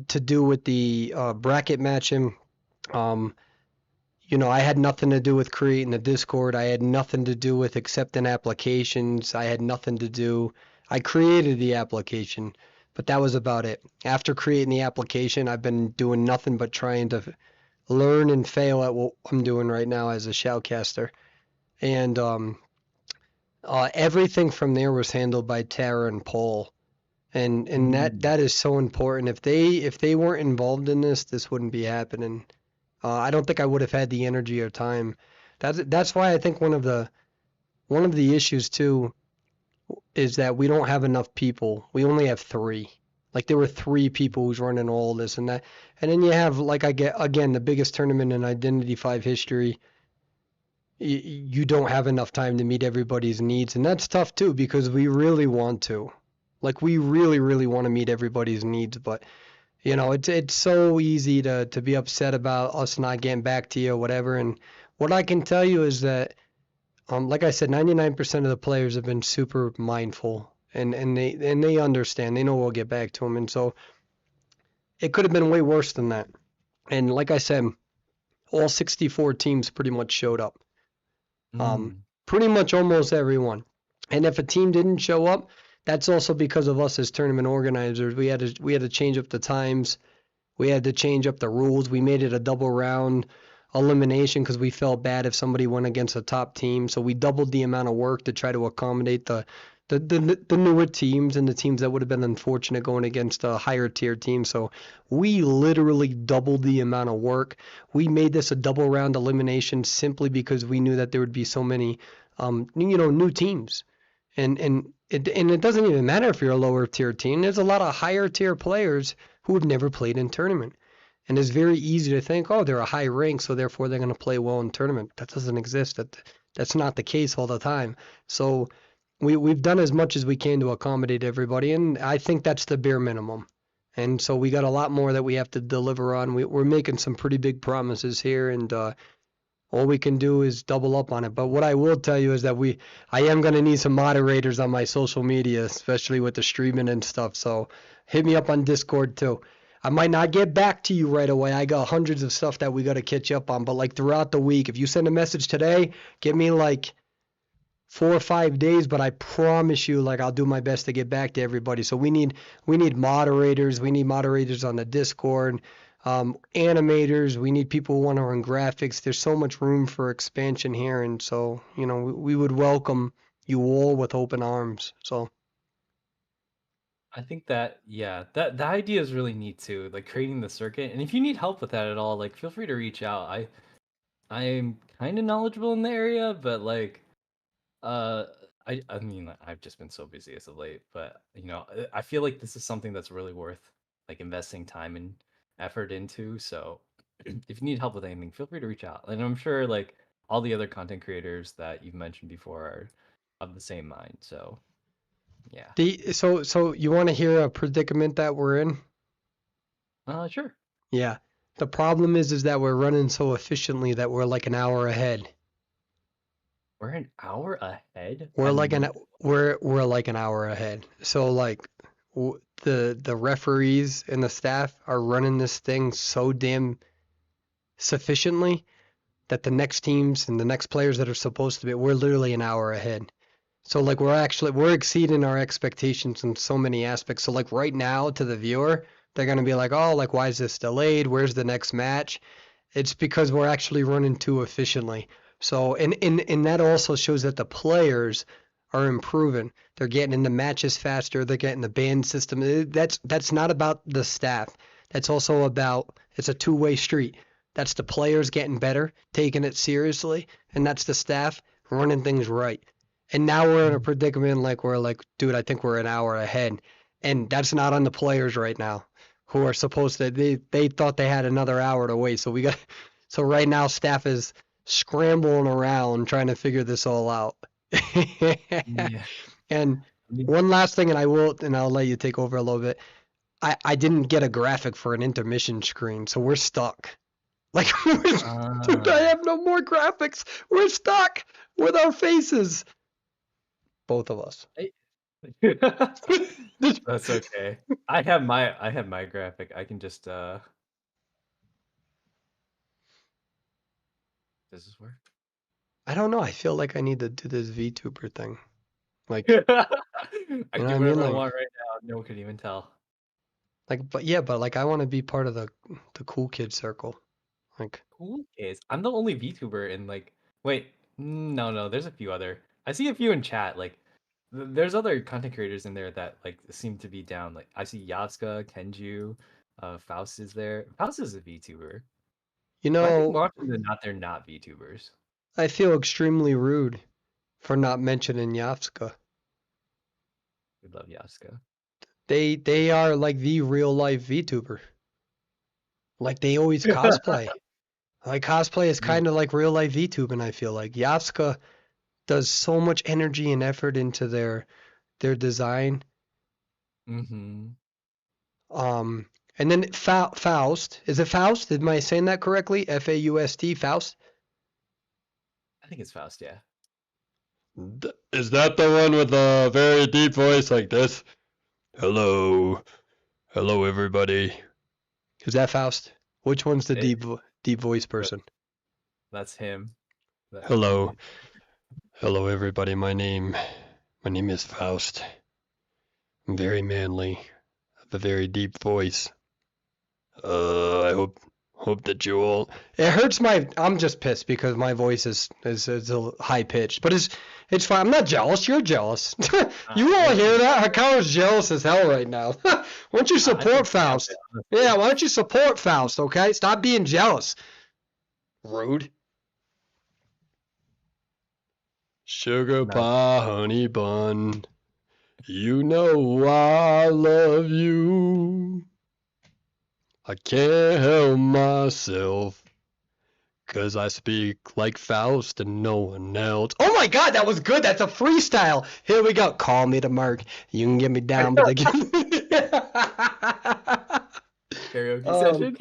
to do with the bracket matching. I had nothing to do with creating the Discord. I had nothing to do with accepting applications. I had nothing to do. I created the application, but that was about it. After creating the application, I've been doing nothing but trying to learn and fail at what I'm doing right now as a shoutcaster. And everything from there was handled by Tara and Paul. And that is so important. If they weren't involved in this wouldn't be happening. I don't think I would have had the energy or time. That's why I think one of the issues too is that we don't have enough people. We only have 3. Like there were 3 people who's running all this and that. And then you have the biggest tournament in Identity 5 history. You don't have enough time to meet everybody's needs, and that's tough too because we really want to. Like we really, really want to meet everybody's needs, but it's so easy to be upset about us not getting back to you or whatever. And what I can tell you is that, like I said, 99% of the players have been super mindful, and they understand. They know we'll get back to them, and so it could have been way worse than that. And like I said, all 64 teams pretty much showed up. Pretty much almost everyone. And if a team didn't show up, that's also because of us as tournament organizers. We had to change up the times. We had to change up the rules. We made it a double round elimination because we felt bad if somebody went against a top team. So we doubled the amount of work to try to accommodate the the newer teams and the teams that would have been unfortunate going against a higher tier team. So we literally doubled the amount of work. We made this a double round elimination simply because we knew that there would be so many, new teams. And it doesn't even matter if you're a lower tier team. There's a lot of higher tier players who have never played in tournament. And it's very easy to think, oh, they're a high rank, so therefore they're going to play well in tournament. That doesn't exist. That's not the case all the time. So we've done as much as we can to accommodate everybody, and I think that's the bare minimum. And so we got a lot more that we have to deliver on. We're making some pretty big promises here, and all we can do is double up on it. But what I will tell you is that I am going to need some moderators on my social media, especially with the streaming and stuff. So hit me up on Discord too. I might not get back to you right away. I got hundreds of stuff that we got to catch up on. But like throughout the week, if you send a message today, give me like 4 or 5 days, but I promise you, like, I'll do my best to get back to everybody. So we need moderators. We need moderators on the Discord, animators. We need people who want to run graphics. There's so much room for expansion here, and so we would welcome you all with open arms. So I think that that the idea is really neat too, like creating the circuit. And if you need help with that at all, like feel free to reach out. I'm kind of knowledgeable in the area, but like uh I mean I've just been so busy as of late, but I feel like this is something that's really worth like investing time and effort into. So if you need help with anything, feel free to reach out. And I'm sure like all the other content creators that you've mentioned before are of the same mind. So yeah. so you want to hear a predicament that we're in? Sure. Yeah. The problem is that we're running so efficiently that we're like an hour ahead. We're an hour ahead. We're I'm like an not- we're like an hour ahead. So like the referees and the staff are running this thing so damn sufficiently that the next teams and the next players that are supposed to be, we're literally an hour ahead. So like we're exceeding our expectations in so many aspects. So like right now to the viewer, they're gonna be like, oh, like why is this delayed? Where's the next match? It's because we're actually running too efficiently. So and that also shows that the players are improving. They're getting into matches faster. They're getting the band system. That's not about the staff. That's also about it's a two-way street. That's the players getting better, taking it seriously, and that's the staff running things right. And now we're in a predicament like we're like, dude, I think we're an hour ahead. And that's not on the players right now who are supposed to they thought they had another hour to wait. So right now staff is scrambling around trying to figure this all out. Yeah. And I mean, one last thing, and I'll let you take over a little bit. I didn't get a graphic for an intermission screen, so we're stuck. Like, dude, I have no more graphics. We're stuck with our faces. Both of us. That's okay. I have my graphic. I can just does this work? I don't know. I feel like I need to do this VTuber thing. Like, I know can what I do mean? whatever I Like- want right now. No one can even tell. but like I want to be part of the cool kid circle. Like, Cool is I'm the only VTuber in like wait, no, there's a few other. I see a few in chat. Like there's other content creators in there that like seem to be down. Like I see Yatsuka, Kenju, Faust is there. Faust is a VTuber. you But I think know, more often than not, they're not VTubers. I feel extremely rude for not mentioning Yatsuka. We love Yatsuka. They are like the real life VTuber. Like they always cosplay. Like cosplay is kind of like real life VTubing, I feel like. Yatsuka does so much energy and effort into their design. Mm-hmm. And then Faust. Is it Faust? Am I saying that correctly? Faust, Faust? I think it's Faust, yeah. Is that the one with a very deep voice like this? Hello. Hello, everybody. Is that Faust? Which one's the deep voice person? That's him. Hello. Hello, everybody. My name is Faust. I'm very manly. I have a very deep voice. I Hope that you all. It hurts my. I'm just pissed because my voice is a high pitched, but it's fine. I'm not jealous. You're jealous. You all hear that? Hikaru's jealous as hell right now. Why don't you support Faust? Yeah, why don't you support Faust? Okay, stop being jealous. Rude. Sugar pie, honey bun. You know I love you. I can't help myself, 'cause I speak like Faust and no one else. Oh my god, that was good. That's a freestyle. Here we go. Call me the Merc. You can get me down, but they Karaoke session?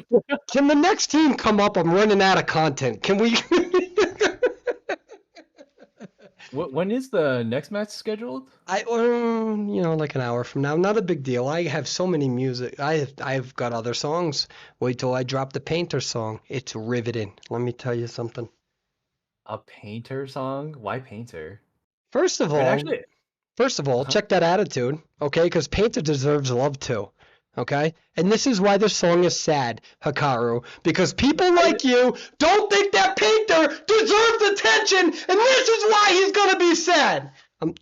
Can the next team come up? I'm running out of content. Can we? When is the next match scheduled? Like an hour from now. Not a big deal. I have so many music. I've got other songs. Wait till I drop the Painter song. It's riveting. Let me tell you something. A Painter song? Why Painter? First of all, check that attitude, okay? Because Painter deserves love too, okay? And this is why this song is sad, Hikaru, because people like you don't think that Painter deserves attention, and this is why he's gonna be sad.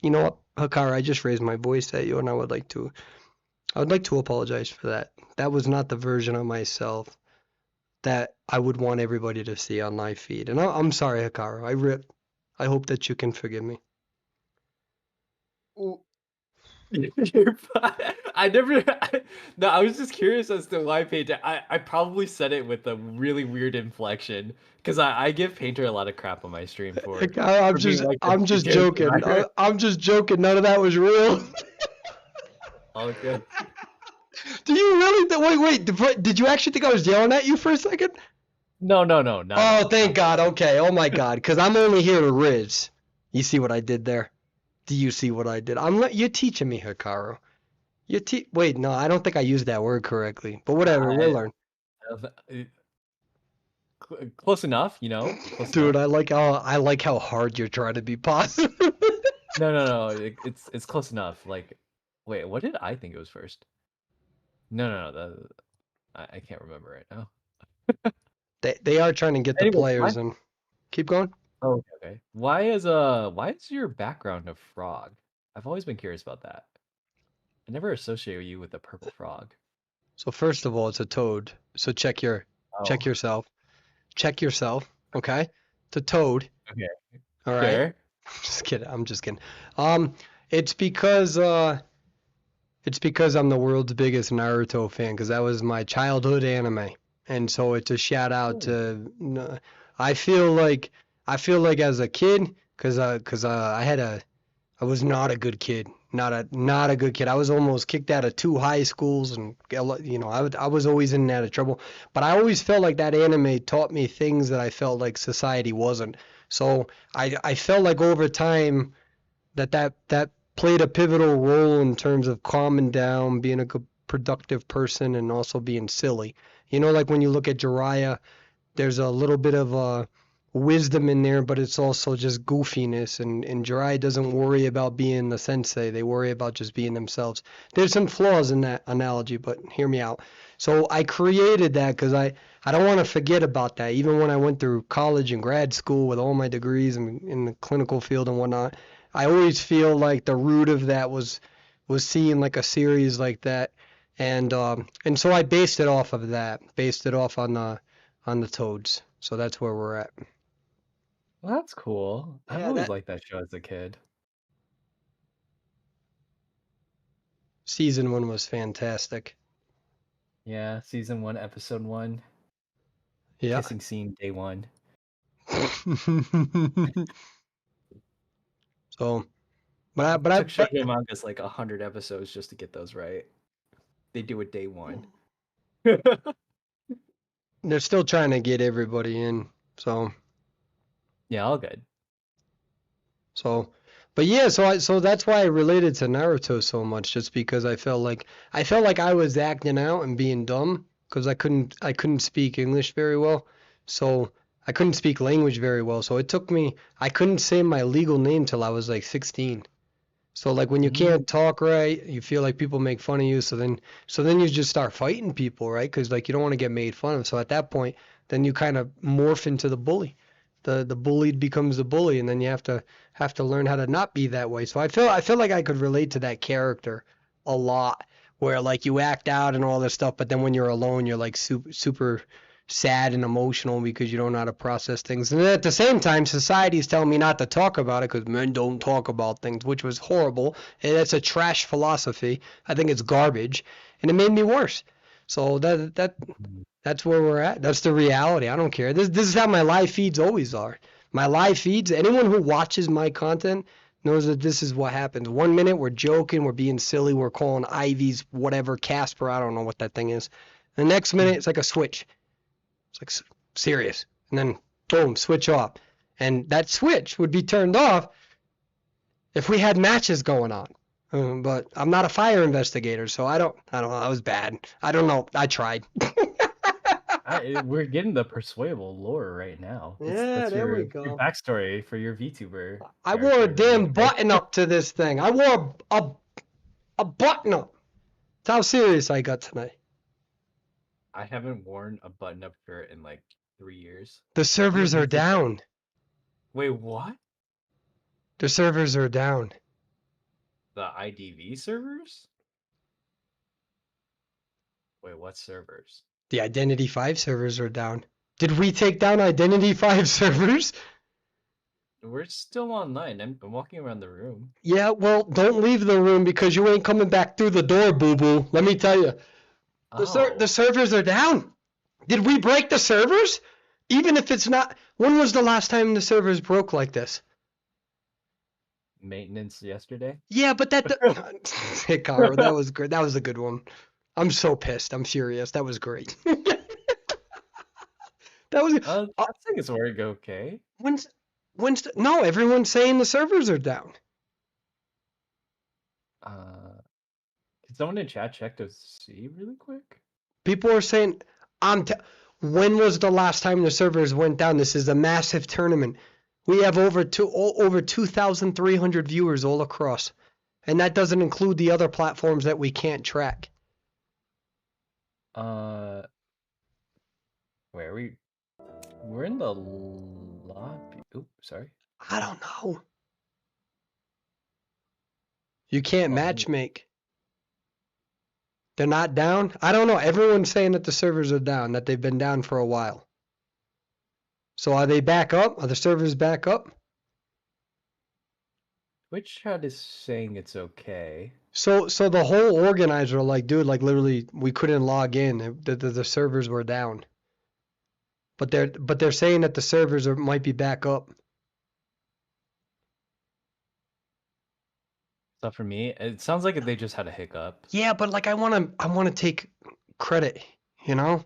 You know what, Hikaru? I just raised my voice at you, and I would like to apologize for that. That was not the version of myself that I would want everybody to see on live feed, and I'm sorry, Hikaru. I hope that you can forgive me. You're fine. No, I was just curious as to why Painter. I probably said it with a really weird inflection because I give Painter a lot of crap on my stream for. I'm just joking. I'm just joking. None of that was real. All good. Do you really? Wait. Did you actually think I was yelling at you for a second? No. Oh, thank God. Okay. Oh my God. Because I'm only here to riz. You see what I did there? Do you see what I did? You're teaching me, Hikaru. Wait, no, I don't think I used that word correctly. But whatever, we'll learn. Close enough, you know. Dude, I like how hard you're trying to be positive. No. It's close enough. Like, wait, what did I think it was first? No. I can't remember right now. They are trying to get the players in. Keep going. Oh, okay. Why is your background a frog? I've always been curious about that. I never associate you with a purple frog. So first of all, it's a toad. So check yourself. Check yourself, okay? It's a toad. Okay. All right. Fair. I'm just kidding. It's because I'm the world's biggest Naruto fan because that was my childhood anime, and so it's a shout out to. I feel like as a kid, because I was not a good kid, not a good kid. I was almost kicked out of 2 high schools, and I was always in and out of trouble. But I always felt like that anime taught me things that I felt like society wasn't. So I felt like over time that played a pivotal role in terms of calming down, being a good productive person, and also being silly. Like when you look at Jiraiya, there's a little bit of wisdom in there, but it's also just goofiness. And Jiraiya doesn't worry about being the sensei. They worry about just being themselves. There's some flaws in that analogy, but hear me out. So I created that because I don't want to forget about that. Even when I went through college and grad school with all my degrees in the clinical field and whatnot, I always feel like the root of that was seeing like a series like that. And so I based it off of that. Based it off on the Toads. So that's where we're at. Well, that's cool. I've always liked that show as a kid. Season 1 was fantastic. Yeah, season 1, episode 1. Yeah. Kissing scene, day 1. So, It took shoujo mangas like 100 episodes just to get those right. They do it day 1. They're still trying to get everybody in, so. Yeah, all good. So, but yeah, so that's why I related to Naruto so much, just because I felt like I was acting out and being dumb because I couldn't speak English very well, so I couldn't speak language very well. So it took me, I couldn't say my legal name till I was like 16. So like when you can't talk right, you feel like people make fun of you. So then you just start fighting people, right? Because like you don't want to get made fun of. So at that point, then you kind of morph into the bully. The bullied becomes the bully, and then you have to learn how to not be that way. So I feel like I could relate to that character a lot, where like you act out and all this stuff, but then when you're alone, you're like super sad and emotional because you don't know how to process things. And then at the same time, society's telling me not to talk about it because men don't talk about things, which was horrible. And that's a trash philosophy. I think it's garbage, and it made me worse. So that's where we're at. That's the reality. I don't care. This is how my live feeds always are. My live feeds, anyone who watches my content knows that this is what happens. 1 minute we're joking, we're being silly, we're calling Ivy's whatever Casper, I don't know what that thing is. The next minute it's like a switch. It's like serious. And then boom, switch off. And that switch would be turned off if we had matches going on. But I'm not a fire investigator, so I don't know. That was bad. I don't know. I tried. We're getting the Perswayable lore right now. Yeah, there we go. Your backstory for your VTuber. I wore a character, damn really. button up to this thing. I wore a button up. That's how serious I got tonight. I haven't worn a button up shirt in like 3 years. The servers are down. Wait, what? The servers are down. The IDV servers? Wait, what servers? The Identity 5 servers are down. Did we take down Identity 5 servers? We're still online. I'm walking around the room. Yeah, well, don't leave the room because you ain't coming back through the door, boo-boo. Let me tell you. The servers are down. Did we break the servers? Even if it's not... When was the last time the servers broke like this? Maintenance yesterday? Yeah, but that... Hey, Caro, that was good. That was a good one. I'm so pissed. I'm furious. That was great. That was... I think it's working okay. No, everyone's saying the servers are down. Can someone in chat check to see really quick? People are saying, when was the last time the servers went down? This is a massive tournament. We have over 2,300 viewers all across. And that doesn't include the other platforms that we can't track. Where are we? We're in the lobby. Oops, sorry. I don't know. You can't matchmake. They're not down? I don't know. Everyone's saying that the servers are down, that they've been down for a while. So are they back up? Are the servers back up? Twitch chat is saying it's okay. So the whole organizer, like, dude, like literally we couldn't log in. The servers were down. But they're saying that the servers might be back up. Not for me. It sounds like they just had a hiccup. Yeah, but like I wanna take credit, you know?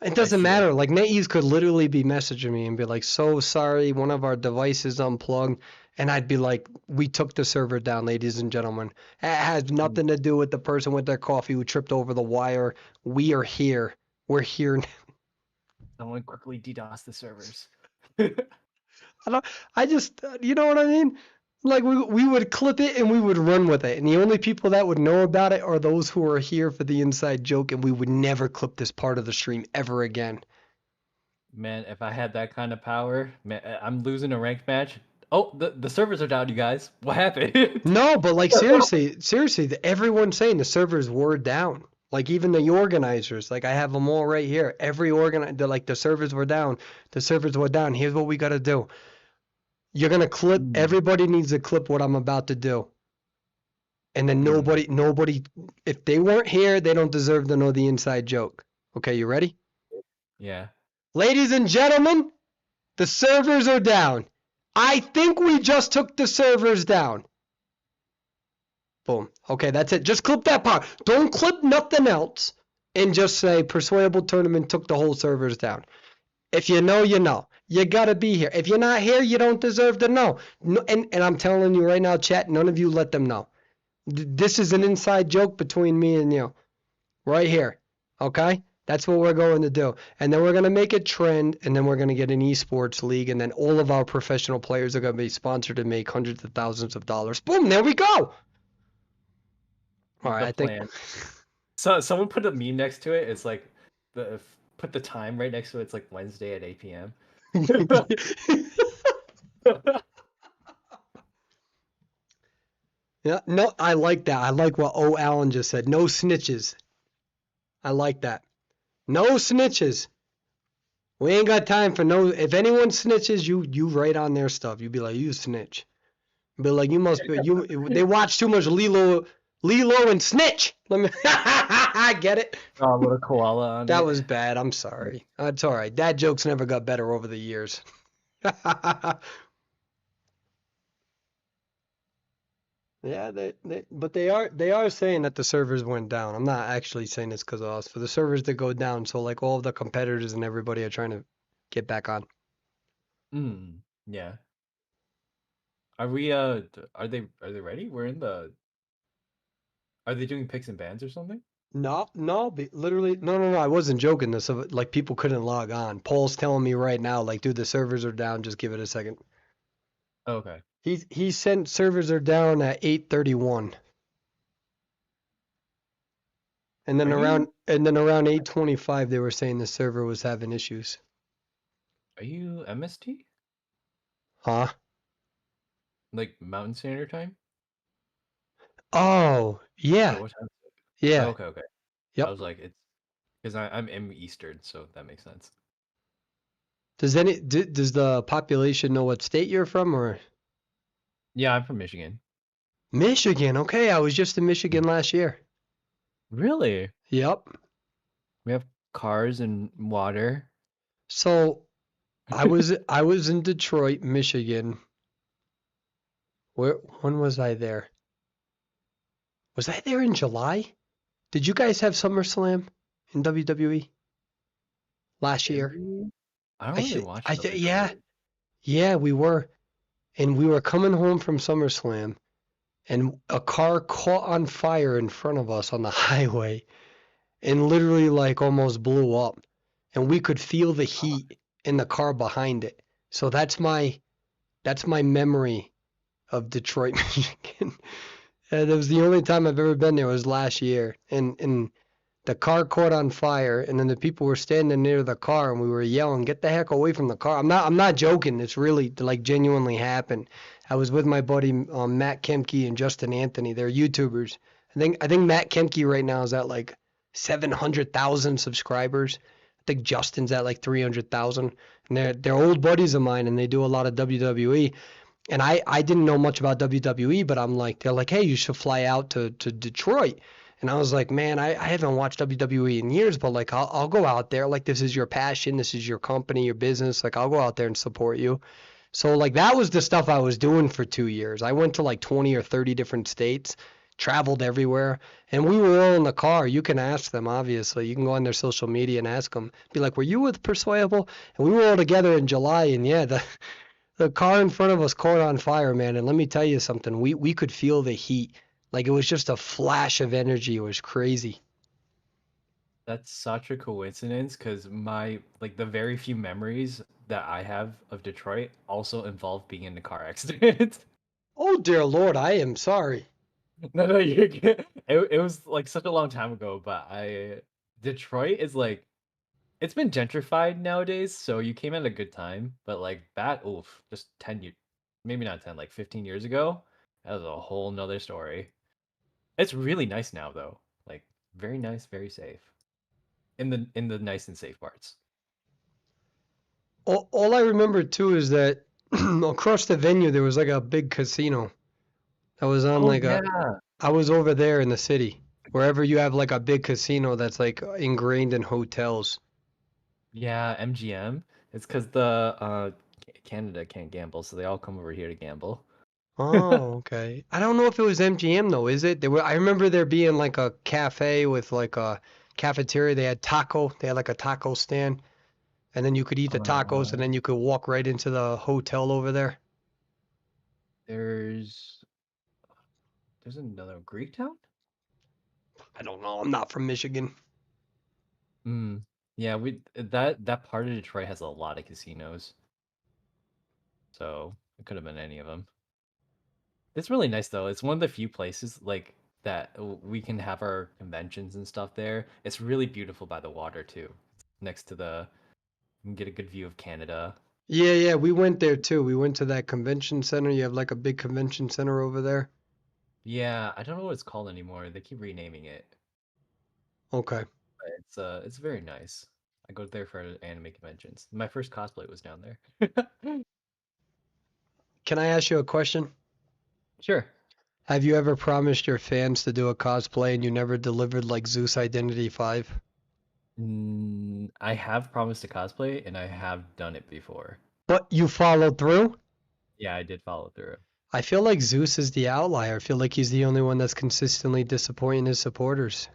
It doesn't matter. Like NetEase could literally be messaging me and be like, "So sorry, one of our devices unplugged," and I'd be like, "We took the server down, ladies and gentlemen. It has nothing to do with the person with their coffee who tripped over the wire. We are here. We're here now." Someone quickly DDoS the servers. I just, you know what I mean? Like we would clip it and we would run with it. And the only people that would know about it are those who are here for the inside joke, and we would never clip this part of the stream ever again. Man, if I had that kind of power, man, I'm losing a ranked match. Oh, the servers are down, you guys. What happened? No, but like seriously, everyone's saying the servers were down. Like even the organizers, like I have them all right here. Every organizer, like the servers were down. The servers were down. Here's what we got to do. You're going to clip, everybody needs to clip what I'm about to do. And then nobody, if they weren't here, they don't deserve to know the inside joke. Okay, you ready? Yeah. Ladies and gentlemen, the servers are down. I think we just took the servers down. Boom. Okay, that's it. Just clip that part. Don't clip nothing else. And just say, Perswayable Tournament took the whole servers down. If you know, you know. You gotta be here. If you're not here, you don't deserve to know. No, and I'm telling you right now, chat, none of you let them know. This is an inside joke between me and you. Right here. Okay? That's what we're going to do. And then we're going to make it trend, and then we're going to get an esports league, and then all of our professional players are going to be sponsored and make hundreds of thousands of dollars. Boom, there we go. All right, The I think plan. So someone put a meme next to it. It's like put the time right next to it. It's like Wednesday at 8 p.m. Yeah, no, I like that. I like what O. Allen just said. No snitches. I like that. No snitches. We ain't got time for no. If anyone snitches, you write on their stuff. You be like, you snitch. Be like, you must be you. They watch too much Lilo and Snitch. Let me. I get it. Oh, a little koala on That it. was bad. I'm sorry. It's all right. Dad jokes never got better over the years. Yeah, but they are saying that the servers went down. I'm not actually saying this because of us. For the servers to go down, so like all of the competitors and everybody are trying to get back on. Yeah. Are we are they ready? We're in the Are they doing picks and bans or something? No, literally, no. I wasn't joking. This like people couldn't log on. Paul's telling me right now, like, dude, the servers are down. Just give it a second. Oh, okay. He sent servers are down at 8:31, and then Are you 8:25 they were saying the server was having issues. are you MST? Huh? Like Mountain Standard Time? Oh, Or yeah, what time? Oh, yeah, okay. I yep. was like, it's because I'm in Eastern, so that makes sense. Does the population know what state you're from or Yeah, I'm from Michigan. Michigan? Okay, I was just in Michigan last year. Really? Yep. We have cars and water. So I was in Detroit, Michigan. When was I there? Was I there in July? Did you guys have SummerSlam in WWE last Did year? we? I don't really watch Yeah, WWE. yeah, we were. And we were coming home from SummerSlam, and a car caught on fire in front of us on the highway and literally like almost blew up. And we could feel the heat in the car behind it. So that's my memory of Detroit, Michigan. That was the only time I've ever been there was last year. And the car caught on fire, and then the people were standing near the car, and we were yelling, "Get the heck away from the car!" I'm not joking. It's really like genuinely happened. I was with my buddy Matt Kemke and Justin Anthony. They're YouTubers. I think Matt Kemke right now is at like 700,000 subscribers. I think Justin's at like 300,000. And they're old buddies of mine, and they do a lot of WWE. And I didn't know much about WWE, but they're like, hey, you should fly out to Detroit. And I was like, man, I haven't watched WWE in years, but like I'll go out there. Like this is your passion, this is your company, your business. Like I'll go out there and support you. So like that was the stuff I was doing for 2 years. I went to like 20 or 30 different states, traveled everywhere, and we were all in the car. You can ask them, obviously. You can go on their social media and ask them. Be like, were you with Perswayable? And we were all together in July, and yeah, the car in front of us caught on fire, man. And let me tell you something. We could feel the heat. Like it was just a flash of energy. It was crazy. That's such a coincidence because the very few memories that I have of Detroit also involve being in a car accident. Oh dear Lord, I am sorry. No, you're good. It was like such a long time ago, but Detroit is like it's been gentrified nowadays, so you came at a good time. But like oof, just 10 years, maybe not 10, like 15 years ago, that was a whole nother story. It's really nice now though, like very nice, very safe in the nice and safe parts. All I remember too is that across the venue there was like a big casino that was on Oh like a. yeah, I was over there in the city. Wherever you have like a big casino that's like ingrained in hotels. yeah, MGM. It's because the Canada can't gamble, so they all come over here to gamble. Oh, okay. I don't know if it was MGM though, is it? I remember there being like a cafe with like a cafeteria. They had taco. They had like a taco stand, and then you could eat the tacos, and Uh, then you could walk right into the hotel over there. there's another Greek town. I don't know. I'm not from Michigan. Mm, yeah, that part of Detroit has a lot of casinos, so it could have been any of them. It's really nice though. It's one of the few places like that we can have our conventions and stuff there. It's really beautiful by the water too. Next to the, you can get a good view of Canada. Yeah, yeah, we went there too. We went to that convention center. You have like a big convention center over there. Yeah, I don't know what it's called anymore. They keep renaming it. Okay. But it's very nice. I go there for anime conventions. My first cosplay was down there. Can I ask you a question? Sure. Have you ever promised your fans to do a cosplay and you never delivered like Zeus Identity 5? I have promised to cosplay and I have done it before. But you followed through? Yeah, I did follow through. I feel like Zeus is the outlier. I feel like he's the only one that's consistently disappointing his supporters.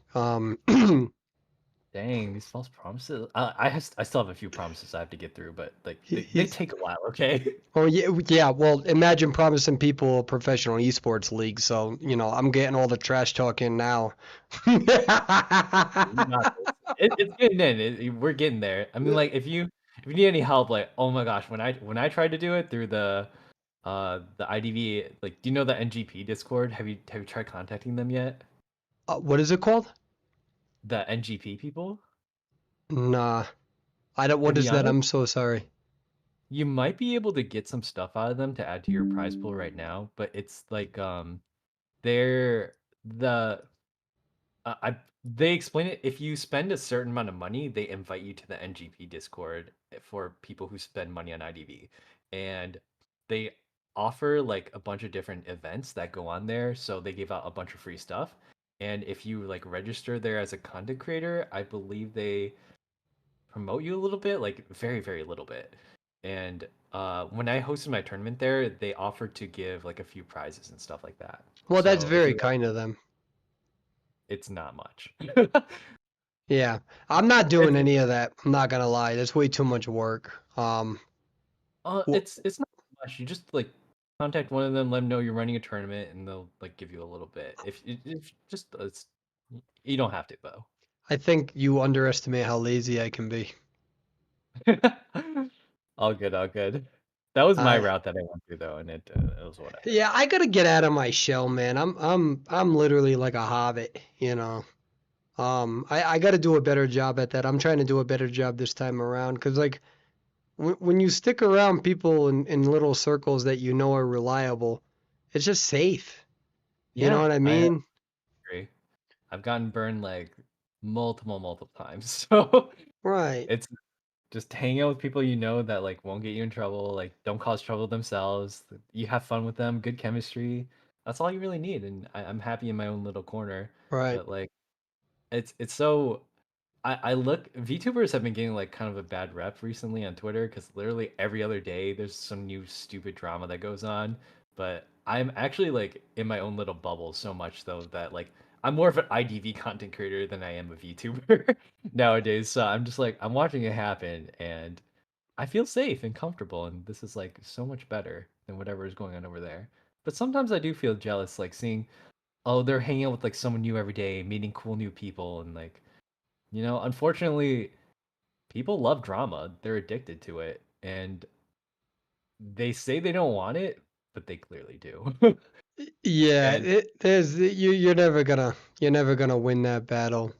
Dang, these false promises. I still have a few promises I have to get through, but like they He's take a while, okay? oh yeah, yeah. Well, imagine promising people a professional esports league. So I'm getting all the trash talking now. You got this. It's getting in. We're getting there. I mean, like if you need any help, like oh my gosh, when I tried to do it through the IDV, like do you know the NGP Discord? Have you tried contacting them yet? What is it called? The NGP people? Nah, I don't. To What be is that? honest, I'm so sorry. you might be able to get some stuff out of them to add to your prize pool right now, but it's like they're the I they explain it if you spend a certain amount of money, they invite you to the NGP Discord for people who spend money on IDV. And they offer like a bunch of different events that go on there, so they give out a bunch of free stuff. And if you like register there as a content creator, I believe they promote you a little bit, like very, very little bit. And when I hosted my tournament there, they offered to give like a few prizes and stuff like that. Well, that's So if very you like, kind of them. it's not much. Yeah, I'm not doing It's any of that. I'm not gonna lie. That's way too much work. Wh- it's not much. You just like contact one of them, let them know you're running a tournament, and they'll like give you a little bit. If just it's you don't have to though. I think you underestimate how lazy I can be. All good, all good. That was my I route that I went through though, and it was whatever. Yeah, I gotta get out of my shell, man. I'm literally like a hobbit. I gotta do a better job at that. I'm trying to do a better job this time around, because like when you stick around people in little circles that you know are reliable, it's just safe. You know Yeah, what I I mean? agree. I've gotten burned like multiple times, so Right, it's just hang out with people you know that like won't get you in trouble, like don't cause trouble themselves. You have fun with them, good chemistry. That's all you really need, and I'm happy in my own little corner. right. But like, it's so I look VTubers have been getting like kind of a bad rep recently on Twitter because literally every other day there's some new stupid drama that goes on. But I'm actually like in my own little bubble so much though that like I'm more of an IDV content creator than I am a VTuber nowadays. So I'm just like I'm watching it happen and I feel safe and comfortable and this is like so much better than whatever is going on over there. But sometimes I do feel jealous like seeing oh they're hanging out with like someone new every day, meeting cool new people and like unfortunately, people love drama. They're addicted to it, and they say they don't want it, but they clearly do. Yeah, And you're never gonna win that battle.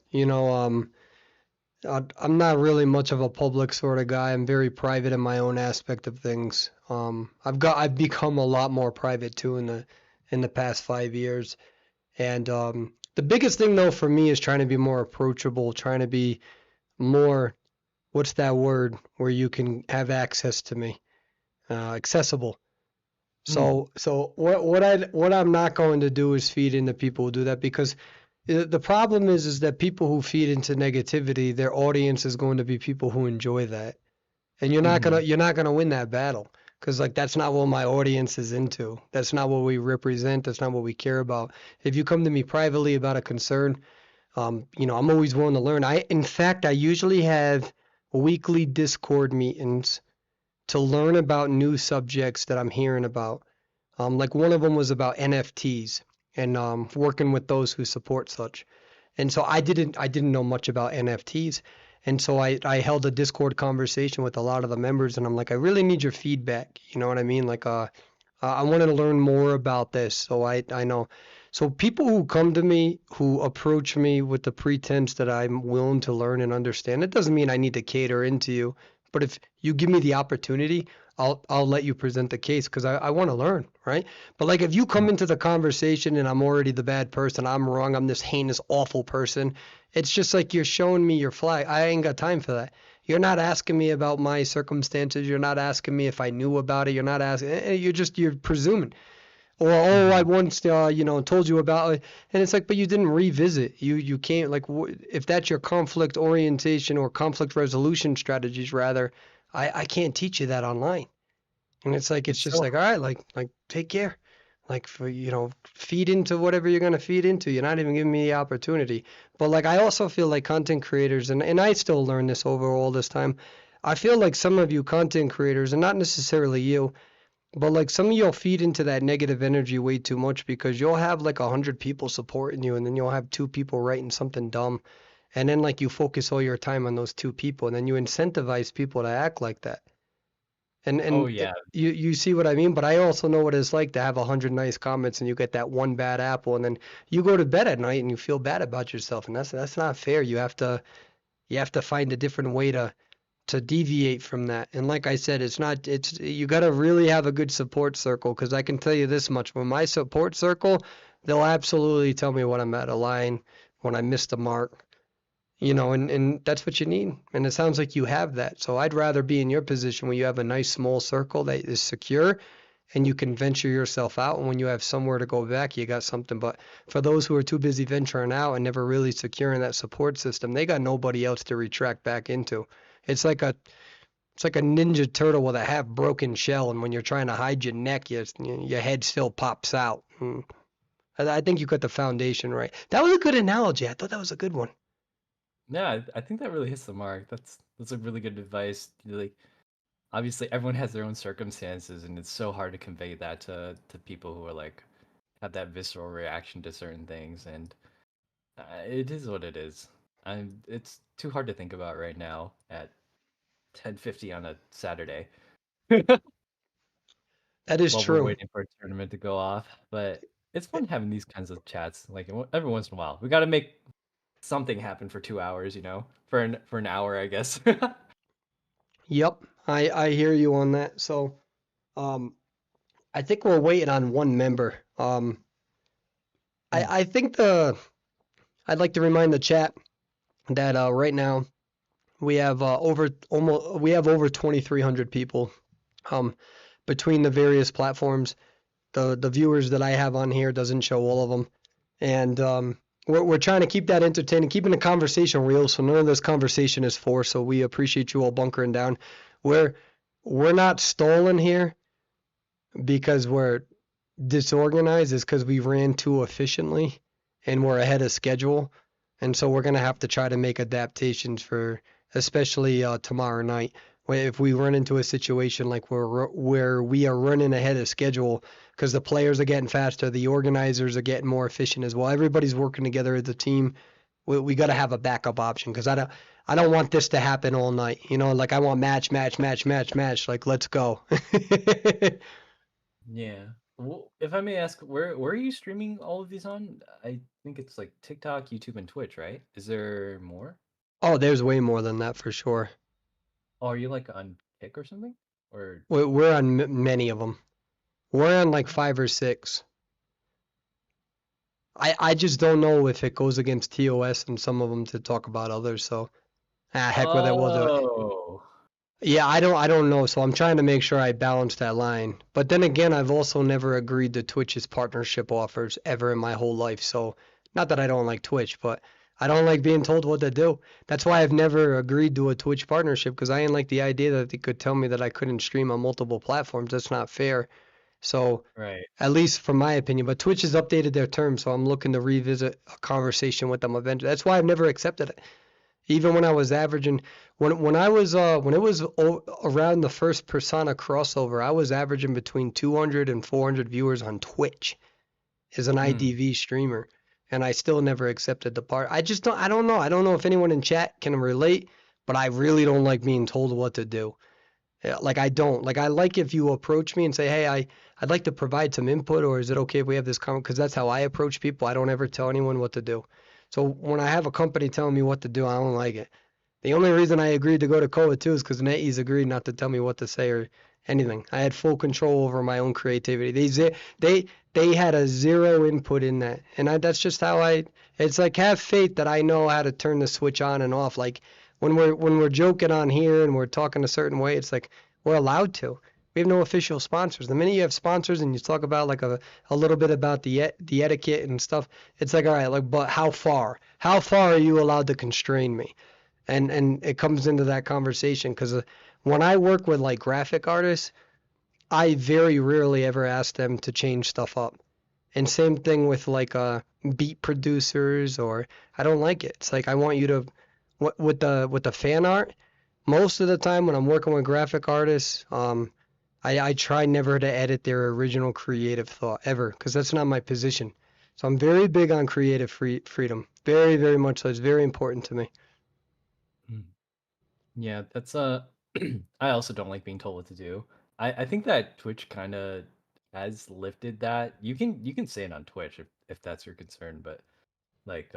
I'm not really much of a public sort of guy. I'm very private in my own aspect of things. I've become a lot more private too in the past 5 years. And the biggest thing though for me is trying to be more approachable, trying to be more, what's that word where you can have access to me, accessible. mm, So what I'm not going to do is feed into people who do that, because the problem is that people who feed into negativity, their audience is going to be people who enjoy that. And you're not gonna hmm you're not gonna win that battle, because like that's not what my audience is into. That's not what we represent. That's not what we care about. If you come to me privately about a concern, I'm always willing to learn. In fact, I usually have weekly Discord meetings to learn about new subjects that I'm hearing about. Like one of them was about NFTs and working with those who support such. And so I didn't know much about NFTs. And so I held a Discord conversation with a lot of the members, and I'm like, I really need your feedback. You know what I mean? Like, I wanted to learn more about this, so I know. So people who come to me, who approach me with the pretense that I'm willing to learn and understand, it doesn't mean I need to cater into you. But if you give me the opportunity, I'll let you present the case because I want to learn, right? But like if you come into the conversation and I'm already the bad person, I'm wrong, I'm this heinous, awful person, it's just like you're showing me your flag. I ain't got time for that. You're not asking me about my circumstances. You're not asking me if I knew about it. You're not asking. You're presuming. Or oh, I once told you about it, and it's like, but you didn't revisit. You can't like if that's your conflict orientation or conflict resolution strategies rather. I can't teach you that online. And it's like it's It's just so like all right, like take care. Like for feed into whatever you're gonna feed into. You're not even giving me the opportunity. But like I also feel like content creators, and I still learn this over all this time. I feel like some of you content creators, and not necessarily you, but like some of you'll feed into that negative energy way too much because you'll have like 100 people supporting you, and then you'll have 2 people writing something dumb, and then like you focus all your time on those 2 people, and then you incentivize people to act like that. And oh and yeah. you see what I mean? But I also know what it's like to have 100 nice comments and you get that one bad apple, and then you go to bed at night and you feel bad about yourself, and that's not fair. You have to find a different way to deviate from that. And like I said, it's you got to really have a good support circle because I can tell you this much: when my support circle, they'll absolutely tell me when I'm at a line, when I missed the mark, and that's what you need. And it sounds like you have that. So I'd rather be in your position where you have a nice small circle that is secure and you can venture yourself out. And when you have somewhere to go back, you got something. But for those who are too busy venturing out and never really securing that support system, they got nobody else to retract back into. It's like a it's like a ninja turtle with a half broken shell, and when you're trying to hide your neck, your head still pops out. I think you got the foundation right. That was a good analogy. I thought that was a good one. Yeah, I think that really hits the mark. That's a really good advice. Like, obviously, everyone has their own circumstances, and it's so hard to convey that to people who are like have that visceral reaction to certain things, and it is what it is. It's too hard to think about right now at 10:50 on a Saturday That is while we're true. waiting for a tournament to go off. But it's fun having these kinds of chats. Like every once in a while, we got to make something happen for 2 hours. For an hour, I guess. Yep, I hear you on that. So, um, I think we're waiting on one member. Hmm. I think I'd like to remind the chat that right now we have over 2,300 people um between the various platforms. The viewers that I have on here doesn't show all of them, and we're trying to keep that entertaining, keeping the conversation real. So none of this conversation is forced. So we appreciate you all bunkering down. We're we're not stalling here because we're disorganized. Is because we ran too efficiently and we're ahead of schedule, and so we're gonna have to try to make adaptations for especially tomorrow night. If we run into a situation like where we are running ahead of schedule because the players are getting faster, the organizers are getting more efficient as well. Everybody's working together as a team. We got to have a backup option because I don't want this to happen all night. Like I want match, match, match, match, match. Like let's go. Yeah. Well, if I may ask, where are you streaming all of these on? I think it's like TikTok, YouTube, and Twitch, right? Is there more? Oh, there's way more than that for sure. Oh, are you like on Kick or something? Or We're on many of them. We're on like oh, 5 or 6. I just don't know if it goes against TOS and some of them to talk about others. So heck with it, we'll do it. oh, Yeah, I don't know. So I'm trying to make sure I balance that line. But then again, I've also never agreed to Twitch's partnership offers ever in my whole life. So not that I don't like Twitch, but I don't like being told what to do. That's why I've never agreed to a Twitch partnership because I didn't like the idea that they could tell me that I couldn't stream on multiple platforms. That's not fair. So right. at least from my opinion, but Twitch has updated their terms, so I'm looking to revisit a conversation with them eventually. That's why I've never accepted it. Even when I was averaging, when it was around the first Persona crossover, I was averaging between 200 and 400 viewers on Twitch as an Hmm. IDV streamer, and I still never accepted the part. I don't know. I don't know if anyone in chat can relate, but I really don't like being told what to do. Yeah, like I don't. Like I like if you approach me and say, "Hey, I'd like to provide some input," or is it okay if we have this comment? Because that's how I approach people. I don't ever tell anyone what to do. So when I have a company telling me what to do, I don't like it. The only reason I agreed to go to COA too is because NetEase agreed not to tell me what to say or anything. I had full control over my own creativity. They had a zero input in that, and that's just how I. It's like have faith that I know how to turn the switch on and off. Like when we're joking on here and we're talking a certain way, it's like we're allowed to. We have no official sponsors. The minute you have sponsors and you talk about like a little bit about the etiquette and stuff, it's like all right, like but how far? How far are you allowed to constrain me? And it comes into that conversation because when I work with like graphic artists, I very rarely ever ask them to change stuff up. And same thing with like beat producers or I don't like it. It's like I want you to with the fan art. Most of the time when I'm working with graphic artists, I try never to edit their original creative thought ever because that's not my position. So I'm very big on creative freedom. Very, very much so. It's very important to me. Yeah, that's I also don't like being told what to do. I think that Twitch kind of has lifted that. You can say it on Twitch if that's your concern, but like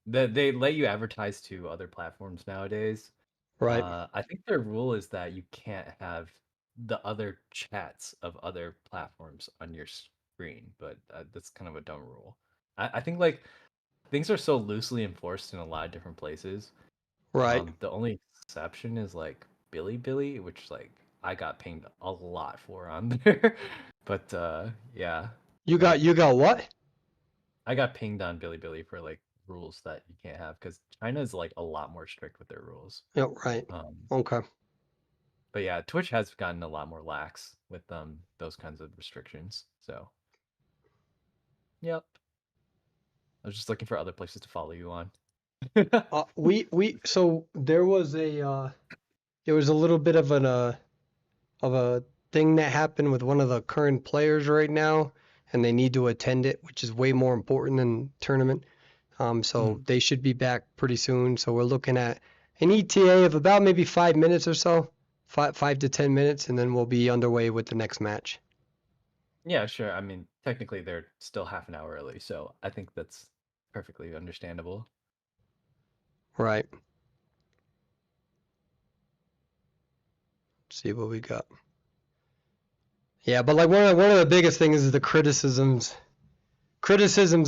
they let you advertise to other platforms nowadays. Right. I think their rule is that you can't have the other chats of other platforms on your screen, but that's kind of a dumb rule. I think like things are so loosely enforced in a lot of different places. Right. The only exception is like Billy, which like I got pinged a lot for on there. But yeah, You got like you got what? I got pinged on Billy for like rules that you can't have because China is like a lot more strict with their rules. Yeah, right. Um, Okay. but yeah, Twitch has gotten a lot more lax with those kinds of restrictions. So yep, I was just looking for other places to follow you on. We so there was a little bit of a thing that happened with one of the current players right now, and they need to attend it, which is way more important than tournament. So Mm. they should be back pretty soon. So we're looking at an ETA of about maybe 5 minutes or so, 5 to 10 minutes, and then we'll be underway with the next match. Yeah, sure. I mean, technically they're still half an hour early, so I think that's perfectly understandable. Right. See what we got. Yeah, but like one of the biggest things is the criticisms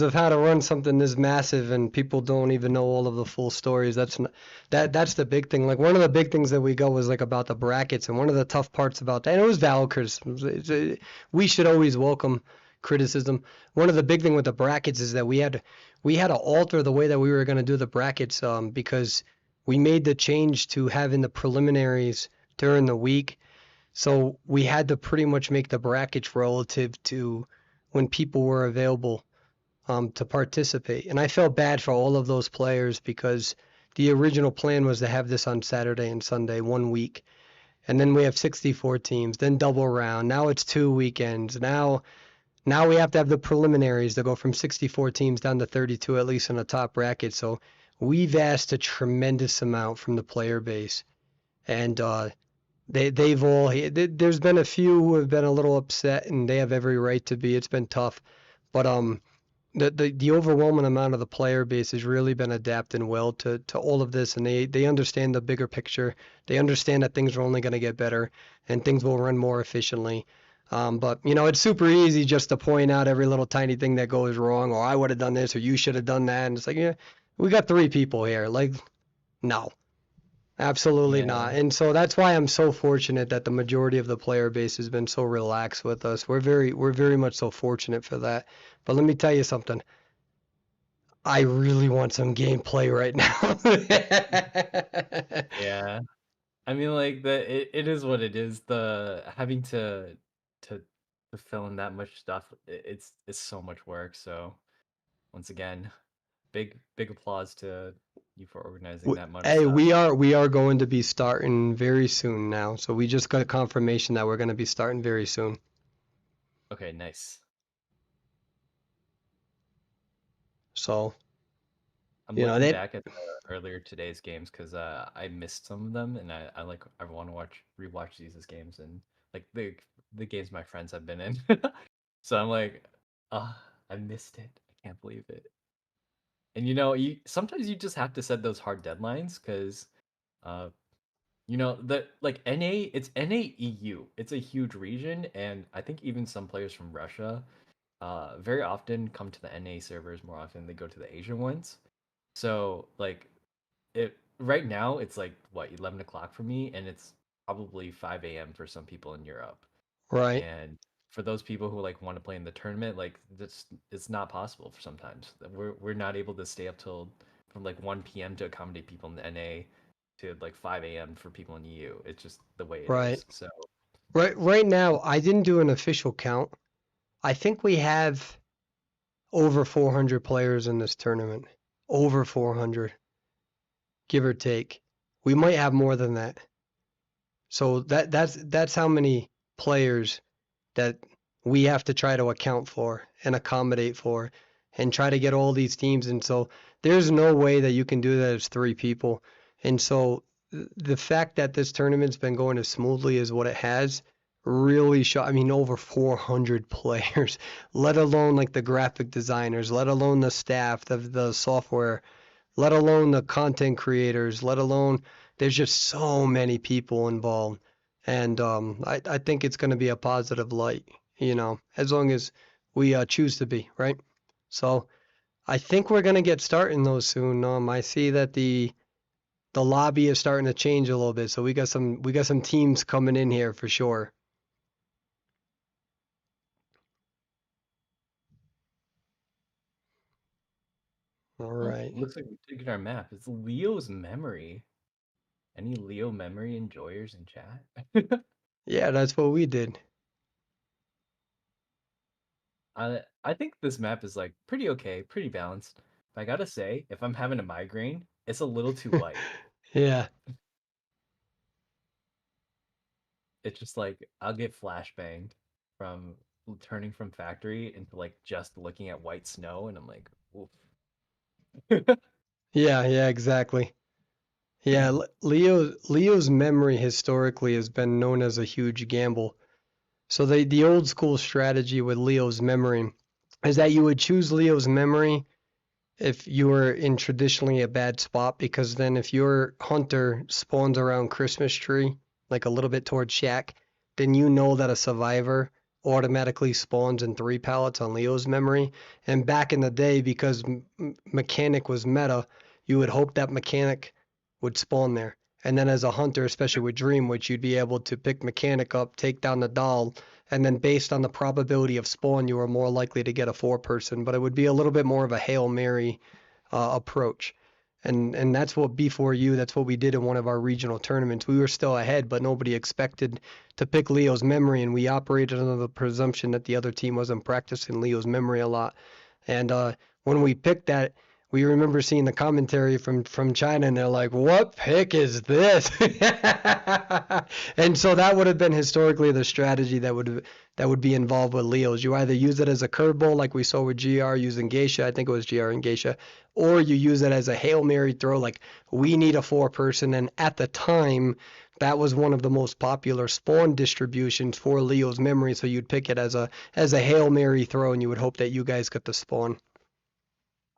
of how to run something this massive and people don't even know all of the full stories. That's the big thing. Like one of the big things that we go was like about the brackets, and one of the tough parts about that, and it was valid criticism. We should always welcome criticism. One of the big thing with the brackets is that we had to alter the way that we were going to do the brackets because we made the change to having the preliminaries during the week. So we had to pretty much make the brackets relative to when people were available to participate. And I felt bad for all of those players because the original plan was to have this on Saturday and Sunday, 1 week. And then we have 64 teams, then double round. Now it's 2 weekends. Now we have to have the preliminaries to go from 64 teams down to 32, at least in the top bracket. So we've asked a tremendous amount from the player base. And they've all there's been a few who have been a little upset and they have every right to be. It's been tough. But the overwhelming amount of the player base has really been adapting well to all of this, and they understand the bigger picture. They understand that things are only going to get better and things will run more efficiently. But it's super easy just to point out every little tiny thing that goes wrong, or I would have done this, or you should have done that, and it's like, yeah, we got three people here. Like, no, absolutely Yeah. not. And so that's why I'm so fortunate that the majority of the player base has been so relaxed with us. We're very much so fortunate for that. But let me tell you something. I really want some gameplay right now. Yeah. I mean like it is what it is. The having to to fill in that much stuff, it's so much work. So once again, big applause to you for organizing that much Hey, stuff. we are going to be starting very soon now. So we just got confirmation that we're going to be starting very soon. Okay, nice. So I'm You know, looking they back at the earlier today's games because I missed some of them, and I want to rewatch these as games and like the games my friends have been in. So I'm like, ah, I missed it. I can't believe it. And you sometimes you just have to set those hard deadlines because uh the like NA, it's NA EU. It's a huge region, and I think even some players from Russia very often come to the NA servers more often than they go to the Asian ones. So like it right now it's like what 11 o'clock for me, and it's probably 5 a.m. for some people in Europe. right, And for those people who like want to play in the tournament, like this it's not possible for sometimes. We're not able to stay up till from like 1 p.m. to accommodate people in the NA to like 5 a.m. for people in EU. It's just the way it right, is. So right now. I didn't do an official count. I think we have over 400 players in this tournament. Over 400, give or take. We might have more than that. So that's how many players that we have to try to account for and accommodate for and try to get all these teams. And so there's no way that you can do that as three people. And so the fact that this tournament's been going as smoothly as what it has really I mean, over 400 players, let alone like the graphic designers, let alone the staff, the software, let alone the content creators, let alone there's just so many people involved. And I think it's going to be a positive light, as long as we choose to be, right? So I think we're going to get starting those soon. I see that the lobby is starting to change a little bit, so we got some teams coming in here for sure. All oh, right. looks like we took our map. It's Leo's memory. Any Leo memory enjoyers in chat? Yeah, that's what we did. I think this map is like pretty okay, pretty balanced. But I gotta say, if I'm having a migraine, it's a little too light. Yeah. It's just like I'll get flashbanged from turning from factory into like just looking at white snow, and I'm like, oof. Yeah, exactly. Yeah, Leo's memory historically has been known as a huge gamble. So the old school strategy with Leo's memory is that you would choose Leo's memory if you were in traditionally a bad spot, because then if your hunter spawns around Christmas tree, like a little bit towards shack, then you know that a survivor automatically spawns in 3 pallets on Leo's memory. And back in the day, because mechanic was meta, you would hope that mechanic would spawn there. And then as a hunter, especially with Dream, which you'd be able to pick mechanic up, take down the doll, and then based on the probability of spawn, you were more likely to get a 4 person, but it would be a little bit more of a Hail Mary approach. And that's what B4U, that's what we did in one of our regional tournaments. We were still ahead, but nobody expected to pick Leo's memory, and we operated under the presumption that the other team wasn't practicing Leo's memory a lot. And when we picked that, we remember seeing the commentary from China, and they're like, "What pick is this?" And so that would have been historically the strategy that would be involved with Leos. You either use it as a curveball, like we saw with GR using Geisha, I think it was GR and Geisha, or you use it as a Hail Mary throw, like we need a 4 person. And at the time, that was one of the most popular spawn distributions for Leo's memory. So you'd pick it as a Hail Mary throw, and you would hope that you guys got the spawn.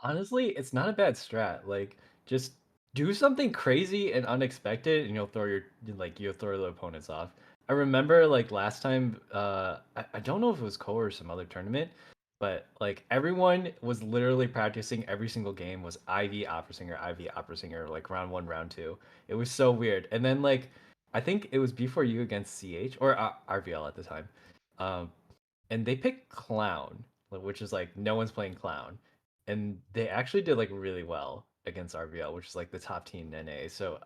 Honestly, it's not a bad strat. Like, just do something crazy and unexpected, and you'll throw the opponents off. I remember like last time, I don't know if it was Ko or some other tournament, but like everyone was literally practicing every single game was IV Opera Singer, like round one, round two. It was so weird. And then like I think it was before you against CH or RVL at the time. Um, and they picked Clown, which is like no one's playing Clown, and they actually did like really well against RVL, which is like the top team in NA. So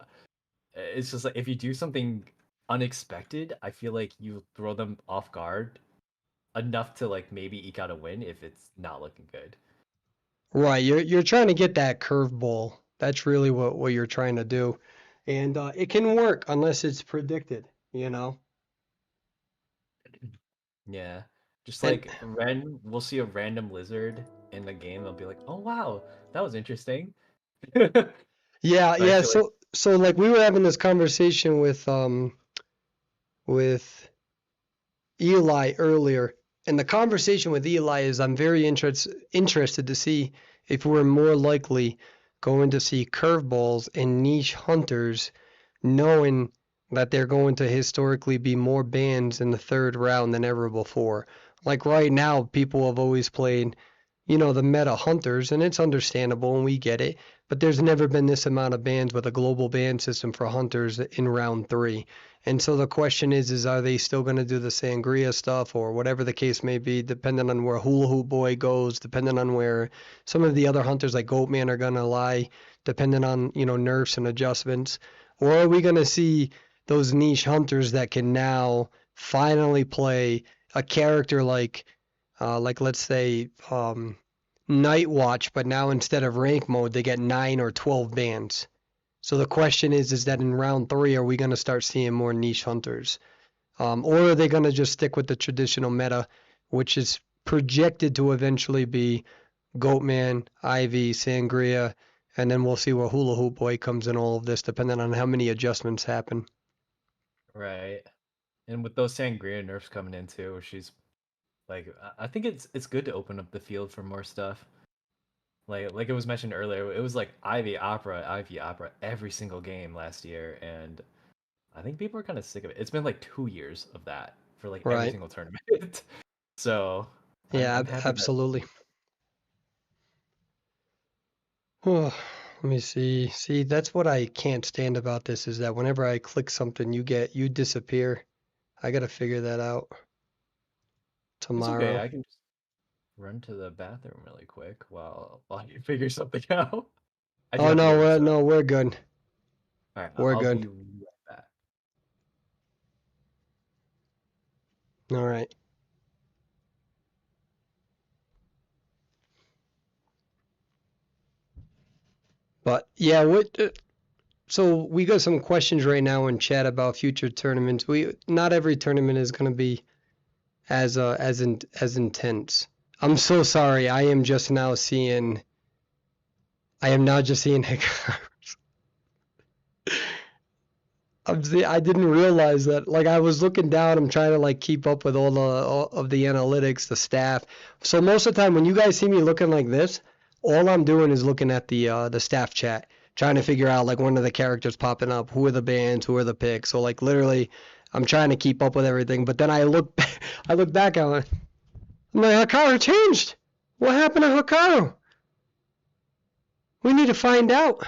it's just like if you do something unexpected, I feel like you throw them off guard enough to like maybe eke out a win if it's not looking good. Right, you're trying to get that curveball. That's really what you're trying to do, and it can work unless it's predicted. Yeah, just And like we'll see a random lizard in the game. They'll be like, "Oh wow, that was interesting," Yeah, But I yeah. feel like So like we were having this conversation with Eli earlier, and the conversation with Eli is I'm very interested to see if we're more likely going to see curveballs and niche hunters, knowing that they're going to historically be more bans in the third round than ever before. Like right now, people have always played, the meta hunters, and it's understandable and we get it, but there's never been this amount of bans with a global ban system for hunters in round three. And so the question is are they still going to do the sangria stuff or whatever the case may be, depending on where Hula Hoop Boy goes, depending on where some of the other hunters like Goatman are going to lie, depending on, nerfs and adjustments? Or are we going to see those niche hunters that can now finally play a character like let's say Night Watch, but now instead of rank mode, they get 9 or 12 bans. So the question is that in round three, are we going to start seeing more niche hunters? Or are they going to just stick with the traditional meta, which is projected to eventually be Goatman, Ivy, Sangria, and then we'll see where Hula Hoop Boy comes in all of this, depending on how many adjustments happen. right. And with those Sangria nerfs coming in too, she's like I think it's good to open up the field for more stuff. Like it was mentioned earlier, it was like Ivy Opera every single game last year, and I think people are kind of sick of it. It's been like 2 years of that for like every Right. single tournament. So Yeah, I'm happy that absolutely. Oh, let me see. See, that's what I can't stand about this is that whenever I click something, you disappear. I gotta figure that out it's okay. tomorrow. I can just run to the bathroom really quick while you figure something out. I do Oh have to no, go though, so no, we're good. all right, We're I'll be good. right back. All right. But yeah, so we got some questions right now in chat about future tournaments. Not every tournament is gonna be as intense. I'm so sorry. I am now just seeing I didn't realize that. Like I was looking down, I'm trying to like keep up with all of the analytics, the staff. So most of the time when you guys see me looking like this, all I'm doing is looking at the staff chat, trying to figure out like when are the characters popping up, who are the bands, who are the picks. So like literally, I'm trying to keep up with everything. But then I look, I look back at it. I'm like, Hikaru changed. What happened to Hikaru? We need to find out.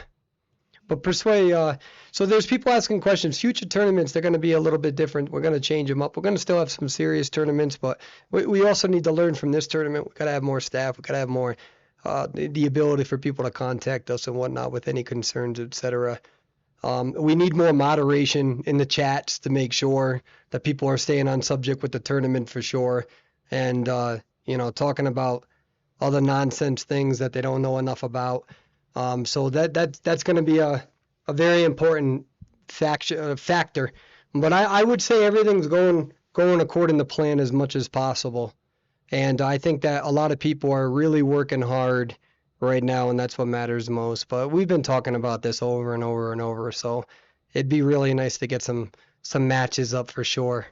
But so there's people asking questions. Future tournaments, they're going to be a little bit different. We're going to change them up. We're going to still have some serious tournaments, but we also need to learn from this tournament. We got to have more staff. We got to have more the ability for people to contact us and whatnot with any concerns, etc. We need more moderation in the chats to make sure that people are staying on subject with the tournament for sure, and talking about other nonsense things that they don't know enough about. So that's going to be a very important factor. But I would say everything's going according to plan as much as possible. And I think that a lot of people are really working hard right now, and that's what matters most. But we've been talking about this over and over and over, so it'd be really nice to get some matches up for sure.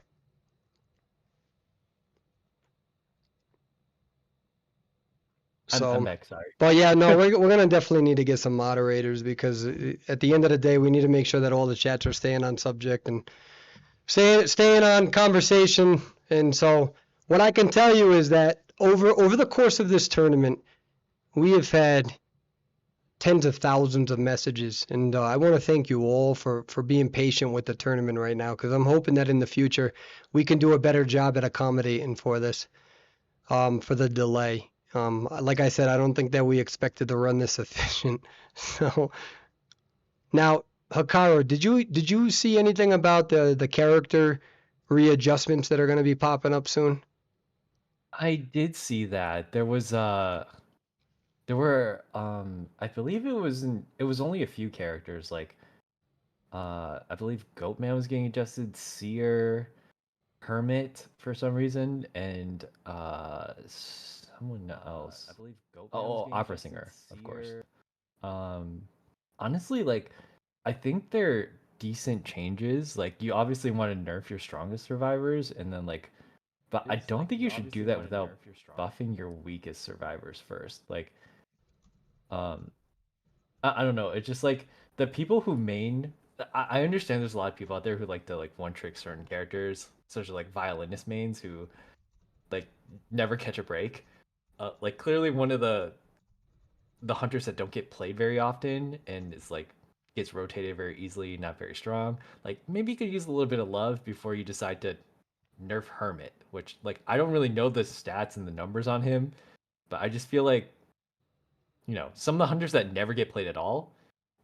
I'm So, back. Sorry. but yeah, no, we're gonna definitely need to get some moderators because at the end of the day, we need to make sure that all the chats are staying on subject and staying on conversation. And so, what I can tell you is that over the course of this tournament, we have had tens of thousands of messages, and I want to thank you all for being patient with the tournament right now because I'm hoping that in the future we can do a better job at accommodating for this. For the delay. Like I said, I don't think that we expected to run this efficient. So now, Hikaru, did you see anything about the character readjustments that are going to be popping up soon? I did see that there were I believe it was only a few characters like I believe Goatman was getting adjusted, Seer, Hermit for some reason, and someone else. I believe Goatman was getting Opera Singer, of course. Honestly, like, I think they're decent changes. Like, you obviously want to nerf your strongest survivors, and then like, but I don't think you should do that without buffing your weakest survivors first. Like, um, I don't know. It's just like the people who main. I understand there's a lot of people out there who like to like one trick certain characters, such as like violinist mains who like never catch a break. Like clearly one of the hunters that don't get played very often and is like gets rotated very easily, not very strong. Like maybe you could use a little bit of love before you decide to nerf Hermit, which like I don't really know the stats and the numbers on him, but I just feel like some of the hunters that never get played at all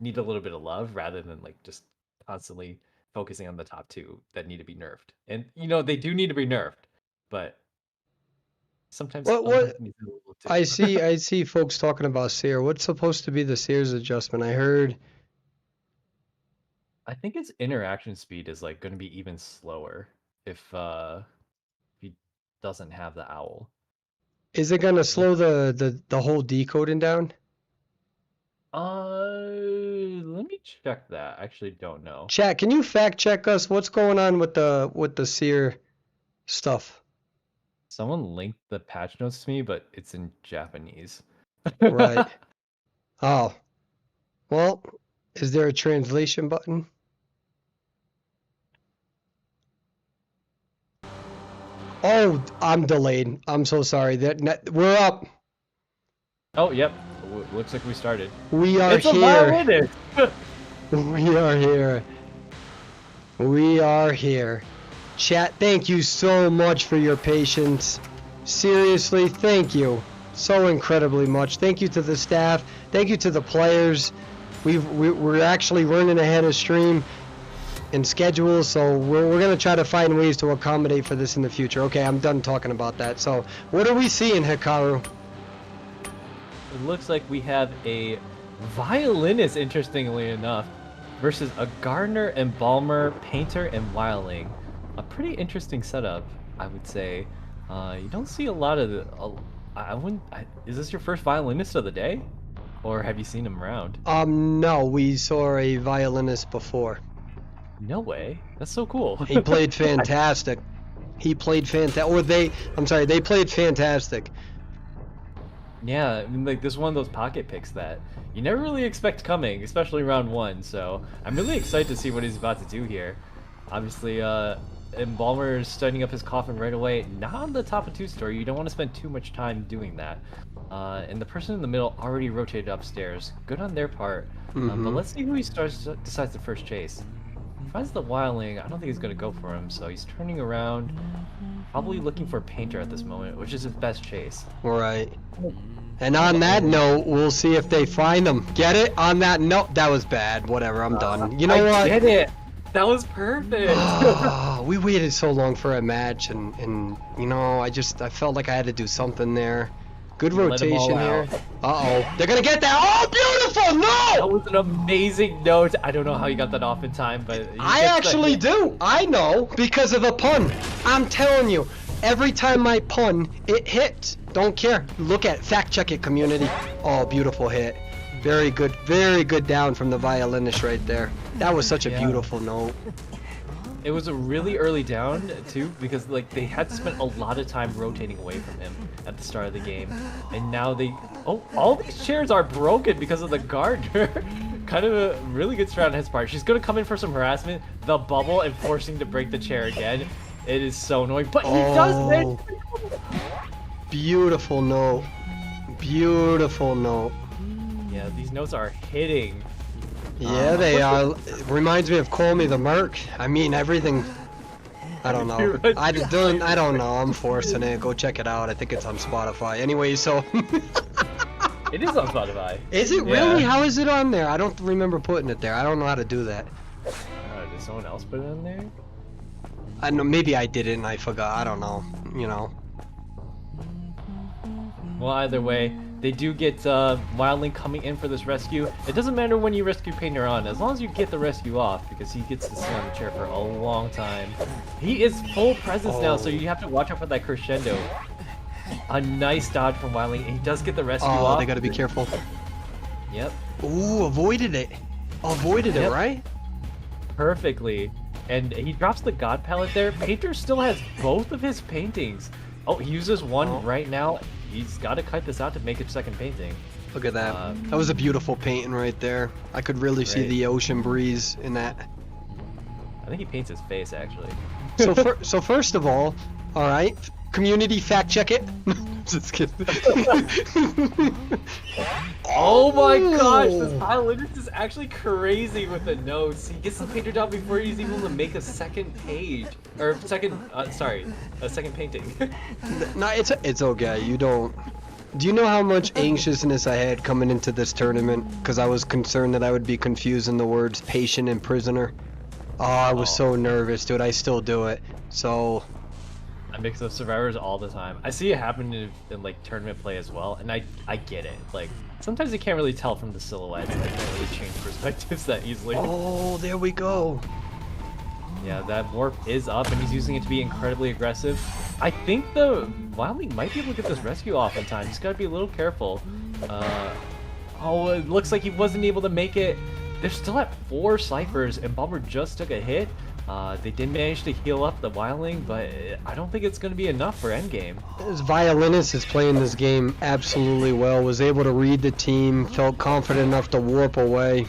need a little bit of love rather than like just constantly focusing on the top two that need to be nerfed. And they do need to be nerfed, but sometimes What needs a little too. I see folks talking about Seer. What's supposed to be the Seer's adjustment? I heard I think its interaction speed is like going to be even slower if he doesn't have the owl. is it gonna slow the whole decoding down? Let me check that. I actually don't know. Chat, can you fact check us? What's going on with the Seer stuff? Someone linked the patch notes to me, but it's in Japanese. Right. Oh. Well, is there a translation button? Oh, I'm delayed. I'm so sorry. We're up. Oh, yep. Looks like we started. We are It's a here. violinist! We are here. We are here. Chat, thank you so much for your patience. Seriously, thank you so incredibly much. Thank you to the staff. Thank you to the players. We're actually running ahead of stream and schedule, so we're going to try to find ways to accommodate for this in the future. Okay, I'm done talking about that. So, what are we seeing, Hikaru? It looks like we have a violinist, interestingly enough, versus a gardener, embalmer, painter, and wildling. A pretty interesting setup, I would say. You don't see a lot of is this your first violinist of the day? Or have you seen him around? No, we saw a violinist before. No way. That's so cool. He played fantastic. He played fantastic. They played fantastic. Yeah, I mean, like, this is one of those pocket picks that you never really expect coming, especially round one, so I'm really excited to see what he's about to do here. Obviously, Embalmer is setting up his coffin right away. Not on the top of two-story, you don't want to spend too much time doing that. And the person in the middle already rotated upstairs. Good on their part. But let's see who he decides to first chase. Finds the wildling. I don't think he's going to go for him, so he's turning around, probably looking for Painter at this moment, which is his best chase. Right. And on that note, we'll see if they find him. Get it? On that note, that was bad. Whatever, I'm done. You know what? I get it. That was perfect. We waited so long for a match, and I felt like I had to do something there. Good rotation here. Uh-oh. They're going to get that. Oh, beautiful! No! That was an amazing note. I don't know how you got that off in time, but... I actually do. I know, because of the pun. I'm telling you, every time I pun, it hits. Don't care. Look at it. Fact check it, community. Oh, beautiful hit. Very good down from the violinist right there. That was such a beautiful note. It was a really early down, too, because like they had to spend a lot of time rotating away from him at the start of the game. And now all these chairs are broken because of the gardener. Kind of a really good strat on his part. She's going to come in for some harassment, the bubble, and forcing to break the chair again. It is so annoying, but he does it! Beautiful note. Beautiful note. Yeah, these notes are hitting. Yeah, they are. It reminds me of Call Me the Merc. I mean, everything. I don't know. I don't know. I'm forcing it. Go check it out. I think it's on Spotify. Anyway, so. It is on Spotify. Is it really? How is it on there? I don't remember putting it there. I don't know how to do that. Did someone else put it on there? I know. Maybe I did it and I forgot. I don't know. Well, either way, they do get Wildling coming in for this rescue. It doesn't matter when you rescue Painter on, as long as you get the rescue off, because he gets to sit on the chair for a long time. He is full presence now, so you have to watch out for that crescendo. A nice dodge from Wildling, and he does get the rescue off. They gotta be careful. Yep, Ooh, avoided it. Avoided it, Yep. right? perfectly. And he drops the God palette there. Painter still has both of his paintings. Oh, he uses one Oh. right now. He's got to cut this out to make a second painting. Look at that. Uh, That was a beautiful painting right there. I could really see Right. the ocean breeze in that. I think he paints his face actually. So first of all right, community fact check it. Just kidding. Oh my gosh, this violinist is actually crazy with the notes. He gets the painter down before he's able to make a second page. Or second, sorry, a second painting. No, it's okay. You don't. Do you know how much anxiousness I had coming into this tournament? Because I was concerned that I would be confusing the words patient and prisoner. Oh, I was so nervous, dude. I still do it. So, I mix up survivors all the time. I see it happen in like tournament play as well, and I get it. Like sometimes you can't really tell from the silhouettes. Like, you can't really change perspectives that easily. oh, there we go. Yeah, that warp is up, and he's using it to be incredibly aggressive. I think the Wildling might be able to get this rescue off in time. He's got to be a little careful. Oh, it looks like he wasn't able to make it. They're still at 4 ciphers, and Bomber just took a hit. They did manage to heal up the Wildling, but I don't think it's going to be enough for endgame. This violinist is playing this game absolutely well. Was able to read the team. Felt confident enough to warp away.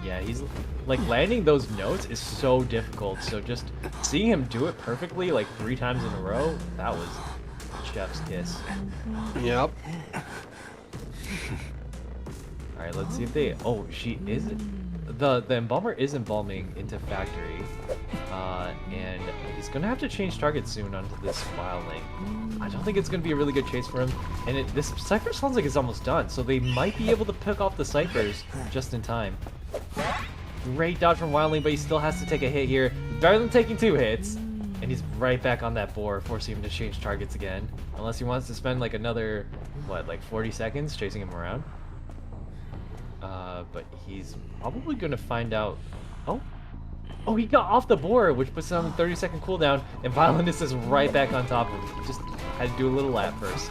Yeah, he's like landing those notes is so difficult. So just seeing him do it perfectly like 3 times in a row, that was chef's kiss. Yep. All right, let's see if they. Oh, she is. The embalmer is embalming into factory, and he's gonna have to change target soon onto this wildling. I don't think it's gonna be a really good chase for him. And this cipher sounds like it's almost done, so they might be able to pick off the ciphers just in time. Great dodge from wildling, but he still has to take a hit here. Better than taking 2 hits, and he's right back on that board, forcing him to change targets again. Unless he wants to spend like another, what, like 40 seconds chasing him around. But he's probably going to find out... Oh, he got off the board, which puts him on a 30-second cooldown, and Violinist is right back on top of him. He just had to do a little lap first.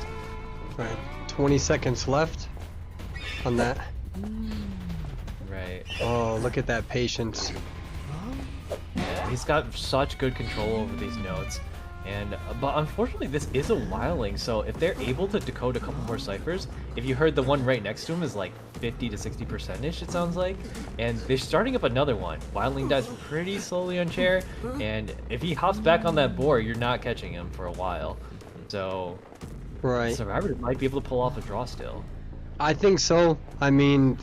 Right. 20 seconds left on that. Right. Oh, look at that patience. Yeah, he's got such good control over these notes. But unfortunately, this is a wildling, so if they're able to decode a couple more ciphers, if you heard the one right next to him is like 50 to 60%-ish, it sounds like, and they're starting up another one. Wildling dies pretty slowly on chair, and if he hops back on that board, you're not catching him for a while. So, Right. Survivor might be able to pull off a draw still. I think so. I mean,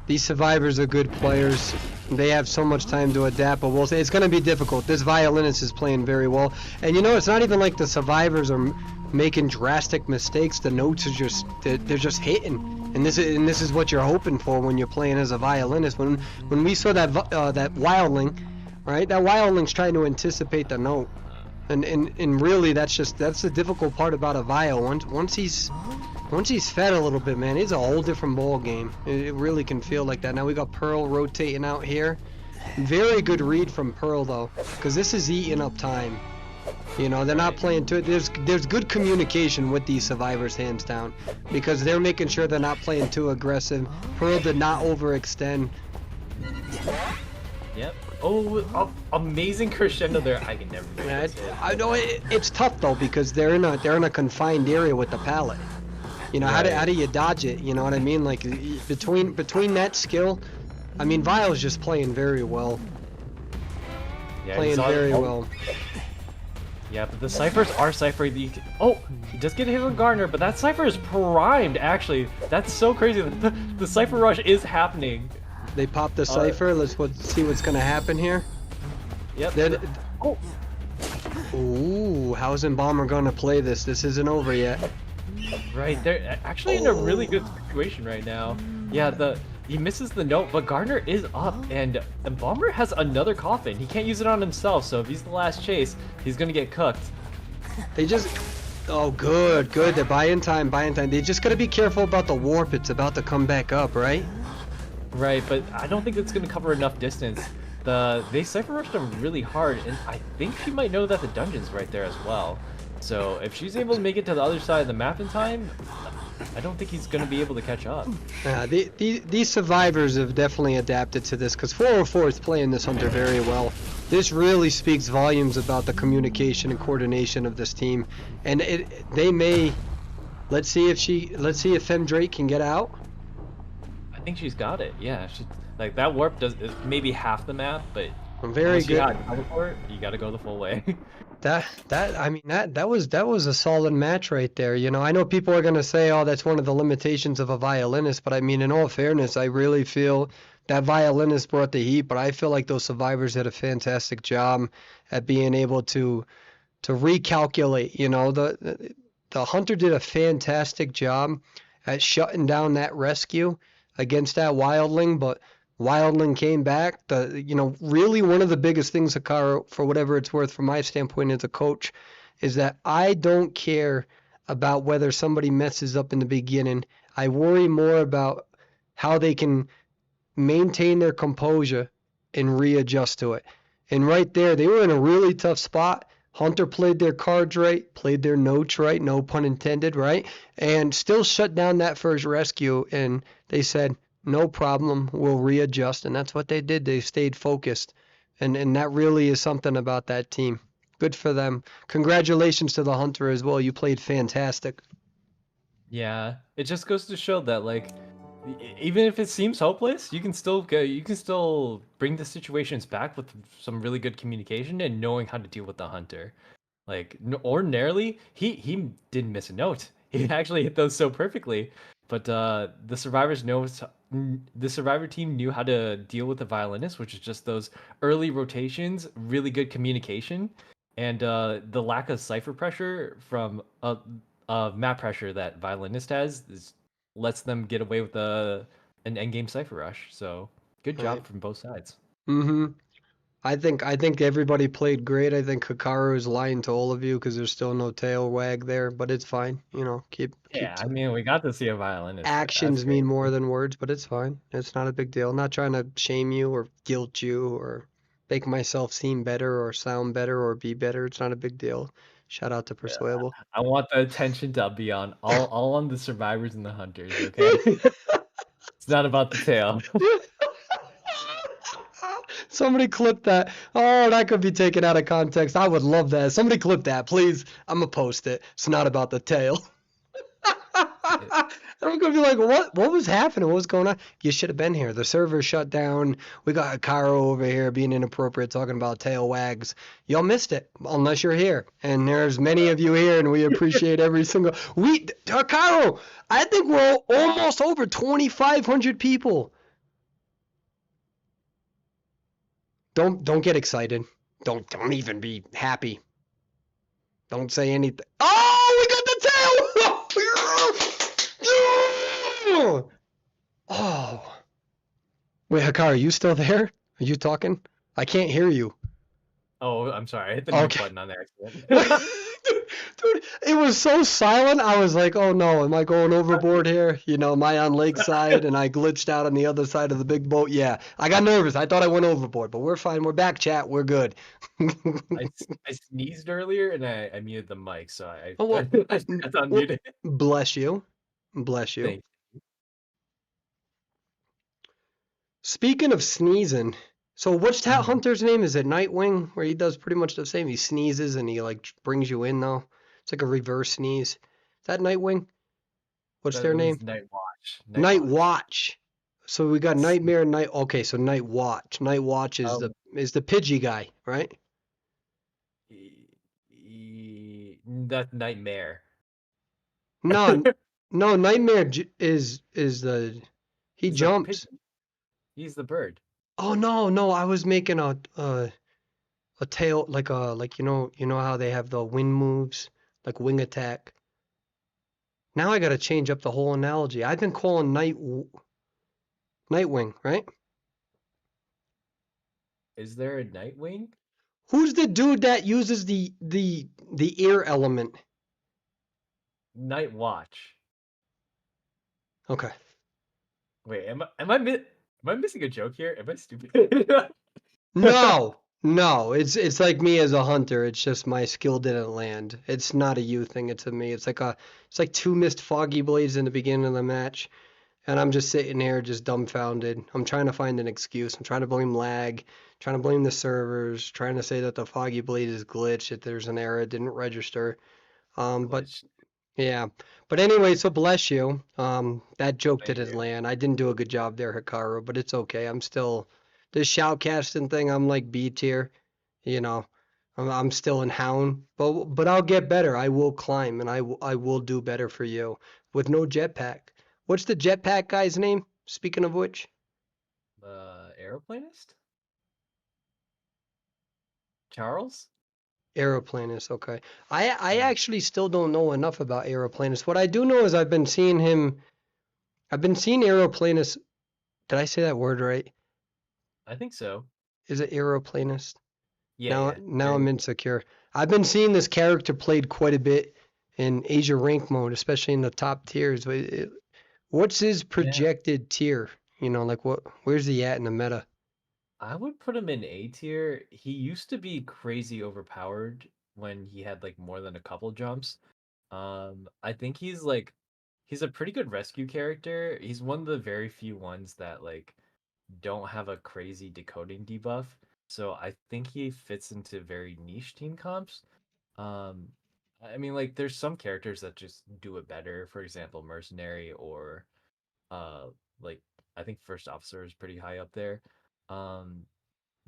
these survivors are good players. They have so much time to adapt, but we'll say it's going to be difficult. This violinist is playing very well. And you know, it's not even like the survivors are making drastic mistakes. The notes are just, they're just hitting. And this is what you're hoping for when you're playing as a violinist. When we saw that that wildling, right? That wildling's trying to anticipate the note. And really that's the difficult part about a viol. Once he's fed a little bit, man, it's a whole different ball game. It really can feel like that. Now we got Pearl rotating out here. Very good read from Pearl though, because this is eating up time. You know, they're not playing too. There's good communication with these survivors, hands down, because they're making sure they're not playing too aggressive. Pearl did not overextend. Yep. Oh, amazing crescendo there. I can never make Yeah, this hit. I know it's tough though, because they're in a confined area with the pallet. You know, how do you dodge it? You know what I mean? Like between that skill, I mean, Vile's just playing very well. Yeah, Playing he's on- very oh, well. Yeah, but the ciphers are ciphering. Oh, he does get a hit on Gardner, but that cipher is primed, actually. That's so crazy. The cipher rush is happening. They popped the cipher. Let's see what's gonna happen here. Yep. Oh, Ooh, how's Embalmer gonna play this? This isn't over yet. right. They're actually in a really good situation right now. Yeah, he misses the note, but Gardner is up, and Embalmer has another coffin. He can't use it on himself, so if he's the last chase, he's gonna get cooked. They just... Oh, good. They're buying time. They just gotta be careful about the warp. It's about to come back up, right? Right, but I don't think it's going to cover enough distance. They cipher rushed him really hard, and I think she might know that the dungeon's right there as well. So if she's able to make it to the other side of the map in time, I don't think he's gonna be able to catch up. These survivors have definitely adapted to this because 404 is playing this hunter very well. This really speaks volumes about the communication and coordination of this team, and they may. Let's see if Fem Drake can get out. I think she's got it. Yeah, like that warp does is maybe half the map, but Very good. You gotta go the full way. That was a solid match right there. You know, I know people are gonna say, "Oh, that's one of the limitations of a violinist," but I mean, in all fairness, I really feel that violinist brought the heat. But I feel like those survivors did a fantastic job at being able to recalculate. You know, the hunter did a fantastic job at shutting down that rescue against that wildling, but Wildling came back. Really one of the biggest things, Hikaru, for whatever it's worth, from my standpoint as a coach, is that I don't care about whether somebody messes up in the beginning. I worry more about how they can maintain their composure and readjust to it. And right there, they were in a really tough spot. Hunter played their cards right, played their notes right, no pun intended, right? And still shut down that first rescue. And they said, no problem, we'll readjust. And that's what they did. They stayed focused. And that really is something about that team. Good for them. Congratulations to the Hunter as well. You played fantastic. Yeah, it just goes to show that like even if it seems hopeless, you can still bring the situations back with some really good communication and knowing how to deal with the hunter. Like ordinarily, he didn't miss a note. He actually hit those so perfectly. But the survivor team knew how to deal with the violinist, which is just those early rotations, really good communication, and the lack of cipher pressure from map pressure that violinist lets them get away with an endgame cipher rush. So good job from both sides. Mm-hmm. I think everybody played great. I think Hikaru is lying to all of you because there's still no tail wag there, but it's fine. You know, Yeah, I mean, we got to see a violinist. Actions mean more than words, but it's fine. It's not a big deal. I'm not trying to shame you or guilt you or make myself seem better or sound better or be better. It's not a big deal. Shout out to Perswayable. I want the attention to be on all on the survivors and the hunters, okay? It's not about the tail. Somebody clip that. Oh, that could be taken out of context. I would love that. Somebody clip that, please. I'm gonna post it. It's not about the tail. I'm gonna be like, what was happening? What was going on? You should have been here. The server shut down. We got Hikaru over here being inappropriate, talking about tail wags. Y'all missed it, unless you're here. And there's many of you here, and we appreciate every single. Hikaru, I think we're almost over 2,500 people. Don't get excited. Don't even be happy. Don't say anything. Oh, we got the tail! Oh. Wait, Hikaru, are you still there? Are you talking? I can't hear you. Oh, I'm sorry. I hit the mute button on accident. Dude, it was so silent. I was like, oh no, am I going overboard here? You know, am I on lakeside and I glitched out on the other side of the big boat? Yeah, I got nervous. I thought I went overboard, but we're fine. We're back, chat. We're good. I sneezed earlier and I muted the mic, so I that's well, unmuted. Bless you. Bless you. Thank you. Speaking of sneezing, so what's that hunter's name? Is it Nightwing? Where he does pretty much the same. He sneezes and he like brings you in though. It's like a reverse sneeze. Is that Nightwing? What's their name? Night Watch. Night Watch. So we got Nightmare and Night. Okay, so Night Watch. Night Watch is the Pidgey guy, right? That's Nightmare. No, no. Nightmare is the he jumps. He's the bird. Oh no! I was making a tail like you know how they have the wind moves like wing attack. Now I got to change up the whole analogy. I've been calling Nightwing, right? Is there a Nightwing? Who's the dude that uses the air element? Night Watch. Okay. Wait, am I missing a joke here? Am I stupid? No, No, it's like me as a hunter. It's just my skill didn't land. It's not a you thing. It's a me. It's like two missed foggy blades in the beginning of the match, and I'm just sitting here just dumbfounded. I'm trying to find an excuse. I'm trying to blame lag, trying to blame the servers, trying to say that the foggy blade is glitched, that there's an error, it didn't register. But Glitch. yeah. But anyway, so bless you. That joke Thank didn't you. land. I didn't do a good job there, Hikaru, but it's okay. I'm still this shoutcasting thing. I'm like B tier, you know. I'm still in Hound, but I'll get better. I will climb, and I will do better for you with no jetpack. What's the jetpack guy's name? Speaking of which, The aeroplanist? Charles? Aeroplanist. Okay. I Hmm. actually still don't know enough about Aeroplanist. What I do know is I've been seeing him. I've been seeing Aeroplanist. Did I say that word right? I think so. Is it Aeroplanist? Yeah, Now, yeah. now I'm insecure. I've been seeing this character played quite a bit in Asia rank mode, especially in the top tiers. What's his Yeah. projected tier? You know, like where's he at in the meta? I would put him in A tier. He used to be crazy overpowered when he had like more than a couple jumps. I think he's a pretty good rescue character. He's one of the very few ones that like don't have a crazy decoding debuff. So I think he fits into very niche team comps. Um, I mean, like there's some characters that just do it better. For example, Mercenary or uh, like I think First Officer is pretty high up there. Um,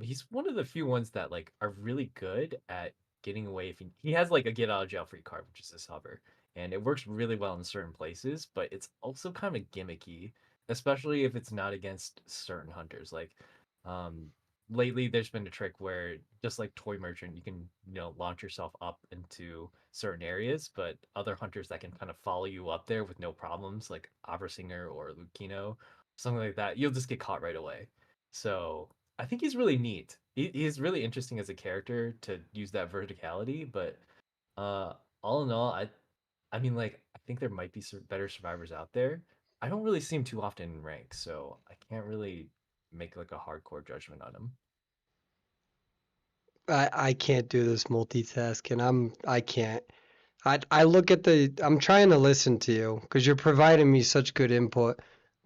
he's one of the few ones that like are really good at getting away if he has like a get out of jail free card, which is his hover, and it works really well in certain places, but it's also kind of gimmicky, especially if it's not against certain hunters. Like, um, lately there's been a trick where just like Toy Merchant, you can launch yourself up into certain areas, but other hunters that can kind of follow you up there with no problems, like Singer or Lucino, something like that, you'll just get caught right away. So I think he's really neat. He's really interesting as a character to use that verticality, but uh, all in all, I mean, like, I think there might be better survivors out there. I don't really see him too often in rank, so I can't really make like a hardcore judgment on him. I can't do this multitasking. I can't. I look at I'm trying to listen to you because you're providing me such good input.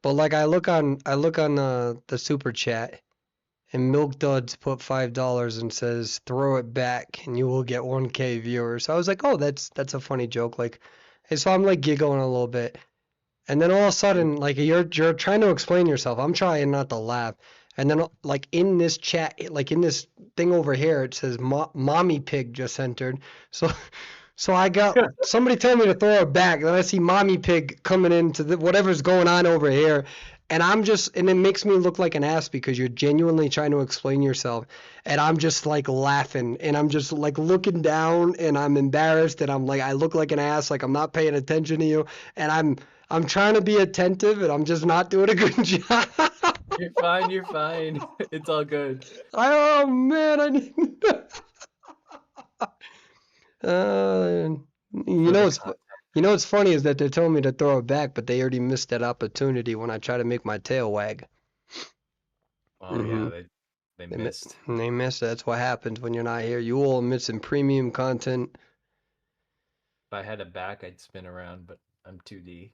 But like I look on the super chat and Milk Duds put $5 and says throw it back and you will get 1K viewers. So I was like, oh, that's a funny joke. Like, and so I'm like giggling a little bit. And then all of a sudden, like you're trying to explain yourself. I'm trying not to laugh. And then like in this chat, like in this thing over here, it says "Mommy Pig just entered." So so I got somebody told me to throw it back. Then I see Mommy Pig coming into whatever's going on over here. And it makes me look like an ass because you're genuinely trying to explain yourself. And I'm just like laughing and I'm just like looking down and I'm embarrassed and I'm like, I look like an ass, like I'm not paying attention to you. And I'm trying to be attentive and I'm just not doing a good job. You're fine. You're fine. It's all good. Oh man, I need. Uh, you For know the what's you know what's funny is that they're telling me to throw it back, but they already missed that opportunity when I try to make my tail wag. Oh Hmm yeah, they They, missed. they missed it. That's what happens when you're not here. You all missing premium content. If I had a back, I'd spin around, but I'm 2D.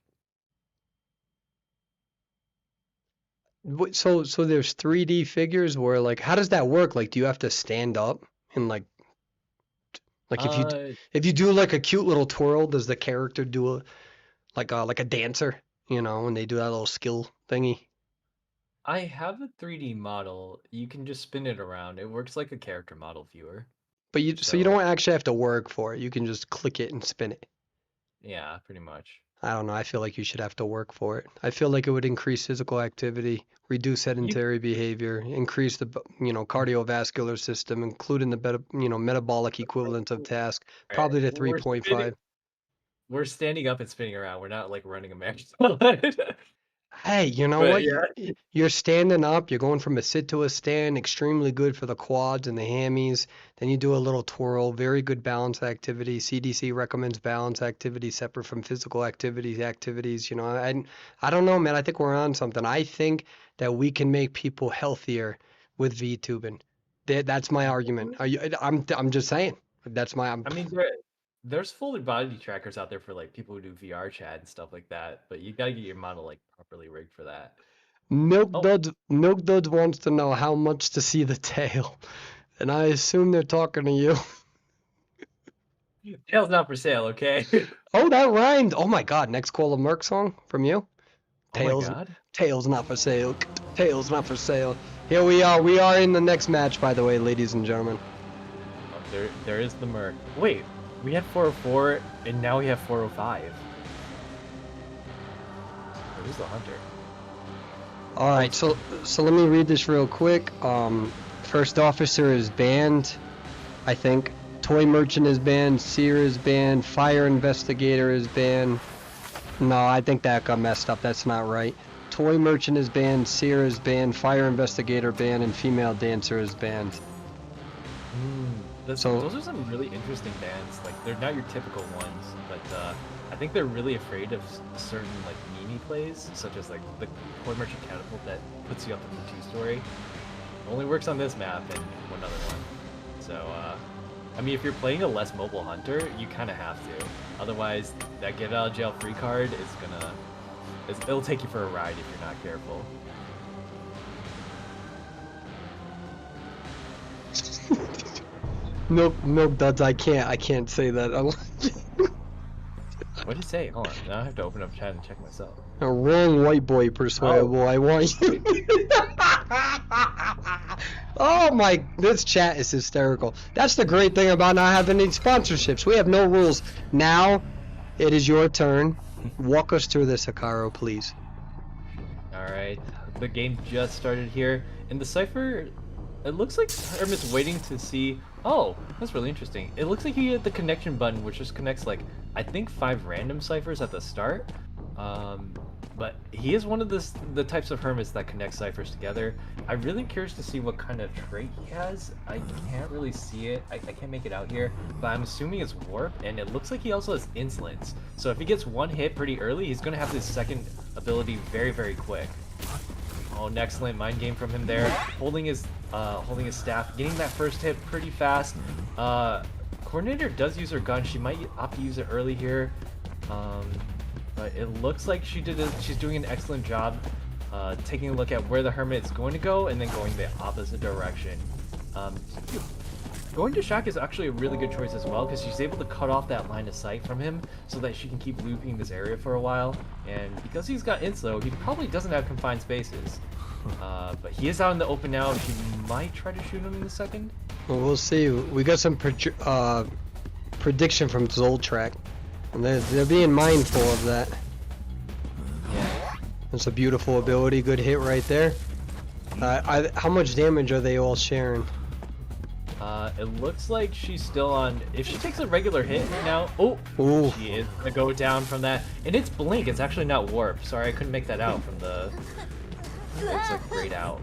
So there's 3D figures where like how does that work? Like do you have to stand up and like Uh, if you do like a cute little twirl, does the character do like a dancer, when they do that little skill thingy? I have a 3D model. You can just spin it around. It works like a character model viewer. But you So don't actually have to work for it. You can just click it and spin it. yeah, pretty much. I don't know. I feel like you should have to work for it. I feel like it would increase physical activity, reduce You sedentary behavior, increase the cardiovascular system, including the metabolic equivalent of task, all right. probably to 3.5. We're standing up and spinning around. We're not like running a marathon. Hey, you know But what? yeah, You're standing up, you're going from a sit to a stand, extremely good for the quads and the hammies. Then you do a little twirl, very good balance activity. CDC recommends balance activity separate from physical activities. I don't know, man. I think we're on something. I think that we can make people healthier with VTubing. That's my argument. I'm just saying. That's my. I mean, there's full body trackers out there for like people who do VR chat and stuff like that, but you gotta get your model like properly rigged for that. Oh, Milk Duds wants to know how much to see the tail, and I assume they're talking to you. tail's not for sale, okay? Oh, that rhymed. Oh my God! Next Call of Merc song from you. Oh my Tails, God. tails not for sale. Tails not for sale. Here we are. We are in the next match, by the way, ladies and gentlemen. Oh, there is the Merc. Wait, we had 404 and now we have 405. Who's the Hunter? All right, so let me read this real quick. First officer is banned, I think. Toy merchant is banned. Seer is banned. Fire investigator is banned. No, I think that got messed up. That's not right. Toy merchant is banned. Seer is banned. Fire investigator banned, and female dancer is banned. Those are some really interesting bands. Like they're not your typical ones, but I think they're really afraid of certain like meme plays, such as like the Toy merchant catapult that puts you up in the 2-story. It only works on this map and one other one. So I mean, if you're playing a less mobile hunter, you kind of have to. Otherwise, that get out of jail free card is it'll take you for a ride if you're not careful. Milk Duds, I can't say that. What did you say? Hold on, now I have to open up chat and check myself. A wrong white boy Perswayable. I want you. Oh my, this chat is hysterical. That's the great thing about not having any sponsorships. We have no rules. Now, it is your turn. Walk us through this, Hikaru, please. Alright, the game just started here. In the cipher, it looks like Hermit's waiting to see... Oh, that's really interesting. It looks like he hit the connection button, which just connects like, I think 5 random ciphers at the start. But he is one of the types of hermits that connect ciphers together. I'm really curious to see what kind of trait he has. I can't really see it. I can't make it out here, but I'm assuming it's warp, and it looks like he also has insolence. So if he gets one hit pretty early, he's going to have this second ability very, very quick. Oh, an excellent mind game from him there. Holding his staff, getting that first hit pretty fast. Coordinator does use her gun. She might opt to use it early here. But it looks like she's doing an excellent job taking a look at where the hermit is going to go and then going the opposite direction. Going to Shock is actually a really good choice as well because she's able to cut off that line of sight from him so that she can keep looping this area for a while. And because he's got Inso, he probably doesn't have confined spaces. But he is out in the open now. She might try to shoot him in a second. Well, we'll see. We got some prediction from Zoltrack. And they're being mindful of that. Yeah. That's a beautiful ability. Good hit right there. How much damage are they all sharing? It looks like she's still on. If she takes a regular hit now, Ooh. she is gonna go down from that. And it's blink. It's actually not warp. Sorry, I couldn't make that out from the. It's like grayed out.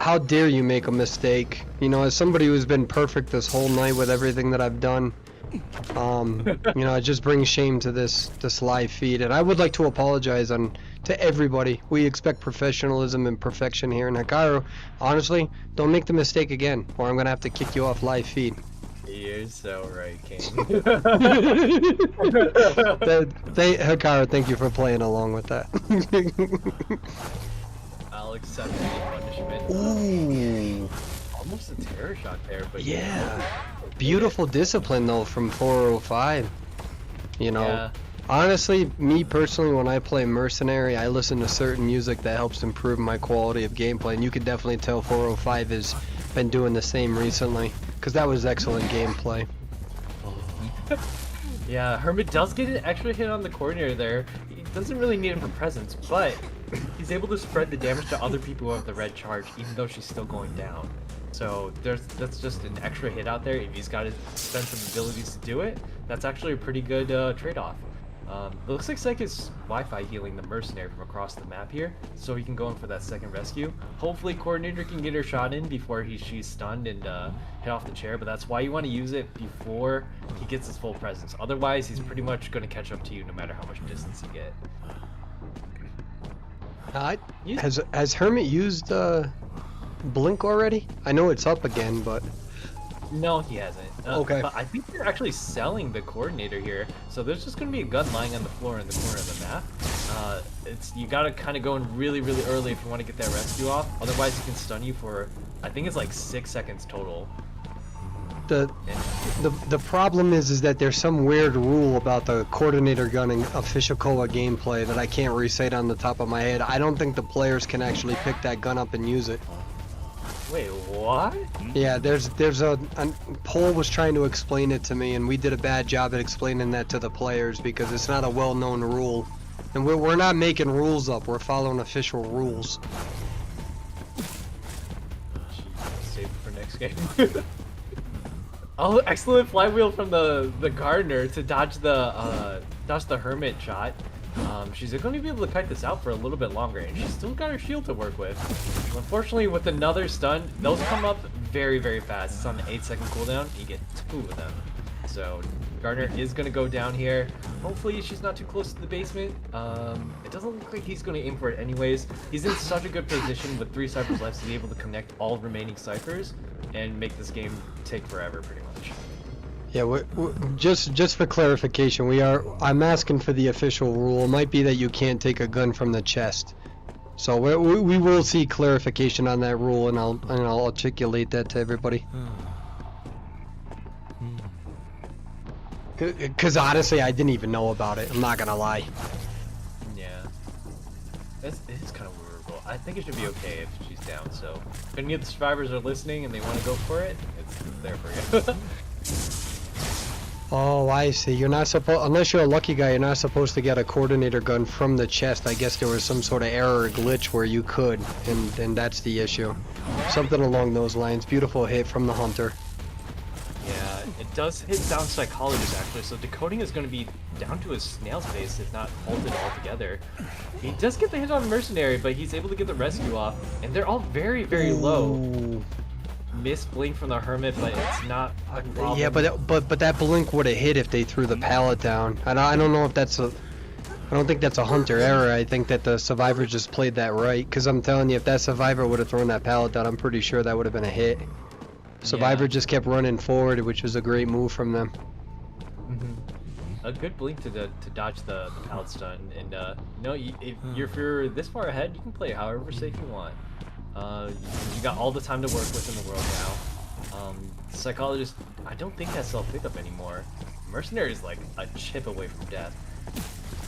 How dare you make a mistake? You know, as somebody who's been perfect this whole night with everything that I've done. You know, it just brings shame to this live feed, and I would like to apologize to everybody. We expect professionalism and perfection here in Hikaru. Honestly, don't make the mistake again, or I'm gonna have to kick you off live feed. You're so right, King. Hikaru, thank you for playing along with that. I'll accept the punishment. Ooh. Almost a terror shot there, but yeah. Beautiful discipline though from 405. You know, yeah. Honestly, me personally, when I play Mercenary, I listen to certain music that helps improve my quality of gameplay, and you can definitely tell 405 has been doing the same recently, because that was excellent gameplay. Yeah, Hermit does get an extra hit on the coordinator there. He doesn't really need it for presence, but he's able to spread the damage to other people who have the red charge, even though she's still going down. So that's just an extra hit out there. If he's got to spend some abilities to do it, that's actually a pretty good trade-off. It looks like Psych is Wi-Fi healing the mercenary from across the map here, so he can go in for that second rescue. Hopefully Coordinator can get her shot in before she's stunned and hit off the chair, but that's why you want to use it before he gets his full presence. Otherwise, he's pretty much going to catch up to you no matter how much distance you get. Has Hermit used blink already? I know it's up again, but No, he hasn't. Okay. But I think they're actually selling the coordinator here. So there's just going to be a gun lying on the floor in the corner of the map. You got to kind of go in really, really early if you want to get that rescue off. Otherwise, it can stun you for, I think it's like 6 seconds total. the problem is that there's some weird rule about the coordinator gunning official COA gameplay that I can't recite on the top of my head. I don't think the players can actually pick that gun up and use it. Wait, what? Yeah, there's Paul was trying to explain it to me, and we did a bad job at explaining that to the players because it's not a well-known rule, and we're not making rules up. We're following official rules. Save it for next game. Oh, excellent flywheel from the gardener to dodge the hermit shot. She's going to be able to kite this out for a little bit longer, and she's still got her shield to work with. Unfortunately, with another stun, those come up very, very fast. It's on an 8-second cooldown. You get 2 of them. So Gardner is going to go down here. Hopefully, she's not too close to the basement. It doesn't look like he's going to aim for it anyways. He's in such a good position with 3 ciphers left to be able to connect all remaining ciphers and make this game take forever, pretty much. Yeah, just for clarification, I'm asking for the official rule. It might be that you can't take a gun from the chest. So we will see clarification on that rule, and I'll articulate that to everybody. Because honestly, I didn't even know about it. I'm not gonna lie. Yeah, it's kind of weird. I think it should be okay if she's down. So if any of the survivors are listening and they want to go for it, it's there for you. Oh, I see. You're not supposed, unless you're a lucky guy, you're not supposed to get a coordinator gun from the chest. I guess there was some sort of error or glitch where you could, and that's the issue. Something along those lines. Beautiful hit from the hunter. Yeah, it does hit down psychologist actually, so decoding is going to be down to his snail's pace, if not halted altogether. He does get the hit on mercenary, but he's able to get the rescue off, and they're all very, very low. Miss blink from the hermit, but it's not a problem. Yeah, but that blink would have hit if they threw the pallet down. I don't know if that's I don't think that's a hunter error. I think that the survivor just played that right. Because I'm telling you, if that survivor would have thrown that pallet down, I'm pretty sure that would have been a hit. Survivor just kept running forward, which was a great move from them. A good blink to dodge the pallet stun, and if you're this far ahead, you can play it however safe you want. You got all the time to work with in the world now. Psychologist, I don't think has self pickup anymore. Mercenary is like a chip away from death.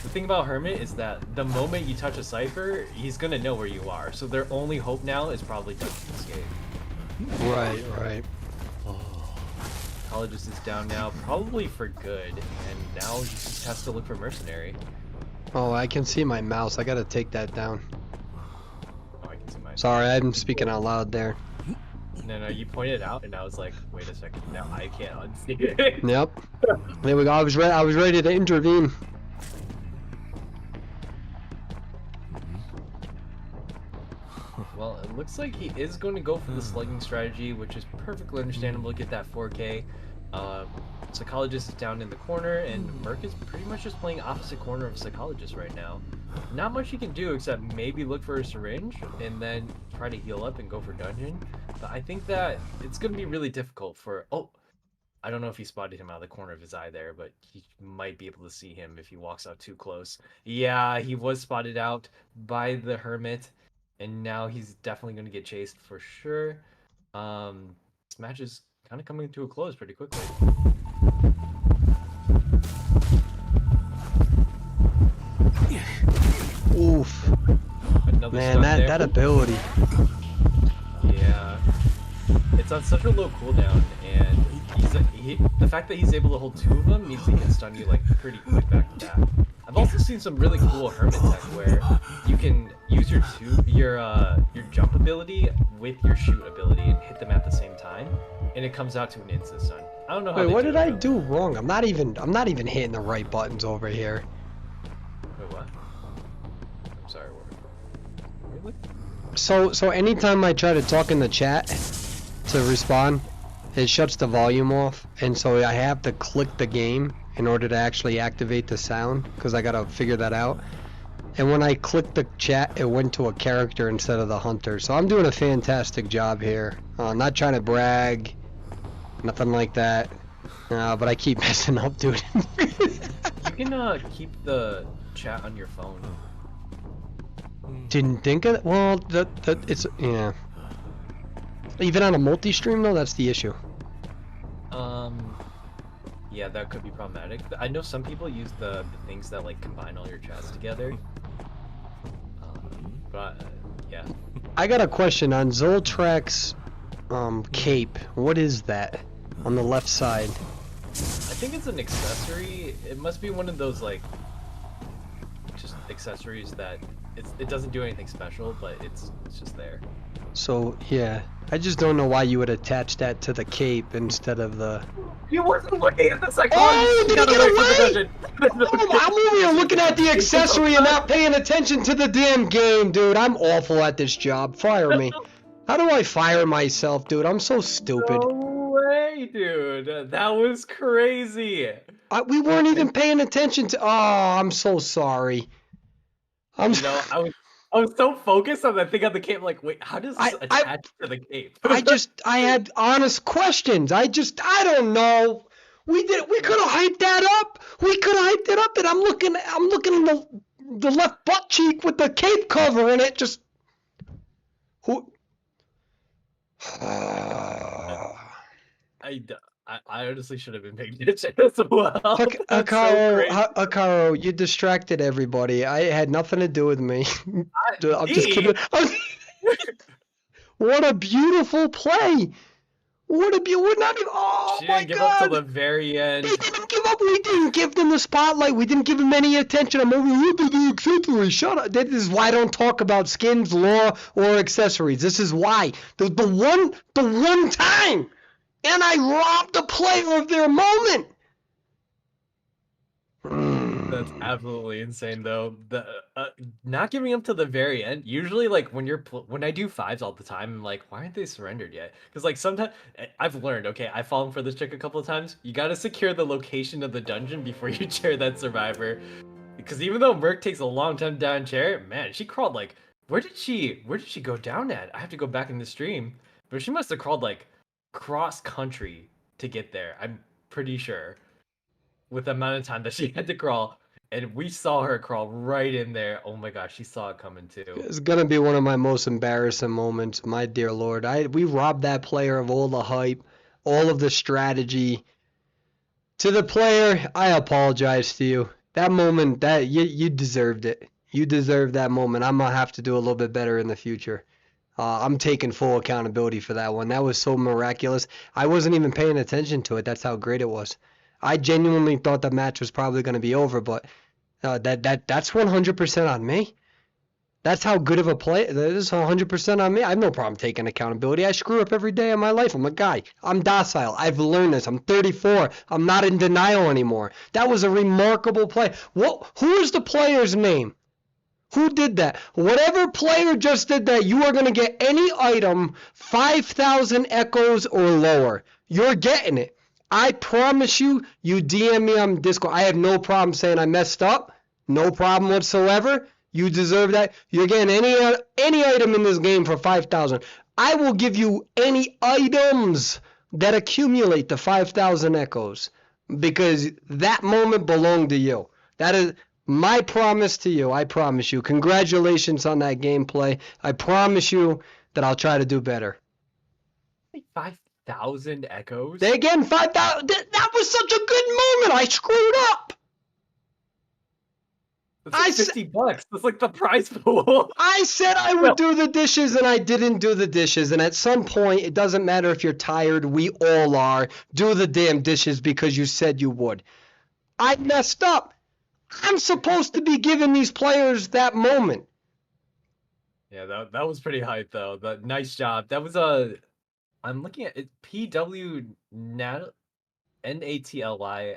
The thing about Hermit is that the moment you touch a cipher, he's gonna know where you are. So their only hope now is probably to escape. Right. Psychologist is down now, probably for good, and now he just has to look for Mercenary. Oh, I can see my mouse. I gotta take that down. Oh, I can see my. Sorry, I'm speaking out loud there. No, you pointed it out, and I was like, wait a second, now I can't unsee it. Yep. There we go. I was ready to intervene. Well, it looks like he is going to go for the slugging strategy, which is perfectly understandable to get that 4K. Psychologist is down in the corner, and Merc is pretty much just playing opposite corner of Psychologist right now. Not much he can do except maybe look for a syringe, and then try to heal up and go for dungeon. But I think that it's going to be really difficult for... Oh! I don't know if he spotted him out of the corner of his eye there, but he might be able to see him if he walks out too close. Yeah, he was spotted out by the Hermit. And now he's definitely going to get chased for sure. This match is kind of coming to a close pretty quickly. Oof. Another Man, that ability. Yeah. It's on such a low cooldown, and the fact that he's able to hold 2 of them means he can stun you like pretty quick back to back. I've also seen some really cool Hermit tech where you can use your jump ability with your shoot ability and hit them at the same time, and it comes out to an instant stun. I don't know how. Wait, what did I do wrong? I'm not even hitting the right buttons over here. Wait, what? I'm sorry, what? So Really? anytime I try to talk in the chat to respond, it shuts the volume off, and so I have to click the game in order to actually activate the sound, because I gotta figure that out. and when I clicked the chat, it went to a character instead of the hunter. So I'm doing a fantastic job here. Not trying to brag, nothing like that. But I keep messing up, dude. You can keep the chat on your phone. Didn't think of it. Well, it's yeah. Even on a multi-stream though, that's the issue. Yeah, that could be problematic. I know some people use the things that like combine all your chats together. But yeah. I got a question on Zoltrak's cape. What is that on the left side? I think it's an accessory. It must be one of those like just accessories that it doesn't do anything special, but it's just there. So yeah, I just don't know why you would attach that to the cape instead of the. You wasn't looking at the second Oh, one. did he get away? Oh, I'm over here looking at the accessory and not paying attention to the damn game, dude. I'm awful at this job. Fire me. How do I fire myself, dude? I'm so stupid. No way, dude. That was crazy. We weren't even paying attention to. Oh, I'm so sorry. You know, I was so focused on that thing on the cape. Like, wait, how does this attach to the cape? I had honest questions. I don't know. We could have hyped that up. We could have hyped it up, and I'm looking in the left butt cheek with the cape cover, and it just. Who? I honestly should have been paying attention as well. Akaro, you distracted everybody. I had nothing to do with me. I'm just kidding. What a beautiful play! We're not even. Oh she my didn't give God! up till the very end. They didn't give up. We didn't give them the spotlight. We didn't give them any attention. I'm over here to the accessories. Shut up. This is why I don't talk about skins, lore, or accessories. This is why. The one time. And I robbed the player of their moment. That's absolutely insane, though. The not giving up to the very end. Usually, like when I do fives all the time, I'm like, why aren't they surrendered yet? Because like sometimes I've learned. Okay, I've fallen for this trick a couple of times. You gotta secure the location of the dungeon before you chair that survivor. Because even though Merc takes a long time down chair, man, she crawled like where did she go down at? I have to go back in the stream, but she must have crawled like cross country to get there. I'm pretty sure with the amount of time that she had to crawl, and we saw her crawl right in there. Oh my gosh, she saw it coming too. It's gonna be one of my most embarrassing moments, my dear Lord. We robbed that player of all the hype, all of the strategy. To the player, I apologize to you. That moment, that you deserved it. You deserved that moment. I'm gonna have to do a little bit better in the future. I'm taking full accountability for that one. That was so miraculous. I wasn't even paying attention to it. That's how great it was. I genuinely thought the match was probably going to be over, but that's 100% on me. That's how good of a play. That is 100% on me. I have no problem taking accountability. I screw up every day of my life. I'm a guy. I'm docile. I've learned this. I'm 34. I'm not in denial anymore. That was a remarkable play. Who is the player's name? Who did that? Whatever player just did that, you are going to get any item 5,000 echoes or lower. You're getting it. I promise you, you DM me on Discord. I have no problem saying I messed up. No problem whatsoever. You deserve that. You're getting any item in this game for 5,000. I will give you any items that accumulate the 5,000 echoes because that moment belonged to you. That is my promise to you. I promise you. Congratulations on that gameplay. I promise you that I'll try to do better. 5,000 echoes? They again 5,000. That was such a good moment. I screwed up. That's like $50. That's like the prize pool. I said I would do the dishes and I didn't do the dishes. And at some point, it doesn't matter if you're tired. We all are. Do the damn dishes because you said you would. I messed up. I'm supposed to be giving these players that moment. Yeah, that was pretty hype though. Nice job. That was I'm looking at it. PW Natly.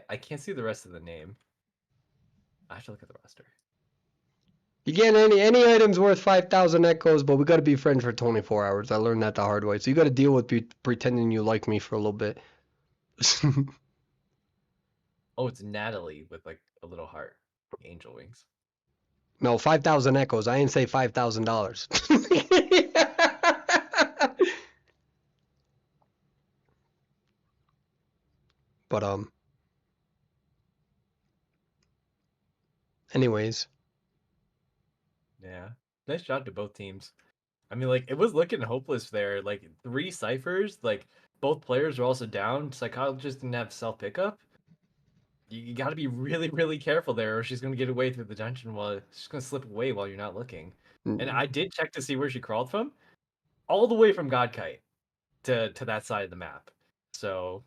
I can't see the rest of the name. I have to look at the roster. You get any items worth 5,000 echoes, but we got to be friends for 24 hours. I learned that the hard way. So you got to deal with pretending you like me for a little bit. Oh, it's Natalie with like a little heart, angel wings. No, 5,000 echoes. I didn't say $5,000. But anyways, Yeah. Nice job to both teams. I mean, like, it was looking hopeless there. Like, 3 ciphers, like, both players were also down. Psychologist didn't have self pickup. You got to be really, really careful there, or she's going to get away through the dungeon while she's going to slip away while you're not looking. And I did check to see where she crawled from, all the way from Godkite to that side of the map. So,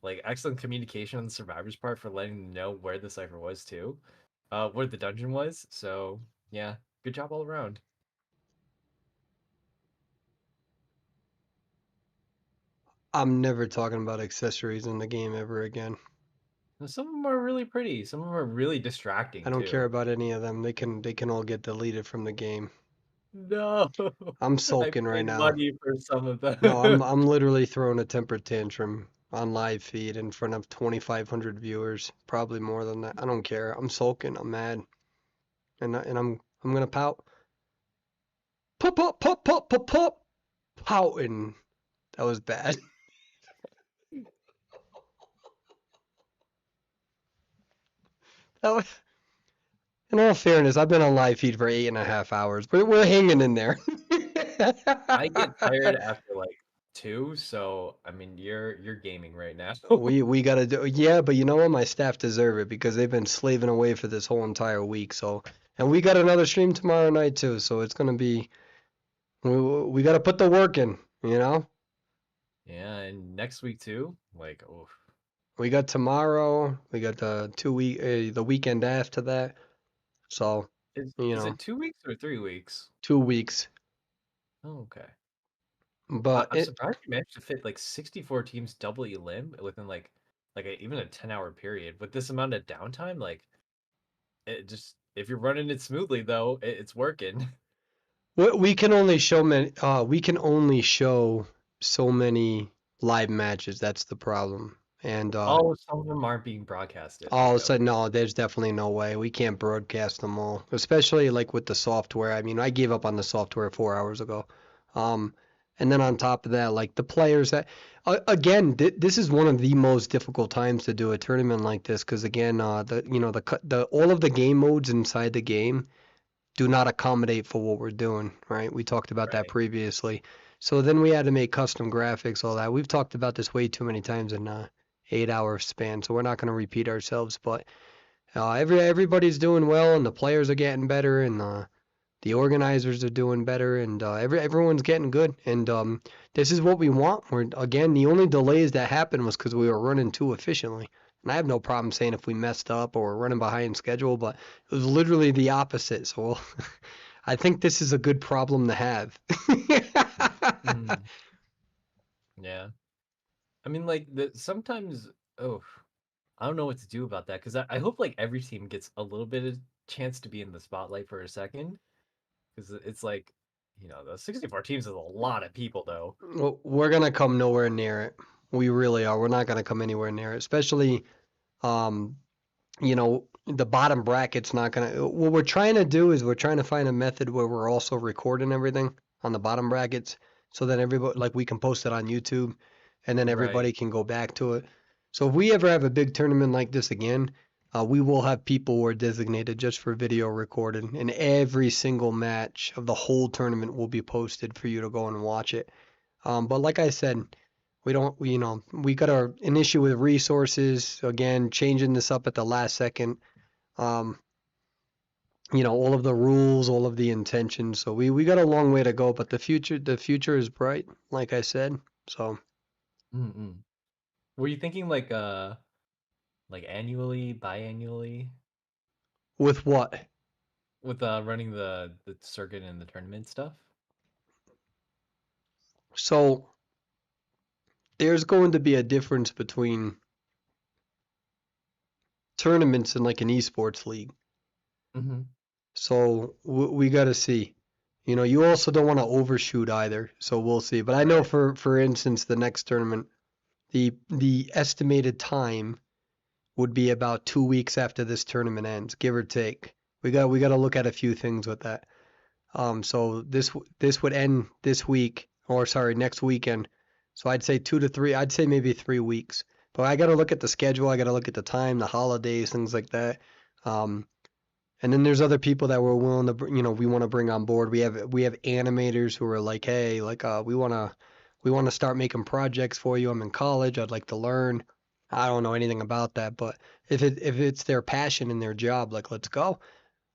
like, excellent communication on the survivors' part for letting them know where the cipher was too, where the dungeon was. So, yeah, good job all around. I'm never talking about accessories in the game ever again. Now, some of them are really pretty. Some of them are really I distracting don't care too. about any of them. They can all get deleted from the game. No, I'm I sulking right paid now. money for some of them. No, I'm literally throwing a temper tantrum on live feed in front of 2,500 viewers, probably more than that. I don't care. I'm sulking. I'm mad, and I'm gonna pout. Pop pop pop pop pop pop. Pouting. That was bad. That was, in all fairness, I've been on live feed for 8.5 hours. We're hanging in there. I get tired after like 2, so I mean you're gaming right now. We gotta do, yeah, but you know what? My staff deserve it because they've been slaving away for this whole entire week. So, and we got another stream tomorrow night too. So it's gonna be, we gotta put the work in, you know? Yeah, and next week too. Like, oh, We got tomorrow, we got the weekend after that. So, you is know, it 2 weeks or 3 weeks? 2 weeks. Oh, okay. But I'm surprised you managed to fit like 64 teams double elim within even a 10-hour period with this amount of downtime. Like, it just if you're running it smoothly though, it's working. we can only show we can only show so many live matches. That's the problem. And Oh, some of them aren't being broadcasted. all of a Okay, sudden, okay. no, there's definitely no way. We can't broadcast them all, especially like with the software. I mean, I gave up on the software 4 hours ago. Um, and then on top of that, like the players that, again, this is one of the most difficult times to do a tournament like this because again, the all of the game modes inside the game do not accommodate for what we're doing, right? We talked about that Right. previously. So then we had to make custom graphics, all that. We've talked about this way too many times in 8 hour span, so we're not going to repeat ourselves. But everybody's doing well, and the players are getting better, and the organizers are doing better, and everyone's getting good. And this is what we want. We're again, the only delays that happened was because we were running too efficiently. And I have no problem saying if we messed up or we're running behind schedule, but it was literally the opposite. So I think this is a good problem to have. Mhm. Yeah. I mean, like sometimes. Oh, I don't know what to do about that because I hope like every team gets a little bit of chance to be in the spotlight for a second because it's like, the 64 teams is a lot of people though. Well, we're gonna come nowhere near it. We really are. We're not gonna come anywhere near it, especially um, the bottom bracket's not gonna. What we're trying to do is we're trying to find a method where we're also recording everything on the bottom brackets, so that everybody like we can post it on YouTube, and then Right. everybody can go back to it. So if we ever have a big tournament like this again, we will have people who are designated just for video recording, and every single match of the whole tournament will be posted for you to go and watch it. But like I said, we got an issue with resources. Again, changing this up at the last second. Um, all of the rules, all of the intentions. So we got a long way to go, but the future is bright, like I said. So Mm-mm. Were you thinking like annually, biannually with what? with running the circuit and the tournament stuff? So there's going to be a difference between tournaments and like an esports league. Mm-hmm. So we got to see. You also don't want to overshoot either. So we'll see. But I know Right. for instance, the next tournament, the estimated time would be about 2 weeks after this tournament ends, give or take. We got to look at a few things with that. So this would end this week, or sorry, next weekend. So I'd say 2 to 3. I'd say maybe 3 weeks. But I got to look at the schedule. I got to look at the time, the holidays, things like that. Um, and then there's other people that we're willing to, we want to bring on board. We have animators who are like, hey, like we want to start making projects for you. I'm in college. I'd like to learn. I don't know anything about that, but if it's their passion and their job, like let's go.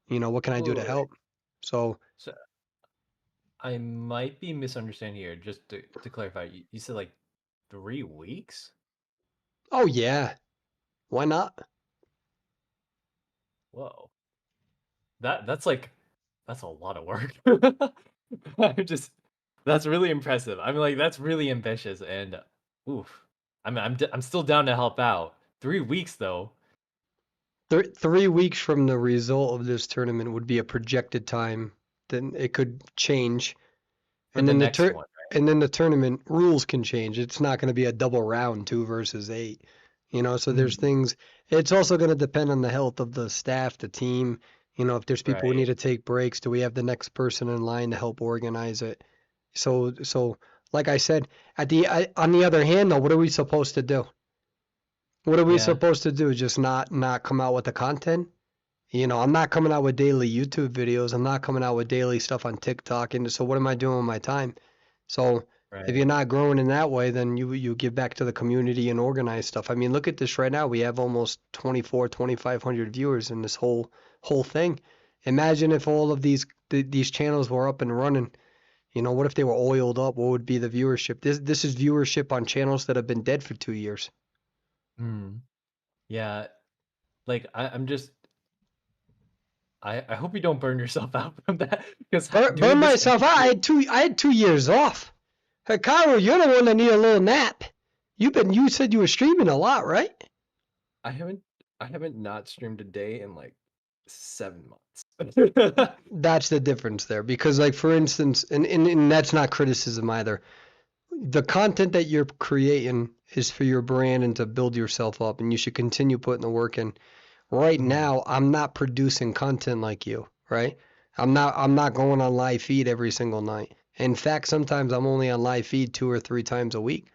What can I do to Wait. help? So, So I might be misunderstanding here. Just to clarify, you said like 3 weeks? oh yeah, why not? Whoa. That's like that's a lot of work. I'm just that's really impressive. I'm like that's really ambitious and oof. I'm still down to help out. 3 weeks though. 3 weeks from the result of this tournament would be a projected time. Then it could change. For And the then the next tur one, and then the tournament rules can change. It's not going to be a double round, 2 versus 8. So right? there's things. It's also going to depend on the health of the staff, the team. If there's people who need Right. to take breaks, do we have the next person in line to help organize it? So like I said, on the other hand, though, what are we supposed to do? What are we Yeah. supposed to do? Just not come out with the content? I'm not coming out with daily YouTube videos. I'm not coming out with daily stuff on TikTok. And so what am I doing with my time? So if Right. you're not growing in that way, then you give back to the community and organize stuff. I mean, look at this right now. We have almost 2,500 viewers in this whole thing. Imagine if all of these channels were up and running. What if they were oiled up? What would be the viewership? This is viewership on channels that have been dead for 2 years. Hmm. Yeah. Like I'm just I hope you don't burn yourself out from that because Burn doing this myself out. I had 2 years off. Hikaru, you're the one that need a little nap. You said you were streaming a lot, right? I haven't not streamed a day in like 7 months. That's the difference there. Because like for instance, and that's not criticism either. The content that you're creating is for your brand and to build yourself up, and you should continue putting the work in. Right Mm, now, I'm not producing content like you, right? I'm not going on live feed every single night. In fact, sometimes I'm only on live feed 2 or 3 times a week.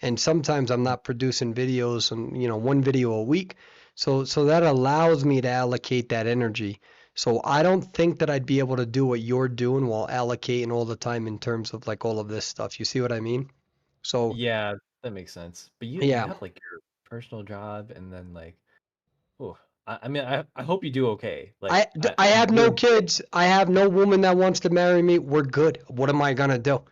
And sometimes I'm mm, not producing videos and one video a week. So that allows me to allocate that energy. So I don't think that I'd be able to do what you're doing while allocating all the time in terms of like all of this stuff. You see what I mean? So yeah, that makes sense. But you yeah, have like your personal job and then like oh I mean I hope you do okay. Like I I'm have no really kids. I have no woman that wants to marry me. We're good. What am I gonna do?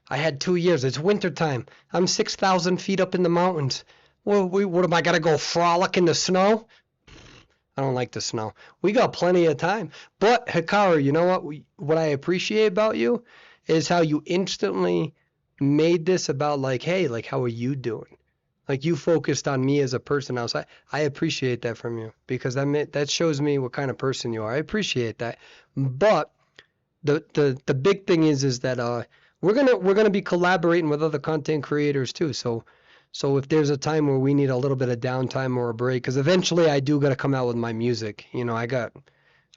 I had 2 years. It's winter time. I'm 6,000 feet up in the mountains. What am I gonna go frolic in the snow? I don't like the snow. We got plenty of time. But Hikaru, you know what? What I appreciate about you is how you instantly made this about like, hey, like how are you doing? Like you focused on me as a person outside. I appreciate that from you because that shows me what kind of person you are. I appreciate that. But the big thing is that we're gonna be collaborating with other content creators too. So if there's a time where we need a little bit of downtime or a break, because eventually I do gotta come out with my music. I got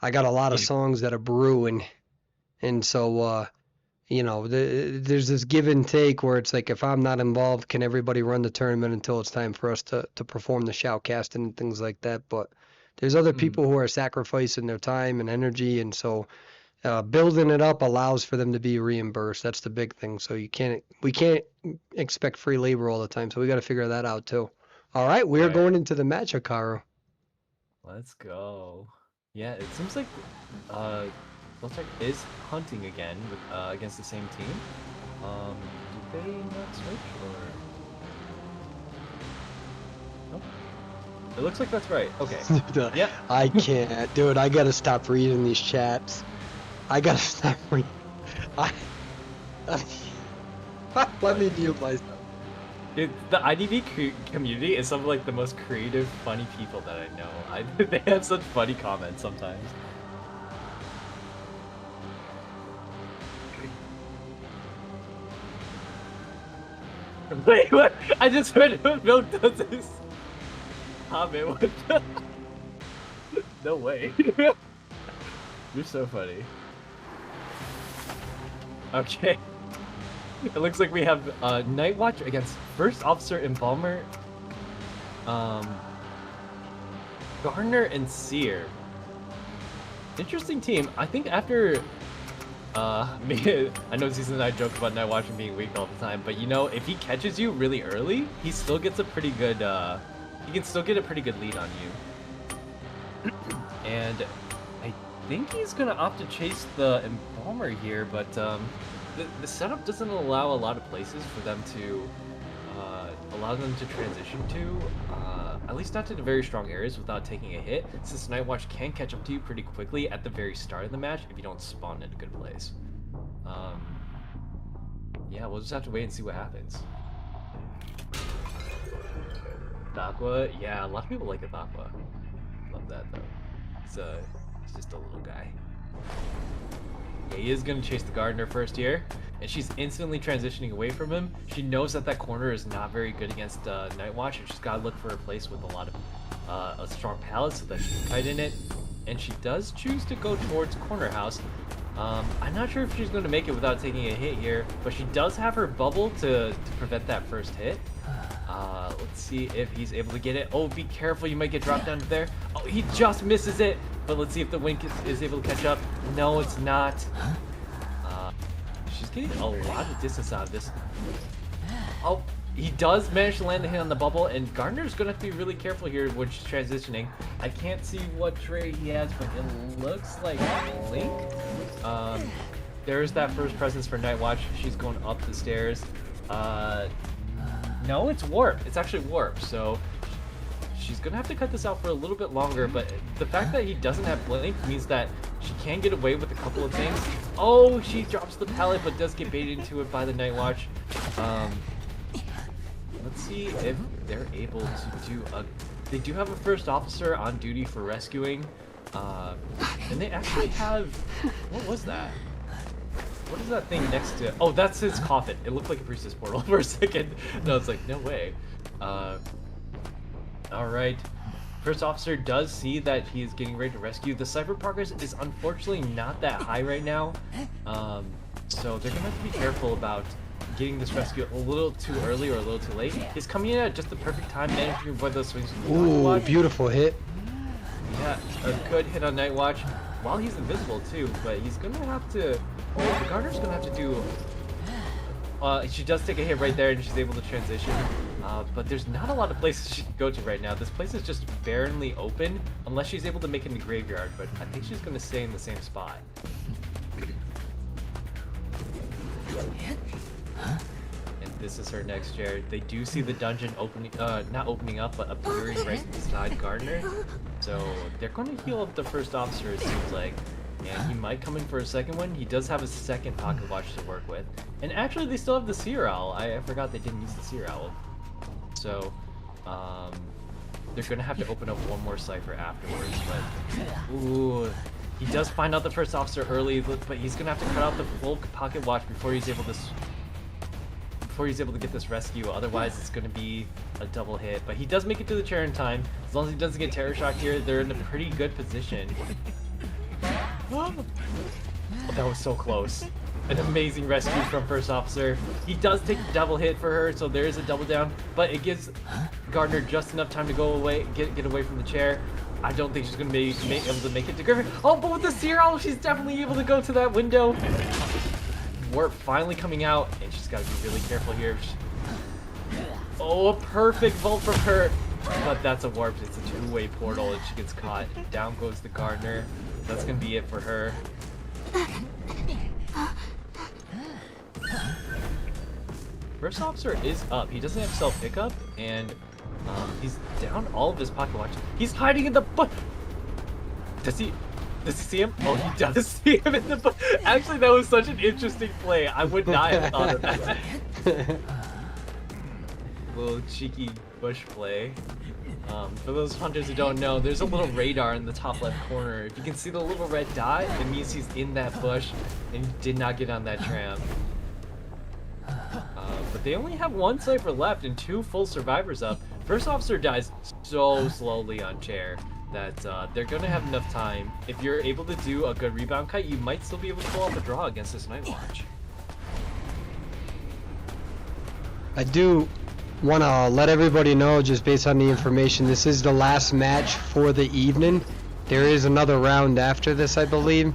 a lot of yeah. songs that are brewing, and so there's this give and take where it's like if I'm not involved, can everybody run the tournament until it's time for us to perform the shoutcast and things like that? But there's other Mm, people who are sacrificing their time and energy, and so building it up allows for them to be reimbursed. That's the big thing. So we can't expect free labor all the time. So we got to figure that out too. All right, we're right. going into the match, Hikaru. Let's go. Yeah, it seems like uh Celtic is hunting again with against the same team. Did they not switch or no? It looks like that's right. Okay. Dude, Yep. I can't, dude. I gotta stop reading these chats. I gotta stop reading. I, let me mute myself. Dude, the IDV community is some of like the most creative, funny people that I know. They have such funny comments sometimes. Wait, what? I just heard Milk does this comment. What the? No way. You're so funny. Okay. It looks like we have Night Watch against First Officer Embalmer, Gardner and Seer. Interesting team. I think after me, I know Season and I joke about Night Watch and being weak all the time, but you know, if he catches you really early, he still gets a pretty good he can still get a pretty good lead on you. And I think he's gonna opt to chase the Embalmer here, but the setup doesn't allow a lot of places for them to transition to, at least not to the very strong areas without taking a hit, since Night Watch can catch up to you pretty quickly at the very start of the match if you don't spawn in a good place. Yeah, we'll just have to wait and see what happens. Aqua, yeah, a lot of people like Aqua. Love that though. He's just a little guy. Yeah, he is gonna chase the Gardener first here, and she's instantly transitioning away from him. She knows that that corner is not very good against Night Watch, and she's gotta look for a place with a lot of a strong pallet so that she can kite in it. And she does choose to go towards Corner House. I'm not sure if she's going to make it without taking a hit here, but she does have her bubble to prevent that first hit. Let's see if he's able to get it. Oh, be careful, you might get dropped down there. Oh, he just misses it, but let's see if the Wink is able to catch up. No, it's not. She's getting a lot of distance out of this. Oh, he does manage to land a hit on the bubble, and Gardner's going to have to be really careful here when she's transitioning. I can't see what tray he has, but it looks like Link. There's that first presence for Night Watch. She's going up the stairs. No, it's Warp. It's actually Warp, so she's going to have to cut this out for a little bit longer, but the fact that he doesn't have Blink means that she can get away with a couple of things. Oh, she drops the pallet, but does get baited into it by the Night Watch. Let's see if they're able to do a... They do have a first officer on duty for rescuing. And they actually have... What was that? What is that thing next to... Oh, that's his coffin. It looked like a priestess portal for a second. No, it's like, no way. Alright. First officer does see that he is getting ready to rescue. The cipher progress is unfortunately not that high right now. So they're going to have to be careful about getting this rescue a little too early or a little too late. He's coming in at just the perfect time, managing to avoid those swings. Ooh, beautiful hit. Yeah, a good hit on Night Watch while he's invisible too, but he's gonna have to... Oh, the Gardner's gonna have to do... she does take a hit right there and she's able to transition, but there's not a lot of places she can go to right now. This place is just barely open unless she's able to make it in the graveyard, but I think she's gonna stay in the same spot. And this is her next chair. They do see the dungeon opening, not opening up, but appearing right beside Gardner. So they're going to heal up the first officer, it seems like. And he might come in for a second one. He does have a second pocket watch to work with. And actually, they still have the Seer Owl. I forgot they didn't use the Seer Owl. So, they're going to have to open up one more cipher afterwards. But, ooh, he does find out the first officer early, but he's going to have to cut out the full pocket watch before he's able to get this rescue. Otherwise, it's going to be a double hit. But he does make it to the chair in time. As long as he doesn't get terror shocked here, they're in a pretty good position. Oh, that was so close. An amazing rescue from first officer. He does take a double hit for her, so there is a double down, but it gives Gardner just enough time to go away, get away from the chair. I don't think she's going to be able to make it to Griffin. Oh, but with the Seer Owl, she's definitely able to go to that window. Warp finally coming out, and she's got to be really careful here. Oh, a perfect vault from her. But that's a warp. It's a two-way portal, and she gets caught. Down goes the Gardner. That's going to be it for her. First officer is up. He doesn't have self-pickup, and he's down all of his pocket watches. He's hiding in the butt. Does he see him? Oh, he does see him in the butt. Actually, that was such an interesting play. I would not have thought of that. Little cheeky bush play. For those hunters who don't know, there's a little radar in the top left corner. If you can see the little red dot, it means he's in that bush and did not get on that tram. But they only have one cipher left and 2 full survivors up. First officer dies so slowly on chair. that they're going to have enough time. If you're able to do a good rebound kite, you might still be able to pull off a draw against this Night Watch. I do want to let everybody know, just based on the information, this is the last match for the evening. There is another round after this, I believe.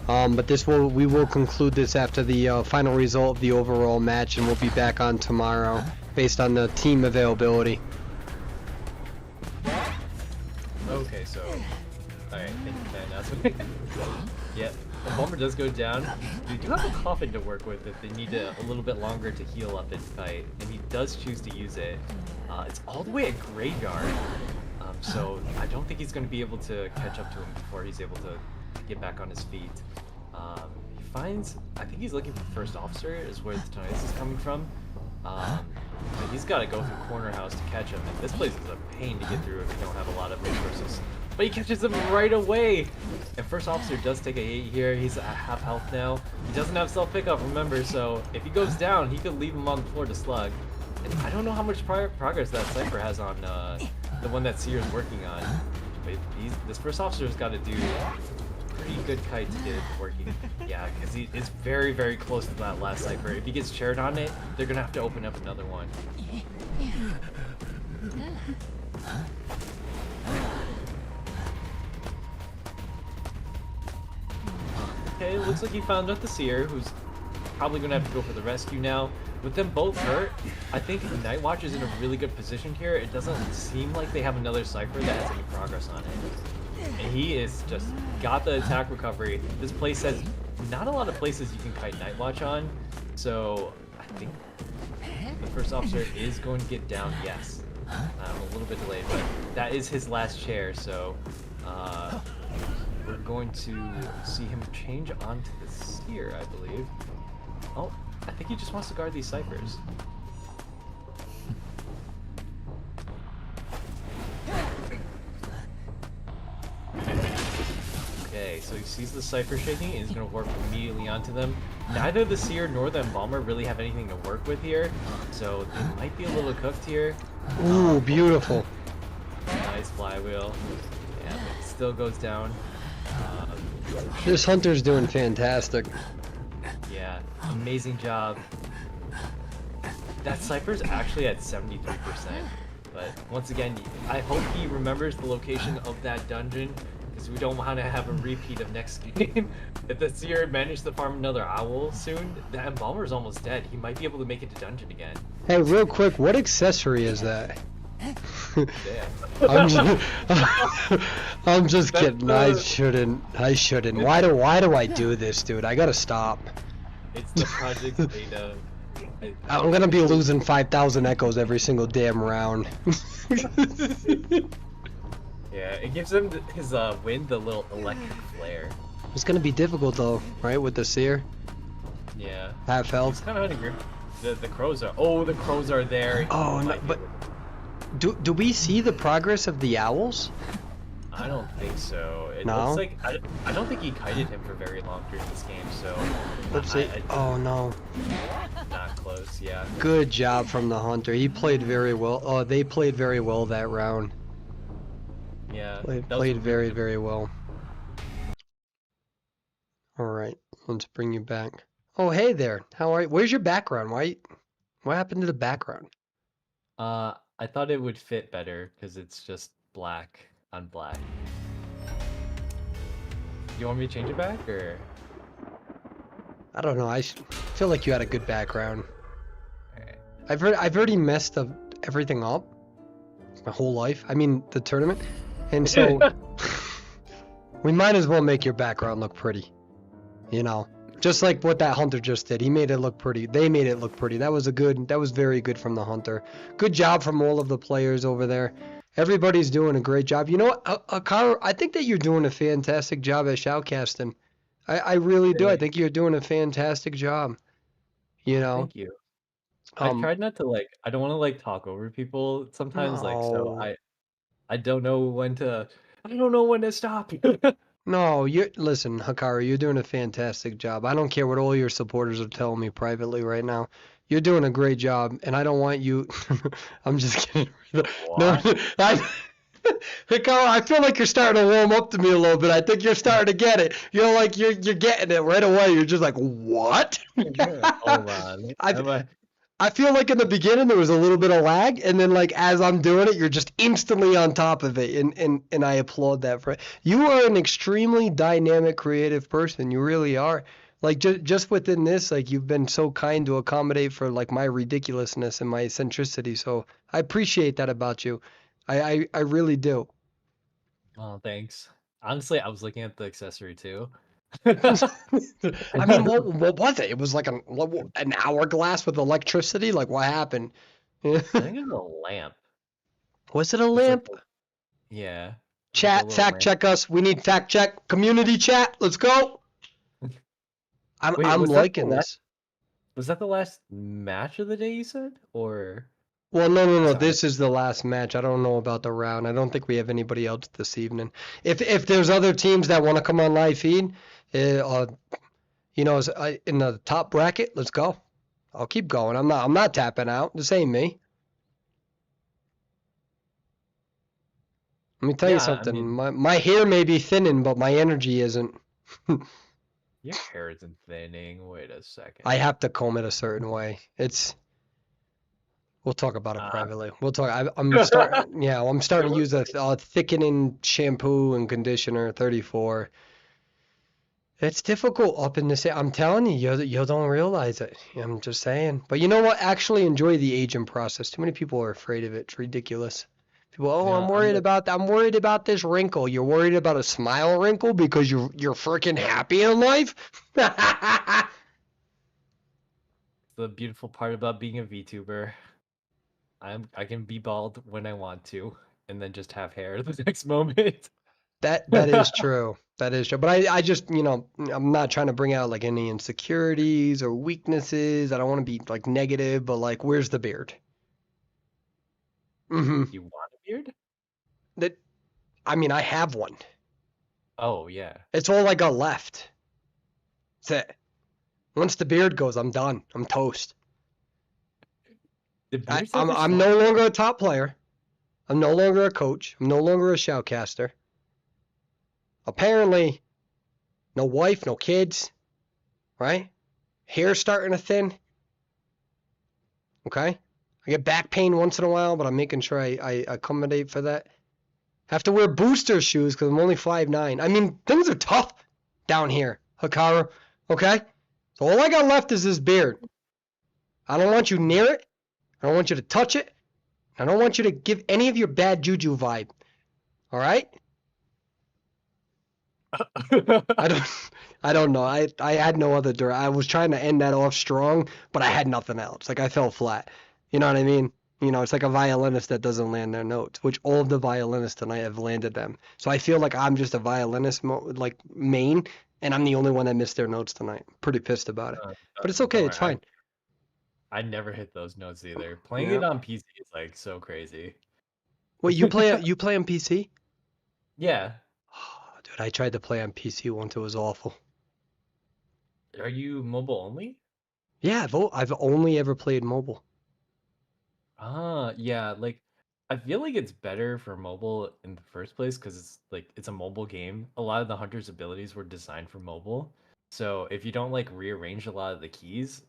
But we will conclude this after the final result of the overall match, and we'll be back on tomorrow based on the team availability. Okay, so alright, thank you, man. That's yeah, the bomber does go down. We do have a coffin to work with if they need a little bit longer to heal up its kite, and he does choose to use it. It's all the way at graveyard, so I don't think he's going to be able to catch up to him before he's able to get back on his feet. He finds, I think he's looking for first officer is where the Tinnitus is coming from. But he's got to go through corner house to catch him, and this place is a pain to get through if you don't have a lot of resources. But he catches him right away! And first officer does take a hit here. He's at half health now. He doesn't have self pickup, remember, so if he goes down, he could leave him on the floor to slug. And I don't know how much progress that Cypher has on the one that Seer's working on. But this first officer's got to do pretty good kite to get it working. Yeah, because he is very, very close to that last Cypher. If he gets chaired on it, they're going to have to open up another one. Okay, looks like he found out the Seer, who's probably going to have to go for the rescue now. With them both hurt, I think Night Watch is in a really good position here. It doesn't seem like they have another Cypher that has any progress on it. And he is just got the attack recovery. This place has not a lot of places you can kite Night Watch on, so I think the first officer is going to get down, yes. A little bit delayed, but that is his last chair, so we're going to see him change onto the Seer, I believe. Oh, I think he just wants to guard these Cyphers. Okay, so he sees the Cypher shaking and he's going to warp immediately onto them. Neither the Seer nor the Embalmer really have anything to work with here, so they might be a little cooked here. Ooh, beautiful. Nice flywheel. Yeah, but it still goes down. This hunter's doing fantastic. Yeah, amazing job. That Cypher's actually at 73%. But once again, I hope he remembers the location of that dungeon, because we don't want to have a repeat of next game. If the Seer managed to farm another owl soon, that Embalmer's almost dead. He might be able to make it to dungeon again. Hey, real quick, what accessory is that? Damn. I'm just kidding. I shouldn't. Why do I do this, dude? I gotta stop. It's the project beta. I'm gonna be losing 5,000 echoes every single damn round. Yeah, it gives him his wind the little electric flare. It's gonna be difficult though, right? With the Seer. Yeah. Half It's health. kind of hungry. The crows are. Oh, the crows are there. Oh no, but do we see the progress of the owls? I don't think so. It No? looks like I don't think he kited him for very long during this game, so Let's see. Oh no. Not close. Yeah. Good job from the hunter. He played very well. Oh, they played very well that round. Yeah. Played very, very well. All right, let's bring you back. Oh, hey there. How are you? Where's your background? What happened to the background? I thought it would fit better because it's just black on black. You want me to change it back or? I don't know. I feel like you had a good background. Alright. I've already messed up everything up my whole life. I mean, the tournament, and so we might as well make your background look pretty. You know, just like what that hunter just did. He made it look pretty. They made it look pretty. That was very good from the hunter. Good job from all of the players over there. Everybody's doing a great job. You know what, Akara, I think that you're doing a fantastic job at shoutcasting. I really do. I think you're doing a fantastic job. You know. Thank you. I tried not to I don't want to talk over people sometimes, so No. I don't know when to stop. No, listen, Hikaru, you're doing a fantastic job. I don't care what all your supporters are telling me privately right now. You're doing a great job, and I don't want you. I'm just kidding. No, Carl, I feel like you're starting to warm up to me a little bit. I think you're starting to get it. You're like you're getting it right away. You're just like, what? Hold on. I I feel like in the beginning there was a little bit of lag, and then like as I'm doing it, you're just instantly on top of it, and I applaud that for you. Are an extremely dynamic, creative person. You really are. Like just within this, like you've been so kind to accommodate for like my ridiculousness and my eccentricity. So I appreciate that about you. I really do. Oh, thanks. Honestly, I was looking at the accessory too. I mean, what was it? It was like an hourglass with electricity. Like what happened? I think it's a lamp. Was it a It's like lamp? yeah. It's like a Chat, little fact lamp. check us. We need fact check. Community chat. Let's go. Wait, I'm was that the liking this. was that the last match of the day you said? Or Well, no. sorry. This is the last match. I don't know about the round. I don't think we have anybody else this evening. If there's other teams that want to come on live feed, in the top bracket, let's go. I'll keep going. I'm not tapping out. This ain't me. Let me tell you Yeah, I something. mean, My hair may be thinning, but my energy isn't. your hair isn't thinning. Wait a second. I have to comb it a certain way. We'll talk about it privately. We'll talk. I'm starting. Yeah, I'm starting to use a thickening shampoo and conditioner. 34. It's difficult up in this. I'm telling you don't realize it. I'm just saying. But you know what? Actually, enjoy the aging process. Too many people are afraid of it. It's ridiculous. People, oh, Yeah, I'm worried about this wrinkle. You're worried about a smile wrinkle because you're freaking happy in life. the beautiful part about being a VTuber. I can be bald when I want to, and then just have hair the next moment. That is true. That is true. But I just, I'm not trying to bring out like any insecurities or weaknesses. I don't want to be like negative, but like, where's the beard? You want a beard? That, I mean, I have one. Oh yeah. It's all I got left. That's it. Once the beard goes, I'm done. I'm toast. The beard's never I'm stopped. no longer a top player. I'm no longer a coach. I'm no longer a shoutcaster. Apparently, no wife, no kids, right? Hair starting to thin. Okay? I get back pain once in a while, but I'm making sure I accommodate for that. Have to wear booster shoes because I'm only 5'9". I mean, things are tough down here, Hikaru. Okay? So all I got left is this beard. I don't want you near it. I don't want you to touch it. I don't want you to give any of your bad juju vibe. All right? I don't know. I had no other I was trying to end that off strong, but I had nothing else. Like I fell flat. You know what I mean? It's like a violinist that doesn't land their notes, which all of the violinists tonight have landed them. So I feel like I'm just a violinist like main, and I'm the only one that missed their notes tonight. Pretty pissed about it. But it's okay, Don't it's worry, fine. I never hit those notes either. Playing Yeah. it on PC is like so crazy. Wait, you play on PC? Yeah. Oh, dude, I tried to play on PC once. It was awful. Are you mobile only? Yeah, I've only ever played mobile. Yeah, like I feel like it's better for mobile in the first place because it's a mobile game. A lot of the hunter's abilities were designed for mobile. So if you don't like rearrange a lot of the keys,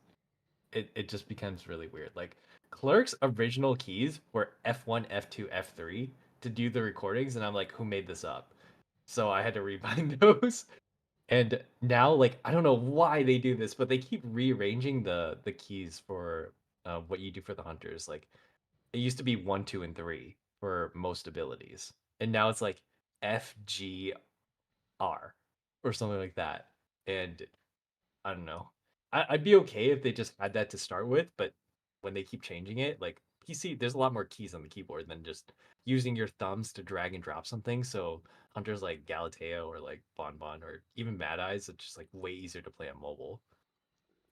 it just becomes really weird. Like Clerk's original keys were F1, F2, F3 to do the recordings, and I'm like, who made this up? So I had to rebind those. And now, like, I don't know why they do this, but they keep rearranging the keys for what you do for the hunters. Like, it used to be 1, 2, and 3 for most abilities, and now it's like F, G, R, or something like that. And I don't know. I'd be okay if they just had that to start with, but when they keep changing it, like PC, there's a lot more keys on the keyboard than just using your thumbs to drag and drop something. So hunters like Galateo or like Bonbon or even Mad Eyes, it's just like way easier to play on mobile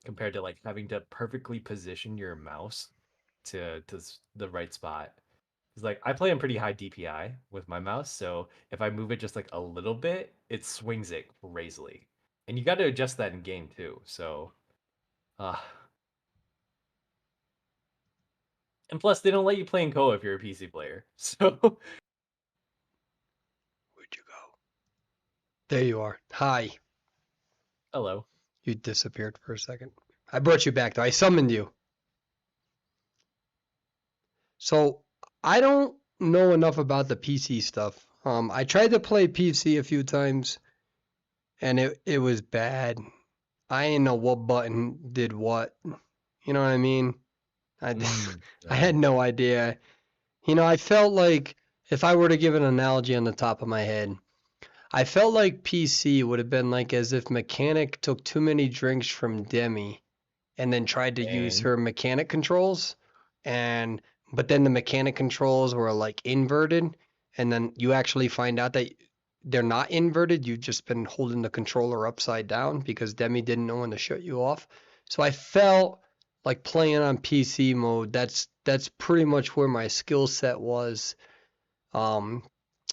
compared to like having to perfectly position your mouse to the right spot. It's like I play on pretty high DPI with my mouse, so if I move it just like a little bit, it swings it crazily. And you got to adjust that in game too. So, uh, and plus they don't let you play in co if you're a PC player. So There you are. Hi. Hello. You disappeared for a second. I brought you back though. I summoned you. So I don't know enough about the PC stuff. I tried to play PC a few times and it was bad. I didn't know what button did what. You know what I mean? I I had no idea. You know, I felt like if I were to give an analogy on the top of my head, I felt like PC would have been like as if Mechanic took too many drinks from Demi and then tried to use Dang. her mechanic controls and but then the mechanic controls were like inverted and then you actually find out that they're not inverted. You've just been holding the controller upside down because Demi didn't know when to shut you off. So I felt like playing on PC mode, that's pretty much where my skill set was. Um,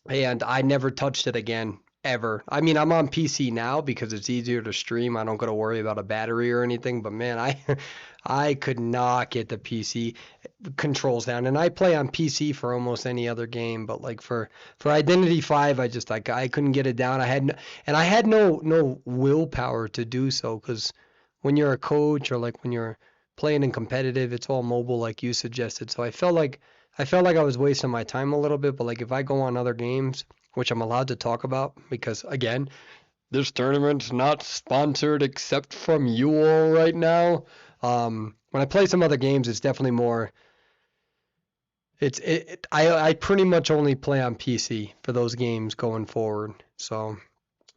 and I never touched it again, ever. I mean, I'm on PC now because it's easier to stream. I don't got to worry about a battery or anything. But man, I could not get the PC controls down. And I play on PC for almost any other game, but like for Identity 5, I just like I couldn't get it down. I had no willpower to do so because when you're a coach or like when you're playing in competitive, it's all mobile like you suggested. So I felt like I was wasting my time a little bit, but like if I go on other games, which I'm allowed to talk about because again, this tournament's not sponsored except from you all right now. When I play some other games, it's definitely more. I pretty much only play on PC for those games going forward. So,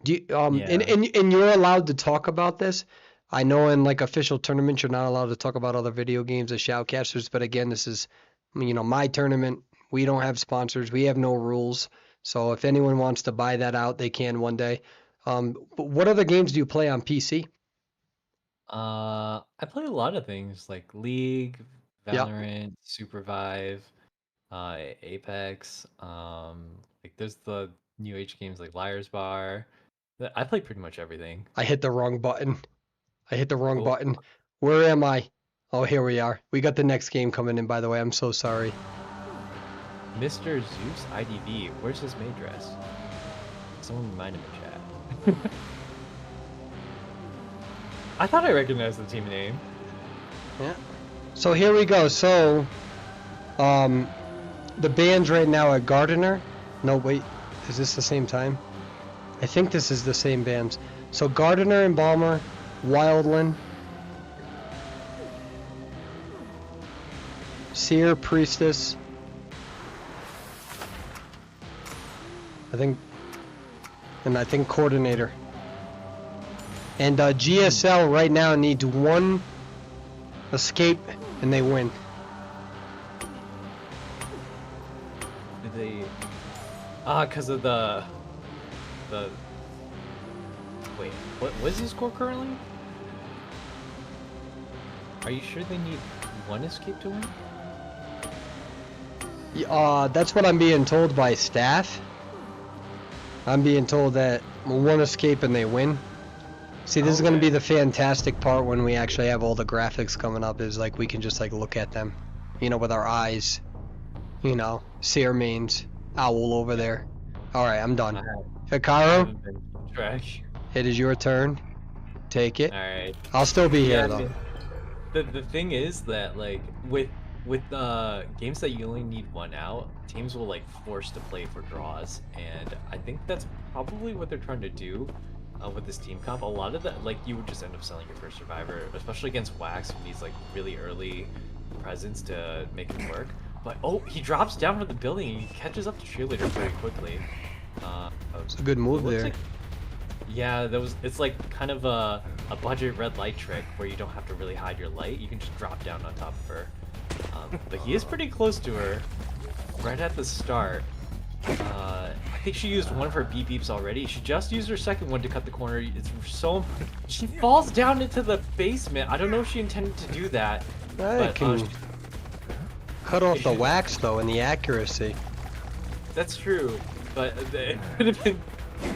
Yeah. and you're allowed to talk about this. I know in like official tournaments, you're not allowed to talk about other video games as shoutcasters, but again, this is, my tournament. We don't have sponsors. We have no rules. So if anyone wants to buy that out, they can one day. But what other games do you play on PC? I play a lot of things like League, Yeah, Valorant, Supervive, Apex. Like there's the new age games like Liar's Bar. I play pretty much everything. I hit the wrong button. I hit the wrong Oh, button. Where am I? Oh, here we are. We got the next game coming in, by the way. I'm so sorry. Mr. Zeus IDV. Where's his maid dress? Someone remind him in chat. I thought I recognized the team name. Yeah. So here we go. So, the bands right now are Gardener. No, wait. Is this the same time? I think this is the same bands. So Gardener and Balmer, Wildland, Seer, Priestess. I think Coordinator. And GSL right now needs one escape and they win. Did they? Because of the. Wait, what is his score currently? Are you sure they need one escape to win? That's what I'm being told by staff. I'm being told that one escape and they win. See, this is going to be the fantastic part when we actually have all the graphics coming up, is like we can just like look at them, with our eyes. Seer mains, owl over there. Alright, I'm done. Hikaru, it is your turn. Take it. Alright. I'll still be here Yeah, though. the thing is that like with games that you only need one out, teams will like force to play for draws, and I think that's probably what they're trying to do with this team comp. A lot of that, like, you would just end up selling your first survivor, especially against Wax, who needs like really early presence to make it work. But oh, he drops down from the building and he catches up to Cheerleader very quickly. It's a good move there. Like, yeah, it's like kind of a budget red light trick where you don't have to really hide your light. You can just drop down on top of her. But he is pretty close to her right at the start. I think she used one of her beep beeps already. She just used her second one to cut the corner. It's so... She falls down into the basement. I don't know if she intended to do that. I can cut off the wax though and the accuracy. That's true, but it could have been...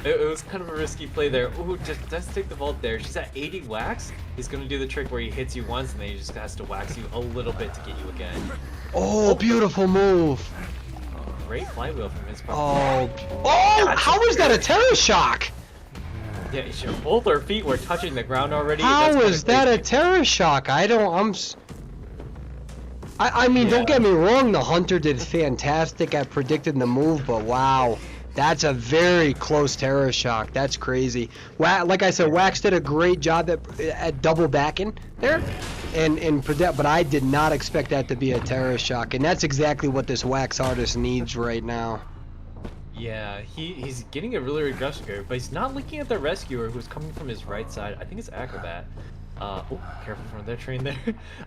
It was kind of a risky play there. Ooh, just take the vault there. She's at 80 wax. He's gonna do the trick where he hits you once and then he just has to wax you a little bit to get you again. Oh, beautiful move. Great flywheel from his part. Oh, how was that a terror shock? Yeah, both our feet were touching the ground already. How That's is that a terror shock? I mean, don't get me wrong, the Hunter did fantastic at predicting the move, but wow, that's a very close terror shock. That's crazy. Like I said, Wax did a great job at double backing there, and but I did not expect that to be a terror shock, and that's exactly what this Wax artist needs right now. Yeah, he's getting a really aggressive here, but he's not looking at the rescuer who's coming from his right side. I think it's Acrobat. Oh, careful from their train there.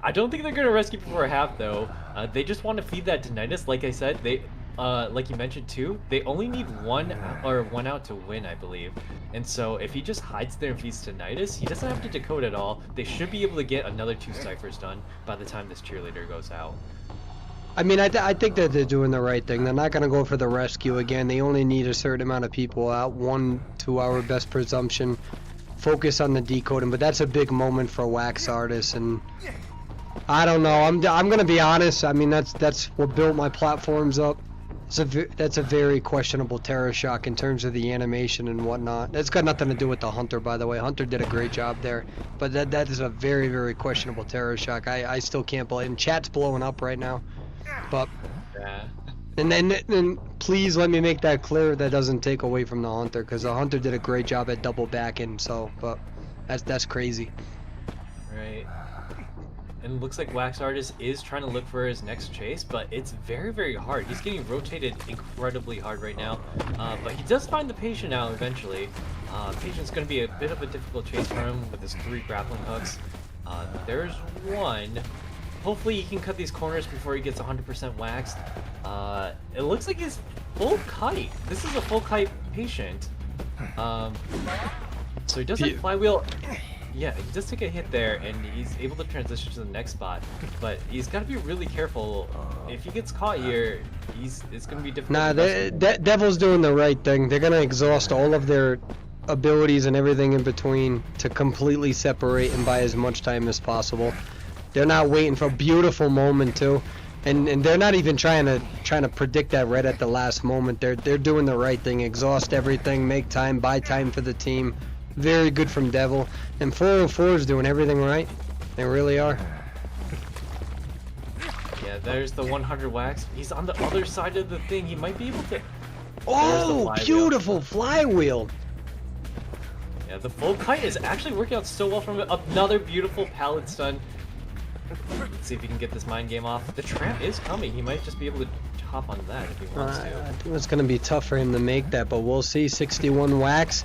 I don't think they're gonna rescue before half though. They just want to feed that tinnitus. Like I said, they, like you mentioned too, they only need one out to win, I believe. And so if he just hides there and feeds tinnitus, he doesn't have to decode at all. They should be able to get another 2 ciphers done by the time this cheerleader goes out. I mean, I think that they're doing the right thing. They're not gonna go for the rescue again. They only need a certain amount of people out. 1 2-hour best presumption. Focus on the decoding, but that's a big moment for Wax artists, and I don't know. I'm gonna be honest. I mean, that's what built my platforms up. That's a very questionable terror shock in terms of the animation and whatnot. That's got nothing to do with the Hunter, by the way. Hunter did a great job there, but that is a very, very questionable terror shock. I still can't believe. And chat's blowing up right now, but. Yeah. And then please let me make that clear. That doesn't take away from the Hunter, because the Hunter did a great job at double backing. So, but that's crazy. Right. And it looks like Wax Artist is trying to look for his next chase, but it's very, very hard. He's getting rotated incredibly hard right now. But he does find the Patient out eventually. Patient's going to be a bit of a difficult chase for him with his 3 grappling hooks. There's 1. Hopefully he can cut these corners before he gets 100% waxed. It looks like he's full kite. This is a full kite Patient. So he does have flywheel. Yeah, he does take a hit there, and he's able to transition to the next spot. But he's got to be really careful. If he gets caught here, it's going to be difficult. Nah, Devil's doing the right thing. They're going to exhaust all of their abilities and everything in between to completely separate and buy as much time as possible. They're not waiting for a beautiful moment too, and they're not even trying to predict that right at the last moment. They're doing the right thing. Exhaust everything, make time, buy time for the team. Very good from Devil, and 404 is doing everything right. They really are. Yeah, there's the 100 wax. He's on the other side of the thing. He might be able to. Oh, beautiful flywheel. Yeah, the full kite is actually working out so well from it. Another beautiful pallet stun. Let's see if he can get this mind game off. The tramp is coming. He might just be able to hop on that if he wants to. I think it's going to be tough for him to make that, but we'll see. 61 wax.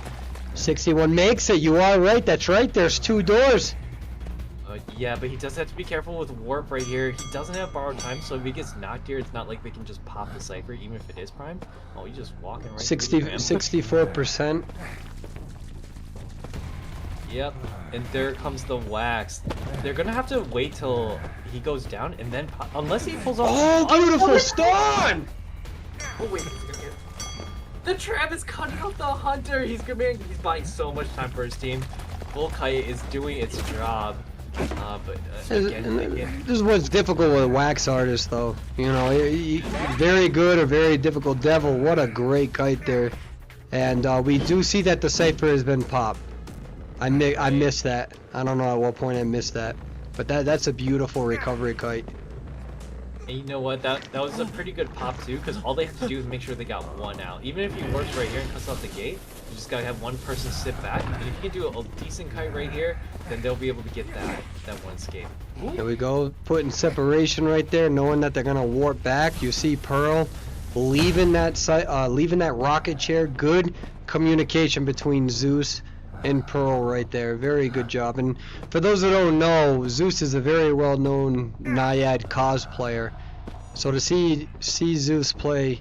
61 makes it. You are right. That's right. There's 2 doors. Yeah, but he does have to be careful with warp right here. He doesn't have borrowed time, so if he gets knocked here, it's not like they can just pop the cipher, even if it is prime. Oh, he's just walking right 64%. Yep, and there comes the wax. They're gonna have to wait till he goes down and then unless he pulls off. Oh, beautiful stun! Oh wait, he's gonna get. The trap is cutting out the Hunter. He's buying so much time for his team. Full kite is doing its job, but again, this is what's difficult with a wax artist, though. You know, very good or very difficult. Devil, what a great kite there, and we do see that the cipher has been popped. I missed that. I don't know at what point I missed that, but that's a beautiful recovery kite. And you know what? That was a pretty good pop too, because all they have to do is make sure they got 1 out. Even if he works right here and cuts out the gate, you just gotta have 1 person sit back. And if you can do a decent kite right here, then they'll be able to get that 1 escape. Ooh. There we go, putting separation right there, knowing that they're gonna warp back. You see Pearl leaving that rocket chair. Good communication between Zeus and Pearl right there. Very good job. And for those who don't know, Zeus is a very well-known Naiad cosplayer. So to see Zeus play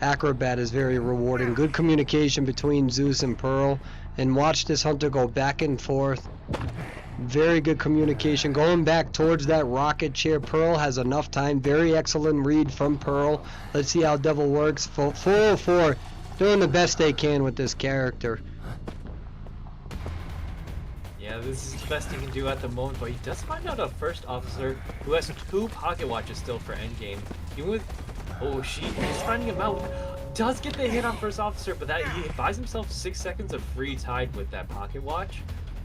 Acrobat is very rewarding. Good communication between Zeus and Pearl. And watch this Hunter go back and forth. Very good communication. Going back towards that rocket chair. Pearl has enough time. Very excellent read from Pearl. Let's see how Devil works. 404 doing the best they can with this character. Yeah, this is the best he can do at the moment, but he does find out a first officer who has 2 pocket watches still for endgame. Even with... Oh, he's finding him out. does get the hit on first officer, but that he buys himself 6 seconds of free tide with that pocket watch,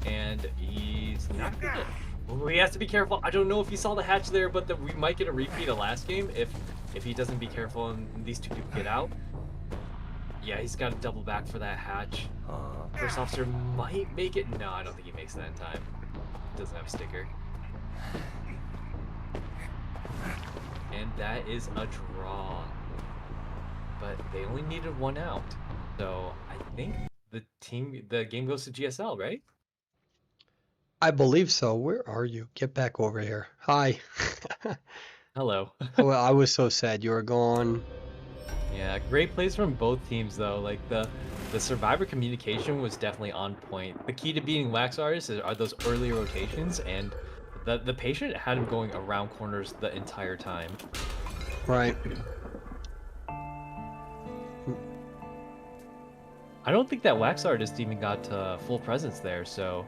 and he's not gonna. Ooh, he has to be careful. I don't know if he saw the hatch there, but we might get a repeat of last game if he doesn't be careful and these two people get out. Yeah, he's got to double back for that hatch. First officer might make it. No, I don't think he makes that in time. Doesn't have a sticker. And that is a draw. But they only needed 1 out. So I think the game goes to GSL, right? I believe so. Where are you? Get back over here. Hi. Hello. Oh, I was so sad you were gone. Yeah, great plays from both teams though. Like the survivor communication was definitely on point. The key to beating wax artists are those early rotations, and the patient had him going around corners the entire time. Right. I don't think that wax artist even got full presence there, so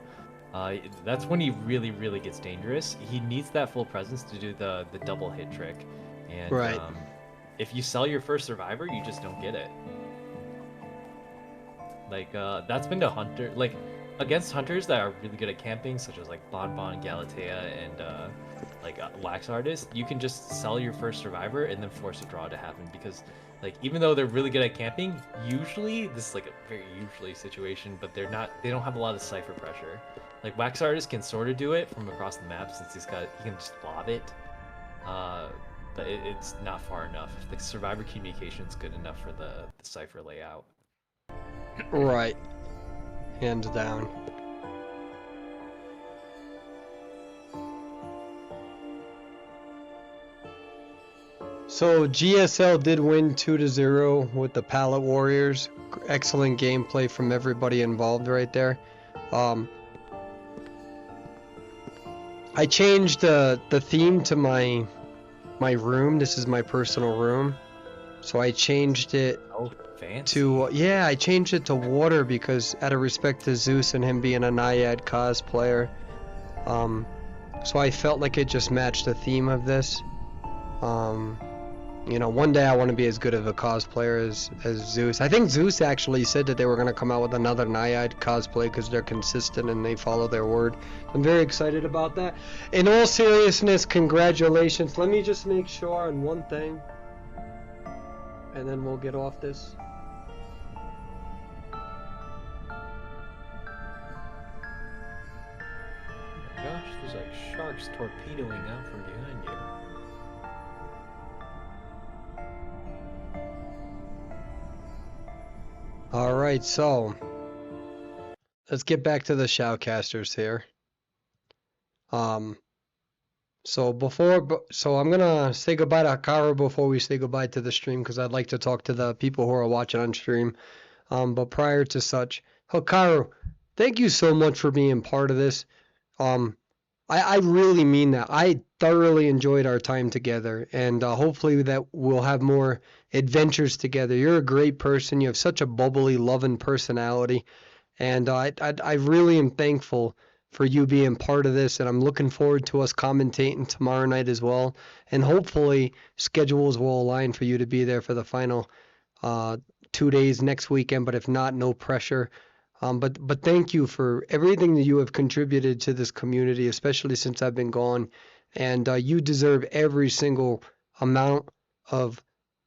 that's when he really gets dangerous. He needs that full presence to do the double hit trick, and Right. if you sell your first survivor, you just don't get it. Like that's been to hunter, like against hunters that are really good at camping, such as like Bonbon, Galatea, and like wax artist. You can just sell your first survivor and then force a draw to happen, because like even though they're really good at camping, usually this is like a very usually situation, but they don't have a lot of cipher pressure. Like wax artist can sort of do it from across the map since he can just lob it. But it's not far enough. The survivor communication is good enough for the cipher layout. Right. Hands down. So GSL did win 2-0 with the Pallet Warriors. Excellent gameplay from everybody involved right there. I changed the theme to my room. This is my personal room. So I changed it Oh, fancy. to, yeah, I changed it to water because out of respect to Zeus and him being a Naiad cosplayer. So I felt like it just matched the theme of this. You know, one day I want to be as good of a cosplayer as Zeus. I think Zeus actually said that they were going to come out with another Naiad cosplay because they're consistent and they follow their word. I'm very excited about that. In all seriousness, congratulations. Let me just make sure on one thing, and then we'll get off this. Oh my gosh, there's like sharks torpedoing out from behind you. Alright, so let's get back to the shoutcasters here. So I'm gonna say goodbye to Hikaru before we say goodbye to the stream, because I'd like to talk to the people who are watching on stream. But prior to such, Hikaru, thank you so much for being part of this. I really mean that. I thoroughly enjoyed our time together, and hopefully that we'll have more adventures together. You're a great person. You have such a bubbly, loving personality, and I really am thankful for you being part of this, and I'm looking forward to us commentating tomorrow night as well. And hopefully schedules will align for you to be there for the final 2 days next weekend. But if not, no pressure. But thank you for everything that you have contributed to this community, especially since I've been gone. And you deserve every single amount of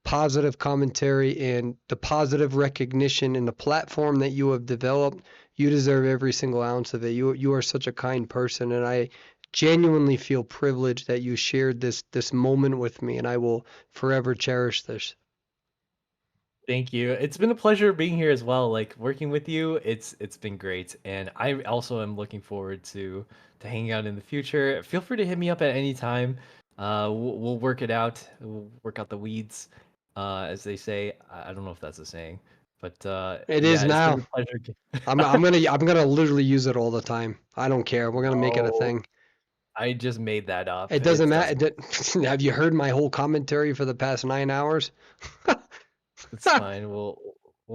positive commentary and the positive recognition and the platform that you have developed. You deserve every single ounce of it. You are such a kind person, and I genuinely feel privileged that you shared this moment with me, and I will forever cherish this. Thank you. It's been a pleasure being here as well. Like working with you, it's been great, and I also am looking forward to hanging out in the future. Feel free to hit me up at any time. We'll work it out. We'll work out the weeds, as they say. I don't know if that's a saying, but It yeah, is it's now. been a pleasure. I'm gonna literally use it all the time. I don't care. We're gonna make it a Oh, thing. I just made that up. It doesn't matter. Have you heard my whole commentary for the past 9 hours? It's fine. We'll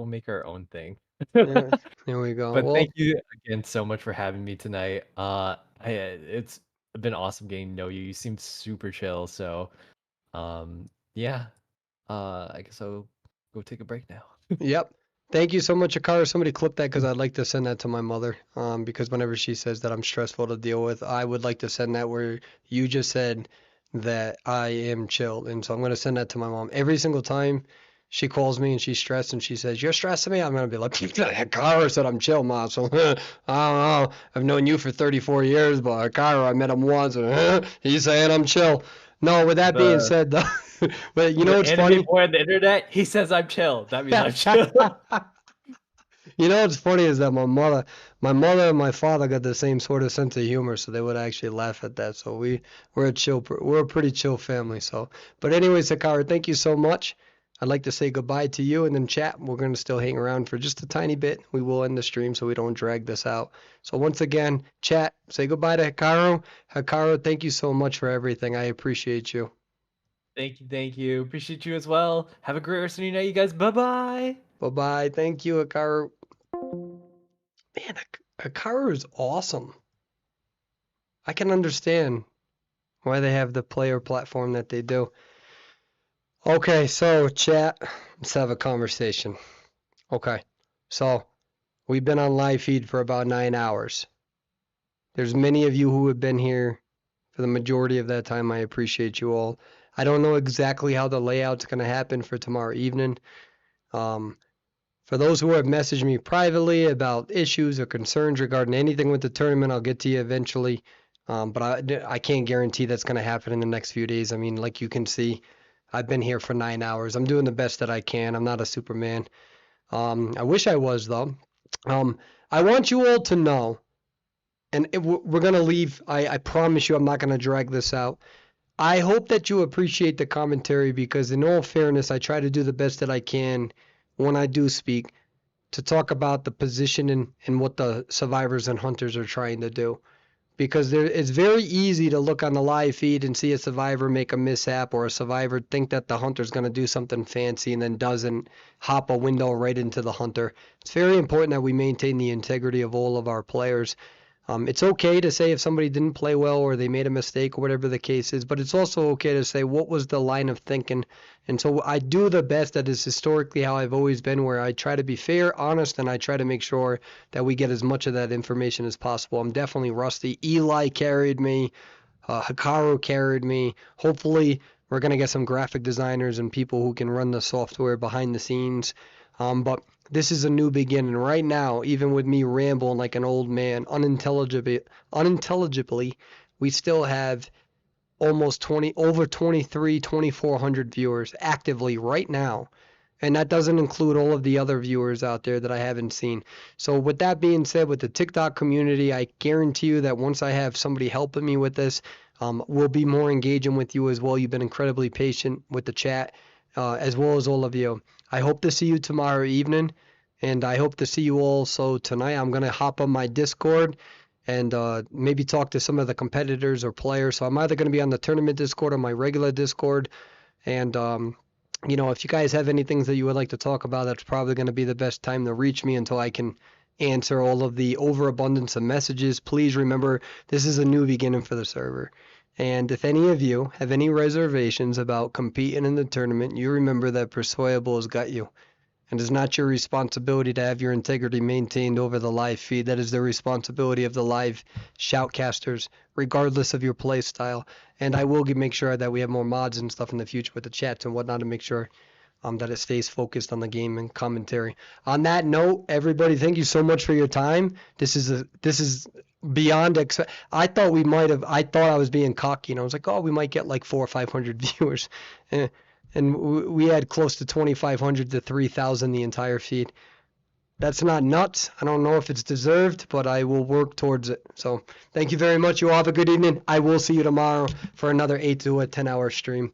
make our own thing. Yeah, there we go. But Well, thank you again so much for having me tonight. It's been awesome getting to know you. You seem super chill, so yeah. I guess go take a break now. Yep. Thank you so much, Akara. Somebody clip that because I'd like to send that to my mother. Because whenever she says that I'm stressful to deal with, I would like to send that where you just said that I am chill. And so I'm going to send that to my mom. Every single time she calls me and she's stressed and she says, "You're stressing me," I'm going to be like, Akara said I'm chill, Ma. So I don't know. I've known you for 34 years, but Akara, I met him once and he's saying I'm chill. No, with that being The- said, though, but you know what's anime funny? boy on the internet, he says I'm chill. That means I'm chill. You know what's funny is that my mother and my father got the same sort of sense of humor, so they would actually laugh at that. So we're a pretty chill family. So, but anyway, Sakara, thank you so much. I'd like to say goodbye to you and then chat. We're gonna still hang around for just a tiny bit. We will end the stream so we don't drag this out. So once again, chat, say goodbye to Hikaru. Hikaru, thank you so much for everything. I appreciate you. Thank you. Appreciate you as well. Have a great rest of your night, you guys. Bye-bye. Bye bye. Thank you, Hikaru. Man, Hikaru is awesome. I can understand why they have the player platform that they do. Okay, so chat, let's have a conversation. Okay, so we've been on live feed for about 9 hours. There's many of you who have been here for the majority of that time. I appreciate you all. I don't know exactly how the layout's going to happen for tomorrow evening. For those who have messaged me privately about issues or concerns regarding anything with the tournament, I'll get to you eventually. But I can't guarantee that's going to happen in the next few days. I mean, like you can see, I've been here for 9 hours. I'm doing the best that I can. I'm not a Superman. I wish I was, though. I want you all to know, and we're going to leave. I promise you I'm not going to drag this out. I hope that you appreciate the commentary because, in all fairness, I try to do the best that I can when I do speak to talk about the position and what the survivors and hunters are trying to do. Because it's very easy to look on the live feed and see a survivor make a mishap or a survivor think that the hunter's going to do something fancy and then doesn't, hop a window right into the hunter. It's very important that we maintain the integrity of all of our players. It's okay to say if somebody didn't play well or they made a mistake or whatever the case is, but it's also okay to say what was the line of thinking. And so I do the best. That is historically how I've always been, where I try to be fair, honest, and I try to make sure that we get as much of that information as possible. I'm definitely rusty. Eli carried me. Hikaru carried me. Hopefully we're going to get some graphic designers and people who can run the software behind the scenes. But this is a new beginning. Right now, even with me rambling like an old man, unintelligibly, we still have almost 2,400 viewers actively right now. And that doesn't include all of the other viewers out there that I haven't seen. So with that being said, with the TikTok community, I guarantee you that once I have somebody helping me with this, we'll be more engaging with you as well. You've been incredibly patient with the chat, as well as all of you. I hope to see you tomorrow evening, and I hope to see you also tonight. I'm going to hop on my Discord and maybe talk to some of the competitors or players. So I'm either going to be on the tournament Discord or my regular Discord. And, you know, if you guys have anything that you would like to talk about, that's probably going to be the best time to reach me until I can answer all of the overabundance of messages. Please remember, this is a new beginning for the server. And if any of you have any reservations about competing in the tournament, you remember that Perswayable has got you. And it's not your responsibility to have your integrity maintained over the live feed. That is the responsibility of the live shoutcasters, regardless of your play style. And I will make sure that we have more mods and stuff in the future with the chats and whatnot to make sure that it stays focused on the game and commentary. On that note, everybody, thank you so much for your time. This is beyond I thought I was being cocky, and I was like, oh, we might get like 400 or 500 viewers. And we had close to 2,500 to 3,000 the entire feed. That's not nuts. I don't know if it's deserved, but I will work towards it. So thank you very much. You all have a good evening. I will see you tomorrow for another 8 to a 10-hour stream.